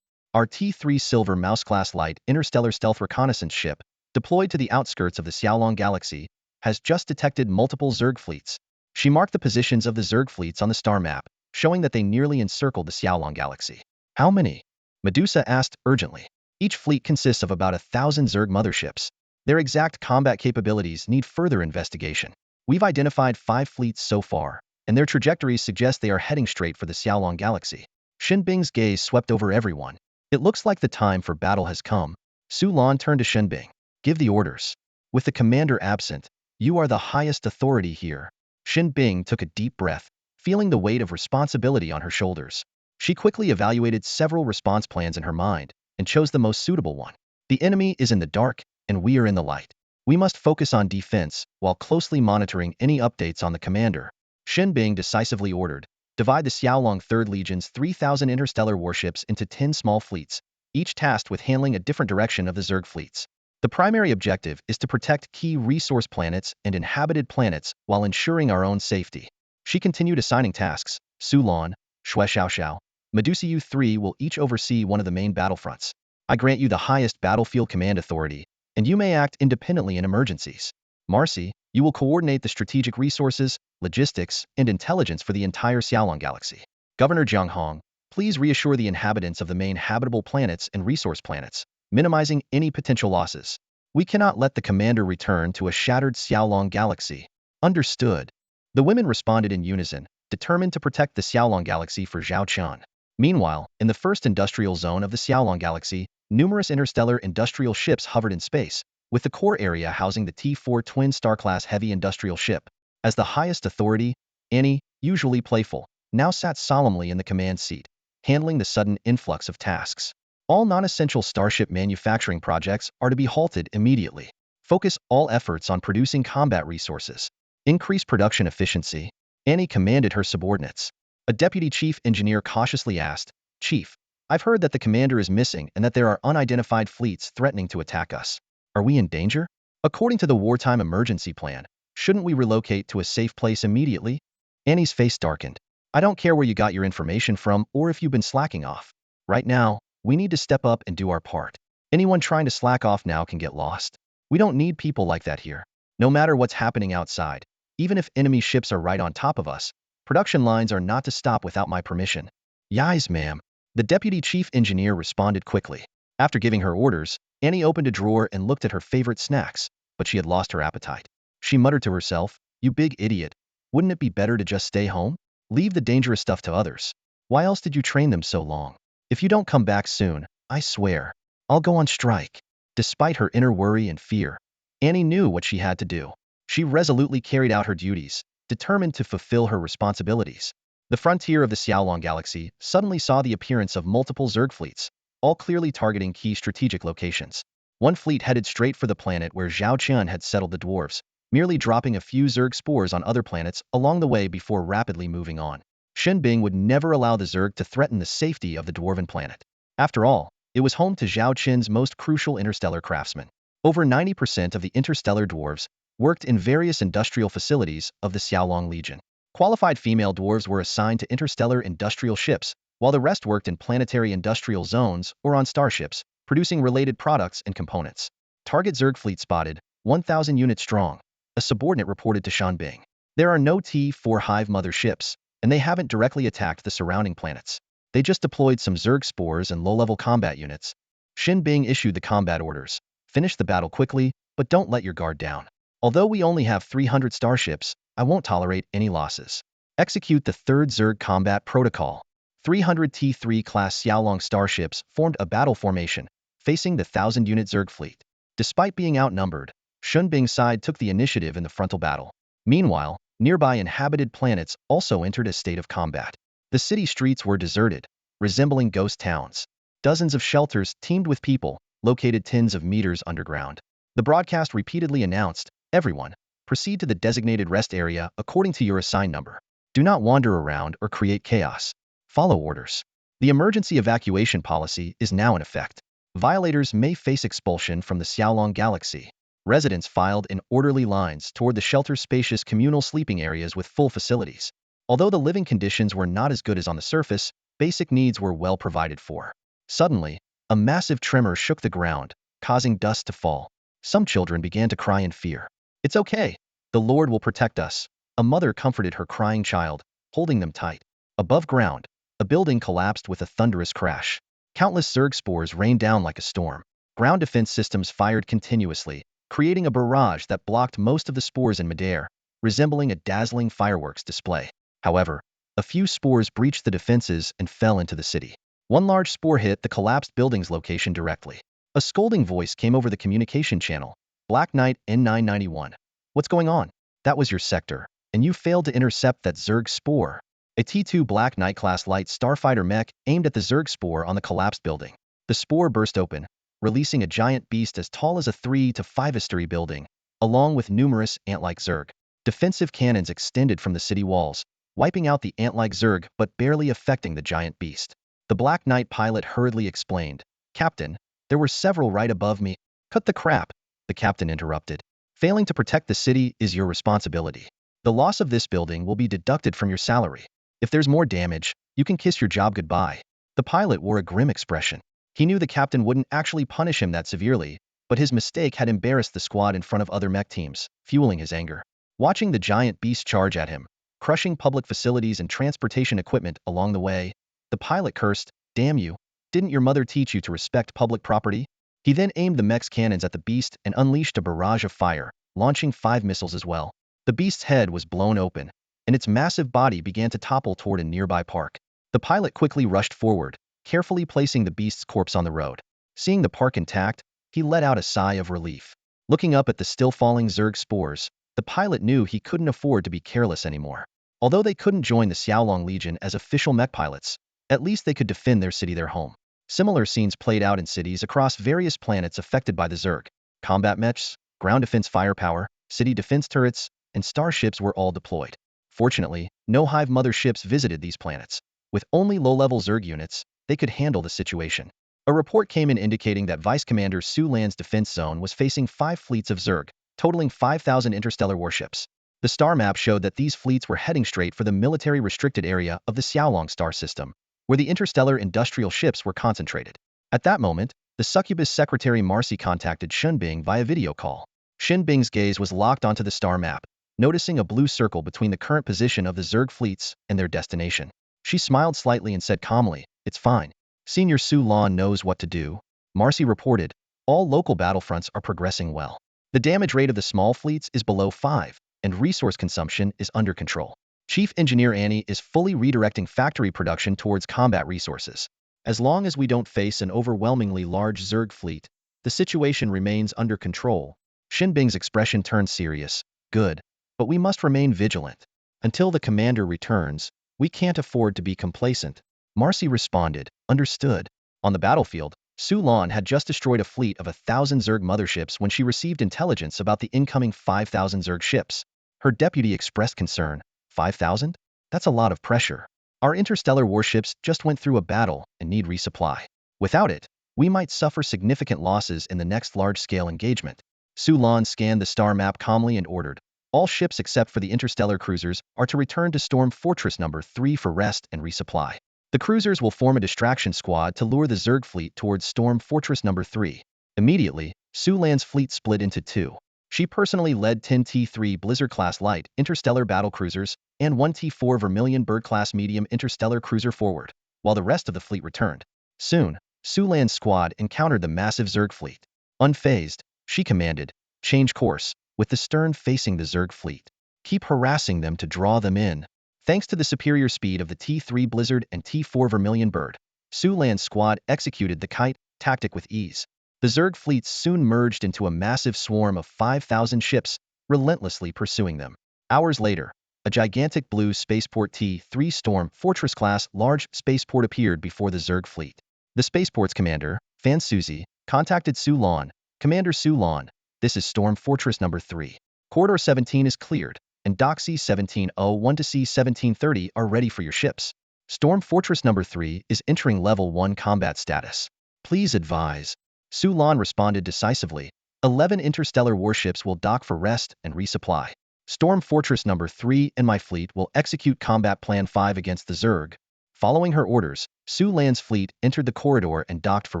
S1: Our T3 Silver Mouse-class light interstellar stealth reconnaissance ship, deployed to the outskirts of the Xiaolong Galaxy, has just detected multiple Zerg fleets. She marked the positions of the Zerg fleets on the star map, showing that they nearly encircled the Xiaolong Galaxy. How many? Medusa asked urgently. Each fleet consists of about 1,000 Zerg motherships. Their exact combat capabilities need further investigation. We've identified 5 fleets so far, and their trajectories suggest they are heading straight for the Xiaolong Galaxy. Shen Bing's gaze swept over everyone. It looks like the time for battle has come. Su Lan turned to Shen Bing. Give the orders. With the commander absent, you are the highest authority here. Shen Bing took a deep breath, feeling the weight of responsibility on her shoulders. She quickly evaluated several response plans in her mind, and chose the most suitable one. The enemy is in the dark, and we are in the light. We must focus on defense, while closely monitoring any updates on the commander. Shen Bing decisively ordered, divide the Xiaolong 3rd Legion's 3,000 interstellar warships into 10 small fleets, each tasked with handling a different direction of the Zerg fleets. The primary objective is to protect key resource planets and inhabited planets while ensuring our own safety. She continued assigning tasks. Su Lan, Xue Xiaoxiao, Medusa U-3 will each oversee one of the main battlefronts. I grant you the highest battlefield command authority, and you may act independently in emergencies. Marcy, you will coordinate the strategic resources, logistics, and intelligence for the entire Xiaolong galaxy. Governor Jiang Hong, please reassure the inhabitants of the main habitable planets and resource planets, minimizing any potential losses. We cannot let the commander return to a shattered Xiaolong galaxy. Understood. The women responded in unison, determined to protect the Xiaolong galaxy for Zhao Chen. Meanwhile, in the first industrial zone of the Xiaolong galaxy, numerous interstellar industrial ships hovered in space, with the core area housing the T-4 Twin Star-class heavy industrial ship. As the highest authority, Annie, usually playful, now sat solemnly in the command seat, handling the sudden influx of tasks. All non-essential starship manufacturing projects are to be halted immediately. Focus all efforts on producing combat resources. Increase production efficiency. Annie commanded her subordinates. A deputy chief engineer cautiously asked, "Chief, I've heard that the commander is missing and that there are unidentified fleets threatening to attack us. Are we in danger? According to the wartime emergency plan, shouldn't we relocate to a safe place immediately?" Annie's face darkened. "I don't care where you got your information from or if you've been slacking off. Right now, we need to step up and do our part. Anyone trying to slack off now can get lost. We don't need people like that here. No matter what's happening outside, even if enemy ships are right on top of us, production lines are not to stop without my permission." "Yes, ma'am." The deputy chief engineer responded quickly. After giving her orders, Annie opened a drawer and looked at her favorite snacks, but she had lost her appetite. She muttered to herself, "You big idiot. Wouldn't it be better to just stay home? Leave the dangerous stuff to others. Why else did you train them so long? If you don't come back soon, I swear, I'll go on strike." Despite her inner worry and fear, Annie knew what she had to do. She resolutely carried out her duties, determined to fulfill her responsibilities. The frontier of the Xiaolong galaxy suddenly saw the appearance of multiple Zerg fleets, all clearly targeting key strategic locations. One fleet headed straight for the planet where Zhao Chen had settled the dwarves, merely dropping a few Zerg spores on other planets along the way before rapidly moving on. Shen Bing would never allow the Zerg to threaten the safety of the dwarven planet. After all, it was home to Zhao Chen's most crucial interstellar craftsmen. Over 90% of the interstellar dwarves worked in various industrial facilities of the Xiaolong Legion. Qualified female dwarves were assigned to interstellar industrial ships, while the rest worked in planetary industrial zones or on starships, producing related products and components. Target Zerg fleet spotted, 1,000 units strong, a subordinate reported to Shan Bing. There are no T-4 hive mother ships, and they haven't directly attacked the surrounding planets. They just deployed some Zerg spores and low-level combat units. Shin Bing issued the combat orders. Finish the battle quickly, but don't let your guard down. Although we only have 300 starships, I won't tolerate any losses. Execute the third Zerg combat protocol. 300 T-3 class Xiaolong starships formed a battle formation, facing the 1,000-unit Zerg fleet. Despite being outnumbered, Shun Bing's side took the initiative in the frontal battle. Meanwhile, nearby inhabited planets also entered a state of combat. The city streets were deserted, resembling ghost towns. Dozens of shelters teemed with people, located tens of meters underground. The broadcast repeatedly announced, "Everyone, proceed to the designated rest area according to your assigned number. Do not wander around or create chaos. Follow orders." The emergency evacuation policy is now in effect. Violators may face expulsion from the Xiaolong galaxy. Residents filed in orderly lines toward the shelter's spacious communal sleeping areas with full facilities. Although the living conditions were not as good as on the surface, basic needs were well provided for. Suddenly, a massive tremor shook the ground, causing dust to fall. Some children began to cry in fear. "It's okay. The Lord will protect us." A mother comforted her crying child, holding them tight. Above ground, a building collapsed with a thunderous crash. Countless Zerg spores rained down like a storm. Ground defense systems fired continuously, creating a barrage that blocked most of the spores in midair, resembling a dazzling fireworks display. However, a few spores breached the defenses and fell into the city. One large spore hit the collapsed building's location directly. A scolding voice came over the communication channel. "Black Knight N991. What's going on? That was your sector, and you failed to intercept that Zerg spore." A T-2 Black Knight-class light starfighter mech aimed at the Zerg spore on the collapsed building. The spore burst open, releasing a giant beast as tall as a 3 to 5-story building, along with numerous ant-like Zerg. Defensive cannons extended from the city walls, wiping out the ant-like Zerg but barely affecting the giant beast. The Black Knight pilot hurriedly explained, "Captain, there were several right above me." "Cut the crap," the captain interrupted. "Failing to protect the city is your responsibility. The loss of this building will be deducted from your salary. If there's more damage, You can kiss your job goodbye." The pilot wore a grim expression. He knew the captain wouldn't actually punish him that severely, but his mistake had embarrassed the squad in front of other mech teams, fueling his anger. Watching the giant beast charge at him, crushing public facilities and transportation equipment along the way, the pilot cursed, "Damn you, didn't your mother teach you to respect public property?" He then aimed the mech's cannons at the beast and unleashed a barrage of fire, launching 5 missiles as well. The beast's head was blown open, and its massive body began to topple toward a nearby park. The pilot quickly rushed forward, carefully placing the beast's corpse on the road. Seeing the park intact, he let out a sigh of relief. Looking up at the still falling Zerg spores, the pilot knew he couldn't afford to be careless anymore. Although they couldn't join the Xiaolong Legion as official mech pilots, at least they could defend their city, their home. Similar scenes played out in cities across various planets affected by the Zerg. Combat mechs, ground defense firepower, city defense turrets, and starships were all deployed. Fortunately, no hive motherships visited these planets. With only low-level Zerg units, they could handle the situation. A report came in indicating that Vice Commander Su Lan's defense zone was facing 5 fleets of Zerg, totaling 5,000 interstellar warships. The star map showed that these fleets were heading straight for the military-restricted area of the Xiaolong star system, where the interstellar industrial ships were concentrated. At that moment, the succubus secretary Marcy contacted Xinbing via video call. Xinbing's gaze was locked onto the star map, noticing a blue circle between the current position of the Zerg fleets and their destination. She smiled slightly and said calmly, "It's fine. Senior Su Lan knows what to do." Marcy reported, "All local battlefronts are progressing well. The damage rate of the small fleets is below 5, and resource consumption is under control. Chief Engineer Annie is fully redirecting factory production towards combat resources. As long as we don't face an overwhelmingly large Zerg fleet, the situation remains under control." Xinbing's expression turned serious. "Good, but we must remain vigilant. Until the commander returns, we can't afford to be complacent." Marcy responded, "Understood." On the battlefield, Su Lan had just destroyed a fleet of 1,000 Zerg motherships when she received intelligence about the incoming 5,000 Zerg ships. Her deputy expressed concern. 5,000? That's a lot of pressure. Our interstellar warships just went through a battle and need resupply. Without it, we might suffer significant losses in the next large-scale engagement. Su Lan scanned the star map calmly and ordered, "All ships except for the interstellar cruisers are to return to Storm Fortress number 3 for rest and resupply. The cruisers will form a distraction squad to lure the Zerg fleet towards Storm Fortress number 3. Immediately, Su Lan's fleet split into 2. She personally led 10 T3 Blizzard-class light interstellar battlecruisers and 1 T4 Vermilion Bird-class medium interstellar cruiser forward, while the rest of the fleet returned. Soon, Su Lan's squad encountered the massive Zerg fleet. Unfazed, she commanded, "Change course," with the stern facing the Zerg fleet. "Keep harassing them to draw them in." Thanks to the superior speed of the T3 Blizzard and T4 Vermilion Bird, Su Lan's squad executed the kite tactic with ease. The Zerg fleets soon merged into a massive swarm of 5,000 ships, relentlessly pursuing them. Hours later, a gigantic blue spaceport T3 Storm Fortress-class large spaceport appeared before the Zerg fleet. The spaceport's commander, Fan Suzy, contacted Su Lan. "Commander Su Lan, this is Storm Fortress number 3. Corridor 17 is cleared, and Dock C-1701 to C-1730 are ready for your ships. Storm Fortress number 3 is entering Level 1 combat status. Please advise." Su Lan responded decisively, 11 interstellar warships will dock for rest and resupply. Storm Fortress number 3 and my fleet will execute Combat Plan 5 against the Zerg. Following her orders, Su Lan's fleet entered the corridor and docked for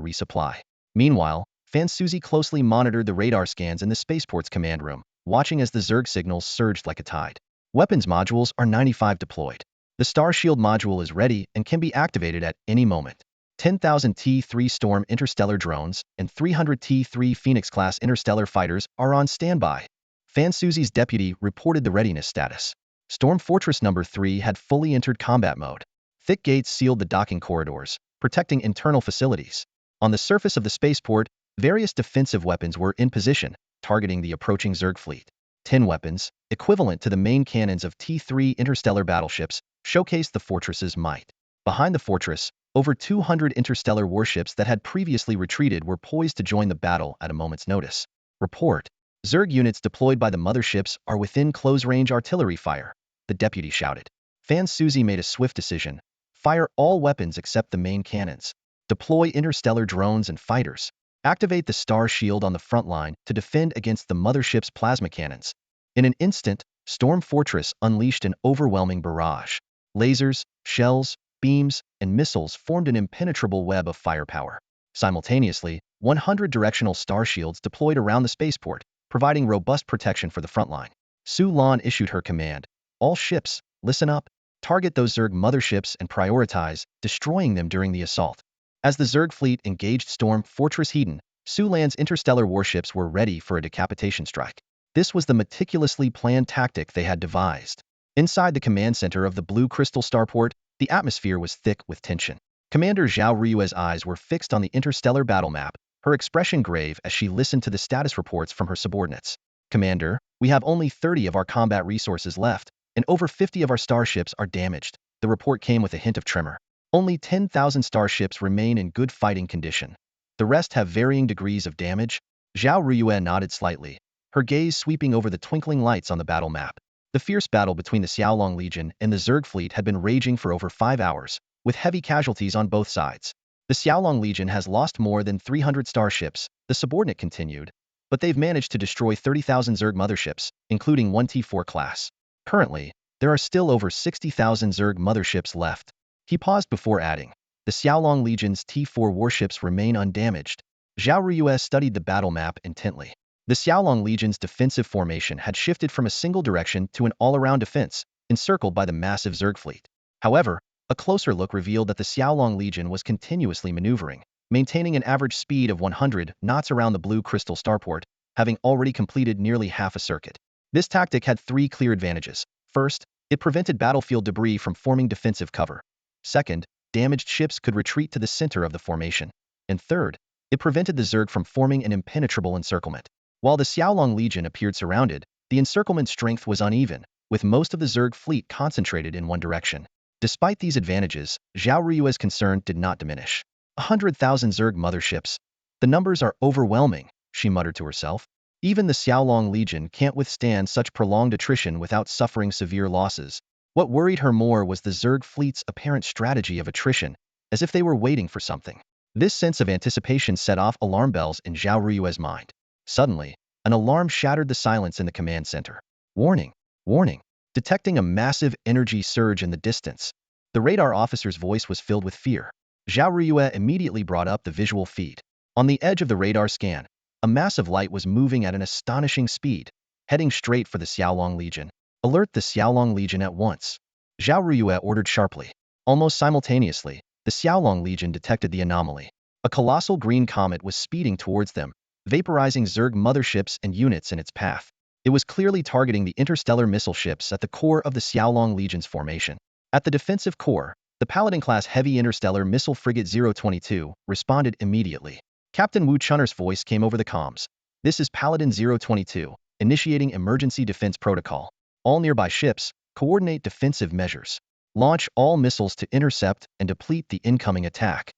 S1: resupply. Meanwhile, Fan Suzy closely monitored the radar scans in the spaceport's command room, watching as the Zerg signals surged like a tide. Weapons modules are 95 deployed. The Star Shield module is ready and can be activated at any moment. 10,000 T3 Storm interstellar drones and 300 T3 Phoenix-class interstellar fighters are on standby. Fan Suzy's deputy reported the readiness status. Storm Fortress number 3 had fully entered combat mode. Thick gates sealed the docking corridors, protecting internal facilities. On the surface of the spaceport, various defensive weapons were in position, targeting the approaching Zerg fleet. 10 weapons, equivalent to the main cannons of T3 interstellar battleships, showcased the fortress's might. Behind the fortress, over 200 interstellar warships that had previously retreated were poised to join the battle at a moment's notice. Report: Zerg units deployed by the motherships are within close-range artillery fire, the deputy shouted. Fan Suzy made a swift decision. Fire all weapons except the main cannons. Deploy interstellar drones and fighters. Activate the Star Shield on the front line to defend against the mothership's plasma cannons. In an instant, Storm Fortress unleashed an overwhelming barrage. Lasers, shells, beams, and missiles formed an impenetrable web of firepower. Simultaneously, 100 directional star shields deployed around the spaceport, providing robust protection for the front line. Su Lan issued her command. All ships, listen up. Target those Zerg motherships and prioritize destroying them during the assault. As the Zerg fleet engaged Storm Fortress Hedon, Su Lan's interstellar warships were ready for a decapitation strike. This was the meticulously planned tactic they had devised. Inside the command center of the Blue Crystal Starport, the atmosphere was thick with tension. Commander Zhao Ryue's eyes were fixed on the interstellar battle map, her expression grave as she listened to the status reports from her subordinates. Commander, we have only 30 of our combat resources left, and over 50 of our starships are damaged. The report came with a hint of tremor. Only 10,000 starships remain in good fighting condition. The rest have varying degrees of damage. Zhao Ryue nodded slightly, her gaze sweeping over the twinkling lights on the battle map. The fierce battle between the Xiaolong Legion and the Zerg fleet had been raging for over 5 hours, with heavy casualties on both sides. The Xiaolong Legion has lost more than 300 starships, the subordinate continued, but they've managed to destroy 30,000 Zerg motherships, including one T4 class. Currently, there are still over 60,000 Zerg motherships left. He paused before adding, the Xiaolong Legion's T4 warships remain undamaged. Zhao Ryue studied the battle map intently. The Xiaolong Legion's defensive formation had shifted from a single direction to an all-around defense, encircled by the massive Zerg fleet. However, a closer look revealed that the Xiaolong Legion was continuously maneuvering, maintaining an average speed of 100 knots around the Blue Crystal Starport, having already completed nearly half a circuit. This tactic had 3 clear advantages. First, it prevented battlefield debris from forming defensive cover. Second, damaged ships could retreat to the center of the formation. And third, it prevented the Zerg from forming an impenetrable encirclement. While the Xiaolong Legion appeared surrounded, the encirclement strength was uneven, with most of the Zerg fleet concentrated in one direction. Despite these advantages, Zhao Ryue's concern did not diminish. 100,000 Zerg motherships. The numbers are overwhelming, she muttered to herself. Even the Xiaolong Legion can't withstand such prolonged attrition without suffering severe losses. What worried her more was the Zerg fleet's apparent strategy of attrition, as if they were waiting for something. This sense of anticipation set off alarm bells in Zhao Ryue's mind. Suddenly, an alarm shattered the silence in the command center. Warning! Warning! Detecting a massive energy surge in the distance. The radar officer's voice was filled with fear. Zhao Ryue immediately brought up the visual feed. On the edge of the radar scan, a mass of light was moving at an astonishing speed, heading straight for the Xiaolong Legion. Alert the Xiaolong Legion at once. Zhao Ryue ordered sharply. Almost simultaneously, the Xiaolong Legion detected the anomaly. A colossal green comet was speeding towards them, vaporizing Zerg motherships and units in its path. It was clearly targeting the interstellar missile ships at the core of the Xiaolong Legion's formation. At the defensive core, the Paladin-class heavy interstellar missile frigate 022 responded immediately. Captain Wu Chun'er's voice came over the comms. This is Paladin 022, initiating emergency defense protocol. All nearby ships, coordinate defensive measures. Launch all missiles to intercept and deplete the incoming attack.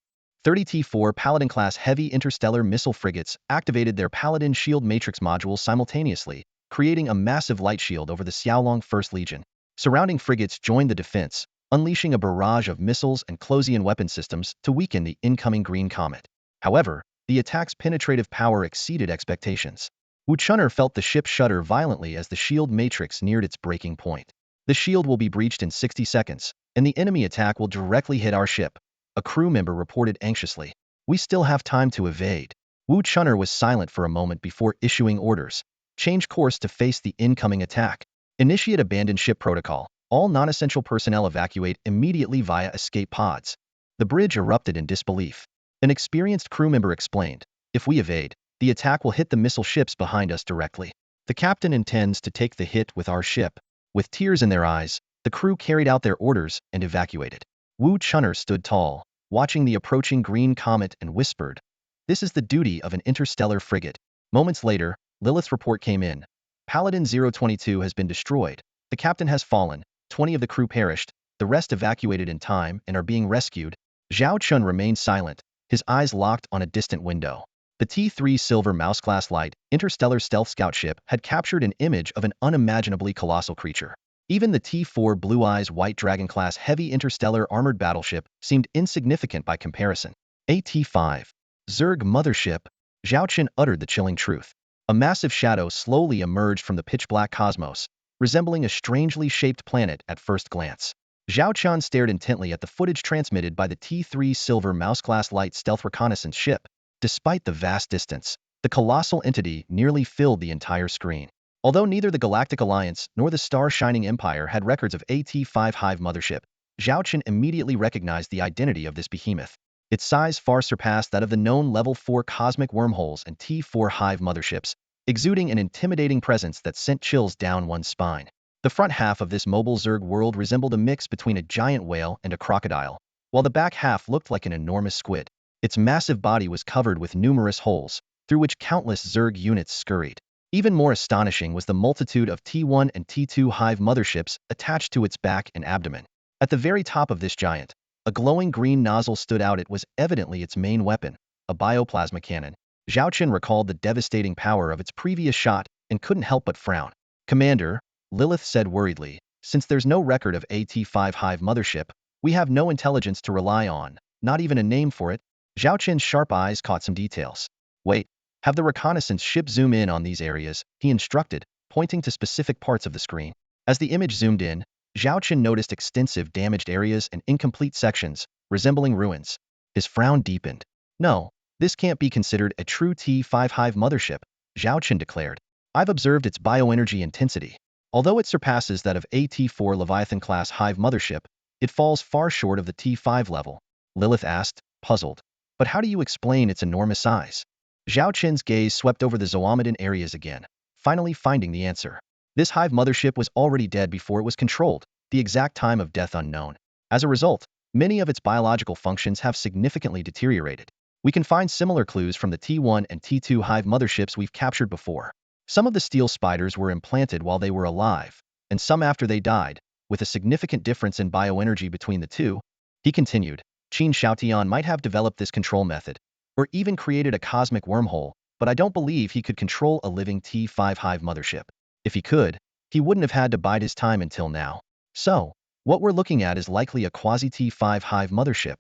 S1: 30 T4 Paladin-class heavy interstellar missile frigates activated their Paladin shield matrix modules simultaneously, creating a massive light shield over the Xiaolong 1st Legion. Surrounding frigates joined the defense, unleashing a barrage of missiles and Closian weapon systems to weaken the incoming green comet. However, the attack's penetrative power exceeded expectations. Wu Chun'er felt the ship shudder violently as the shield matrix neared its breaking point. The shield will be breached in 60 seconds, and the enemy attack will directly hit our ship. A crew member reported anxiously. We still have time to evade. Wu Chun'er was silent for a moment before issuing orders. Change course to face the incoming attack. Initiate abandoned ship protocol. All non-essential personnel evacuate immediately via escape pods. The bridge erupted in disbelief. An experienced crew member explained, if we evade, the attack will hit the missile ships behind us directly. The captain intends to take the hit with our ship. With tears in their eyes, the crew carried out their orders and evacuated. Wu Chun'er stood tall, watching the approaching green comet and whispered, this is the duty of an interstellar frigate. Moments later, Lilith's report came in. Paladin 022 has been destroyed. The captain has fallen. 20 of the crew perished. The rest evacuated in time and are being rescued. Zhao Chen remained silent, his eyes locked on a distant window. The T3 Silver Mouse-class light, interstellar stealth scout ship had captured an image of an unimaginably colossal creature. Even the T4 Blue Eyes White Dragon-class heavy interstellar armored battleship seemed insignificant by comparison. AT-5. Zerg mothership. Zhao Chen uttered the chilling truth. A massive shadow slowly emerged from the pitch-black cosmos, resembling a strangely shaped planet at first glance. Zhao Chen stared intently at the footage transmitted by the T-3 Silver Mouse-class light stealth reconnaissance ship. Despite the vast distance, the colossal entity nearly filled the entire screen. Although neither the Galactic Alliance nor the Star-Shining Empire had records of a T-5 Hive mothership, Zhao Chen immediately recognized the identity of this behemoth. Its size far surpassed that of the known Level 4 cosmic wormholes and T-4 Hive motherships, exuding an intimidating presence that sent chills down one's spine. The front half of this mobile Zerg world resembled a mix between a giant whale and a crocodile, while the back half looked like an enormous squid. Its massive body was covered with numerous holes, through which countless Zerg units scurried. Even more astonishing was the multitude of T1 and T2 Hive motherships attached to its back and abdomen. At the very top of this giant, a glowing green nozzle stood out. It was evidently its main weapon, a bioplasma cannon. Zhao Chen recalled the devastating power of its previous shot and couldn't help but frown. "Commander," Lilith said worriedly, "since there's no record of a T5 Hive mothership, we have no intelligence to rely on, not even a name for it." Zhao Chen's sharp eyes caught some details. "Wait, have the reconnaissance ship zoom in on these areas," he instructed, pointing to specific parts of the screen. As the image zoomed in, Zhao Chen noticed extensive damaged areas and incomplete sections, resembling ruins. His frown deepened. "No, this can't be considered a true T5 Hive mothership," Zhao Chen declared. "I've observed its bioenergy intensity. Although it surpasses that of a T4 Leviathan-class Hive mothership, it falls far short of the T5 level." Lilith asked, puzzled. "But how do you explain its enormous size?" Zhao Chen's gaze swept over the Zoomedan areas again, finally finding the answer. This Hive mothership was already dead before it was controlled, the exact time of death unknown. As a result, many of its biological functions have significantly deteriorated. We can find similar clues from the T1 and T2 Hive motherships we've captured before. Some of the steel spiders were implanted while they were alive, and some after they died, with a significant difference in bioenergy between the two. He continued, "Qin Shaotian might have developed this control method, or even created a cosmic wormhole, but I don't believe he could control a living T5 Hive mothership. If he could, he wouldn't have had to bide his time until now. So, what we're looking at is likely a quasi-T5 Hive mothership."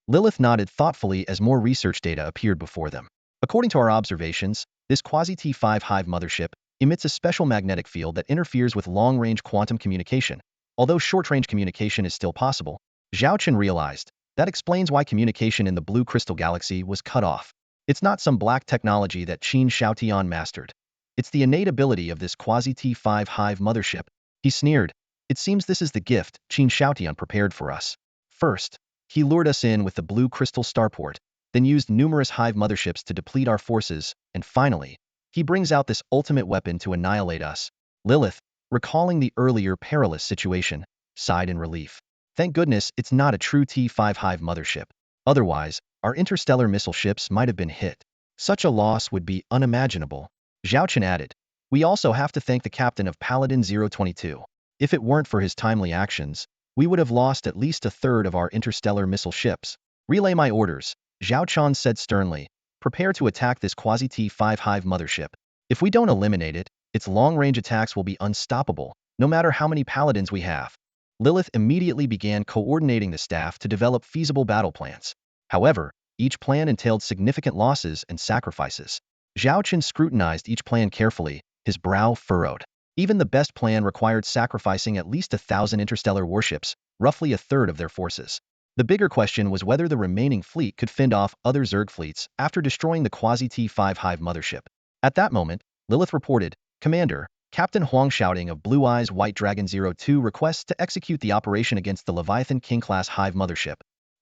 S1: Lilith nodded thoughtfully as more research data appeared before them. "According to our observations, this quasi-T5 Hive mothership emits a special magnetic field that interferes with long-range quantum communication. Although short-range communication is still possible," Zhao Chen realized, "that explains why communication in the Blue Crystal Galaxy was cut off. It's not some black technology that Qin Shaotian mastered. It's the innate ability of this quasi-T5 Hive mothership." He sneered. "It seems this is the gift Qin Shaotian prepared for us. First, he lured us in with the Blue Crystal Starport, then used numerous Hive motherships to deplete our forces, and finally, he brings out this ultimate weapon to annihilate us." Lilith, recalling the earlier perilous situation, sighed in relief. "Thank goodness it's not a true T5 Hive mothership. Otherwise, our interstellar missile ships might have been hit. Such a loss would be unimaginable." Zhao Chen added, "We also have to thank the captain of Paladin 022. If it weren't for his timely actions, we would have lost at least a third of our interstellar missile ships." "Relay my orders," Zhao Chen said sternly. "Prepare to attack this quasi-T5 Hive mothership. If we don't eliminate it, its long-range attacks will be unstoppable, no matter how many paladins we have." Lilith immediately began coordinating the staff to develop feasible battle plans. However, each plan entailed significant losses and sacrifices. Zhao Chen scrutinized each plan carefully, his brow furrowed. Even the best plan required sacrificing at least 1,000 interstellar warships, roughly a third of their forces. The bigger question was whether the remaining fleet could fend off other Zerg fleets after destroying the quasi-T5 Hive mothership. At that moment, Lilith reported, "Commander, Captain Huang Shouting of Blue Eyes White Dragon 02 requests to execute the operation against the Leviathan King-class Hive mothership."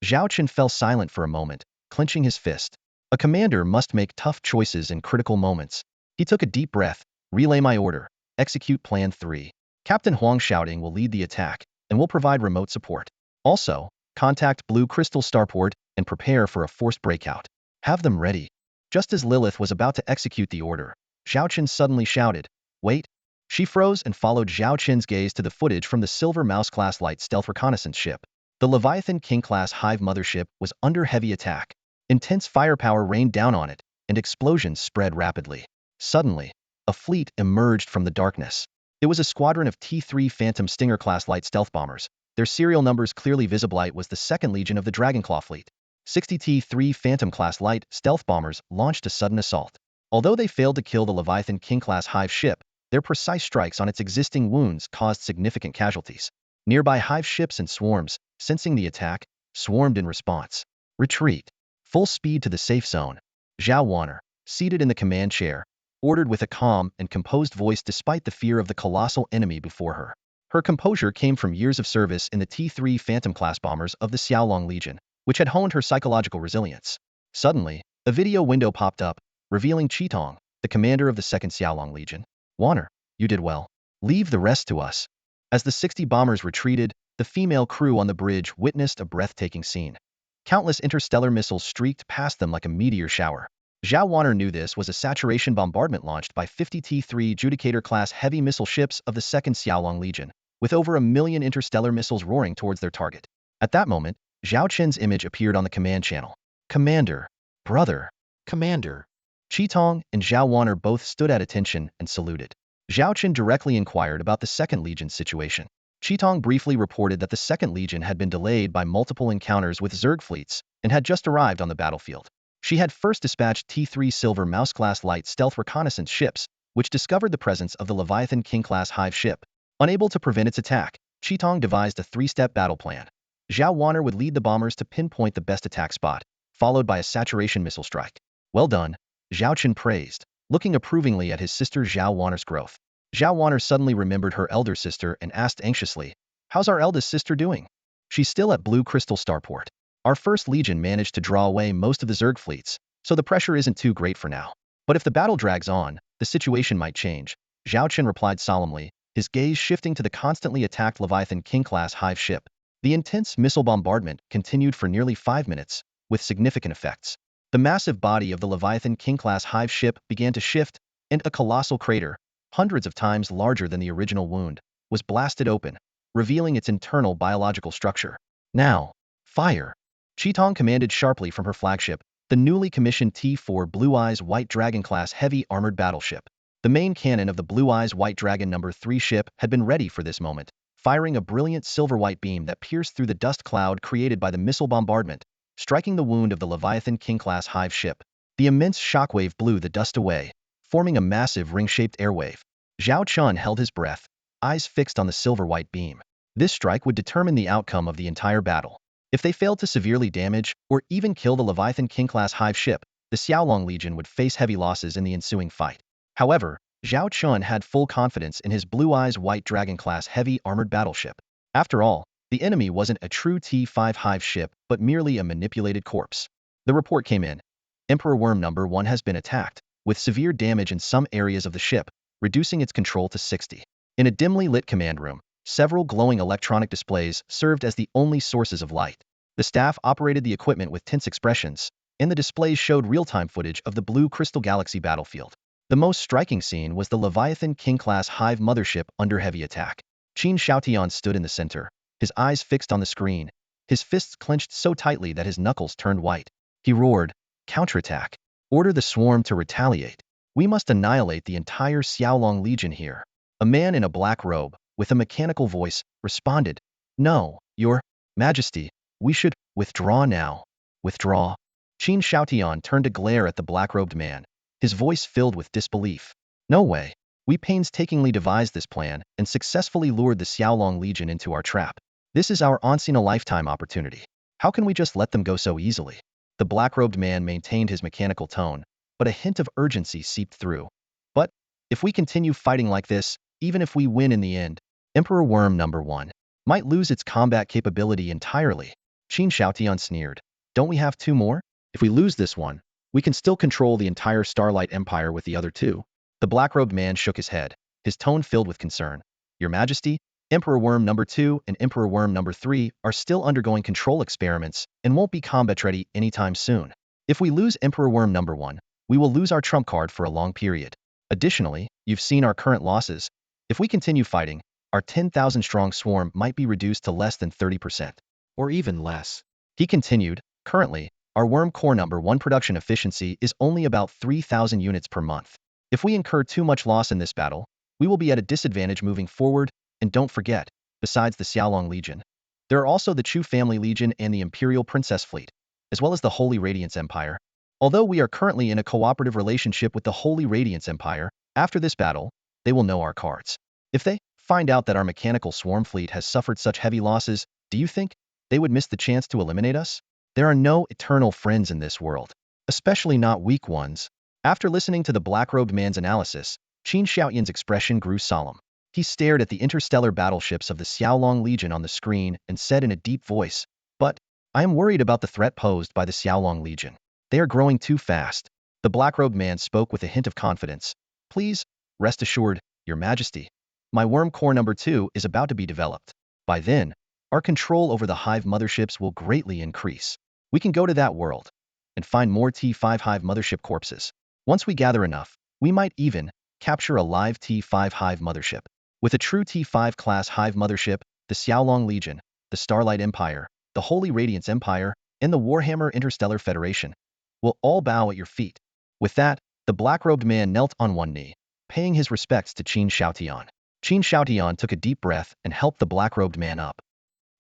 S1: Zhao Chen fell silent for a moment, clenching his fist. A commander must make tough choices in critical moments. He took a deep breath. "Relay my order. Execute Plan 3. Captain Huang Shouting will lead the attack, and will provide remote support. Also, contact Blue Crystal Starport and prepare for a forced breakout. Have them ready." Just as Lilith was about to execute the order, Zhao Chen suddenly shouted, "Wait." She froze and followed Zhao Chen's gaze to the footage from the Silver Mouse-class light stealth reconnaissance ship. The Leviathan King-class Hive mothership was under heavy attack. Intense firepower rained down on it, and explosions spread rapidly. Suddenly, a fleet emerged from the darkness. It was a squadron of T3 Phantom Stinger-class light stealth bombers. Their serial numbers clearly visible. It was the 2nd Legion of the Dragonclaw fleet. 60 T3 Phantom-class light stealth bombers launched a sudden assault. Although they failed to kill the Leviathan King-class Hive ship, their precise strikes on its existing wounds caused significant casualties. Nearby hive ships and swarms, sensing the attack, swarmed in response. Retreat. Full speed to the safe zone. Zhao Wanner, seated in the command chair, ordered with a calm and composed voice despite the fear of the colossal enemy before her. Her composure came from years of service in the T-3 Phantom-class bombers of the Xiaolong Legion, which had honed her psychological resilience. Suddenly, a video window popped up, revealing Qitong, the commander of the 2nd Xiaolong Legion. Wanner, you did well. Leave the rest to us. As the 60 bombers retreated, the female crew on the bridge witnessed a breathtaking scene. Countless interstellar missiles streaked past them like a meteor shower. Zhao Wanner knew this was a saturation bombardment launched by 50 T-3 Judicator-class heavy missile ships of the 2nd Xiaolong Legion, with over 1,000,000 interstellar missiles roaring towards their target. At that moment, Zhao Chen's image appeared on the command channel. Commander. Brother. Commander. Qitong and Zhao Wanner both stood at attention and saluted. Zhao Chen directly inquired about the 2nd Legion's situation. Qitong briefly reported that the 2nd Legion had been delayed by multiple encounters with Zerg fleets and had just arrived on the battlefield. She had first dispatched T-3 Silver Mouse-class light stealth reconnaissance ships, which discovered the presence of the Leviathan King-class hive ship. Unable to prevent its attack, Qitong devised a 3-step battle plan. Zhao Wanner would lead the bombers to pinpoint the best attack spot, followed by a saturation missile strike. Well done, Zhao Chen praised, looking approvingly at his sister Zhao Wanner's growth. Zhao Wanner suddenly remembered her elder sister and asked anxiously, "How's our eldest sister doing?" "She's still at Blue Crystal Starport. Our 1st Legion managed to draw away most of the Zerg fleets, so the pressure isn't too great for now. But if the battle drags on, the situation might change," Zhao Chen replied solemnly, his gaze shifting to the constantly attacked Leviathan King-class hive ship. The intense missile bombardment continued for nearly 5 minutes, with significant effects. The massive body of the Leviathan King-class hive ship began to shift, and a colossal crater, hundreds of times larger than the original wound, was blasted open, revealing its internal biological structure. "Now, fire!" Qitong commanded sharply from her flagship, the newly commissioned T-4 Blue Eyes White Dragon-class heavy armored battleship. The main cannon of the Blue Eyes White Dragon No. 3 ship had been ready for this moment, firing a brilliant silver-white beam that pierced through the dust cloud created by the missile bombardment, striking the wound of the Leviathan King-class hive ship. The immense shockwave blew the dust away, forming a massive ring-shaped airwave. Zhao Chen held his breath, eyes fixed on the silver-white beam. This strike would determine the outcome of the entire battle. If they failed to severely damage or even kill the Leviathan King-class hive ship, the Xiaolong Legion would face heavy losses in the ensuing fight. However, Zhao Chen had full confidence in his Blue Eyes White Dragon-class heavy armored battleship. After all, the enemy wasn't a true T-5 hive ship, but merely a manipulated corpse. The report came in. Emperor Worm No. 1 has been attacked, with severe damage in some areas of the ship, reducing its control to 60. In a dimly lit command room, several glowing electronic displays served as the only sources of light. The staff operated the equipment with tense expressions, and the displays showed real-time footage of the Blue Crystal Galaxy battlefield. The most striking scene was the Leviathan King-class hive mothership under heavy attack. Qin Shaotian stood in the center, his eyes fixed on the screen, his fists clenched so tightly that his knuckles turned white. He roared, "Counterattack! Order the swarm to retaliate. We must annihilate the entire Xiaolong Legion here." A man in a black robe, with a mechanical voice, responded, "No, Your Majesty, we should withdraw now." "Withdraw?" Qin Shaotian turned to glare at the black-robed man, his voice filled with disbelief. "No way. We painstakingly devised this plan and successfully lured the Xiaolong Legion into our trap. This is our once-in-a-lifetime opportunity. How can we just let them go so easily?" The black-robed man maintained his mechanical tone, but a hint of urgency seeped through. "But if we continue fighting like this, even if we win in the end, Emperor Worm No. 1 might lose its combat capability entirely." Qin Shaotian sneered. "Don't we have 2 more? If we lose this one, we can still control the entire Starlight Empire with the other 2. The black-robed man shook his head, his tone filled with concern. "Your Majesty, Emperor Worm No. 2 and Emperor Worm No. 3 are still undergoing control experiments and won't be combat-ready anytime soon. If we lose Emperor Worm No. 1, we will lose our trump card for a long period. Additionally, you've seen our current losses. If we continue fighting, our 10,000-strong swarm might be reduced to less than 30%. Or even less." He continued, "Currently, our Worm Core No. 1 production efficiency is only about 3,000 units per month. If we incur too much loss in this battle, we will be at a disadvantage moving forward, and don't forget, besides the Xiaolong Legion, there are also the Chu Family Legion and the Imperial Princess Fleet, as well as the Holy Radiance Empire. Although we are currently in a cooperative relationship with the Holy Radiance Empire, after this battle, they will know our cards. If they find out that our mechanical swarm fleet has suffered such heavy losses, do you think they would miss the chance to eliminate us? There are no eternal friends in this world, especially not weak ones. After listening to the black-robed man's analysis, Qin Xiaoyan's expression grew solemn. He stared at the interstellar battleships of the Xiaolong Legion on the screen and said in a deep voice, "But I am worried about the threat posed by the Xiaolong Legion. They are growing too fast." The black-robed man spoke with a hint of confidence. "Please, rest assured, Your Majesty. My worm core number 2 is about to be developed. By then, our control over the hive motherships will greatly increase. We can go to that world and find more T5 hive mothership corpses. Once we gather enough, we might even capture a live T5 hive mothership. With a true T5 class hive mothership, the Xiaolong Legion, the Starlight Empire, the Holy Radiance Empire, and the Warhammer Interstellar Federation will all bow at your feet." With that, the black-robed man knelt on one knee, paying his respects to Qin Xiaotian. Qin Xiaotian took a deep breath and helped the black-robed man up.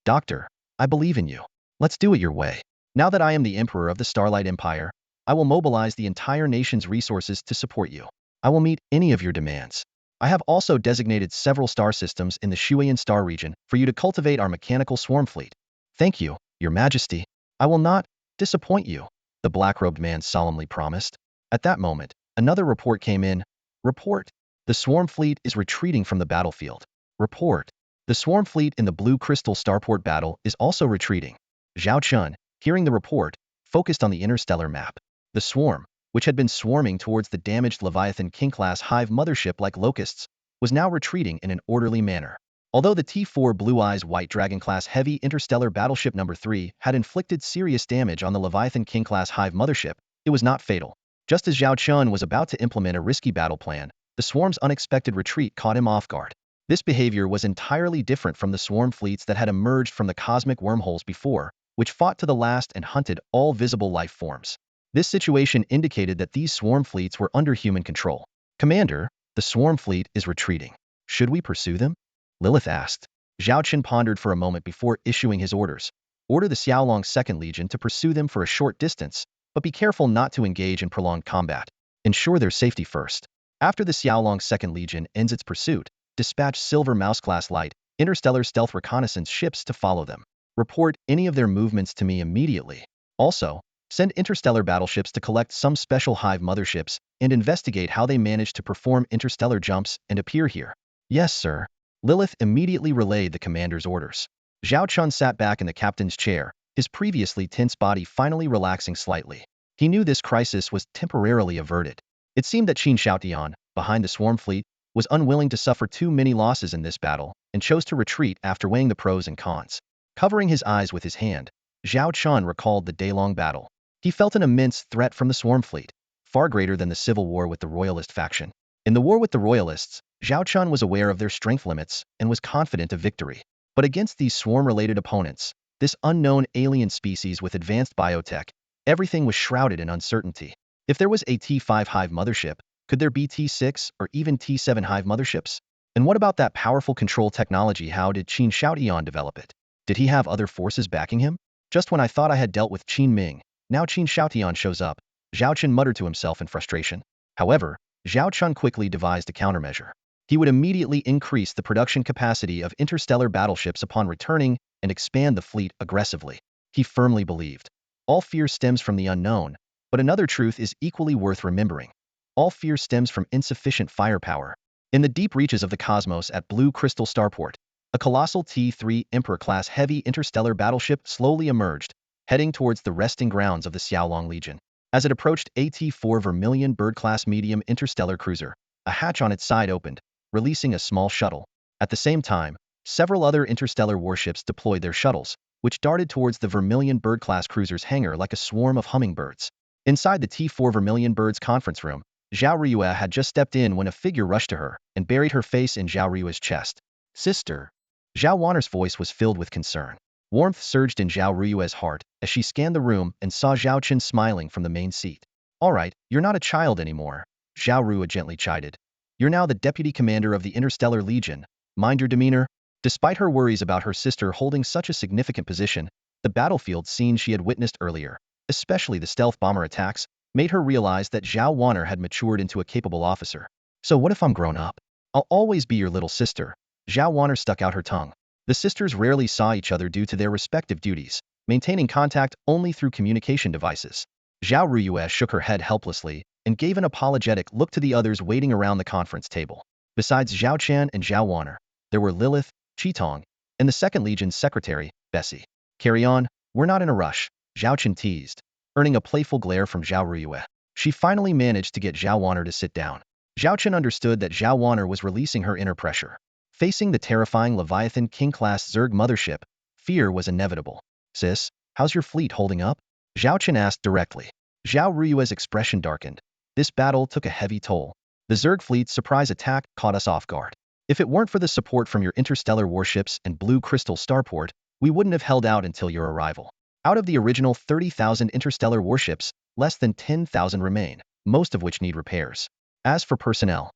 S1: "Doctor, I believe in you. Let's do it your way. Now that I am the Emperor of the Starlight Empire, I will mobilize the entire nation's resources to support you. I will meet any of your demands. I have also designated several star systems in the Shuiyan star region for you to cultivate our mechanical swarm fleet." "Thank you, Your Majesty. I will not disappoint you," the black-robed man solemnly promised. At that moment, another report came in. "Report. The swarm fleet is retreating from the battlefield." "Report. The swarm fleet in the Blue Crystal Starport battle is also retreating." Zhao Chen, hearing the report, focused on the interstellar map. The swarm, which had been swarming towards the damaged Leviathan King-class hive mothership like locusts, was now retreating in an orderly manner. Although the T4 Blue Eyes White Dragon-class heavy interstellar battleship number 3 had inflicted serious damage on the Leviathan King-class hive mothership, it was not fatal. Just as Zhao Chen was about to implement a risky battle plan, the swarm's unexpected retreat caught him off guard. This behavior was entirely different from the swarm fleets that had emerged from the cosmic wormholes before, which fought to the last and hunted all visible life forms. This situation indicated that these swarm fleets were under human control. "Commander, the swarm fleet is retreating. Should we pursue them?" Lilith asked. Zhao Chen pondered for a moment before issuing his orders. "Order the Xiaolong Second Legion to pursue them for a short distance, but be careful not to engage in prolonged combat. Ensure their safety first. After the Xiaolong Second Legion ends its pursuit, dispatch Silver Mouse-class light, interstellar stealth reconnaissance ships to follow them. Report any of their movements to me immediately. Also, send interstellar battleships to collect some special hive motherships and investigate how they manage to perform interstellar jumps and appear here." "Yes, sir." Lilith immediately relayed the commander's orders. Zhao Chun sat back in the captain's chair, his previously tense body finally relaxing slightly. He knew this crisis was temporarily averted. It seemed that Qin Xiaotian, behind the swarm fleet, was unwilling to suffer too many losses in this battle and chose to retreat after weighing the pros and cons. Covering his eyes with his hand, Zhao Chun recalled the day-long battle. He felt an immense threat from the swarm fleet, far greater than the civil war with the royalist faction. In the war with the royalists, Zhao Chun was aware of their strength limits and was confident of victory. But against these swarm-related opponents, this unknown alien species with advanced biotech, everything was shrouded in uncertainty. If there was a T5 hive mothership, could there be T6 or even T7 hive motherships? And what about that powerful control technology? How did Qin Xiaotian develop it? Did he have other forces backing him? Just when I thought I had dealt with Qin Ming, now Qin Xiaotian shows up, Zhao Chen muttered to himself in frustration. However, Zhao Chun quickly devised a countermeasure. He would immediately increase the production capacity of interstellar battleships upon returning and expand the fleet aggressively. He firmly believed, all fear stems from the unknown, but another truth is equally worth remembering. All fear stems from insufficient firepower. In the deep reaches of the cosmos at Blue Crystal Starport, a colossal T3 Emperor-class heavy interstellar battleship slowly emerged, heading towards the resting grounds of the Xiaolong Legion. As it approached a T4 Vermilion Bird-class medium interstellar cruiser, a hatch on its side opened, releasing a small shuttle. At the same time, several other interstellar warships deployed their shuttles, which darted towards the Vermilion Bird-class cruiser's hangar like a swarm of hummingbirds. Inside the T4 Vermilion Bird's conference room, Zhao Riyue had just stepped in when a figure rushed to her and buried her face in Zhao Riyue's chest. "Sister." Zhao Wanner's voice was filled with concern. Warmth surged in Zhao Riyue's heart as she scanned the room and saw Zhao Chen smiling from the main seat. "All right, you're not a child anymore," Zhao Riyue gently chided. "You're now the deputy commander of the Interstellar Legion. Mind your demeanor." Despite her worries about her sister holding such a significant position, the battlefield scene she had witnessed earlier, especially the stealth bomber attacks, made her realize that Zhao Wanner had matured into a capable officer. "So what if I'm grown up? I'll always be your little sister," Zhao Wanner stuck out her tongue. The sisters rarely saw each other due to their respective duties, maintaining contact only through communication devices. Zhao Ruyue shook her head helplessly and gave an apologetic look to the others waiting around the conference table. Besides Zhao Chen and Zhao Wanner, there were Lilith, Qitong, and the 2nd Legion's secretary, Bessie. Carry on, we're not in a rush, Zhao Chen teased, earning a playful glare from Zhao Ruyue. She finally managed to get Zhao Wanner to sit down. Zhao Chen understood that Zhao Wanner was releasing her inner pressure. Facing the terrifying Leviathan King-class Zerg mothership, fear was inevitable. Sis, how's your fleet holding up? Zhao Chen asked directly. Zhao Ruyue's expression darkened. This battle took a heavy toll. The Zerg fleet's surprise attack caught us off guard. If it weren't for the support from your interstellar warships and Blue Crystal starport, we wouldn't have held out until your arrival. Out of the original 30,000 interstellar warships, less than 10,000 remain, most of which need repairs. As for personnel,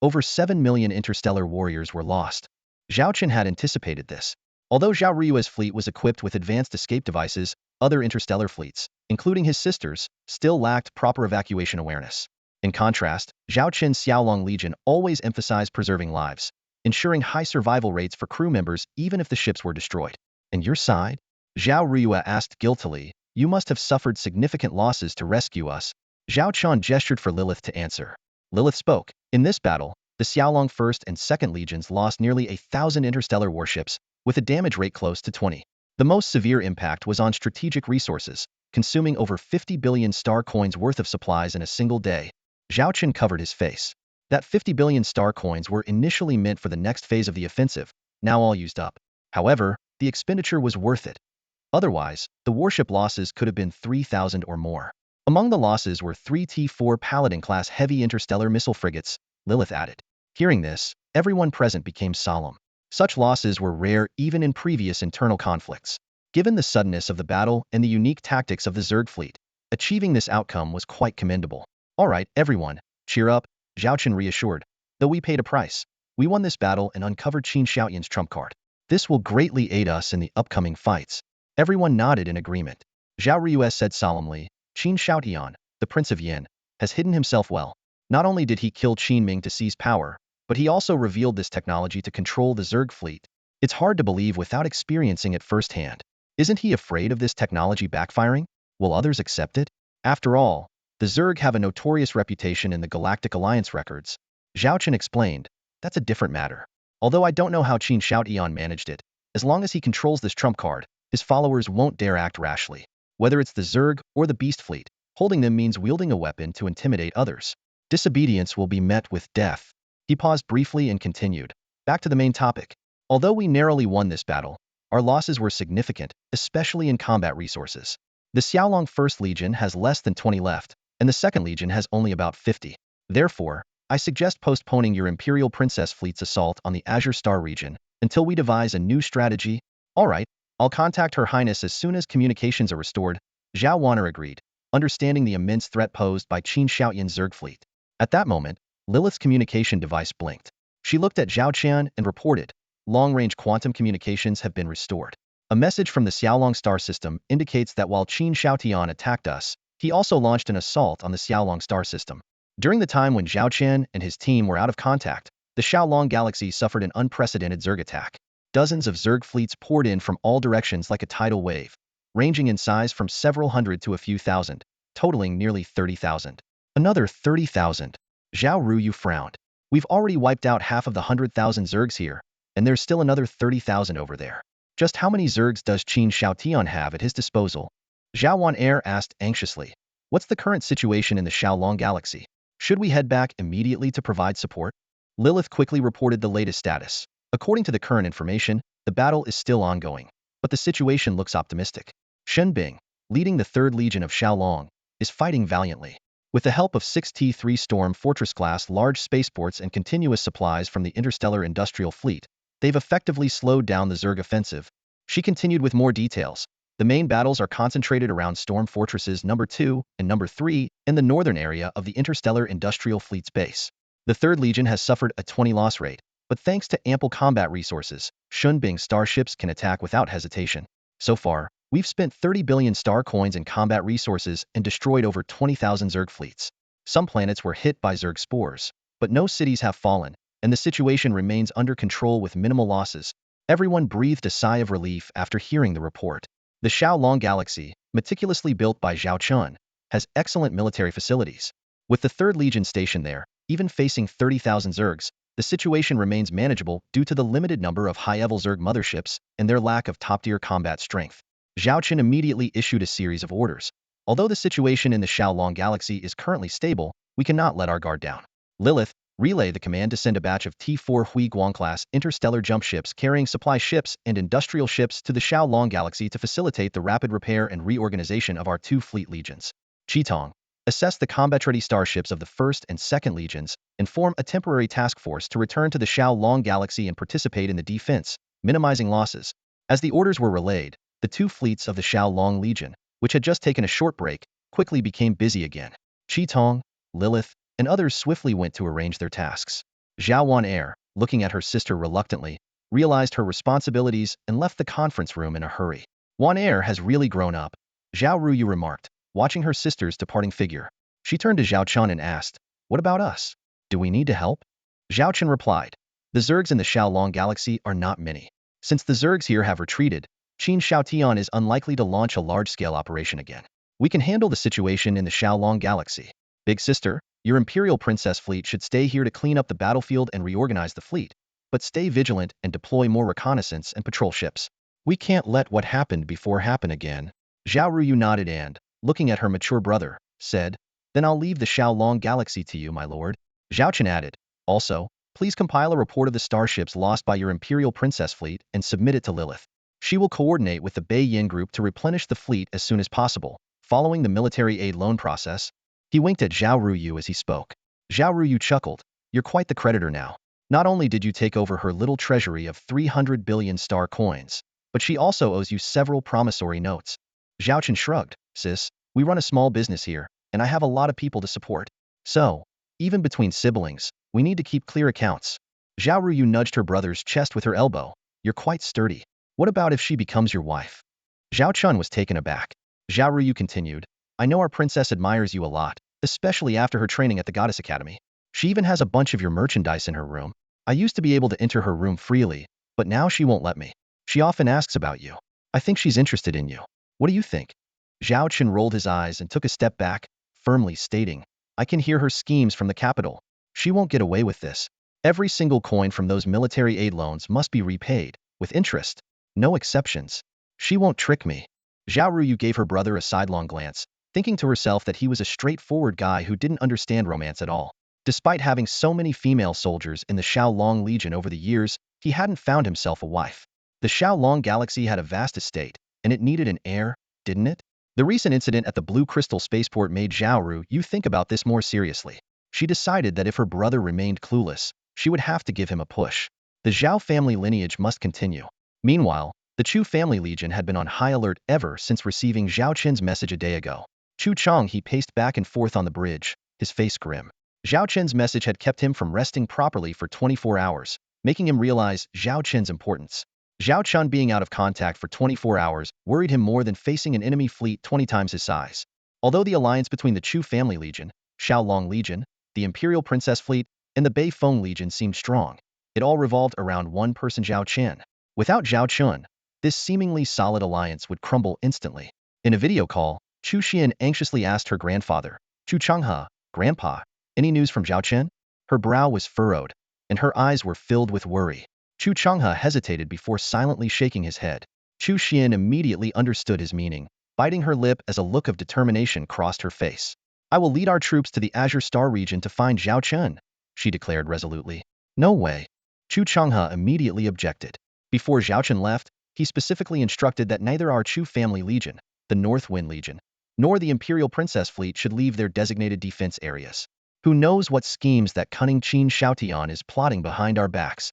S1: over 7 million interstellar warriors were lost. Zhao Chen had anticipated this. Although Zhao Ruyue's fleet was equipped with advanced escape devices, other interstellar fleets, including his sisters, still lacked proper evacuation awareness. In contrast, Zhao Chen's Xiaolong Legion always emphasized preserving lives, ensuring high survival rates for crew members even if the ships were destroyed. And your side? Zhao Ruyue asked guiltily. You must have suffered significant losses to rescue us. Zhao Chen gestured for Lilith to answer. Lilith spoke. In this battle, the Xiaolong 1st and 2nd Legions lost nearly 1,000 interstellar warships, with a damage rate close to 20. The most severe impact was on strategic resources, consuming over 50 billion star coins worth of supplies in a single day. Zhao Chen covered his face. That 50 billion star coins were initially meant for the next phase of the offensive, now all used up. However, the expenditure was worth it. Otherwise, the warship losses could have been 3,000 or more. Among the losses were 3 T-4 Paladin-class heavy interstellar missile frigates, Lilith added. Hearing this, everyone present became solemn. Such losses were rare even in previous internal conflicts. Given the suddenness of the battle and the unique tactics of the Zerg fleet, achieving this outcome was quite commendable. All right, everyone, cheer up, Zhao Chen reassured. Though we paid a price, we won this battle and uncovered Qin Xiaoyan's trump card. This will greatly aid us in the upcoming fights. Everyone nodded in agreement. Zhao Ruyue said solemnly, Qin Xiaoyan, the Prince of Yin, has hidden himself well. Not only did he kill Qin Ming to seize power, but he also revealed this technology to control the Zerg fleet. It's hard to believe without experiencing it firsthand. Isn't he afraid of this technology backfiring? Will others accept it? After all, the Zerg have a notorious reputation in the Galactic Alliance records. Zhao Chen explained, that's a different matter. Although I don't know how Qin Xiaoyan managed it, as long as he controls this trump card, his followers won't dare act rashly. Whether it's the Zerg or the Beast Fleet, holding them means wielding a weapon to intimidate others. Disobedience will be met with death. He paused briefly and continued. Back to the main topic. Although we narrowly won this battle, our losses were significant, especially in combat resources. The Xiaolong 1st Legion has less than 20 left, and the 2nd Legion has only about 50. Therefore, I suggest postponing your Imperial Princess Fleet's assault on the Azure Star region until we devise a new strategy. All right, I'll contact Her Highness as soon as communications are restored. Zhao Wanner agreed, understanding the immense threat posed by Qin Xiaoyan's Zerg fleet. At that moment, Lilith's communication device blinked. She looked at Zhao Chen and reported, long-range quantum communications have been restored. A message from the Xiaolong star system indicates that while Qin Xiaoyan attacked us, he also launched an assault on the Xiaolong star system. During the time when Zhao Chen and his team were out of contact, the Xiaolong galaxy suffered an unprecedented Zerg attack. Dozens of Zerg fleets poured in from all directions like a tidal wave, ranging in size from several hundred to a few thousand, totaling nearly 30,000. Another 30,000. Zhao Ruyue frowned. We've already wiped out half of the 100,000 Zergs here, and there's still another 30,000 over there. Just how many Zergs does Qin Xiaoyan have at his disposal? Zhao Wan'er asked anxiously. What's the current situation in the Xiaolong galaxy? Should we head back immediately to provide support? Lilith quickly reported the latest status. According to the current information, the battle is still ongoing, but the situation looks optimistic. Shen Bing, leading the 3rd Legion of Xiaolong, is fighting valiantly. With the help of 6 T-3 Storm Fortress-class large spaceports and continuous supplies from the Interstellar Industrial Fleet, they've effectively slowed down the Zerg offensive. She continued with more details. The main battles are concentrated around Storm Fortresses No. 2 and No. 3 in the northern area of the Interstellar Industrial Fleet's base. The 3rd Legion has suffered a 20 loss rate, but thanks to ample combat resources, Shunbing starships can attack without hesitation. So far, we've spent 30 billion star coins in combat resources and destroyed over 20,000 Zerg fleets. Some planets were hit by Zerg spores, but no cities have fallen, and the situation remains under control with minimal losses. Everyone breathed a sigh of relief after hearing the report. The Xiaolong Galaxy, meticulously built by Zhao Chen, has excellent military facilities. With the 3rd Legion stationed there, even facing 30,000 Zergs, the situation remains manageable due to the limited number of high-level Zerg motherships and their lack of top-tier combat strength. Zhao Chen immediately issued a series of orders. Although the situation in the Xiaolong Galaxy is currently stable, we cannot let our guard down. Lilith, relay the command to send a batch of T4 Huiguang-class interstellar jump ships carrying supply ships and industrial ships to the Xiaolong Galaxy to facilitate the rapid repair and reorganization of our 2 fleet legions. Qitong, assess the combat-ready starships of the 1st and 2nd Legions, and form a temporary task force to return to the Xiaolong Galaxy and participate in the defense, minimizing losses. As the orders were relayed, the 2 fleets of the Xiaolong Legion, which had just taken a short break, quickly became busy again. Qitong, Lilith, and others swiftly went to arrange their tasks. Zhao Wan, looking at her sister reluctantly, realized her responsibilities and left the conference room in a hurry. Wan has really grown up, Zhao Ruyu remarked, watching her sister's departing figure. She turned to Zhao Chen and asked, "What about us? Do we need to help?" Zhao Chen replied, "The Zergs in the Xiaolong Galaxy are not many. Since the Zergs here have retreated, Qin Shaotian is unlikely to launch a large-scale operation again. We can handle the situation in the Xiaolong Galaxy. Big sister, your Imperial Princess fleet should stay here to clean up the battlefield and reorganize the fleet, but stay vigilant and deploy more reconnaissance and patrol ships. We can't let what happened before happen again." Zhao Ruyu nodded and, looking at her mature brother, said, "Then I'll leave the Xiaolong Galaxy to you, my lord." Zhao Chen added, "Also, please compile a report of the starships lost by your Imperial Princess fleet and submit it to Lilith. She will coordinate with the Bei Yin group to replenish the fleet as soon as possible, following the military aid loan process." He winked at Zhao Ruyu as he spoke. Zhao Ruyu chuckled, "You're quite the creditor now. Not only did you take over her little treasury of 300 billion star coins, but she also owes you several promissory notes." Zhao Chen shrugged, "Sis, we run a small business here, and I have a lot of people to support. So, even between siblings, we need to keep clear accounts." Zhao Ruyu nudged her brother's chest with her elbow. "You're quite sturdy. What about if she becomes your wife?" Zhao Chen was taken aback. Zhao Ruyu continued, "I know our princess admires you a lot, especially after her training at the Goddess Academy. She even has a bunch of your merchandise in her room. I used to be able to enter her room freely, but now she won't let me. She often asks about you. I think she's interested in you. What do you think?" Zhao Chen rolled his eyes and took a step back, firmly stating, "I can hear her schemes from the capital. She won't get away with this. Every single coin from those military aid loans must be repaid, with interest. No exceptions. She won't trick me." Zhao Ruyu gave her brother a sidelong glance, thinking to herself that he was a straightforward guy who didn't understand romance at all. Despite having so many female soldiers in the Xiaolong Legion over the years, he hadn't found himself a wife. The Xiaolong Galaxy had a vast estate, and it needed an heir, didn't it? The recent incident at the Blue Crystal spaceport made Zhao Ruyu think about this more seriously. She decided that if her brother remained clueless, she would have to give him a push. The Zhao family lineage must continue. Meanwhile, the Chu family legion had been on high alert ever since receiving Zhao Chen's message a day ago. Chu Chang he paced back and forth on the bridge, his face grim. Zhao Chen's message had kept him from resting properly for 24 hours, making him realize Zhao Chen's importance. Zhao Chen being out of contact for 24 hours worried him more than facing an enemy fleet 20 times his size. Although the alliance between the Chu family legion, Xiaolong Legion, the Imperial Princess fleet, and the Bei Feng Legion seemed strong, it all revolved around one person, Zhao Chen. Without Zhao Chen, this seemingly solid alliance would crumble instantly. In a video call, Chu Xian anxiously asked her grandfather, "Chu Changhe, Grandpa, any news from Zhao Chen?" Her brow was furrowed, and her eyes were filled with worry. Chu Changhe hesitated before silently shaking his head. Chu Xian immediately understood his meaning, biting her lip as a look of determination crossed her face. "I will lead our troops to the Azure Star region to find Zhao Chen," she declared resolutely. "No way." Chu Changhe immediately objected. Before Zhao Chen left, he specifically instructed that neither our Chu family legion, the North Wind Legion, nor the Imperial Princess fleet should leave their designated defense areas. Who knows what schemes that cunning Qin Shaotian is plotting behind our backs?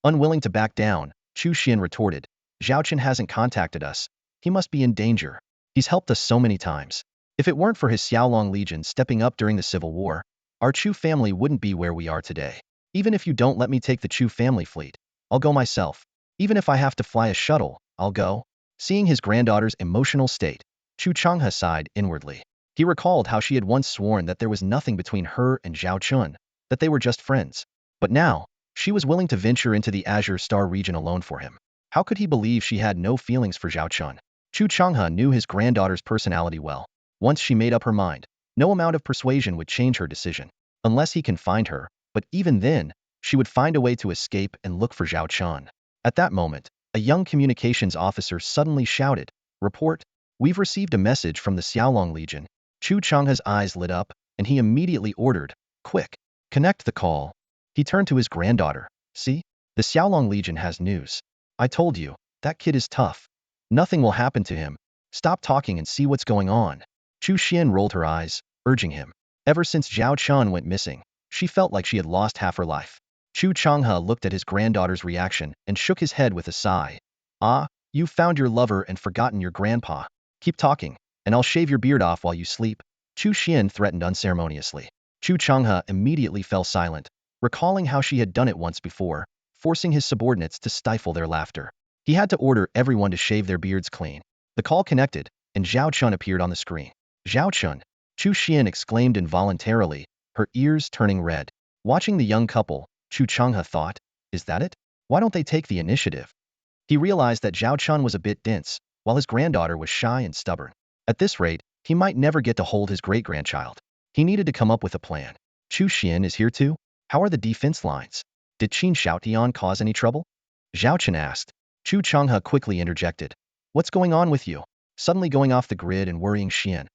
S1: Unwilling to back down, Chu Xian retorted, "Zhao Chen hasn't contacted us. He must be in danger. He's helped us so many times. If it weren't for his Xiaolong Legion stepping up during the Civil War, our Chu family wouldn't be where we are today. Even if you don't let me take the Chu family fleet, I'll go myself. Even if I have to fly a shuttle, I'll go." Seeing his granddaughter's emotional state, Chu Changhe sighed inwardly. He recalled how she had once sworn that there was nothing between her and Zhao Chen, that they were just friends. But now, She was willing to venture into the Azure Star region alone for him. How could he believe she had no feelings for Zhao Chen? Chu Changhe knew his granddaughter's personality well. Once she made up her mind, no amount of persuasion would change her decision. Unless he can find her, but even then, she would find a way to escape and look for Zhao Chen. At that moment, a young communications officer suddenly shouted, "Report! We've received a message from the Xiaolong Legion." Chu Changhe's eyes lit up, and he immediately ordered, "Quick! Connect the call." He turned to his granddaughter. "See? The Xiaolong Legion has news. I told you, that kid is tough. Nothing will happen to him. Stop talking and see what's going on." Chu Xian rolled her eyes, urging him. Ever since Zhao Chen went missing, she felt like she had lost half her life. Chu Changhe looked at his granddaughter's reaction and shook his head with a sigh. "Ah, you found your lover and forgotten your grandpa. Keep talking, and I'll shave your beard off while you sleep." Chu Xian threatened unceremoniously. Chu Changhe immediately fell silent, recalling how she had done it once before, forcing his subordinates to stifle their laughter. He had to order everyone to shave their beards clean. The call connected, and Zhao Chen appeared on the screen. "Zhao Chen!" Chu Xian exclaimed involuntarily, her ears turning red. Watching the young couple, Chu Changhe thought, "Is that it? Why don't they take the initiative?" He realized that Zhao Chen was a bit dense, while his granddaughter was shy and stubborn. At this rate, he might never get to hold his great-grandchild. He needed to come up with a plan. "Chu Xian is here too? How are the defense lines? Did Qin Shaotian cause any trouble?" Zhao Chen asked. Chu Changhe quickly interjected. "What's going on with you? Suddenly going off the grid and worrying Xian.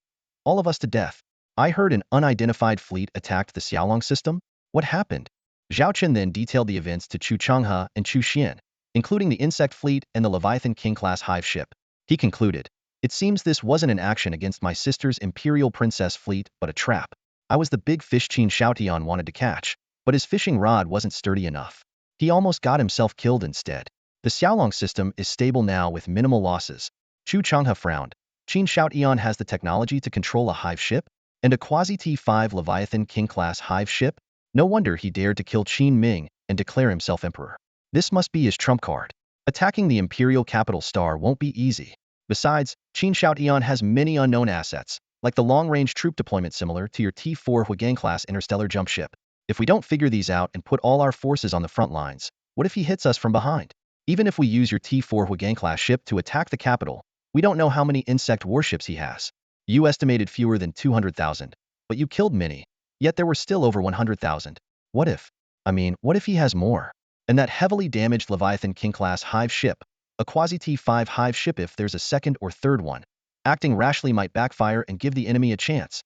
S1: All of us to death. I heard an unidentified fleet attacked the Xiaolong system. What happened?" Zhao Chen then detailed the events to Chu Changhe and Chu Xian, including the insect fleet and the Leviathan King-class hive ship. He concluded, "It seems this wasn't an action against my sister's Imperial Princess fleet, but a trap. I was the big fish Qin Shaotian wanted to catch, but his fishing rod wasn't sturdy enough. He almost got himself killed instead. The Xiaolong system is stable now with minimal losses." Chu Changhe frowned. Qin Shaotian has the technology to control a hive ship? And a quasi-T5 Leviathan King-class hive ship? No wonder he dared to kill Qin Ming and declare himself emperor. This must be his trump card. Attacking the Imperial capital Star won't be easy. Besides, Qin Shaotian has many unknown assets, like the long-range troop deployment similar to your T4 Huigang-class interstellar jump ship. If we don't figure these out and put all our forces on the front lines, what if he hits us from behind? Even if we use your T4 Huigang-class ship to attack the capital, we don't know how many insect warships he has. You estimated fewer than 200,000, but you killed many, yet there were still over 100,000. What if? What if he has more? And that heavily damaged Leviathan King-class hive ship, a quasi-T5 hive ship if there's a second or third one. Acting rashly might backfire and give the enemy a chance."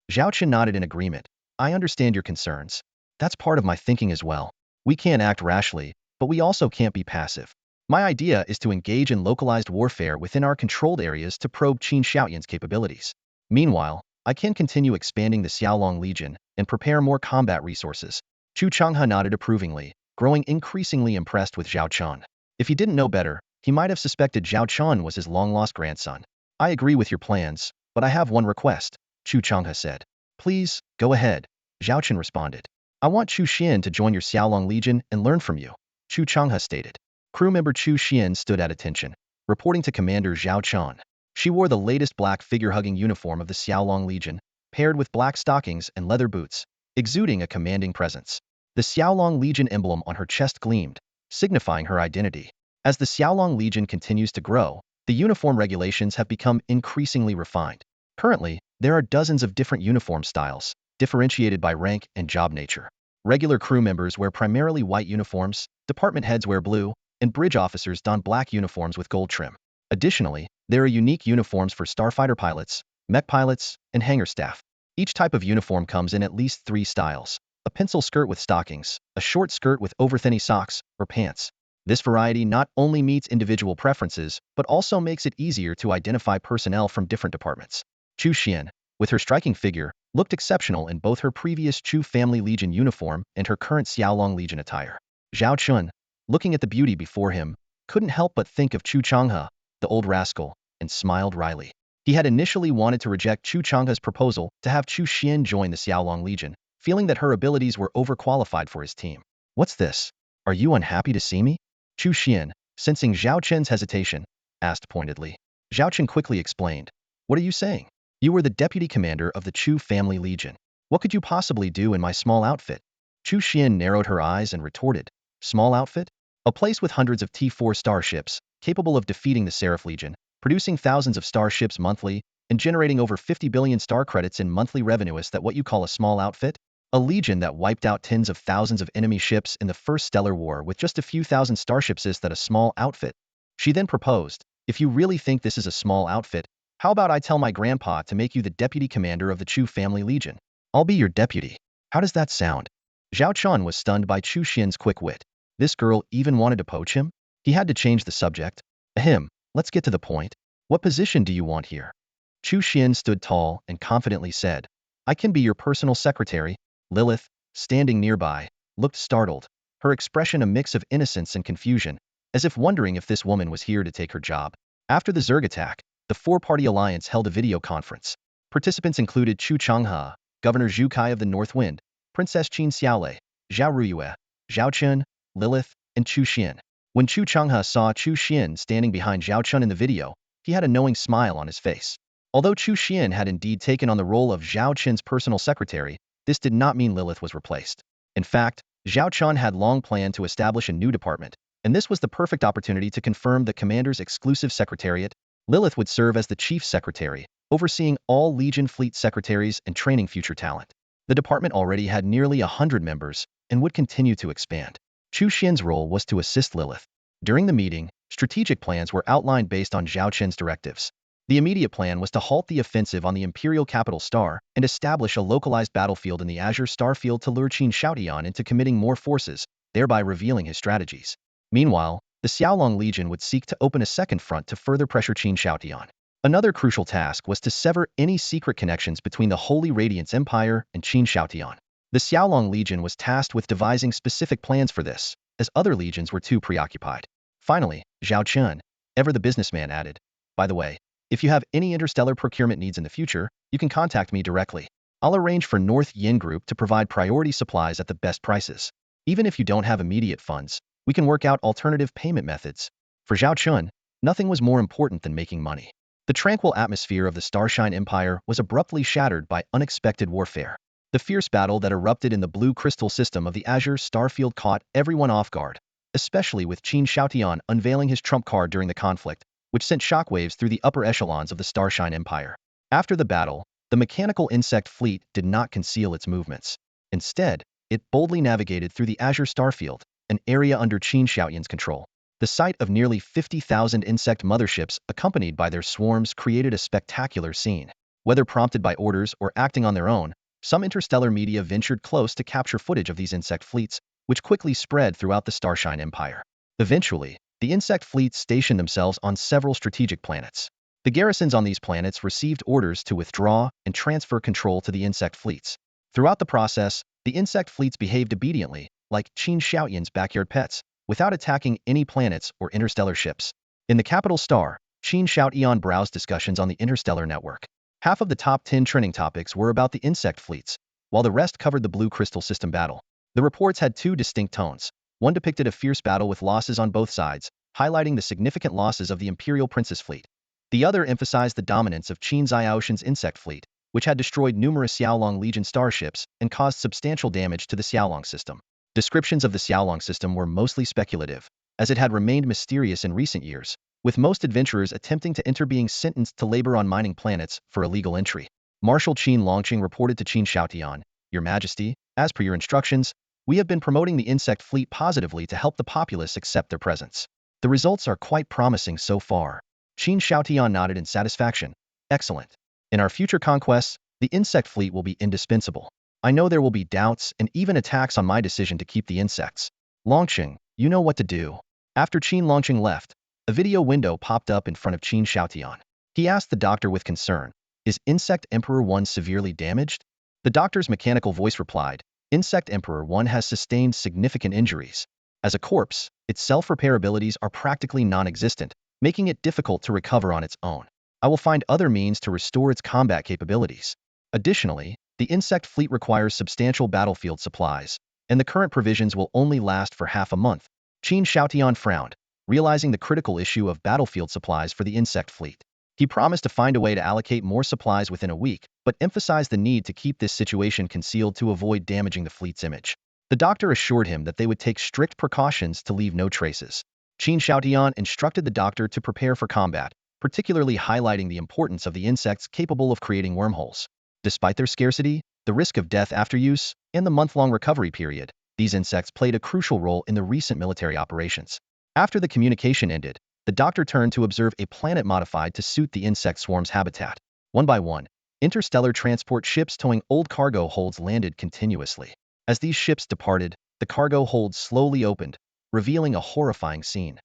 S1: Zhao Chen nodded in agreement. "I understand your concerns. That's part of my thinking as well. We can't act rashly, but we also can't be passive. My idea is to engage in localized warfare within our controlled areas to probe Qin Shaotian's capabilities. Meanwhile, I can continue expanding the Xiaolong Legion and prepare more combat resources." Chu Changhe nodded approvingly, growing increasingly impressed with Zhao Chen. If he didn't know better, he might have suspected Zhao Chen was his long-lost grandson. "I agree with your plans, but I have one request," Chu Changhe said. "Please, go ahead," Zhao Chen responded. "I want Chu Xian to join your Xiaolong Legion and learn from you," Chu Changhe stated. Crew member Chu Xian stood at attention, reporting to Commander Zhao Chen. She wore the latest black figure-hugging uniform of the Xiaolong Legion, paired with black stockings and leather boots, exuding a commanding presence. The Xiaolong Legion emblem on her chest gleamed, signifying her identity. As the Xiaolong Legion continues to grow, the uniform regulations have become increasingly refined. Currently, there are dozens of different uniform styles, differentiated by rank and job nature. Regular crew members wear primarily white uniforms, department heads wear blue, and bridge officers don black uniforms with gold trim. Additionally, there are unique uniforms for starfighter pilots, mech pilots, and hangar staff. Each type of uniform comes in at least 3 styles: a pencil skirt with stockings, a short skirt with overthinny socks, or pants. This variety not only meets individual preferences, but also makes it easier to identify personnel from different departments. Chu Xian, with her striking figure, looked exceptional in both her previous Chu Family Legion uniform and her current Xiaolong Legion attire. Zhao Chen, looking at the beauty before him, couldn't help but think of Chu Changhe, the old rascal, and smiled wryly. He had initially wanted to reject Chu Changhe's proposal to have Chu Xian join the Xiaolong Legion, feeling that her abilities were overqualified for his team. "What's this? Are you unhappy to see me?" Chu Xian, sensing Zhao Chen's hesitation, asked pointedly. Zhao Chen quickly explained. "What are you saying? You were the deputy commander of the Chu Family Legion. What could you possibly do in my small outfit?" Chu Xian narrowed her eyes and retorted. Small outfit? A place with hundreds of T4 starships, capable of defeating the Seraph Legion, producing thousands of starships monthly, and generating over 50 billion star credits in monthly revenue. Is that what you call a small outfit? A legion that wiped out tens of thousands of enemy ships in the First Stellar War with just a few thousand starships. Is that a small outfit? She then proposed, if you really think this is a small outfit, how about I tell my grandpa to make you the deputy commander of the Chu family legion? I'll be your deputy. How does that sound? Zhao Chen was stunned by Chu Xian's quick wit. This girl even wanted to poach him? He had to change the subject. Ahem, let's get to the point. What position do you want here? Chu Xian stood tall and confidently said, I can be your personal secretary. Lilith, standing nearby, looked startled, her expression a mix of innocence and confusion, as if wondering if this woman was here to take her job. After the Zerg attack, the four-party alliance held a video conference. Participants included Chu Changhe, Governor Zhu Kai of the North Wind, Princess Qin Xiaolei, Zhao Ruyue, Zhao Chen, Lilith, and Chu Xian. When Chu Changhe saw Chu Xian standing behind Zhao Chen in the video, he had a knowing smile on his face. Although Chu Xian had indeed taken on the role of Zhao Chen's personal secretary, this did not mean Lilith was replaced. In fact, Zhao Chen had long planned to establish a new department, and this was the perfect opportunity to confirm the commander's exclusive secretariat. Lilith would serve as the chief secretary, overseeing all Legion fleet secretaries and training future talent. The department already had nearly 100 members and would continue to expand. Chu Xian's role was to assist Lilith. During the meeting, strategic plans were outlined based on Zhao Chen's directives. The immediate plan was to halt the offensive on the Imperial capital Star and establish a localized battlefield in the Azure Starfield to lure Qin Xiaotian into committing more forces, thereby revealing his strategies. Meanwhile, the Xiaolong Legion would seek to open a second front to further pressure Qin Xiaotian. Another crucial task was to sever any secret connections between the Holy Radiance Empire and Qin Xiaotian. The Xiaolong Legion was tasked with devising specific plans for this, as other legions were too preoccupied. Finally, Zhao Chen, ever the businessman, added, by the way, if you have any interstellar procurement needs in the future, you can contact me directly. I'll arrange for North Yin Group to provide priority supplies at the best prices. Even if you don't have immediate funds, we can work out alternative payment methods. For Zhao Chen, nothing was more important than making money. The tranquil atmosphere of the Starshine Empire was abruptly shattered by unexpected warfare. The fierce battle that erupted in the blue crystal system of the Azure Starfield caught everyone off guard, especially with Qin Xiaotian unveiling his trump card during the conflict, which sent shockwaves through the upper echelons of the Starshine Empire. After the battle, the mechanical insect fleet did not conceal its movements. Instead, it boldly navigated through the Azure Starfield, an area under Qin Xiaotian's control. The sight of nearly 50,000 insect motherships accompanied by their swarms created a spectacular scene. Whether prompted by orders or acting on their own, some interstellar media ventured close to capture footage of these insect fleets, which quickly spread throughout the Starshine Empire. Eventually, the insect fleets stationed themselves on several strategic planets. The garrisons on these planets received orders to withdraw and transfer control to the insect fleets. Throughout the process, the insect fleets behaved obediently, like Qin Xiaotian's backyard pets, without attacking any planets or interstellar ships. In the capital star, Qin Xiaotian browsed discussions on the interstellar network. Half of the top 10 trending topics were about the insect fleets, while the rest covered the blue crystal system battle. The reports had two distinct tones. One depicted a fierce battle with losses on both sides, highlighting the significant losses of the Imperial Princess fleet. The other emphasized the dominance of Qin Xiaoshan's insect fleet, which had destroyed numerous Xiaolong Legion starships and caused substantial damage to the Xiaolong system. Descriptions of the Xiaolong system were mostly speculative, as it had remained mysterious in recent years, with most adventurers attempting to enter being sentenced to labor on mining planets for illegal entry. Marshal Qin Longqing reported to Qin Xiaotian, Your Majesty, as per your instructions, we have been promoting the insect fleet positively to help the populace accept their presence. The results are quite promising so far. Qin Xiaotian nodded in satisfaction. Excellent. In our future conquests, the insect fleet will be indispensable. I know there will be doubts and even attacks on my decision to keep the insects. Longqing, you know what to do. After Qin Longqing left, a video window popped up in front of Qin Xiaotian. He asked the doctor with concern, Is Insect Emperor 1 severely damaged? The doctor's mechanical voice replied, Insect Emperor 1 has sustained significant injuries. As a corpse, its self-repair abilities are practically non-existent, making it difficult to recover on its own. I will find other means to restore its combat capabilities. Additionally, the insect fleet requires substantial battlefield supplies, and the current provisions will only last for half a month. Qin Xiaotian frowned, realizing the critical issue of battlefield supplies for the insect fleet. He promised to find a way to allocate more supplies within a week, but emphasized the need to keep this situation concealed to avoid damaging the fleet's image. The doctor assured him that they would take strict precautions to leave no traces. Qin Shaotian instructed the doctor to prepare for combat, particularly highlighting the importance of the insects capable of creating wormholes. Despite their scarcity, the risk of death after use, and the month-long recovery period, these insects played a crucial role in the recent military operations. After the communication ended, the doctor turned to observe a planet modified to suit the insect swarm's habitat. One by one, interstellar transport ships towing old cargo holds landed continuously. As these ships departed, the cargo holds slowly opened, revealing a horrifying scene.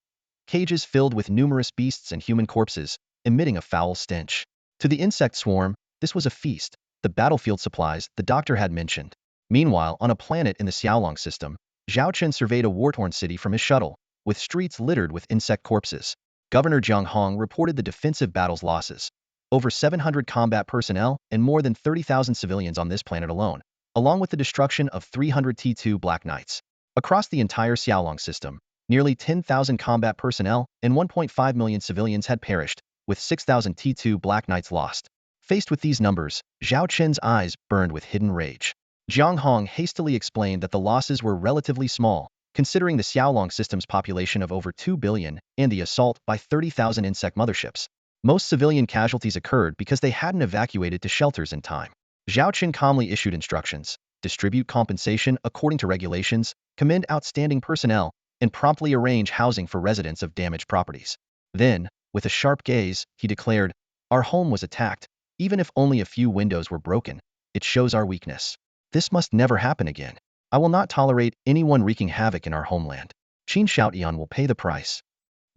S1: Cages filled with numerous beasts and human corpses, emitting a foul stench. To the insect swarm, this was a feast, the battlefield supplies the doctor had mentioned. Meanwhile, on a planet in the Xiaolong system, Zhao Chen surveyed a war-torn city from his shuttle, with streets littered with insect corpses. Governor Jiang Hong reported the defensive battle's losses. Over 700 combat personnel and more than 30,000 civilians on this planet alone, along with the destruction of 300 T2 Black Knights. Across the entire Xiaolong system, nearly 10,000 combat personnel and 1.5 million civilians had perished, with 6,000 T2 Black Knights lost. Faced with these numbers, Zhao Chen's eyes burned with hidden rage. Jiang Hong hastily explained that the losses were relatively small, considering the Xiaolong system's population of over 2 billion and the assault by 30,000 insect motherships. Most civilian casualties occurred because they hadn't evacuated to shelters in time. Zhao Chen calmly issued instructions: distribute compensation according to regulations, commend outstanding personnel, and promptly arrange housing for residents of damaged properties. Then, with a sharp gaze, he declared, "Our home was attacked. Even if only a few windows were broken, it shows our weakness. This must never happen again. I will not tolerate anyone wreaking havoc in our homeland. Qin Shaotian will pay the price."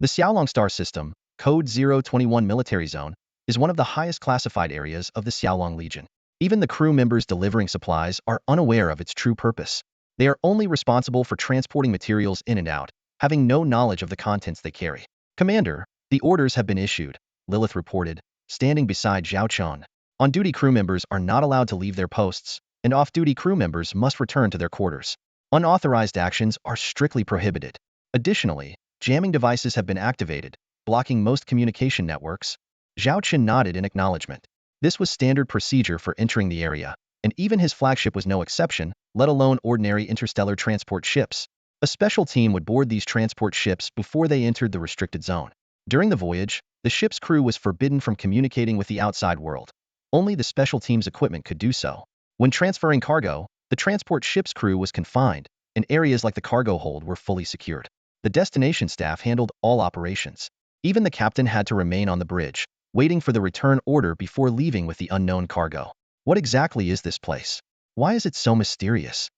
S1: The Xiaolong Star System, Code 021 Military Zone, is one of the highest classified areas of the Xiaolong Legion. Even the crew members delivering supplies are unaware of its true purpose. They are only responsible for transporting materials in and out, having no knowledge of the contents they carry. "Commander, the orders have been issued," Lilith reported, standing beside Zhao Chen. On-duty crew members are not allowed to leave their posts, and off-duty crew members must return to their quarters. Unauthorized actions are strictly prohibited. Additionally, jamming devices have been activated, blocking most communication networks. Zhao Chen nodded in acknowledgement. This was standard procedure for entering the area, and even his flagship was no exception, let alone ordinary interstellar transport ships. A special team would board these transport ships before they entered the restricted zone. During the voyage, the ship's crew was forbidden from communicating with the outside world. Only the special team's equipment could do so. When transferring cargo, the transport ship's crew was confined, and areas like the cargo hold were fully secured. The destination staff handled all operations. Even the captain had to remain on the bridge, waiting for the return order before leaving with the unknown cargo. "What exactly is this place? Why is it so mysterious?"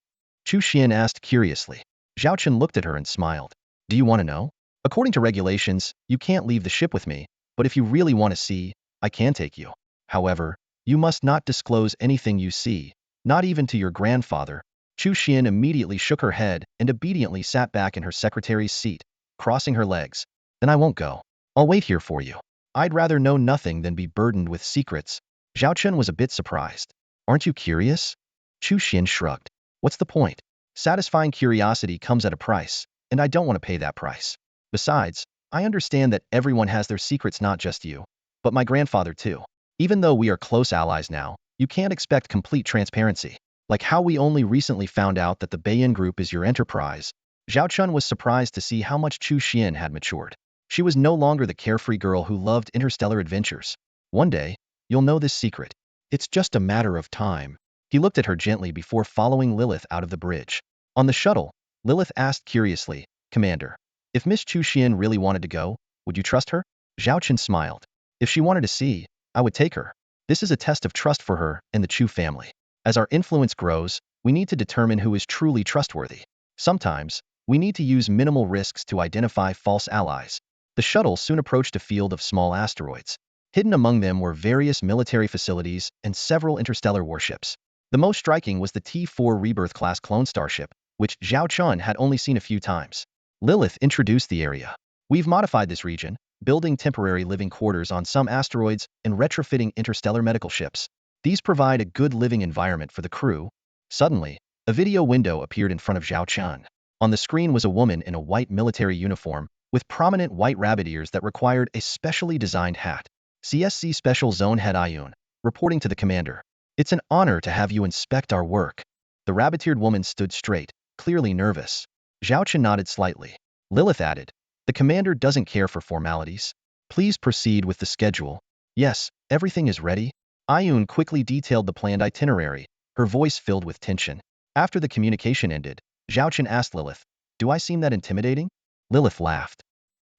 S1: Chu Xian asked curiously. Zhao Chen looked at her and smiled. "Do you want to know? According to regulations, you can't leave the ship with me, but if you really want to see, I can take you. However, you must not disclose anything you see, not even to your grandfather." Chu Xian immediately shook her head and obediently sat back in her secretary's seat, crossing her legs. "Then I won't go. I'll wait here for you. I'd rather know nothing than be burdened with secrets." Zhao Chen was a bit surprised. "Aren't you curious?" Chu Xian shrugged. "What's the point? Satisfying curiosity comes at a price, and I don't want to pay that price. Besides, I understand that everyone has their secrets, not just you, but my grandfather too. Even though we are close allies now, you can't expect complete transparency. Like how we only recently found out that the Bayan Group is your enterprise." Zhao Chen was surprised to see how much Chu Xian had matured. She was no longer the carefree girl who loved interstellar adventures. "One day, you'll know this secret. It's just a matter of time." He looked at her gently before following Lilith out of the bridge. On the shuttle, Lilith asked curiously, "Commander, if Miss Chu Xian really wanted to go, would you trust her?" Zhao Chen smiled. "If she wanted to see, I would take her. This is a test of trust for her and the Chu family. As our influence grows, we need to determine who is truly trustworthy. Sometimes, we need to use minimal risks to identify false allies." The shuttle soon approached a field of small asteroids. Hidden among them were various military facilities and several interstellar warships. The most striking was the T4 Rebirth-class clone starship, which Zhao Chen had only seen a few times. Lilith introduced the area. "We've modified this region, building temporary living quarters on some asteroids and retrofitting interstellar medical ships. These provide a good living environment for the crew." Suddenly, a video window appeared in front of Zhao Chen. On the screen was a woman in a white military uniform, with prominent white rabbit ears that required a specially designed hat. "CSC Special Zone Head Ayun, reporting to the commander. It's an honor to have you inspect our work." The rabbit-eared woman stood straight, clearly nervous. Zhao Chen nodded slightly. Lilith added, "The commander doesn't care for formalities. Please proceed with the schedule." "Yes, everything is ready." Ayun quickly detailed the planned itinerary, her voice filled with tension. After the communication ended, Zhao Chen asked Lilith, "Do I seem that intimidating?" Lilith laughed.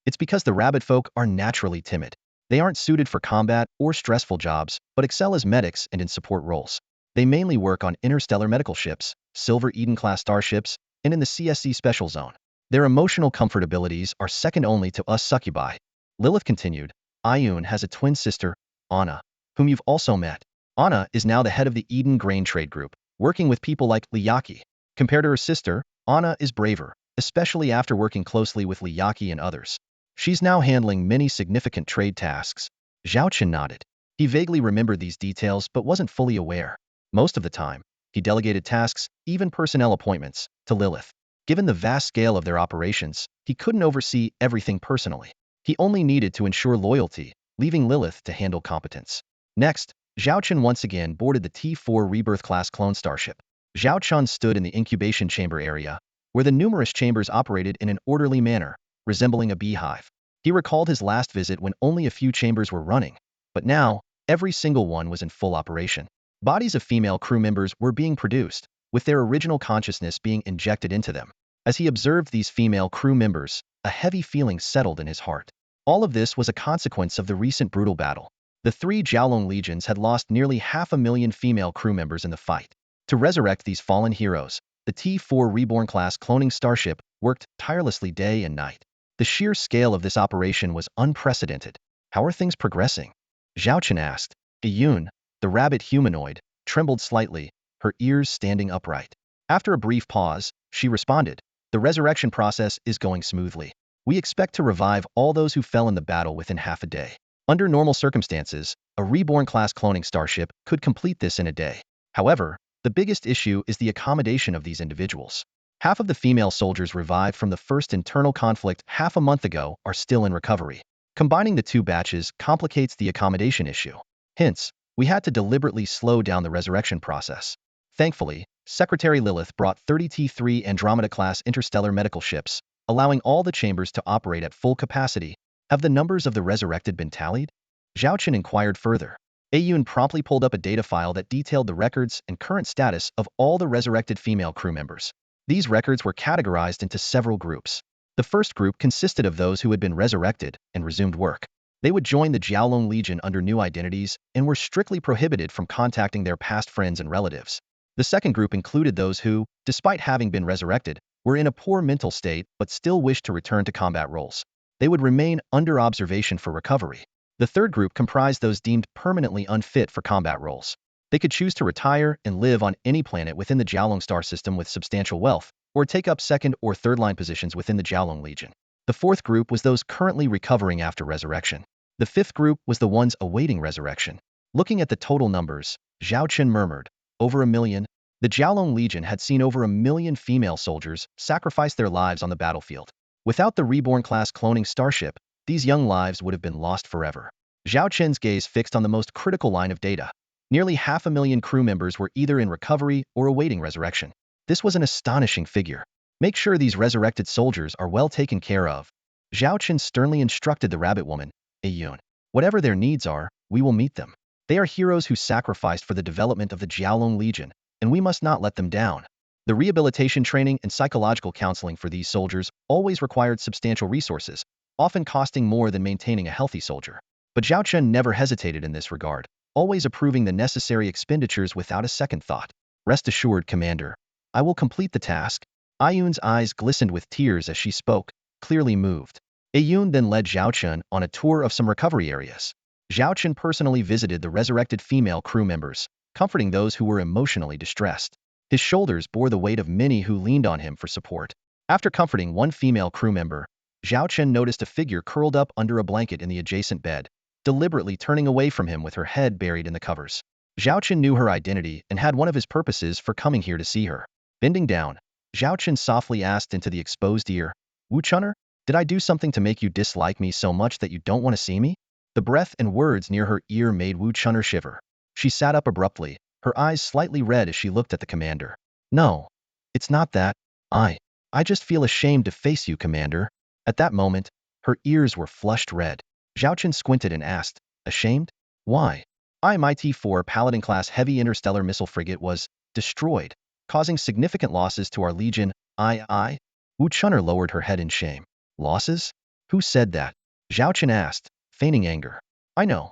S1: "It's because the rabbit folk are naturally timid. They aren't suited for combat or stressful jobs, but excel as medics and in support roles. They mainly work on interstellar medical ships, Silver Eden-class starships, and in the CSC Special Zone. Their emotional comfortabilities are second only to us succubi." Lilith continued, "Ayun has a twin sister, Anna, whom you've also met. Anna is now the head of the Eden Grain Trade Group, working with people like Liyaki. Compared to her sister, Anna is braver, especially after working closely with Liyaki and others. She's now handling many significant trade tasks." Zhao Chen nodded. He vaguely remembered these details but wasn't fully aware. Most of the time, he delegated tasks, even personnel appointments, to Lilith. Given the vast scale of their operations, he couldn't oversee everything personally. He only needed to ensure loyalty, leaving Lilith to handle competence. Next, Zhao Chen once again boarded the T4 Rebirth-class clone starship. Zhao Chen stood in the incubation chamber area, where the numerous chambers operated in an orderly manner, resembling a beehive. He recalled his last visit when only a few chambers were running, but now, every single one was in full operation. Bodies of female crew members were being produced, with their original consciousness being injected into them. As he observed these female crew members, a heavy feeling settled in his heart. All of this was a consequence of the recent brutal battle. The three Jiaolong legions had lost nearly 500,000 female crew members in the fight. To resurrect these fallen heroes, the T4 Reborn-class cloning starship worked tirelessly day and night. The sheer scale of this operation was unprecedented. "How are things progressing?" Zhao Chen asked. Yun, the rabbit humanoid, trembled slightly, her ears standing upright. After a brief pause, she responded, "The resurrection process is going smoothly. We expect to revive all those who fell in the battle within half a day. Under normal circumstances, a Reborn-class cloning starship could complete this in a day. However, the biggest issue is the accommodation of these individuals. Half of the female soldiers revived from the first internal conflict half a month ago are still in recovery. Combining the two batches complicates the accommodation issue. Hence, we had to deliberately slow down the resurrection process." Thankfully, Secretary Lilith brought 30 T3 Andromeda-class interstellar medical ships, allowing all the chambers to operate at full capacity. "Have the numbers of the resurrected been tallied?" Zhao Chen inquired further. Ayun promptly pulled up a data file that detailed the records and current status of all the resurrected female crew members. These records were categorized into several groups. The first group consisted of those who had been resurrected and resumed work. They would join the Jiaolong Legion under new identities and were strictly prohibited from contacting their past friends and relatives. The second group included those who, despite having been resurrected, were in a poor mental state but still wished to return to combat roles. They would remain under observation for recovery. The third group comprised those deemed permanently unfit for combat roles. They could choose to retire and live on any planet within the Jiaolong star system with substantial wealth, or take up second or third-line positions within the Jiaolong Legion. The fourth group was those currently recovering after resurrection. The fifth group was the ones awaiting resurrection. Looking at the total numbers, Zhao Chen murmured, "Over 1,000,000. The Jiaolong Legion had seen over 1,000,000 female soldiers sacrifice their lives on the battlefield. Without the Reborn-class cloning starship, these young lives would have been lost forever." Zhao Chen's gaze fixed on the most critical line of data. Nearly 500,000 crew members were either in recovery or awaiting resurrection. This was an astonishing figure. "Make sure these resurrected soldiers are well taken care of." Zhao Chen sternly instructed the rabbit woman, Ayun. "Whatever their needs are, we will meet them. They are heroes who sacrificed for the development of the Jiaolong Legion, and we must not let them down." The rehabilitation training and psychological counseling for these soldiers always required substantial resources, often costing more than maintaining a healthy soldier. But Zhao Chen never hesitated in this regard, always approving the necessary expenditures without a second thought. "Rest assured, Commander, I will complete the task." Ayun's eyes glistened with tears as she spoke, clearly moved. Ayun then led Zhao Chen on a tour of some recovery areas. Zhao Chen personally visited the resurrected female crew members, comforting those who were emotionally distressed. His shoulders bore the weight of many who leaned on him for support. After comforting one female crew member, Zhao Chen noticed a figure curled up under a blanket in the adjacent bed, deliberately turning away from him with her head buried in the covers. Zhao Chen knew her identity and had one of his purposes for coming here to see her. Bending down, Zhao Chen softly asked into the exposed ear, "Wu Chun'er, did I do something to make you dislike me so much that you don't want to see me?" The breath and words near her ear made Wu Chun'er shiver. She sat up abruptly, her eyes slightly red as she looked at the commander. "No, it's not that. I, I just feel ashamed to face you, Commander. At that moment, her ears were flushed red. Zhao Chen squinted and asked, ashamed? Why? IMIT-4 Paladin-class heavy interstellar missile frigate was destroyed, causing significant losses to our Legion. Wu Chun'er lowered her head in shame. Losses? Who said that? Zhao Chen asked, feigning anger. I know.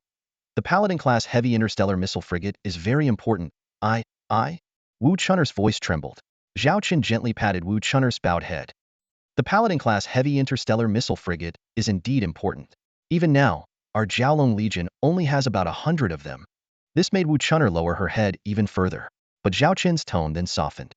S1: The Paladin-class heavy interstellar missile frigate is very important. I? Wu Chun'er's voice trembled. Zhao Chen gently patted Wu Chun'er's bowed head. The Paladin-class heavy interstellar missile frigate is indeed important. Even now, our Jiaolong Legion only has about 100 of them. This made Wu Chun'er lower her head even further. But Zhao Chen's tone then softened.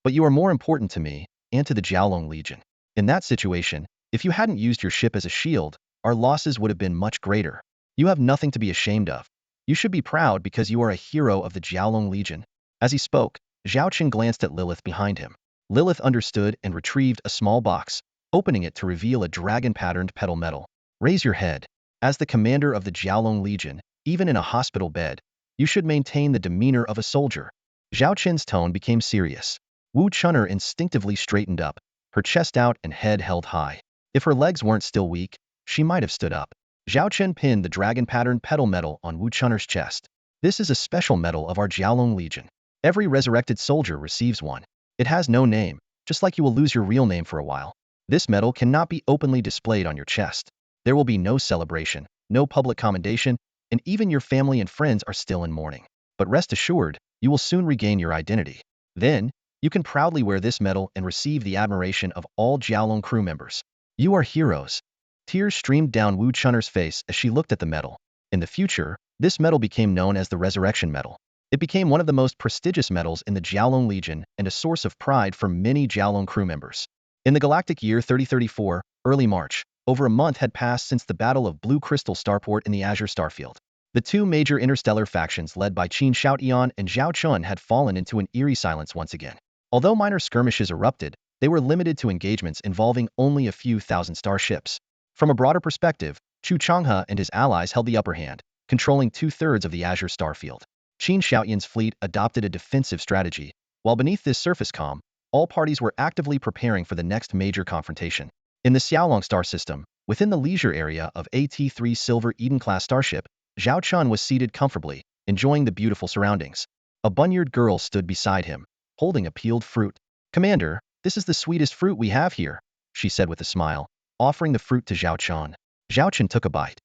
S1: But you are more important to me, and to the Jiaolong Legion. In that situation, if you hadn't used your ship as a shield, our losses would have been much greater. You have nothing to be ashamed of. You should be proud because you are a hero of the Jiaolong Legion. As he spoke, Zhao Chen glanced at Lilith behind him. Lilith understood and retrieved a small box, opening it to reveal a dragon-patterned petal medal. Raise your head. As the commander of the Jiaolong Legion, even in a hospital bed, you should maintain the demeanor of a soldier. Zhao Chen's tone became serious. Wu Chun'er instinctively straightened up, her chest out and head held high. If her legs weren't still weak, she might have stood up. Zhao Chen pinned the dragon-patterned petal medal on Wu Chun'er's chest. This is a special medal of our Jiaolong Legion. Every resurrected soldier receives one. It has no name, just like you will lose your real name for a while. This medal cannot be openly displayed on your chest. There will be no celebration, no public commendation, and even your family and friends are still in mourning. But rest assured, you will soon regain your identity. Then, you can proudly wear this medal and receive the admiration of all Jiaolong crew members. You are heroes. Tears streamed down Wu Chun'er's face as she looked at the medal. In the future, this medal became known as the Resurrection Medal. It became one of the most prestigious medals in the Jiaolong Legion and a source of pride for many Jiaolong crew members. In the galactic year 3034, early March, over a month had passed since the Battle of Blue Crystal Starport in the Azure Starfield. The two major interstellar factions led by Qin Shoutian and Zhao Chen had fallen into an eerie silence once again. Although minor skirmishes erupted, they were limited to engagements involving only a few thousand starships. From a broader perspective, Chu Changhe and his allies held the upper hand, controlling 2/3 of the Azure Starfield. Qin Shoutian's fleet adopted a defensive strategy, while beneath this surface calm, all parties were actively preparing for the next major confrontation. In the Xiaolong star system, within the leisure area of AT-3 Silver Eden-class starship, Zhao Chen was seated comfortably, enjoying the beautiful surroundings. A bunyard girl stood beside him, holding a peeled fruit. Commander, this is the sweetest fruit we have here, she said with a smile, offering the fruit to Zhao Chen. Zhao Chen took a bite.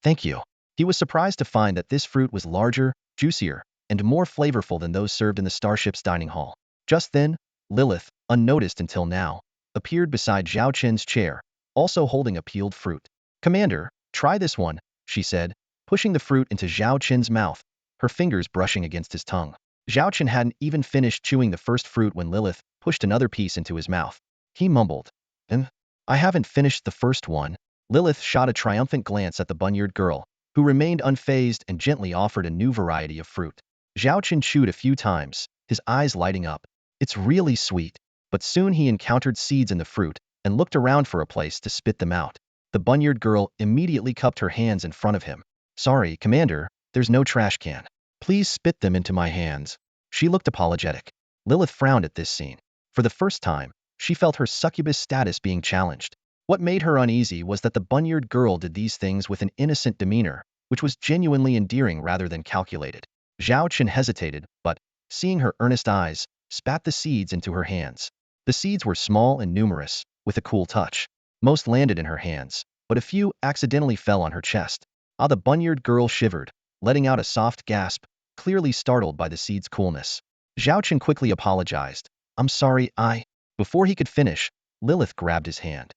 S1: Thank you. He was surprised to find that this fruit was larger, juicier, and more flavorful than those served in the starship's dining hall. Just then, Lilith, unnoticed until now, appeared beside Zhao Chen's chair, also holding a peeled fruit. Commander, try this one, she said, pushing the fruit into Zhao Chen's mouth, her fingers brushing against his tongue. Zhao Chen hadn't even finished chewing the first fruit when Lilith pushed another piece into his mouth. He mumbled, I haven't finished the first one. Lilith shot a triumphant glance at the bunyard girl, who remained unfazed and gently offered a new variety of fruit. Zhao Chen chewed a few times, his eyes lighting up. It's really sweet. But soon he encountered seeds in the fruit and looked around for a place to spit them out. The bunyard girl immediately cupped her hands in front of him. Sorry, Commander, there's no trash can. Please spit them into my hands. She looked apologetic. Lilith frowned at this scene. For the first time, she felt her succubus status being challenged. What made her uneasy was that the bunyard girl did these things with an innocent demeanor, which was genuinely endearing rather than calculated. Zhao Chen hesitated, but, seeing her earnest eyes, spat the seeds into her hands. The seeds were small and numerous, with a cool touch. Most landed in her hands, but a few accidentally fell on her chest. The bunyard girl shivered, letting out a soft gasp, clearly startled by the seed's coolness. Zhao Chen quickly apologized. I'm sorry, Before he could finish, Lilith grabbed his hand.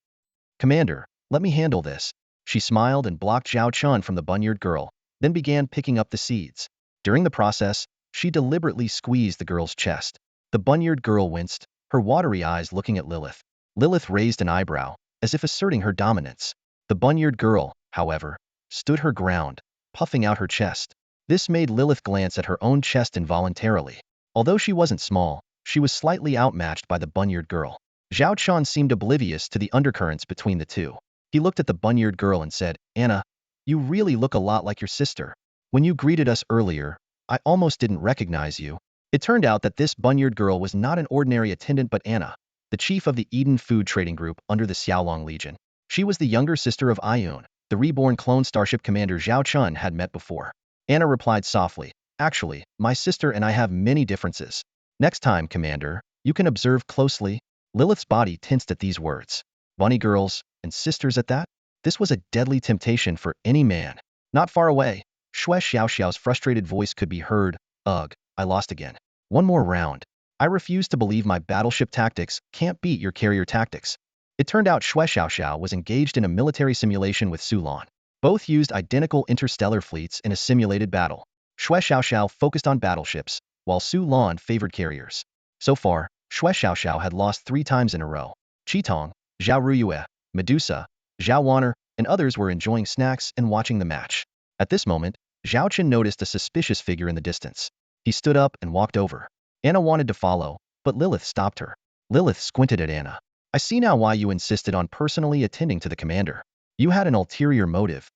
S1: Commander, let me handle this. She smiled and blocked Zhao Chen from the bunyard girl, then began picking up the seeds. During the process, she deliberately squeezed the girl's chest. The bunyard girl winced, her watery eyes looking at Lilith. Lilith raised an eyebrow, as if asserting her dominance. The bunyard girl, however, stood her ground, puffing out her chest. This made Lilith glance at her own chest involuntarily. Although she wasn't small, she was slightly outmatched by the bunyard girl. Zhao Chen seemed oblivious to the undercurrents between the two. He looked at the bunyard girl and said, Anna, you really look a lot like your sister. When you greeted us earlier, I almost didn't recognize you. It turned out that this bunyard girl was not an ordinary attendant but Anna, the chief of the Eden Food Trading Group under the Xiaolong Legion. She was the younger sister of Iyun, the reborn clone starship commander Zhao Chen had met before. Anna replied softly, "Actually, my sister and I have many differences. Next time, Commander, you can observe closely." Lilith's body tensed at these words. Bunny girls, and sisters at that? This was a deadly temptation for any man. Not far away, Xue Xiaoxiao's frustrated voice could be heard. "Ugh, I lost again. One more round. I refuse to believe my battleship tactics can't beat your carrier tactics." It turned out Xue Xiaoxiao was engaged in a military simulation with Su Lan. Both used identical interstellar fleets in a simulated battle. Xue Xiaoxiao focused on battleships, while Su Lan favored carriers. So far, Xue Xiaoxiao had lost 3 times in a row. Qitong, Zhao Ruyue, Medusa, Zhao Wanner, and others were enjoying snacks and watching the match. At this moment, Zhao Chen noticed a suspicious figure in the distance. He stood up and walked over. Anna wanted to follow, but Lilith stopped her. Lilith squinted at Anna. "I see now why you insisted on personally attending to the commander. You had an ulterior motive."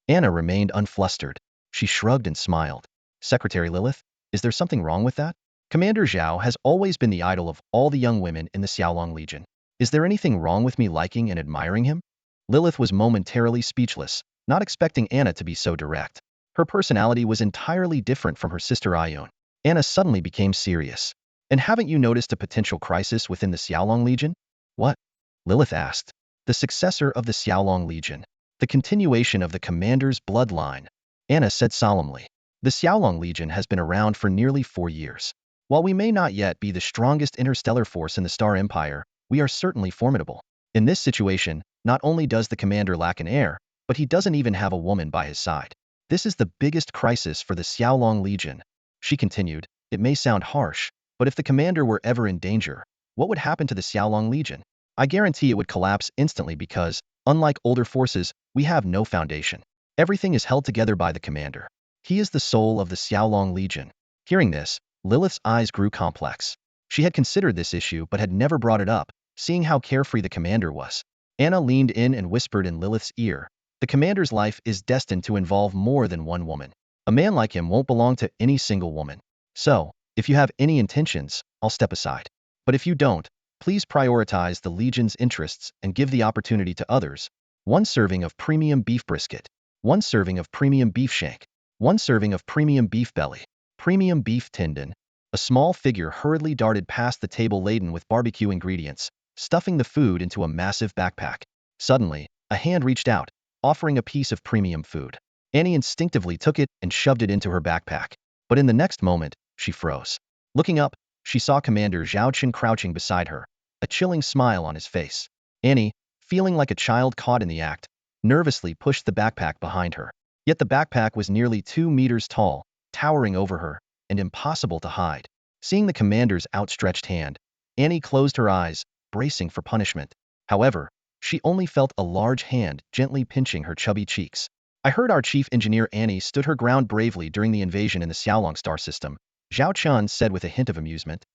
S1: Anna remained unflustered. She shrugged and smiled. "Secretary Lilith, is there something wrong with that? Commander Zhao has always been the idol of all the young women in the Xiaolong Legion. Is there anything wrong with me liking and admiring him?" Lilith was momentarily speechless, not expecting Anna to be so direct. Her personality was entirely different from her sister Iyun. Anna suddenly became serious. "And haven't you noticed a potential crisis within the Xiaolong Legion?" "What?" Lilith asked. "The successor of the Xiaolong Legion. The continuation of the commander's bloodline." Anna said solemnly. "The Xiaolong Legion has been around for nearly 4 years. While we may not yet be the strongest interstellar force in the Star Empire, we are certainly formidable. In this situation, not only does the commander lack an heir, but he doesn't even have a woman by his side. This is the biggest crisis for the Xiaolong Legion." She continued, "It may sound harsh, but if the commander were ever in danger, what would happen to the Xiaolong Legion? I guarantee it would collapse instantly because, unlike older forces, we have no foundation. Everything is held together by the commander. He is the soul of the Xiaolong Legion." Hearing this, Lilith's eyes grew complex. She had considered this issue but had never brought it up, seeing how carefree the commander was. Anna leaned in and whispered in Lilith's ear, "The commander's life is destined to involve more than one woman. A man like him won't belong to any single woman. So, if you have any intentions, I'll step aside. But if you don't, please prioritize the Legion's interests and give the opportunity to others. 1 serving of premium beef brisket. 1 serving of premium beef shank. 1 serving of premium beef belly. Premium beef tendon." A small figure hurriedly darted past the table laden with barbecue ingredients, stuffing the food into a massive backpack. Suddenly, a hand reached out, offering a piece of premium food. Annie instinctively took it and shoved it into her backpack. But in the next moment, she froze. Looking up, she saw Commander Zhao Chen crouching beside her, a chilling smile on his face. Annie, feeling like a child caught in the act, nervously pushed the backpack behind her. Yet the backpack was nearly 2 meters tall, towering over her, and impossible to hide. Seeing the commander's outstretched hand, Annie closed her eyes, bracing for punishment. However, she only felt a large hand gently pinching her chubby cheeks. "I heard our chief engineer Annie stood her ground bravely during the invasion in the Xiaolong star system," Zhao Chen said with a hint of amusement.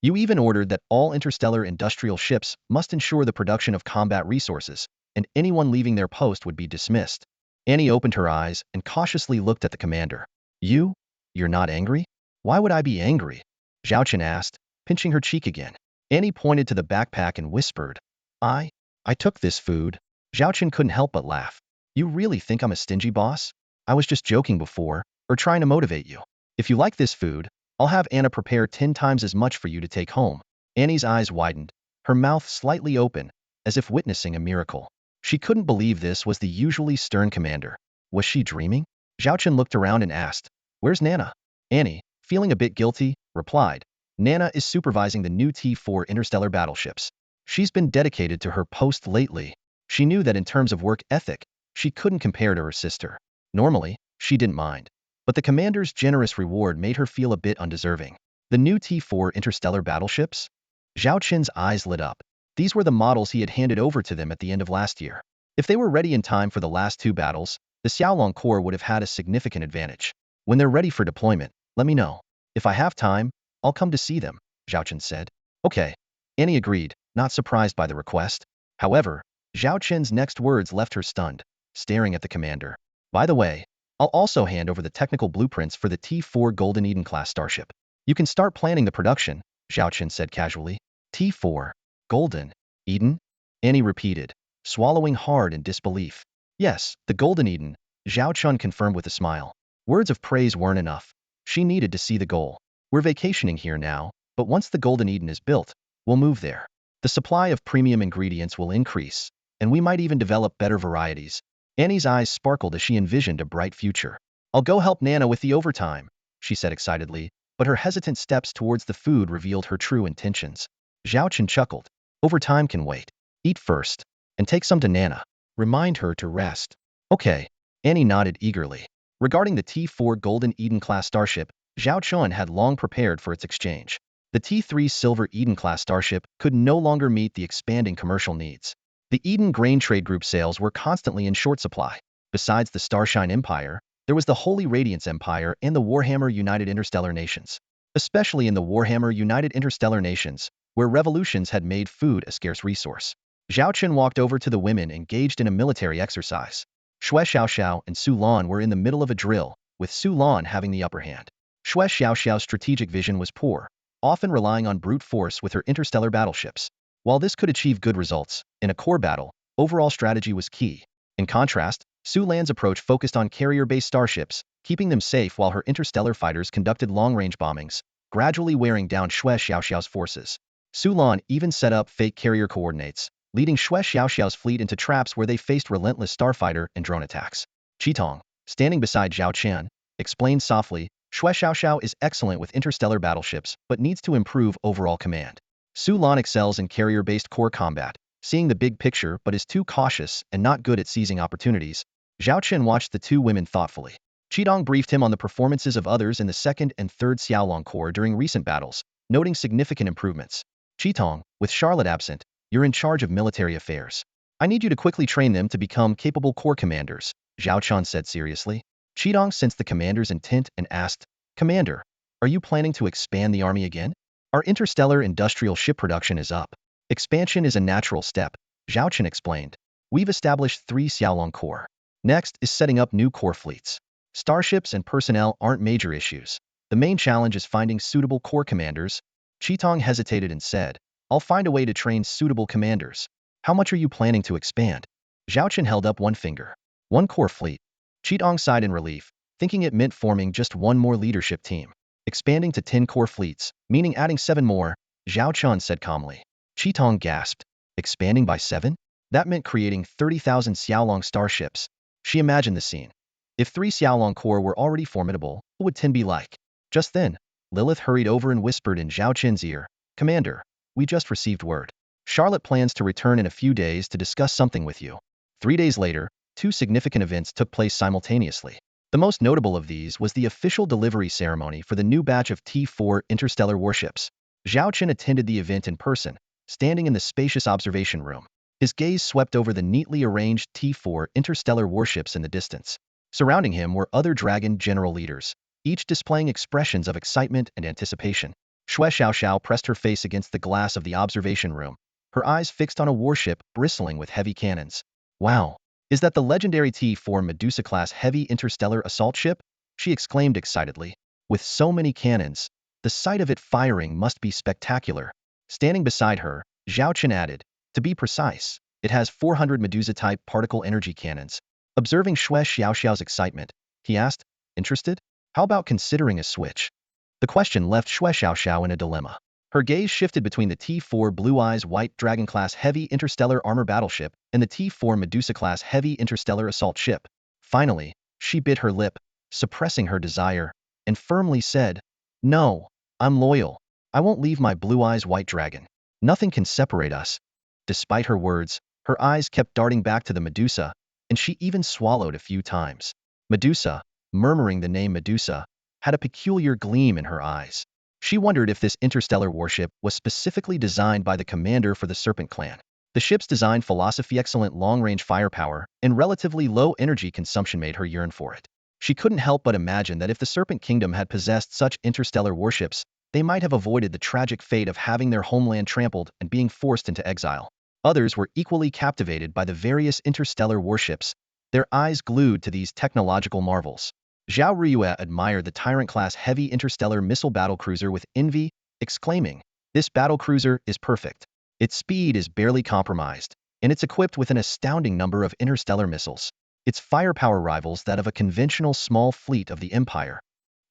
S1: "You even ordered that all interstellar industrial ships must ensure the production of combat resources, and anyone leaving their post would be dismissed." Annie opened her eyes and cautiously looked at the commander. You're not angry?" "Why would I be angry?" Zhao Chen asked, pinching her cheek again. Annie pointed to the backpack and whispered, I took this food." Zhao Chen couldn't help but laugh. "You really think I'm a stingy boss? I was just joking before, or trying to motivate you. If you like this food, I'll have Anna prepare 10 times as much for you to take home." Annie's eyes widened, her mouth slightly open, as if witnessing a miracle. She couldn't believe this was the usually stern commander. Was she dreaming? Zhao Chen looked around and asked, "Where's Nana?" Annie, feeling a bit guilty, replied, "Nana is supervising the new T4 interstellar battleships. She's been dedicated to her post lately." She knew that in terms of work ethic, she couldn't compare to her sister. Normally, she didn't mind. But the commander's generous reward made her feel a bit undeserving. The new T4 interstellar battleships? Zhao Chen's eyes lit up. These were the models he had handed over to them at the end of last year. If they were ready in time for the last 2 battles, the Xiaolong Corps would have had a significant advantage. "When they're ready for deployment, let me know. If I have time, I'll come to see them," Zhao Chen said. "Okay." Annie agreed, not surprised by the request. However, Zhao Chen's next words left her stunned, staring at the commander. "By the way, I'll also hand over the technical blueprints for the T4 Golden Eden class starship. You can start planning the production," Zhao Chen said casually. "T4. Golden Eden? Annie repeated, swallowing hard in disbelief. Yes, the Golden Eden, Zhao Chen confirmed with a smile. Words of praise weren't enough. She needed to see the goal. We're vacationing here now, but once the Golden Eden is built, we'll move there. The supply of premium ingredients will increase, and we might even develop better varieties. Annie's eyes sparkled as she envisioned a bright future. I'll go help Nana with the overtime, she said excitedly, but her hesitant steps towards the food revealed her true intentions. Zhao Chen chuckled. Overtime can wait. Eat first, and take some to Nana. Remind her to rest. Okay. Annie nodded eagerly. Regarding the T4 Golden Eden-class starship, Zhao Chen had long prepared for its exchange. The T3 Silver Eden-class starship could no longer meet the expanding commercial needs. The Eden Grain Trade Group sales were constantly in short supply. Besides the Starshine Empire, there was the Holy Radiance Empire and the Warhammer United Interstellar Nations. Especially in the Warhammer United Interstellar Nations, where revolutions had made food a scarce resource. Zhao Chen walked over to the women engaged in a military exercise. Xue Xiaoxiao and Su Lan were in the middle of a drill, with Su Lan having the upper hand. Xue Xiaoxiao's strategic vision was poor, often relying on brute force with her interstellar battleships. While this could achieve good results, in a core battle, overall strategy was key. In contrast, Su Lan's approach focused on carrier-based starships, keeping them safe while her interstellar fighters conducted long-range bombings, gradually wearing down Xue Xiaoxiao's forces. Su Lan even set up fake carrier coordinates, leading Xue Xiaoxiao's fleet into traps where they faced relentless starfighter and drone attacks. Qitong, standing beside Zhao Chen, explained softly, Xue Xiaoxiao is excellent with interstellar battleships, but needs to improve overall command. Su Lan excels in carrier-based core combat, seeing the big picture but is too cautious and not good at seizing opportunities. Zhao Chen watched the two women thoughtfully. Qitong briefed him on the performances of others in the 2nd and 3rd Xiaolong Corps during recent battles, noting significant improvements. Qitong, with Charlotte absent, you're in charge of military affairs. I need you to quickly train them to become capable corps commanders, Zhao Chen said seriously. Qitong sensed the commander's intent and asked, Commander, are you planning to expand the army again? Our interstellar industrial ship production is up. Expansion is a natural step, Zhao Chen explained. We've established 3 Xiaolong Corps. Next is setting up new core fleets. Starships and personnel aren't major issues. The main challenge is finding suitable corps commanders. Qitong hesitated and said, I'll find a way to train suitable commanders. How much are you planning to expand? Zhao Chen held up one finger. 1 core fleet. Qitong sighed in relief, thinking it meant forming just 1 more leadership team. Expanding to 10 core fleets, meaning adding 7 more, Zhao Chen said calmly. Qitong gasped. Expanding by 7? That meant creating 30,000 Xiaolong starships. She imagined the scene. If 3 Xiaolong Corps were already formidable, what would 10 be like? Just then, Lilith hurried over and whispered in Zhao Chen's ear, Commander, we just received word. Charlotte plans to return in a few days to discuss something with you. 3 days later, 2 significant events took place simultaneously. The most notable of these was the official delivery ceremony for the new batch of T4 interstellar warships. Zhao Chen attended the event in person, standing in the spacious observation room. His gaze swept over the neatly arranged T4 interstellar warships in the distance. Surrounding him were other Dragon General leaders, each displaying expressions of excitement and anticipation. Xue Xiaoxiao pressed her face against the glass of the observation room, her eyes fixed on a warship bristling with heavy cannons. Wow! Is that the legendary T4 Medusa-class heavy interstellar assault ship? She exclaimed excitedly. With so many cannons, the sight of it firing must be spectacular. Standing beside her, Zhao Chen added, to be precise, it has 400 Medusa-type particle energy cannons. Observing Xue Xiaoxiao's excitement, he asked, interested? How about considering a switch? The question left Xue Xiaoxiao in a dilemma. Her gaze shifted between the T4 Blue Eyes White Dragon-class heavy interstellar armor battleship and the T4 Medusa-class heavy interstellar assault ship. Finally, she bit her lip, suppressing her desire, and firmly said, No, I'm loyal. I won't leave my Blue Eyes White Dragon. Nothing can separate us. Despite her words, her eyes kept darting back to the Medusa, and she even swallowed a few times. Medusa, murmuring the name Medusa, had a peculiar gleam in her eyes. She wondered if this interstellar warship was specifically designed by the commander for the Serpent Clan. The ship's design philosophy, excellent long-range firepower, and relatively low energy consumption made her yearn for it. She couldn't help but imagine that if the Serpent Kingdom had possessed such interstellar warships, they might have avoided the tragic fate of having their homeland trampled and being forced into exile. Others were equally captivated by the various interstellar warships, their eyes glued to these technological marvels. Zhao Riyue admired the Tyrant-class heavy interstellar missile battlecruiser with envy, exclaiming, This battlecruiser is perfect. Its speed is barely compromised, and it's equipped with an astounding number of interstellar missiles. Its firepower rivals that of a conventional small fleet of the Empire.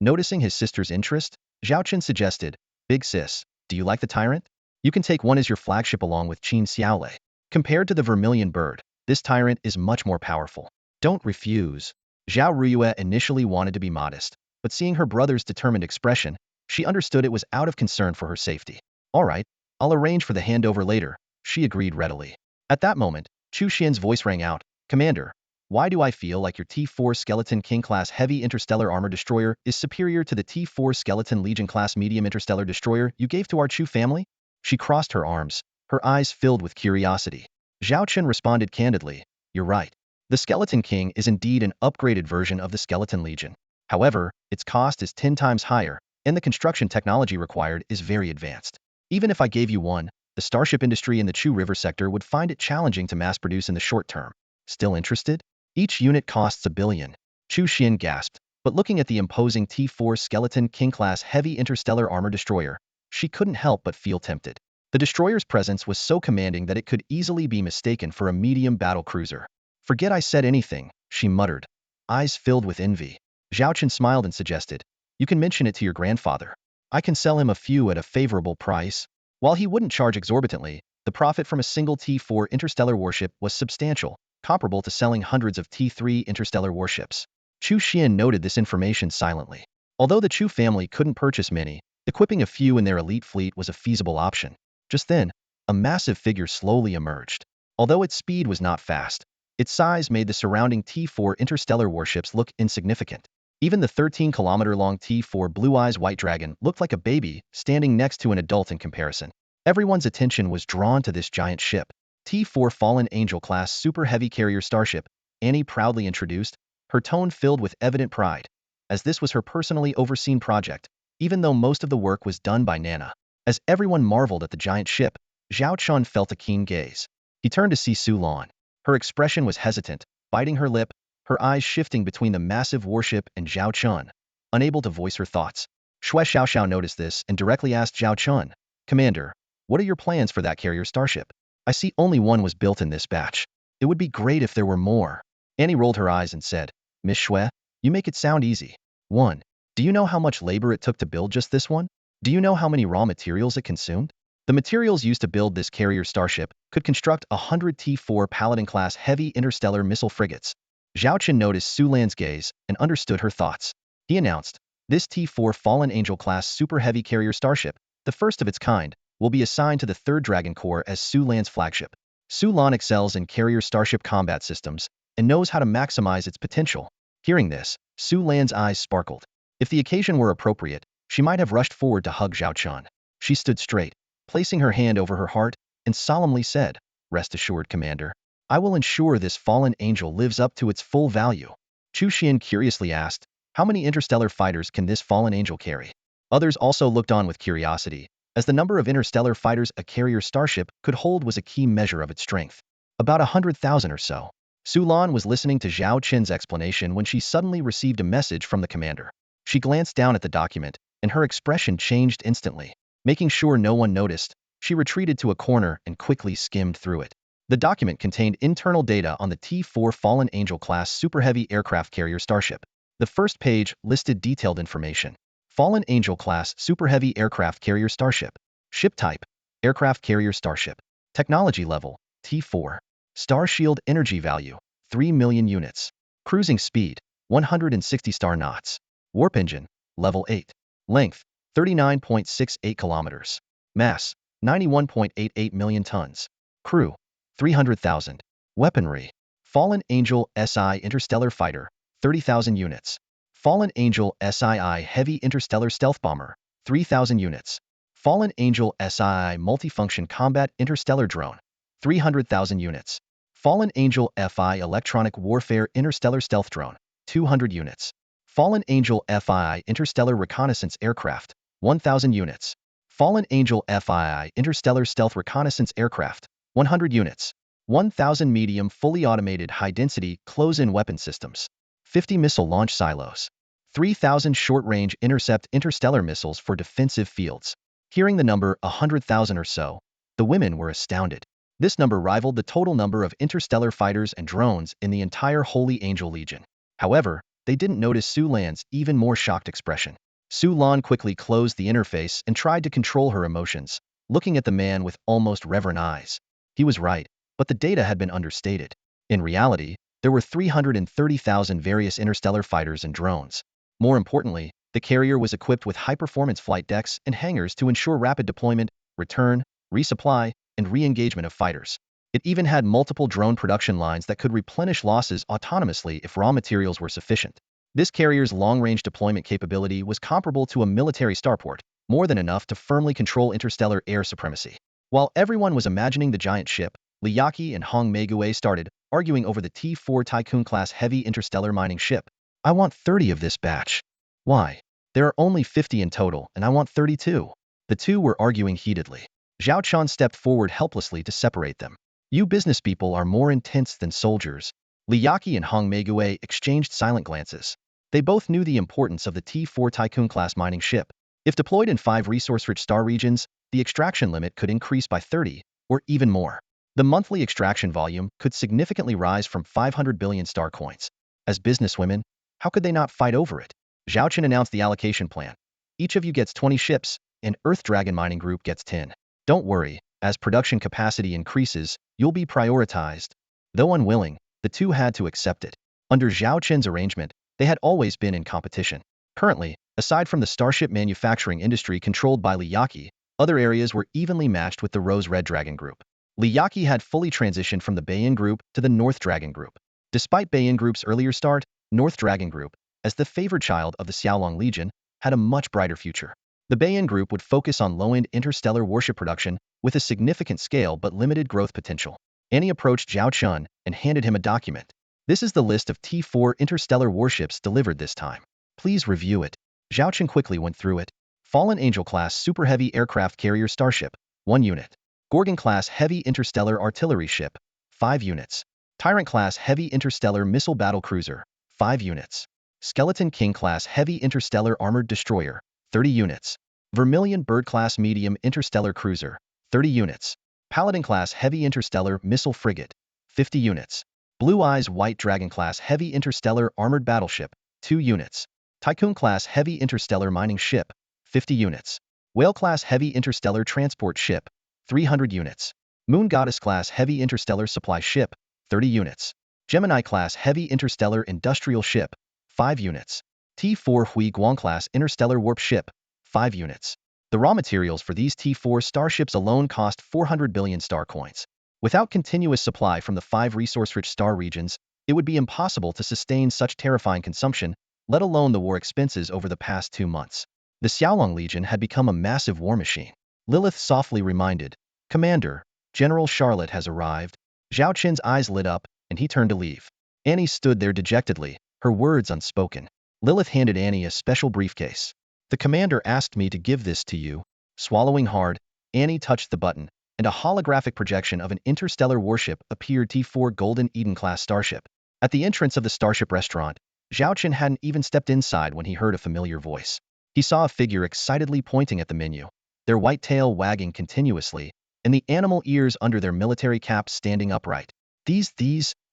S1: Noticing his sister's interest, Zhao Chen suggested, "Big sis, do you like the Tyrant? You can take one as your flagship along with Qin Xiaolei. Compared to the Vermilion Bird, this Tyrant is much more powerful. Don't refuse." Zhao Ruyue initially wanted to be modest, but seeing her brother's determined expression, she understood it was out of concern for her safety. "All right, I'll arrange for the handover later," she agreed readily. At that moment, Chu Xian's voice rang out, "Commander, why do I feel like your T-4 Skeleton King-class heavy interstellar armor destroyer is superior to the T-4 Skeleton Legion-class medium interstellar destroyer you gave to our Chu family?" She crossed her arms, her eyes filled with curiosity. Zhao Chen responded candidly, "You're right. The Skeleton King is indeed an upgraded version of the Skeleton Legion. However, its cost is 10 times higher, and the construction technology required is very advanced. Even if I gave you one, the starship industry in the Chu River sector would find it challenging to mass produce in the short term. Still interested? Each unit costs $1 billion. Chu Xian gasped, but looking at the imposing T-4 Skeleton King-class heavy interstellar armor destroyer, she couldn't help but feel tempted. The destroyer's presence was so commanding that it could easily be mistaken for a medium battle cruiser. "Forget I said anything," she muttered, eyes filled with envy. Zhao Chen smiled and suggested, "You can mention it to your grandfather. I can sell him a few at a favorable price." While he wouldn't charge exorbitantly, the profit from a single T-4 interstellar warship was substantial, comparable to selling hundreds of T-3 interstellar warships. Chu Xian noted this information silently. Although the Chu family couldn't purchase many, equipping a few in their elite fleet was a feasible option. Just then, a massive figure slowly emerged. Although its speed was not fast, its size made the surrounding T-4 interstellar warships look insignificant. Even the 13-kilometer-long T-4 Blue Eyes White Dragon looked like a baby standing next to an adult in comparison. Everyone's attention was drawn to this giant ship. T-4 Fallen Angel-class super heavy carrier starship, Annie proudly introduced, her tone filled with evident pride, as this was her personally overseen project, even though most of the work was done by Nana. As everyone marveled at the giant ship, Zhao Chen felt a keen gaze. He turned to see Su Lan. Her expression was hesitant, biting her lip, her eyes shifting between the massive warship and Zhao Chen, unable to voice her thoughts. Xue Xiaoxiao noticed this and directly asked Zhao Chen, "Commander, what are your plans for that carrier starship? I see only one was built in this batch. It would be great if there were more." Annie rolled her eyes and said, "Miss Xue, you make it sound easy. 1. Do you know how much labor it took to build just this one? Do you know how many raw materials it consumed? The materials used to build this carrier starship could construct 100 T-4 Paladin-class heavy interstellar missile frigates." Zhao Chen noticed Su Lan's gaze and understood her thoughts. He announced, "This T-4 Fallen Angel-class super heavy carrier starship, the first of its kind, will be assigned to the 3rd Dragon Corps as Su Lan's flagship." Su Lan excels in carrier starship combat systems and knows how to maximize its potential. Hearing this, Su Lan's eyes sparkled. If the occasion were appropriate, she might have rushed forward to hug Zhao Chen. She stood straight, placing her hand over her heart, and solemnly said, "Rest assured, Commander. I will ensure this fallen angel lives up to its full value." Chu Xian curiously asked, "How many interstellar fighters can this fallen angel carry?" Others also looked on with curiosity, as the number of interstellar fighters a carrier starship could hold was a key measure of its strength. About 100,000 or so. Su Lan was listening to Zhao Chen's explanation when she suddenly received a message from the commander. She glanced down at the document, and her expression changed instantly. Making sure no one noticed, she retreated to a corner and quickly skimmed through it. The document contained internal data on the T-4 Fallen Angel-class super heavy aircraft carrier starship. The first page listed detailed information. Fallen Angel-class super heavy aircraft carrier starship. Ship type, aircraft carrier starship. Technology level, T-4. Star shield energy value, 3 million units. Cruising speed, 160 star knots. Warp engine, level 8. Length, 39.68 kilometers. Mass, 91.88 million tons. Crew, 300,000. Weaponry, Fallen Angel SI Interstellar Fighter, 30,000 units. Fallen Angel SII Heavy Interstellar Stealth Bomber, 3,000 units. Fallen Angel SII Multifunction Combat Interstellar Drone, 300,000 units. Fallen Angel FI Electronic Warfare Interstellar Stealth Drone, 200 units. Fallen Angel FI Interstellar Reconnaissance Aircraft, 1,000 units. Fallen Angel FI Interstellar Stealth Reconnaissance Aircraft, 100 units. 1,000 medium fully automated high-density close-in weapon systems. 50 missile launch silos. 3,000 short-range intercept interstellar missiles for defensive fields. Hearing the number 100,000 or so, The women were astounded. This number rivaled the total number of interstellar fighters and drones in the entire Holy Angel Legion. However, they didn't notice Su Lan's even more shocked expression. Su Lan quickly closed the interface and tried to control her emotions, looking at the man with almost reverent eyes. He was right, but the data had been understated. In reality, there were 330,000 various interstellar fighters and drones. More importantly, the carrier was equipped with high-performance flight decks and hangars to ensure rapid deployment, return, resupply, and re-engagement of fighters. It even had multiple drone production lines that could replenish losses autonomously if raw materials were sufficient. This carrier's long-range deployment capability was comparable to a military starport, more than enough to firmly control interstellar air supremacy. While everyone was imagining the giant ship, Li Yaqi and Hong Meiguei started arguing over the T4 Tycoon-class heavy interstellar mining ship. I want 30 of this batch. Why? There are only 50 in total, and I want 32. The two were arguing heatedly. Zhao Chen stepped forward helplessly to separate them. You business people are more intense than soldiers. Li Yaqi and Hong Meiguei exchanged silent glances. They both knew the importance of the T4 Tycoon-class mining ship. If deployed in 5 resource-rich star regions, the extraction limit could increase by 30, or even more. The monthly extraction volume could significantly rise from 500 billion star coins. As businesswomen, how could they not fight over it? Zhao Chen announced the allocation plan. Each of you gets 20 ships, and Earth Dragon Mining Group gets 10. Don't worry, as production capacity increases, you'll be prioritized. Though unwilling, the two had to accept it. Under Zhao Chen's arrangement, they had always been in competition. Currently, aside from the starship manufacturing industry controlled by Li Yaqi, other areas were evenly matched with the Rose Red Dragon Group. Li Yaqi had fully transitioned from the Bayan Group to the North Dragon Group. Despite Bayan Group's earlier start, North Dragon Group, as the favored child of the Xiaolong Legion, had a much brighter future. The Bayan Group would focus on low-end interstellar warship production with a significant scale but limited growth potential. Annie approached Zhao Chen and handed him a document. This is the list of T4 interstellar warships delivered this time. Please review it. Zhao Chen quickly went through it. Fallen Angel-class super heavy aircraft carrier starship, 1 unit. Gorgon-class heavy interstellar artillery ship, 5 units. Tyrant-class heavy interstellar missile battle cruiser, 5 units. Skeleton King-class heavy interstellar armored destroyer, 30 units. Vermilion Bird-class medium interstellar cruiser, 30 units. Paladin-class heavy interstellar missile frigate, 50 units. Blue Eyes White Dragon-class heavy interstellar armored battleship, 2 units. Tycoon-class heavy interstellar mining ship, 50 units. Whale-class heavy interstellar transport ship, 300 units. Moon Goddess-class heavy interstellar supply ship, 30 units. Gemini-class heavy interstellar industrial ship, 5 units. T4 Hui Guang-class interstellar warp ship, 5 units. The raw materials for these T4 starships alone cost 400 billion star coins. Without continuous supply from the 5 resource-rich star regions, it would be impossible to sustain such terrifying consumption, let alone the war expenses over the past 2 months. The Xiaolong Legion had become a massive war machine. Lilith softly reminded, Commander, General Charlotte has arrived. Zhao Chen's eyes lit up, and he turned to leave. Annie stood there dejectedly, her words unspoken. Lilith handed Annie a special briefcase. The commander asked me to give this to you. Swallowing hard, Annie touched the button, and a holographic projection of an interstellar warship appeared. T4 Golden Eden-class starship. At the entrance of the Starship restaurant, Zhao Chen hadn't even stepped inside when he heard a familiar voice. He saw a figure excitedly pointing at the menu, their white tail wagging continuously, and the animal ears under their military caps standing upright. These,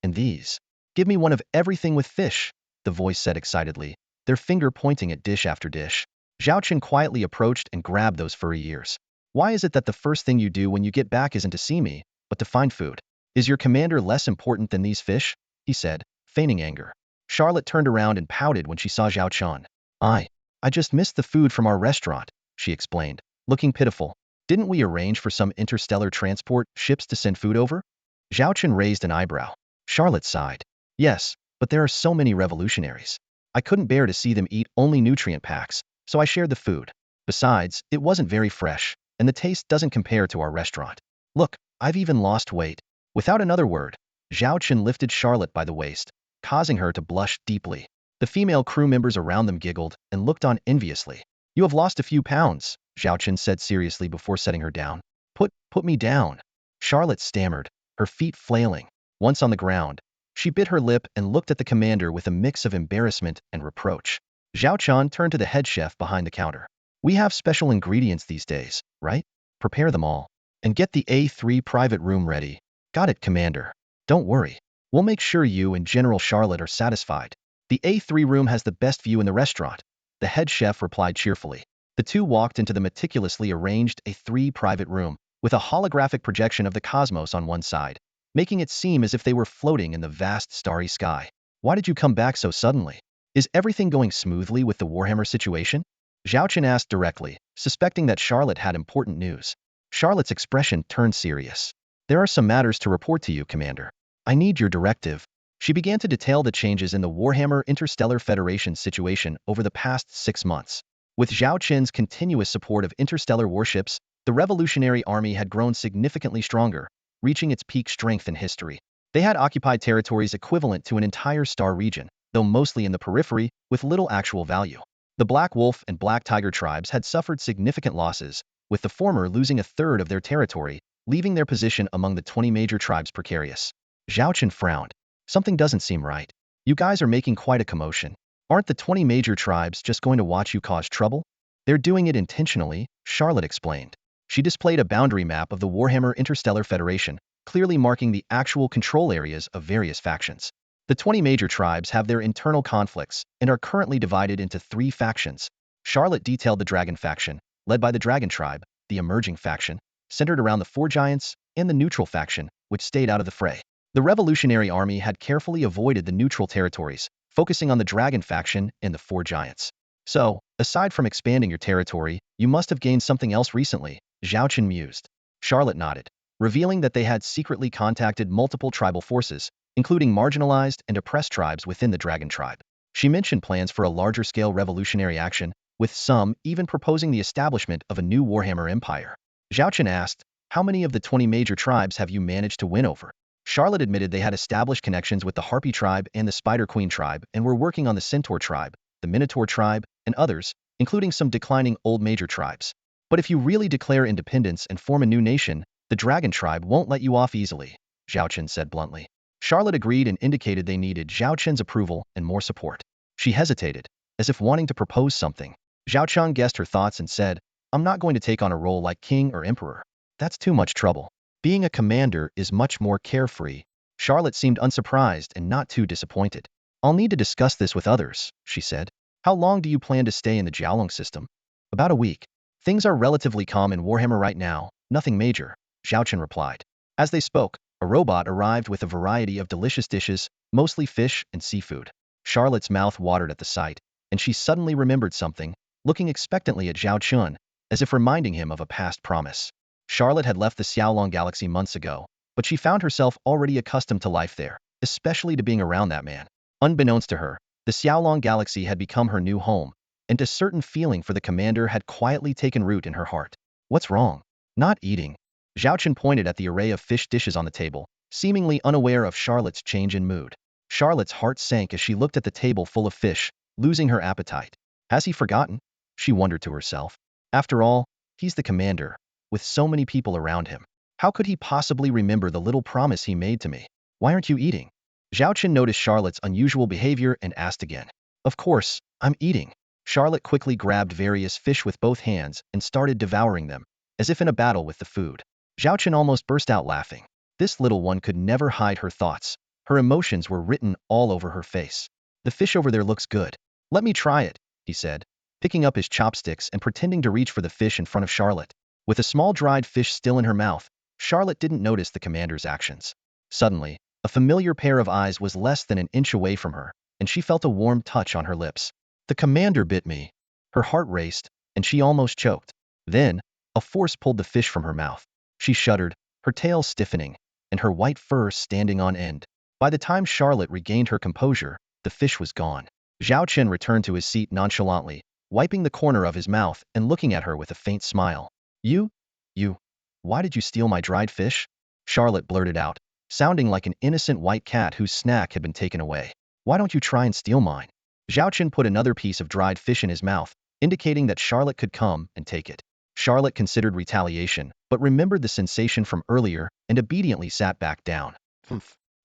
S1: and these. Give me one of everything with fish, the voice said excitedly, their finger pointing at dish after dish. Zhao Chen quietly approached and grabbed those furry ears. Why is it that the first thing you do when you get back isn't to see me, but to find food? Is your commander less important than these fish? He said, feigning anger. Charlotte turned around and pouted when she saw Zhao Chen. I just missed the food from our restaurant, she explained, looking pitiful. Didn't we arrange for some interstellar transport ships to send food over? Zhao Chen raised an eyebrow. Charlotte sighed. Yes, but there are so many revolutionaries. I couldn't bear to see them eat only nutrient packs, so I shared the food. Besides, it wasn't very fresh, and the taste doesn't compare to our restaurant. Look, I've even lost weight. Without another word, Zhao Chen lifted Charlotte by the waist, causing her to blush deeply. The female crew members around them giggled and looked on enviously. You have lost a few pounds, Zhao Chen said seriously before setting her down. Put me down. Charlotte stammered, her feet flailing. Once on the ground, she bit her lip and looked at the commander with a mix of embarrassment and reproach. Zhao Chen turned to the head chef behind the counter. We have special ingredients these days, right? Prepare them all. And get the A3 private room ready. Got it, Commander. Don't worry. We'll make sure you and General Charlotte are satisfied. The A3 room has the best view in the restaurant, the head chef replied cheerfully. The two walked into the meticulously arranged A3 private room, with a holographic projection of the cosmos on one side, making it seem as if they were floating in the vast starry sky. Why did you come back so suddenly? Is everything going smoothly with the Warhammer situation? Zhao Chen asked directly, suspecting that Charlotte had important news. Charlotte's expression turned serious. There are some matters to report to you, Commander. I need your directive. She began to detail the changes in the Warhammer Interstellar Federation situation over the past 6 months. With Zhao Chen's continuous support of interstellar warships, the Revolutionary Army had grown significantly stronger, reaching its peak strength in history. They had occupied territories equivalent to an entire star region, though mostly in the periphery, with little actual value. The Black Wolf and Black Tiger tribes had suffered significant losses, with the former losing a third of their territory, leaving their position among the 20 major tribes precarious. Zhao Chen frowned. Something doesn't seem right. You guys are making quite a commotion. Aren't the 20 major tribes just going to watch you cause trouble? They're doing it intentionally, Charlotte explained. She displayed a boundary map of the Warhammer Interstellar Federation, clearly marking the actual control areas of various factions. The 20 major tribes have their internal conflicts and are currently divided into 3 factions. Charlotte detailed the Dragon faction, led by the Dragon tribe, the emerging faction, centered around the 4 giants, and the neutral faction, which stayed out of the fray. The Revolutionary Army had carefully avoided the neutral territories, focusing on the Dragon faction and the 4 giants. So, aside from expanding your territory, you must have gained something else recently, Zhao Chen mused. Charlotte nodded, revealing that they had secretly contacted multiple tribal forces, including marginalized and oppressed tribes within the Dragon tribe. She mentioned plans for a larger-scale revolutionary action, with some even proposing the establishment of a new Warhammer empire. Zhao Chen asked, how many of the 20 major tribes have you managed to win over? Charlotte admitted they had established connections with the Harpy tribe and the Spider Queen tribe and were working on the Centaur tribe, the Minotaur tribe, and others, including some declining old major tribes. But if you really declare independence and form a new nation, the Dragon tribe won't let you off easily, Zhao Chen said bluntly. Charlotte agreed and indicated they needed Zhao Chen's approval and more support. She hesitated, as if wanting to propose something. Zhao Chen guessed her thoughts and said, I'm not going to take on a role like king or emperor. That's too much trouble. Being a commander is much more carefree. Charlotte seemed unsurprised and not too disappointed. I'll need to discuss this with others, she said. How long do you plan to stay in the Jiaolong system? About a week. Things are relatively calm in Warhammer right now, nothing major, Zhao Chen replied. As they spoke, a robot arrived with a variety of delicious dishes, mostly fish and seafood. Charlotte's mouth watered at the sight, and she suddenly remembered something, looking expectantly at Zhao Chen, as if reminding him of a past promise. Charlotte had left the Xiaolong galaxy months ago, but she found herself already accustomed to life there, especially to being around that man. Unbeknownst to her, the Xiaolong galaxy had become her new home, and a certain feeling for the commander had quietly taken root in her heart. What's wrong? Not eating. Zhao Chen pointed at the array of fish dishes on the table, seemingly unaware of Charlotte's change in mood. Charlotte's heart sank as she looked at the table full of fish, losing her appetite. Has he forgotten? She wondered to herself. After all, he's the commander, with so many people around him. How could he possibly remember the little promise he made to me? Why aren't you eating? Zhao Chen noticed Charlotte's unusual behavior and asked again. Of course, I'm eating. Charlotte quickly grabbed various fish with both hands and started devouring them, as if in a battle with the food. Zhao Chen almost burst out laughing. This little one could never hide her thoughts. Her emotions were written all over her face. The fish over there looks good. Let me try it, he said, picking up his chopsticks and pretending to reach for the fish in front of Charlotte. With a small dried fish still in her mouth, Charlotte didn't notice the commander's actions. Suddenly, a familiar pair of eyes was less than an inch away from her, and she felt a warm touch on her lips. The commander bit me. Her heart raced, and she almost choked. Then, a force pulled the fish from her mouth. She shuddered, her tail stiffening, and her white fur standing on end. By the time Charlotte regained her composure, the fish was gone. Zhao Chen returned to his seat nonchalantly, wiping the corner of his mouth and looking at her with a faint smile. You, why did you steal my dried fish? Charlotte blurted out, sounding like an innocent white cat whose snack had been taken away. Why don't you try and steal mine? Zhao Chen put another piece of dried fish in his mouth, indicating that Charlotte could come and take it. Charlotte considered retaliation, but remembered the sensation from earlier and obediently sat back down.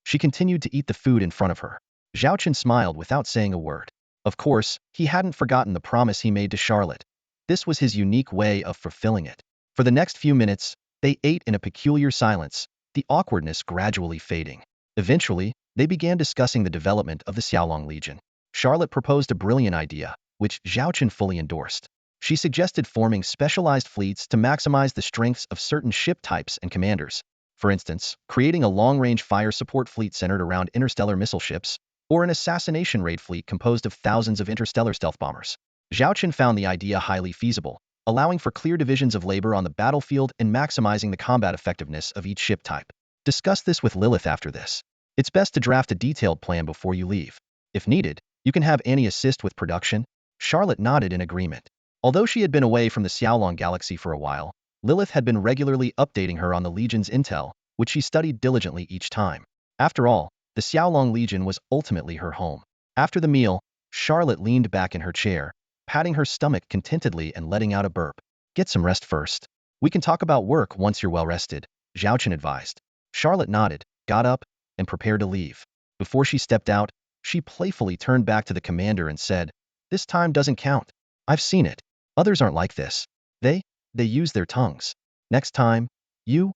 S1: She continued to eat the food in front of her. Zhao Chen smiled without saying a word. Of course, he hadn't forgotten the promise he made to Charlotte. This was his unique way of fulfilling it. For the next few minutes, They ate in a peculiar silence, the awkwardness gradually fading. Eventually, they began discussing the development of the Xiaolong Legion. Charlotte proposed a brilliant idea, which Zhao Chen fully endorsed. She suggested forming specialized fleets to maximize the strengths of certain ship types and commanders. For instance, creating a long-range fire support fleet centered around interstellar missile ships, or an assassination raid fleet composed of thousands of interstellar stealth bombers. Zhao Chen found the idea highly feasible, allowing for clear divisions of labor on the battlefield and maximizing the combat effectiveness of each ship type. Discuss this with Lilith after this. It's best to draft a detailed plan before you leave. If needed, you can have Annie assist with production. Charlotte nodded in agreement. Although she had been away from the Xiaolong galaxy for a while, Lilith had been regularly updating her on the Legion's intel, which she studied diligently each time. After all, the Xiaolong Legion was ultimately her home. After the meal, Charlotte leaned back in her chair, patting her stomach contentedly and letting out a burp. Get some rest first. We can talk about work once you're well rested, Zhao Chen advised. Charlotte nodded, got up, and prepared to leave. Before she stepped out, she playfully turned back to the commander and said, "This time doesn't count. I've seen it. Others aren't like this. They use their tongues. Next time, you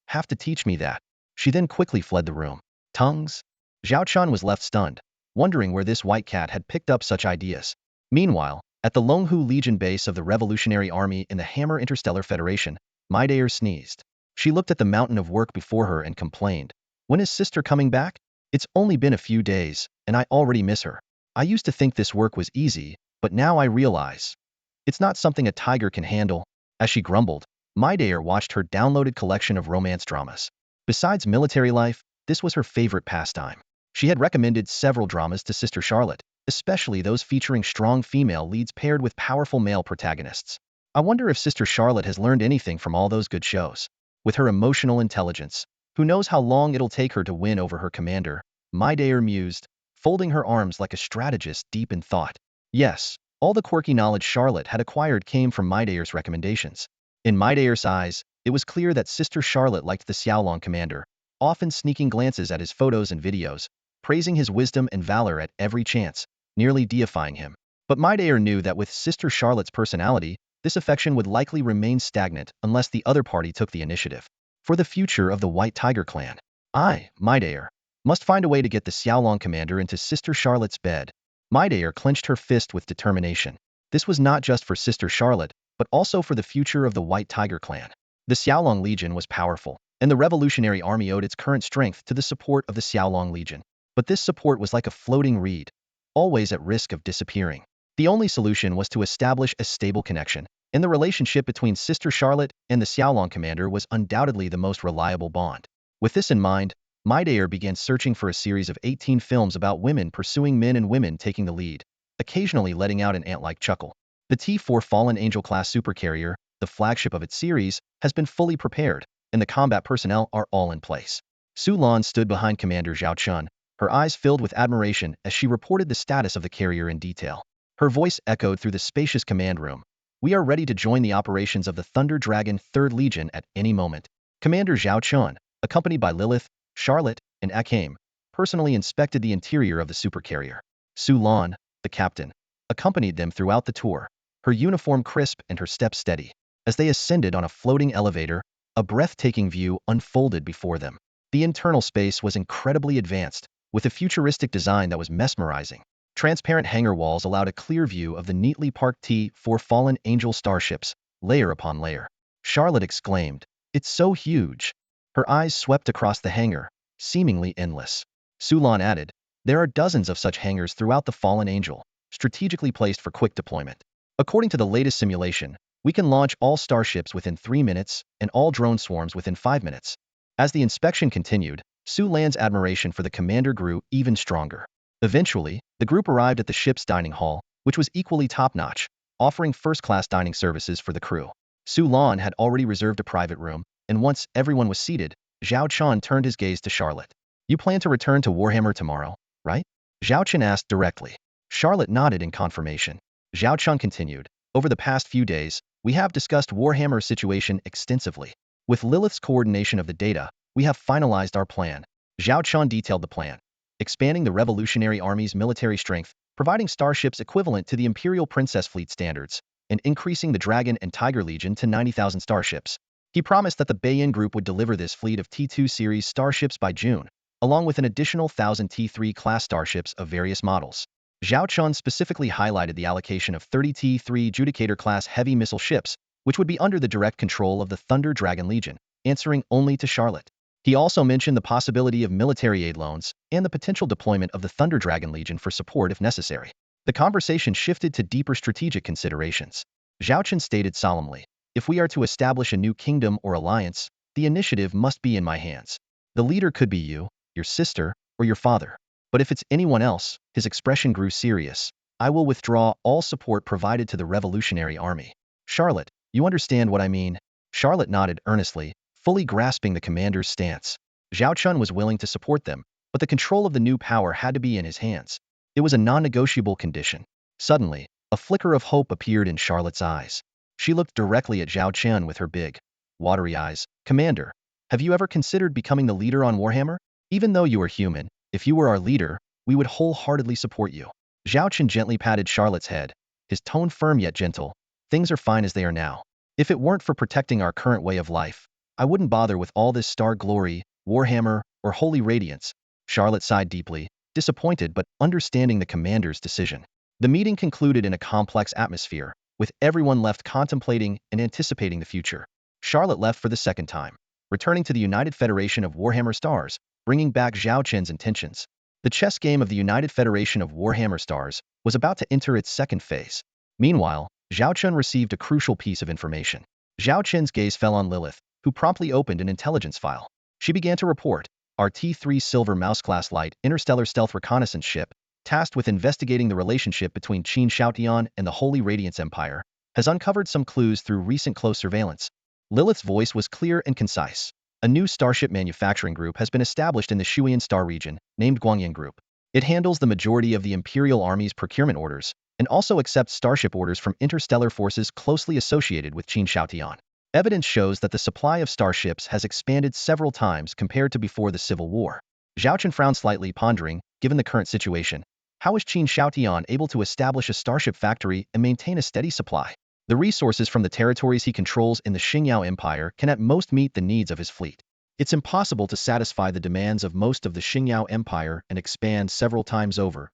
S1: have to teach me that." She then quickly fled the room. Tongues? Zhao Chen was left stunned, wondering where this white cat had picked up such ideas. Meanwhile, at the Longhu Legion base of the Revolutionary Army in the Hammer Interstellar Federation, Midair sneezed. She looked at the mountain of work before her and complained, "When is sister coming back? It's only been a few days, and I already miss her. I used to think this work was easy, but now I realize it's not something a tiger can handle." As she grumbled, Midair watched her downloaded collection of romance dramas. Besides military life, this was her favorite pastime. She had recommended several dramas to Sister Charlotte, especially those featuring strong female leads paired with powerful male protagonists. I wonder if Sister Charlotte has learned anything from all those good shows. With her emotional intelligence, who knows how long it'll take her to win over her commander, Midair mused, folding her arms like a strategist deep in thought. Yes, all the quirky knowledge Charlotte had acquired came from Midair's recommendations. In Midair's eyes, it was clear that Sister Charlotte liked the Xiaolong commander, often sneaking glances at his photos and videos, praising his wisdom and valor at every chance, nearly deifying him. But Midair knew that with Sister Charlotte's personality, this affection would likely remain stagnant unless the other party took the initiative. For the future of the White Tiger clan, I, Midair, must find a way to get the Xiaolong commander into Sister Charlotte's bed. Midair clenched her fist with determination. This was not just for Sister Charlotte, but also for the future of the White Tiger clan. The Xiaolong Legion was powerful, and the Revolutionary Army owed its current strength to the support of the Xiaolong Legion. But this support was like a floating reed, always at risk of disappearing. The only solution was to establish a stable connection, and the relationship between Sister Charlotte and the Xiaolong commander was undoubtedly the most reliable bond. With this in mind, Midair began searching for a series of 18 films about women pursuing men and women taking the lead, occasionally letting out an ant-like chuckle. The T-4 Fallen Angel-class supercarrier, the flagship of its series, has been fully prepared, and the combat personnel are all in place. Su Lan stood behind Commander Zhao Chen, her eyes filled with admiration as she reported the status of the carrier in detail. Her voice echoed through the spacious command room. "We are ready to join the operations of the Thunder Dragon 3rd Legion at any moment." Commander Zhao Chen, accompanied by Lilith, Charlotte, and Akame, personally inspected the interior of the supercarrier. Su Lan, the captain, accompanied them throughout the tour, her uniform crisp and her step steady. As they ascended on a floating elevator, a breathtaking view unfolded before them. The internal space was incredibly advanced, with a futuristic design that was mesmerizing. Transparent hangar walls allowed a clear view of the neatly parked T-4 Fallen Angel starships, layer upon layer. Charlotte exclaimed, "It's so huge." Her eyes swept across the hangar, seemingly endless. Su Lan added, "There are dozens of such hangars throughout the Fallen Angel, strategically placed for quick deployment. According to the latest simulation, we can launch all starships within 3 minutes and all drone swarms within 5 minutes." As the inspection continued, Su Lan's admiration for the commander grew even stronger. Eventually, the group arrived at the ship's dining hall, which was equally top-notch, offering first-class dining services for the crew. Su Lan had already reserved a private room, and once everyone was seated, Zhao Chen turned his gaze to Charlotte. "You plan to return to Warhammer tomorrow, right?" Zhao Chen asked directly. Charlotte nodded in confirmation. Zhao Chen continued, "Over the past few days, we have discussed Warhammer's situation extensively. With Lilith's coordination of the data, we have finalized our plan." Zhao Chen detailed the plan: expanding the Revolutionary Army's military strength, providing starships equivalent to the Imperial Princess Fleet standards, and increasing the Dragon and Tiger Legion to 90,000 starships. He promised that the Bayan Group would deliver this fleet of T2 series starships by June, along with an additional 1,000 T3 class starships of various models. Zhao Chen specifically highlighted the allocation of 30 T3 Judicator-class heavy missile ships, which would be under the direct control of the Thunder Dragon Legion, answering only to Charlotte. He also mentioned the possibility of military aid loans and the potential deployment of the Thunder Dragon Legion for support if necessary. The conversation shifted to deeper strategic considerations. Zhao Chen stated solemnly, "If we are to establish a new kingdom or alliance, the initiative must be in my hands. The leader could be you, your sister, or your father. But if it's anyone else," his expression grew serious, "I will withdraw all support provided to the Revolutionary Army." "Charlotte, you understand what I mean?" Charlotte nodded earnestly, fully grasping the commander's stance. Zhao Chen was willing to support them, but the control of the new power had to be in his hands. It was a non-negotiable condition. Suddenly, a flicker of hope appeared in Charlotte's eyes. She looked directly at Zhao Chen with her big, watery eyes. "Commander, have you ever considered becoming the leader on Warhammer? Even though you are human, if you were our leader, we would wholeheartedly support you." Zhao Chen gently patted Charlotte's head, his tone firm yet gentle. "Things are fine as they are now. If it weren't for protecting our current way of life, I wouldn't bother with all this star glory, Warhammer, or holy radiance." Charlotte sighed deeply, disappointed but understanding the commander's decision. The meeting concluded in a complex atmosphere, with everyone left contemplating and anticipating the future. Charlotte left for the second time, returning to the United Federation of Warhammer Stars, bringing back Zhao Chen's intentions. The chess game of the United Federation of Warhammer Stars was about to enter its second phase. Meanwhile, Zhao Chen received a crucial piece of information. Zhao Chen's gaze fell on Lilith, who promptly opened an intelligence file. She began to report, "Our T3 Silver Mouse-class light interstellar stealth reconnaissance ship, tasked with investigating the relationship between Qin Shaotian and the Holy Radiance Empire, has uncovered some clues through recent close surveillance." Lilith's voice was clear and concise. "A new starship manufacturing group has been established in the Shuyan Star region, named Guangyan Group. It handles the majority of the Imperial Army's procurement orders, and also accepts starship orders from interstellar forces closely associated with Qin Shaotian. Evidence shows that the supply of starships has expanded several times compared to before the Civil War." Zhao Chen frowned slightly, pondering, given the current situation, how is Qin Shaotian able to establish a starship factory and maintain a steady supply? The resources from the territories he controls in the Xingyao Empire can at most meet the needs of his fleet. It's impossible to satisfy the demands of most of the Xingyao Empire and expand several times over.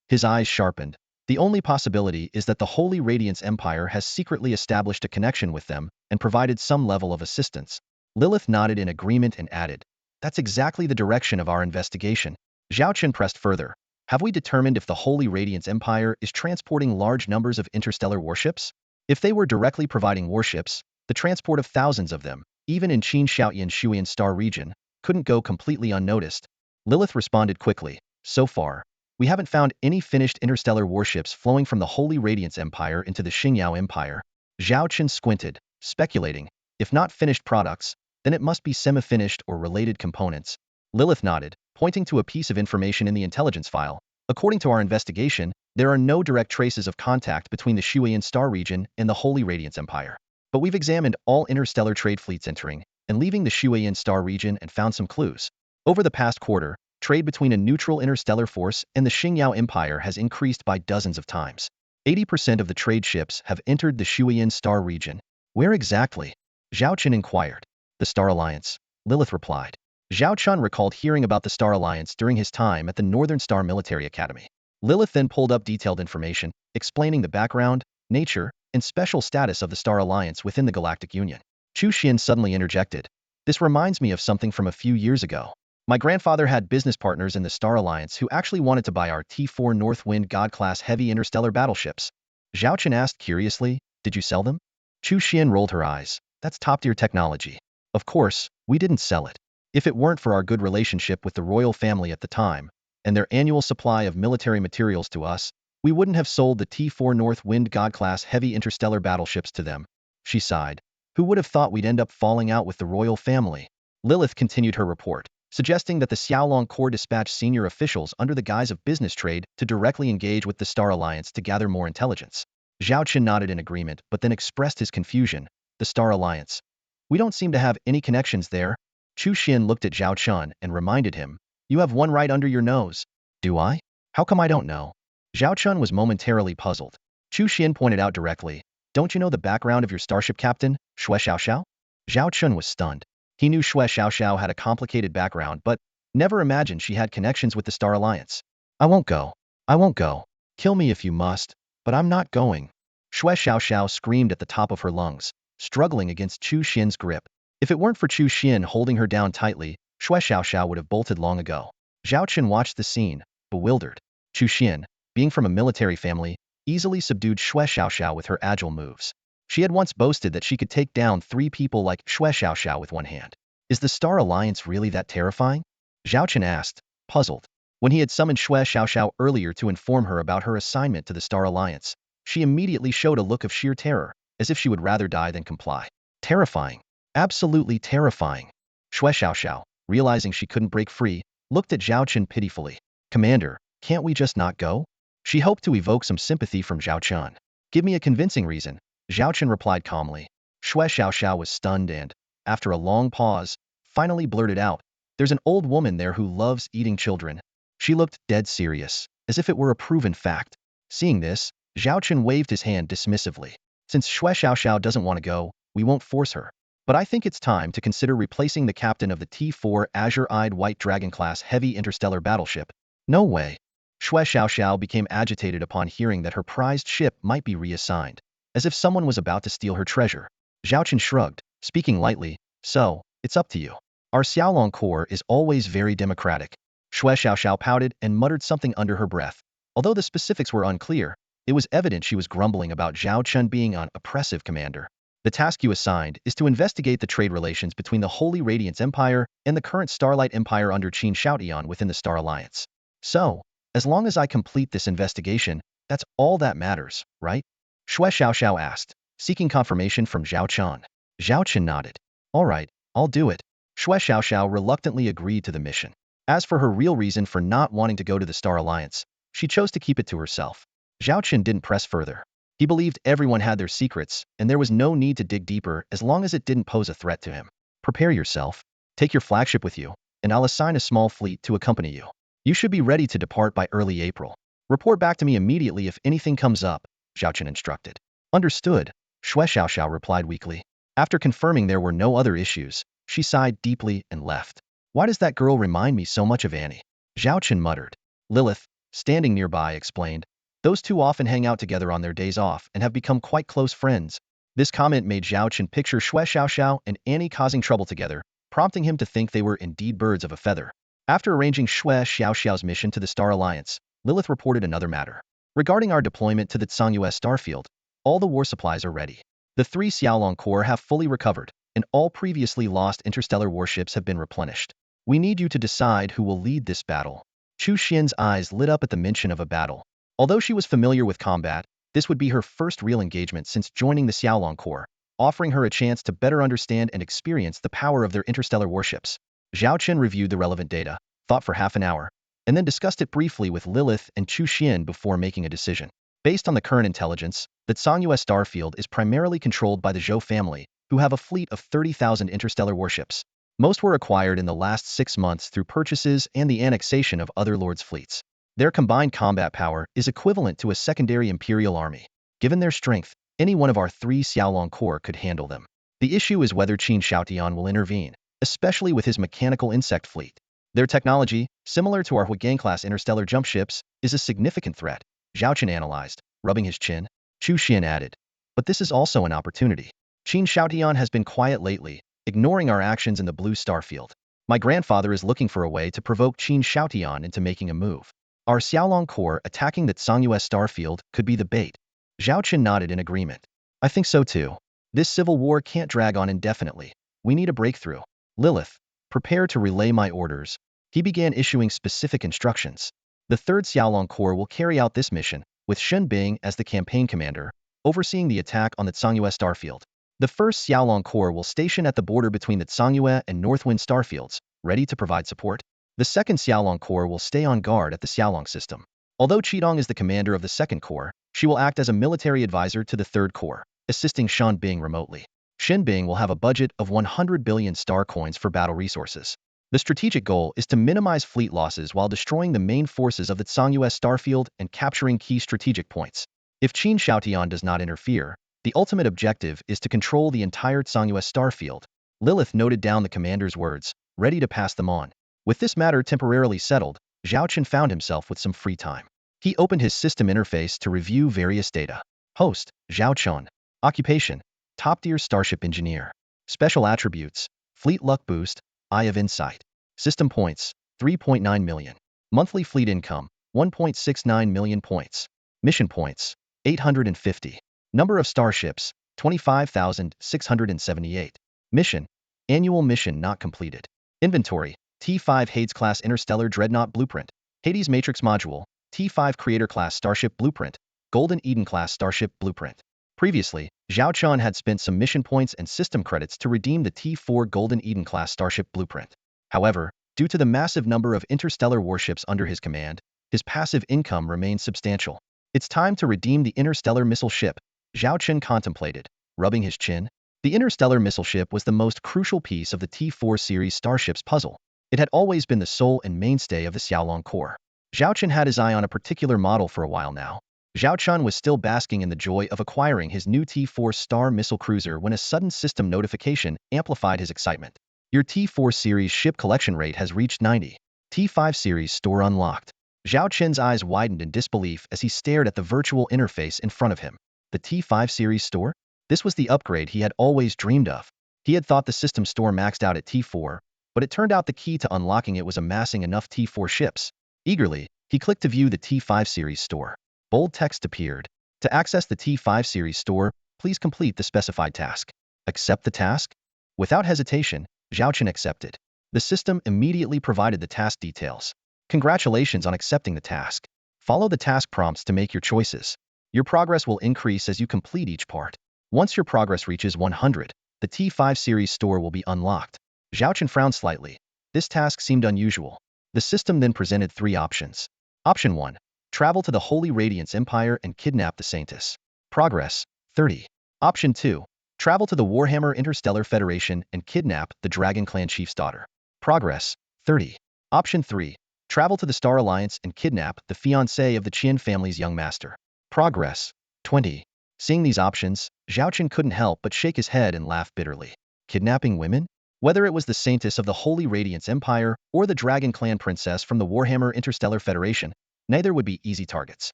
S1: His eyes sharpened. The only possibility is that the Holy Radiance Empire has secretly established a connection with them and provided some level of assistance. Lilith nodded in agreement and added, "That's exactly the direction of our investigation." Zhao Chen pressed further. "Have we determined if the Holy Radiance Empire is transporting large numbers of interstellar warships? If they were directly providing warships, the transport of thousands of them, even in Qin Shaotian Shuyan Star region, couldn't go completely unnoticed." Lilith responded quickly, "So far, we haven't found any finished interstellar warships flowing from the Holy Radiance Empire into the Xingyao Empire." Zhao Chen squinted, speculating, "If not finished products, then it must be semi-finished or related components." Lilith nodded, pointing to a piece of information in the intelligence file. "According to our investigation, there are no direct traces of contact between the Shuyan Star region and the Holy Radiance Empire. But we've examined all interstellar trade fleets entering and leaving the Shuyan Star region and found some clues. Over the past quarter, trade between a neutral interstellar force and the Xingyao Empire has increased by dozens of times. 80% of the trade ships have entered the Shuyan Star region." "Where exactly?" Zhao Chen inquired. "The Star Alliance," Lilith replied. Zhao Chen recalled hearing about the Star Alliance during his time at the Northern Star Military Academy. Lilith then pulled up detailed information, explaining the background, nature, and special status of the Star Alliance within the Galactic Union. Chu Xian suddenly interjected, "This reminds me of something from a few years ago. My grandfather had business partners in the Star Alliance who actually wanted to buy our T4 Northwind God-class heavy interstellar battleships." Zhao Chen asked curiously, "Did you sell them?" Chu Xian rolled her eyes. "That's top-tier technology. Of course, we didn't sell it. If it weren't for our good relationship with the royal family at the time, and their annual supply of military materials to us, we wouldn't have sold the T4 Northwind God-class heavy interstellar battleships to them." She sighed. "Who would have thought we'd end up falling out with the royal family?" Lilith continued her report, suggesting that the Xiaolong Corps dispatch senior officials under the guise of business trade to directly engage with the Star Alliance to gather more intelligence. Zhao Chen nodded in agreement but then expressed his confusion. "The Star Alliance? We don't seem to have any connections there." Chu Xian looked at Zhao Chen and reminded him, "You have one right under your nose." "Do I? How come I don't know?" Zhao Chen was momentarily puzzled. Chu Xian pointed out directly, "Don't you know the background of your starship captain, Xue Xiaoxiao? Zhao Chen was stunned. He knew Xue Xiaoxiao had a complicated background, but never imagined she had connections with the Star Alliance. I won't go. I won't go. Kill me if you must, but I'm not going. Xue Xiaoxiao screamed at the top of her lungs, struggling against Chu Xian's grip. If it weren't for Chu Xian holding her down tightly, Xue Xiaoxiao would have bolted long ago. Zhao Chen watched the scene, bewildered. Chu Xian, being from a military family, easily subdued Xue Xiaoxiao with her agile moves. She had once boasted that she could take down 3 people like Xue Xiaoxiao with one hand. Is the Star Alliance really that terrifying? Zhao Chen asked, puzzled. When he had summoned Xue Xiaoxiao earlier to inform her about her assignment to the Star Alliance, she immediately showed a look of sheer terror, as if she would rather die than comply. Terrifying. Absolutely terrifying. Xue Xiaoxiao, realizing she couldn't break free, looked at Zhao Chen pitifully. Commander, can't we just not go? She hoped to evoke some sympathy from Zhao Chen. Give me a convincing reason, Zhao Chen replied calmly. Xue Xiaoxiao was stunned and, after a long pause, finally blurted out, there's an old woman there who loves eating children. She looked dead serious, as if it were a proven fact. Seeing this, Zhao Chen waved his hand dismissively. Since Xue Xiaoxiao doesn't want to go, we won't force her. But I think it's time to consider replacing the captain of the T-4 Azure-Eyed White Dragon-class heavy interstellar battleship. No way. Xue Xiaoxiao became agitated upon hearing that her prized ship might be reassigned, as if someone was about to steal her treasure. Zhao Chen shrugged, speaking lightly, so, it's up to you. Our Xiaolong Corps is always very democratic. Xue Xiaoxiao pouted and muttered something under her breath. Although the specifics were unclear, it was evident she was grumbling about Zhao Chen being an oppressive commander. The task you assigned is to investigate the trade relations between the Holy Radiance Empire and the current Starlight Empire under Qin Shoutian within the Star Alliance. So, as long as I complete this investigation, that's all that matters, right? Xue Xiaoxiao asked, seeking confirmation from Zhao Chen. Zhao Chen nodded. All right, I'll do it. Xue Xiaoxiao reluctantly agreed to the mission. As for her real reason for not wanting to go to the Star Alliance, she chose to keep it to herself. Zhao Chen didn't press further. He believed everyone had their secrets, and there was no need to dig deeper as long as it didn't pose a threat to him. Prepare yourself. Take your flagship with you, and I'll assign a small fleet to accompany you. You should be ready to depart by early April. Report back to me immediately if anything comes up, Zhao Chen instructed. Understood, Xue Xiaoxiao replied weakly. After confirming there were no other issues, she sighed deeply and left. Why does that girl remind me so much of Annie? Zhao Chen muttered. Lilith, standing nearby, explained. Those two often hang out together on their days off and have become quite close friends. This comment made Zhao Chen picture Xue Xiaoxiao and Annie causing trouble together, prompting him to think they were indeed birds of a feather. After arranging Xue Xiaoxiao's mission to the Star Alliance, Lilith reported another matter. Regarding our deployment to the Tsangyu starfield, all the war supplies are ready. The 3 Xiaolong Corps have fully recovered, and all previously lost interstellar warships have been replenished. We need you to decide who will lead this battle. Chu Xian's eyes lit up at the mention of a battle. Although she was familiar with combat, this would be her first real engagement since joining the Xiaolong Corps, offering her a chance to better understand and experience the power of their interstellar warships. Zhao Chen reviewed the relevant data, thought for half an hour, and then discussed it briefly with Lilith and Chu Xian before making a decision. Based on the current intelligence, the Tsangyu starfield is primarily controlled by the Zhou family, who have a fleet of 30,000 interstellar warships. Most were acquired in the last 6 months through purchases and the annexation of other lords' fleets. Their combined combat power is equivalent to a secondary imperial army. Given their strength, any one of our 3 Xiaolong Corps could handle them. The issue is whether Qin Shoutian will intervene, especially with his mechanical insect fleet. Their technology, similar to our Huigang-class interstellar jump ships, is a significant threat, Zhao Chen analyzed, rubbing his chin. Chu Xian added. But this is also an opportunity. Qin Shoutian has been quiet lately, ignoring our actions in the blue starfield. My grandfather is looking for a way to provoke Qin Shoutian into making a move. Our Xiaolong Corps attacking the Tsangyu starfield could be the bait. Zhao Chen nodded in agreement. I think so too. This civil war can't drag on indefinitely. We need a breakthrough. Lilith, prepare to relay my orders. He began issuing specific instructions. The 3rd Xiaolong Corps will carry out this mission, with Shen Bing as the campaign commander, overseeing the attack on the Tsangyu starfield. The 1st Xiaolong Corps will station at the border between the Tsangyu and Northwind starfields, ready to provide support. The 2nd Xiaolong Corps will stay on guard at the Xiaolong system. Although Qidong is the commander of the 2nd Corps, she will act as a military advisor to the 3rd Corps, assisting Shen Bing remotely. Shen Bing will have a budget of 100 billion star coins for battle resources. The strategic goal is to minimize fleet losses while destroying the main forces of the Tsangyu starfield and capturing key strategic points. If Qin Shoutian does not interfere, the ultimate objective is to control the entire Tsangyu starfield, Lilith noted down the commander's words, ready to pass them on. With this matter temporarily settled, Zhao Chen found himself with some free time. He opened his system interface to review various data. Host, Zhao Chen. Occupation, top-tier starship engineer. Special attributes, fleet luck boost, eye of insight. System points, 3.9 million. Monthly fleet income, 1.69 million points. Mission points, 850. Number of starships, 25,678. Mission, annual mission not completed. Inventory, T5 Hades-class interstellar dreadnought blueprint. Hades Matrix module, T5 Creator-class starship blueprint. Golden Eden-class starship blueprint. Previously, Zhao Chen had spent some mission points and system credits to redeem the T4 Golden Eden-class starship blueprint. However, due to the massive number of interstellar warships under his command, his passive income remained substantial. It's time to redeem the interstellar missile ship, Zhao Chen contemplated, rubbing his chin. The interstellar missile ship was the most crucial piece of the T4 series starships puzzle. It had always been the soul and mainstay of the Xiaolong Corps. Zhao Chen had his eye on a particular model for a while now. Zhao Chen was still basking in the joy of acquiring his new T4 Star missile cruiser when a sudden system notification amplified his excitement. Your T4 series ship collection rate has reached 90. T5 series store unlocked. Zhao Chen's eyes widened in disbelief as he stared at the virtual interface in front of him. The T5 series store? This was the upgrade he had always dreamed of. He had thought the system store maxed out at T4, but it turned out the key to unlocking it was amassing enough T4 ships. Eagerly, he clicked to view the T5 series store. Bold text appeared. To access the T5 series store, please complete the specified task. Accept the task? Without hesitation, Zhao Chen accepted. The system immediately provided the task details. Congratulations on accepting the task. Follow the task prompts to make your choices. Your progress will increase as you complete each part. Once your progress reaches 100, the T5 series store will be unlocked. Zhao Chen frowned slightly. This task seemed unusual. The system then presented 3 options. Option 1. Travel to the Holy Radiance Empire and kidnap the Saintess. Progress, 30. Option 2. Travel to the Warhammer Interstellar Federation and kidnap the Dragon Clan chief's daughter. Progress, 30. Option 3. Travel to the Star Alliance and kidnap the fiancé of the Qian family's young master. Progress, 20. Seeing these options, Zhao Chen couldn't help but shake his head and laugh bitterly. Kidnapping women? Whether it was the Saintess of the Holy Radiance Empire or the Dragon Clan princess from the Warhammer Interstellar Federation, neither would be easy targets.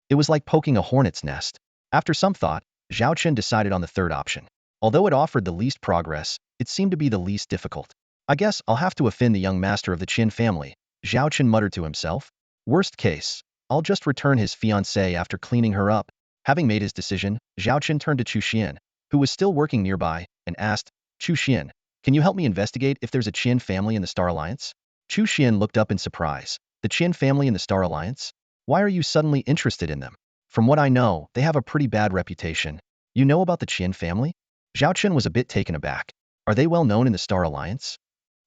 S1: It was like poking a hornet's nest. After some thought, Zhao Chen decided on the third option. Although it offered the least progress, it seemed to be the least difficult. I guess I'll have to offend the young master of the Qin family, Zhao Chen muttered to himself. Worst case, I'll just return his fiancée after cleaning her up. Having made his decision, Zhao Chen turned to Chu Xian, who was still working nearby, and asked, Chu Xian, can you help me investigate if there's a Qian family in the Star Alliance? Chu Xian looked up in surprise. The Qian family in the Star Alliance? Why are you suddenly interested in them? From what I know, they have a pretty bad reputation. You know about the Qian family? Zhao Chen was a bit taken aback. Are they well known in the Star Alliance?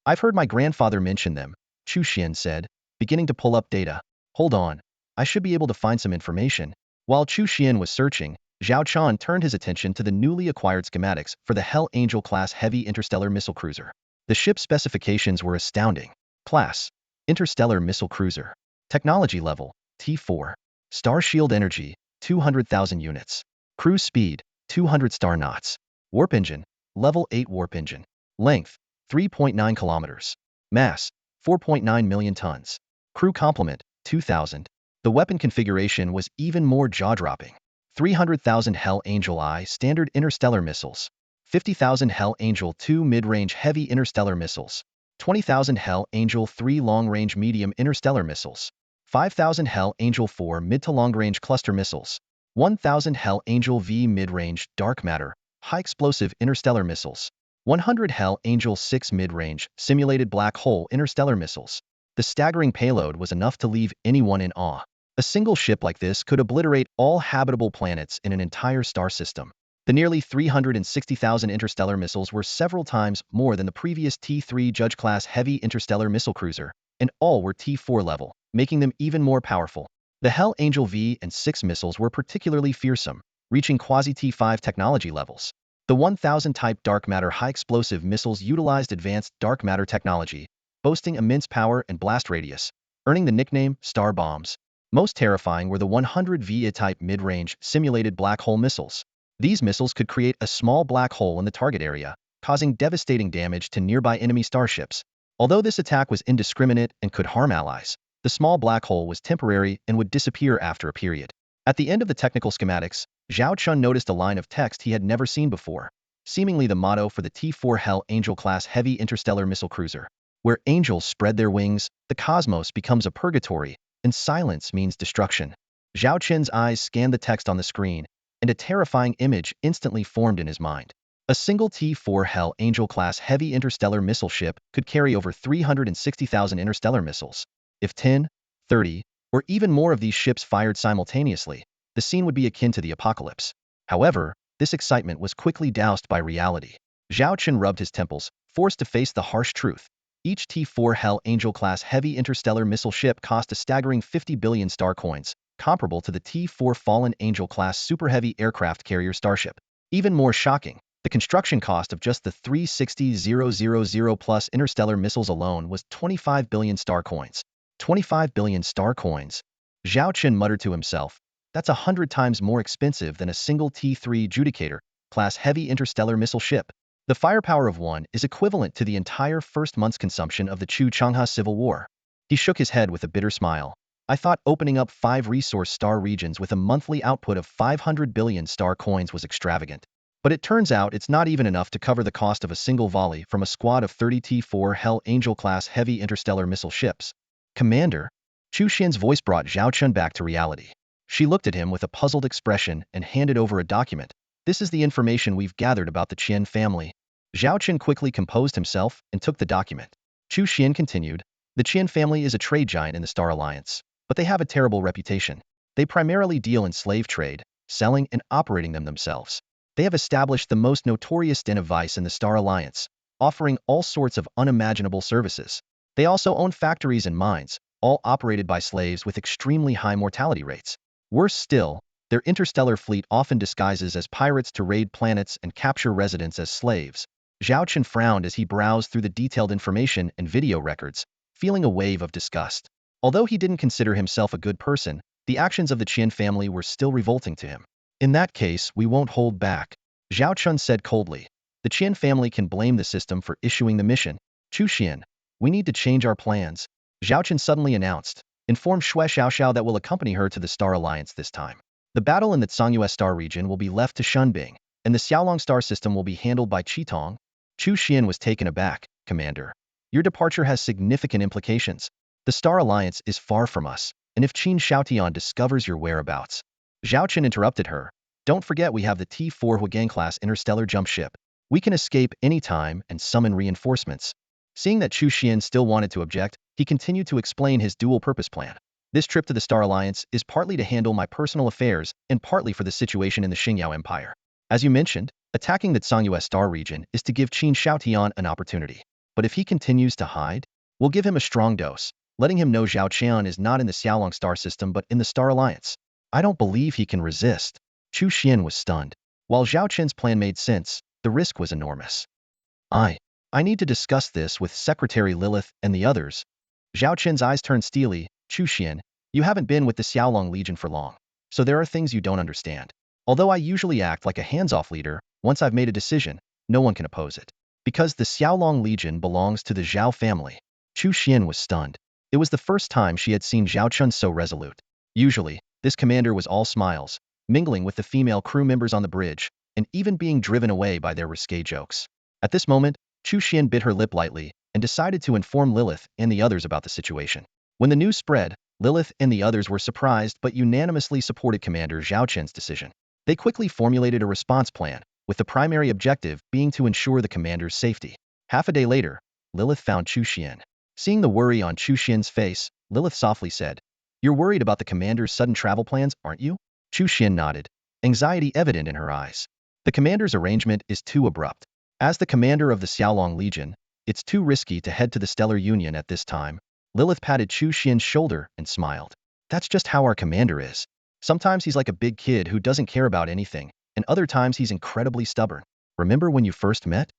S1: I've heard my grandfather mention them, Chu Xian said, beginning to pull up data. Hold on. I should be able to find some information. While Chu Xian was searching, Zhao Chen turned his attention to the newly acquired schematics for the Hell Angel-class heavy interstellar missile cruiser. The ship's specifications were astounding. Class: Interstellar Missile Cruiser. Technology level: T4. Star shield energy: 200,000 units. Cruise speed: 200 star knots. Warp engine: level 8 warp engine. Length: 3.9 kilometers. Mass: 4.9 million tons. Crew complement: 2,000. The weapon configuration was even more jaw-dropping. 300,000 Hell Angel I standard interstellar missiles. 50,000 Hell Angel II mid-range heavy interstellar missiles. 20,000 Hell Angel III long-range medium interstellar missiles. 5,000 Hell Angel IV mid to long-range cluster missiles. 1,000 Hell Angel V mid-range dark matter high-explosive interstellar missiles. 100 Hell Angel VI mid-range simulated black hole interstellar missiles. The staggering payload was enough to leave anyone in awe. A single ship like this could obliterate all habitable planets in an entire star system. The nearly 360,000 interstellar missiles were several times more than the previous T3 Judge-class heavy interstellar missile cruiser, and all were T4 level, making them even more powerful. The Hell Angel V and 6 missiles were particularly fearsome, reaching quasi-T5 technology levels. The 1000 type dark matter high-explosive missiles utilized advanced dark matter technology, boasting immense power and blast radius, earning the nickname Star Bombs. Most terrifying were the 100 VA-type mid-range simulated black hole missiles. These missiles could create a small black hole in the target area, causing devastating damage to nearby enemy starships. Although this attack was indiscriminate and could harm allies, the small black hole was temporary and would disappear after a period. At the end of the technical schematics, Zhao Chen noticed a line of text he had never seen before, seemingly the motto for the T-4 Hell Angel-class heavy interstellar missile cruiser. Where angels spread their wings, the cosmos becomes a purgatory, and silence means destruction. Zhao Chen's eyes scanned the text on the screen, and a terrifying image instantly formed in his mind. A single T-4 Hell Angel-class heavy interstellar missile ship could carry over 360,000 interstellar missiles. If 10, 30, or even more of these ships fired simultaneously, the scene would be akin to the apocalypse. However, this excitement was quickly doused by reality. Zhao Chen rubbed his temples, forced to face the harsh truth. Each T-4 Hell Angel-class heavy interstellar missile ship cost a staggering 50 billion star coins, comparable to the T-4 Fallen Angel-class super heavy aircraft carrier Starship. Even more shocking, the construction cost of just the 360,000 plus interstellar missiles alone was 25 billion star coins. 25 billion star coins. Zhao Chen muttered to himself, that's 100 times more expensive than a single T-3 Judicator class heavy interstellar missile ship. The firepower of one is equivalent to the entire first month's consumption of the Chu Changha Civil War. He shook his head with a bitter smile. I thought opening up 5 resource star regions with a monthly output of 500 billion star coins was extravagant. But it turns out it's not even enough to cover the cost of a single volley from a squad of 30 T-4 Hell Angel-class heavy interstellar missile ships. Commander, Chu Xian's voice brought Zhao Chen back to reality. She looked at him with a puzzled expression and handed over a document. This is the information we've gathered about the Qian family. Zhao Chen quickly composed himself and took the document. Chu Xian continued, the Qian family is a trade giant in the Star Alliance, but they have a terrible reputation. They primarily deal in slave trade, selling and operating them themselves. They have established the most notorious den of vice in the Star Alliance, offering all sorts of unimaginable services. They also own factories and mines, all operated by slaves with extremely high mortality rates. Worse still, their interstellar fleet often disguises as pirates to raid planets and capture residents as slaves. Zhao Chen frowned as he browsed through the detailed information and video records, feeling a wave of disgust. Although he didn't consider himself a good person, the actions of the Qian family were still revolting to him. In that case, we won't hold back, Zhao Chen said coldly. The Qian family can blame the system for issuing the mission. Chu Xian, we need to change our plans, Zhao Chen suddenly announced. Inform Xue Xiaoxiao that will accompany her to the Star Alliance this time. The battle in the Tsangyue Star region will be left to Shunbing, and the Xiaolong Star system will be handled by Qitong. Chu Xian was taken aback. Commander, your departure has significant implications. The Star Alliance is far from us, and if Qin Xiaotian discovers your whereabouts. Zhao Chen interrupted her. Don't forget we have the T-4 Huagang-class interstellar jump ship. We can escape any time and summon reinforcements. Seeing that Chu Xian still wanted to object, he continued to explain his dual-purpose plan. This trip to the Star Alliance is partly to handle my personal affairs and partly for the situation in the Xingyao Empire. As you mentioned, attacking the Tsangyue Star region is to give Qin Xiaotian an opportunity. But if he continues to hide, we'll give him a strong dose, letting him know Zhao Qian is not in the Xiaolong Star system but in the Star Alliance. I don't believe he can resist. Chu Xian was stunned. While Zhao Chen's plan made sense, the risk was enormous. I need to discuss this with Secretary Lilith and the others. Zhao Chen's eyes turned steely. Chu Xian, you haven't been with the Xiaolong Legion for long, so there are things you don't understand. Although I usually act like a hands-off leader, once I've made a decision, no one can oppose it. Because the Xiaolong Legion belongs to the Zhao family. Chu Xian was stunned. It was the first time she had seen Zhao Chen so resolute. Usually, this commander was all smiles, mingling with the female crew members on the bridge, and even being driven away by their risque jokes. At this moment, Chu Xian bit her lip lightly and decided to inform Lilith and the others about the situation. When the news spread, Lilith and the others were surprised but unanimously supported Commander Zhao Chen's decision. They quickly formulated a response plan, with the primary objective being to ensure the commander's safety. Half a day later, Lilith found Chu Xian. Seeing the worry on Chu Xian's face, Lilith softly said, "You're worried about the commander's sudden travel plans, aren't you?" Chu Xian nodded, anxiety evident in her eyes. The commander's arrangement is too abrupt. As the commander of the Xiaolong Legion, it's too risky to head to the Stellar Union at this time. Lilith patted Chu Xian's shoulder and smiled. That's just how our commander is. Sometimes he's like a big kid who doesn't care about anything, and other times he's incredibly stubborn. Remember when you first met?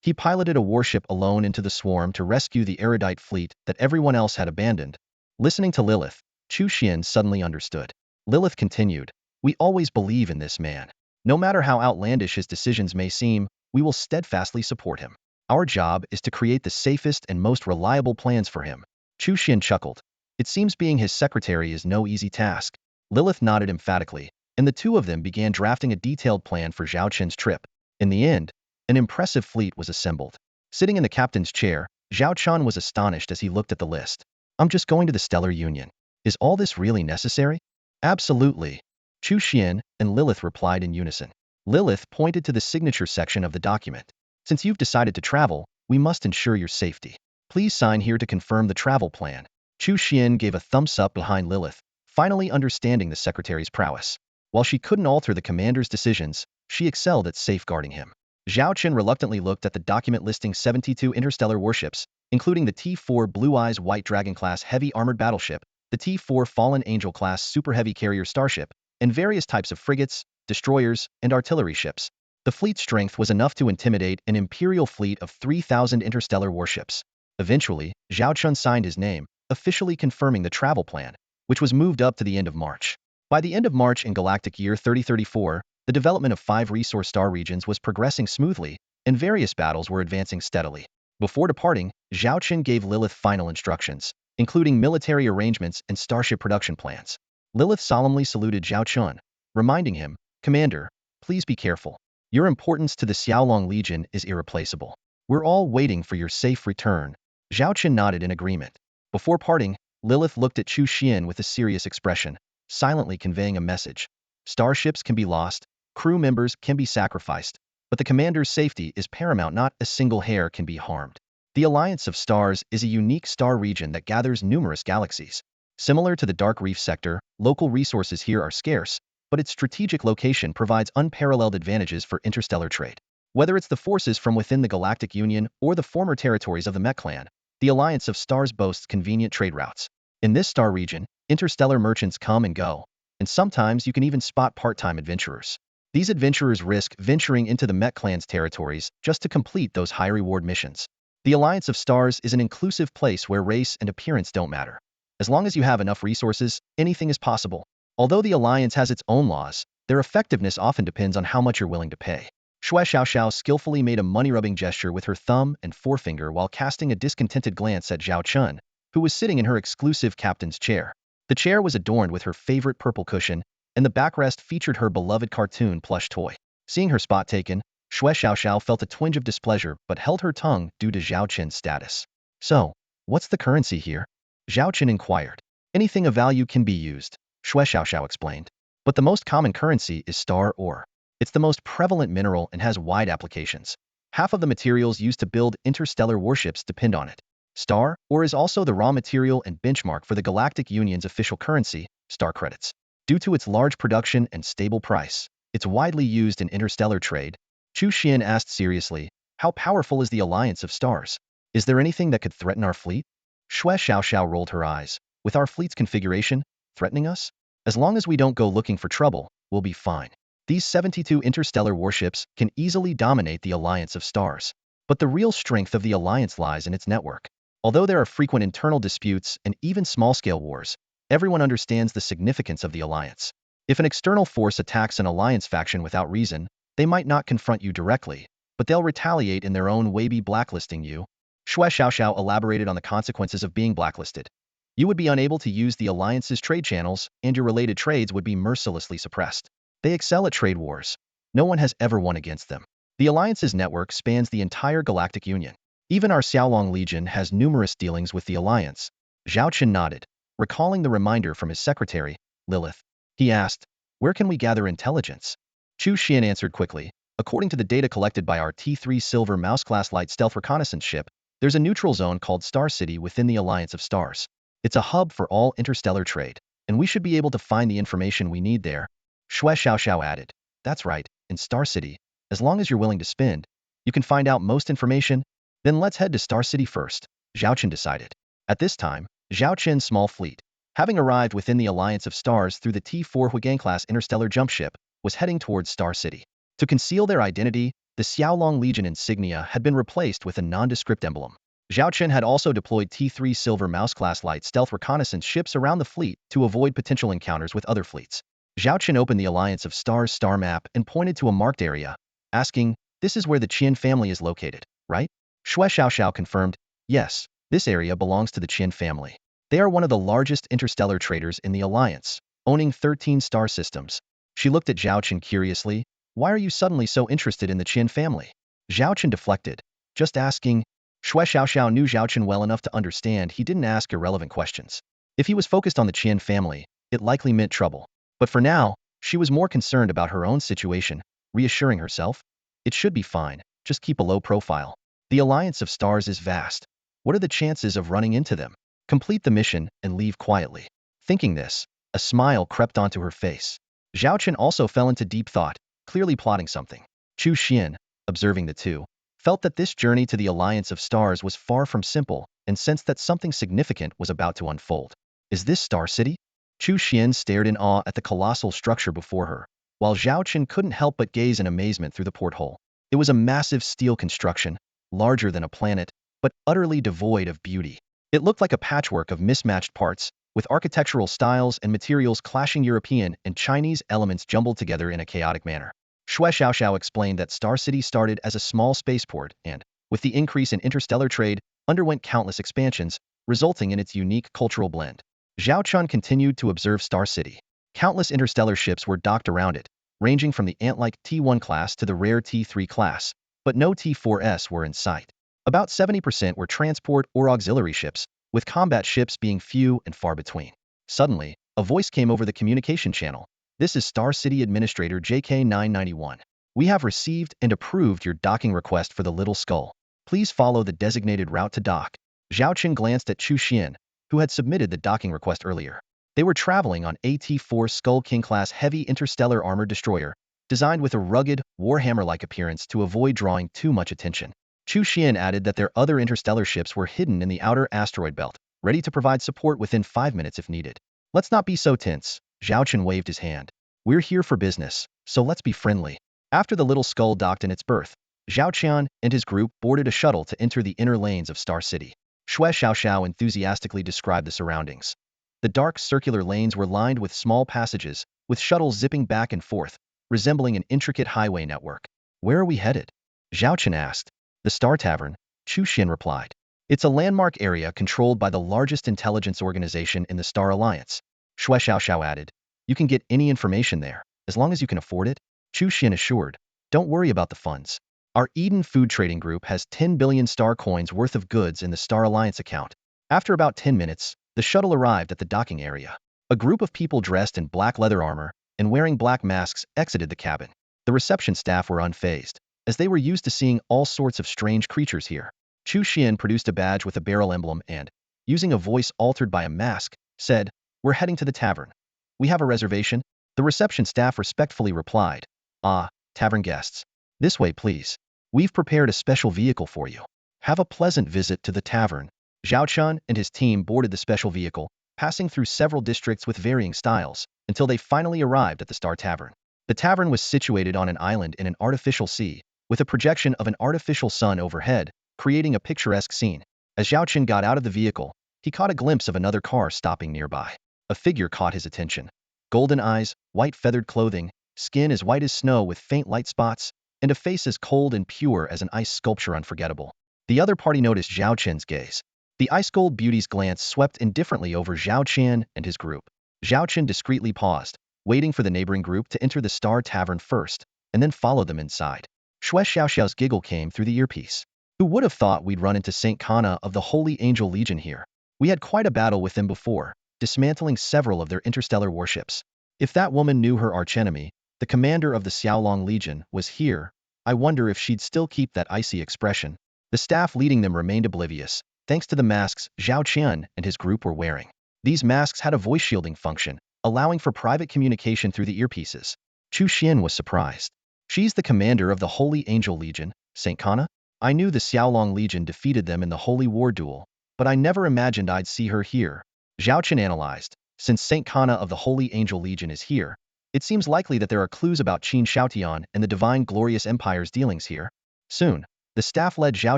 S1: He piloted a warship alone into the swarm to rescue the erudite fleet that everyone else had abandoned. Listening to Lilith, Chu Xian suddenly understood. Lilith continued, "We always believe in this man. No matter how outlandish his decisions may seem, we will steadfastly support him. Our job is to create the safest and most reliable plans for him. Chu Xian chuckled. It seems being his secretary is no easy task. Lilith nodded emphatically, and the two of them began drafting a detailed plan for Zhao Chen's trip. In the end, an impressive fleet was assembled. Sitting in the captain's chair, Zhao Chen was astonished as he looked at the list. I'm just going to the Stellar Union. Is all this really necessary? Absolutely. Chu Xian and Lilith replied in unison. Lilith pointed to the signature section of the document. Since you've decided to travel, we must ensure your safety. Please sign here to confirm the travel plan. Chu Xian gave a thumbs up behind Lilith, finally understanding the secretary's prowess. While she couldn't alter the commander's decisions, she excelled at safeguarding him. Zhao Chen reluctantly looked at the document listing 72 interstellar warships, including the T-4 Blue Eyes White Dragon class heavy armored battleship, the T-4 Fallen Angel class super heavy carrier starship, and various types of frigates, destroyers, and artillery ships. The fleet's strength was enough to intimidate an imperial fleet of 3,000 interstellar warships. Eventually, Zhao Chen signed his name, officially confirming the travel plan, which was moved up to the end of March. By the end of March in galactic year 3034, the development of 5 resource star regions was progressing smoothly, and various battles were advancing steadily. Before departing, Zhao Chen gave Lilith final instructions, including military arrangements and starship production plans. Lilith solemnly saluted Zhao Chen, reminding him, Commander, please be careful. Your importance to the Xiaolong Legion is irreplaceable. We're all waiting for your safe return. Zhao Chen nodded in agreement. Before parting, Lilith looked at Chu Xian with a serious expression, silently conveying a message. Starships can be lost, crew members can be sacrificed, but the commander's safety is paramount. Not a single hair can be harmed. The Alliance of Stars is a unique star region that gathers numerous galaxies. Similar to the Dark Reef sector, local resources here are scarce, but its strategic location provides unparalleled advantages for interstellar trade. Whether it's the forces from within the Galactic Union or the former territories of the Mech clan, the Alliance of Stars boasts convenient trade routes. In this star region, interstellar merchants come and go, and sometimes you can even spot part-time adventurers. These adventurers risk venturing into the Mech clan's territories just to complete those high-reward missions. The Alliance of Stars is an inclusive place where race and appearance don't matter. As long as you have enough resources, anything is possible. Although the Alliance has its own laws, their effectiveness often depends on how much you're willing to pay. Shui Xiaoxiao skillfully made a money-rubbing gesture with her thumb and forefinger while casting a discontented glance at Zhao Chen, who was sitting in her exclusive captain's chair. The chair was adorned with her favorite purple cushion, and the backrest featured her beloved cartoon plush toy. Seeing her spot taken, Shui Xiaoxiao felt a twinge of displeasure but held her tongue due to Zhao Chen's status. So, what's the currency here? Zhao Chen inquired. Anything of value can be used, Shui Xiaoxiao explained. But the most common currency is star ore. It's the most prevalent mineral and has wide applications. Half of the materials used to build interstellar warships depend on it. Star ore is also the raw material and benchmark for the Galactic Union's official currency, star credits. Due to its large production and stable price, it's widely used in interstellar trade. Chu Xian asked seriously, how powerful is the Alliance of Stars? Is there anything that could threaten our fleet? Shui Xiaoxiao rolled her eyes. With our fleet's configuration, threatening us? As long as we don't go looking for trouble, we'll be fine. These 72 interstellar warships can easily dominate the Alliance of Stars. But the real strength of the Alliance lies in its network. Although there are frequent internal disputes and even small-scale wars, everyone understands the significance of the Alliance. If an external force attacks an Alliance faction without reason, they might not confront you directly, but they'll retaliate in their own way, by blacklisting you. Shui Xiaoxiao elaborated on the consequences of being blacklisted. You would be unable to use the Alliance's trade channels, and your related trades would be mercilessly suppressed. They excel at trade wars. No one has ever won against them. The Alliance's network spans the entire Galactic Union. Even our Xiaolong Legion has numerous dealings with the Alliance. Zhao Chen nodded, recalling the reminder from his secretary, Lilith. He asked, where can we gather intelligence? Chu Xian answered quickly. According to the data collected by our T3 Silver Mouse-class light stealth reconnaissance ship, there's a neutral zone called Star City within the Alliance of Stars. It's a hub for all interstellar trade, and we should be able to find the information we need there. Shui Xiaoxiao added. That's right, in Star City, as long as you're willing to spend, you can find out most information. Then let's head to Star City first, Zhao Chen decided. At this time, Zhao Chen's small fleet, having arrived within the Alliance of Stars through the T4 Huigang-class interstellar jump ship, was heading towards Star City. To conceal their identity, the Xiaolong Legion insignia had been replaced with a nondescript emblem. Zhao Chen had also deployed T3 Silver Mouse-class light stealth reconnaissance ships around the fleet to avoid potential encounters with other fleets. Zhao Chen opened the Alliance of Stars star map and pointed to a marked area, asking, This is where the Qian family is located, right? Shui Xiaoxiao confirmed, yes, this area belongs to the Qian family. They are one of the largest interstellar traders in the Alliance, owning 13 star systems. She looked at Zhao Chen curiously. Why are you suddenly so interested in the Qian family? Zhao Chen deflected, just asking. Shui Xiaoxiao knew Zhao Chen well enough to understand he didn't ask irrelevant questions. If he was focused on the Qian family, it likely meant trouble. But for now, she was more concerned about her own situation, reassuring herself, it should be fine, just keep a low profile. The alliance of stars is vast. What are the chances of running into them? Complete the mission and leave quietly. Thinking this, a smile crept onto her face. Zhao Chen also fell into deep thought, clearly plotting something. Chu Xian, observing the two, felt that this journey to the alliance of stars was far from simple and sensed that something significant was about to unfold. Is this Star City? Chu Xian stared in awe at the colossal structure before her, while Zhao Chen couldn't help but gaze in amazement through the porthole. It was a massive steel construction, larger than a planet, but utterly devoid of beauty. It looked like a patchwork of mismatched parts, with architectural styles and materials clashing European and Chinese elements jumbled together in a chaotic manner. Shui Xiaoxiao explained that Star City started as a small spaceport and, with the increase in interstellar trade, underwent countless expansions, resulting in its unique cultural blend. Zhao Chun continued to observe Star City. Countless interstellar ships were docked around it, ranging from the ant-like T1 class to the rare T3 class, but no T4s were in sight. About 70% were transport or auxiliary ships, with combat ships being few and far between. Suddenly, a voice came over the communication channel. This is Star City Administrator JK991. We have received and approved your docking request for the Little Skull. Please follow the designated route to dock. Zhao Chen glanced at Chu Xian, who had submitted the docking request earlier. They were traveling on AT-4 Skull King-class heavy interstellar armored destroyer, designed with a rugged, Warhammer-like appearance to avoid drawing too much attention. Chu Xian added that their other interstellar ships were hidden in the outer asteroid belt, ready to provide support within 5 minutes if needed. Let's not be so tense. Zhao Chen waved his hand. We're here for business, so let's be friendly. After the Little Skull docked in its berth, Zhao Qian and his group boarded a shuttle to enter the inner lanes of Star City. Shui Xiaoxiao enthusiastically described the surroundings. The dark circular lanes were lined with small passages, with shuttles zipping back and forth, resembling an intricate highway network. Where are we headed? Zhao Chen asked. The Star Tavern, Chu Xian replied. It's a landmark area controlled by the largest intelligence organization in the Star Alliance. Shui Xiaoxiao added. You can get any information there, as long as you can afford it. Chu Xian assured. Don't worry about the funds. Our Eden Food Trading Group has 10 billion star coins worth of goods in the Star Alliance account. After about 10 minutes, the shuttle arrived at the docking area. A group of people dressed in black leather armor and wearing black masks exited the cabin. The reception staff were unfazed, as they were used to seeing all sorts of strange creatures here. Chu Xian produced a badge with a barrel emblem and, using a voice altered by a mask, said, We're heading to the tavern. We have a reservation? The reception staff respectfully replied, Ah, tavern guests. This way, please. We've prepared a special vehicle for you. Have a pleasant visit to the tavern. Zhao Chun and his team boarded the special vehicle, passing through several districts with varying styles, until they finally arrived at the Star Tavern. The tavern was situated on an island in an artificial sea, with a projection of an artificial sun overhead, creating a picturesque scene. As Zhao Chen got out of the vehicle, he caught a glimpse of another car stopping nearby. A figure caught his attention. Golden eyes, white feathered clothing, skin as white as snow with faint light spots, and a face as cold and pure as an ice sculpture unforgettable. The other party noticed Zhao Chen's gaze. The ice-cold beauty's glance swept indifferently over Zhao Chen and his group. Zhao Chen discreetly paused, waiting for the neighboring group to enter the Star Tavern first, and then followed them inside. Shui Xiaoxiao's giggle came through the earpiece. Who would have thought we'd run into Saint Kana of the Holy Angel Legion here? We had quite a battle with them before, dismantling several of their interstellar warships. If that woman knew her archenemy, the commander of the Xiaolong Legion, was here, I wonder if she'd still keep that icy expression. The staff leading them remained oblivious, thanks to the masks Zhao Chen and his group were wearing. These masks had a voice shielding function, allowing for private communication through the earpieces. Chu Xian was surprised. She's the commander of the Holy Angel Legion, Saint Kana? I knew the Xiaolong Legion defeated them in the Holy War duel, but I never imagined I'd see her here. Zhao Chen analyzed. Since Saint Kana of the Holy Angel Legion is here, it seems likely that there are clues about Qin Shaotian and the Divine Glorious Empire's dealings here. Soon, the staff led Zhao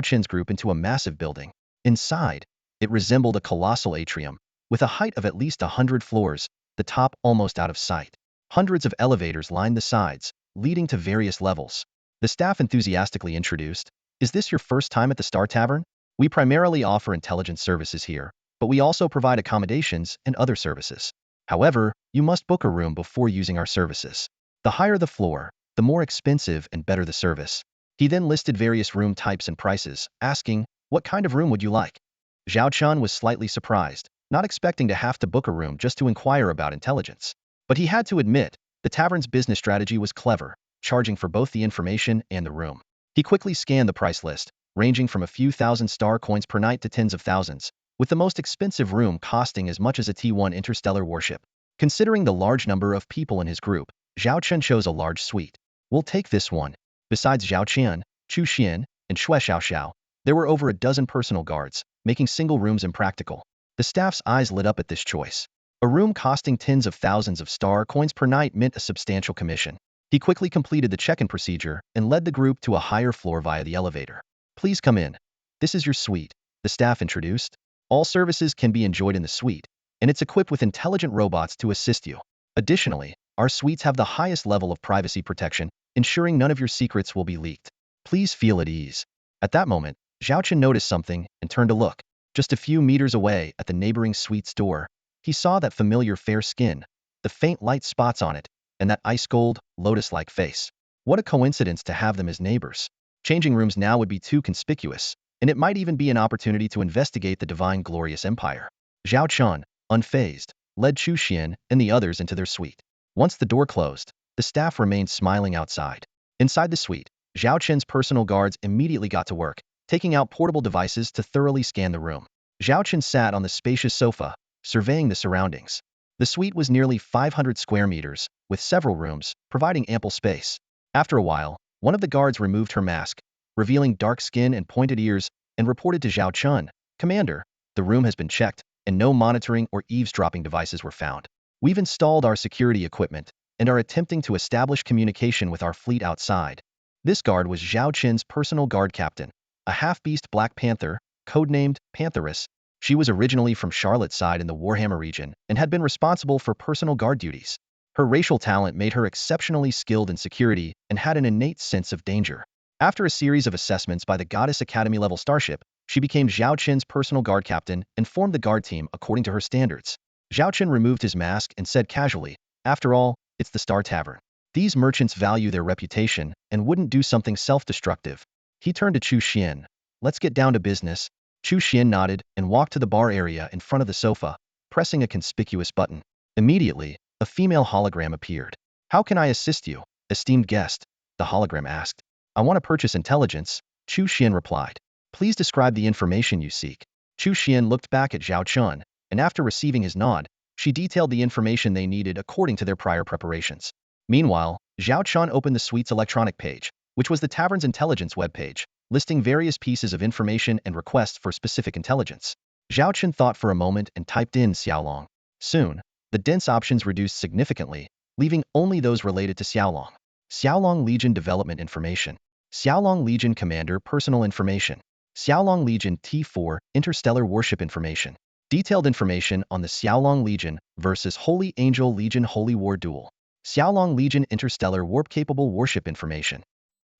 S1: Chen's group into a massive building. Inside, it resembled a colossal atrium, with a height of at least 100 floors, the top almost out of sight. Hundreds of elevators lined the sides, leading to various levels. The staff enthusiastically introduced. Is this your first time at the Star Tavern? We primarily offer intelligence services here, but we also provide accommodations and other services. However, you must book a room before using our services. The higher the floor, the more expensive and better the service. He then listed various room types and prices, asking, what kind of room would you like? Zhao Chen was slightly surprised, not expecting to have to book a room just to inquire about intelligence. But he had to admit, the tavern's business strategy was clever, charging for both the information and the room. He quickly scanned the price list, ranging from a few thousand star coins per night to tens of thousands, with the most expensive room costing as much as a T1 interstellar warship. Considering the large number of people in his group, Zhao Chen chose a large suite. We'll take this one. Besides Zhao Chen, Chu Xian, and Xue Xiaoxiao, there were over a dozen personal guards, making single rooms impractical. The staff's eyes lit up at this choice. A room costing tens of thousands of star coins per night meant a substantial commission. He quickly completed the check-in procedure and led the group to a higher floor via the elevator. Please come in. This is your suite, the staff introduced. All services can be enjoyed in the suite, and it's equipped with intelligent robots to assist you. Additionally, our suites have the highest level of privacy protection, ensuring none of your secrets will be leaked. Please feel at ease. At that moment, Zhao Chen noticed something and turned to look. Just a few meters away at the neighboring suite's door, he saw that familiar fair skin, the faint light spots on it, and that ice-gold, lotus-like face. What a coincidence to have them as neighbors. Changing rooms now would be too conspicuous, and it might even be an opportunity to investigate the divine glorious empire. Zhao Chen, unfazed, led Chu Xian and the others into their suite. Once the door closed, the staff remained smiling outside. Inside the suite, Zhao Chen's personal guards immediately got to work, taking out portable devices to thoroughly scan the room. Zhao Chen sat on the spacious sofa, surveying the surroundings. The suite was nearly 500 square meters, with several rooms, providing ample space. After a while, one of the guards removed her mask, revealing dark skin and pointed ears, and reported to Zhao Chen, Commander, the room has been checked, and no monitoring or eavesdropping devices were found. We've installed our security equipment, and are attempting to establish communication with our fleet outside. This guard was Zhao Chen's personal guard captain, a half-beast Black Panther, codenamed Pantheress. She was originally from Charlotte's side in the Warhammer region and had been responsible for personal guard duties. Her racial talent made her exceptionally skilled in security and had an innate sense of danger. After a series of assessments by the Goddess Academy-level starship, she became Zhao Chen's personal guard captain and formed the guard team according to her standards. Zhao Chen removed his mask and said casually, after all, it's the Star Tavern. These merchants value their reputation and wouldn't do something self-destructive. He turned to Chu Xian. Let's get down to business. Chu Xian nodded and walked to the bar area in front of the sofa, pressing a conspicuous button. Immediately, a female hologram appeared. How can I assist you, esteemed guest? The hologram asked. I want to purchase intelligence, Chu Xian replied. Please describe the information you seek. Chu Xian looked back at Zhao Chen, and after receiving his nod, she detailed the information they needed according to their prior preparations. Meanwhile, Zhao Chen opened the suite's electronic page, which was the tavern's intelligence webpage, listing various pieces of information and requests for specific intelligence. Zhao Chen thought for a moment and typed in Xiaolong. Soon, the dense options reduced significantly, leaving only those related to Xiaolong. Xiaolong Legion Development Information. Xiaolong Legion Commander Personal Information. Xiaolong Legion T4 Interstellar Warship Information. Detailed information on the Xiaolong Legion versus Holy Angel Legion Holy War Duel. Xiaolong Legion Interstellar Warp-Capable Warship Information.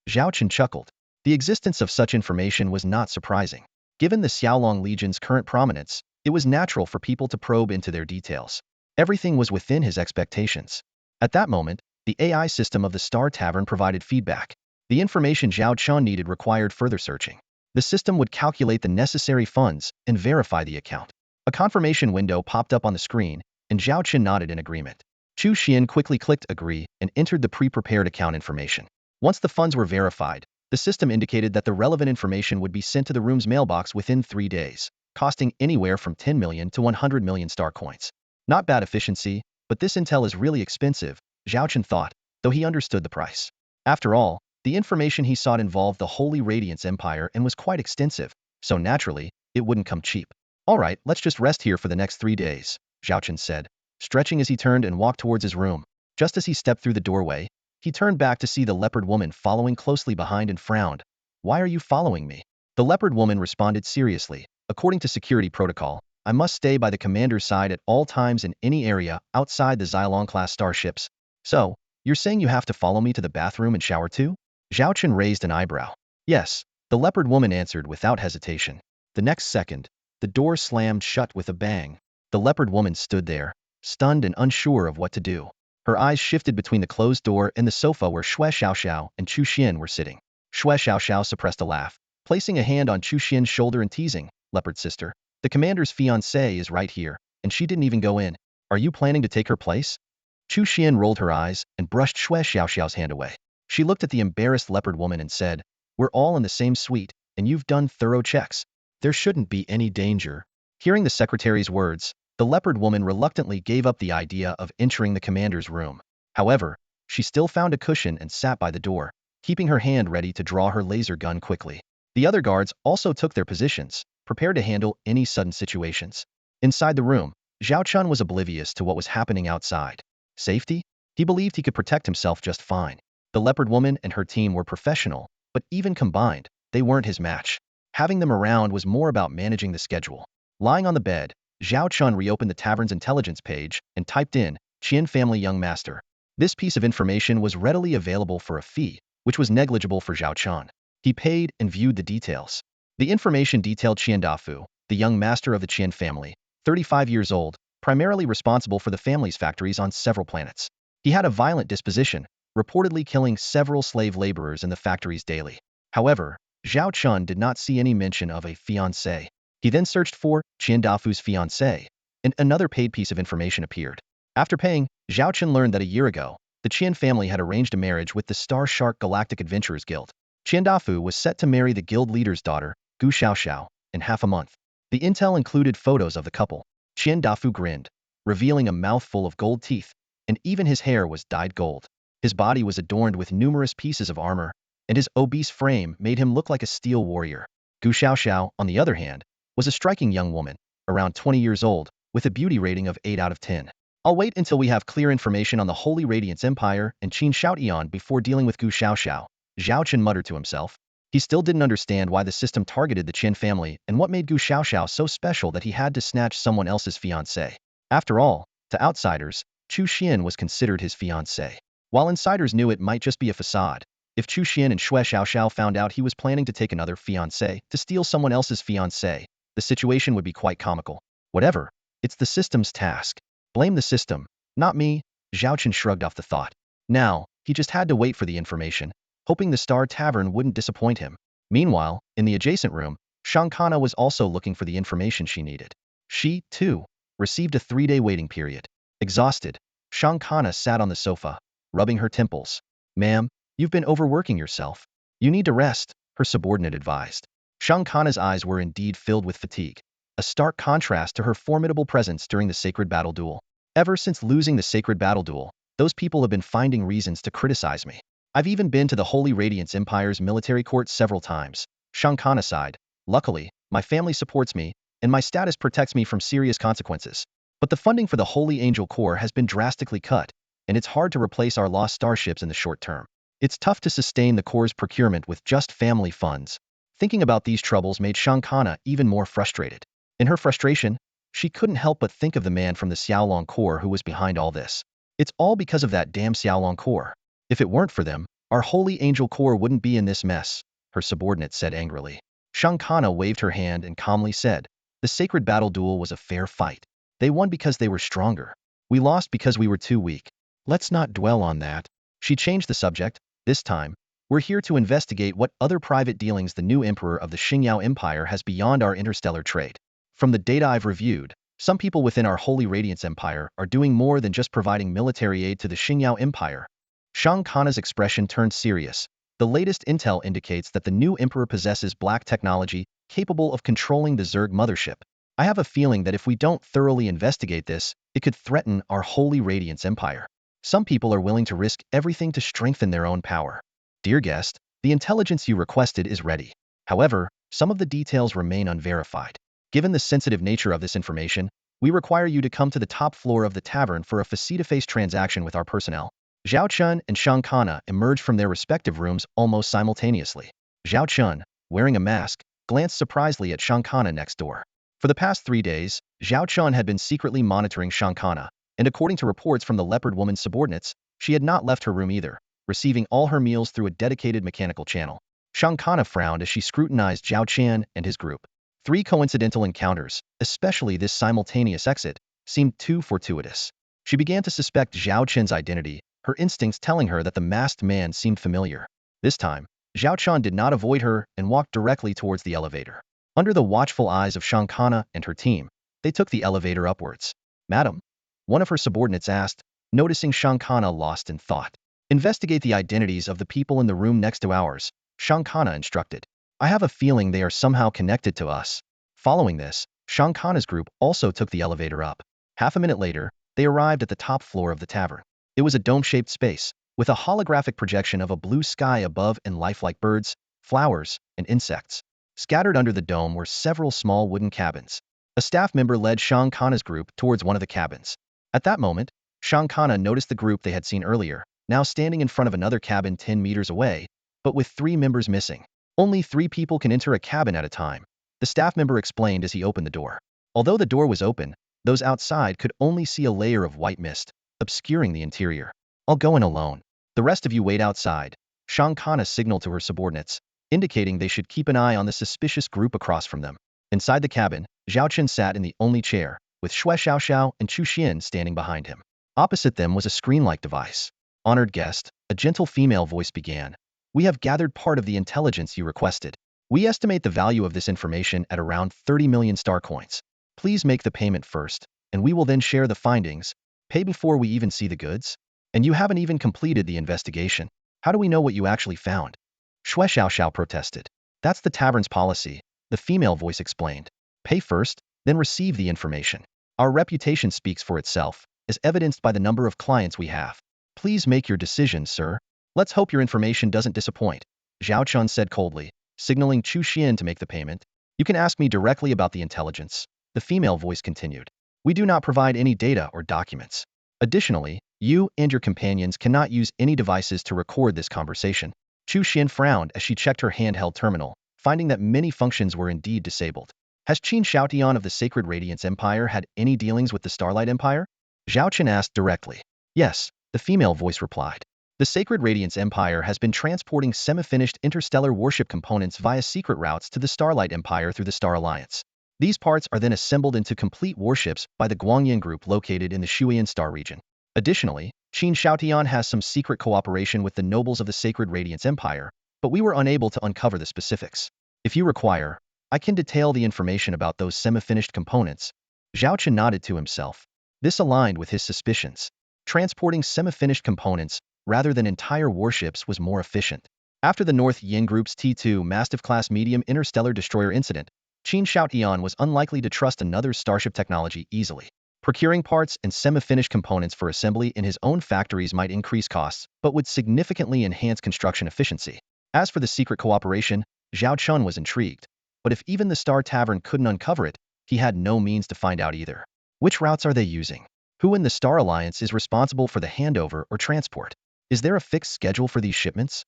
S1: Zhao Chen chuckled. The existence of such information was not surprising. Given the Xiaolong Legion's current prominence, it was natural for people to probe into their details. Everything was within his expectations. At that moment, the AI system of the Star Tavern provided feedback. The information Zhao Chen needed required further searching. The system would calculate the necessary funds and verify the account. A confirmation window popped up on the screen, and Zhao Chen nodded in agreement. Chu Xian quickly clicked Agree and entered the pre-prepared account information. Once the funds were verified, the system indicated that the relevant information would be sent to the room's mailbox within 3 days, costing anywhere from 10 million to 100 million star coins. Not bad efficiency, but this intel is really expensive, Zhao Chen thought, though he understood the price. After all, the information he sought involved the Holy Radiance Empire and was quite extensive, so naturally, it wouldn't come cheap. All right, let's just rest here for the next 3 days, Zhao Chen said, stretching as he turned and walked towards his room. Just as he stepped through the doorway, he turned back to see the leopard woman following closely behind and frowned. Why are you following me? The leopard woman responded seriously. According to security protocol, I must stay by the commander's side at all times in any area outside the Xylong-class starships. So, you're saying you have to follow me to the bathroom and shower too? Zhao Chen raised an eyebrow. Yes, the leopard woman answered without hesitation. The next second, the door slammed shut with a bang. The leopard woman stood there, stunned and unsure of what to do. Her eyes shifted between the closed door and the sofa where Xue Xiaoxiao and Chu Xian were sitting. Xue Xiaoxiao suppressed a laugh, placing a hand on Chu Xian's shoulder and teasing, "Leopard sister, the commander's fiancée is right here, and she didn't even go in. Are you planning to take her place?" Chu Xian rolled her eyes and brushed Xue Xiaoxiao's hand away. She looked at the embarrassed leopard woman and said, "We're all in the same suite, and you've done thorough checks. There shouldn't be any danger." Hearing the secretary's words, the leopard woman reluctantly gave up the idea of entering the commander's room. However, she still found a cushion and sat by the door, keeping her hand ready to draw her laser gun quickly. The other guards also took their positions, prepared to handle any sudden situations. Inside the room, Zhao Chen was oblivious to what was happening outside. Safety? He believed he could protect himself just fine. The leopard woman and her team were professional, but even combined, they weren't his match. Having them around was more about managing the schedule. Lying on the bed, Zhao Chen reopened the tavern's intelligence page and typed in, "Qian family young master." This piece of information was readily available for a fee, which was negligible for Zhao Chen. He paid and viewed the details. The information detailed Qian Dafu, the young master of the Qian family, 35 years old, primarily responsible for the family's factories on several planets. He had a violent disposition, reportedly killing several slave laborers in the factories daily. However, Zhao Chen did not see any mention of a fiancé. He then searched for Qian Dafu's fiancé, and another paid piece of information appeared. After paying, Zhao Chen learned that a year ago, the Qian family had arranged a marriage with the Star Shark Galactic Adventurers Guild. Qian Dafu was set to marry the guild leader's daughter, Gu Xiaoxiao, in half a month. The intel included photos of the couple. Qian Dafu grinned, revealing a mouthful of gold teeth, and even his hair was dyed gold. His body was adorned with numerous pieces of armor, and his obese frame made him look like a steel warrior. Gu Xiaoxiao, on the other hand, was a striking young woman, around 20 years old, with a beauty rating of 8 out of 10. "I'll wait until we have clear information on the Holy Radiance Empire and Qin Shaotian before dealing with Gu Xiaoxiao," Zhao Chen muttered to himself. He still didn't understand why the system targeted the Qin family and what made Gu Xiaoxiao so special that he had to snatch someone else's fiancée. After all, to outsiders, Chu Xian was considered his fiancée, while insiders knew it might just be a facade. If Chu Xian and Xue Xiaoxiao found out he was planning to take another fiancée to steal someone else's fiancée, the situation would be quite comical. Whatever, it's the system's task. Blame the system, not me, Zhao Chen shrugged off the thought. Now, he just had to wait for the information, hoping the Star Tavern wouldn't disappoint him. Meanwhile, in the adjacent room, Shankana was also looking for the information she needed. She, too, received a 3-day waiting period. Exhausted, Shankana sat on the sofa, rubbing her temples. "Ma'am, you've been overworking yourself. You need to rest," her subordinate advised. Shankana's eyes were indeed filled with fatigue, a stark contrast to her formidable presence during the sacred battle duel. "Ever since losing the sacred battle duel, those people have been finding reasons to criticize me. I've even been to the Holy Radiance Empire's military court several times." Shankana sighed. "Luckily, my family supports me, and my status protects me from serious consequences. But the funding for the Holy Angel Corps has been drastically cut, and it's hard to replace our lost starships in the short term. It's tough to sustain the Corps' procurement with just family funds." Thinking about these troubles made Shankana even more frustrated. In her frustration, she couldn't help but think of the man from the Xiaolong Corps who was behind all this. "It's all because of that damn Xiaolong Corps. If it weren't for them, our Holy Angel Corps wouldn't be in this mess," her subordinate said angrily. Shankana waved her hand and calmly said, "The sacred battle duel was a fair fight. They won because they were stronger. We lost because we were too weak. Let's not dwell on that." She changed the subject. "This time, we're here to investigate what other private dealings the new emperor of the Xingyao Empire has beyond our interstellar trade. From the data I've reviewed, some people within our Holy Radiance Empire are doing more than just providing military aid to the Xingyao Empire." Shankana's expression turned serious. "The latest intel indicates that the new emperor possesses black technology capable of controlling the Zerg mothership. I have a feeling that if we don't thoroughly investigate this, it could threaten our Holy Radiance Empire. Some people are willing to risk everything to strengthen their own power. Dear guest, the intelligence you requested is ready. However, some of the details remain unverified. Given the sensitive nature of this information, we require you to come to the top floor of the tavern for a face-to-face transaction with our personnel." Zhao Chen and Shankana emerged from their respective rooms almost simultaneously. Zhao Chen, wearing a mask, glanced surprisedly at Shankana next door. For the past 3 days, Zhao Chen had been secretly monitoring Shankana, and according to reports from the leopard woman's subordinates, she had not left her room either. receiving all her meals through a dedicated mechanical channel. Shankana frowned as she scrutinized Zhao Chen and his group. 3 coincidental encounters, especially this simultaneous exit, seemed too fortuitous. She began to suspect Zhao Chen's identity, her instincts telling her that the masked man seemed familiar. This time, Zhao Chen did not avoid her and walked directly towards the elevator. Under the watchful eyes of Shankana and her team, they took the elevator upwards. "Madam," one of her subordinates asked, noticing Shankana lost in thought. "Investigate the identities of the people in the room next to ours," Shankana instructed. "I have a feeling they are somehow connected to us." Following this, Shankana's group also took the elevator up. Half a minute later, they arrived at the top floor of the tavern. It was a dome-shaped space, with a holographic projection of a blue sky above and lifelike birds, flowers, and insects. Scattered under the dome were several small wooden cabins. A staff member led Shankana's group towards one of the cabins. At that moment, Shankana noticed the group they had seen earlier, now standing in front of another cabin 10 meters away, but with 3 members missing. "Only 3 people can enter a cabin at a time," the staff member explained as he opened the door. Although the door was open, those outside could only see a layer of white mist, obscuring the interior. "I'll go in alone. The rest of you wait outside," Shankana signaled to her subordinates, indicating they should keep an eye on the suspicious group across from them. Inside the cabin, Zhao Chen sat in the only chair, with Shui Xiaoxiao and Chu Xian standing behind him. Opposite them was a screen-like device. "Honored guest," a gentle female voice began, "we have gathered part of the intelligence you requested. We estimate the value of this information at around 30 million star coins. Please make the payment first, and we will then share the findings. Pay before we even see the goods? And you haven't even completed the investigation. How do we know what you actually found?" Shui Xiaoxiao protested. "That's the tavern's policy," the female voice explained. "Pay first, then receive the information. Our reputation speaks for itself, as evidenced by the number of clients we have. Please make your decision, sir. Let's hope your information doesn't disappoint," Zhao Chen said coldly, signaling Chu Xian to make the payment. "You can ask me directly about the intelligence," the female voice continued. "We do not provide any data or documents. Additionally, you and your companions cannot use any devices to record this conversation." Chu Xian frowned as she checked her handheld terminal, finding that many functions were indeed disabled. "Has Qin Shaotian of the Sacred Radiance Empire had any dealings with the Starlight Empire?" Zhao Chen asked directly. "Yes," the female voice replied. "The Sacred Radiance Empire has been transporting semi-finished interstellar warship components via secret routes to the Starlight Empire through the Star Alliance. These parts are then assembled into complete warships by the Guangyan Group located in the Shuiyan Star region. Additionally, Qin Shaotian has some secret cooperation with the nobles of the Sacred Radiance Empire, but we were unable to uncover the specifics. If you require, I can detail the information about those semi-finished components." Zhao Chen nodded to himself. This aligned with his suspicions. Transporting semi-finished components, rather than entire warships, was more efficient. After the North Yin Group's T2 Mastiff-class medium interstellar destroyer incident, Qin Shaotian was unlikely to trust another starship technology easily. Procuring parts and semi-finished components for assembly in his own factories might increase costs, but would significantly enhance construction efficiency. As for the secret cooperation, Zhao Chen was intrigued. But if even the Star Tavern couldn't uncover it, he had no means to find out either. Which routes are they using? Who in the Star Alliance is responsible for the handover or transport? Is there a fixed schedule for these shipments?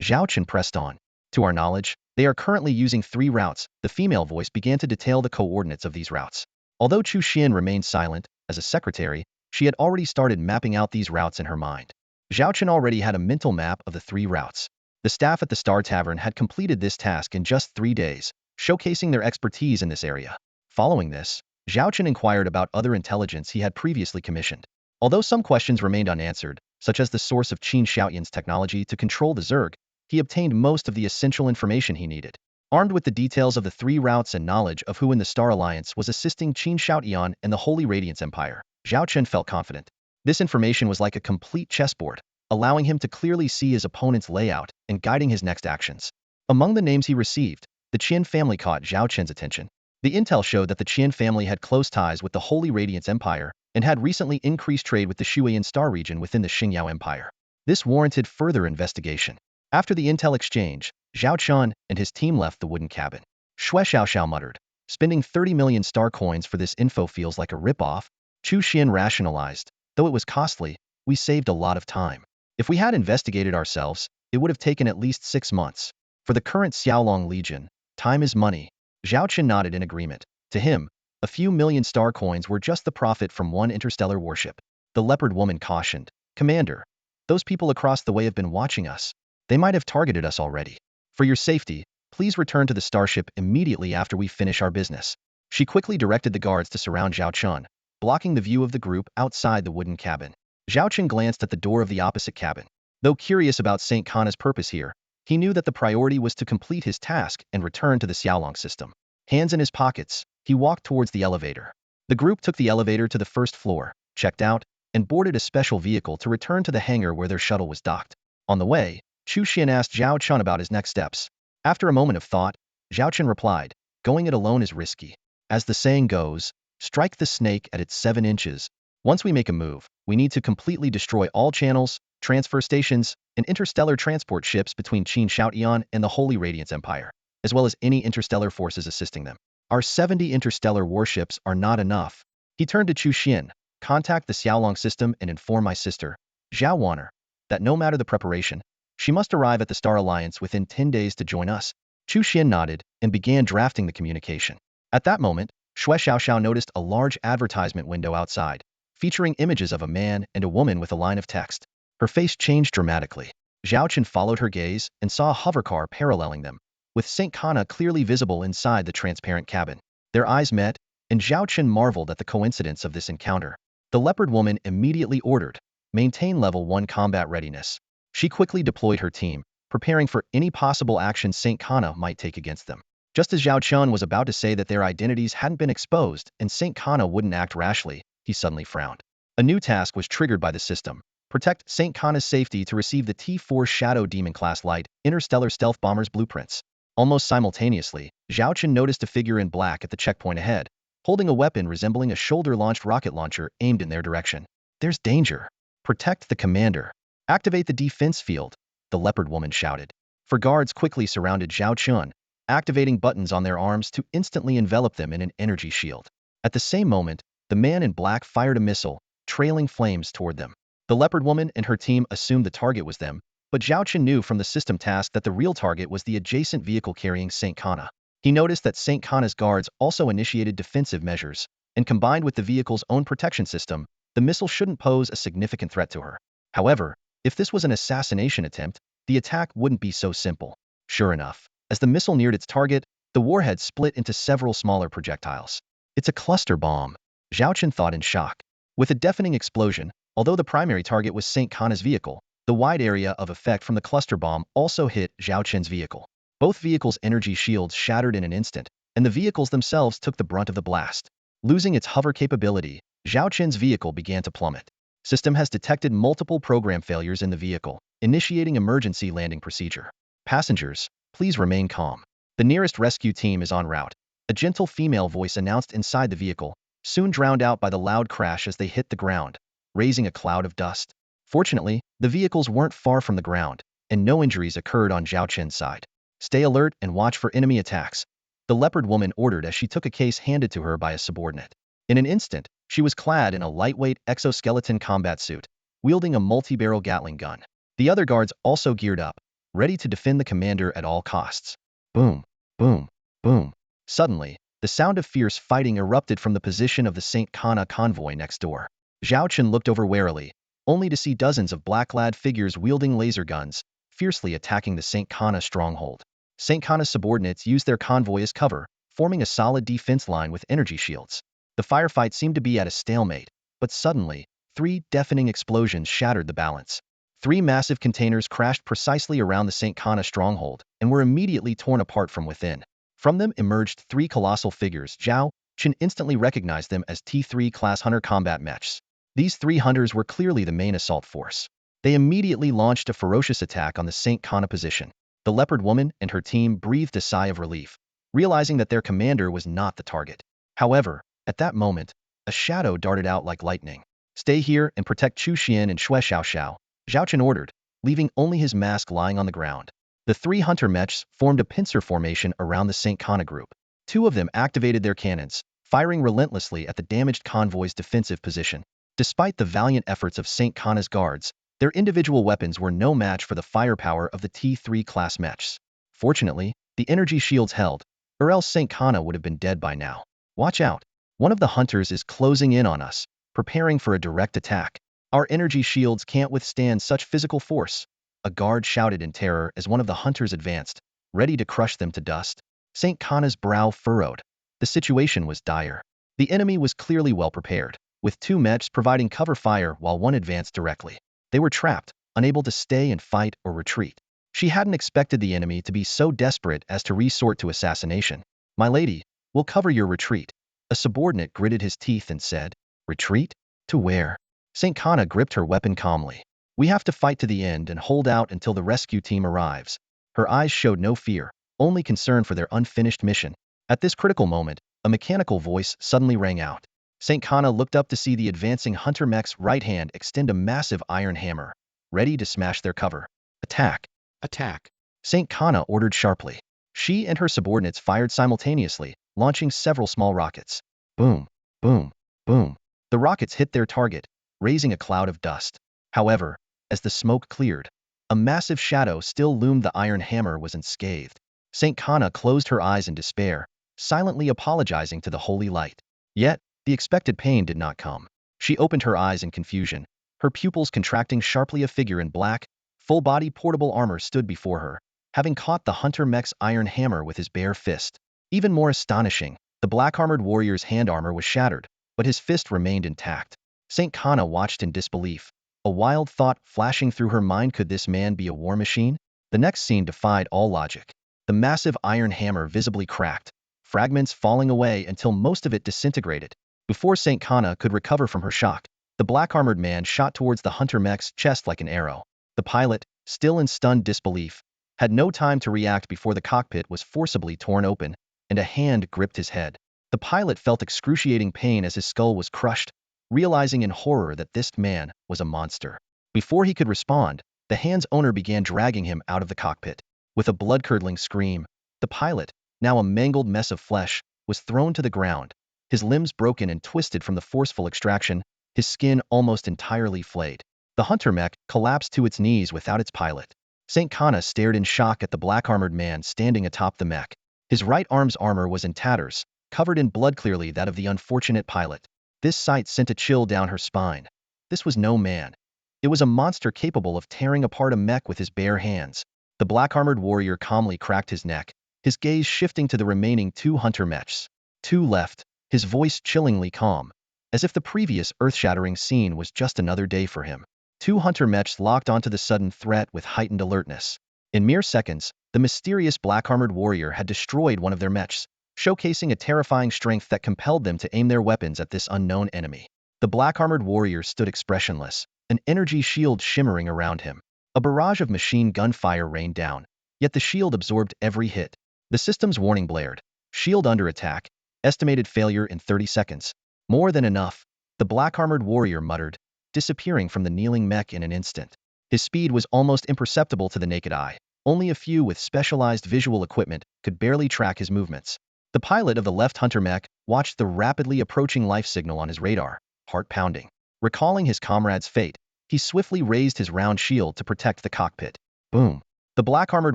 S1: Zhao Chen pressed on. "To our knowledge, they are currently using 3 routes." The female voice began to detail the coordinates of these routes. Although Chu Xian remained silent, as a secretary, she had already started mapping out these routes in her mind. Zhao Chen already had a mental map of the 3 routes. The staff at the Star Tavern had completed this task in just 3 days, showcasing their expertise in this area. Following this, Zhao Chen inquired about other intelligence he had previously commissioned. Although some questions remained unanswered, such as the source of Qin Shaotian's technology to control the Zerg, he obtained most of the essential information he needed. Armed with the details of the 3 routes and knowledge of who in the Star Alliance was assisting Qin Shaotian and the Holy Radiance Empire, Zhao Chen felt confident. This information was like a complete chessboard, allowing him to clearly see his opponent's layout and guiding his next actions. Among the names he received, the Qian family caught Zhao Chen's attention. The intel showed that the Qian family had close ties with the Holy Radiance Empire and had recently increased trade with the Shuiyan Star region within the Xingyao Empire. This warranted further investigation. After the intel exchange, Zhao Chen and his team left the wooden cabin. Shui Xiaoxiao muttered, "Spending 30 million star coins for this info feels like a rip-off." Chu Xian rationalized, "Though it was costly, we saved a lot of time. If we had investigated ourselves, it would have taken at least 6 months. For the current Xiaolong Legion, time is money." Zhao Chen nodded in agreement. To him, a few million star coins were just the profit from one interstellar warship. The leopard woman cautioned, "Commander, Those people across the way have been watching us. They might have targeted us already. For your safety, please return to the starship immediately after we finish our business." She quickly directed the guards to surround Zhao Chen, blocking the view of the group outside the wooden cabin. Zhao Chen glanced at the door of the opposite cabin. Though curious about Saint Kana's purpose here, he knew that the priority was to complete his task and return to the Xiaolong system. Hands in his pockets, he walked towards the elevator. The group took the elevator to the first floor, checked out, and boarded a special vehicle to return to the hangar where their shuttle was docked. On the way, Chu Xian asked Zhao Chen about his next steps. After a moment of thought, Zhao Chen replied, "Going it alone is risky. As the saying goes, strike the snake at its 7 inches. Once we make a move, we need to completely destroy all channels, transfer stations, and interstellar transport ships between Qin Shoutian and the Holy Radiance Empire, as well as any interstellar forces assisting them. Our 70 interstellar warships are not enough." He turned to Chu Xian, "Contact the Xiaolong system and inform my sister, Zhao Wanner, that no matter the preparation, she must arrive at the Star Alliance within 10 days to join us." Chu Xian nodded and began drafting the communication. At that moment, Xue Xiaoxiao noticed a large advertisement window outside, featuring images of a man and a woman with a line of text. Her face changed dramatically. Zhao Chen followed her gaze and saw a hovercar paralleling them, with Saint Kana clearly visible inside the transparent cabin. Their eyes met, and Zhao Chen marveled at the coincidence of this encounter. The leopard woman immediately ordered, "Maintain level 1 combat readiness." She quickly deployed her team, preparing for any possible action Saint Kana might take against them. Just as Zhao Chen was about to say that their identities hadn't been exposed and Saint Kana wouldn't act rashly, he suddenly frowned. A new task was triggered by the system. Protect Saint Kana's safety to receive the T4 Shadow Demon Class Light Interstellar Stealth Bomber's blueprints. Almost simultaneously, Zhao Chen noticed a figure in black at the checkpoint ahead, holding a weapon resembling a shoulder-launched rocket launcher aimed in their direction. "There's danger. Protect the commander. Activate the defense field," the leopard woman shouted. Four guards quickly surrounded Zhao Chen, activating buttons on their arms to instantly envelop them in an energy shield. At the same moment, the man in black fired a missile, trailing flames toward them. The leopard woman and her team assumed the target was them, but Zhao Chen knew from the system task that the real target was the adjacent vehicle carrying Saint Kana. He noticed that Saint Kana's guards also initiated defensive measures, and combined with the vehicle's own protection system, the missile shouldn't pose a significant threat to her. However, if this was an assassination attempt, the attack wouldn't be so simple. Sure enough, as the missile neared its target, the warhead split into several smaller projectiles. "It's a cluster bomb," Zhao Chen thought in shock. With a deafening explosion, although the primary target was Saint Kana's vehicle, the wide area of effect from the cluster bomb also hit Zhao Chen's vehicle. Both vehicles' energy shields shattered in an instant, and the vehicles themselves took the brunt of the blast. Losing its hover capability, Zhao Chen's vehicle began to plummet. System has detected multiple program failures in the vehicle, initiating emergency landing procedure. "Passengers, please remain calm. The nearest rescue team is en route," a gentle female voice announced inside the vehicle, soon drowned out by the loud crash as they hit the ground, raising a cloud of dust. Fortunately, the vehicles weren't far from the ground, and no injuries occurred on Zhao Chen's side. "Stay alert and watch for enemy attacks," the leopard woman ordered as she took a case handed to her by a subordinate. In an instant, she was clad in a lightweight exoskeleton combat suit, wielding a multi-barrel Gatling gun. The other guards also geared up, ready to defend the commander at all costs. Boom, boom, boom. Suddenly, the sound of fierce fighting erupted from the position of the Saint Kana convoy next door. Zhao Chen looked over warily, only to see dozens of black-clad figures wielding laser guns, fiercely attacking the Saint Kana stronghold. Saint Kana's subordinates used their convoy as cover, forming a solid defense line with energy shields. The firefight seemed to be at a stalemate, but suddenly, 3 deafening explosions shattered the balance. 3 massive containers crashed precisely around the Saint Kana stronghold and were immediately torn apart from within. From them emerged 3 colossal figures. Zhao Chen instantly recognized them as T3 class hunter combat mechs. These 3 hunters were clearly the main assault force. They immediately launched a ferocious attack on the Saint Kana position. The leopard woman and her team breathed a sigh of relief, realizing that their commander was not the target. However, at that moment, a shadow darted out like lightning. "Stay here and protect Chu Xian and Xue Xiaoxiao," Zhao Chen ordered, leaving only his mask lying on the ground. The 3 hunter mechs formed a pincer formation around the Saint Kana group. 2 of them activated their cannons, firing relentlessly at the damaged convoy's defensive position. Despite the valiant efforts of Saint Kana's guards, their individual weapons were no match for the firepower of the T3 class mechs. Fortunately, the energy shields held, or else Saint Kana would have been dead by now. "Watch out. One of the hunters is closing in on us, preparing for a direct attack." Our energy shields can't withstand such physical force. A guard shouted in terror as one of the hunters advanced, ready to crush them to dust. St. Kana's brow furrowed. The situation was dire. The enemy was clearly well prepared, with two mechs providing cover fire while one advanced directly. They were trapped, unable to stay and fight or retreat. She hadn't expected the enemy to be so desperate as to resort to assassination. "My lady, we'll cover your retreat." A subordinate gritted his teeth and said. "Retreat? To where?" St. Kana gripped her weapon calmly. "We have to fight to the end and hold out until the rescue team arrives." Her eyes showed no fear, only concern for their unfinished mission. At this critical moment, a mechanical voice suddenly rang out. St. Kana looked up to see the advancing hunter mech's right hand extend a massive iron hammer, ready to smash their cover. "Attack! Attack!" St. Kana ordered sharply. She and her subordinates fired simultaneously, launching several small rockets. Boom, boom, boom. The rockets hit their target, raising a cloud of dust. However, as the smoke cleared, a massive shadow still loomed. The iron hammer was unscathed. St. Kana closed her eyes in despair, silently apologizing to the holy light. Yet, the expected pain did not come. She opened her eyes in confusion, her pupils contracting sharply. A figure in black, full-body portable armor stood before her, having caught the hunter mech's iron hammer with his bare fist. Even more astonishing, the black-armored warrior's hand armor was shattered, but his fist remained intact. St. Kana watched in disbelief, a wild thought flashing through her mind. Could this man be a war machine? The next scene defied all logic. The massive iron hammer visibly cracked, fragments falling away until most of it disintegrated. Before St. Kana could recover from her shock, the black-armored man shot towards the hunter mech's chest like an arrow. The pilot, still in stunned disbelief, had no time to react before the cockpit was forcibly torn open, and a hand gripped his head. The pilot felt excruciating pain as his skull was crushed, realizing in horror that this man was a monster. Before he could respond, the hand's owner began dragging him out of the cockpit. With a blood-curdling scream, the pilot, now a mangled mess of flesh, was thrown to the ground, his limbs broken and twisted from the forceful extraction, his skin almost entirely flayed. The hunter mech collapsed to its knees without its pilot. St. Kana stared in shock at the black-armored man standing atop the mech. His right arm's armor was in tatters, covered in blood, clearly that of the unfortunate pilot. This sight sent a chill down her spine. This was no man. It was a monster capable of tearing apart a mech with his bare hands. The black-armored warrior calmly cracked his neck, his gaze shifting to the remaining two hunter mechs. Two left, his voice chillingly calm, as if the previous earth-shattering scene was just another day for him. Two hunter mechs locked onto the sudden threat with heightened alertness. In mere seconds, the mysterious black-armored warrior had destroyed one of their mechs, showcasing a terrifying strength that compelled them to aim their weapons at this unknown enemy. The black-armored warrior stood expressionless, an energy shield shimmering around him. A barrage of machine gun fire rained down, yet the shield absorbed every hit. The system's warning blared. "Shield under attack. Estimated failure in 30 seconds. "More than enough," the black-armored warrior muttered, disappearing from the kneeling mech in an instant. His speed was almost imperceptible to the naked eye. Only a few with specialized visual equipment could barely track his movements. The pilot of the left hunter mech watched the rapidly approaching life signal on his radar, heart pounding. Recalling his comrade's fate, he swiftly raised his round shield to protect the cockpit. Boom! The black-armored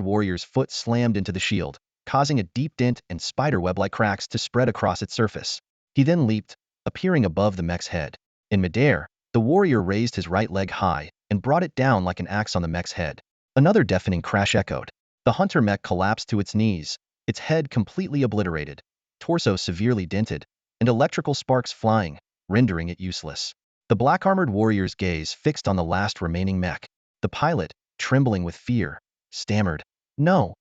S1: warrior's foot slammed into the shield, causing a deep dent and spiderweb-like cracks to spread across its surface. He then leaped, appearing above the mech's head. In midair, the warrior raised his right leg high and brought it down like an axe on the mech's head. Another deafening crash echoed. The hunter mech collapsed to its knees, its head completely obliterated, torso severely dented, and electrical sparks flying, rendering it useless. The black-armored warrior's gaze fixed on the last remaining mech. The pilot, trembling with fear, stammered, "No,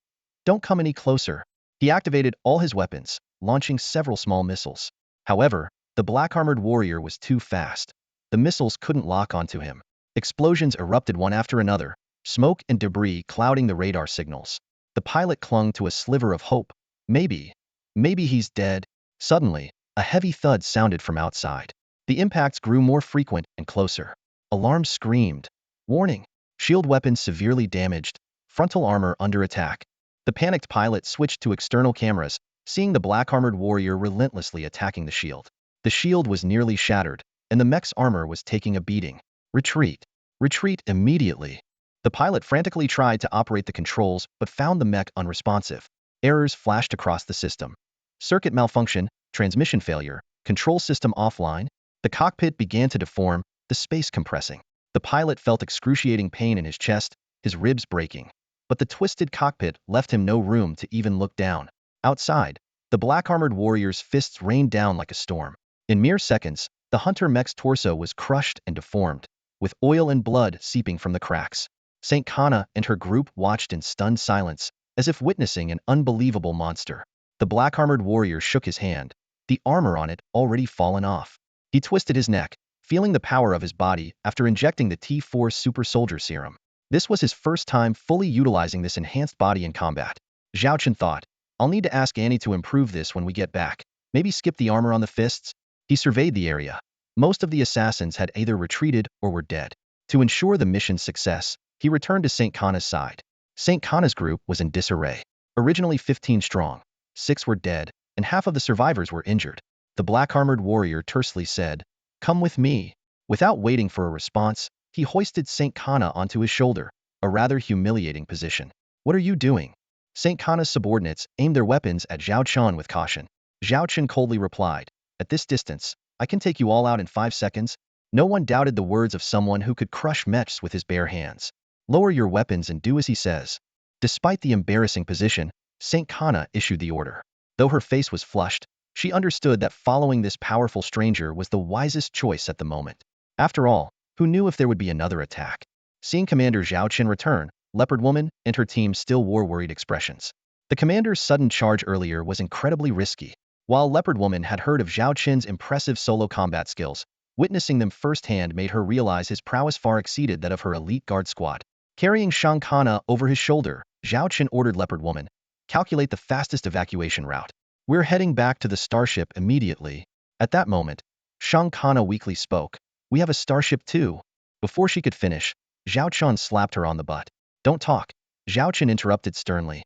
S1: don't come any closer." He activated all his weapons, launching several small missiles. However, the black-armored warrior was too fast. The missiles couldn't lock onto him. Explosions erupted one after another, smoke and debris clouding the radar signals. The pilot clung to a sliver of hope. Maybe he's dead. Suddenly, a heavy thud sounded from outside. The impacts grew more frequent and closer. Alarms screamed. "Warning! Shield weapon severely damaged. Frontal armor under attack." The panicked pilot switched to external cameras, seeing the black-armored warrior relentlessly attacking the shield. The shield was nearly shattered, and the mech's armor was taking a beating. "Retreat! Retreat immediately!" The pilot frantically tried to operate the controls but found the mech unresponsive. Errors flashed across the system. Circuit malfunction, transmission failure, control system offline. The cockpit began to deform, the space compressing. The pilot felt excruciating pain in his chest, his ribs breaking. But the twisted cockpit left him no room to even look down. Outside, the black-armored warrior's fists rained down like a storm. In mere seconds, the hunter mech's torso was crushed and deformed, with oil and blood seeping from the cracks. Saint Kana and her group watched in stunned silence, as if witnessing an unbelievable monster. The black-armored warrior shook his hand, the armor on it already fallen off. He twisted his neck, feeling the power of his body after injecting the T4 super soldier serum. This was his first time fully utilizing this enhanced body in combat. Zhao Chen thought, I'll need to ask Annie to improve this when we get back. Maybe skip the armor on the fists? He surveyed the area. Most of the assassins had either retreated or were dead. To ensure the mission's success, he returned to St. Kana's side. St. Kana's group was in disarray. Originally 15 strong, 6 were dead, and half of the survivors were injured. The black-armored warrior tersely said, "Come with me." Without waiting for a response, he hoisted St. Kana onto his shoulder, a rather humiliating position. "What are you doing?" St. Kana's subordinates aimed their weapons at Zhao Chen with caution. Zhao Chen coldly replied, "At this distance, I can take you all out in 5 seconds." No one doubted the words of someone who could crush mechs with his bare hands. "Lower your weapons and do as he says." Despite the embarrassing position, St. Kana issued the order. Though her face was flushed, she understood that following this powerful stranger was the wisest choice at the moment. After all, who knew if there would be another attack? Seeing Commander Zhao Chen return, Leopard Woman and her team still wore worried expressions. The commander's sudden charge earlier was incredibly risky. While Leopard Woman had heard of Zhao Chen's impressive solo combat skills, witnessing them firsthand made her realize his prowess far exceeded that of her elite guard squad. Carrying Shang Kana over his shoulder, Zhao Chen ordered Leopard Woman, "Calculate the fastest evacuation route. We're heading back to the starship immediately." At that moment, Shang Kana weakly spoke, "We have a starship too." Before she could finish, Zhao Chen slapped her on the butt. "Don't talk." Zhao Chen interrupted sternly.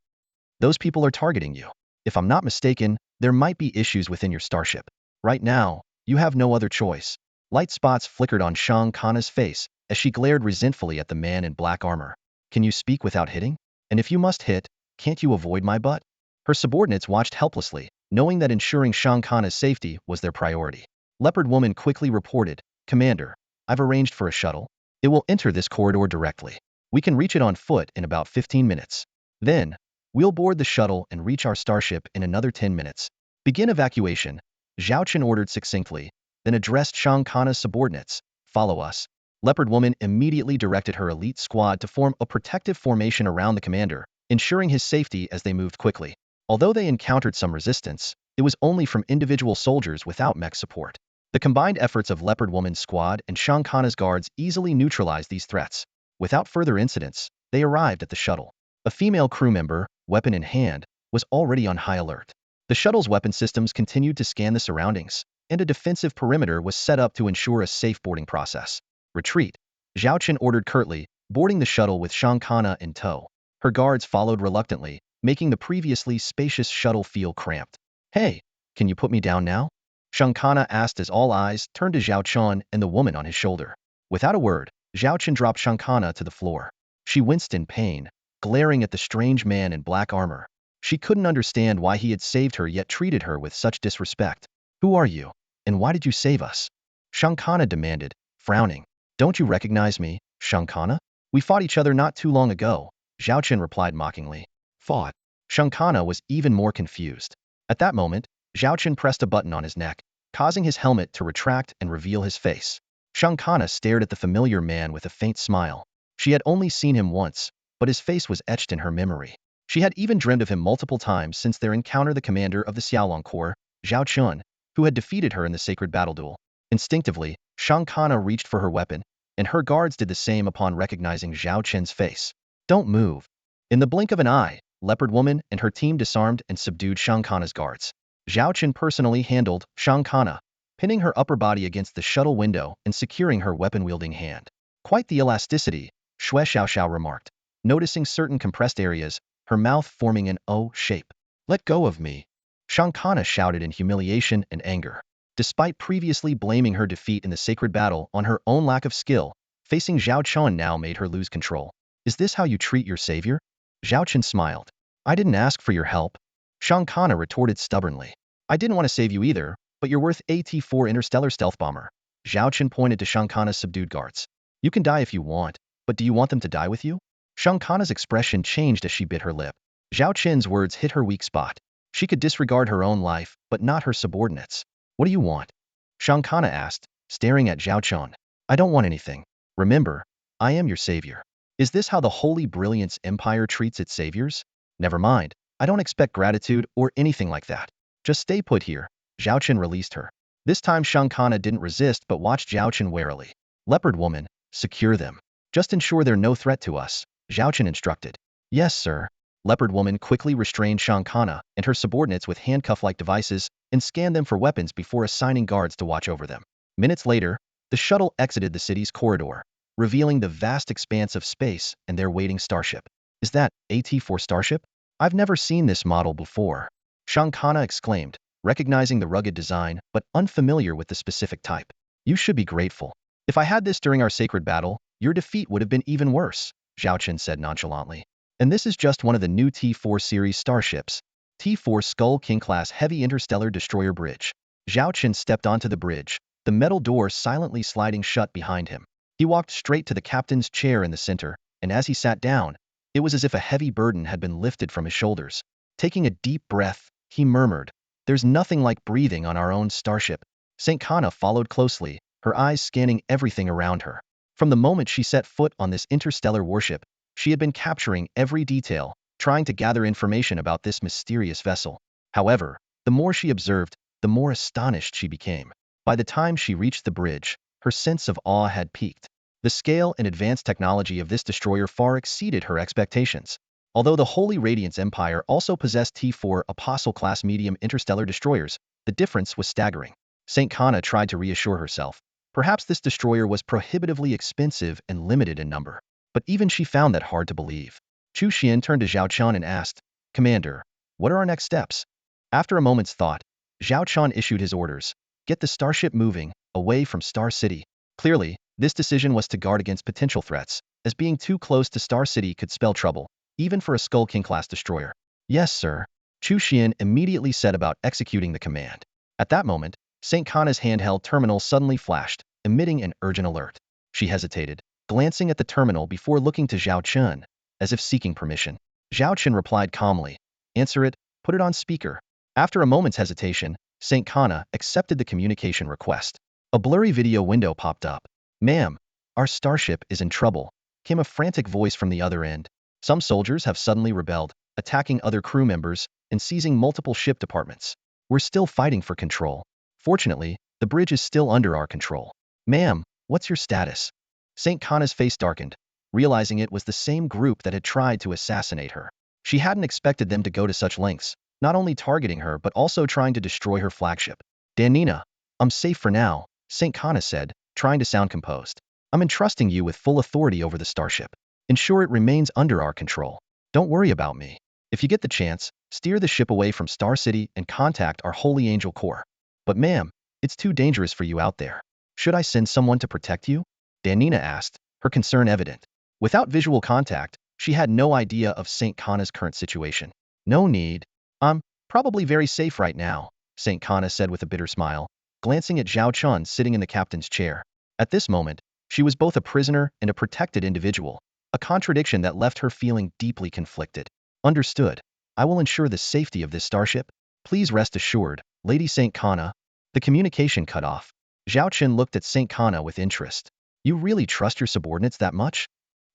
S1: "Those people are targeting you. If I'm not mistaken, there might be issues within your starship. Right now, you have no other choice." Light spots flickered on Shang Kana's face as she glared resentfully at the man in black armor. "Can you speak without hitting? And if you must hit, can't you avoid my butt?" Her subordinates watched helplessly, knowing that ensuring Shang Kana's safety was their priority. Leopard Woman quickly reported, "Commander, I've arranged for a shuttle. It will enter this corridor directly. We can reach it on foot in about 15 minutes. Then, we'll board the shuttle and reach our starship in another 10 minutes. Begin evacuation," Zhao Chen ordered succinctly, then addressed Shang Kana's subordinates, "Follow us." Leopard Woman immediately directed her elite squad to form a protective formation around the commander, ensuring his safety as they moved quickly. Although they encountered some resistance, it was only from individual soldiers without mech support. The combined efforts of Leopard Woman's squad and Shang Kana's guards easily neutralized these threats. Without further incidents, they arrived at the shuttle. A female crew member, weapon in hand, was already on high alert. The shuttle's weapon systems continued to scan the surroundings, and a defensive perimeter was set up to ensure a safe boarding process. "Retreat," Zhao Chen ordered curtly, boarding the shuttle with Shang Kana in tow. Her guards followed reluctantly, making the previously spacious shuttle feel cramped. "Hey, can you put me down now?" Shang Kana asked as all eyes turned to Zhao Chen and the woman on his shoulder. Without a word, Zhao Chen dropped Shang Kana to the floor. She winced in pain, glaring at the strange man in black armor. She couldn't understand why he had saved her yet treated her with such disrespect. "Who are you? And why did you save us?" Shang Kana demanded, frowning. "Don't you recognize me, Shang Kana? We fought each other not too long ago," Zhao Chen replied mockingly. "Fought?" Shang Kana was even more confused. At that moment, Zhao Chen pressed a button on his neck, causing his helmet to retract and reveal his face. Shang Kana stared at the familiar man with a faint smile. She had only seen him once, but his face was etched in her memory. She had even dreamed of him multiple times since their encounter the commander of the Xiaolong Corps, Zhao Chen, who had defeated her in the sacred battle duel. Instinctively, Shang Kana reached for her weapon, and her guards did the same upon recognizing Zhao Chen's face. "Don't move." In the blink of an eye, Leopard Woman and her team disarmed and subdued Shang Kana's guards. Zhao Chen personally handled Shang Kana, pinning her upper body against the shuttle window and securing her weapon-wielding hand. "Quite the elasticity," Xue Xiaoxiao remarked, noticing certain compressed areas, her mouth forming an O shape. "Let go of me," Shang Kana shouted in humiliation and anger. Despite previously blaming her defeat in the sacred battle on her own lack of skill, facing Zhao Chen now made her lose control. "Is this how you treat your savior?" Zhao Chen smiled. "I didn't ask for your help," Shang Kana retorted stubbornly. "I didn't want to save you either, but you're worth a T4 interstellar stealth bomber." Zhao Chen pointed to Shang Kana's subdued guards. You can die if you want, but do you want them to die with you? Shang Kana's expression changed as she bit her lip. Zhao Chen's words hit her weak spot. She could disregard her own life, but not her subordinates. What do you want? Shang Kana asked, staring at Zhao Chen. I don't want anything. Remember, I am your savior. Is this how the Holy Brilliance Empire treats its saviors? Never mind. I don't expect gratitude or anything like that. Just stay put here. Zhao Chen released her. This time Shang Kana didn't resist but watched Zhao Chen warily. Leopard woman, secure them. Just ensure they're no threat to us, Zhao Chen instructed. Yes, sir. Leopard woman quickly restrained Shang Kana and her subordinates with handcuff-like devices and scanned them for weapons before assigning guards to watch over them. Minutes later, the shuttle exited the city's corridor, revealing the vast expanse of space and their waiting starship. Is that AT-4 starship? I've never seen this model before, Shang Kana exclaimed, recognizing the rugged design but unfamiliar with the specific type. You should be grateful. If I had this during our sacred battle, your defeat would have been even worse, Zhao Chen said nonchalantly. And this is just one of the new T-4 series starships, T-4 Skull King-class heavy interstellar destroyer bridge. Zhao Chen stepped onto the bridge, the metal door silently sliding shut behind him. He walked straight to the captain's chair in the center, and as he sat down, it was as if a heavy burden had been lifted from his shoulders. Taking a deep breath, he murmured, "There's nothing like breathing on our own starship." St. Kana followed closely, her eyes scanning everything around her. From the moment she set foot on this interstellar warship, she had been capturing every detail, trying to gather information about this mysterious vessel. However, the more she observed, the more astonished she became. By the time she reached the bridge, her sense of awe had peaked. The scale and advanced technology of this destroyer far exceeded her expectations. Although the Holy Radiance Empire also possessed T-4 Apostle-class medium interstellar destroyers, the difference was staggering. St. Kana tried to reassure herself. Perhaps this destroyer was prohibitively expensive and limited in number. But even she found that hard to believe. Chu Xian turned to Zhao Chen and asked, "Commander, what are our next steps?" After a moment's thought, Zhao Chen issued his orders. Get the starship moving, away from Star City. Clearly, this decision was to guard against potential threats, as being too close to Star City could spell trouble, even for a Skull King-class destroyer. Yes, sir. Chu Xian immediately set about executing the command. At that moment, St. Kana's handheld terminal suddenly flashed, emitting an urgent alert. She hesitated, glancing at the terminal before looking to Zhao Chen, as if seeking permission. Zhao Chen replied calmly, "Answer it, put it on speaker." After a moment's hesitation, St. Kana accepted the communication request. A blurry video window popped up. "Ma'am, our starship is in trouble," came a frantic voice from the other end. "Some soldiers have suddenly rebelled, attacking other crew members and seizing multiple ship departments. We're still fighting for control. Fortunately, the bridge is still under our control. Ma'am, what's your status?" St. Kana's face darkened, realizing it was the same group that had tried to assassinate her. She hadn't expected them to go to such lengths, not only targeting her but also trying to destroy her flagship. "Danina, I'm safe for now," St. Kana said, trying to sound composed. "I'm entrusting you with full authority over the starship. Ensure it remains under our control. Don't worry about me. If you get the chance, steer the ship away from Star City and contact our Holy Angel Corps. But ma'am, it's too dangerous for you out there. Should I send someone to protect you?" Danina asked, her concern evident. Without visual contact, she had no idea of St. Kana's current situation. "No need. I'm probably very safe right now," St. Kana said with a bitter smile, glancing at Zhao Chen sitting in the captain's chair. At this moment, she was both a prisoner and a protected individual, a contradiction that left her feeling deeply conflicted. "Understood. I will ensure the safety of this starship. Please rest assured, Lady St. Kana." The communication cut off. Zhao Chen looked at St. Kana with interest. "You really trust your subordinates that much?"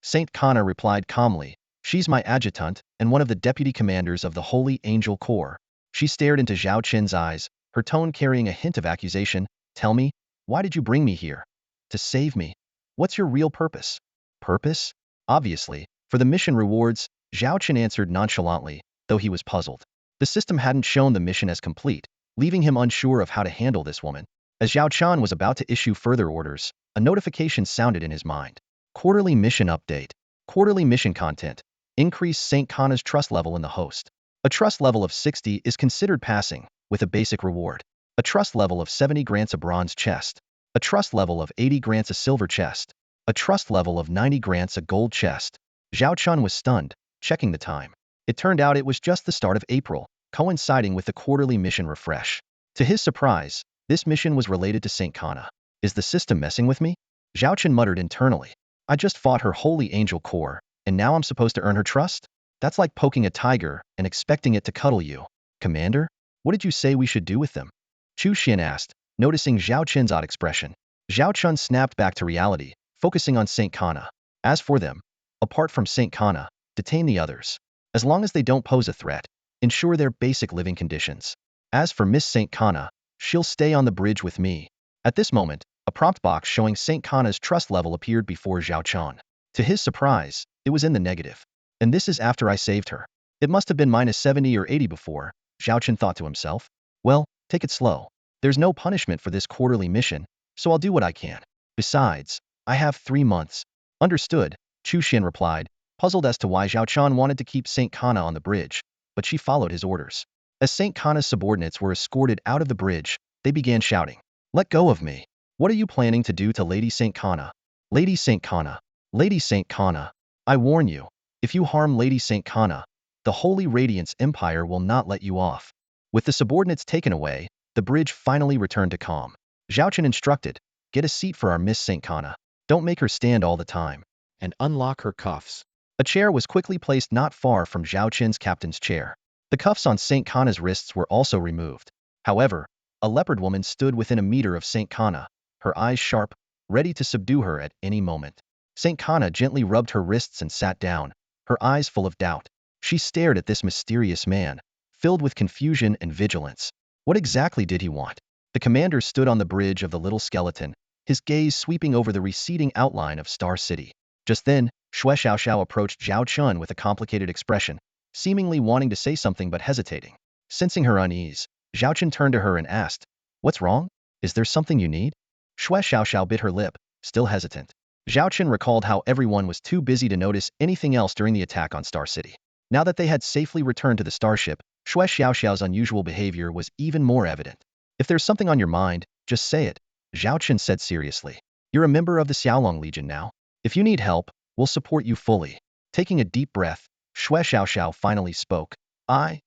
S1: St. Kana replied calmly, "She's my adjutant and one of the deputy commanders of the Holy Angel Corps." She stared into Zhao Chen's eyes, her tone carrying a hint of accusation. "Tell me, why did you bring me here? To save me? What's your real purpose?" "Purpose? Obviously, for the mission rewards," Zhao Chen answered nonchalantly, though he was puzzled. The system hadn't shown the mission as complete, leaving him unsure of how to handle this woman. As Zhao Chen was about to issue further orders, a notification sounded in his mind. Quarterly mission update. Quarterly mission content. Increase St. Kana's trust level in the host. A trust level of 60 is considered passing, with a basic reward. A trust level of 70 grants a bronze chest. A trust level of 80 grants a silver chest. A trust level of 90 grants a gold chest. Zhao Chen was stunned, checking the time. It turned out it was just the start of April, coinciding with the quarterly mission refresh. To his surprise, this mission was related to St. Kana. Is the system messing with me? Zhao Chen muttered internally. I just fought her holy angel core, and now I'm supposed to earn her trust? That's like poking a tiger and expecting it to cuddle you. Commander, what did you say we should do with them? Chu Xian asked, noticing Zhao Chen's odd expression. Zhao Chen snapped back to reality, focusing on Saint Kana. As for them, apart from Saint Kana, detain the others. As long as they don't pose a threat, ensure their basic living conditions. As for Miss Saint Kana, she'll stay on the bridge with me. At this moment, a prompt box showing Saint Kana's trust level appeared before Zhao Chen. To his surprise, it was in the negative. And this is after I saved her. It must have been -70 or 80 before, Zhao Chen thought to himself. Well, take it slow. There's no punishment for this quarterly mission, so I'll do what I can. Besides, I have 3 months. Understood, Chu Xian replied, puzzled as to why Zhao Chen wanted to keep Saint Kana on the bridge, but she followed his orders. As Saint Kana's subordinates were escorted out of the bridge, they began shouting, "Let go of me! What are you planning to do to Lady Saint Kana? Lady Saint Kana! Lady Saint Kana! I warn you, if you harm Lady Saint Kana, the Holy Radiance Empire will not let you off." With the subordinates taken away, the bridge finally returned to calm. Zhao Chen instructed, "Get a seat for our Miss Saint Kana. Don't make her stand all the time. And unlock her cuffs." A chair was quickly placed not far from Zhao Chen's captain's chair. The cuffs on Saint Kana's wrists were also removed. However, a leopard woman stood within a meter of Saint Kana, her eyes sharp, ready to subdue her at any moment. Saint Kana gently rubbed her wrists and sat down, her eyes full of doubt. She stared at this mysterious man, filled with confusion and vigilance. What exactly did he want? The commander stood on the bridge of the little skeleton, his gaze sweeping over the receding outline of Star City. Just then, Xue Xiaoxiao approached Zhao Chen with a complicated expression, seemingly wanting to say something but hesitating. Sensing her unease, Zhao Chen turned to her and asked, "What's wrong? Is there something you need?" Xue Xiaoxiao bit her lip, still hesitant. Zhao Chen recalled how everyone was too busy to notice anything else during the attack on Star City. Now that they had safely returned to the starship, Xue Xiaoxiao's unusual behavior was even more evident. "If there's something on your mind, just say it," Zhao Chen said seriously. "You're a member of the Xiaolong Legion now. If you need help, we'll support you fully." Taking a deep breath, Xue Xiaoxiao finally spoke. "I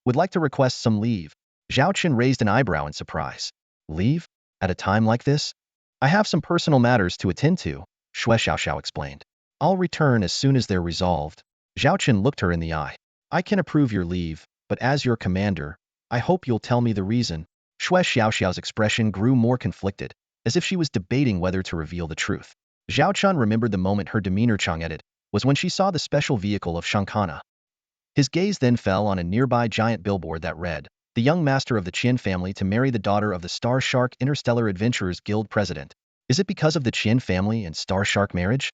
S1: would like to request some leave." Zhao Chen raised an eyebrow in surprise. "Leave? At a time like this?" "I have some personal matters to attend to," Xue Xiaoxiao explained. "I'll return as soon as they're resolved." Zhao Chen looked her in the eye. "I can approve your leave, but as your commander, I hope you'll tell me the reason." Xue Xiaoxiao's expression grew more conflicted, as if she was debating whether to reveal the truth. Zhao Chen remembered the moment her demeanor changed was when she saw the special vehicle of Shankana. His gaze then fell on a nearby giant billboard that read, "The young master of the Qian family to marry the daughter of the Star Shark Interstellar Adventurers Guild president. Is it because of the Qian family and Star Shark marriage?"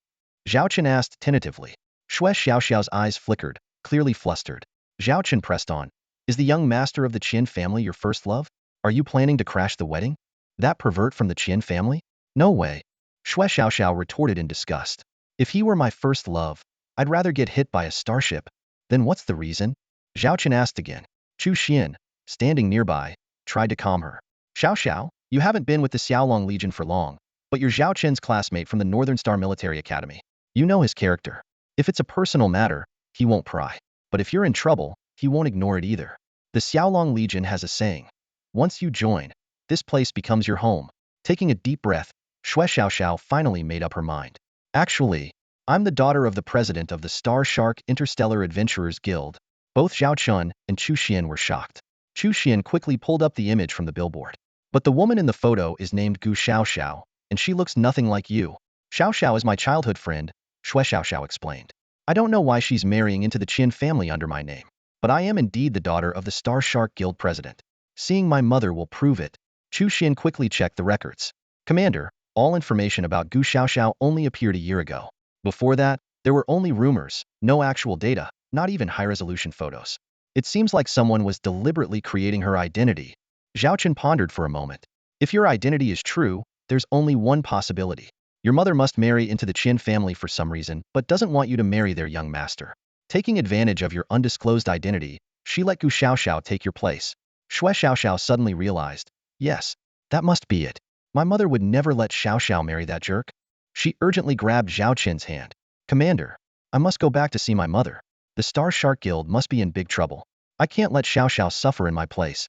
S1: Zhao Chen asked tentatively. Xue Xiaoxiao's eyes flickered, clearly flustered. Zhao Chen pressed on. "Is the young master of the Qian family your first love? Are you planning to crash the wedding? That pervert from the Qian family? No way." Xue Xiaoxiao retorted in disgust. "If he were my first love, I'd rather get hit by a starship." "Then what's the reason?" Zhao Chen asked again. Chu Xian, standing nearby, tried to calm her. "Xiaoxiao, you haven't been with the Xiaolong Legion for long, but you're Zhao Chen's classmate from the Northern Star Military Academy. You know his character. If it's a personal matter, he won't pry. But if you're in trouble, he won't ignore it either. The Xiaolong Legion has a saying. Once you join, this place becomes your home." Taking a deep breath, Xue Xiaoxiao finally made up her mind. "Actually, I'm the daughter of the president of the Star Shark Interstellar Adventurers Guild." Both Zhao Chen and Chu Xian were shocked. Chu Xian quickly pulled up the image from the billboard. "But the woman in the photo is named Gu Xiaoxiao, and she looks nothing like you." "Xiaoxiao is my childhood friend," Xue Xiaoxiao explained. "I don't know why she's marrying into the Qin family under my name, but I am indeed the daughter of the Star Shark Guild president. Seeing my mother will prove it." Chu Xian quickly checked the records. "Commander, all information about Gu Xiaoxiao only appeared a year ago. Before that, there were only rumors, no actual data, not even high-resolution photos. It seems like someone was deliberately creating her identity." Zhao Chen pondered for a moment. "If your identity is true, there's only one possibility. Your mother must marry into the Qin family for some reason, but doesn't want you to marry their young master. Taking advantage of your undisclosed identity, she let Gu Xiaoxiao take your place." Xue Xiaoxiao suddenly realized, yes, that must be it. My mother would never let Xiaoxiao marry that jerk. She urgently grabbed Zhao Chen's hand. "Commander, I must go back to see my mother. The Star Shark Guild must be in big trouble. I can't let Xiaoxiao suffer in my place."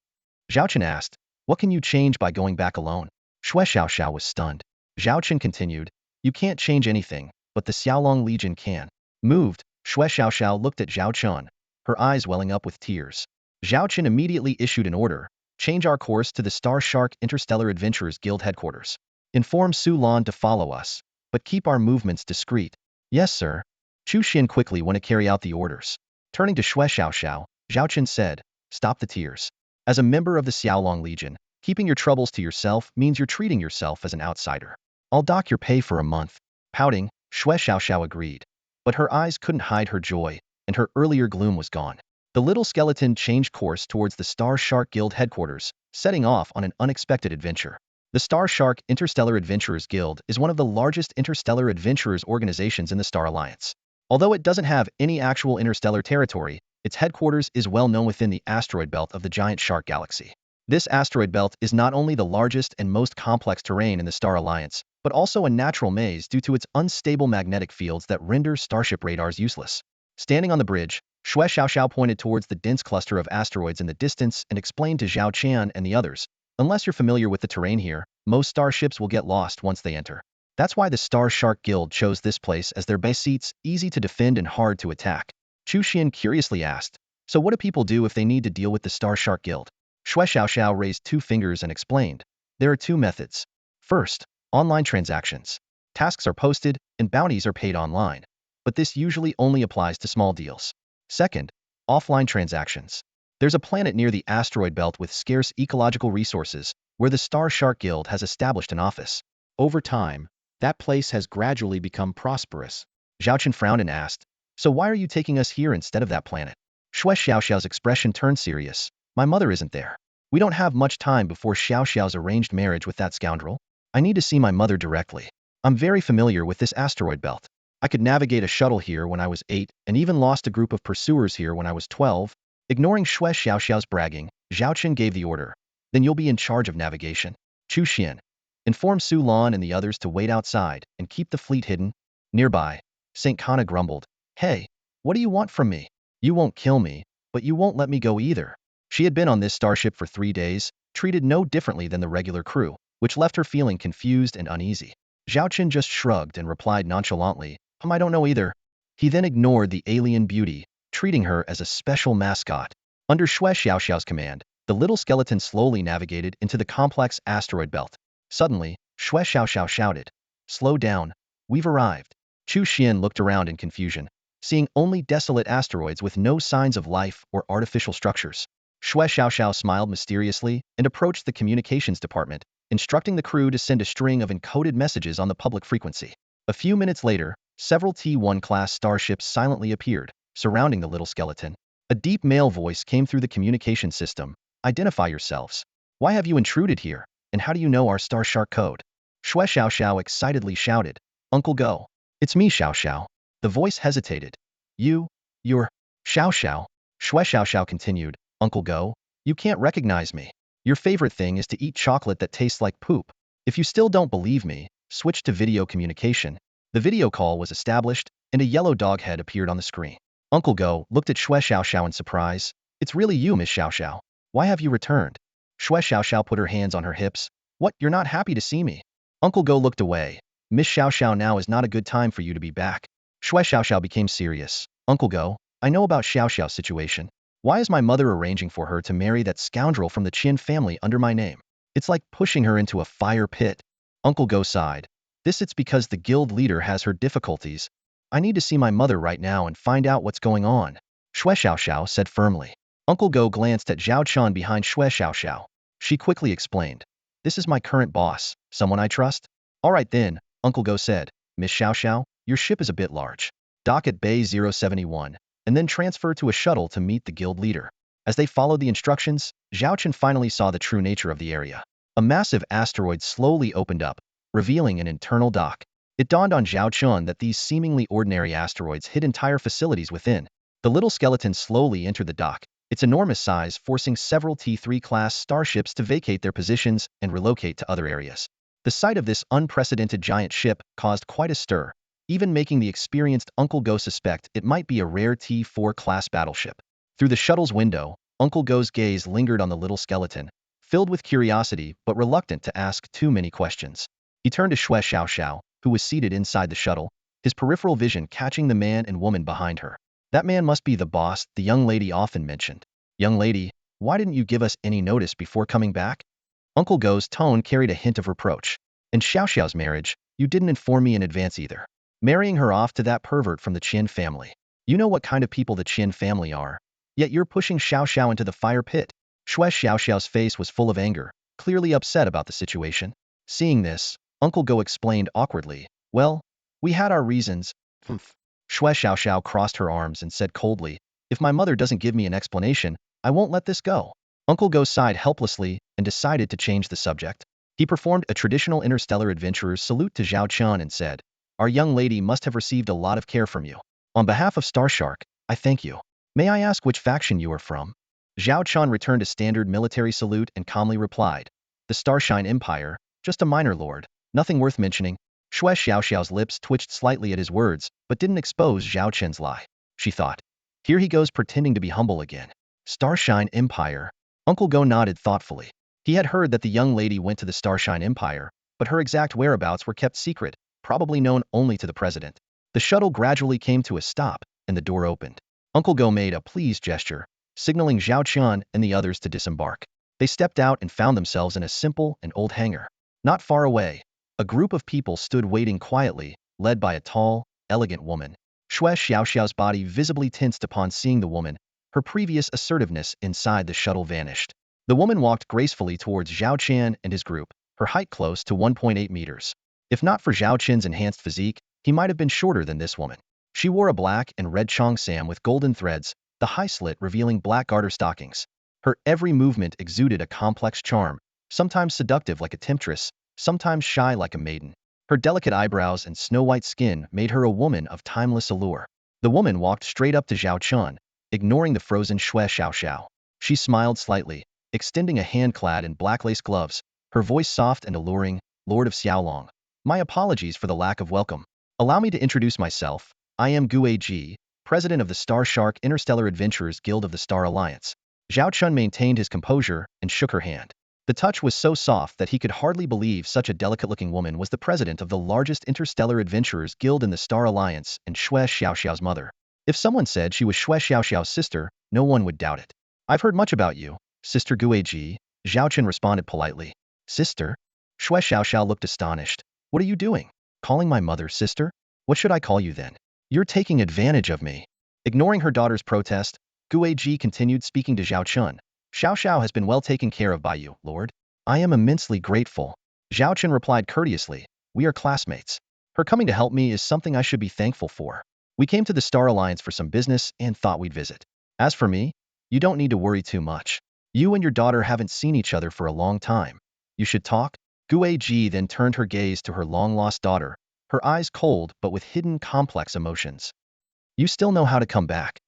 S1: Zhao Chen asked, "What can you change by going back alone?" Xue Xiaoxiao was stunned. Zhao Chen continued, You can't change anything, but the Xiaolong Legion can. Moved, Xue Xiaoxiao looked at Zhao Chen, her eyes welling up with tears. Zhao Chen immediately issued an order: change our course to the Star Shark Interstellar Adventurers Guild headquarters. Inform Su Lan to follow us, but keep our movements discreet. Yes, sir. Chu Xian quickly went to carry out the orders. Turning to Xue Xiaoxiao, Zhao Chen said, stop the tears. As a member of the Xiaolong Legion, keeping your troubles to yourself means you're treating yourself as an outsider. I'll dock your pay for a month. Pouting, Xue Xiaoxiao agreed. But her eyes couldn't hide her joy, and her earlier gloom was gone. The little skeleton changed course towards the Star Shark Guild headquarters, setting off on an unexpected adventure. The Star Shark Interstellar Adventurers Guild is one of the largest interstellar adventurers organizations in the Star Alliance. Although it doesn't have any actual interstellar territory, its headquarters is well known within the asteroid belt of the giant shark galaxy. This asteroid belt is not only the largest and most complex terrain in the Star Alliance, but also a natural maze due to its unstable magnetic fields that render starship radars useless. Standing on the bridge, Xue Xiaoxiao pointed towards the dense cluster of asteroids in the distance and explained to Zhao Chen and the others, unless you're familiar with the terrain here, most starships will get lost once they enter. That's why the Star Shark Guild chose this place as their base seats, easy to defend and hard to attack. Chu Xian curiously asked, so what do people do if they need to deal with the Star Shark Guild? Xue Xiaoxiao raised 2 fingers and explained, there are 2 methods. First, online transactions. Tasks are posted, and bounties are paid online. But this usually only applies to small deals. Second, offline transactions. There's a planet near the asteroid belt with scarce ecological resources, where the Star Shark Guild has established an office. Over time, that place has gradually become prosperous. Zhao Chen frowned and asked, so why are you taking us here instead of that planet? Xue Xiaoxiao's expression turned serious. My mother isn't there. We don't have much time before Xiaoxiao's arranged marriage with that scoundrel. I need to see my mother directly. I'm very familiar with this asteroid belt. I could navigate a shuttle here when I was 8 and even lost a group of pursuers here when I was 12. Ignoring Xue Xiaoxiao's bragging, Zhao Chen gave the order. Then you'll be in charge of navigation. Chu Xian. Inform Su Lan and the others to wait outside and keep the fleet hidden. Nearby, St. Kana grumbled. Hey, what do you want from me? You won't kill me, but you won't let me go either. She had been on this starship for 3 days, treated no differently than the regular crew, which left her feeling confused and uneasy. Zhao Chen just shrugged and replied nonchalantly, I don't know either. He then ignored the alien beauty, treating her as a special mascot. Under Xue Xiaoxiao's command, the little skeleton slowly navigated into the complex asteroid belt. Suddenly, Xue Xiaoxiao shouted, slow down, we've arrived. Chu Xian looked around in confusion, seeing only desolate asteroids with no signs of life or artificial structures. Xue Xiaoxiao smiled mysteriously and approached the communications department, instructing the crew to send a string of encoded messages on the public frequency. A few minutes later, several T-1 class starships silently appeared, surrounding the little skeleton. A deep male voice came through the communication system. Identify yourselves. Why have you intruded here, and how do you know our Star Shark code? Xue Xiaoxiao excitedly shouted, Uncle Go. It's me, Xiaoxiao. The voice hesitated. You're Xiaoxiao. Xue Xiaoxiao continued, Uncle Go, you can't recognize me. Your favorite thing is to eat chocolate that tastes like poop. If you still don't believe me, switch to video communication. The video call was established, and a yellow dog head appeared on the screen. Uncle Go looked at Xue Xiaoxiao in surprise. It's really you, Miss Xiaoxiao. Why have you returned? Xue Xiaoxiao put her hands on her hips. What, you're not happy to see me? Uncle Go looked away. Miss Xiaoxiao, now is not a good time for you to be back. Xue Xiaoxiao became serious. Uncle Go, I know about Xiaoxiao's situation. Why is my mother arranging for her to marry that scoundrel from the Qin family under my name? It's like pushing her into a fire pit. Uncle Go sighed. It's because the guild leader has her difficulties. I need to see my mother right now and find out what's going on. Xue Xiaoxiao said firmly. Uncle Go glanced at Zhao Chen behind Xue Xiaoxiao. She quickly explained. This is my current boss, someone I trust. All right then, Uncle Go said. Miss Xiaoxiao, your ship is a bit large. Dock at Bay 071, and then transfer to a shuttle to meet the guild leader. As they followed the instructions, Zhao Chen finally saw the true nature of the area. A massive asteroid slowly opened up, revealing an internal dock. It dawned on Zhao Chen that these seemingly ordinary asteroids hid entire facilities within. The little skeleton slowly entered the dock, its enormous size forcing several T-3 class starships to vacate their positions and relocate to other areas. The sight of this unprecedented giant ship caused quite a stir, even making the experienced Uncle Go suspect it might be a rare T-4 class battleship. Through the shuttle's window, Uncle Go's gaze lingered on the little skeleton, filled with curiosity but reluctant to ask too many questions. He turned to Xue Xiaoxiao. who was seated inside the shuttle, his peripheral vision catching the man and woman behind her. That man must be the boss the young lady often mentioned. Young lady, why didn't you give us any notice before coming back? Uncle Go's tone carried a hint of reproach. In Xiao Xiao's marriage, you didn't inform me in advance either. Marrying her off to that pervert from the Qin family. You know what kind of people the Qin family are. Yet you're pushing Xiao Xiao into the fire pit. Xiao Xiao's face was full of anger, clearly upset about the situation. Seeing this, Uncle Go explained awkwardly, well, we had our reasons. Xiao crossed her arms and said coldly, if my mother doesn't give me an explanation, I won't let this go. Uncle Go sighed helplessly and decided to change the subject. He performed a traditional interstellar adventurer's salute to Zhao Chen and said, our young lady must have received a lot of care from you. On behalf of Starshark, I thank you. May I ask which faction you are from? Zhao Chen returned a standard military salute and calmly replied, the Starshine Empire, just a minor lord, nothing worth mentioning. Xiao's lips twitched slightly at his words, but didn't expose Zhao Chen's lie. She thought, here he goes pretending to be humble again. Starshine Empire. Uncle Go nodded thoughtfully. He had heard that the young lady went to the Starshine Empire, but her exact whereabouts were kept secret, probably known only to the president. The shuttle gradually came to a stop, and the door opened. Uncle Go made a pleased gesture, signaling Zhao Chen and the others to disembark. They stepped out and found themselves in a simple and old hangar. Not far away, a group of people stood waiting quietly, led by a tall, elegant woman. Xiao's body visibly tensed upon seeing the woman. Her previous assertiveness inside the shuttle vanished. The woman walked gracefully towards Zhao Chen and his group, her height close to 1.8 meters. If not for Zhao Chen's enhanced physique, he might have been shorter than this woman. She wore a black and red cheongsam with golden threads, the high slit revealing black garter stockings. Her every movement exuded a complex charm, sometimes seductive like a temptress, sometimes shy like a maiden. Her delicate eyebrows and snow-white skin made her a woman of timeless allure. The woman walked straight up to Zhao Chen, ignoring the frozen Xiao. She smiled slightly, extending a hand clad in black lace gloves, her voice soft and alluring, Lord of Xiaolong. My apologies for the lack of welcome. Allow me to introduce myself. I am Gu Ji, president of the Starshark Interstellar Adventurers Guild of the Star Alliance. Zhao Chen maintained his composure and shook her hand. The touch was so soft that he could hardly believe such a delicate-looking woman was the president of the largest interstellar adventurers guild in the Star Alliance and Xiao's mother. If someone said she was Xiao's sister, no one would doubt it. I've heard much about you, Sister Guiji, Zhao Chen responded politely. Sister? Xiao looked astonished. What are you doing? Calling my mother sister? What should I call you then? You're taking advantage of me. Ignoring her daughter's protest, Guiji continued speaking to Zhao Chen. Xiao has been well taken care of by you, Lord. I am immensely grateful. Zhao Chen replied courteously. We are classmates. Her coming to help me is something I should be thankful for. We came to the Star Alliance for some business and thought we'd visit. As for me, you don't need to worry too much. You and your daughter haven't seen each other for a long time. You should talk. Guiji then turned her gaze to her long-lost daughter, her eyes cold but with hidden complex emotions. You still know how to come back.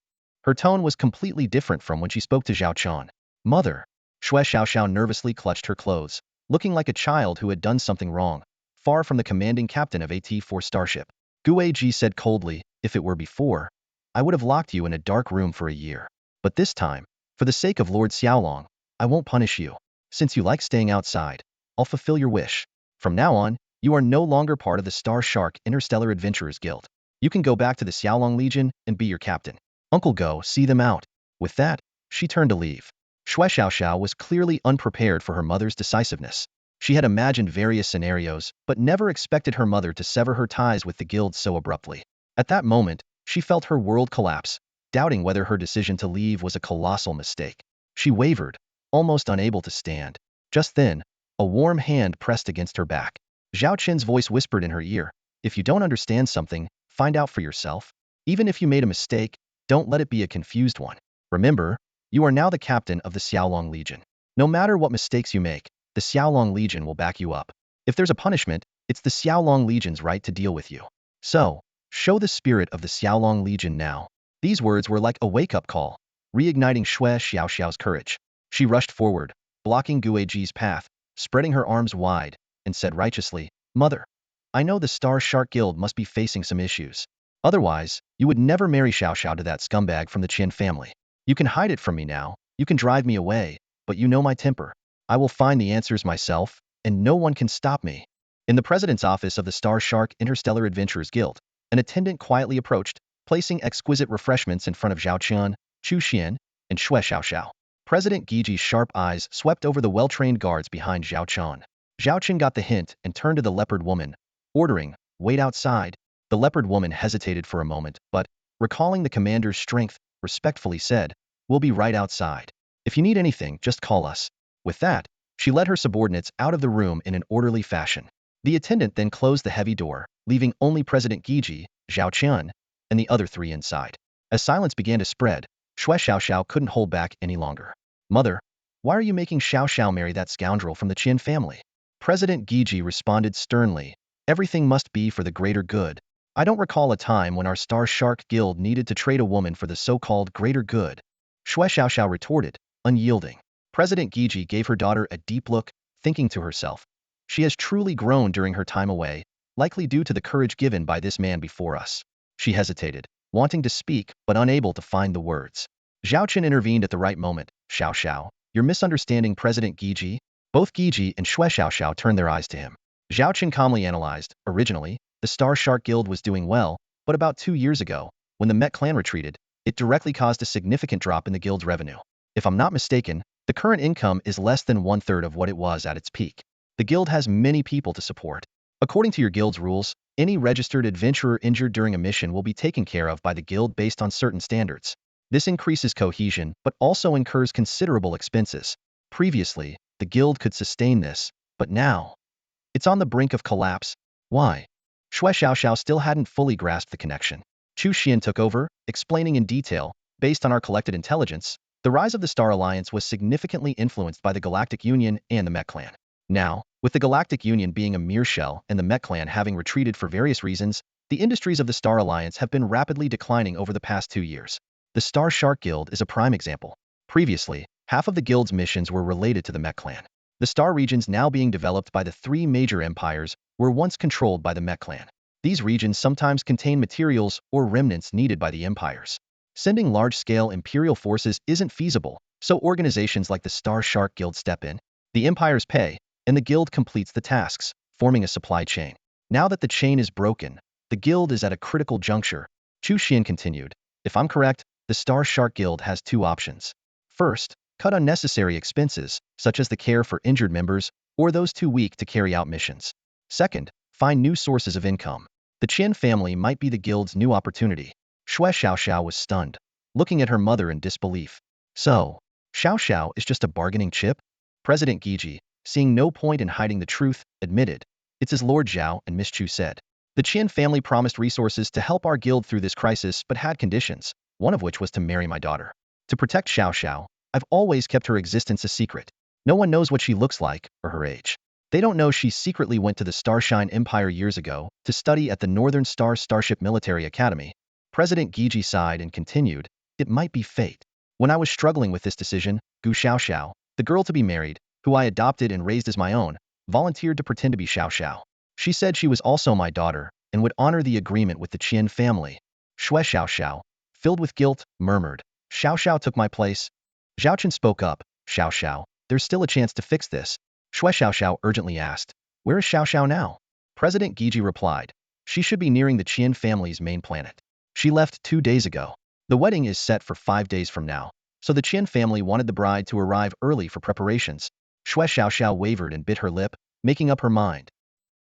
S1: Her tone was completely different from when she spoke to Zhao Chen. Mother. Xiao nervously clutched her clothes, looking like a child who had done something wrong, far from the commanding captain of AT-4 starship. Guiji said coldly, if it were before, I would have locked you in a dark room for a year. But this time, for the sake of Lord Xiaolong, I won't punish you. Since you like staying outside, I'll fulfill your wish. From now on, you are no longer part of the Starshark Interstellar Adventurers Guild. You can go back to the Xiaolong Legion and be your captain. Uncle Go, see them out. With that, she turned to leave. Xiao was clearly unprepared for her mother's decisiveness. She had imagined various scenarios, but never expected her mother to sever her ties with the guild so abruptly. At that moment, she felt her world collapse, doubting whether her decision to leave was a colossal mistake. She wavered, almost unable to stand. Just then, a warm hand pressed against her back. Zhao Chen's voice whispered in her ear, if you don't understand something, find out for yourself. Even if you made a mistake, don't let it be a confused one. Remember, you are now the captain of the Xiaolong Legion. No matter what mistakes you make, the Xiaolong Legion will back you up. If there's a punishment, it's the Xiaolong Legion's right to deal with you. So, show the spirit of the Xiaolong Legion now. These words were like a wake-up call, reigniting Xiao's courage. She rushed forward, blocking Guiji's path, spreading her arms wide, and said righteously, Mother, I know the Star Shark Guild must be facing some issues. Otherwise, you would never marry Xiao to that scumbag from the Qin family. You can hide it from me now, you can drive me away, but you know my temper. I will find the answers myself, and no one can stop me. In the president's office of the Star Shark Interstellar Adventurers Guild, an attendant quietly approached, placing exquisite refreshments in front of Zhao Chen, Chu Xian, and Xue Xiaoxiao. President Giji's sharp eyes swept over the well-trained guards behind Zhao Chen. Zhao Chen got the hint and turned to the leopard woman, ordering, "Wait outside." The leopard woman hesitated for a moment, but, recalling the commander's strength, respectfully said, "We'll be right outside. If you need anything, just call us." With that, she led her subordinates out of the room in an orderly fashion. The attendant then closed the heavy door, leaving only President Giji, Zhao Chen, and the other three inside. As silence began to spread, Xue Xiaoxiao couldn't hold back any longer. "Mother, why are you making Xiao Xiao marry that scoundrel from the Qin family?" President Giji responded sternly, "Everything must be for the greater good. I don't recall a time when our Star Shark Guild needed to trade a woman for the so-called greater good." Xue Xiaoxiao retorted, unyielding. President Giji gave her daughter a deep look, thinking to herself, "She has truly grown during her time away, likely due to the courage given by this man before us." She hesitated, wanting to speak but unable to find the words. Zhao Chen intervened at the right moment. "Xiao Xiao, you're misunderstanding President Giji." Both Giji and Xue Xiaoxiao turned their eyes to him. Zhao Chen calmly analyzed, "Originally, the Star Shark Guild was doing well, but about 2 years ago, when the Met clan retreated, it directly caused a significant drop in the guild's revenue. If I'm not mistaken, the current income is less than 1/3 of what it was at its peak. The guild has many people to support. According to your guild's rules, any registered adventurer injured during a mission will be taken care of by the guild based on certain standards. This increases cohesion but also incurs considerable expenses. Previously, the guild could sustain this, but now, it's on the brink of collapse." "Why?" Xue Xiaoxiao still hadn't fully grasped the connection. Chu Xian took over, explaining in detail, "Based on our collected intelligence, the rise of the Star Alliance was significantly influenced by the Galactic Union and the Met clan. Now, with the Galactic Union being a mere shell and the Met clan having retreated for various reasons, the industries of the Star Alliance have been rapidly declining over the past 2 years. The Star Shark Guild is a prime example. Previously, half of the guild's missions were related to the Met clan. The star regions now being developed by the 3 major empires were once controlled by the Met clan. These regions sometimes contain materials or remnants needed by the empires. Sending large-scale imperial forces isn't feasible, so organizations like the Star Shark Guild step in. The empires pay, and the guild completes the tasks, forming a supply chain. Now that the chain is broken, the guild is at a critical juncture." Chu Xian continued, "If I'm correct, the Star Shark Guild has 2 options. First, cut unnecessary expenses, such as the care for injured members or those too weak to carry out missions. Second, find new sources of income. The Chen family might be the guild's new opportunity." Xue Xiaoxiao was stunned, looking at her mother in disbelief. "So, Xiao Xiao is just a bargaining chip?" President Giji, seeing no point in hiding the truth, admitted, "It's as Lord Zhao and Miss Chu said. The Chen family promised resources to help our guild through this crisis but had conditions, one of which was to marry my daughter. To protect Xiao Xiao, I've always kept her existence a secret. No one knows what she looks like or her age. They don't know she secretly went to the Starshine Empire years ago to study at the Northern Star Starship Military Academy." President Giji sighed and continued, "It might be fate. When I was struggling with this decision, Gu Xiaoxiao, the girl to be married, who I adopted and raised as my own, volunteered to pretend to be Xiao Xiao. She said she was also my daughter and would honor the agreement with the Qian family." Xue Xiaoxiao, filled with guilt, murmured, "Xiao Xiao took my place." Zhao Chen spoke up, "Xiao Xiao, there's still a chance to fix this." Xue Xiaoxiao urgently asked, "Where is Xiao Xiao now?" President Giji replied, "She should be nearing the Qian family's main planet. She left 2 days ago. The wedding is set for 5 days from now, so the Qian family wanted the bride to arrive early for preparations." Xue Xiaoxiao wavered and bit her lip, making up her mind.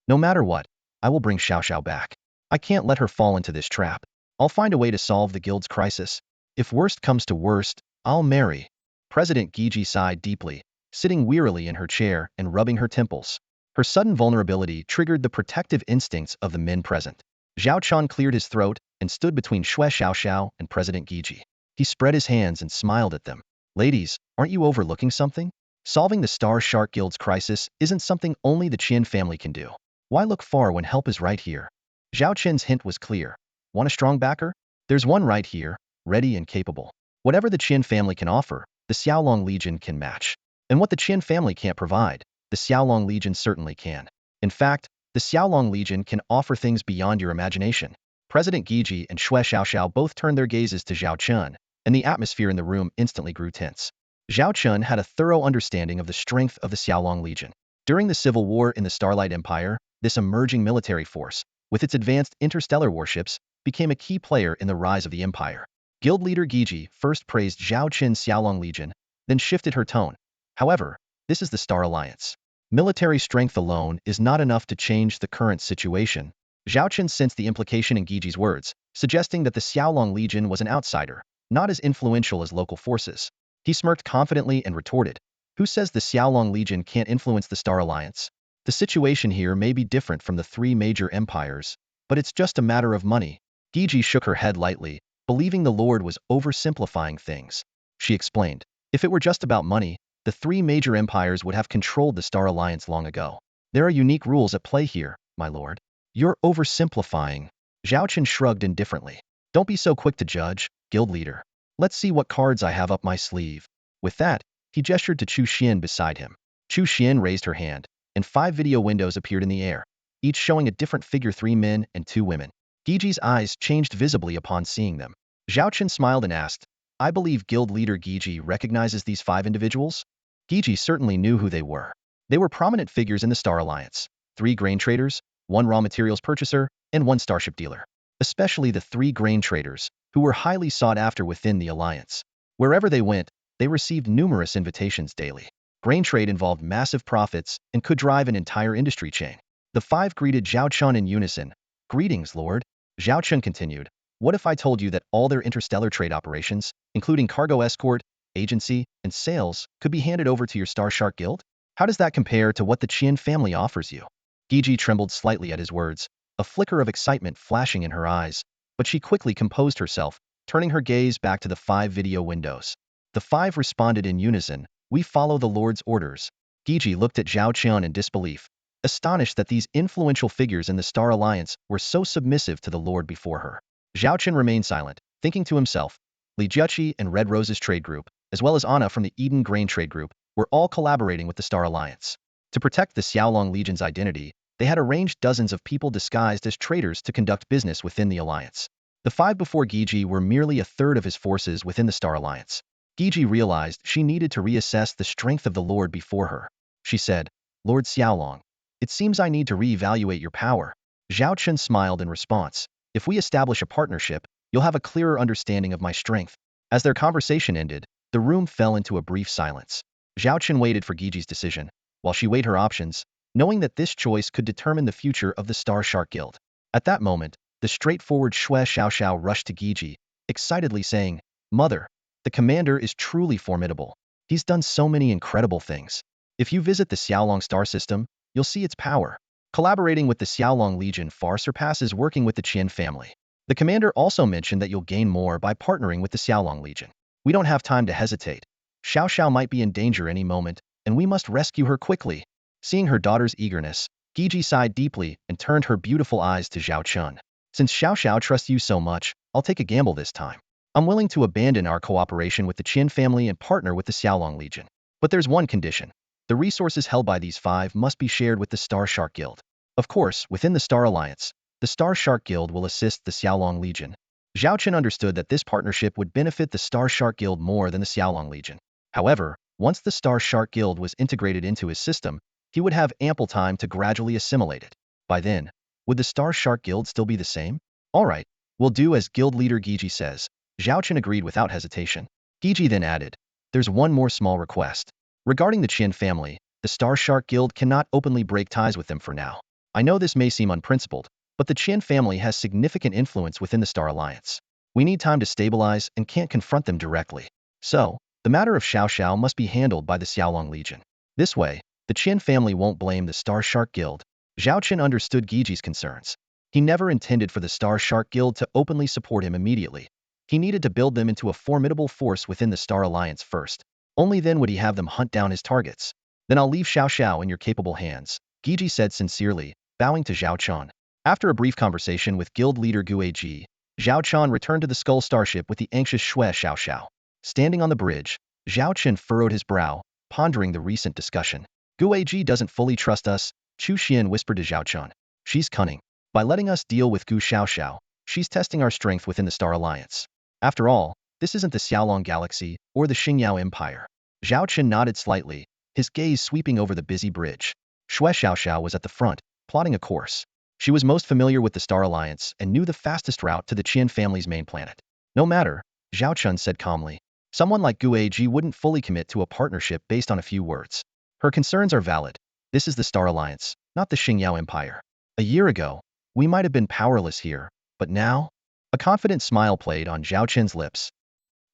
S1: "No matter what, I will bring Xiao Xiao back. I can't let her fall into this trap. I'll find a way to solve the guild's crisis. If worst comes to worst, I'll marry." President Giji sighed deeply, sitting wearily in her chair and rubbing her temples. Her sudden vulnerability triggered the protective instincts of the men present. Zhao Chen cleared his throat and stood between Xue Xiaoxiao and President Giji. He spread his hands and smiled at them. "Ladies, aren't you overlooking something? Solving the Star Shark Guild's crisis isn't something only the Qian family can do. Why look far when help is right here?" Zhao Chen's hint was clear. "Want a strong backer? There's one right here, ready and capable. Whatever the Qian family can offer, the Xiaolong Legion can match. And what the Qian family can't provide, the Xiaolong Legion certainly can. In fact, the Xiaolong Legion can offer things beyond your imagination." President Giji and Xue Xiaoxiao both turned their gazes to Zhao Chen, and the atmosphere in the room instantly grew tense. Zhao Chen had a thorough understanding of the strength of the Xiaolong Legion. During the civil war in the Starlight Empire, this emerging military force, with its advanced interstellar warships, became a key player in the rise of the empire. Guild leader Gigi first praised Zhao Chen's Xiaolong Legion, then shifted her tone. However, this is the Star Alliance. Military strength alone is not enough to change the current situation. Zhao Chen sensed the implication in Giji's words, suggesting that the Xiaolong Legion was an outsider, not as influential as local forces. He smirked confidently and retorted, "Who says the Xiaolong Legion can't influence the Star Alliance? The situation here may be different from the three major empires, but it's just a matter of money." Gigi shook her head lightly, believing the Lord was oversimplifying things. She explained, "If it were just about money, the three major empires would have controlled the Star Alliance long ago. There are unique rules at play here, my lord." "You're oversimplifying." Zhao Chen shrugged indifferently. "Don't be so quick to judge, guild leader. Let's see what cards I have up my sleeve." With that, he gestured to Chu Xian beside him. Chu Xian raised her hand, and 5 video windows appeared in the air, each showing a different figure: 3 men and 2 women. Giji's eyes changed visibly upon seeing them. Zhao Chen smiled and asked, "I believe guild leader Giji recognizes these 5 individuals?" Giji certainly knew who they were. They were prominent figures in the Star Alliance: 3 grain traders, 1 raw materials purchaser, and 1 starship dealer. Especially the 3 grain traders, who were highly sought after within the alliance. Wherever they went, they received numerous invitations daily. Grain trade involved massive profits and could drive an entire industry chain. The 5 greeted Zhao Chen in unison. "Greetings, Lord." Zhao Chen continued, "What if I told you that all their interstellar trade operations, including cargo escort, agency, and sales, could be handed over to your Star Shark Guild? How does that compare to what the Qian family offers you?" Gigi trembled slightly at his words, a flicker of excitement flashing in her eyes, but she quickly composed herself, turning her gaze back to the 5 video windows. The 5 responded in unison, "We follow the Lord's orders." Gigi looked at Zhao Chen in disbelief, astonished that these influential figures in the Star Alliance were so submissive to the Lord before her. Zhao Chen remained silent, thinking to himself, Li Jiaqi and Red Rose's trade group, as well as Anna from the Eden Grain trade group, were all collaborating with the Star Alliance. To protect the Xiaolong Legion's identity, they had arranged dozens of people disguised as traders to conduct business within the alliance. The 5 before Gigi were merely a third of his forces within the Star Alliance. Gigi realized she needed to reassess the strength of the Lord before her. She said, "Lord Xiaolong, it seems I need to reevaluate your power." Zhao Chen smiled in response. "If we establish a partnership, you'll have a clearer understanding of my strength." As their conversation ended, the room fell into a brief silence. Zhao Chen waited for Giji's decision, while she weighed her options, knowing that this choice could determine the future of the Star Shark Guild. At that moment, the straightforward Xue Xiaoxiao rushed to Giji, excitedly saying, "Mother, the commander is truly formidable. He's done so many incredible things. If you visit the Xiaolong star system, you'll see its power. Collaborating with the Xiaolong Legion far surpasses working with the Qian family. The commander also mentioned that you'll gain more by partnering with the Xiaolong Legion. We don't have time to hesitate. Xiao Xiao might be in danger any moment, and we must rescue her quickly." Seeing her daughter's eagerness, Giji sighed deeply and turned her beautiful eyes to Zhao Chen. "Since Xiao Xiao trusts you so much, I'll take a gamble this time. I'm willing to abandon our cooperation with the Qian family and partner with the Xiaolong Legion. But there's one condition. The resources held by these 5 must be shared with the Star Shark Guild. Of course, within the Star Alliance, the Star Shark Guild will assist the Xiaolong Legion." Zhao Chen understood that this partnership would benefit the Star Shark Guild more than the Xiaolong Legion. However, once the Star Shark Guild was integrated into his system, he would have ample time to gradually assimilate it. By then, would the Star Shark Guild still be the same? "All right, we'll do as guild leader Giji says." Zhao Chen agreed without hesitation. Giji then added, "There's one more small request. Regarding the Qian family, the Star Shark Guild cannot openly break ties with them for now. I know this may seem unprincipled, but the Qian family has significant influence within the Star Alliance. We need time to stabilize and can't confront them directly. So, the matter of Xiao Xiao must be handled by the Xiaolong Legion. This way, the Qian family won't blame the Star Shark Guild." Zhao Chen understood Giji's concerns. He never intended for the Star Shark Guild to openly support him immediately. He needed to build them into a formidable force within the Star Alliance first. Only then would he have them hunt down his targets. "Then I'll leave Xiao Xiao in your capable hands," Giji said sincerely, bowing to Zhao Chen. After a brief conversation with guild leader Gue Ji, Zhao Chen returned to the Skull Starship with the anxious Xue Xiaoxiao. Standing on the bridge, Zhao Chen furrowed his brow, pondering the recent discussion. "Gue Ji doesn't fully trust us," Chu Xian whispered to Zhao Chen. "She's cunning. By letting us deal with Gu Xiaoxiao, she's testing our strength within the Star Alliance. After all, this isn't the Xiaolong Galaxy or the Xingyao Empire." Zhao Chen nodded slightly, his gaze sweeping over the busy bridge. Xue Xiaoxiao was at the front, plotting a course. She was most familiar with the Star Alliance and knew the fastest route to the Qian family's main planet. No matter, Zhao Chen said calmly. Someone like Gu Eiji wouldn't fully commit to a partnership based on a few words. Her concerns are valid. This is the Star Alliance, not the Xingyao Empire. A year ago, we might have been powerless here, but now? A confident smile played on Zhao Chen's lips.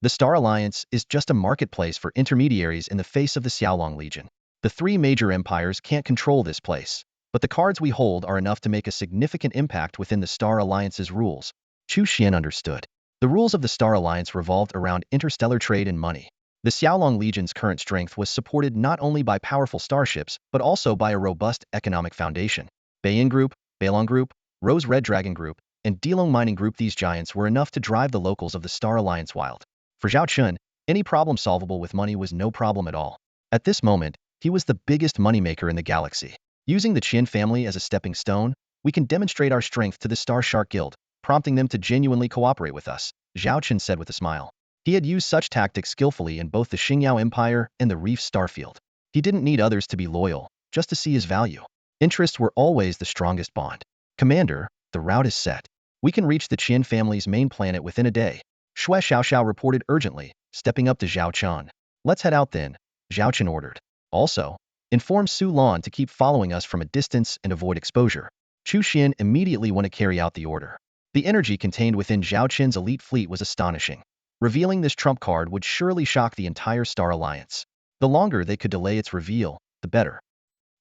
S1: The Star Alliance is just a marketplace for intermediaries in the face of the Xiaolong Legion. The three major empires can't control this place, but the cards we hold are enough to make a significant impact within the Star Alliance's rules. Chu Xian understood. The rules of the Star Alliance revolved around interstellar trade and money. The Xiaolong Legion's current strength was supported not only by powerful starships, but also by a robust economic foundation. Beiyin Group, Beilong Group, Rose Red Dragon Group, and Dilong Mining Group, these giants were enough to drive the locals of the Star Alliance wild. For Zhao Chen, any problem solvable with money was no problem at all. At this moment, he was the biggest moneymaker in the galaxy. Using the Qian family as a stepping stone, we can demonstrate our strength to the Star Shark Guild, prompting them to genuinely cooperate with us, Zhao Chen said with a smile. He had used such tactics skillfully in both the Xingyao Empire and the Reef Starfield. He didn't need others to be loyal, just to see his value. Interests were always the strongest bond. Commander, the route is set. We can reach the Qian family's main planet within a day. Shui Xiaoxiao reported urgently, stepping up to Zhao Chen. Let's head out then, Zhao Chen ordered. Also, inform Su Lan to keep following us from a distance and avoid exposure. Chu Xian immediately went to carry out the order. The energy contained within Zhao Chen's elite fleet was astonishing. Revealing this trump card would surely shock the entire Star Alliance. The longer they could delay its reveal, the better.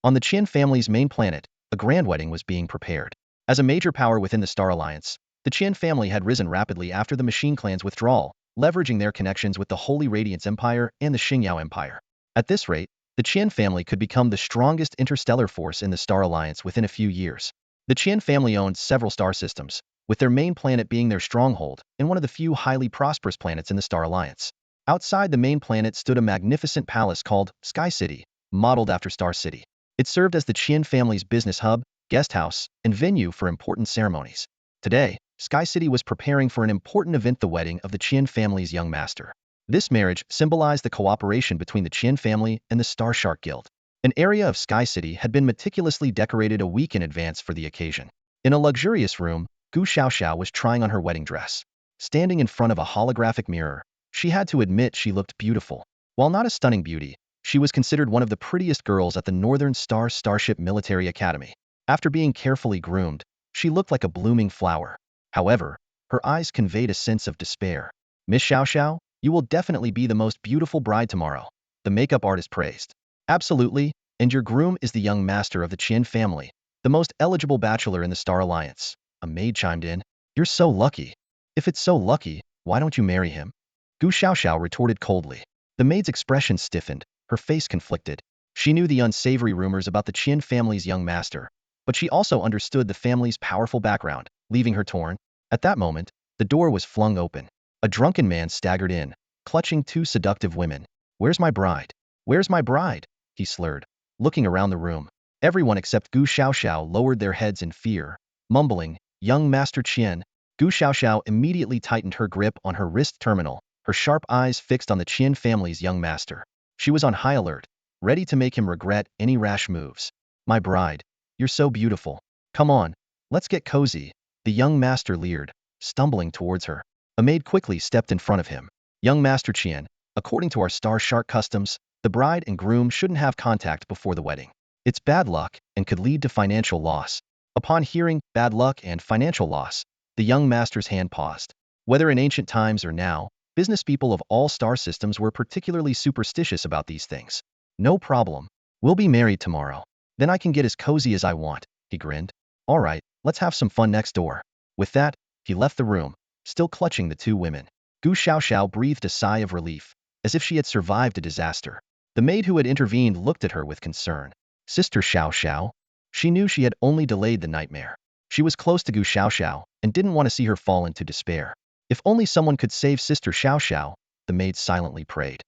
S1: On the Qian family's main planet, a grand wedding was being prepared. As a major power within the Star Alliance, the Qian family had risen rapidly after the Machine Clan's withdrawal, leveraging their connections with the Holy Radiance Empire and the Xingyao Empire. At this rate, the Qian family could become the strongest interstellar force in the Star Alliance within a few years. The Qian family owned several star systems, with their main planet being their stronghold and one of the few highly prosperous planets in the Star Alliance. Outside the main planet stood a magnificent palace called Sky City, modeled after Star City. It served as the Qian family's business hub, guest house, and venue for important ceremonies. Today, Sky City was preparing for an important event, the wedding of the Qian family's young master. This marriage symbolized the cooperation between the Qian family and the Star Shark Guild. An area of Sky City had been meticulously decorated a week in advance for the occasion. In a luxurious room, Gu Xiaoxiao was trying on her wedding dress. Standing in front of a holographic mirror, she had to admit she looked beautiful. While not a stunning beauty, she was considered one of the prettiest girls at the Northern Star Starship Military Academy. After being carefully groomed, she looked like a blooming flower. However, her eyes conveyed a sense of despair. Miss Xiaoxiao, you will definitely be the most beautiful bride tomorrow, the makeup artist praised. Absolutely, and your groom is the young master of the Qian family, the most eligible bachelor in the Star Alliance. A maid chimed in. You're so lucky. If it's so lucky, why don't you marry him? Gu Xiaoxiao retorted coldly. The maid's expression stiffened, her face conflicted. She knew the unsavory rumors about the Qian family's young master, but she also understood the family's powerful background, leaving her torn. At that moment, the door was flung open. A drunken man staggered in, clutching two seductive women. Where's my bride? Where's my bride? He slurred, looking around the room. Everyone except Gu Xiaoxiao lowered their heads in fear, mumbling, Young Master Qian. Gu Xiaoxiao immediately tightened her grip on her wrist terminal, her sharp eyes fixed on the Qian family's young master. She was on high alert, ready to make him regret any rash moves. My bride, you're so beautiful. Come on, let's get cozy, the young master leered, stumbling towards her. A maid quickly stepped in front of him. Young Master Qian, according to our Star Shark customs, the bride and groom shouldn't have contact before the wedding. It's bad luck and could lead to financial loss. Upon hearing bad luck and financial loss, the young master's hand paused. Whether in ancient times or now, business people of all star systems were particularly superstitious about these things. No problem. We'll be married tomorrow. Then I can get as cozy as I want, he grinned. All right, let's have some fun next door. With that, he left the room, still clutching the two women. Gu Xiaoxiao breathed a sigh of relief, as if she had survived a disaster. The maid who had intervened looked at her with concern. Sister Xiaoxiao? She knew she had only delayed the nightmare. She was close to Gu Xiaoxiao and didn't want to see her fall into despair. If only someone could save Sister Xiaoxiao, the maid silently prayed.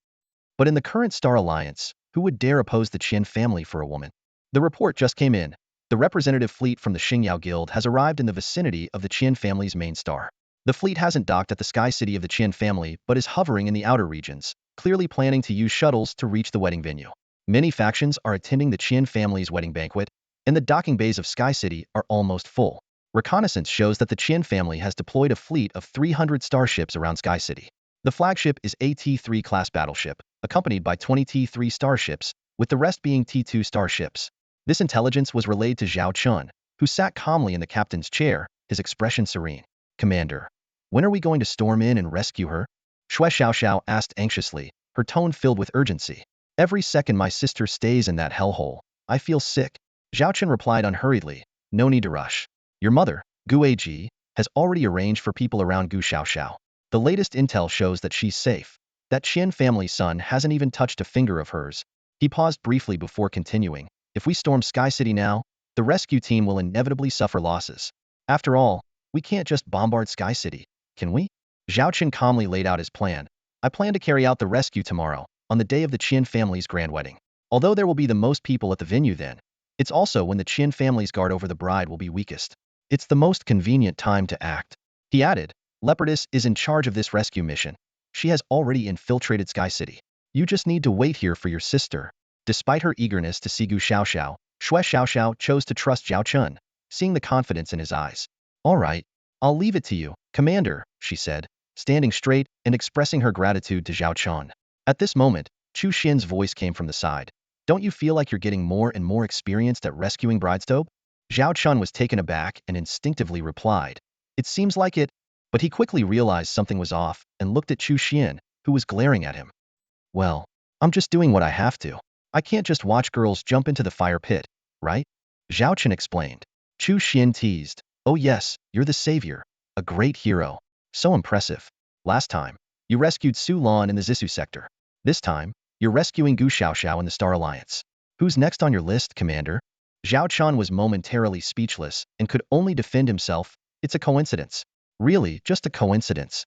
S1: But in the current Star Alliance, who would dare oppose the Qian family for a woman? The report just came in. The representative fleet from the Xingyao Guild has arrived in the vicinity of the Qian family's main star. The fleet hasn't docked at the Sky City of the Qian family but is hovering in the outer regions, clearly planning to use shuttles to reach the wedding venue. Many factions are attending the Qian family's wedding banquet. and the docking bays of Sky City are almost full. Reconnaissance shows that the Qian family has deployed a fleet of 300 starships around Sky City. The flagship is a T-3 class battleship, accompanied by 20 T-3 starships, with the rest being T-2 starships. This intelligence was relayed to Zhao Chen, who sat calmly in the captain's chair, his expression serene. Commander, when are we going to storm in and rescue her? Shui Xiaoxiao asked anxiously, her tone filled with urgency. Every second my sister stays in that hellhole, I feel sick. Zhao Chen replied unhurriedly, no need to rush. Your mother, Gu Eiji, has already arranged for people around Gu Xiaoxiao. The latest intel shows that she's safe. That Qian family son hasn't even touched a finger of hers. He paused briefly before continuing. If we storm Sky City now, the rescue team will inevitably suffer losses. After all, we can't just bombard Sky City, can we? Zhao Chen calmly laid out his plan. I plan to carry out the rescue tomorrow, on the day of the Qian family's grand wedding. Although there will be the most people at the venue then, it's also when the Qian family's guard over the bride will be weakest. It's the most convenient time to act. He added, Leopardess is in charge of this rescue mission. She has already infiltrated Sky City. You just need to wait here for your sister. Despite her eagerness to see Gu Xiaoxiao, Shui Xiaoxiao chose to trust Zhao Chen, seeing the confidence in his eyes. All right, I'll leave it to you, Commander, she said, standing straight and expressing her gratitude to Zhao Chen. At this moment, Chu Xin's voice came from the side. Don't you feel like you're getting more and more experienced at rescuing bridestobe? Zhao Chen was taken aback and instinctively replied, it seems like it, but he quickly realized something was off and looked at Chu Xin, who was glaring at him. Well, I'm just doing what I have to. I can't just watch girls jump into the fire pit, right? Zhao Chen explained. Chu Xin teased, oh yes, you're the savior, a great hero. So impressive. Last time, you rescued Su Lan in the Zissou sector. This time, you're rescuing Gu Xiaoxiao in the Star Alliance. Who's next on your list, Commander? Zhao Chen was momentarily speechless and could only defend himself. It's a coincidence. Really, just a coincidence.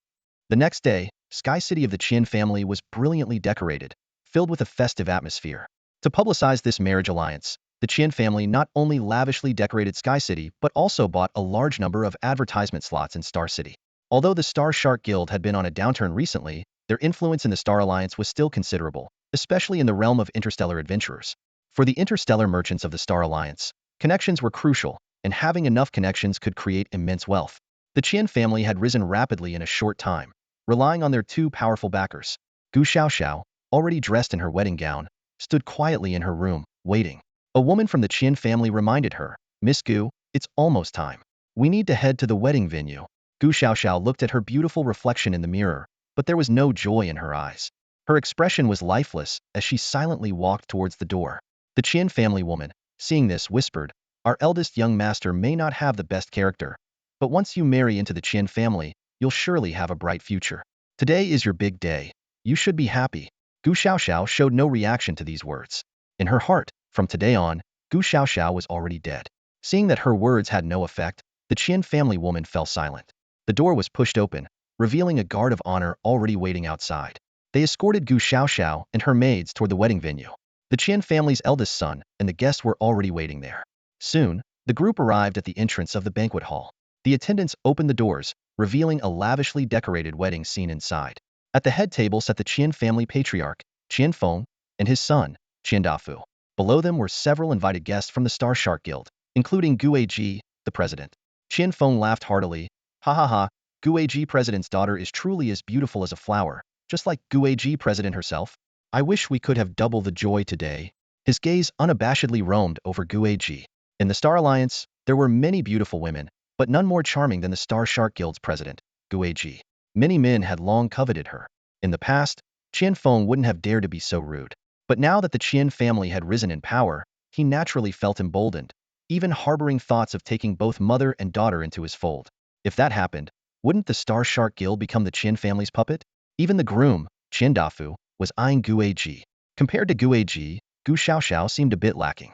S1: The next day, Sky City of the Qian family was brilliantly decorated, filled with a festive atmosphere. To publicize this marriage alliance, the Qian family not only lavishly decorated Sky City but also bought a large number of advertisement slots in Star City. Although the Star Shark Guild had been on a downturn recently, their influence in the Star Alliance was still considerable, especially in the realm of interstellar adventurers. For the interstellar merchants of the Star Alliance, connections were crucial, and having enough connections could create immense wealth. The Qian family had risen rapidly in a short time, relying on their two powerful backers. Gu Xiaoxiao, already dressed in her wedding gown, stood quietly in her room, waiting. A woman from the Qian family reminded her, Miss Gu, it's almost time. We need to head to the wedding venue. Gu Xiaoxiao looked at her beautiful reflection in the mirror, but there was no joy in her eyes. Her expression was lifeless as she silently walked towards the door. The Qian family woman, seeing this, whispered, our eldest young master may not have the best character, but once you marry into the Qian family, you'll surely have a bright future. Today is your big day. You should be happy. Gu Xiaoxiao showed no reaction to these words. In her heart, from today on, Gu Xiaoxiao was already dead. Seeing that her words had no effect, the Qian family woman fell silent. The door was pushed open, revealing a guard of honor already waiting outside. They escorted Gu Xiaoxiao and her maids toward the wedding venue. The Qian family's eldest son and the guests were already waiting there. Soon, the group arrived at the entrance of the banquet hall. The attendants opened the doors, revealing a lavishly decorated wedding scene inside. At the head table sat the Qian family patriarch, Qian Feng, and his son, Qian Dafu. Below them were several invited guests from the Star Shark Guild, including Gu Eiji, the president. Qian Feng laughed heartily. Ha ha ha, Gu Eiji president's daughter is truly as beautiful as a flower, just like Gu Eiji president herself. I wish we could have double the joy today. His gaze unabashedly roamed over Gu Eiji. In the Star Alliance, there were many beautiful women, but none more charming than the Star Shark Guild's president, Gu Eiji. Many men had long coveted her. In the past, Qian Feng wouldn't have dared to be so rude. But now that the Qian family had risen in power, he naturally felt emboldened, even harboring thoughts of taking both mother and daughter into his fold. If that happened, wouldn't the Star Shark Guild become the Qian family's puppet? Even the groom, Qian Dafu, was eyeing Gu Eiji. Compared to Gu Eiji, Gu Xiaoxiao seemed a bit lacking.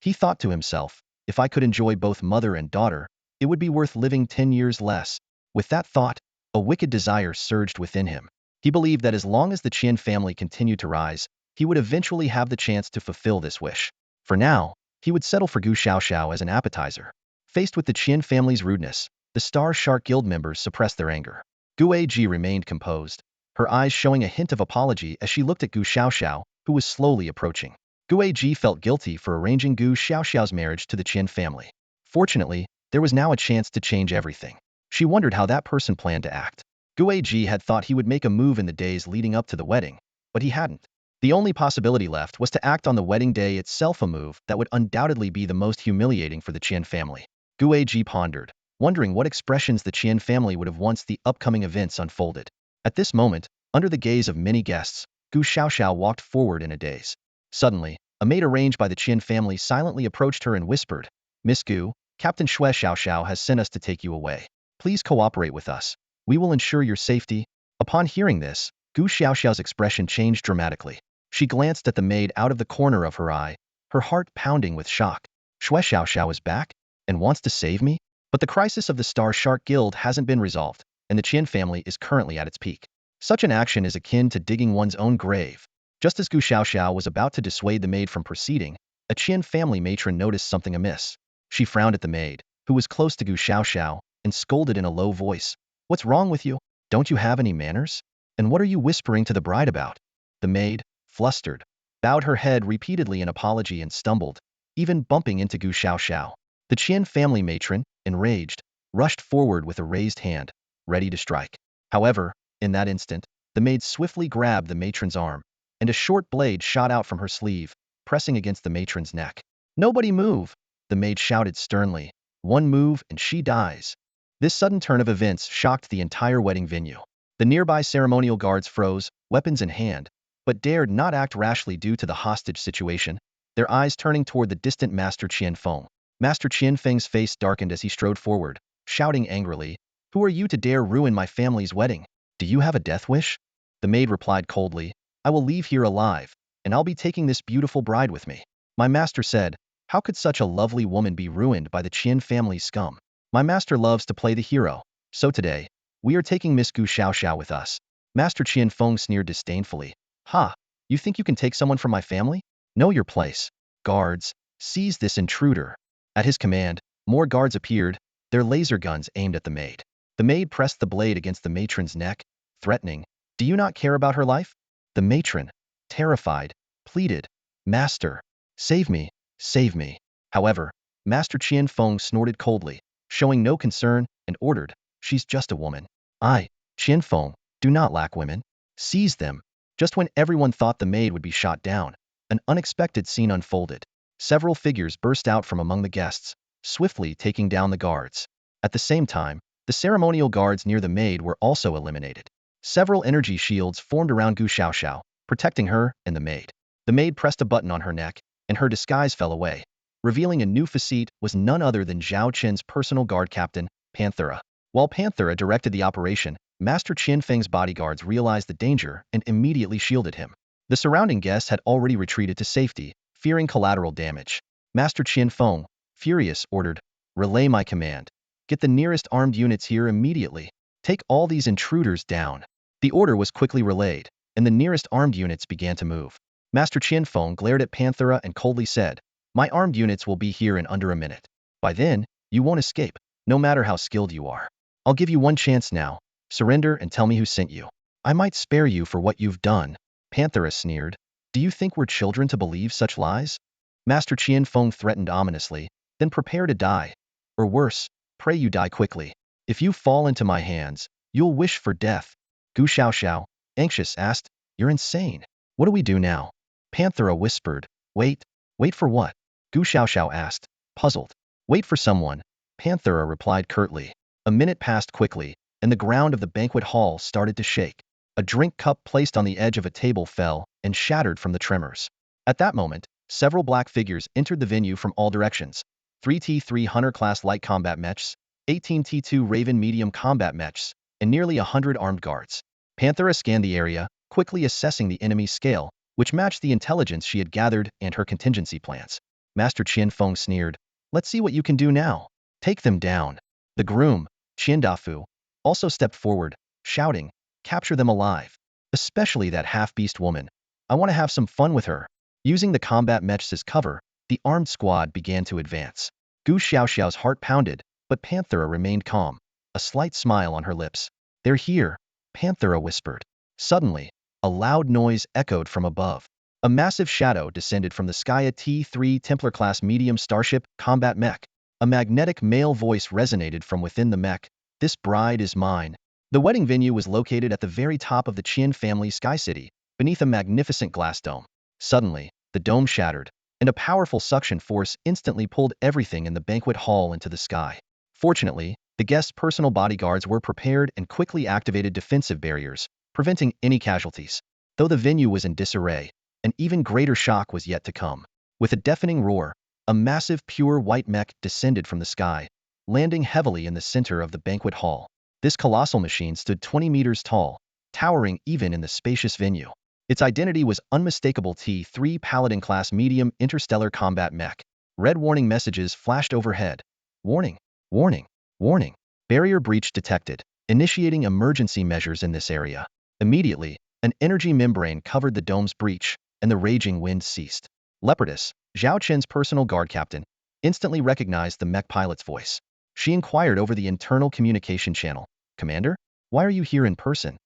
S1: He thought to himself, if I could enjoy both mother and daughter, it would be worth living 10 years less. With that thought, a wicked desire surged within him. He believed that as long as the Qian family continued to rise, he would eventually have the chance to fulfill this wish. For now, he would settle for Gu Xiaoxiao as an appetizer. Faced with the Qian family's rudeness, the Star Shark Guild members suppressed their anger. Gu Eiji remained composed, her eyes showing a hint of apology as she looked at Gu Xiaoxiao, who was slowly approaching. Gu Ji felt guilty for arranging Gu Xiaoxiao's marriage to the Qian family. Fortunately, there was now a chance to change everything. She wondered how that person planned to act. Gu Ji had thought he would make a move in the days leading up to the wedding, but he hadn't. The only possibility left was to act on the wedding day itself, a move that would undoubtedly be the most humiliating for the Qian family. Gu Ji pondered, wondering what expressions the Qian family would have once the upcoming events unfolded. At this moment, under the gaze of many guests, Gu Xiaoxiao walked forward in a daze. Suddenly, a maid arranged by the Qian family silently approached her and whispered, "Miss Gu, Captain Shui Xiaoxiao has sent us to take you away. Please cooperate with us. We will ensure your safety." Upon hearing this, Gu Xiaoxiao's expression changed dramatically. She glanced at the maid out of the corner of her eye, her heart pounding with shock. "Shui Xiaoxiao is back? And wants to save me?" But the crisis of the Star Shark Guild hasn't been resolved, and the Qian family is currently at its peak. Such an action is akin to digging one's own grave. Just as Gu Xiaoxiao was about to dissuade the maid from proceeding, a Qian family matron noticed something amiss. She frowned at the maid, who was close to Gu Xiaoxiao, and scolded in a low voice, "What's wrong with you? Don't you have any manners? And what are you whispering to the bride about?" The maid, flustered, bowed her head repeatedly in apology and stumbled, even bumping into Gu Xiaoxiao. The Qian family matron, enraged, rushed forward with a raised hand, ready to strike. However, in that instant, the maid swiftly grabbed the matron's arm, and a short blade shot out from her sleeve, pressing against the matron's neck. "Nobody move!" the maid shouted sternly. "One move and she dies." This sudden turn of events shocked the entire wedding venue. The nearby ceremonial guards froze, weapons in hand, but dared not act rashly due to the hostage situation, their eyes turning toward the distant Master Qian Feng. Master Qian Feng's face darkened as he strode forward, shouting angrily, "Who are you to dare ruin my family's wedding? Do you have a death wish?" The maid replied coldly, "I will leave here alive, and I'll be taking this beautiful bride with me." My master said, "How could such a lovely woman be ruined by the Qian family's scum? My master loves to play the hero, so today, we are taking Miss Gu Xiaoxiao with us." Master Qian Feng sneered disdainfully. "Ha! You think you can take someone from my family? Know your place. Guards, seize this intruder." At his command, more guards appeared, their laser guns aimed at the maid. The maid pressed the blade against the matron's neck, threatening, "Do you not care about her life?" The matron, terrified, pleaded, "Master, save me, save me." However, Master Qian Feng snorted coldly, showing no concern, and ordered, "She's just a woman. I, Qian Feng, do not lack women. Seize them." Just when everyone thought the maid would be shot down, an unexpected scene unfolded. Several figures burst out from among the guests, swiftly taking down the guards. At the same time, the ceremonial guards near the maid were also eliminated. Several energy shields formed around Gu Xiaoxiao, protecting her and the maid. The maid pressed a button on her neck, and her disguise fell away, revealing a new facete was none other than Zhao Chen's personal guard captain, Panthera. While Panthera directed the operation, Master Qian Feng's bodyguards realized the danger and immediately shielded him. The surrounding guests had already retreated to safety, fearing collateral damage. Master Qian Feng, furious, ordered, "Relay my command. Get the nearest armed units here immediately. Take all these intruders down." The order was quickly relayed, and the nearest armed units began to move. Master Qian Feng glared at Panthera and coldly said, "My armed units will be here in under a minute. By then, you won't escape, no matter how skilled you are. I'll give you one chance now. Surrender and tell me who sent you. I might spare you for what you've done." Panthera sneered, "Do you think we're children to believe such lies?" Master Qian Feng threatened ominously, "Then prepare to die. Or worse, pray you die quickly. If you fall into my hands, you'll wish for death." Gu Xiaoxiao, anxious, asked, "You're insane. What do we do now?" Panthera whispered, "Wait. Wait for what?" Gu Xiaoxiao asked, puzzled. "Wait for someone," Panthera replied curtly. A minute passed quickly, and the ground of the banquet hall started to shake. A drink cup placed on the edge of a table fell and shattered from the tremors. At that moment, several black figures entered the venue from all directions. 3T3 Hunter-class light combat mechs, 18 T2 Raven medium combat mechs, and nearly 100 armed guards. Panthera scanned the area, quickly assessing the enemy's scale, which matched the intelligence she had gathered and her contingency plans. Master Qian Feng sneered, "Let's see what you can do now. Take them down." The groom, Qian Dafu, also stepped forward, shouting, "Capture them alive. Especially that half-beast woman. I want to have some fun with her." Using the combat mechs as cover, the armed squad began to advance. Gu Xiaoxiao's heart pounded, but Panthera remained calm, a slight smile on her lips. "They're here," Panthera whispered. Suddenly, a loud noise echoed from above. A massive shadow descended from the sky, a T-3 Templar-class medium starship combat mech. A magnetic male voice resonated from within the mech. "This bride is mine." The wedding venue was located at the very top of the Qian family's sky city, beneath a magnificent glass dome. Suddenly, the dome shattered, and a powerful suction force instantly pulled everything in the banquet hall into the sky. Fortunately, the guests' personal bodyguards were prepared and quickly activated defensive barriers, preventing any casualties. Though the venue was in disarray, an even greater shock was yet to come. With a deafening roar, a massive pure white mech descended from the sky, landing heavily in the center of the banquet hall. This colossal machine stood 20 meters tall, towering even in the spacious venue. Its identity was unmistakable: T-3 Paladin-class medium interstellar combat mech. Red warning messages flashed overhead. "Warning, warning, warning. Barrier breach detected. Initiating emergency measures in this area." Immediately, an energy membrane covered the dome's breach, and the raging wind ceased. Leopardess, Zhao Chen's personal guard captain, instantly recognized the mech pilot's voice. She inquired over the internal communication channel, "Commander, why are you here in person?"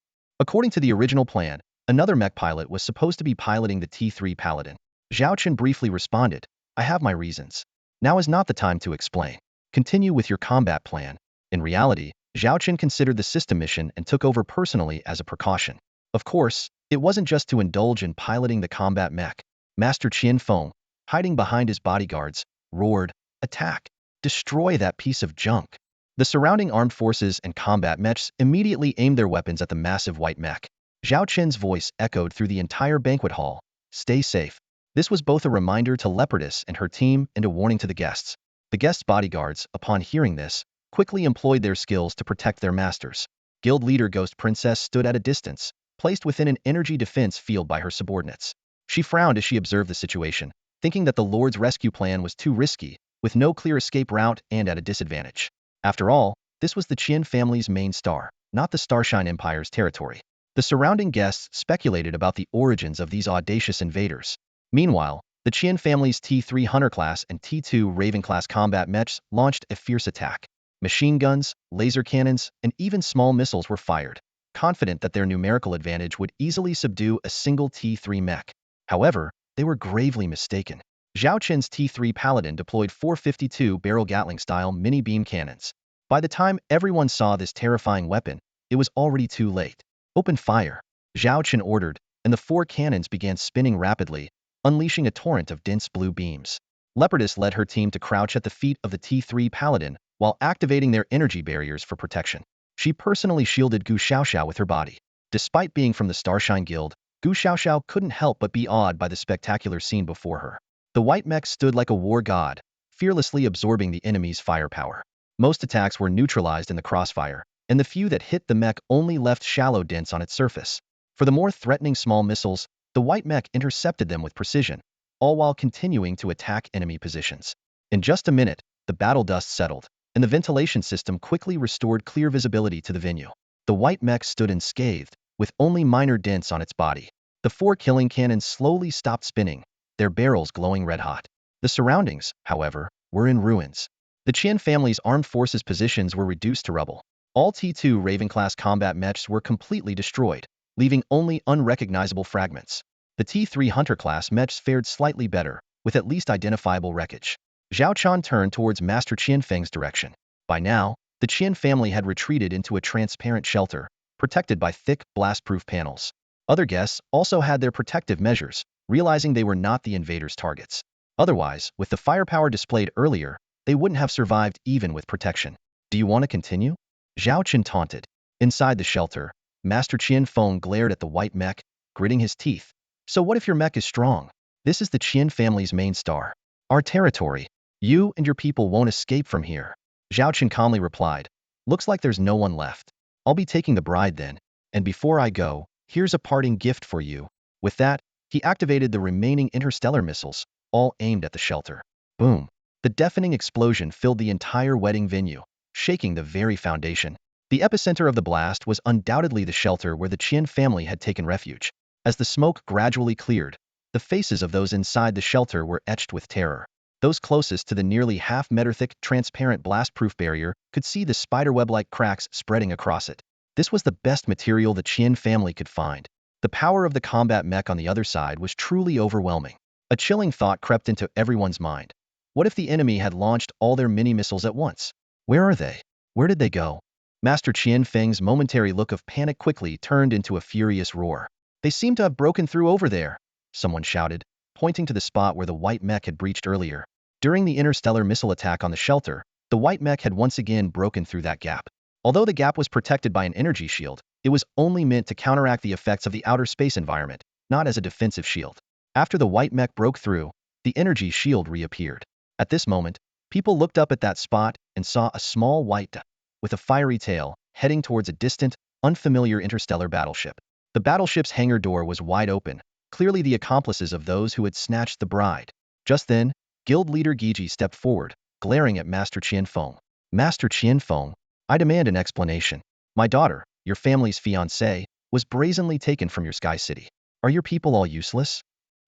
S1: According to the original plan, another mech pilot was supposed to be piloting the T-3 Paladin. Zhao Chen briefly responded, "I have my reasons. Now is not the time to explain. Continue with your combat plan." In reality, Zhao Chen considered the system mission and took over personally as a precaution. Of course, it wasn't just to indulge in piloting the combat mech. Master Qian Feng, hiding behind his bodyguards, roared, "Attack! Destroy that piece of junk!" The surrounding armed forces and combat mechs immediately aimed their weapons at the massive white mech. Zhao Chen's voice echoed through the entire banquet hall, "Stay safe." This was both a reminder to Leopardess and her team and a warning to the guests. The guests' bodyguards, upon hearing this, quickly employed their skills to protect their masters. Guild leader Ghost Princess stood at a distance, placed within an energy defense field by her subordinates. She frowned as she observed the situation, thinking that the Lord's rescue plan was too risky, with no clear escape route and at a disadvantage. After all, this was the Qian family's main star, not the Starshine Empire's territory. The surrounding guests speculated about the origins of these audacious invaders. Meanwhile, the Qian family's T-3 Hunter-class and T-2 Raven-class combat mechs launched a fierce attack. Machine guns, laser cannons, and even small missiles were fired, confident that their numerical advantage would easily subdue a single T-3 mech. However, they were gravely mistaken. Zhao Chen's T-3 Paladin deployed 452-barrel Gatling-style mini-beam cannons. By the time everyone saw this terrifying weapon, it was already too late. "Open fire," Zhao Chen ordered, and the 4 cannons began spinning rapidly, unleashing a torrent of dense blue beams. Leopardess led her team to crouch at the feet of the T-3 Paladin, while activating their energy barriers for protection. She personally shielded Gu Xiaoxiao with her body. Despite being from the Starshine Guild, Gu Xiaoxiao couldn't help but be awed by the spectacular scene before her. The white mech stood like a war god, fearlessly absorbing the enemy's firepower. Most attacks were neutralized in the crossfire, and the few that hit the mech only left shallow dents on its surface. For the more threatening small missiles, the white mech intercepted them with precision, all while continuing to attack enemy positions. In just a minute, the battle dust settled, and the ventilation system quickly restored clear visibility to the venue. The white mech stood unscathed, with only minor dents on its body. The 4 killing cannons slowly stopped spinning, their barrels glowing red-hot. The surroundings, however, were in ruins. The Qian family's armed forces positions were reduced to rubble. All T-2 Raven-class combat mechs were completely destroyed, leaving only unrecognizable fragments. The T-3 Hunter-class mechs fared slightly better, with at least identifiable wreckage. Zhao Chen turned towards Master Qian Feng's direction. By now, the Qian family had retreated into a transparent shelter, protected by thick, blast-proof panels. Other guests also had their protective measures, realizing they were not the invaders' targets. Otherwise, with the firepower displayed earlier, they wouldn't have survived even with protection. "Do you want to continue?" Zhao Chen taunted. Inside the shelter, Master Qian Feng glared at the white mech, gritting his teeth. "So what if your mech is strong? This is the Qian family's main star. Our territory. You and your people won't escape from here." Zhao Chen calmly replied, "Looks like there's no one left. I'll be taking the bride then. And before I go, here's a parting gift for you." With that, he activated the remaining interstellar missiles, all aimed at the shelter. Boom! The deafening explosion filled the entire wedding venue, shaking the very foundation. The epicenter of the blast was undoubtedly the shelter where the Qian family had taken refuge. As the smoke gradually cleared, the faces of those inside the shelter were etched with terror. Those closest to the nearly half-meter-thick, transparent blast-proof barrier could see the spiderweb-like cracks spreading across it. This was the best material the Qian family could find, The power of the combat mech on the other side was truly overwhelming. A chilling thought crept into everyone's mind. What if the enemy had launched all their mini-missiles at once? Where are they? Where did they go? Master Qian Feng's momentary look of panic quickly turned into a furious roar. They seem to have broken through over there, someone shouted, pointing to the spot where the white mech had breached earlier. During the interstellar missile attack on the shelter, the white mech had once again broken through that gap. Although the gap was protected by an energy shield, it was only meant to counteract the effects of the outer space environment, not as a defensive shield. After the white mech broke through, the energy shield reappeared. At this moment, people looked up at that spot and saw a small white dot with a fiery tail heading towards a distant, unfamiliar interstellar battleship. The battleship's hangar door was wide open, clearly the accomplices of those who had snatched the bride. Just then, Guild Leader Giji stepped forward, glaring at Master Qian Feng. Master Qian Feng, I demand an explanation. My daughter, your family's fiancée, was brazenly taken from your Sky City. Are your people all useless?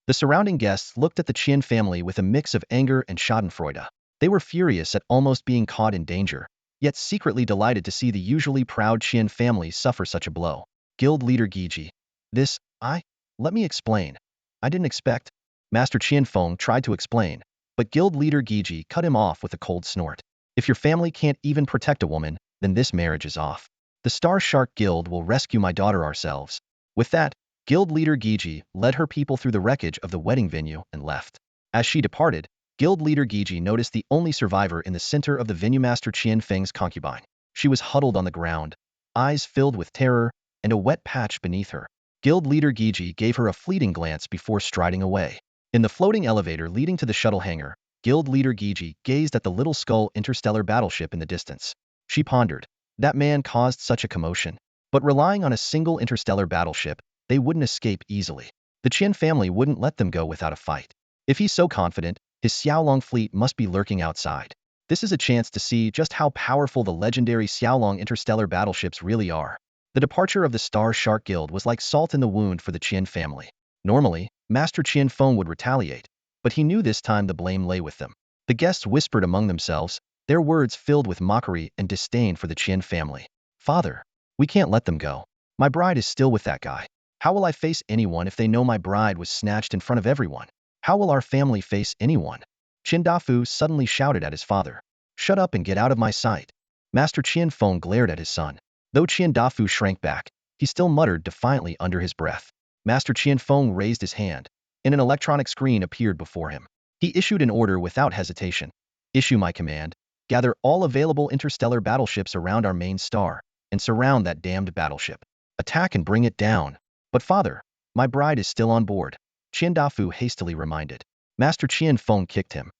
S1: The surrounding guests looked at the Qian family with a mix of anger and schadenfreude. They were furious at almost being caught in danger, yet secretly delighted to see the usually proud Qian family suffer such a blow. Guild Leader Giji. Let me explain. I didn't expect. Master Qian Feng tried to explain, but Guild Leader Giji cut him off with a cold snort. If your family can't even protect a woman, then this marriage is off. The Star Shark Guild will rescue my daughter ourselves. With that, Guild Leader Giji led her people through the wreckage of the wedding venue and left. As she departed, Guild Leader Giji noticed the only survivor in the center of the venue, Master Qian Feng's concubine. She was huddled on the ground, eyes filled with terror, and a wet patch beneath her. Guild Leader Giji gave her a fleeting glance before striding away. In the floating elevator leading to the shuttle hangar, Guild Leader Giji gazed at the little skull interstellar battleship in the distance. She pondered, that man caused such a commotion. But relying on a single interstellar battleship, they wouldn't escape easily. The Qian family wouldn't let them go without a fight. If he's so confident, his Xiaolong fleet must be lurking outside. This is a chance to see just how powerful the legendary Xiaolong interstellar battleships really are. The departure of the Star Shark Guild was like salt in the wound for the Qian family. Normally, Master Qian Feng would retaliate, but he knew this time the blame lay with them. The guests whispered among themselves, their words filled with mockery and disdain for the Qian family. Father, we can't let them go. My bride is still with that guy. How will I face anyone if they know my bride was snatched in front of everyone? How will our family face anyone? Qin Dafu suddenly shouted at his father. Shut up and get out of my sight. Master Qian Feng glared at his son. Though Qin Dafu shrank back, he still muttered defiantly under his breath. Master Qian Feng raised his hand, and an electronic screen appeared before him. He issued an order without hesitation. Issue my command. Gather all available interstellar battleships around our main star, and surround that damned battleship. Attack and bring it down. But father, my bride is still on board, Qin Dafu hastily reminded. Master Qian Feng kicked him.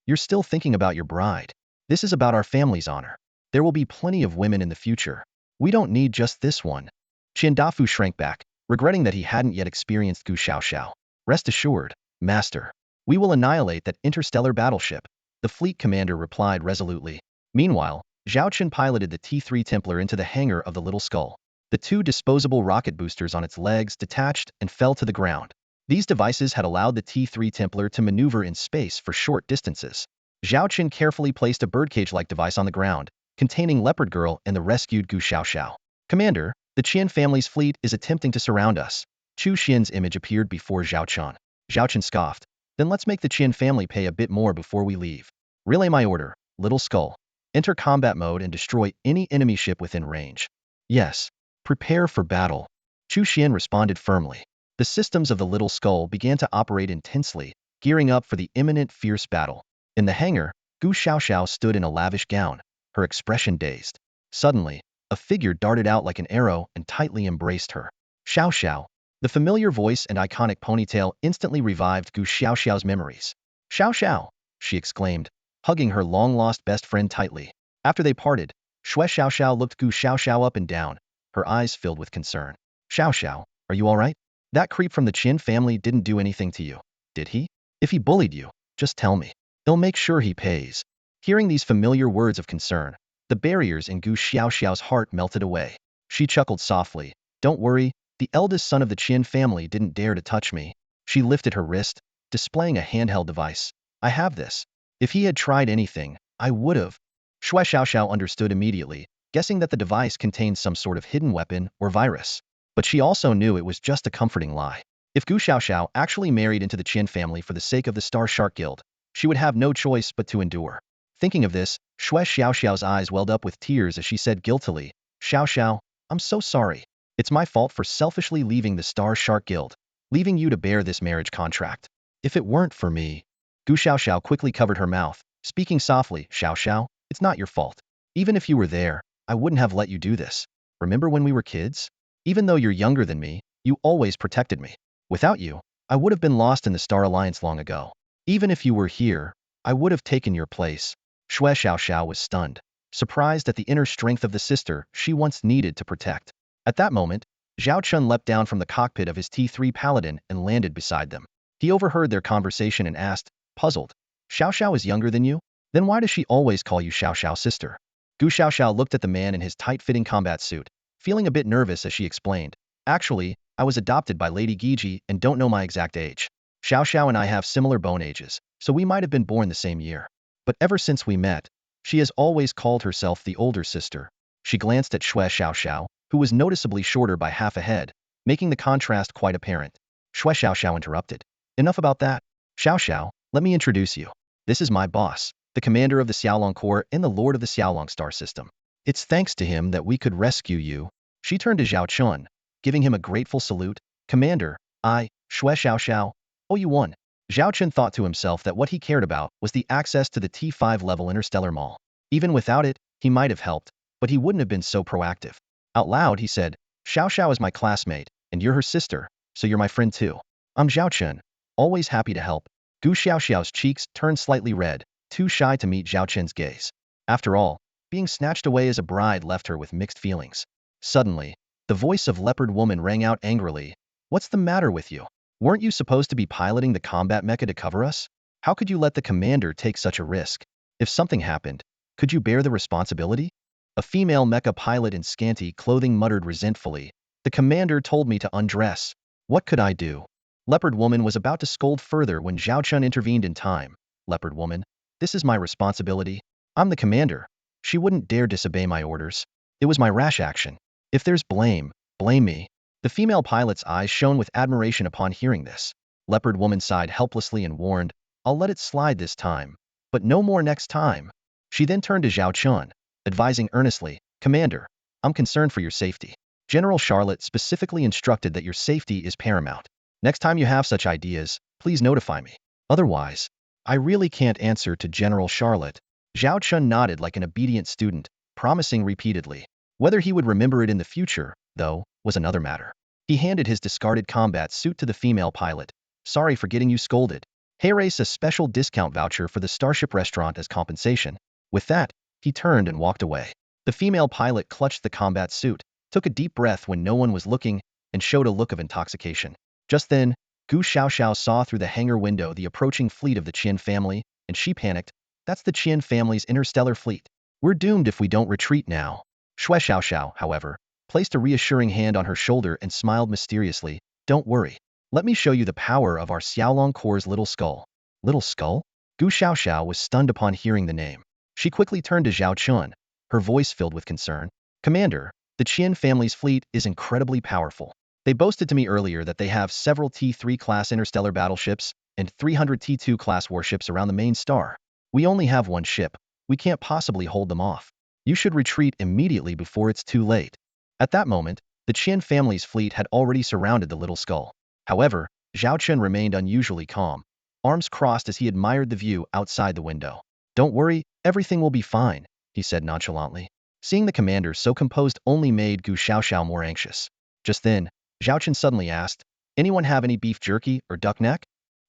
S1: You're still thinking about your bride. This is about our family's honor. There will be plenty of women in the future. We don't need just this one. Qin Dafu shrank back, regretting that he hadn't yet experienced Gu Xiaoxiao. Rest assured, master. We will annihilate that interstellar battleship, the fleet commander replied resolutely. Meanwhile, Zhao Chen piloted the T-3 Templar into the hangar of the little skull. The two disposable rocket boosters on its legs detached and fell to the ground. These devices had allowed the T-3 Templar to maneuver in space for short distances. Zhao Chen carefully placed a birdcage-like device on the ground, containing Leopard Girl and the rescued Gu Xiaoxiao. Commander, the Qian family's fleet is attempting to surround us. Chu Xian's image appeared before Zhao Chen. Zhao Chen scoffed. Then let's make the Qian family pay a bit more before we leave. Relay my order, Little Skull. Enter combat mode and destroy any enemy ship within range. Yes. Prepare for battle. Chu Xian responded firmly. The systems of the Little Skull began to operate intensely, gearing up for the imminent fierce battle. In the hangar, Gu Xiaoxiao stood in a lavish gown, her expression dazed. Suddenly, a figure darted out like an arrow and tightly embraced her. Xiaoxiao. The familiar voice and iconic ponytail instantly revived Gu Xiaoxiao's memories. Xiaoxiao, she exclaimed, hugging her long-lost best friend tightly. After they parted, Xue Xiaoxiao looked Gu Xiaoxiao up and down, her eyes filled with concern. Xiaoxiao, are you all right? That creep from the Qin family didn't do anything to you, did he? If he bullied you, just tell me. He'll make sure he pays. Hearing these familiar words of concern, the barriers in Gu Xiaoxiao's heart melted away. She chuckled softly. Don't worry, the eldest son of the Qin family didn't dare to touch me. She lifted her wrist, displaying a handheld device. I have this. If he had tried anything, I would have. Xue Xiaoxiao understood immediately, guessing that the device contained some sort of hidden weapon or virus. But she also knew it was just a comforting lie. If Gu Xiaoxiao actually married into the Qin family for the sake of the Star Shark Guild, she would have no choice but to endure. Thinking of this, Shui Xiaoxiao's eyes welled up with tears as she said guiltily, Xiaoxiao, I'm so sorry. It's my fault for selfishly leaving the Star Shark Guild, leaving you to bear this marriage contract. If it weren't for me. Gu Xiaoxiao quickly covered her mouth, speaking softly, Xiaoxiao, it's not your fault. Even if you were there, I wouldn't have let you do this. Remember when we were kids? Even though you're younger than me, you always protected me. Without you, I would have been lost in the Star Alliance long ago. Even if you were here, I would have taken your place. Shui Xiaoxiao was stunned, surprised at the inner strength of the sister she once needed to protect. At that moment, Zhao Chen leapt down from the cockpit of his T3 Paladin and landed beside them. He overheard their conversation and asked, puzzled, Xiaoxiao is younger than you? Then why does she always call you Xiaoxiao sister? Gu Xiaoxiao looked at the man in his tight-fitting combat suit, feeling a bit nervous as she explained, actually, I was adopted by Lady Gigi and don't know my exact age. Xiaoxiao and I have similar bone ages, so we might have been born the same year. But ever since we met, she has always called herself the older sister. She glanced at Shui Xiaoxiao, who was noticeably shorter by half a head, making the contrast quite apparent. Shui Xiaoxiao interrupted. Enough about that. Xiaoxiao, let me introduce you. This is my boss, the commander of the Xiaolong Corps and the lord of the Xiaolong star system. It's thanks to him that we could rescue you. She turned to Zhao Chen, giving him a grateful salute. Commander, I, Shui Xiaoxiao, owe you one. Zhao Chen thought to himself that what he cared about was the access to the T5 level interstellar mall. Even without it, he might have helped, but he wouldn't have been so proactive. Out loud, he said, Xiaoxiao is my classmate, and you're her sister, so you're my friend too. I'm Zhao Chen, always happy to help. Gu Xiaoxiao's cheeks turned slightly red, too shy to meet Zhao Chen's gaze. After all, being snatched away as a bride left her with mixed feelings. Suddenly, the voice of Leopard Woman rang out angrily. What's the matter with you? Weren't you supposed to be piloting the combat mecha to cover us? How could you let the commander take such a risk? If something happened, could you bear the responsibility? A female mecha pilot in scanty clothing muttered resentfully. The commander told me to undress. What could I do? Leopard Woman was about to scold further when Zhao Chen intervened in time. Leopard Woman, this is my responsibility. I'm the commander. She wouldn't dare disobey my orders. It was my rash action. If there's blame, blame me. The female pilot's eyes shone with admiration upon hearing this. Leopard Woman sighed helplessly and warned, I'll let it slide this time, but no more next time. She then turned to Zhao Chen, advising earnestly, Commander, I'm concerned for your safety. General Charlotte specifically instructed that your safety is paramount. Next time you have such ideas, please notify me. Otherwise, I really can't answer to General Charlotte. Zhao Chen nodded like an obedient student, promising repeatedly. Whether he would remember it in the future, though, was another matter. He handed his discarded combat suit to the female pilot. Sorry for getting you scolded. Here's a special discount voucher for the Starship restaurant as compensation. With that, he turned and walked away. The female pilot clutched the combat suit, took a deep breath when no one was looking, and showed a look of intoxication. Just then, Gu Xiaoxiao saw through the hangar window the approaching fleet of the Qian family, and she panicked. That's the Qian family's interstellar fleet. We're doomed if we don't retreat now. Shui Xiaoxiao, however, placed a reassuring hand on her shoulder and smiled mysteriously. Don't worry. Let me show you the power of our Xiaolong Corps' little skull. Little skull? Gu Xiaoxiao was stunned upon hearing the name. She quickly turned to Zhao Chen, her voice filled with concern. Commander, the Qian family's fleet is incredibly powerful. They boasted to me earlier that they have several T3 class interstellar battleships and 300 T2 class warships around the main star. We only have one ship. We can't possibly hold them off. You should retreat immediately before it's too late. At that moment, the Qian family's fleet had already surrounded the little skull. However, Zhao Chen remained unusually calm, arms crossed as he admired the view outside the window. Don't worry, everything will be fine, he said nonchalantly. Seeing the commander so composed only made Gu Xiaoxiao more anxious. Just then, Zhao Chen suddenly asked, anyone have any beef jerky or duck neck?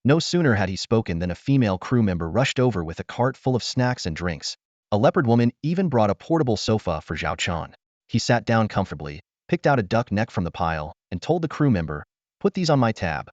S1: No sooner had he spoken than a female crew member rushed over with a cart full of snacks and drinks. A leopard woman even brought a portable sofa for Zhao Chen. He sat down comfortably, picked out a duck neck from the pile, and told the crew member, put these on my tab.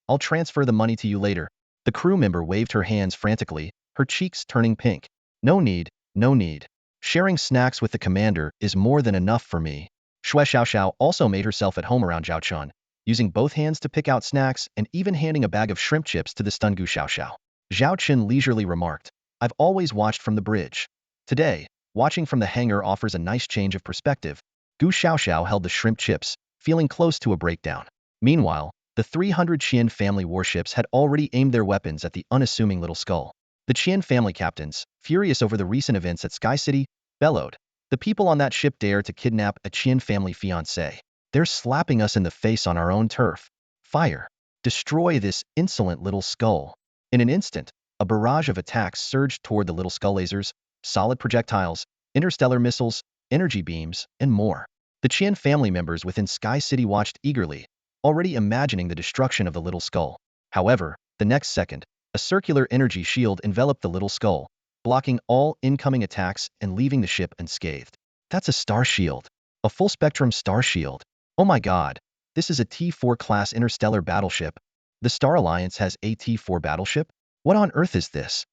S1: I'll transfer the money to you later. The crew member waved her hands frantically, her cheeks turning pink. No need, no need. Sharing snacks with the commander is more than enough for me. Shui Xiaoxiao also made herself at home around Zhao Chen, using both hands to pick out snacks and even handing a bag of shrimp chips to the stunned Gu Xiaoxiao. Zhao Chen leisurely remarked, I've always watched from the bridge. Today, watching from the hangar offers a nice change of perspective. Gu Xiaoxiao held the shrimp chips, feeling close to a breakdown. Meanwhile, the 300 Qian family warships had already aimed their weapons at the unassuming little skull. The Qian family captains, furious over the recent events at Sky City, bellowed, "The people on that ship dare to kidnap a Qian family fiancé. They're slapping us in the face on our own turf. Fire! Destroy this insolent little skull." In an instant, a barrage of attacks surged toward the little skull: lasers, solid projectiles, interstellar missiles, energy beams, and more. The Qian family members within Sky City watched eagerly, already imagining the destruction of the little skull. However, the next second, a circular energy shield enveloped the little skull, blocking all incoming attacks and leaving the ship unscathed. That's a star shield. A full-spectrum star shield. Oh my god, this is a T4 class interstellar battleship. The Star Alliance has a T4 battleship? What on earth is this?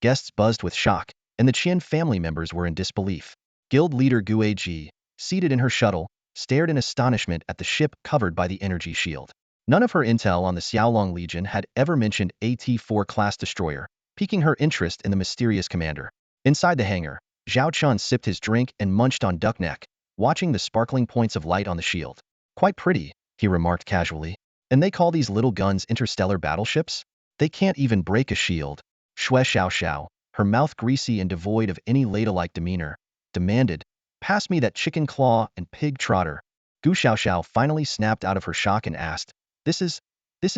S1: Guests buzzed with shock, and the Qian family members were in disbelief. Guild leader Gu Ji, seated in her shuttle, stared in astonishment at the ship covered by the energy shield. None of her intel on the Xiaolong Legion had ever mentioned a T4 class destroyer, piquing her interest in the mysterious commander. Inside the hangar, Zhao Chen sipped his drink and munched on duck neck, watching the sparkling points of light on the shield. "Quite pretty," he remarked casually. "And they call these little guns interstellar battleships? They can't even break a shield." Shui Xiao, her mouth greasy and devoid of any ladle-like demeanor, demanded, "Pass me that chicken claw and pig trotter." Gu Xiao finally snapped out of her shock and asked, This is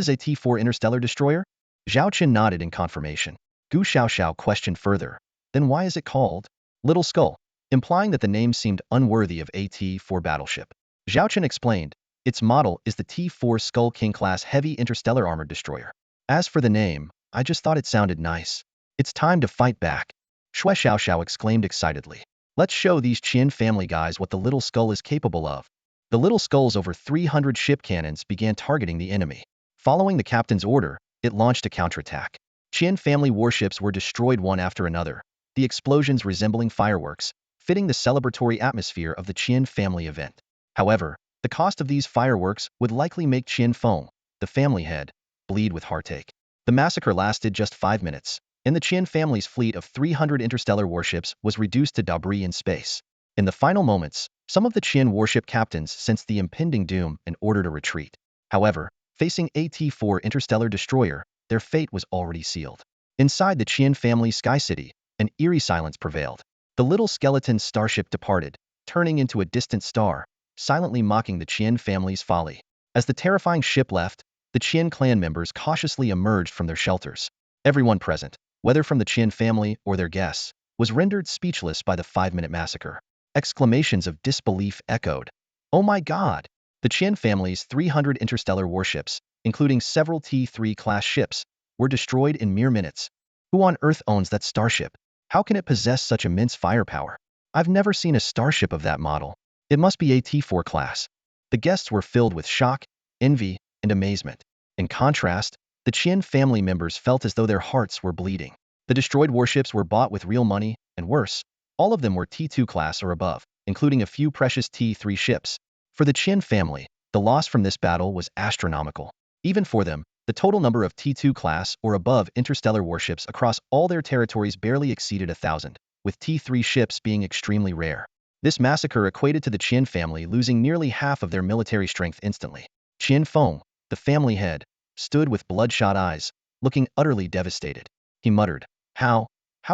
S1: a T4 interstellar destroyer?" Zhao Chen nodded in confirmation. Gu Xiao questioned further, "Then why is it called Little Skull?" implying that the name seemed unworthy of a T4 battleship. Zhao Chen explained, "Its model is the T4 Skull King class heavy interstellar armored destroyer. As for the name, I just thought it sounded nice. It's time to fight back." Shui Xiao exclaimed excitedly. "Let's show these Qian family guys what the Little Skull is capable of." The Little Skull's over 300 ship cannons began targeting the enemy. Following the captain's order, it launched a counterattack. Qian family warships were destroyed one after another, the explosions resembling fireworks, fitting the celebratory atmosphere of the Qian family event. However, the cost of these fireworks would likely make Qian Feng, the family head, bleed with heartache. The massacre lasted just 5 minutes, and the Qian family's fleet of 300 interstellar warships was reduced to debris in space. In the final moments, some of the Qian warship captains sensed the impending doom and ordered a retreat. However, facing a T4 interstellar destroyer, their fate was already sealed. Inside the Qian family Sky City, an eerie silence prevailed. The little skeleton starship departed, turning into a distant star, silently mocking the Qian family's folly. As the terrifying ship left, the Qian clan members cautiously emerged from their shelters. Everyone present, whether from the Qian family or their guests, was rendered speechless by the 5-minute massacre. Exclamations of disbelief echoed. "Oh my god!" The Qian family's 300 interstellar warships, including several T3 class ships, were destroyed in mere minutes. Who on earth owns that starship? How can it possess such immense firepower? I've never seen a starship of that model. It must be a T4 class. The guests were filled with shock, envy, and amazement. In contrast, the Qian family members felt as though their hearts were bleeding. The destroyed warships were bought with real money, and worse, all of them were T2 class or above, including a few precious T3 ships. For the Qian family, the loss from this battle was astronomical. Even for them, the total number of T2 class or above interstellar warships across all their territories barely exceeded 1,000, with T3 ships being extremely rare. This massacre equated to the Qian family losing nearly half of their military strength instantly. Qian Feng, the family head, stood with bloodshot eyes, looking utterly devastated. He muttered, How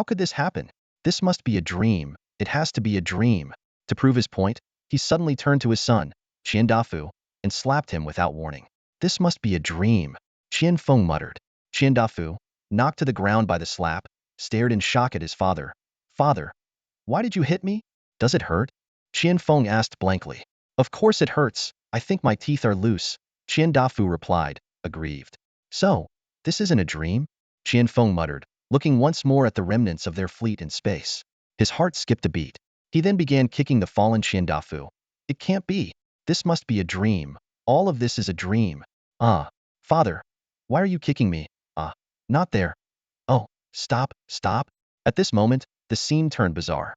S1: could this happen? This must be a dream. It has to be a dream." To prove his point, he suddenly turned to his son, Qian Dafu, and slapped him without warning. "This must be a dream," Qian Feng muttered. Qian Dafu, knocked to the ground by the slap, stared in shock at his father. "Father, why did you hit me? Does it hurt?" Qian Feng asked blankly. "Of course it hurts. I think my teeth are loose," Qian Dafu replied, aggrieved. "So, this isn't a dream?" Qian Feng muttered, looking once more at the remnants of their fleet in space. His heart skipped a beat. He then began kicking the fallen Qian Dafu. "It can't be. This must be a dream. All of this is a dream. Father, why are you kicking me? Not there. Oh, stop. At this moment, the scene turned bizarre.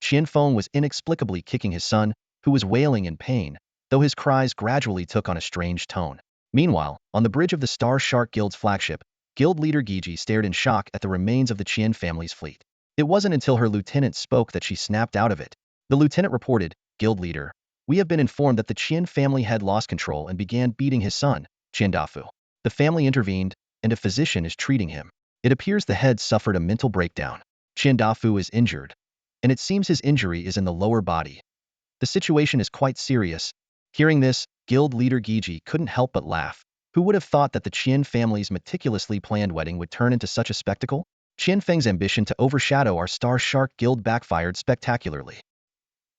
S1: Qian Feng was inexplicably kicking his son, who was wailing in pain, though his cries gradually took on a strange tone. Meanwhile, on the bridge of the Star Shark Guild's flagship, Guild leader Giji stared in shock at the remains of the Qian family's fleet. It wasn't until her lieutenant spoke that she snapped out of it. The lieutenant reported, "Guild leader, We have been informed that the Qian family had lost control and began beating his son, Qian Dafu. The family intervened, and a physician is treating him. It appears the head suffered a mental breakdown. Qian Dafu is injured, and it seems his injury is in the lower body. The situation is quite serious. Hearing this, guild leader Giji couldn't help but laugh. Who would have thought that the Qian family's meticulously planned wedding would turn into such a spectacle? Qian Feng's ambition to overshadow our Star Shark Guild backfired spectacularly.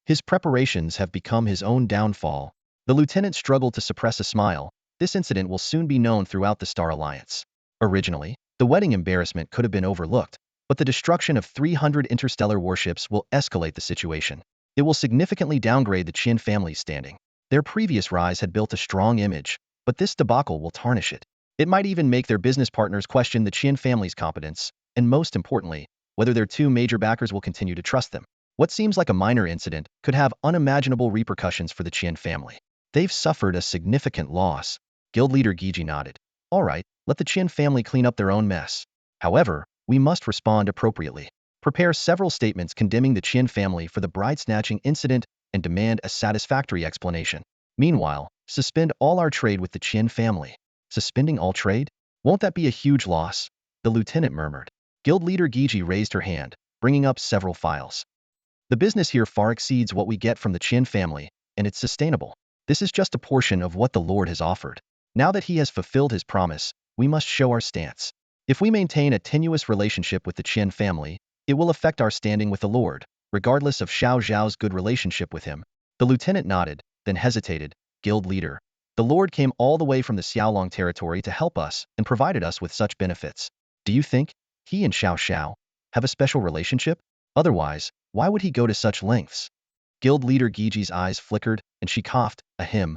S1: His preparations have become his own downfall. The lieutenant struggled to suppress a smile. This incident will soon be known throughout the Star Alliance. Originally, the wedding embarrassment could have been overlooked, but the destruction of 300 interstellar warships will escalate the situation. It will significantly downgrade the Qian family's standing. Their previous rise had built a strong image, but this debacle will tarnish it. It might even make their business partners question the Qian family's competence, and most importantly, whether their two major backers will continue to trust them. What seems like a minor incident could have unimaginable repercussions for the Qian family. They've suffered a significant loss. Guild leader Giji nodded. All right, let the Qian family clean up their own mess. However, we must respond appropriately. Prepare several statements condemning the Qian family for the bride-snatching incident and demand a satisfactory explanation. Meanwhile, suspend all our trade with the Qian family. Suspending all trade? Won't that be a huge loss? The lieutenant murmured. Guild leader Giji raised her hand, bringing up several files. The business here far exceeds what we get from the Qian family, and it's sustainable. This is just a portion of what the Lord has offered. Now that he has fulfilled his promise, we must show our stance. If we maintain a tenuous relationship with the Qian family, it will affect our standing with the Lord, regardless of Xiao Zhao's good relationship with him. The lieutenant nodded, then hesitated. Guild leader. The Lord came all the way from the Xiaolong territory to help us and provided us with such benefits. Do you think he and Xiao Xiao have a special relationship? Otherwise, why would he go to such lengths? Guild leader Giji's eyes flickered, and she coughed. Ahem.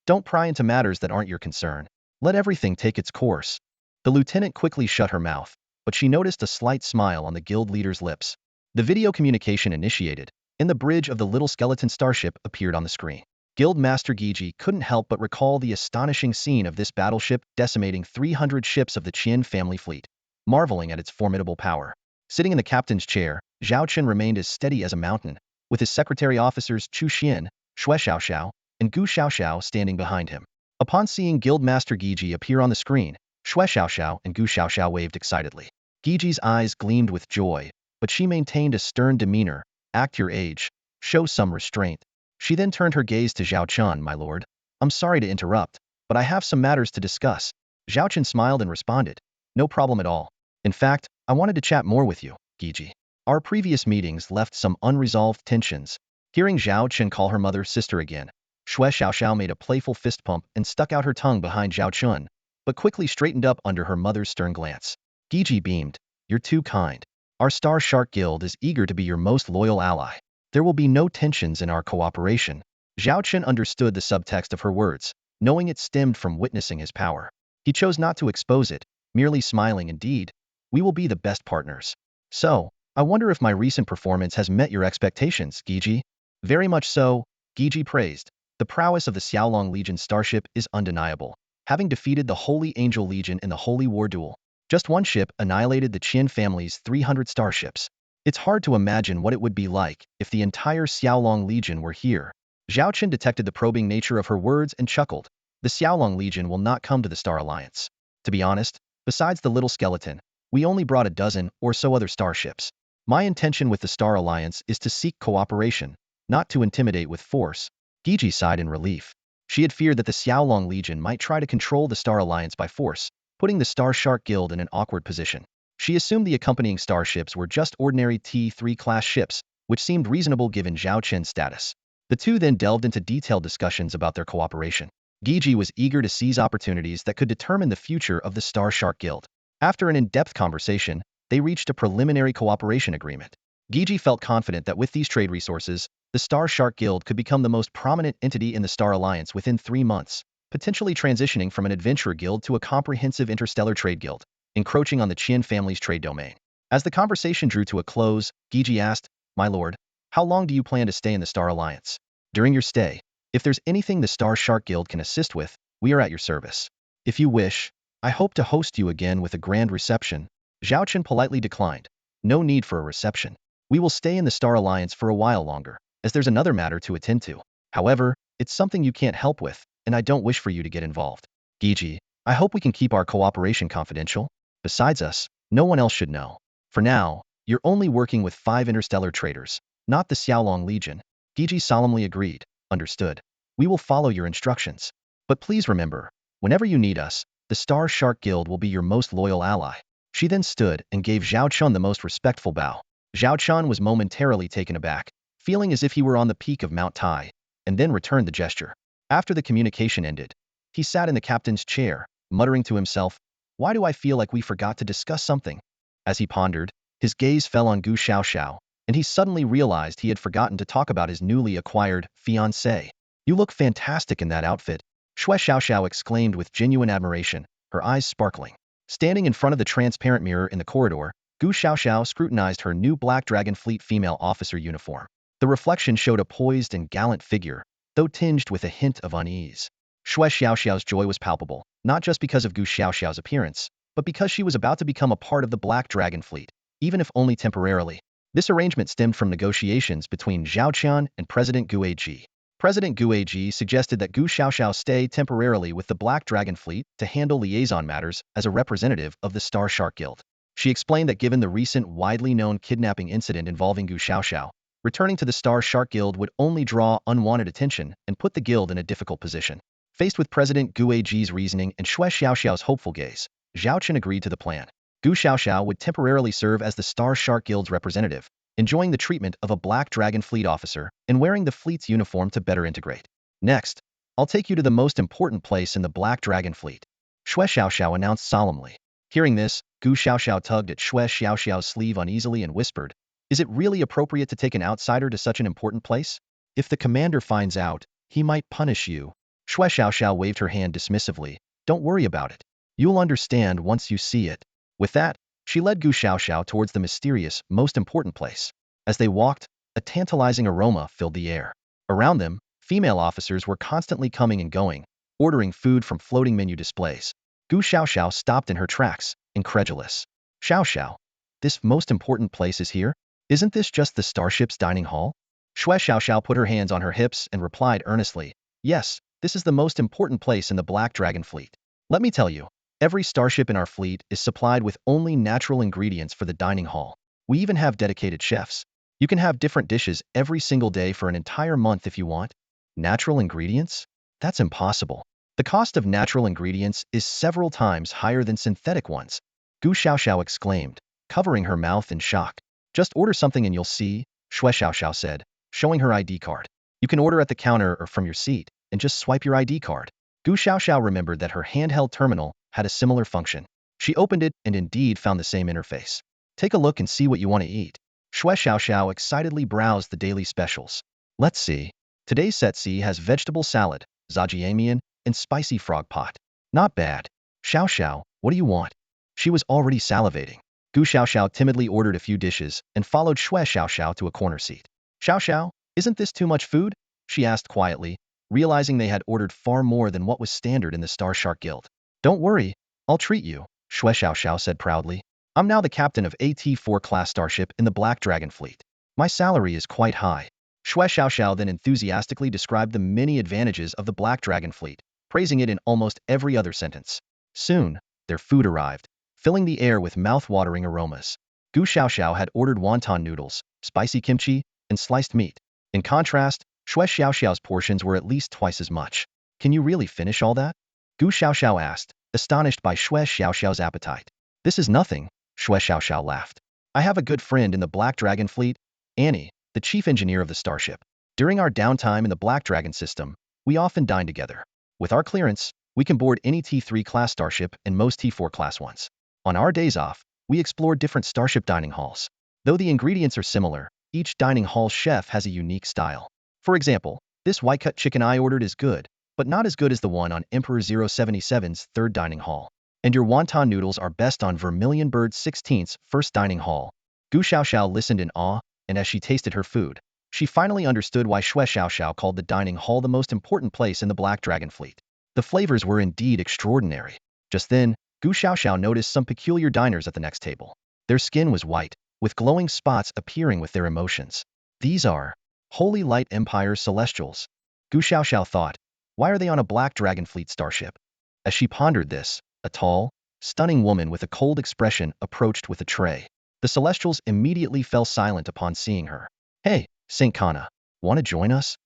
S1: Don't pry into matters that aren't your concern. Let everything take its course. The lieutenant quickly shut her mouth, but she noticed a slight smile on the guild leader's lips. The video communication initiated, and the bridge of the little skeleton starship appeared on the screen. Guild Master Giji couldn't help but recall the astonishing scene of this battleship decimating 300 ships of the Qian family fleet, marveling at its formidable power. Sitting in the captain's chair, Zhao Chen remained as steady as a mountain, with his secretary officers Chu Xian, Xue Xiaoxiao, and Gu Xiaoxiao standing behind him. Upon seeing Guild Master Giji appear on the screen, Xue Xiaoxiao and Gu Xiaoxiao waved excitedly. Giji's eyes gleamed with joy, but she maintained a stern demeanor. Act your age. Show some restraint. She then turned her gaze to Zhao Chen. My lord, I'm sorry to interrupt, but I have some matters to discuss. Zhao Chen smiled and responded. No problem at all. In fact, I wanted to chat more with you, Giji. Our previous meetings left some unresolved tensions. Hearing Zhao Chen call her mother sister again, Xue Xiaoxiao made a playful fist pump and stuck out her tongue behind Zhao Chen, but quickly straightened up under her mother's stern glance. Giji beamed. You're too kind. Our Star Shark Guild is eager to be your most loyal ally. There will be no tensions in our cooperation. Zhao Chen understood the subtext of her words, knowing it stemmed from witnessing his power. He chose not to expose it, merely smiling. Indeed, we will be the best partners. So, I wonder if my recent performance has met your expectations, Giji? Very much so, Giji praised. The prowess of the Xiaolong Legion starship is undeniable, having defeated the Holy Angel Legion in the Holy War duel. Just one ship annihilated the Qian family's 300 starships. It's hard to imagine what it would be like if the entire Xiaolong Legion were here. Zhao Chen detected the probing nature of her words and chuckled. The Xiaolong Legion will not come to the Star Alliance. To be honest, besides the little skeleton, we only brought a dozen or so other starships. My intention with the Star Alliance is to seek cooperation, not to intimidate with force. Giji sighed in relief. She had feared that the Xiaolong Legion might try to control the Star Alliance by force, putting the Star Shark Guild in an awkward position. She assumed the accompanying starships were just ordinary T3 class ships, which seemed reasonable given Zhao Chen's status. The two then delved into detailed discussions about their cooperation. Giji was eager to seize opportunities that could determine the future of the Star Shark Guild. After an in-depth conversation, they reached a preliminary cooperation agreement. Giji felt confident that with these trade resources, the Star Shark Guild could become the most prominent entity in the Star Alliance within 3 months, potentially transitioning from an adventurer guild to a comprehensive interstellar trade guild, encroaching on the Qian family's trade domain. As the conversation drew to a close, Giji asked, My lord, how long do you plan to stay in the Star Alliance? During your stay, if there's anything the Star Shark Guild can assist with, we are at your service. If you wish, I hope to host you again with a grand reception. Zhao Chen politely declined. No need for a reception. We will stay in the Star Alliance for a while longer, as there's another matter to attend to. However, it's something you can't help with, and I don't wish for you to get involved. Gigi, I hope we can keep our cooperation confidential. Besides us, no one else should know. For now, you're only working with 5 interstellar traders, not the Xiaolong Legion. Gigi solemnly agreed. Understood. We will follow your instructions. But please remember, whenever you need us, the Star Shark Guild will be your most loyal ally. She then stood and gave Zhao Chen the most respectful bow. Zhao Chen was momentarily taken aback, feeling as if he were on the peak of Mount Tai, and then returned the gesture. After the communication ended, he sat in the captain's chair, muttering to himself, "Why do I feel like we forgot to discuss something?" As he pondered, his gaze fell on Gu Xiaoxiao, and he suddenly realized he had forgotten to talk about his newly acquired fiancée. "You look fantastic in that outfit," Shui Xiaoxiao exclaimed with genuine admiration, her eyes sparkling. Standing in front of the transparent mirror in the corridor, Gu Xiaoxiao scrutinized her new Black Dragon Fleet female officer uniform. The reflection showed a poised and gallant figure, though tinged with a hint of unease. Shui Xiaoxiao's joy was palpable, not just because of Gu Xiaoxiao's appearance, but because she was about to become a part of the Black Dragon Fleet, even if only temporarily. This arrangement stemmed from negotiations between Zhao Chen and President Gu Aiji. President Gu Aiji suggested that Gu Xiaoxiao stay temporarily with the Black Dragon Fleet to handle liaison matters as a representative of the Star Shark Guild. She explained that given the recent widely known kidnapping incident involving Gu Xiaoxiao, returning to the Star Shark Guild would only draw unwanted attention and put the guild in a difficult position. Faced with President Gu Aiji's reasoning and Shui Xiaoxiao's hopeful gaze, Zhao Chen agreed to the plan. Gu Xiaoxiao would temporarily serve as the Star Shark Guild's representative, enjoying the treatment of a Black Dragon Fleet officer and wearing the fleet's uniform to better integrate. Next, I'll take you to the most important place in the Black Dragon Fleet, Shui Xiaoxiao announced solemnly. Hearing this, Gu Xiaoxiao tugged at Shui Xiaoxiao's sleeve uneasily and whispered, "Is it really appropriate to take an outsider to such an important place? If the commander finds out, he might punish you." Shui Xiaoxiao waved her hand dismissively. "Don't worry about it. You'll understand once you see it." With that, she led Gu Xiaoxiao towards the mysterious, most important place. As they walked, a tantalizing aroma filled the air. Around them, female officers were constantly coming and going, ordering food from floating menu displays. Gu Xiaoxiao stopped in her tracks, incredulous. "Xiaoxiao, this most important place is here? Isn't this just the starship's dining hall?" Shui Xiaoxiao put her hands on her hips and replied earnestly, "Yes, this is the most important place in the Black Dragon Fleet. Let me tell you, every starship in our fleet is supplied with only natural ingredients for the dining hall. We even have dedicated chefs. You can have different dishes every single day for an entire month if you want." Natural ingredients? That's impossible. The cost of natural ingredients is several times higher than synthetic ones, Gu Xiaoxiao exclaimed, covering her mouth in shock. "Just order something and you'll see," Shui Xiaoxiao said, showing her ID card. "You can order at the counter or from your seat, and just swipe your ID card." Gu Xiaoxiao remembered that her handheld terminal had a similar function. She opened it and indeed found the same interface. "Take a look and see what you want to eat." Shui Xiaoxiao excitedly browsed the daily specials. "Let's see. Today's set C has vegetable salad, zhajiamian, and spicy frog pot. Not bad. Xiaoxiao, what do you want?" She was already salivating. Gu Xiaoxiao timidly ordered a few dishes and followed Shui Xiaoxiao to a corner seat. "Xiaoxiao, isn't this too much food?" she asked quietly, realizing they had ordered far more than what was standard in the Star Shark Guild. "Don't worry, I'll treat you," Shui Xiaoxiao said proudly. "I'm now the captain of AT-4 class starship in the Black Dragon Fleet. My salary is quite high." Shui Xiaoxiao then enthusiastically described the many advantages of the Black Dragon Fleet, praising it in almost every other sentence. Soon, their food arrived, filling the air with mouth-watering aromas. Gu Xiaoxiao had ordered wonton noodles, spicy kimchi, and sliced meat. In contrast, Shui Xiaoxiao's portions were at least twice as much. "Can you really finish all that?" Gu Xiaoxiao asked, astonished by Shui Xiaoxiao's appetite. "This is nothing," Shui Xiaoxiao laughed. "I have a good friend in the Black Dragon Fleet, Annie, the chief engineer of the starship. During our downtime in the Black Dragon system, we often dine together. With our clearance, we can board any T3 class starship and most T4 class ones. On our days off, we explore different starship dining halls. Though the ingredients are similar, each dining hall chef has a unique style. For example, this white-cut chicken I ordered is good, but not as good as the one on Emperor 077's third dining hall. And your wonton noodles are best on Vermilion Bird 16's first dining hall." Gu Xiaoxiao listened in awe, and as she tasted her food, she finally understood why Shui Xiaoxiao called the dining hall the most important place in the Black Dragon Fleet. The flavors were indeed extraordinary. Just then, Gu Xiaoxiao noticed some peculiar diners at the next table. Their skin was white, with glowing spots appearing with their emotions. "These are Holy Light Empire Celestials." Gu Xiaoxiao thought. Why are they on a Black Dragon Fleet starship? As she pondered this, a tall, stunning woman with a cold expression approached with a tray. The Celestials immediately fell silent upon seeing her. Hey, Saint Kana, want to join us?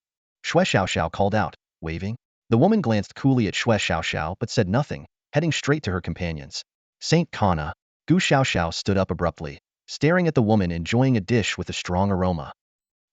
S1: Xue Xiaoxiao called out, waving. The woman glanced coolly at Xue Xiaoxiao but said nothing, heading straight to her companions. Saint Kana. Gu Xiaoxiao stood up abruptly, staring at the woman enjoying a dish with a strong aroma.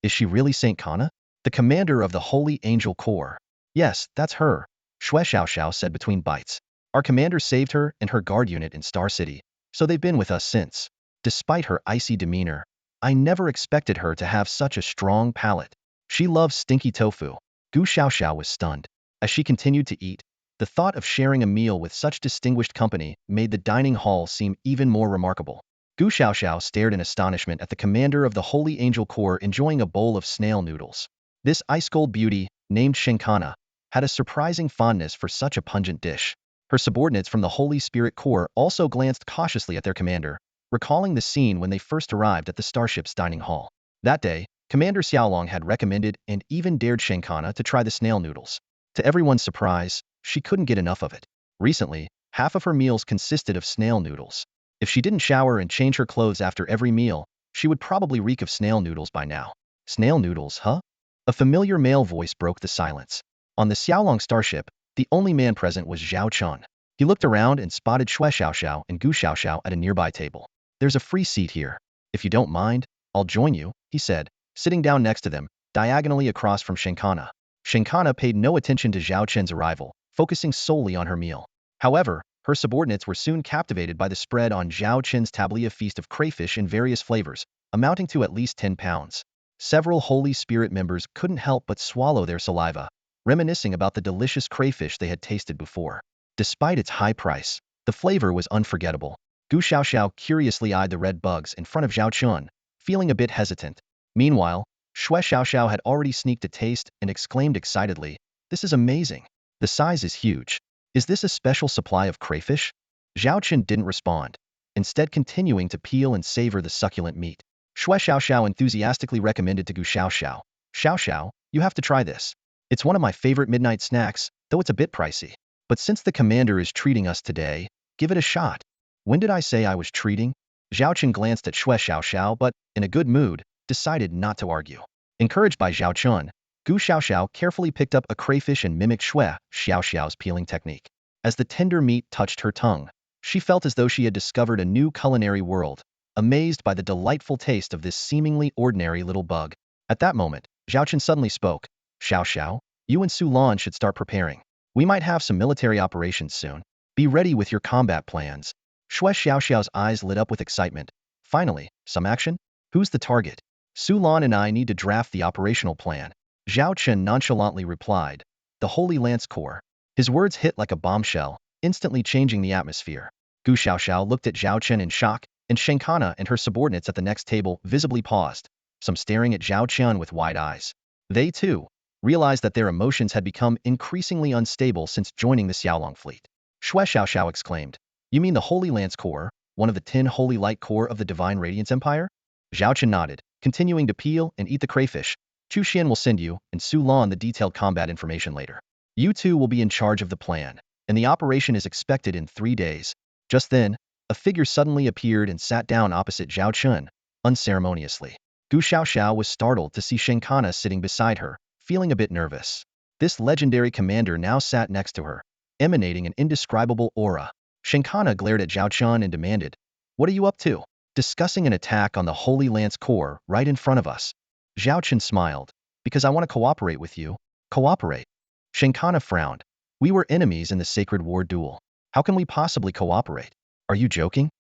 S1: Is she really Saint Kana? The commander of the Holy Angel Corps. Yes, that's her, Xue Xiaoxiao said between bites. Our commander saved her and her guard unit in Star City, so they've been with us since. Despite her icy demeanor, I never expected her to have such a strong palate. She loves stinky tofu. Gu Xiaoxiao was stunned. As she continued to eat, the thought of sharing a meal with such distinguished company made the dining hall seem even more remarkable. Gu Xiaoxiao stared in astonishment at the commander of the Holy Angel Corps enjoying a bowl of snail noodles. This ice-cold beauty, named Shenkana, had a surprising fondness for such a pungent dish. Her subordinates from the Holy Spirit Corps also glanced cautiously at their commander, recalling the scene when they first arrived at the starship's dining hall. That day, Commander Xiaolong had recommended and even dared Shenkana to try the snail noodles. To everyone's surprise, she couldn't get enough of it. Recently, half of her meals consisted of snail noodles. If she didn't shower and change her clothes after every meal, she would probably reek of snail noodles by now. Snail noodles, huh? A familiar male voice broke the silence. On the Xiaolong starship, the only man present was Zhao Chen. He looked around and spotted Xue Xiaoxiao and Gu Xiaoxiao at a nearby table. There's a free seat here. If you don't mind, I'll join you, he said, sitting down next to them, diagonally across from Shenkana. Shenkana paid no attention to Zhao Chen's arrival, focusing solely on her meal. However, her subordinates were soon captivated by the spread on Zhao Chen's tablia feast of crayfish in various flavors, amounting to at least 10 pounds. Several Holy Spirit members couldn't help but swallow their saliva, reminiscing about the delicious crayfish they had tasted before. Despite its high price, the flavor was unforgettable. Gu Xiaoxiao curiously eyed the red bugs in front of Zhao Chen, feeling a bit hesitant. Meanwhile, Xue Xiaoxiao had already sneaked a taste and exclaimed excitedly, "This is amazing. The size is huge. Is this a special supply of crayfish?" Zhao Chen didn't respond, instead continuing to peel and savor the succulent meat. Xue Xiaoxiao enthusiastically recommended to Gu Xiaoxiao, "Xiaoxiao, you have to try this. It's one of my favorite midnight snacks, though it's a bit pricey. But since the commander is treating us today, give it a shot." When did I say I was treating? Zhao Chen glanced at Xue Xiaoxiao but, in a good mood, decided not to argue. Encouraged by Zhao Chen, Gu Xiaoxiao carefully picked up a crayfish and mimicked Xue Xiaoxiao's peeling technique. As the tender meat touched her tongue, she felt as though she had discovered a new culinary world, amazed by the delightful taste of this seemingly ordinary little bug. At that moment, Zhao Chen suddenly spoke. "Xiaoxiao, you and Su Lan should start preparing. We might have some military operations soon. Be ready with your combat plans." Xue Xiaoxiao's eyes lit up with excitement. Finally, some action? Who's the target? Su Lan and I need to draft the operational plan. Zhao Chen nonchalantly replied. The Holy Lance Corps. His words hit like a bombshell, instantly changing the atmosphere. Gu Xiaoxiao looked at Zhao Chen in shock, and Shenkana and her subordinates at the next table visibly paused, some staring at Zhao Chen with wide eyes. They, too, realized that their emotions had become increasingly unstable since joining the Xiaolong fleet. Xue Xiaoxiao exclaimed. "You mean the Holy Lance Corps, one of the 10 Holy Light Corps of the Divine Radiance Empire?" Zhao Chen nodded, continuing to peel and eat the crayfish. Chu Xian will send you and Su Lan the detailed combat information later. You two will be in charge of the plan, and the operation is expected in 3 days. Just then, a figure suddenly appeared and sat down opposite Zhao Chen, unceremoniously. Gu Xiaoxiao was startled to see Shenkana sitting beside her, feeling a bit nervous. This legendary commander now sat next to her, emanating an indescribable aura. Shenkana glared at Zhao Chen and demanded, "What are you up to?" "Discussing an attack on the Holy Lance Corps right in front of us." Zhao Chen smiled. "Because I want to cooperate with you." "Cooperate?" Shenkana frowned. "We were enemies in the Sacred War duel. How can we possibly cooperate?" "Are you joking?"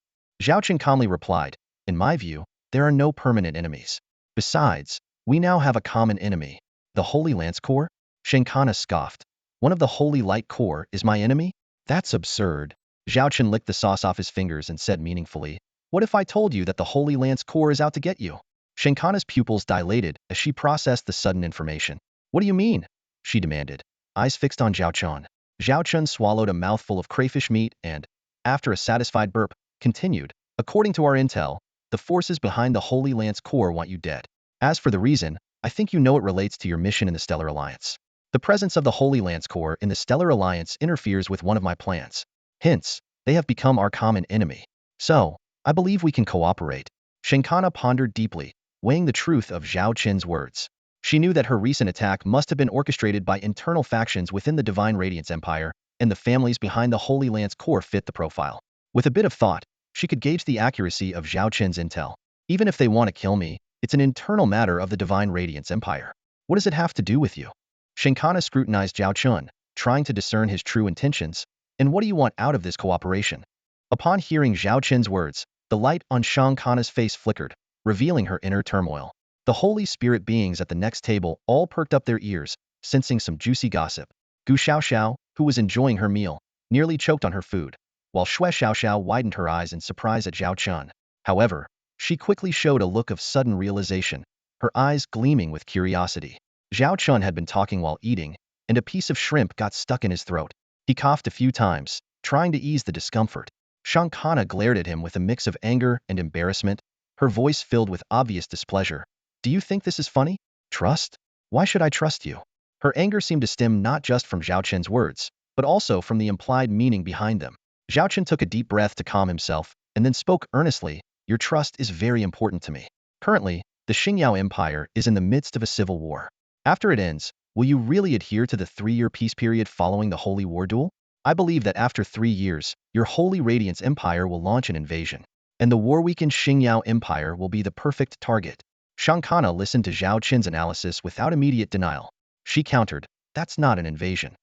S1: Zhao Chen calmly replied. "In my view, there are no permanent enemies. Besides, we now have a common enemy. The Holy Lance Corps?" Shenkana scoffed. "One of the Holy Light Corps is my enemy? That's absurd." Zhao Chen licked the sauce off his fingers and said meaningfully, "What if I told you that the Holy Lance Corps is out to get you?" Shenkana's pupils dilated as she processed the sudden information. "What do you mean?" she demanded, eyes fixed on Zhao Chen. Zhao Chen swallowed a mouthful of crayfish meat and, after a satisfied burp, continued, "According to our intel, the forces behind the Holy Lance Corps want you dead. As for the reason, I think you know it relates to your mission in the Stellar Alliance. The presence of the Holy Lance Corps in the Stellar Alliance interferes with one of my plans. Hence, they have become our common enemy. So, I believe we can cooperate. Shinkana pondered deeply, weighing the truth of Zhao Chen's words. She knew that her recent attack must have been orchestrated by internal factions within the Divine Radiance Empire, and the families behind the Holy Lance Corps fit the profile. With a bit of thought, she could gauge the accuracy of Zhao Chen's intel. Even if they want to kill me, it's an internal matter of the Divine Radiance Empire. What does it have to do with you? Shinkana scrutinized Zhao Chen, trying to discern his true intentions. And what do you want out of this cooperation? Upon hearing Zhao Chen's words, the light on Shinkana's face flickered, revealing her inner turmoil. The Holy Spirit beings at the next table all perked up their ears, sensing some juicy gossip. Gu Xiaoxiao, who was enjoying her meal, nearly choked on her food, while Xue Xiaoxiao widened her eyes in surprise at Zhao Chen. However, she quickly showed a look of sudden realization, her eyes gleaming with curiosity. Zhao Chen had been talking while eating, and a piece of shrimp got stuck in his throat. He coughed a few times, trying to ease the discomfort. Shinkana glared at him with a mix of anger and embarrassment, her voice filled with obvious displeasure. Do you think this is funny? Trust? Why should I trust you? Her anger seemed to stem not just from Zhao Chen's words, but also from the implied meaning behind them. Zhao Chen took a deep breath to calm himself, and then spoke earnestly, your trust is very important to me. Currently, the Xingyao Empire is in the midst of a civil war. After it ends, will you really adhere to the 3-year peace period following the Holy War duel? I believe that after 3 years, your Holy Radiance Empire will launch an invasion, and the war-weakened Xingyao Empire will be the perfect target. Shinkana listened to Zhao Chen's analysis without immediate denial. She countered, that's not an invasion.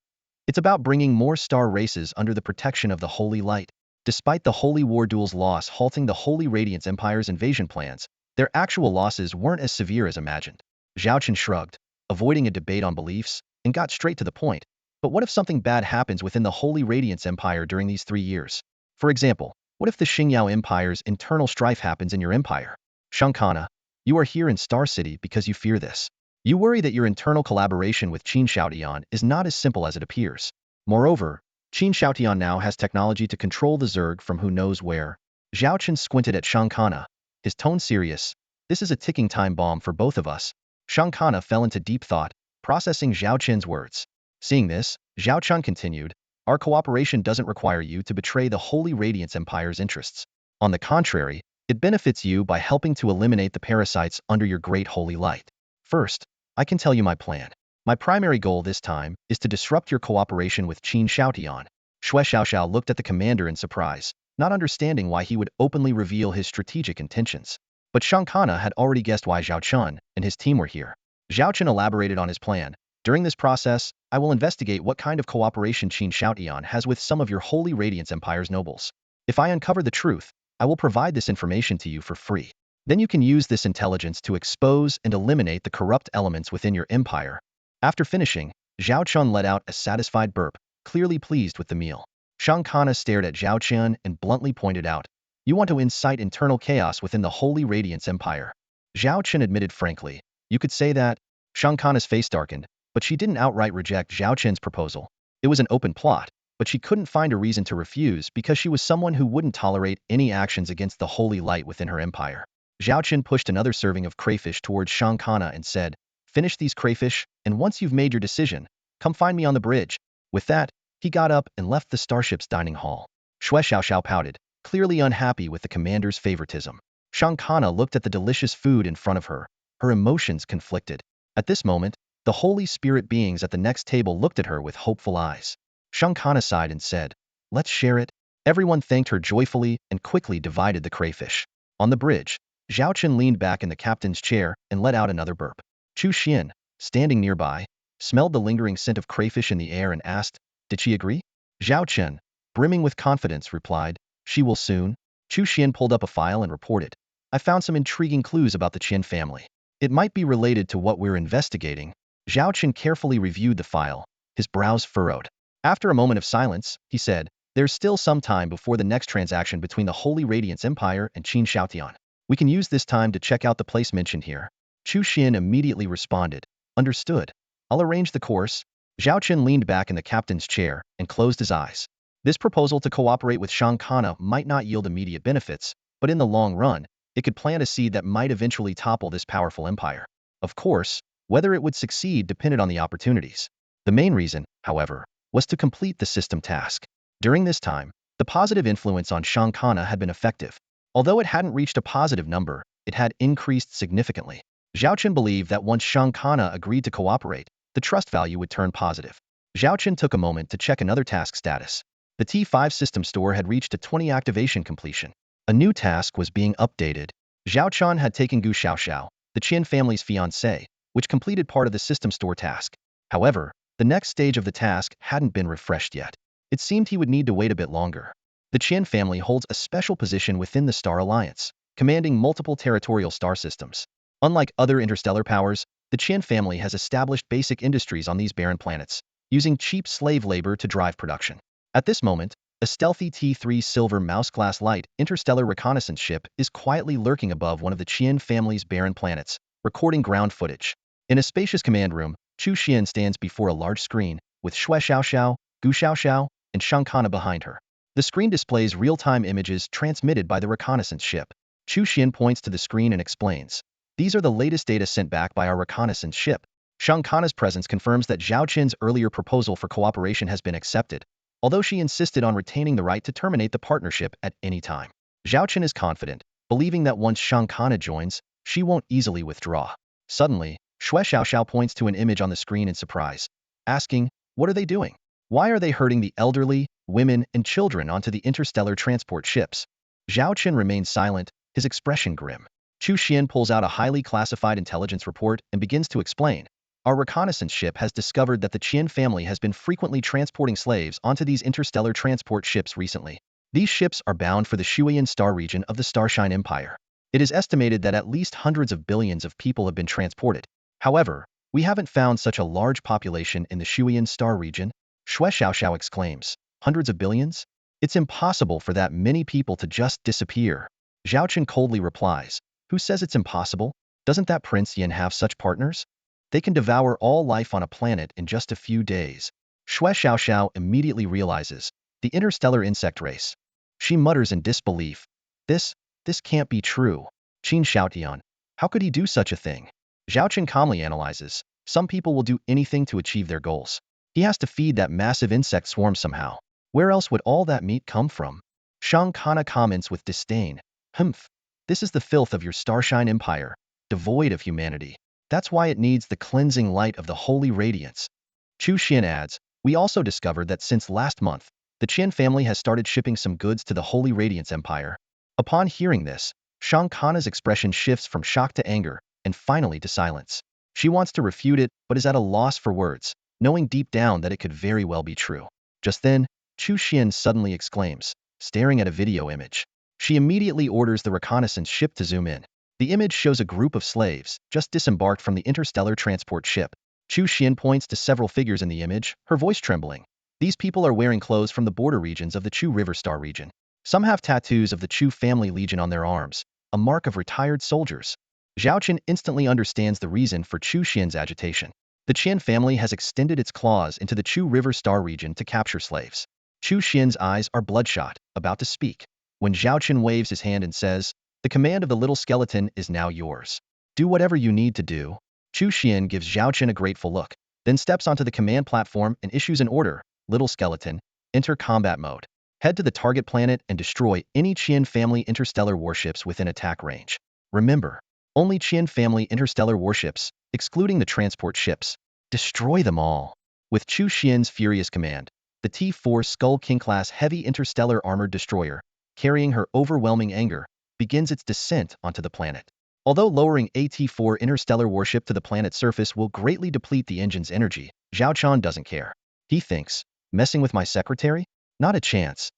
S1: It's about bringing more star races under the protection of the Holy Light. Despite the Holy War duel's loss halting the Holy Radiance Empire's invasion plans, their actual losses weren't as severe as imagined. Zhao Chen shrugged, avoiding a debate on beliefs, and got straight to the point. But what if something bad happens within the Holy Radiance Empire during these 3 years? For example, what if the Xingyao Empire's internal strife happens in your empire? Shinkana, you are here in Star City because you fear this. You worry that your internal collaboration with Qin Xiaotian is not as simple as it appears. Moreover, Qin Xiaotian now has technology to control the Zerg from who knows where. Zhao Chen squinted at Shinkana, his tone serious. This is a ticking time bomb for both of us. Shinkana fell into deep thought, processing Zhao Chen's words. Seeing this, Zhao Chen continued, our cooperation doesn't require you to betray the Holy Radiance Empire's interests. On the contrary, it benefits you by helping to eliminate the parasites under your great holy light. First, I can tell you my plan. My primary goal this time is to disrupt your cooperation with Qin Xiaotian. Xue Xiaoxiao looked at the commander in surprise, not understanding why he would openly reveal his strategic intentions. But Shinkana had already guessed why Zhao Chen and his team were here. Zhao Chen elaborated on his plan. During this process, I will investigate what kind of cooperation Qin Xiaotian has with some of your Holy Radiance Empire's nobles. If I uncover the truth, I will provide this information to you for free. Then you can use this intelligence to expose and eliminate the corrupt elements within your empire. After finishing, Zhao Chen let out a satisfied burp, clearly pleased with the meal. Shinkana stared at Zhao Chen and bluntly pointed out, you want to incite internal chaos within the Holy Radiance Empire. Zhao Chen admitted frankly, you could say that. Shinkana's face darkened, but she didn't outright reject Zhao Chen's proposal. It was an open plot, but she couldn't find a reason to refuse because she was someone who wouldn't tolerate any actions against the holy light within her empire. Zhao Chen pushed another serving of crayfish towards Shinkana and said, finish these crayfish, and once you've made your decision, come find me on the bridge. With that, he got up and left the starship's dining hall. Xue Xiaoxiao pouted, clearly unhappy with the commander's favoritism. Shinkana looked at the delicious food in front of her, her emotions conflicted. At this moment, the Holy Spirit beings at the next table looked at her with hopeful eyes. Shinkana sighed and said, let's share it. Everyone thanked her joyfully and quickly divided the crayfish. On the bridge, Zhao Chen leaned back in the captain's chair and let out another burp. Chu Xian, standing nearby, smelled the lingering scent of crayfish in the air and asked, did she agree? Zhao Chen, brimming with confidence, replied, she will soon. Chu Xian pulled up a file and reported, I found some intriguing clues about the Chen family. It might be related to what we're investigating. Zhao Chen carefully reviewed the file, his brows furrowed. After a moment of silence, he said, there's still some time before the next transaction between the Holy Radiance Empire and Qin Xiaotian. We can use this time to check out the place mentioned here. Chu Xian immediately responded, understood. I'll arrange the course. Zhao Chen leaned back in the captain's chair and closed his eyes. This proposal to cooperate with Shinkana might not yield immediate benefits, but in the long run, it could plant a seed that might eventually topple this powerful empire. Of course, whether it would succeed depended on the opportunities. The main reason, however, was to complete the system task. During this time, the positive influence on Shankana had been effective. Although it hadn't reached a positive number, it had increased significantly. Zhao Chen believed that once Shankana agreed to cooperate, the trust value would turn positive. Zhao Chen took a moment to check another task status. The T5 system store had reached a 20 activation completion. A new task was being updated. Zhao Chen had taken Gu Xiaoxiao, the Qian family's fiancée, which completed part of the system store task. However, the next stage of the task hadn't been refreshed yet. It seemed he would need to wait a bit longer. The Qian family holds a special position within the Star Alliance, commanding multiple territorial star systems. Unlike other interstellar powers, the Qian family has established basic industries on these barren planets, using cheap slave labor to drive production. At this moment, a stealthy T3 silver mouse-class light interstellar reconnaissance ship is quietly lurking above one of the Qian family's barren planets, recording ground footage. In a spacious command room, Chu Xian stands before a large screen, with Shui Xiaoxiao, Gu Xiaoxiao, and Shankana behind her. The screen displays real-time images transmitted by the reconnaissance ship. Chu Xian points to the screen and explains, "These are the latest data sent back by our reconnaissance ship." Shankana's presence confirms that Zhao Chen's earlier proposal for cooperation has been accepted, although she insisted on retaining the right to terminate the partnership at any time. Zhao Chen is confident, believing that once Shankana joins, she won't easily withdraw. Suddenly, Shui Xiaoxiao points to an image on the screen in surprise, asking, "What are they doing? Why are they herding the elderly, women, and children onto the interstellar transport ships?" Zhao Chen remains silent, his expression grim. Chu Xian pulls out a highly classified intelligence report and begins to explain, "Our reconnaissance ship has discovered that the Qian family has been frequently transporting slaves onto these interstellar transport ships recently. These ships are bound for the Shuiyan star region of the Starshine Empire. It is estimated that at least hundreds of billions of people have been transported. However, we haven't found such a large population in the Shuiyan star region." Shui Xiaoxiao exclaims, "Hundreds of billions? It's impossible for that many people to just disappear." Zhao Chen coldly replies, "Who says it's impossible? Doesn't that Prince Yin have such partners? They can devour all life on a planet in just a few days." Shui Xiaoxiao immediately realizes, the interstellar insect race. She mutters in disbelief, This can't be true. Qin Xiaotian, how could he do such a thing?" Zhao Chen calmly analyzes, "Some people will do anything to achieve their goals. He has to feed that massive insect swarm somehow. Where else would all that meat come from?" Shang Kana comments with disdain, "Humph, this is the filth of your Starshine Empire, devoid of humanity. That's why it needs the cleansing light of the holy radiance." Chu Xian adds, "We also discovered that since last month, the Qian family has started shipping some goods to the Holy Radiance Empire." Upon hearing this, Shang Kana's expression shifts from shock to anger, and finally to silence. She wants to refute it, but is at a loss for words, knowing deep down that it could very well be true. Just then, Chu Xian suddenly exclaims, staring at a video image. She immediately orders the reconnaissance ship to zoom in. The image shows a group of slaves, just disembarked from the interstellar transport ship. Chu Xian points to several figures in the image, her voice trembling. These people are wearing clothes from the border regions of the Chu River Star region. Some have tattoos of the Chu family legion on their arms, a mark of retired soldiers. Zhao Chen instantly understands the reason for Chu Xian's agitation. The Qian family has extended its claws into the Chu River Star region to capture slaves. Chu Xian's eyes are bloodshot, about to speak, when Zhao Chen waves his hand and says, "The command of the little skeleton is now yours. Do whatever you need to do." Chu Xian gives Zhao Chen a grateful look, then steps onto the command platform and issues an order, "Little skeleton, enter combat mode. Head to the target planet and destroy any Qian family interstellar warships within attack range. Remember, only Qian family interstellar warships, excluding the transport ships. Destroy them all." With Chu Xian's furious command, the T4 Skull King-class heavy interstellar armored destroyer, carrying her overwhelming anger, begins its descent onto the planet. Although lowering a T4 interstellar warship to the planet's surface will greatly deplete the engine's energy, Zhao Chen doesn't care. He thinks, "Messing with my secretary? Not a chance."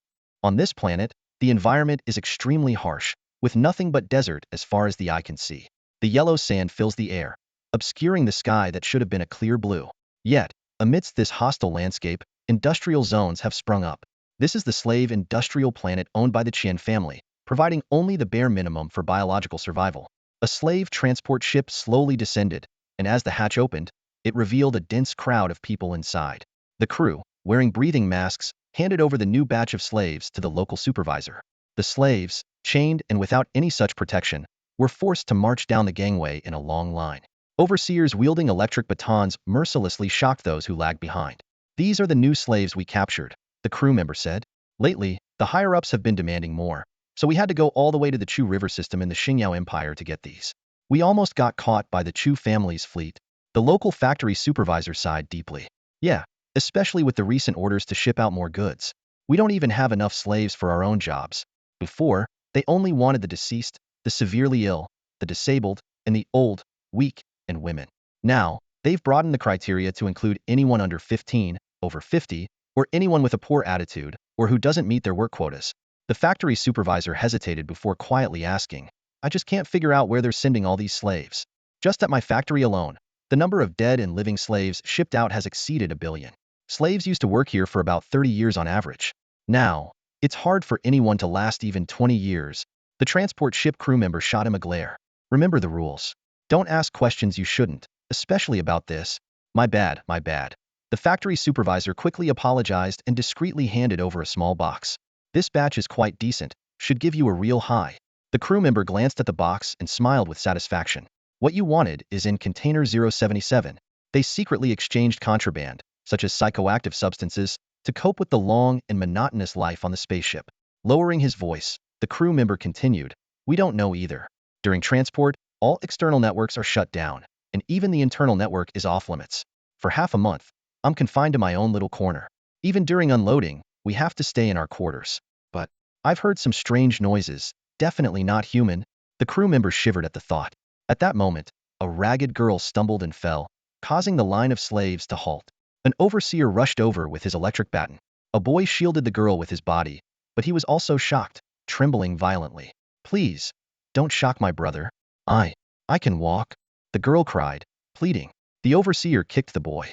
S1: On this planet, the environment is extremely harsh, with nothing but desert as far as the eye can see. The yellow sand fills the air, obscuring the sky that should have been a clear blue. Yet, amidst this hostile landscape, industrial zones have sprung up. This is the slave industrial planet owned by the Qian family, providing only the bare minimum for biological survival. A slave transport ship slowly descended, and as the hatch opened, it revealed a dense crowd of people inside. The crew, wearing breathing masks, handed over the new batch of slaves to the local supervisor. The slaves, chained and without any such protection, were forced to march down the gangway in a long line. Overseers wielding electric batons mercilessly shocked those who lagged behind. These are the new slaves we captured, the crew member said. Lately, the higher-ups have been demanding more, so we had to go all the way to the Chu River system in the Xingyao Empire to get these. We almost got caught by the Chu family's fleet. The local factory supervisor sighed deeply. Yeah, especially with the recent orders to ship out more goods. We don't even have enough slaves for our own jobs. Before, they only wanted the deceased, the severely ill, the disabled, and the old, weak, and women. Now, they've broadened the criteria to include anyone under 15, over 50, or anyone with a poor attitude, or who doesn't meet their work quotas. The factory supervisor hesitated before quietly asking, I just can't figure out where they're sending all these slaves. Just at my factory alone, the number of dead and living slaves shipped out has exceeded 1 billion. Slaves used to work here for about 30 years on average. Now, it's hard for anyone to last even 20 years. The transport ship crew member shot him a glare. Remember the rules. Don't ask questions you shouldn't, especially about this. My bad, my bad. The factory supervisor quickly apologized and discreetly handed over a small box. This batch is quite decent, should give you a real high. The crew member glanced at the box and smiled with satisfaction. What you wanted is in container 077. They secretly exchanged contraband, such as psychoactive substances, to cope with the long and monotonous life on the spaceship. Lowering his voice, the crew member continued, We don't know either. During transport, all external networks are shut down, and even the internal network is off limits. For half a month, I'm confined to my own little corner. Even during unloading, we have to stay in our quarters. But I've heard some strange noises, definitely not human. The crew member shivered at the thought. At that moment, a ragged girl stumbled and fell, causing the line of slaves to halt. An overseer rushed over with his electric baton. A boy shielded the girl with his body, but he was also shocked, trembling violently. Please, don't shock my brother. I can walk, the girl cried, pleading. The overseer kicked the boy.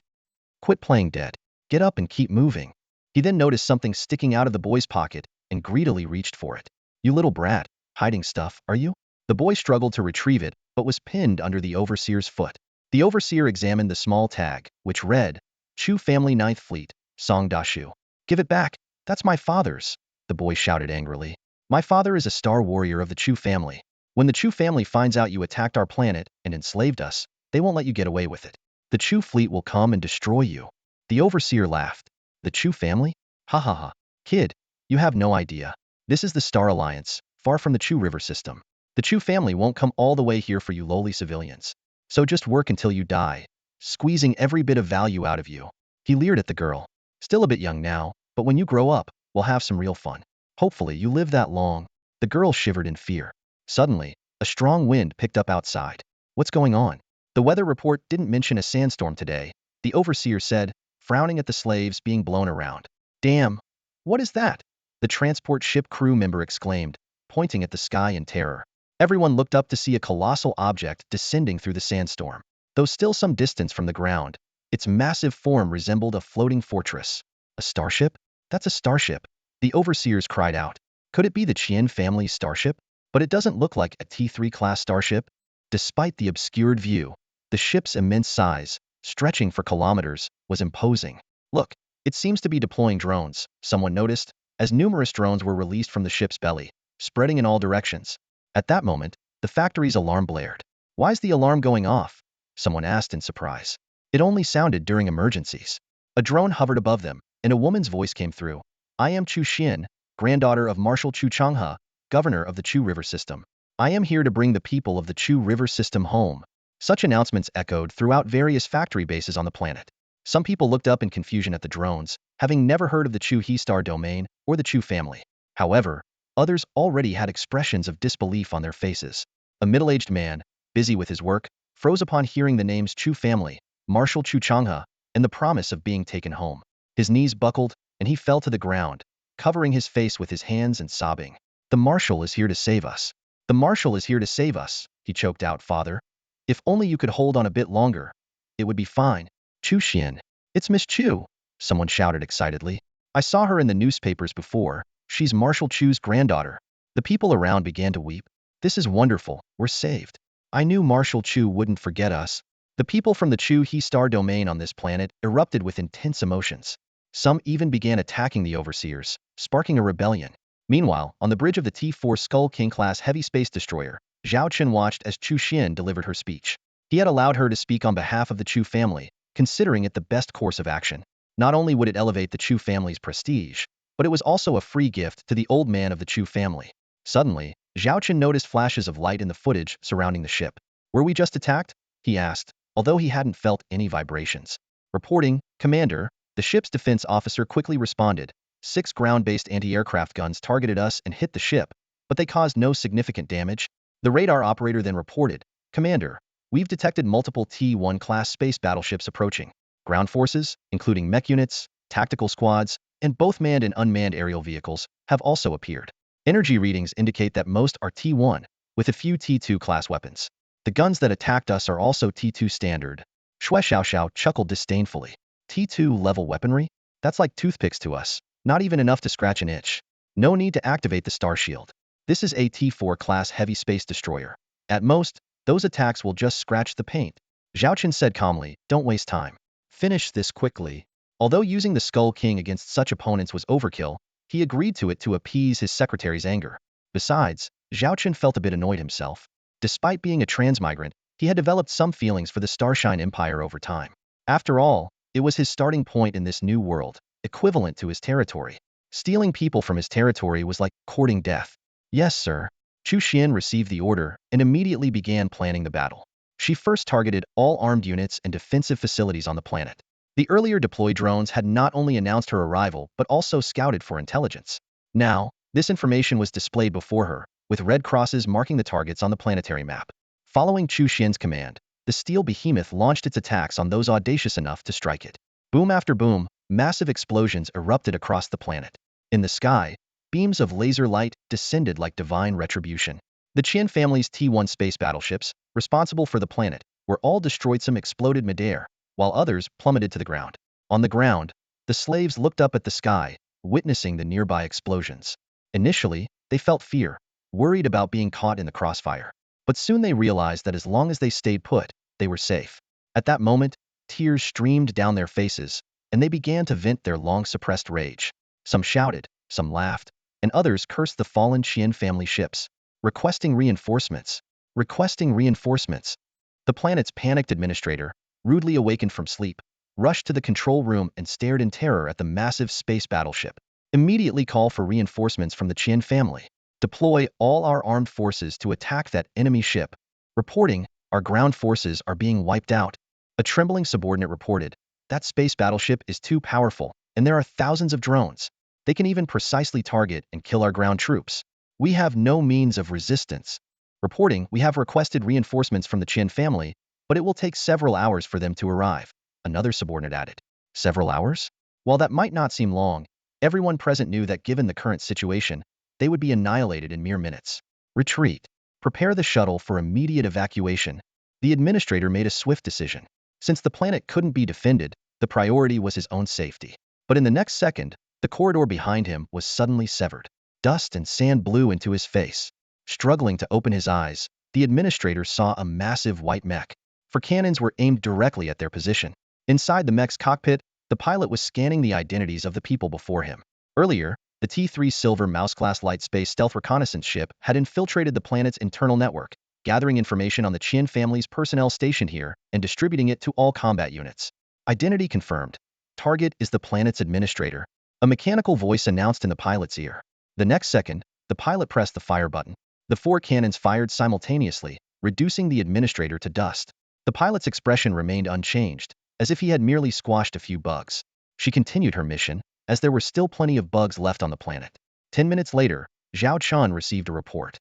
S1: Quit playing dead. Get up and keep moving. He then noticed something sticking out of the boy's pocket and greedily reached for it. You little brat, hiding stuff, are you? The boy struggled to retrieve it, but was pinned under the overseer's foot. The overseer examined the small tag, which read, Chu Family 9th Fleet, Song Da Shu. Give it back, that's my father's, the boy shouted angrily. My father is a star warrior of the Chu family. When the Chu family finds out you attacked our planet and enslaved us, they won't let you get away with it. The Chu fleet will come and destroy you. The overseer laughed. The Chu family? Ha ha ha. Kid, you have no idea. This is the Star Alliance, far from the Chu River system. The Chu family won't come all the way here for you lowly civilians. So just work until you die, squeezing every bit of value out of you. He leered at the girl. Still a bit young now, but when you grow up, we'll have some real fun. Hopefully you live that long. The girl shivered in fear. Suddenly, a strong wind picked up outside. What's going on? The weather report didn't mention a sandstorm today, the overseer said, frowning at the slaves being blown around. Damn! What is that? The transport ship crew member exclaimed, pointing at the sky in terror. Everyone looked up to see a colossal object descending through the sandstorm. Though still some distance from the ground, its massive form resembled a floating fortress. A starship? That's a starship, the overseers cried out. Could it be the Qian family's starship? But it doesn't look like a T3 class starship. Despite the obscured view, the ship's immense size, stretching for kilometers, was imposing. Look, it seems to be deploying drones, someone noticed, as numerous drones were released from the ship's belly, spreading in all directions. At that moment, the factory's alarm blared. Why's the alarm going off? Someone asked in surprise. It only sounded during emergencies. A drone hovered above them, and a woman's voice came through. I am Chu Xin, granddaughter of Marshal Chu Changhe, governor of the Chu River system. I am here to bring the people of the Chu River system home. Such announcements echoed throughout various factory bases on the planet. Some people looked up in confusion at the drones, having never heard of the Chu He Star domain or the Chu family. However, others already had expressions of disbelief on their faces. A middle-aged man, busy with his work, froze upon hearing the names Chu family, Marshal Chu Changhe, and the promise of being taken home. His knees buckled, and he fell to the ground, covering his face with his hands and sobbing. The Marshal is here to save us. The Marshal is here to save us, he choked out, Father. If only you could hold on a bit longer. It would be fine. Chu Xian. It's Miss Chu, someone shouted excitedly. I saw her in the newspapers before. She's Marshal Chu's granddaughter. The people around began to weep. This is wonderful. We're saved. I knew Marshal Chu wouldn't forget us. The people from the Chu He Star domain on this planet erupted with intense emotions. Some even began attacking the overseers, sparking a rebellion. Meanwhile, on the bridge of the T4 Skull King-class heavy space destroyer, Zhao Chen watched as Chu Xian delivered her speech. He had allowed her to speak on behalf of the Chu family, considering it the best course of action. Not only would it elevate the Chu family's prestige, but it was also a free gift to the old man of the Chu family. Suddenly, Zhao Chen noticed flashes of light in the footage surrounding the ship. Were we just attacked? He asked, although he hadn't felt any vibrations. Reporting, Commander, the ship's defense officer quickly responded. 6 ground-based anti-aircraft guns targeted us and hit the ship, but they caused no significant damage. The radar operator then reported, Commander, we've detected multiple T-1 class space battleships approaching. Ground forces, including mech units, tactical squads, and both manned and unmanned aerial vehicles, have also appeared. Energy readings indicate that most are T-1, with a few T-2 class weapons. The guns that attacked us are also T-2 standard. Shui Xiaoxiao chuckled disdainfully. T-2 level weaponry? That's like toothpicks to us. Not even enough to scratch an itch. No need to activate the star shield. This is a T-4 class heavy space destroyer. At most, those attacks will just scratch the paint. Zhao Chen said calmly, don't waste time. Finish this quickly. Although using the Skull King against such opponents was overkill, he agreed to it to appease his secretary's anger. Besides, Zhao Chen felt a bit annoyed himself. Despite being a transmigrant, he had developed some feelings for the Starshine Empire over time. After all, it was his starting point in this new world, equivalent to his territory. Stealing people from his territory was like courting death. Yes, sir. Chu Xian received the order and immediately began planning the battle. She first targeted all armed units and defensive facilities on the planet. The earlier deployed drones had not only announced her arrival but also scouted for intelligence. Now, this information was displayed before her, with red crosses marking the targets on the planetary map. Following Chu Xian's command, the steel behemoth launched its attacks on those audacious enough to strike it. Boom after boom, massive explosions erupted across the planet. In the sky, beams of laser light descended like divine retribution. The Qian family's T-1 space battleships, responsible for the planet, were all destroyed. Some exploded midair, while others plummeted to the ground. On the ground, the slaves looked up at the sky, witnessing the nearby explosions. Initially, they felt fear, worried about being caught in the crossfire. But soon they realized that as long as they stayed put, they were safe. At that moment, tears streamed down their faces, and they began to vent their long-suppressed rage. Some shouted, some laughed, and others cursed the fallen Qian family ships, requesting reinforcements. The planet's panicked administrator, rudely awakened from sleep, rushed to the control room and stared in terror at the massive space battleship. Immediately call for reinforcements from the Qian family. Deploy all our armed forces to attack that enemy ship. Reporting, our ground forces are being wiped out. A trembling subordinate reported, that space battleship is too powerful, and there are thousands of drones. They can even precisely target and kill our ground troops. We have no means of resistance. Reporting, we have requested reinforcements from the Qian family, but it will take several hours for them to arrive. Another subordinate added. Several hours? While that might not seem long, everyone present knew that given the current situation, they would be annihilated in mere minutes. Retreat. Prepare the shuttle for immediate evacuation. The administrator made a swift decision. Since the planet couldn't be defended, the priority was his own safety. But in the next second, the corridor behind him was suddenly severed. Dust and sand blew into his face. Struggling to open his eyes, the administrator saw a massive white mech. 4 cannons were aimed directly at their position. Inside the mech's cockpit, the pilot was scanning the identities of the people before him. Earlier, the T-3 Silver Mouse-class light space stealth reconnaissance ship had infiltrated the planet's internal network, gathering information on the Qian family's personnel stationed here and distributing it to all combat units. Identity confirmed. Target is the planet's administrator. A mechanical voice announced in the pilot's ear. The next second, the pilot pressed the fire button. The 4 cannons fired simultaneously, reducing the administrator to dust. The pilot's expression remained unchanged, as if he had merely squashed a few bugs. She continued her mission, as there were still plenty of bugs left on the planet. 10 minutes later, Zhao Chen received a report.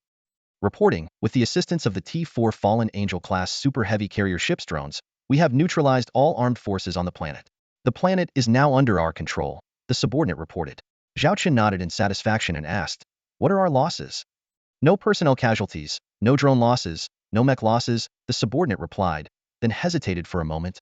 S1: Reporting, with the assistance of the T-4 Fallen Angel-class super heavy carrier ships drones, we have neutralized all armed forces on the planet. The planet is now under our control, the subordinate reported. Zhao Chen nodded in satisfaction and asked, what are our losses? No personnel casualties, no drone losses, no mech losses, the subordinate replied, then hesitated for a moment.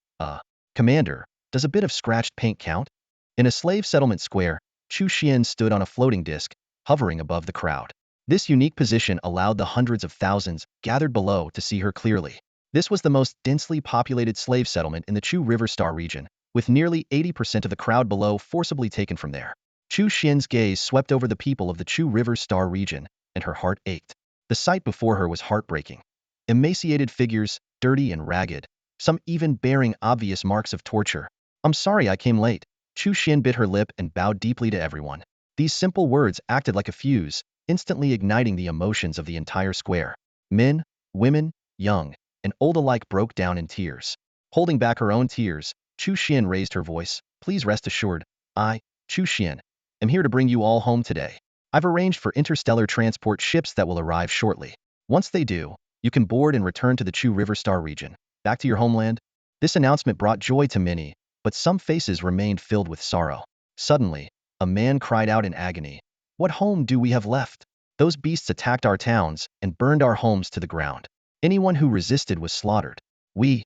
S1: Commander, does a bit of scratched paint count? In a slave settlement square, Chu Xian stood on a floating disc, hovering above the crowd. This unique position allowed the hundreds of thousands gathered below to see her clearly. This was the most densely populated slave settlement in the Chu River Star region, with nearly 80% of the crowd below forcibly taken from there. Chu Xian's gaze swept over the people of the Chu River Star region, and her heart ached. The sight before her was heartbreaking. Emaciated figures, dirty and ragged, some even bearing obvious marks of torture. I'm sorry I came late. Chu Xian bit her lip and bowed deeply to everyone. These simple words acted like a fuse, instantly igniting the emotions of the entire square. Men, women, young, and old alike broke down in tears. Holding back her own tears, Chu Xian raised her voice. Please rest assured, I, Chu Xian, am here to bring you all home today. I've arranged for interstellar transport ships that will arrive shortly. Once they do, you can board and return to the Chu River Star region. Back to your homeland? This announcement brought joy to many, but some faces remained filled with sorrow. Suddenly, a man cried out in agony. What home do we have left? Those beasts attacked our towns and burned our homes to the ground. Anyone who resisted was slaughtered. We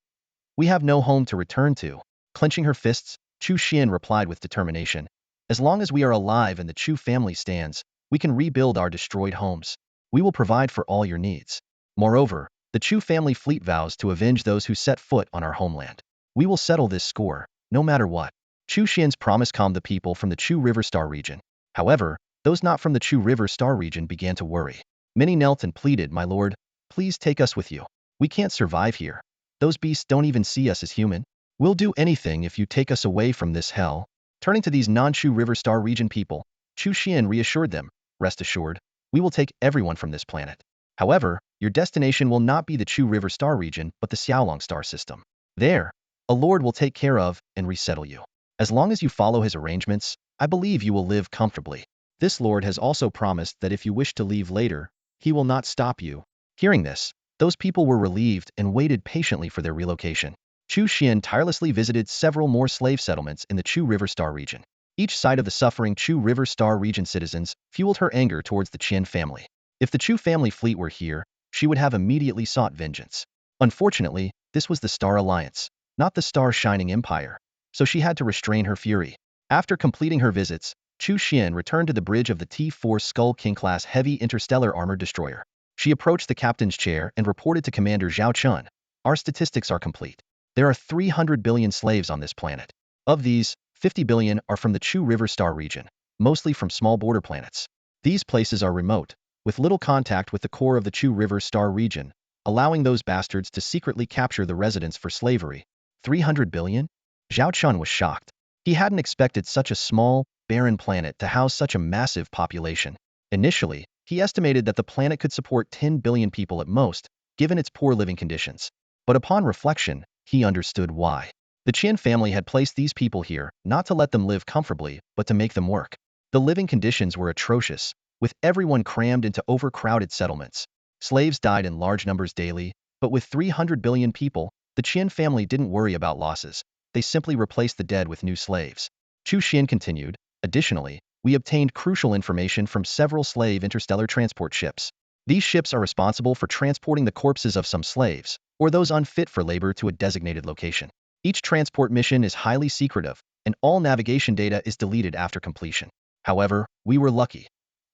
S1: have no home to return to. Clenching her fists, Chu Xian replied with determination. As long as we are alive and the Chu family stands, we can rebuild our destroyed homes. We will provide for all your needs. Moreover, the Chu family fleet vows to avenge those who set foot on our homeland. We will settle this score, no matter what. Chu Xian's promise calmed the people from the Chu River Star region. However, those not from the Chu River Star region began to worry. Many knelt and pleaded, My lord, please take us with you. We can't survive here. Those beasts don't even see us as human. We'll do anything if you take us away from this hell. Turning to these non-Chu River Star region people, Chu Xian reassured them, Rest assured, we will take everyone from this planet. However, your destination will not be the Chu River Star region but the Xiaolong star system. There, a lord will take care of and resettle you. As long as you follow his arrangements, I believe you will live comfortably. This lord has also promised that if you wish to leave later, he will not stop you. Hearing this, those people were relieved and waited patiently for their relocation. Chu Xian tirelessly visited several more slave settlements in the Chu River Star region. Each sight of the suffering Chu River Star region citizens fueled her anger towards the Qian family. If the Chu family fleet were here, she would have immediately sought vengeance. Unfortunately, this was the Star Alliance, not the Star Shining Empire, so she had to restrain her fury. After completing her visits, Chu Xian returned to the bridge of the T-4 Skull King-class heavy interstellar armored destroyer. She approached the captain's chair and reported to Commander Zhao Chen, Our statistics are complete. There are 300 billion slaves on this planet. Of these, 50 billion are from the Chu River Star region, mostly from small border planets. These places are remote, with little contact with the core of the Chu River Star region, allowing those bastards to secretly capture the residents for slavery. 300 billion? Zhao Chen was shocked. He hadn't expected such a small, barren planet to house such a massive population. Initially, he estimated that the planet could support 10 billion people at most, given its poor living conditions. But upon reflection, he understood why. The Qian family had placed these people here, not to let them live comfortably, but to make them work. The living conditions were atrocious, with everyone crammed into overcrowded settlements. Slaves died in large numbers daily, but with 300 billion people, the Qian family didn't worry about losses. They simply replaced the dead with new slaves. Chu Xian continued, Additionally, we obtained crucial information from several slave interstellar transport ships. These ships are responsible for transporting the corpses of some slaves, or those unfit for labor to a designated location. Each transport mission is highly secretive, and all navigation data is deleted after completion. However, we were lucky.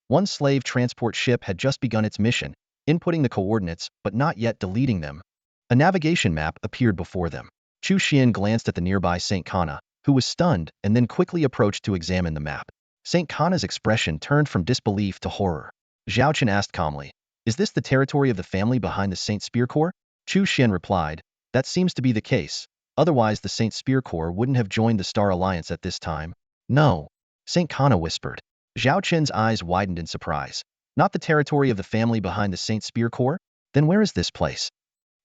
S1: One slave transport ship had just begun its mission, inputting the coordinates but not yet deleting them. A navigation map appeared before them. Chu Xian glanced at the nearby Saint Kana, who was stunned and then quickly approached to examine the map. Saint Kana's expression turned from disbelief to horror. Zhao Chen asked calmly, Is this the territory of the family behind the Saint Spear Corps? Chu Xian replied, That seems to be the case. Otherwise the Saint Spear Corps wouldn't have joined the Star Alliance at this time. No. Saint Kana whispered. Zhao Chen's eyes widened in surprise. Not the territory of the family behind the Saint Spear Corps? Then where is this place?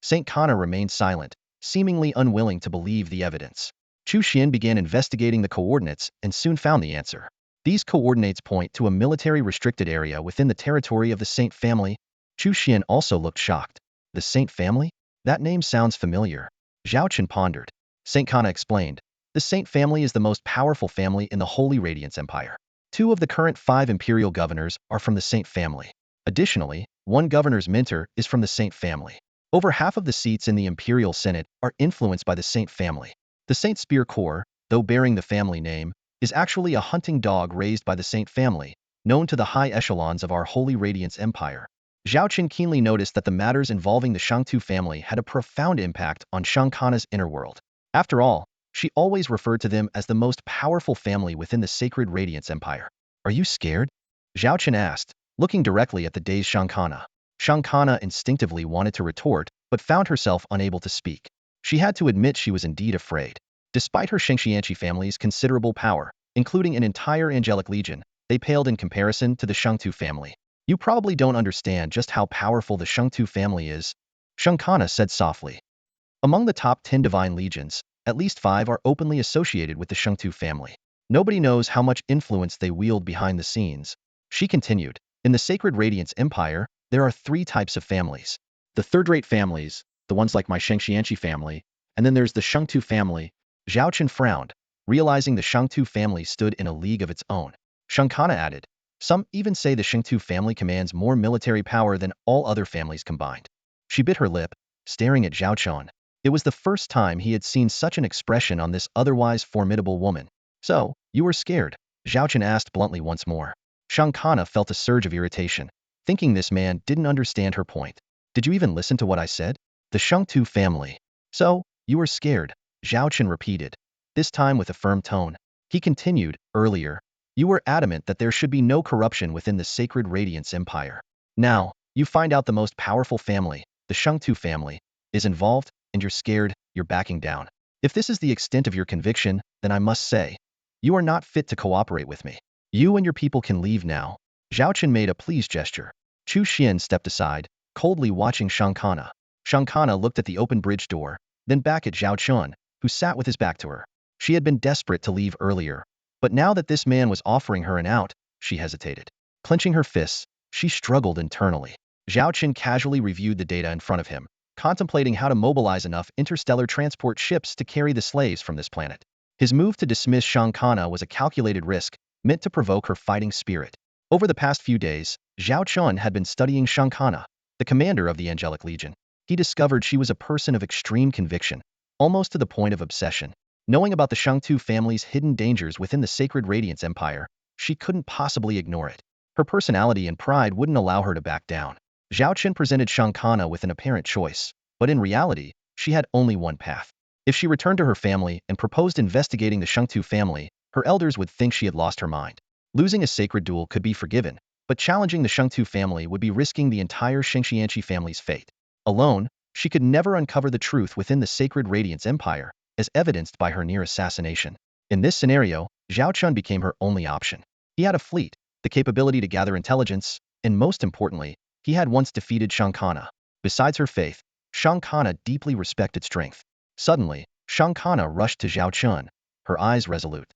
S1: Saint Kana remained silent, seemingly unwilling to believe the evidence. Chu Xian began investigating the coordinates and soon found the answer. These coordinates point to a military-restricted area within the territory of the Saint family. Chu Xian also looked shocked. The Saint family? That name sounds familiar. Zhao Chen pondered. Saint Kana explained, The Saint family is the most powerful family in the Holy Radiance Empire. 2 of the current 5 imperial governors are from the Saint family. Additionally, 1 governor's mentor is from the Saint family. Over half of the seats in the Imperial Senate are influenced by the Saint family. The Saint Spear Corps, though bearing the family name, is actually a hunting dog raised by the Saint family, known to the high echelons of our Holy Radiance Empire. Zhao Chen keenly noticed that the matters involving the Shangtu family had a profound impact on Shang Kana's inner world. After all, she always referred to them as the most powerful family within the Sacred Radiance Empire. Are you scared? Zhao Chen asked, looking directly at the dazed Shang Kana. Shankana instinctively wanted to retort, but found herself unable to speak. She had to admit she was indeed afraid. Despite her Shengxianqi family's considerable power, including an entire angelic legion, they paled in comparison to the Shengtu family. You probably don't understand just how powerful the Shengtu family is, Shankana said softly. Among the top 10 divine legions, at least 5 are openly associated with the Shengtu family. Nobody knows how much influence they wield behind the scenes. She continued, in the Sacred Radiance Empire, there are 3 types of families. The third-rate families, the ones like my Shengxianqi family, and then there's the Shengtu family. Zhao Chen frowned, realizing the Shengtu family stood in a league of its own. Shankana added, some even say the Shengtu family commands more military power than all other families combined. She bit her lip, staring at Zhao Chen. It was the first time he had seen such an expression on this otherwise formidable woman. So, you were scared? Zhao Chen asked bluntly once more. Shankana felt a surge of irritation, thinking this man didn't understand her point. Did you even listen to what I said? The Shengtu family. So, you were scared, Zhao Chen repeated, this time with a firm tone. He continued, earlier, you were adamant that there should be no corruption within the Sacred Radiance Empire. Now, you find out the most powerful family, the Shengtu family, is involved, and you're scared, you're backing down. If this is the extent of your conviction, then I must say, you are not fit to cooperate with me. You and your people can leave now. Zhao Chen made a pleased gesture. Chu Xian stepped aside, coldly watching Shankana. Shankana looked at the open bridge door, then back at Zhao Chen, who sat with his back to her. She had been desperate to leave earlier, but now that this man was offering her an out, she hesitated. Clenching her fists, she struggled internally. Zhao Chen casually reviewed the data in front of him, contemplating how to mobilize enough interstellar transport ships to carry the slaves from this planet. His move to dismiss Shankana was a calculated risk, meant to provoke her fighting spirit. Over the past few days, Zhao Chen had been studying Shankana, the commander of the Angelic Legion. He discovered she was a person of extreme conviction, almost to the point of obsession. Knowing about the Shengtu family's hidden dangers within the Sacred Radiance Empire, she couldn't possibly ignore it. Her personality and pride wouldn't allow her to back down. Zhao Chen presented Shankana with an apparent choice, but in reality, she had only one path. If she returned to her family and proposed investigating the Shengtu family, her elders would think she had lost her mind. Losing a sacred duel could be forgiven, but challenging the Shengtu family would be risking the entire Shengxianqi family's fate. Alone, she could never uncover the truth within the Sacred Radiance Empire, as evidenced by her near assassination. In this scenario, Zhao Chen became her only option. He had a fleet, the capability to gather intelligence, and most importantly, he had once defeated Shankana. Besides her faith, Shankana deeply respected strength. Suddenly, Shankana rushed to Zhao Chen, her eyes resolute.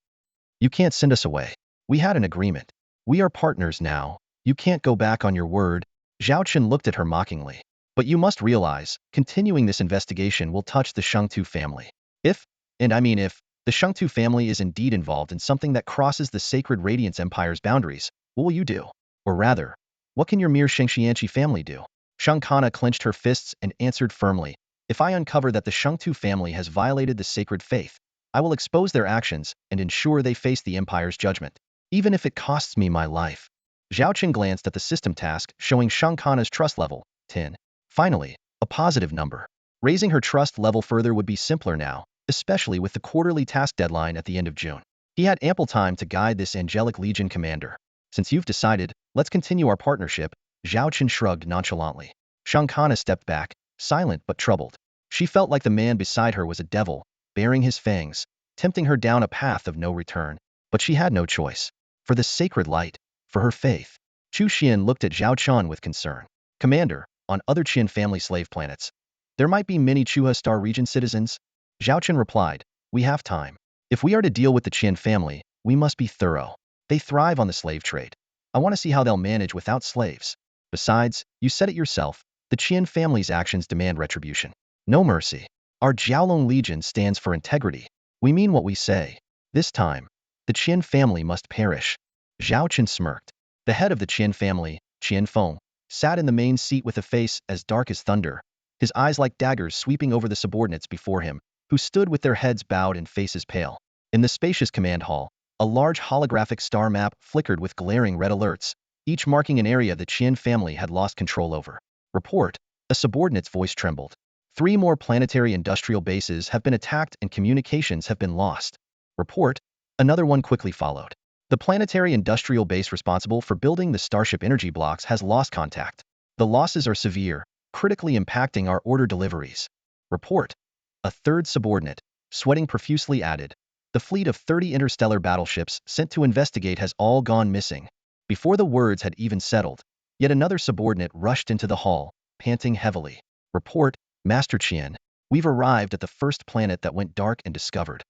S1: You can't send us away. We had an agreement. We are partners now. You can't go back on your word. Zhao Chen looked at her mockingly. But you must realize, continuing this investigation will touch the Shengtu family. If, and I mean if, the Shengtu family is indeed involved in something that crosses the Sacred Radiance Empire's boundaries, what will you do? Or rather, what can your mere Shengxianqi family do? Shankana clenched her fists and answered firmly, if I uncover that the Shengtu family has violated the sacred faith, I will expose their actions and ensure they face the Empire's judgment, even if it costs me my life. Zhao Chen glanced at the system task showing Shankana's trust level, 10. Finally, a positive number. Raising her trust level further would be simpler now, especially with the quarterly task deadline at the end of June. He had ample time to guide this Angelic Legion commander. Since you've decided, let's continue our partnership, Zhao Chen shrugged nonchalantly. Shankana stepped back, silent but troubled. She felt like the man beside her was a devil, baring his fangs, tempting her down a path of no return. But she had no choice. For the sacred light, for her faith. Chu Xian looked at Zhao Chen with concern. Commander, on other Qian family slave planets, there might be many Chuha Star region citizens? Zhao Chen replied, we have time. If we are to deal with the Qian family, we must be thorough. They thrive on the slave trade. I want to see how they'll manage without slaves. Besides, you said it yourself, the Qian family's actions demand retribution. No mercy. Our Jiaolong Legion stands for integrity. We mean what we say. This time, the Qian family must perish. Zhao Chen smirked. The head of the Qian family, Qian Feng, sat in the main seat with a face as dark as thunder, his eyes like daggers sweeping over the subordinates before him, who stood with their heads bowed and faces pale. In the spacious command hall, a large holographic star map flickered with glaring red alerts, each marking an area the Qian family had lost control over. Report, a subordinate's voice trembled. 3 more planetary industrial bases have been attacked and communications have been lost. Report, another one quickly followed. The planetary industrial base responsible for building the starship energy blocks has lost contact. The losses are severe, critically impacting our order deliveries. Report. A third subordinate, sweating profusely, added. The fleet of 30 interstellar battleships sent to investigate has all gone missing. Before the words had even settled, yet another subordinate rushed into the hall, panting heavily. Report, Master Qian. We've arrived at the first planet that went dark and discovered.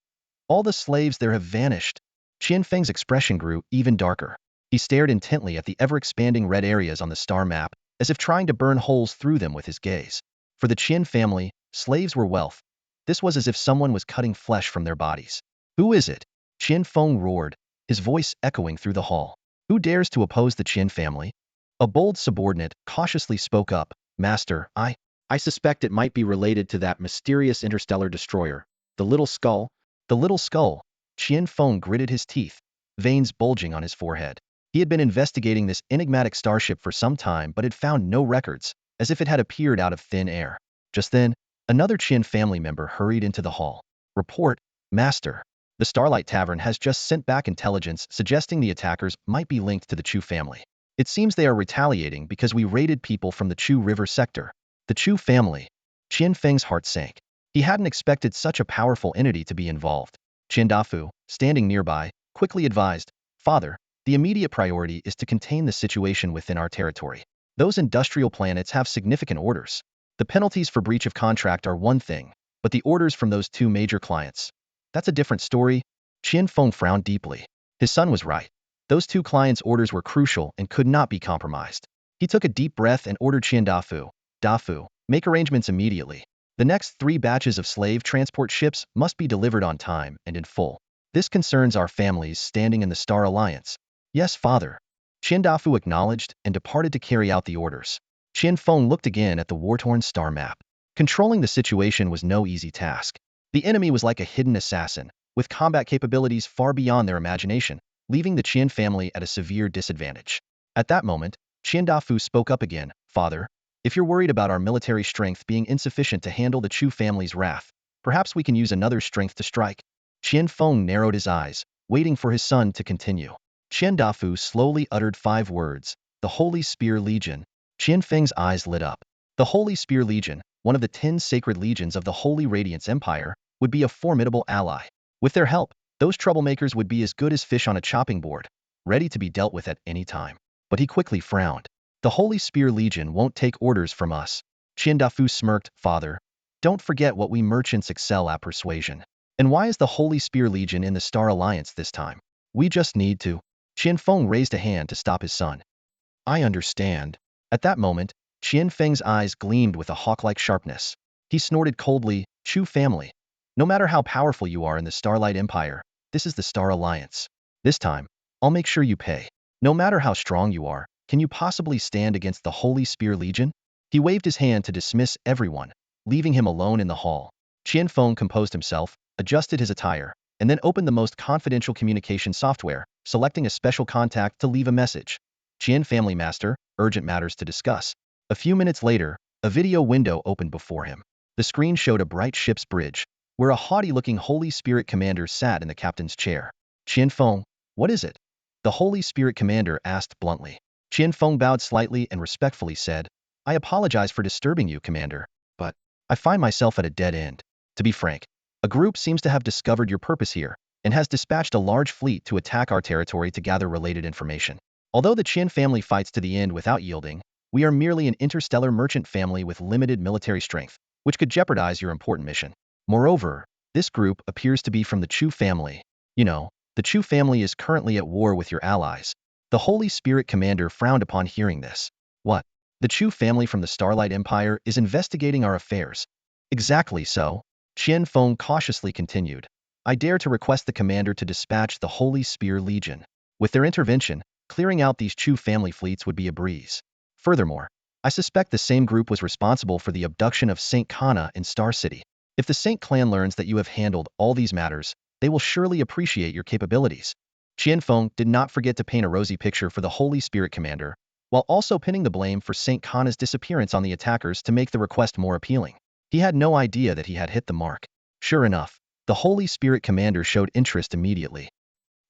S1: All the slaves there have vanished. Qian Feng's expression grew even darker. He stared intently at the ever-expanding red areas on the star map, as if trying to burn holes through them with his gaze. For the Qian family, slaves were wealth. This was as if someone was cutting flesh from their bodies. Who is it? Qian Feng roared, his voice echoing through the hall. Who dares to oppose the Qian family? A bold subordinate cautiously spoke up. Master, I suspect it might be related to that mysterious interstellar destroyer, the little skull. The little skull. Qian Feng gritted his teeth, veins bulging on his forehead. He had been investigating this enigmatic starship for some time but had found no records, as if it had appeared out of thin air. Just then, another Qian family member hurried into the hall. Report, Master. The Starlight Tavern has just sent back intelligence suggesting the attackers might be linked to the Chu family. It seems they are retaliating because we raided people from the Chu River sector. The Chu family. Qian Feng's heart sank. He hadn't expected such a powerful entity to be involved. Qian Dafu, standing nearby, quickly advised, Father, the immediate priority is to contain the situation within our territory. Those industrial planets have significant orders. The penalties for breach of contract are one thing, but the orders from those two major clients, that's a different story. Qian Feng frowned deeply. His son was right. Those two clients' orders were crucial and could not be compromised. He took a deep breath and ordered Qian Dafu, make arrangements immediately. The next 3 batches of slave transport ships must be delivered on time and in full. This concerns our families standing in the Star Alliance. Yes, Father. Qian Dafu acknowledged and departed to carry out the orders. Qian Feng looked again at the war-torn star map. Controlling the situation was no easy task. The enemy was like a hidden assassin, with combat capabilities far beyond their imagination, leaving the Qian family at a severe disadvantage. At that moment, Qian Dafu spoke up again. Father, if you're worried about our military strength being insufficient to handle the Chu family's wrath, perhaps we can use another strength to strike. Qian Feng narrowed his eyes, waiting for his son to continue. Qian Dafu slowly uttered 5 words. The Holy Spear Legion. Qian Feng's eyes lit up. The Holy Spear Legion, one of the 10 sacred legions of the Holy Radiance Empire, would be a formidable ally. With their help, those troublemakers would be as good as fish on a chopping board, ready to be dealt with at any time. But he quickly frowned. The Holy Spear Legion won't take orders from us. Qian Dafu smirked. Father, don't forget what we merchants excel at: persuasion. And why is the Holy Spear Legion in the Star Alliance this time? We just need to. Qian Feng raised a hand to stop his son. I understand. At that moment, Qian Feng's eyes gleamed with a hawk-like sharpness. He snorted coldly. Chu family. No matter how powerful you are in the Starlight Empire, this is the Star Alliance. This time, I'll make sure you pay. No matter how strong you are, can you possibly stand against the Holy Spear Legion? He waved his hand to dismiss everyone, leaving him alone in the hall. Qian Feng composed himself, adjusted his attire, and then opened the most confidential communication software, selecting a special contact to leave a message. Qian family master, urgent matters to discuss. A few minutes later, a video window opened before him. The screen showed a bright ship's bridge, where a haughty-looking Holy Spirit commander sat in the captain's chair. Qian Feng, what is it? The Holy Spirit commander asked bluntly. Qian Feng bowed slightly and respectfully said, I apologize for disturbing you, Commander, but I find myself at a dead end. To be frank, a group seems to have discovered your purpose here and has dispatched a large fleet to attack our territory to gather related information. Although the Qian family fights to the end without yielding, we are merely an interstellar merchant family with limited military strength, which could jeopardize your important mission. Moreover, this group appears to be from the Chu family. You know, the Chu family is currently at war with your allies. The Holy Spirit commander frowned upon hearing this. What? The Chu family from the Starlight Empire is investigating our affairs. Exactly so. Qian Feng cautiously continued. I dare to request the commander to dispatch the Holy Spear Legion. With their intervention, clearing out these Chu family fleets would be a breeze. Furthermore, I suspect the same group was responsible for the abduction of Saint Kana in Star City. If the Saint clan learns that you have handled all these matters, they will surely appreciate your capabilities. Qian Feng did not forget to paint a rosy picture for the Holy Spirit commander, while also pinning the blame for Saint Kana's disappearance on the attackers to make the request more appealing. He had no idea that he had hit the mark. Sure enough, the Holy Spirit commander showed interest immediately.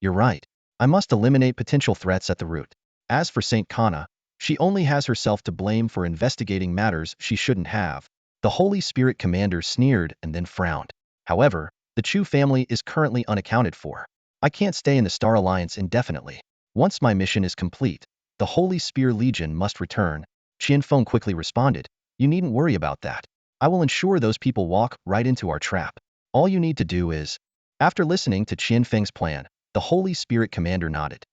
S1: You're right. I must eliminate potential threats at the root. As for Saint Kana, She only has herself to blame for investigating matters she shouldn't have. The Holy Spirit commander sneered and then frowned. However, the Chu family is currently unaccounted for. I can't stay in the Star Alliance indefinitely. Once my mission is complete, the Holy Spear Legion must return. Qianfeng quickly responded. You needn't worry about that. I will ensure those people walk right into our trap. All you need to do is... After listening to Qianfeng's plan, the Holy Spirit commander nodded.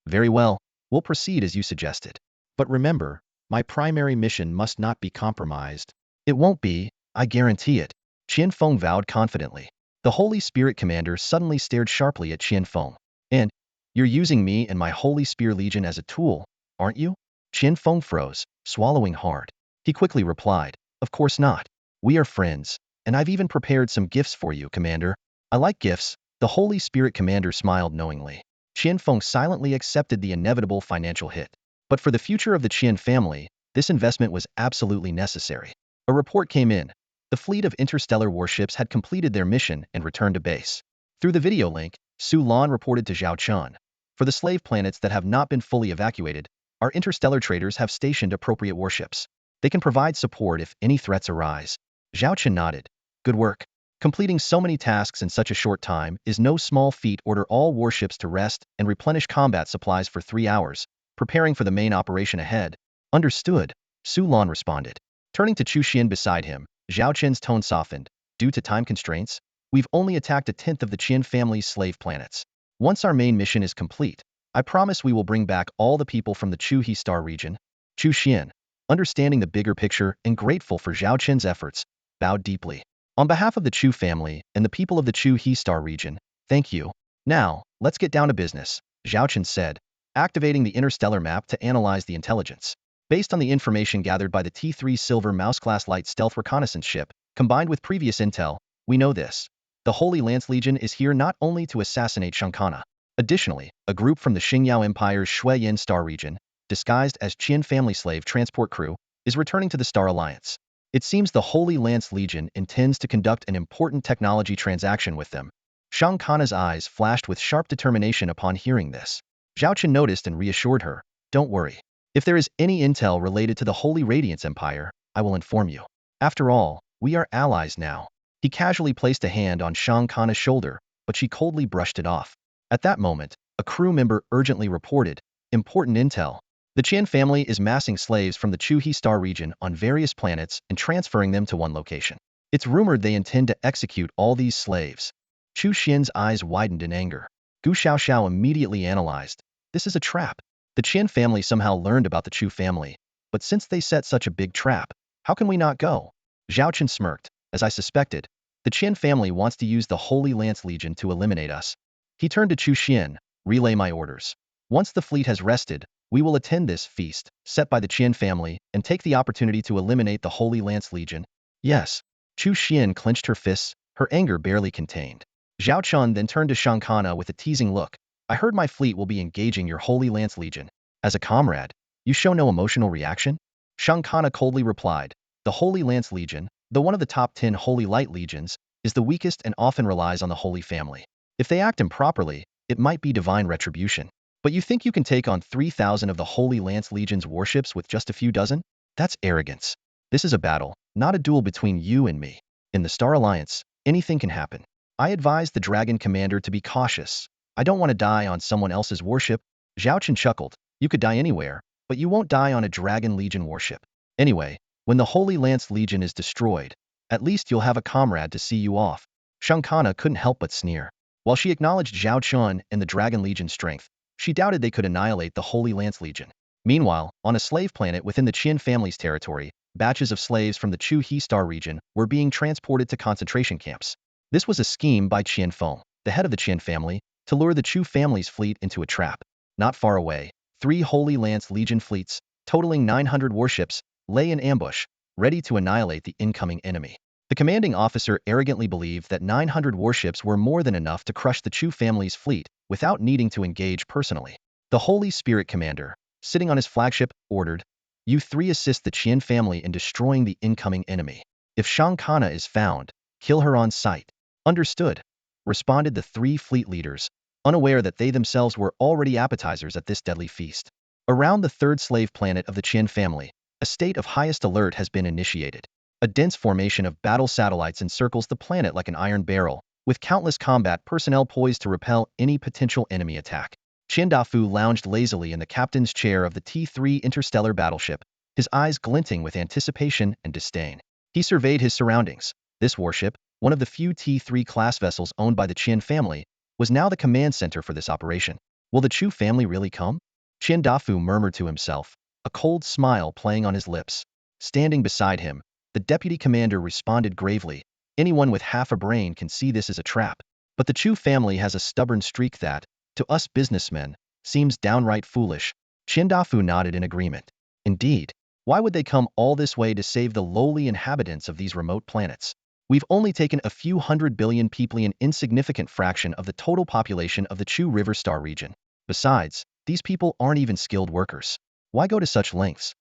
S1: Very well, we'll proceed as you suggested. But remember, my primary mission must not be compromised. It won't be, I guarantee it. Qianfeng vowed confidently. The Holy Spirit commander suddenly stared sharply at Qianfeng. And, you're using me and my Holy Spear Legion as a tool, aren't you? Qianfeng froze, swallowing hard. He quickly replied, of course not. We are friends, and I've even prepared some gifts for you, Commander. I like gifts. The Holy Spirit commander smiled knowingly. Qianfeng silently accepted the inevitable financial hit. But for the future of the Qian family, this investment was absolutely necessary. A report came in. The fleet of interstellar warships had completed their mission and returned to base. Through the video link, Su Lan reported to Zhao Chen. For the slave planets that have not been fully evacuated, our interstellar traders have stationed appropriate warships. They can provide support if any threats arise. Zhao Chen nodded. Good work. Completing so many tasks in such a short time is no small feat. Order all warships to rest and replenish combat supplies for 3 hours, preparing for the main operation ahead. Understood, Su Lan responded. Turning to Chu Xian beside him, Zhao Chen's tone softened. Due to time constraints, we've only attacked a tenth of the Qian family's slave planets. Once our main mission is complete, I promise we will bring back all the people from the Chu He Star region. Chu Xian, understanding the bigger picture and grateful for Zhao Chen's efforts, bowed deeply. On behalf of the Chu family and the people of the Chu He Star region, thank you. Now, let's get down to business, Zhao Chen said, activating the interstellar map to analyze the intelligence. Based on the information gathered by the T3 Silver Mouse-class light stealth reconnaissance ship, combined with previous intel, we know this. The Holy Lance Legion is here not only to assassinate Shankana. Additionally, a group from the Xingyao Empire's Shui-Yin Star region, disguised as Qian family slave transport crew, is returning to the Star Alliance. It seems the Holy Lance Legion intends to conduct an important technology transaction with them. Shankana's eyes flashed with sharp determination upon hearing this. Zhao Chen noticed and reassured her, don't worry. If there is any intel related to the Holy Radiance Empire, I will inform you. After all, we are allies now. He casually placed a hand on Shankana's shoulder, but she coldly brushed it off. At that moment, a crew member urgently reported, important intel. The Qian family is massing slaves from the Chu He Star region on various planets and transferring them to one location. It's rumored they intend to execute all these slaves. Chu Xian's eyes widened in anger. Gu Xiaoxiao immediately analyzed. This is a trap. The Qian family somehow learned about the Chu family, but since they set such a big trap, how can we not go? Zhao Chen smirked. As I suspected, the Qian family wants to use the Holy Lance Legion to eliminate us. He turned to Chu Xian, relay my orders. Once the fleet has rested, we will attend this feast, set by the Qian family, and take the opportunity to eliminate the Holy Lance Legion. Yes. Chu Xian clenched her fists, her anger barely contained. Zhao Chen then turned to Shankana with a teasing look. I heard my fleet will be engaging your Holy Lance Legion. As a comrade, you show no emotional reaction? Shankana coldly replied. The Holy Lance Legion, though one of the top 10 Holy Light Legions, is the weakest and often relies on the Holy Family. If they act improperly, it might be divine retribution. But you think you can take on 3,000 of the Holy Lance Legion's warships with just a few dozen? That's arrogance. This is a battle, not a duel between you and me. In the Star Alliance, anything can happen. I advise the Dragon Commander to be cautious. I don't want to die on someone else's warship. Zhao Chen chuckled. You could die anywhere, but you won't die on a Dragon Legion warship. Anyway, when the Holy Lance Legion is destroyed, at least you'll have a comrade to see you off. Shankana couldn't help but sneer. While she acknowledged Zhao Chen and the Dragon Legion's strength, she doubted they could annihilate the Holy Lance Legion. Meanwhile, on a slave planet within the Qian family's territory, batches of slaves from the Chu He Star region were being transported to concentration camps. This was a scheme by Qianfeng, the head of the Qian family, to lure the Chu family's fleet into a trap. Not far away, 3 Holy Lance Legion fleets, totaling 900 warships, lay in ambush, ready to annihilate the incoming enemy. The commanding officer arrogantly believed that 900 warships were more than enough to crush the Chu family's fleet without needing to engage personally. The Holy Spirit Commander, sitting on his flagship, ordered, "You 3 assist the Qian family in destroying the incoming enemy. If Shankana is found, kill her on sight." Understood, responded the 3 fleet leaders, unaware that they themselves were already appetizers at this deadly feast. Around the third slave planet of the Chen family, a state of highest alert has been initiated. A dense formation of battle satellites encircles the planet like an iron barrel, with countless combat personnel poised to repel any potential enemy attack. Chen Dafu lounged lazily in the captain's chair of the T-3 interstellar battleship, his eyes glinting with anticipation and disdain. He surveyed his surroundings. This warship, one of the few T-3 class vessels owned by the Chen family, was now the command center for this operation. Will the Chu family really come? Chen Dafu murmured to himself, a cold smile playing on his lips. Standing beside him, the deputy commander responded gravely, anyone with half a brain can see this is a trap. But the Chu family has a stubborn streak that, to us businessmen, seems downright foolish. Chen Dafu nodded in agreement. Indeed, why would they come all this way to save the lowly inhabitants of these remote planets? We've only taken a few 100 billion people, an insignificant fraction of the total population of the Chu River Star region. Besides, these people aren't even skilled workers. Why go to such lengths?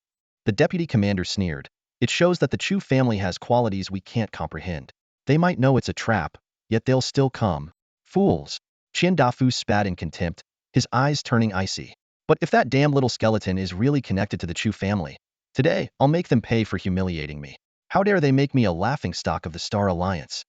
S1: The deputy commander sneered. It shows that the Chu family has qualities we can't comprehend. They might know it's a trap, yet they'll still come. Fools. Chen Dafu spat in contempt, his eyes turning icy. But if that damn little skeleton is really connected to the Chu family, today I'll make them pay for humiliating me. How dare they make me a laughingstock of the Star Alliance?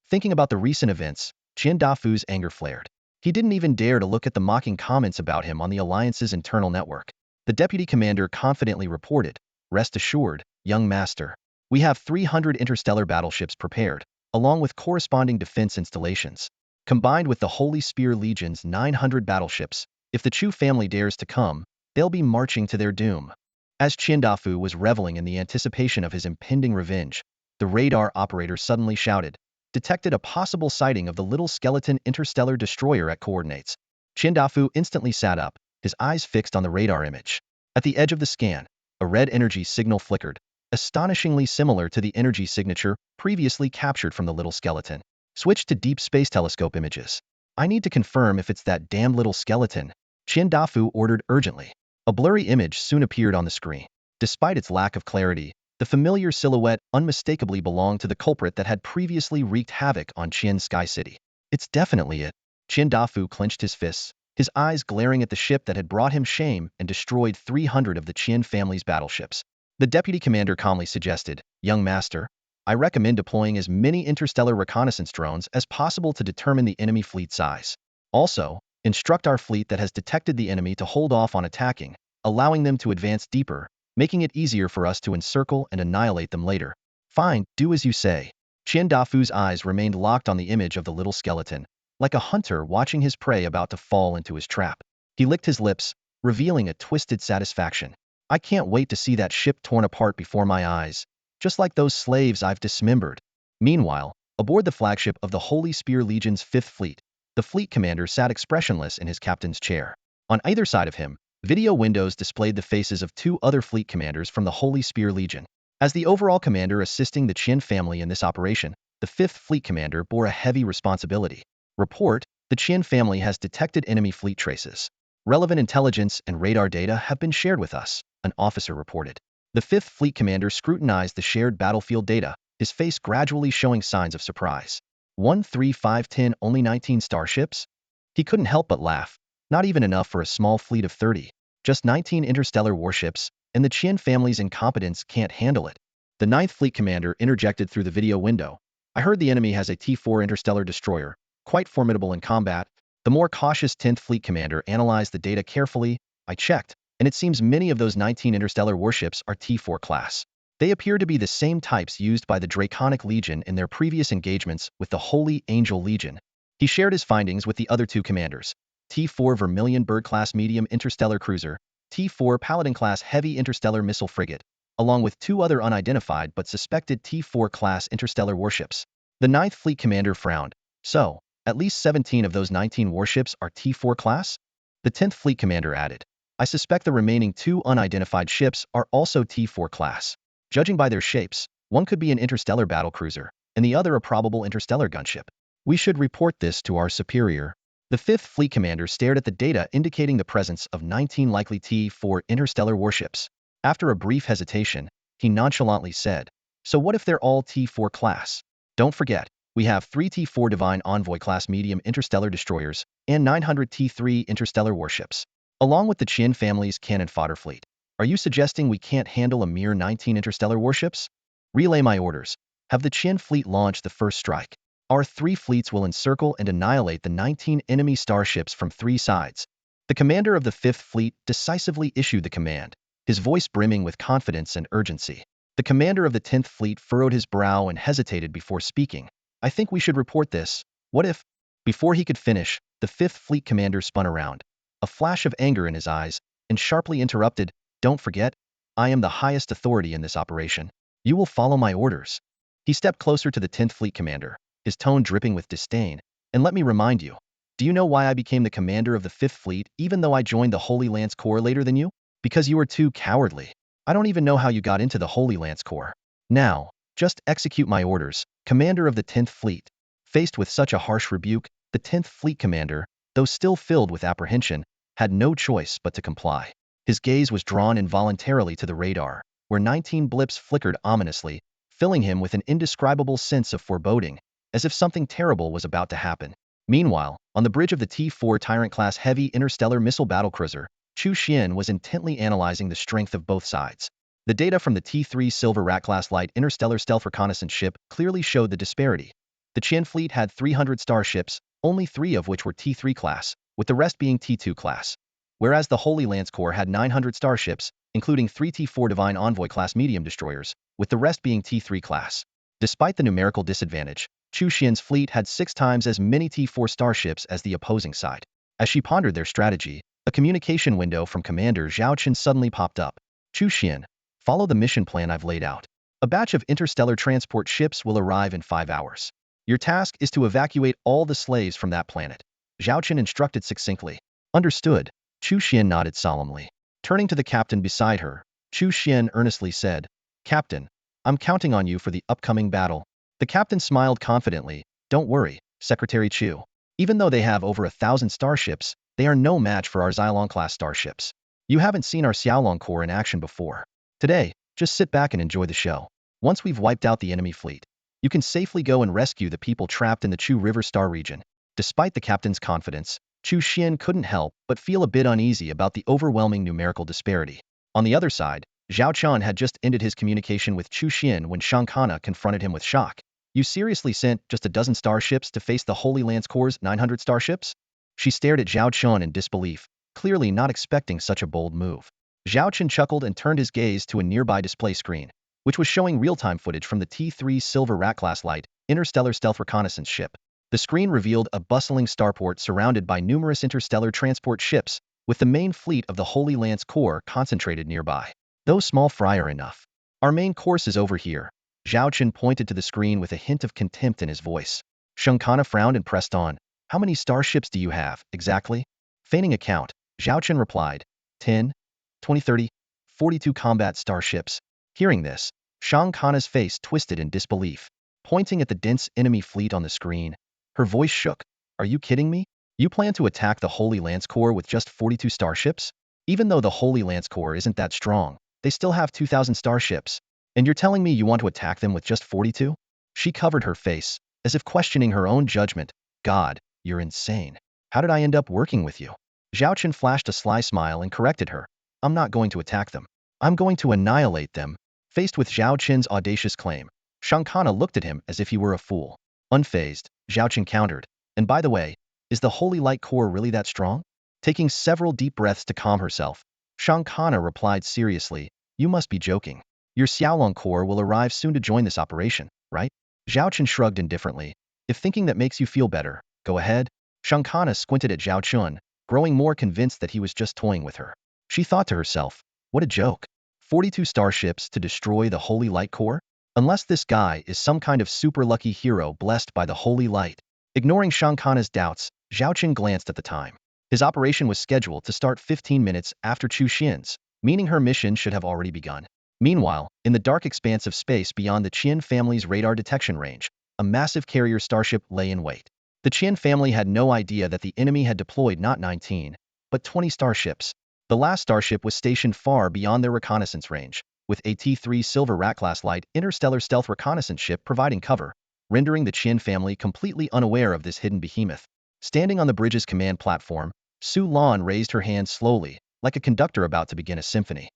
S1: Thinking about the recent events, Chen Dafu's anger flared. He didn't even dare to look at the mocking comments about him on the Alliance's internal network. The deputy commander confidently reported, "Rest assured, young master. We have 300 interstellar battleships prepared, along with corresponding defense installations. Combined with the Holy Spear Legion's 900 battleships, if the Chu family dares to come, they'll be marching to their doom." As Chen Dafu was reveling in the anticipation of his impending revenge, the radar operator suddenly shouted, detected a possible sighting of the little skeleton interstellar destroyer at coordinates. Chen Dafu instantly sat up, his eyes fixed on the radar image. At the edge of the scan, a red energy signal flickered, astonishingly similar to the energy signature previously captured from the little skeleton. Switch to deep space telescope images. I need to confirm if it's that damn little skeleton, Chen Dafu ordered urgently. A blurry image soon appeared on the screen. Despite its lack of clarity, the familiar silhouette unmistakably belonged to the culprit that had previously wreaked havoc on Qian's Sky City. It's definitely it. Chen Dafu clenched his fists, his eyes glaring at the ship that had brought him shame and destroyed 300 of the Qian family's battleships. The deputy commander calmly suggested, "Young master, I recommend deploying as many interstellar reconnaissance drones as possible to determine the enemy fleet size. Also, instruct our fleet that has detected the enemy to hold off on attacking, allowing them to advance deeper, making it easier for us to encircle and annihilate them later." "Fine, do as you say." Chen Dafu's eyes remained locked on the image of the little skeleton, like a hunter watching his prey about to fall into his trap. He licked his lips, revealing a twisted satisfaction. "I can't wait to see that ship torn apart before my eyes, just like those slaves I've dismembered." Meanwhile, aboard the flagship of the Holy Spear Legion's 5th Fleet, the fleet commander sat expressionless in his captain's chair. On either side of him, video windows displayed the faces of 2 other fleet commanders from the Holy Spear Legion. As the overall commander assisting the Chen family in this operation, the 5th Fleet commander bore a heavy responsibility. Report, the Chen family has detected enemy fleet traces. Relevant intelligence and radar data have been shared with us, an officer reported. The 5th Fleet commander scrutinized the shared battlefield data, his face gradually showing signs of surprise. 1, 3, 5, 10, only 19 starships? He couldn't help but laugh. Not even enough for a small fleet of 30. Just 19 interstellar warships, and the Chen family's incompetence can't handle it. The 9th Fleet commander interjected through the video window. "I heard the enemy has a T-4 interstellar destroyer, quite formidable in combat." The more cautious 10th Fleet commander analyzed the data carefully. "I checked, and it seems many of those 19 interstellar warships are T-4 class. They appear to be the same types used by the Draconic Legion in their previous engagements with the Holy Angel Legion." He shared his findings with the other 2 commanders. T-4 Vermilion Bird-class medium interstellar cruiser, T-4 Paladin-class heavy interstellar missile frigate, along with 2 other unidentified but suspected T-4 class interstellar warships. The 9th Fleet commander frowned. "So, at least 17 of those 19 warships are T-4 class?" The 10th Fleet commander added, "I suspect the remaining 2 unidentified ships are also T-4 class. Judging by their shapes, one could be an interstellar battlecruiser, and the other a probable interstellar gunship. We should report this to our superior." The 5th Fleet commander stared at the data indicating the presence of 19 likely T-4 interstellar warships. After a brief hesitation, he nonchalantly said, "So what if they're all T-4 class? Don't forget, we have 3 T-4 Divine Envoy class medium interstellar destroyers and 900 T-3 interstellar warships. along with the Qin family's cannon fodder fleet. Are you suggesting we can't handle a mere 19 interstellar warships? Relay my orders. Have the Qin fleet launch the first strike. Our 3 fleets will encircle and annihilate the 19 enemy starships from 3 sides. The commander of the 5th Fleet decisively issued the command, his voice brimming with confidence and urgency. The commander of the 10th Fleet furrowed his brow and hesitated before speaking. I think we should report this. What if? Before he could finish, the 5th Fleet commander spun around, a flash of anger in his eyes, and sharply interrupted, "Don't forget, I am the highest authority in this operation. You will follow my orders." He stepped closer to the 10th Fleet commander, his tone dripping with disdain. "And let me remind you, do you know why I became the commander of the 5th Fleet even though I joined the Holy Lance Corps later than you? Because you were too cowardly. I don't even know how you got into the Holy Lance Corps. Now, just execute my orders, commander of the 10th Fleet." Faced with such a harsh rebuke, the 10th Fleet commander, though still filled with apprehension, had no choice but to comply. His gaze was drawn involuntarily to the radar, where 19 blips flickered ominously, filling him with an indescribable sense of foreboding, as if something terrible was about to happen. Meanwhile, on the bridge of the T-4 Tyrant-class heavy interstellar missile battlecruiser, Chu Xian was intently analyzing the strength of both sides. The data from the T-3 Silver Rat-class light interstellar stealth reconnaissance ship clearly showed the disparity. The Qian fleet had 300 starships, only 3 of which were T-3 class, with the rest being T-2 class. Whereas the Holy Lance Corps had 900 starships, including 3 T-4 Divine Envoy class medium destroyers, with the rest being T-3 class. Despite the numerical disadvantage, Chu Xian's fleet had 6 times as many T-4 starships as the opposing side. As she pondered their strategy, a communication window from Commander Zhao Chen suddenly popped up. "Chu Xian, follow the mission plan I've laid out. A batch of interstellar transport ships will arrive in 5 hours. Your task is to evacuate all the slaves from that planet." Zhao Chen instructed succinctly. "Understood." Chu Xian nodded solemnly. Turning to the captain beside her, Chu Xian earnestly said, "Captain, I'm counting on you for the upcoming battle." The captain smiled confidently. "Don't worry, Secretary Chu. Even though they have over 1,000 starships, they are no match for our Xilong-class starships. You haven't seen our Xiaolong Corps in action before. Today, just sit back and enjoy the show. Once we've wiped out the enemy fleet, you can safely go and rescue the people trapped in the Chu River Star region." Despite the captain's confidence, Chu Xian couldn't help but feel a bit uneasy about the overwhelming numerical disparity. On the other side, Zhao Chen had just ended his communication with Chu Xian when Shang Kana confronted him with shock. "You seriously sent just a dozen starships to face the Holy Lance Corps' 900 starships?" She stared at Zhao Chen in disbelief, clearly not expecting such a bold move. Zhao Chen chuckled and turned his gaze to a nearby display screen, which was showing real-time footage from the T-3 Silver Rat-class light interstellar stealth reconnaissance ship. The screen revealed a bustling starport surrounded by numerous interstellar transport ships, with the main fleet of the Holy Lance Corps concentrated nearby. "Those small fry are enough. Our main course is over here." Zhao Chen pointed to the screen with a hint of contempt in his voice. Shang Kana frowned and pressed on. "How many starships do you have, exactly?" Feigning a count, Zhao Chen replied, 10, 20, 30, 42 combat starships. Hearing this, Shang Kana's face twisted in disbelief. Pointing at the dense enemy fleet on the screen, her voice shook. "Are you kidding me? You plan to attack the Holy Lance Corps with just 42 starships? Even though the Holy Lance Corps isn't that strong, they still have 2,000 starships. And you're telling me you want to attack them with just 42? She covered her face, as if questioning her own judgment. "God, you're insane. How did I end up working with you?" Zhao Chen flashed a sly smile and corrected her. "I'm not going to attack them. I'm going to annihilate them." Faced with Zhao Chen's audacious claim, Shang Kana looked at him as if he were a fool. Unfazed, Zhao Chen countered, "And by the way, is the Holy Light Corps really that strong?" Taking several deep breaths to calm herself, Shang Kana replied seriously, "You must be joking. Your Xiaolong Corps will arrive soon to join this operation, right?" Zhao Chen shrugged indifferently. "If thinking that makes you feel better, go ahead." Shang Kana squinted at Zhao Chen, growing more convinced that he was just toying with her. She thought to herself, what a joke. 42 starships to destroy the Holy Light Corps? Unless this guy is some kind of super lucky hero blessed by the Holy Light. Ignoring Shang Kana's doubts, Zhao Chen glanced at the time. His operation was scheduled to start 15 minutes after Chu Xian's, meaning her mission should have already begun. Meanwhile, in the dark expanse of space beyond the Qian family's radar detection range, a massive carrier starship lay in wait. The Qian family had no idea that the enemy had deployed not 19, but 20 starships. The last starship was stationed far beyond their reconnaissance range, with a T-3 Silver Rat-class light interstellar stealth reconnaissance ship providing cover, rendering the Qian family completely unaware of this hidden behemoth. Standing on the bridge's command platform, Su Lan raised her hand slowly, like a conductor about to begin a symphony.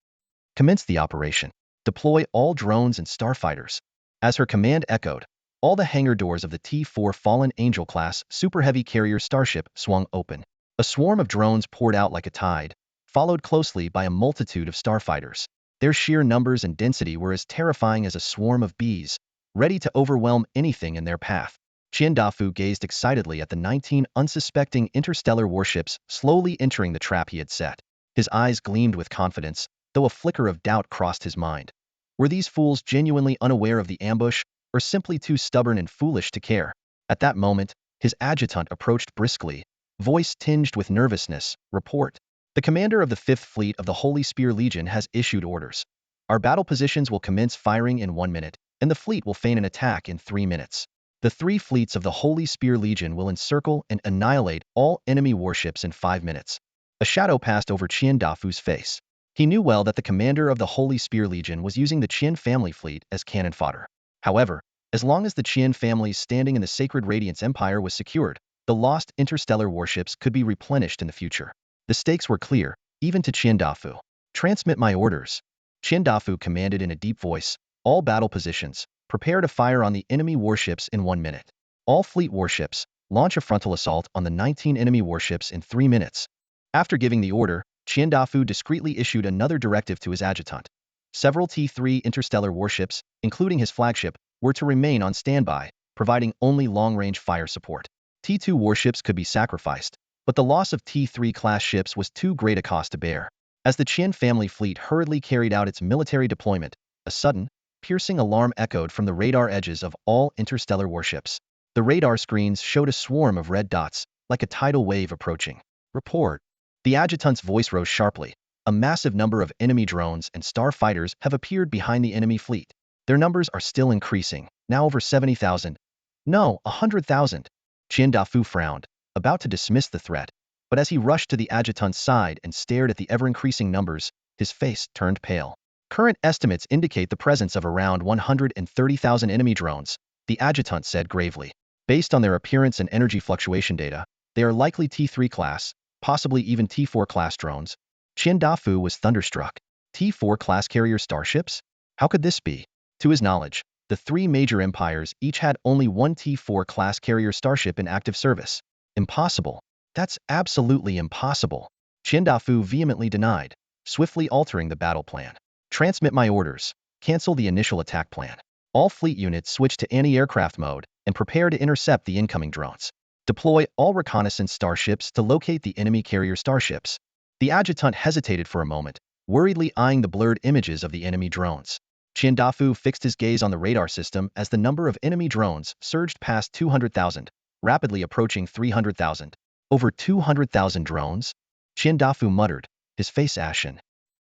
S1: Commence the operation. Deploy all drones and starfighters. As her command echoed, all the hangar doors of the T-4 Fallen Angel-class Super Heavy Carrier Starship swung open. A swarm of drones poured out like a tide, followed closely by a multitude of starfighters. Their sheer numbers and density were as terrifying as a swarm of bees, ready to overwhelm anything in their path. Qian Dafu gazed excitedly at the 19 unsuspecting interstellar warships slowly entering the trap he had set. His eyes gleamed with confidence, though a flicker of doubt crossed his mind. Were these fools genuinely unaware of the ambush, or simply too stubborn and foolish to care? At that moment, his adjutant approached briskly, voice tinged with nervousness. Report. The commander of the 5th Fleet of the Holy Spear Legion has issued orders. Our battle positions will commence firing in 1 minute, and the fleet will feign an attack in 3 minutes. The 3 fleets of the Holy Spear Legion will encircle and annihilate all enemy warships in 5 minutes. A shadow passed over Qian Dafu's face. He knew well that the commander of the Holy Spear Legion was using the Qian family fleet as cannon fodder. However, as long as the Qian family's standing in the Sacred Radiance Empire was secured, the lost interstellar warships could be replenished in the future. The stakes were clear, even to Qian Dafu. Transmit my orders. Qian Dafu commanded in a deep voice. All battle positions, prepare to fire on the enemy warships in 1 minute. All fleet warships, launch a frontal assault on the 19 enemy warships in 3 minutes. After giving the order, Qian Dafu discreetly issued another directive to his adjutant. Several T-3 interstellar warships, including his flagship, were to remain on standby, providing only long-range fire support. T-2 warships could be sacrificed, but the loss of T-3 class ships was too great a cost to bear. As the Qian family fleet hurriedly carried out its military deployment, a sudden, piercing alarm echoed from the radar edges of all interstellar warships. The radar screens showed a swarm of red dots, like a tidal wave approaching. Report. The adjutant's voice rose sharply. A massive number of enemy drones and starfighters have appeared behind the enemy fleet. Their numbers are still increasing, now over 70,000. No, 100,000. Qian Dafu frowned, about to dismiss the threat, but as he rushed to the adjutant's side and stared at the ever-increasing numbers, his face turned pale. Current estimates indicate the presence of around 130,000 enemy drones, the adjutant said gravely. Based on their appearance and energy fluctuation data, they are likely T-3 class, possibly even T-4 class drones. Qian Dafu was thunderstruck. T-4 class carrier starships? How could this be? To his knowledge, the 3 major empires each had only one T-4 class carrier starship in active service. Impossible. That's absolutely impossible. Qian Dafu vehemently denied, swiftly altering the battle plan. Transmit my orders. Cancel the initial attack plan. All fleet units switch to anti-aircraft mode and prepare to intercept the incoming drones. Deploy all reconnaissance starships to locate the enemy carrier starships. The adjutant hesitated for a moment, worriedly eyeing the blurred images of the enemy drones. Qian Dafu fixed his gaze on the radar system as the number of enemy drones surged past 200,000, rapidly approaching 300,000. Over 200,000 drones? Qian Dafu muttered, his face ashen.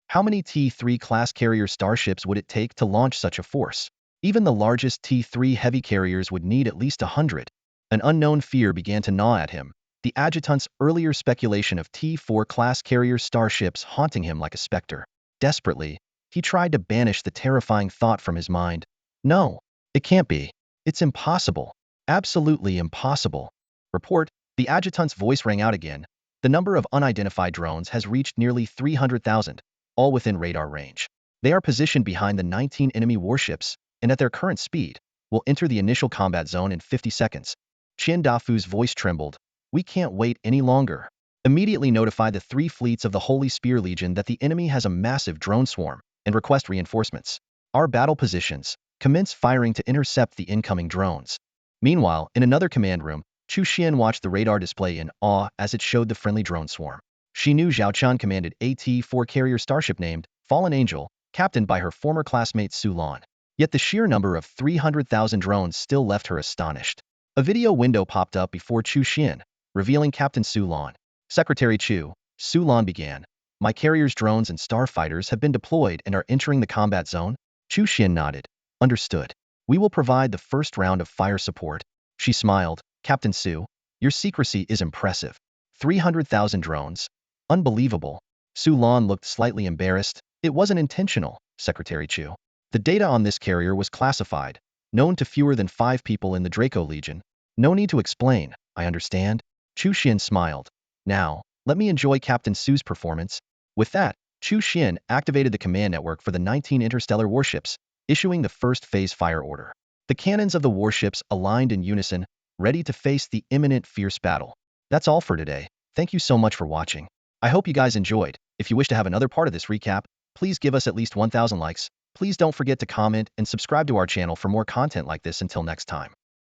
S1: How many T-3 class carrier starships would it take to launch such a force? Even the largest T-3 heavy carriers would need at least 100. An unknown fear began to gnaw at him, the adjutant's earlier speculation of T-4 class carrier starships haunting him like a specter. Desperately, he tried to banish the terrifying thought from his mind. No, it can't be. It's impossible. Absolutely impossible. Report. The adjutant's voice rang out again. The number of unidentified drones has reached nearly 300,000, all within radar range. They are positioned behind the 19 enemy warships, and at their current speed, will enter the initial combat zone in 50 seconds. Qian Dafu's voice trembled. We can't wait any longer. Immediately notify the 3 fleets of the Holy Spear Legion that the enemy has a massive drone swarm, and request reinforcements. Our battle positions. Commence firing to intercept the incoming drones. Meanwhile, in another command room, Chu Xian watched the radar display in awe as it showed the friendly drone swarm. She knew Zhao Chen commanded a T-4 carrier starship named Fallen Angel, captained by her former classmate Su Lan. Yet the sheer number of 300,000 drones still left her astonished. A video window popped up before Chu Xian, revealing Captain Su Lan. Secretary Chu, Su Lan began. My carriers, drones, and starfighters have been deployed and are entering the combat zone. Chu Xian nodded. Understood. We will provide the first round of fire support. She smiled. Captain Su, your secrecy is impressive. 300,000 drones. Unbelievable. Su Lan looked slightly embarrassed. It wasn't intentional, Secretary Chu. The data on this carrier was classified, known to fewer than 5 people in the Draco Legion. No need to explain, I understand. Chu Xian smiled. Now, let me enjoy Captain Su's performance. With that, Chu Xin activated the command network for the 19 interstellar warships, issuing the first phase fire order. The cannons of the warships aligned in unison, ready to face the imminent fierce battle. That's all for today. Thank you so much for watching. I hope you guys enjoyed. If you wish to have another part of this recap, please give us at least 1,000 likes. Please don't forget to comment and subscribe to our channel for more content like this. Until next time.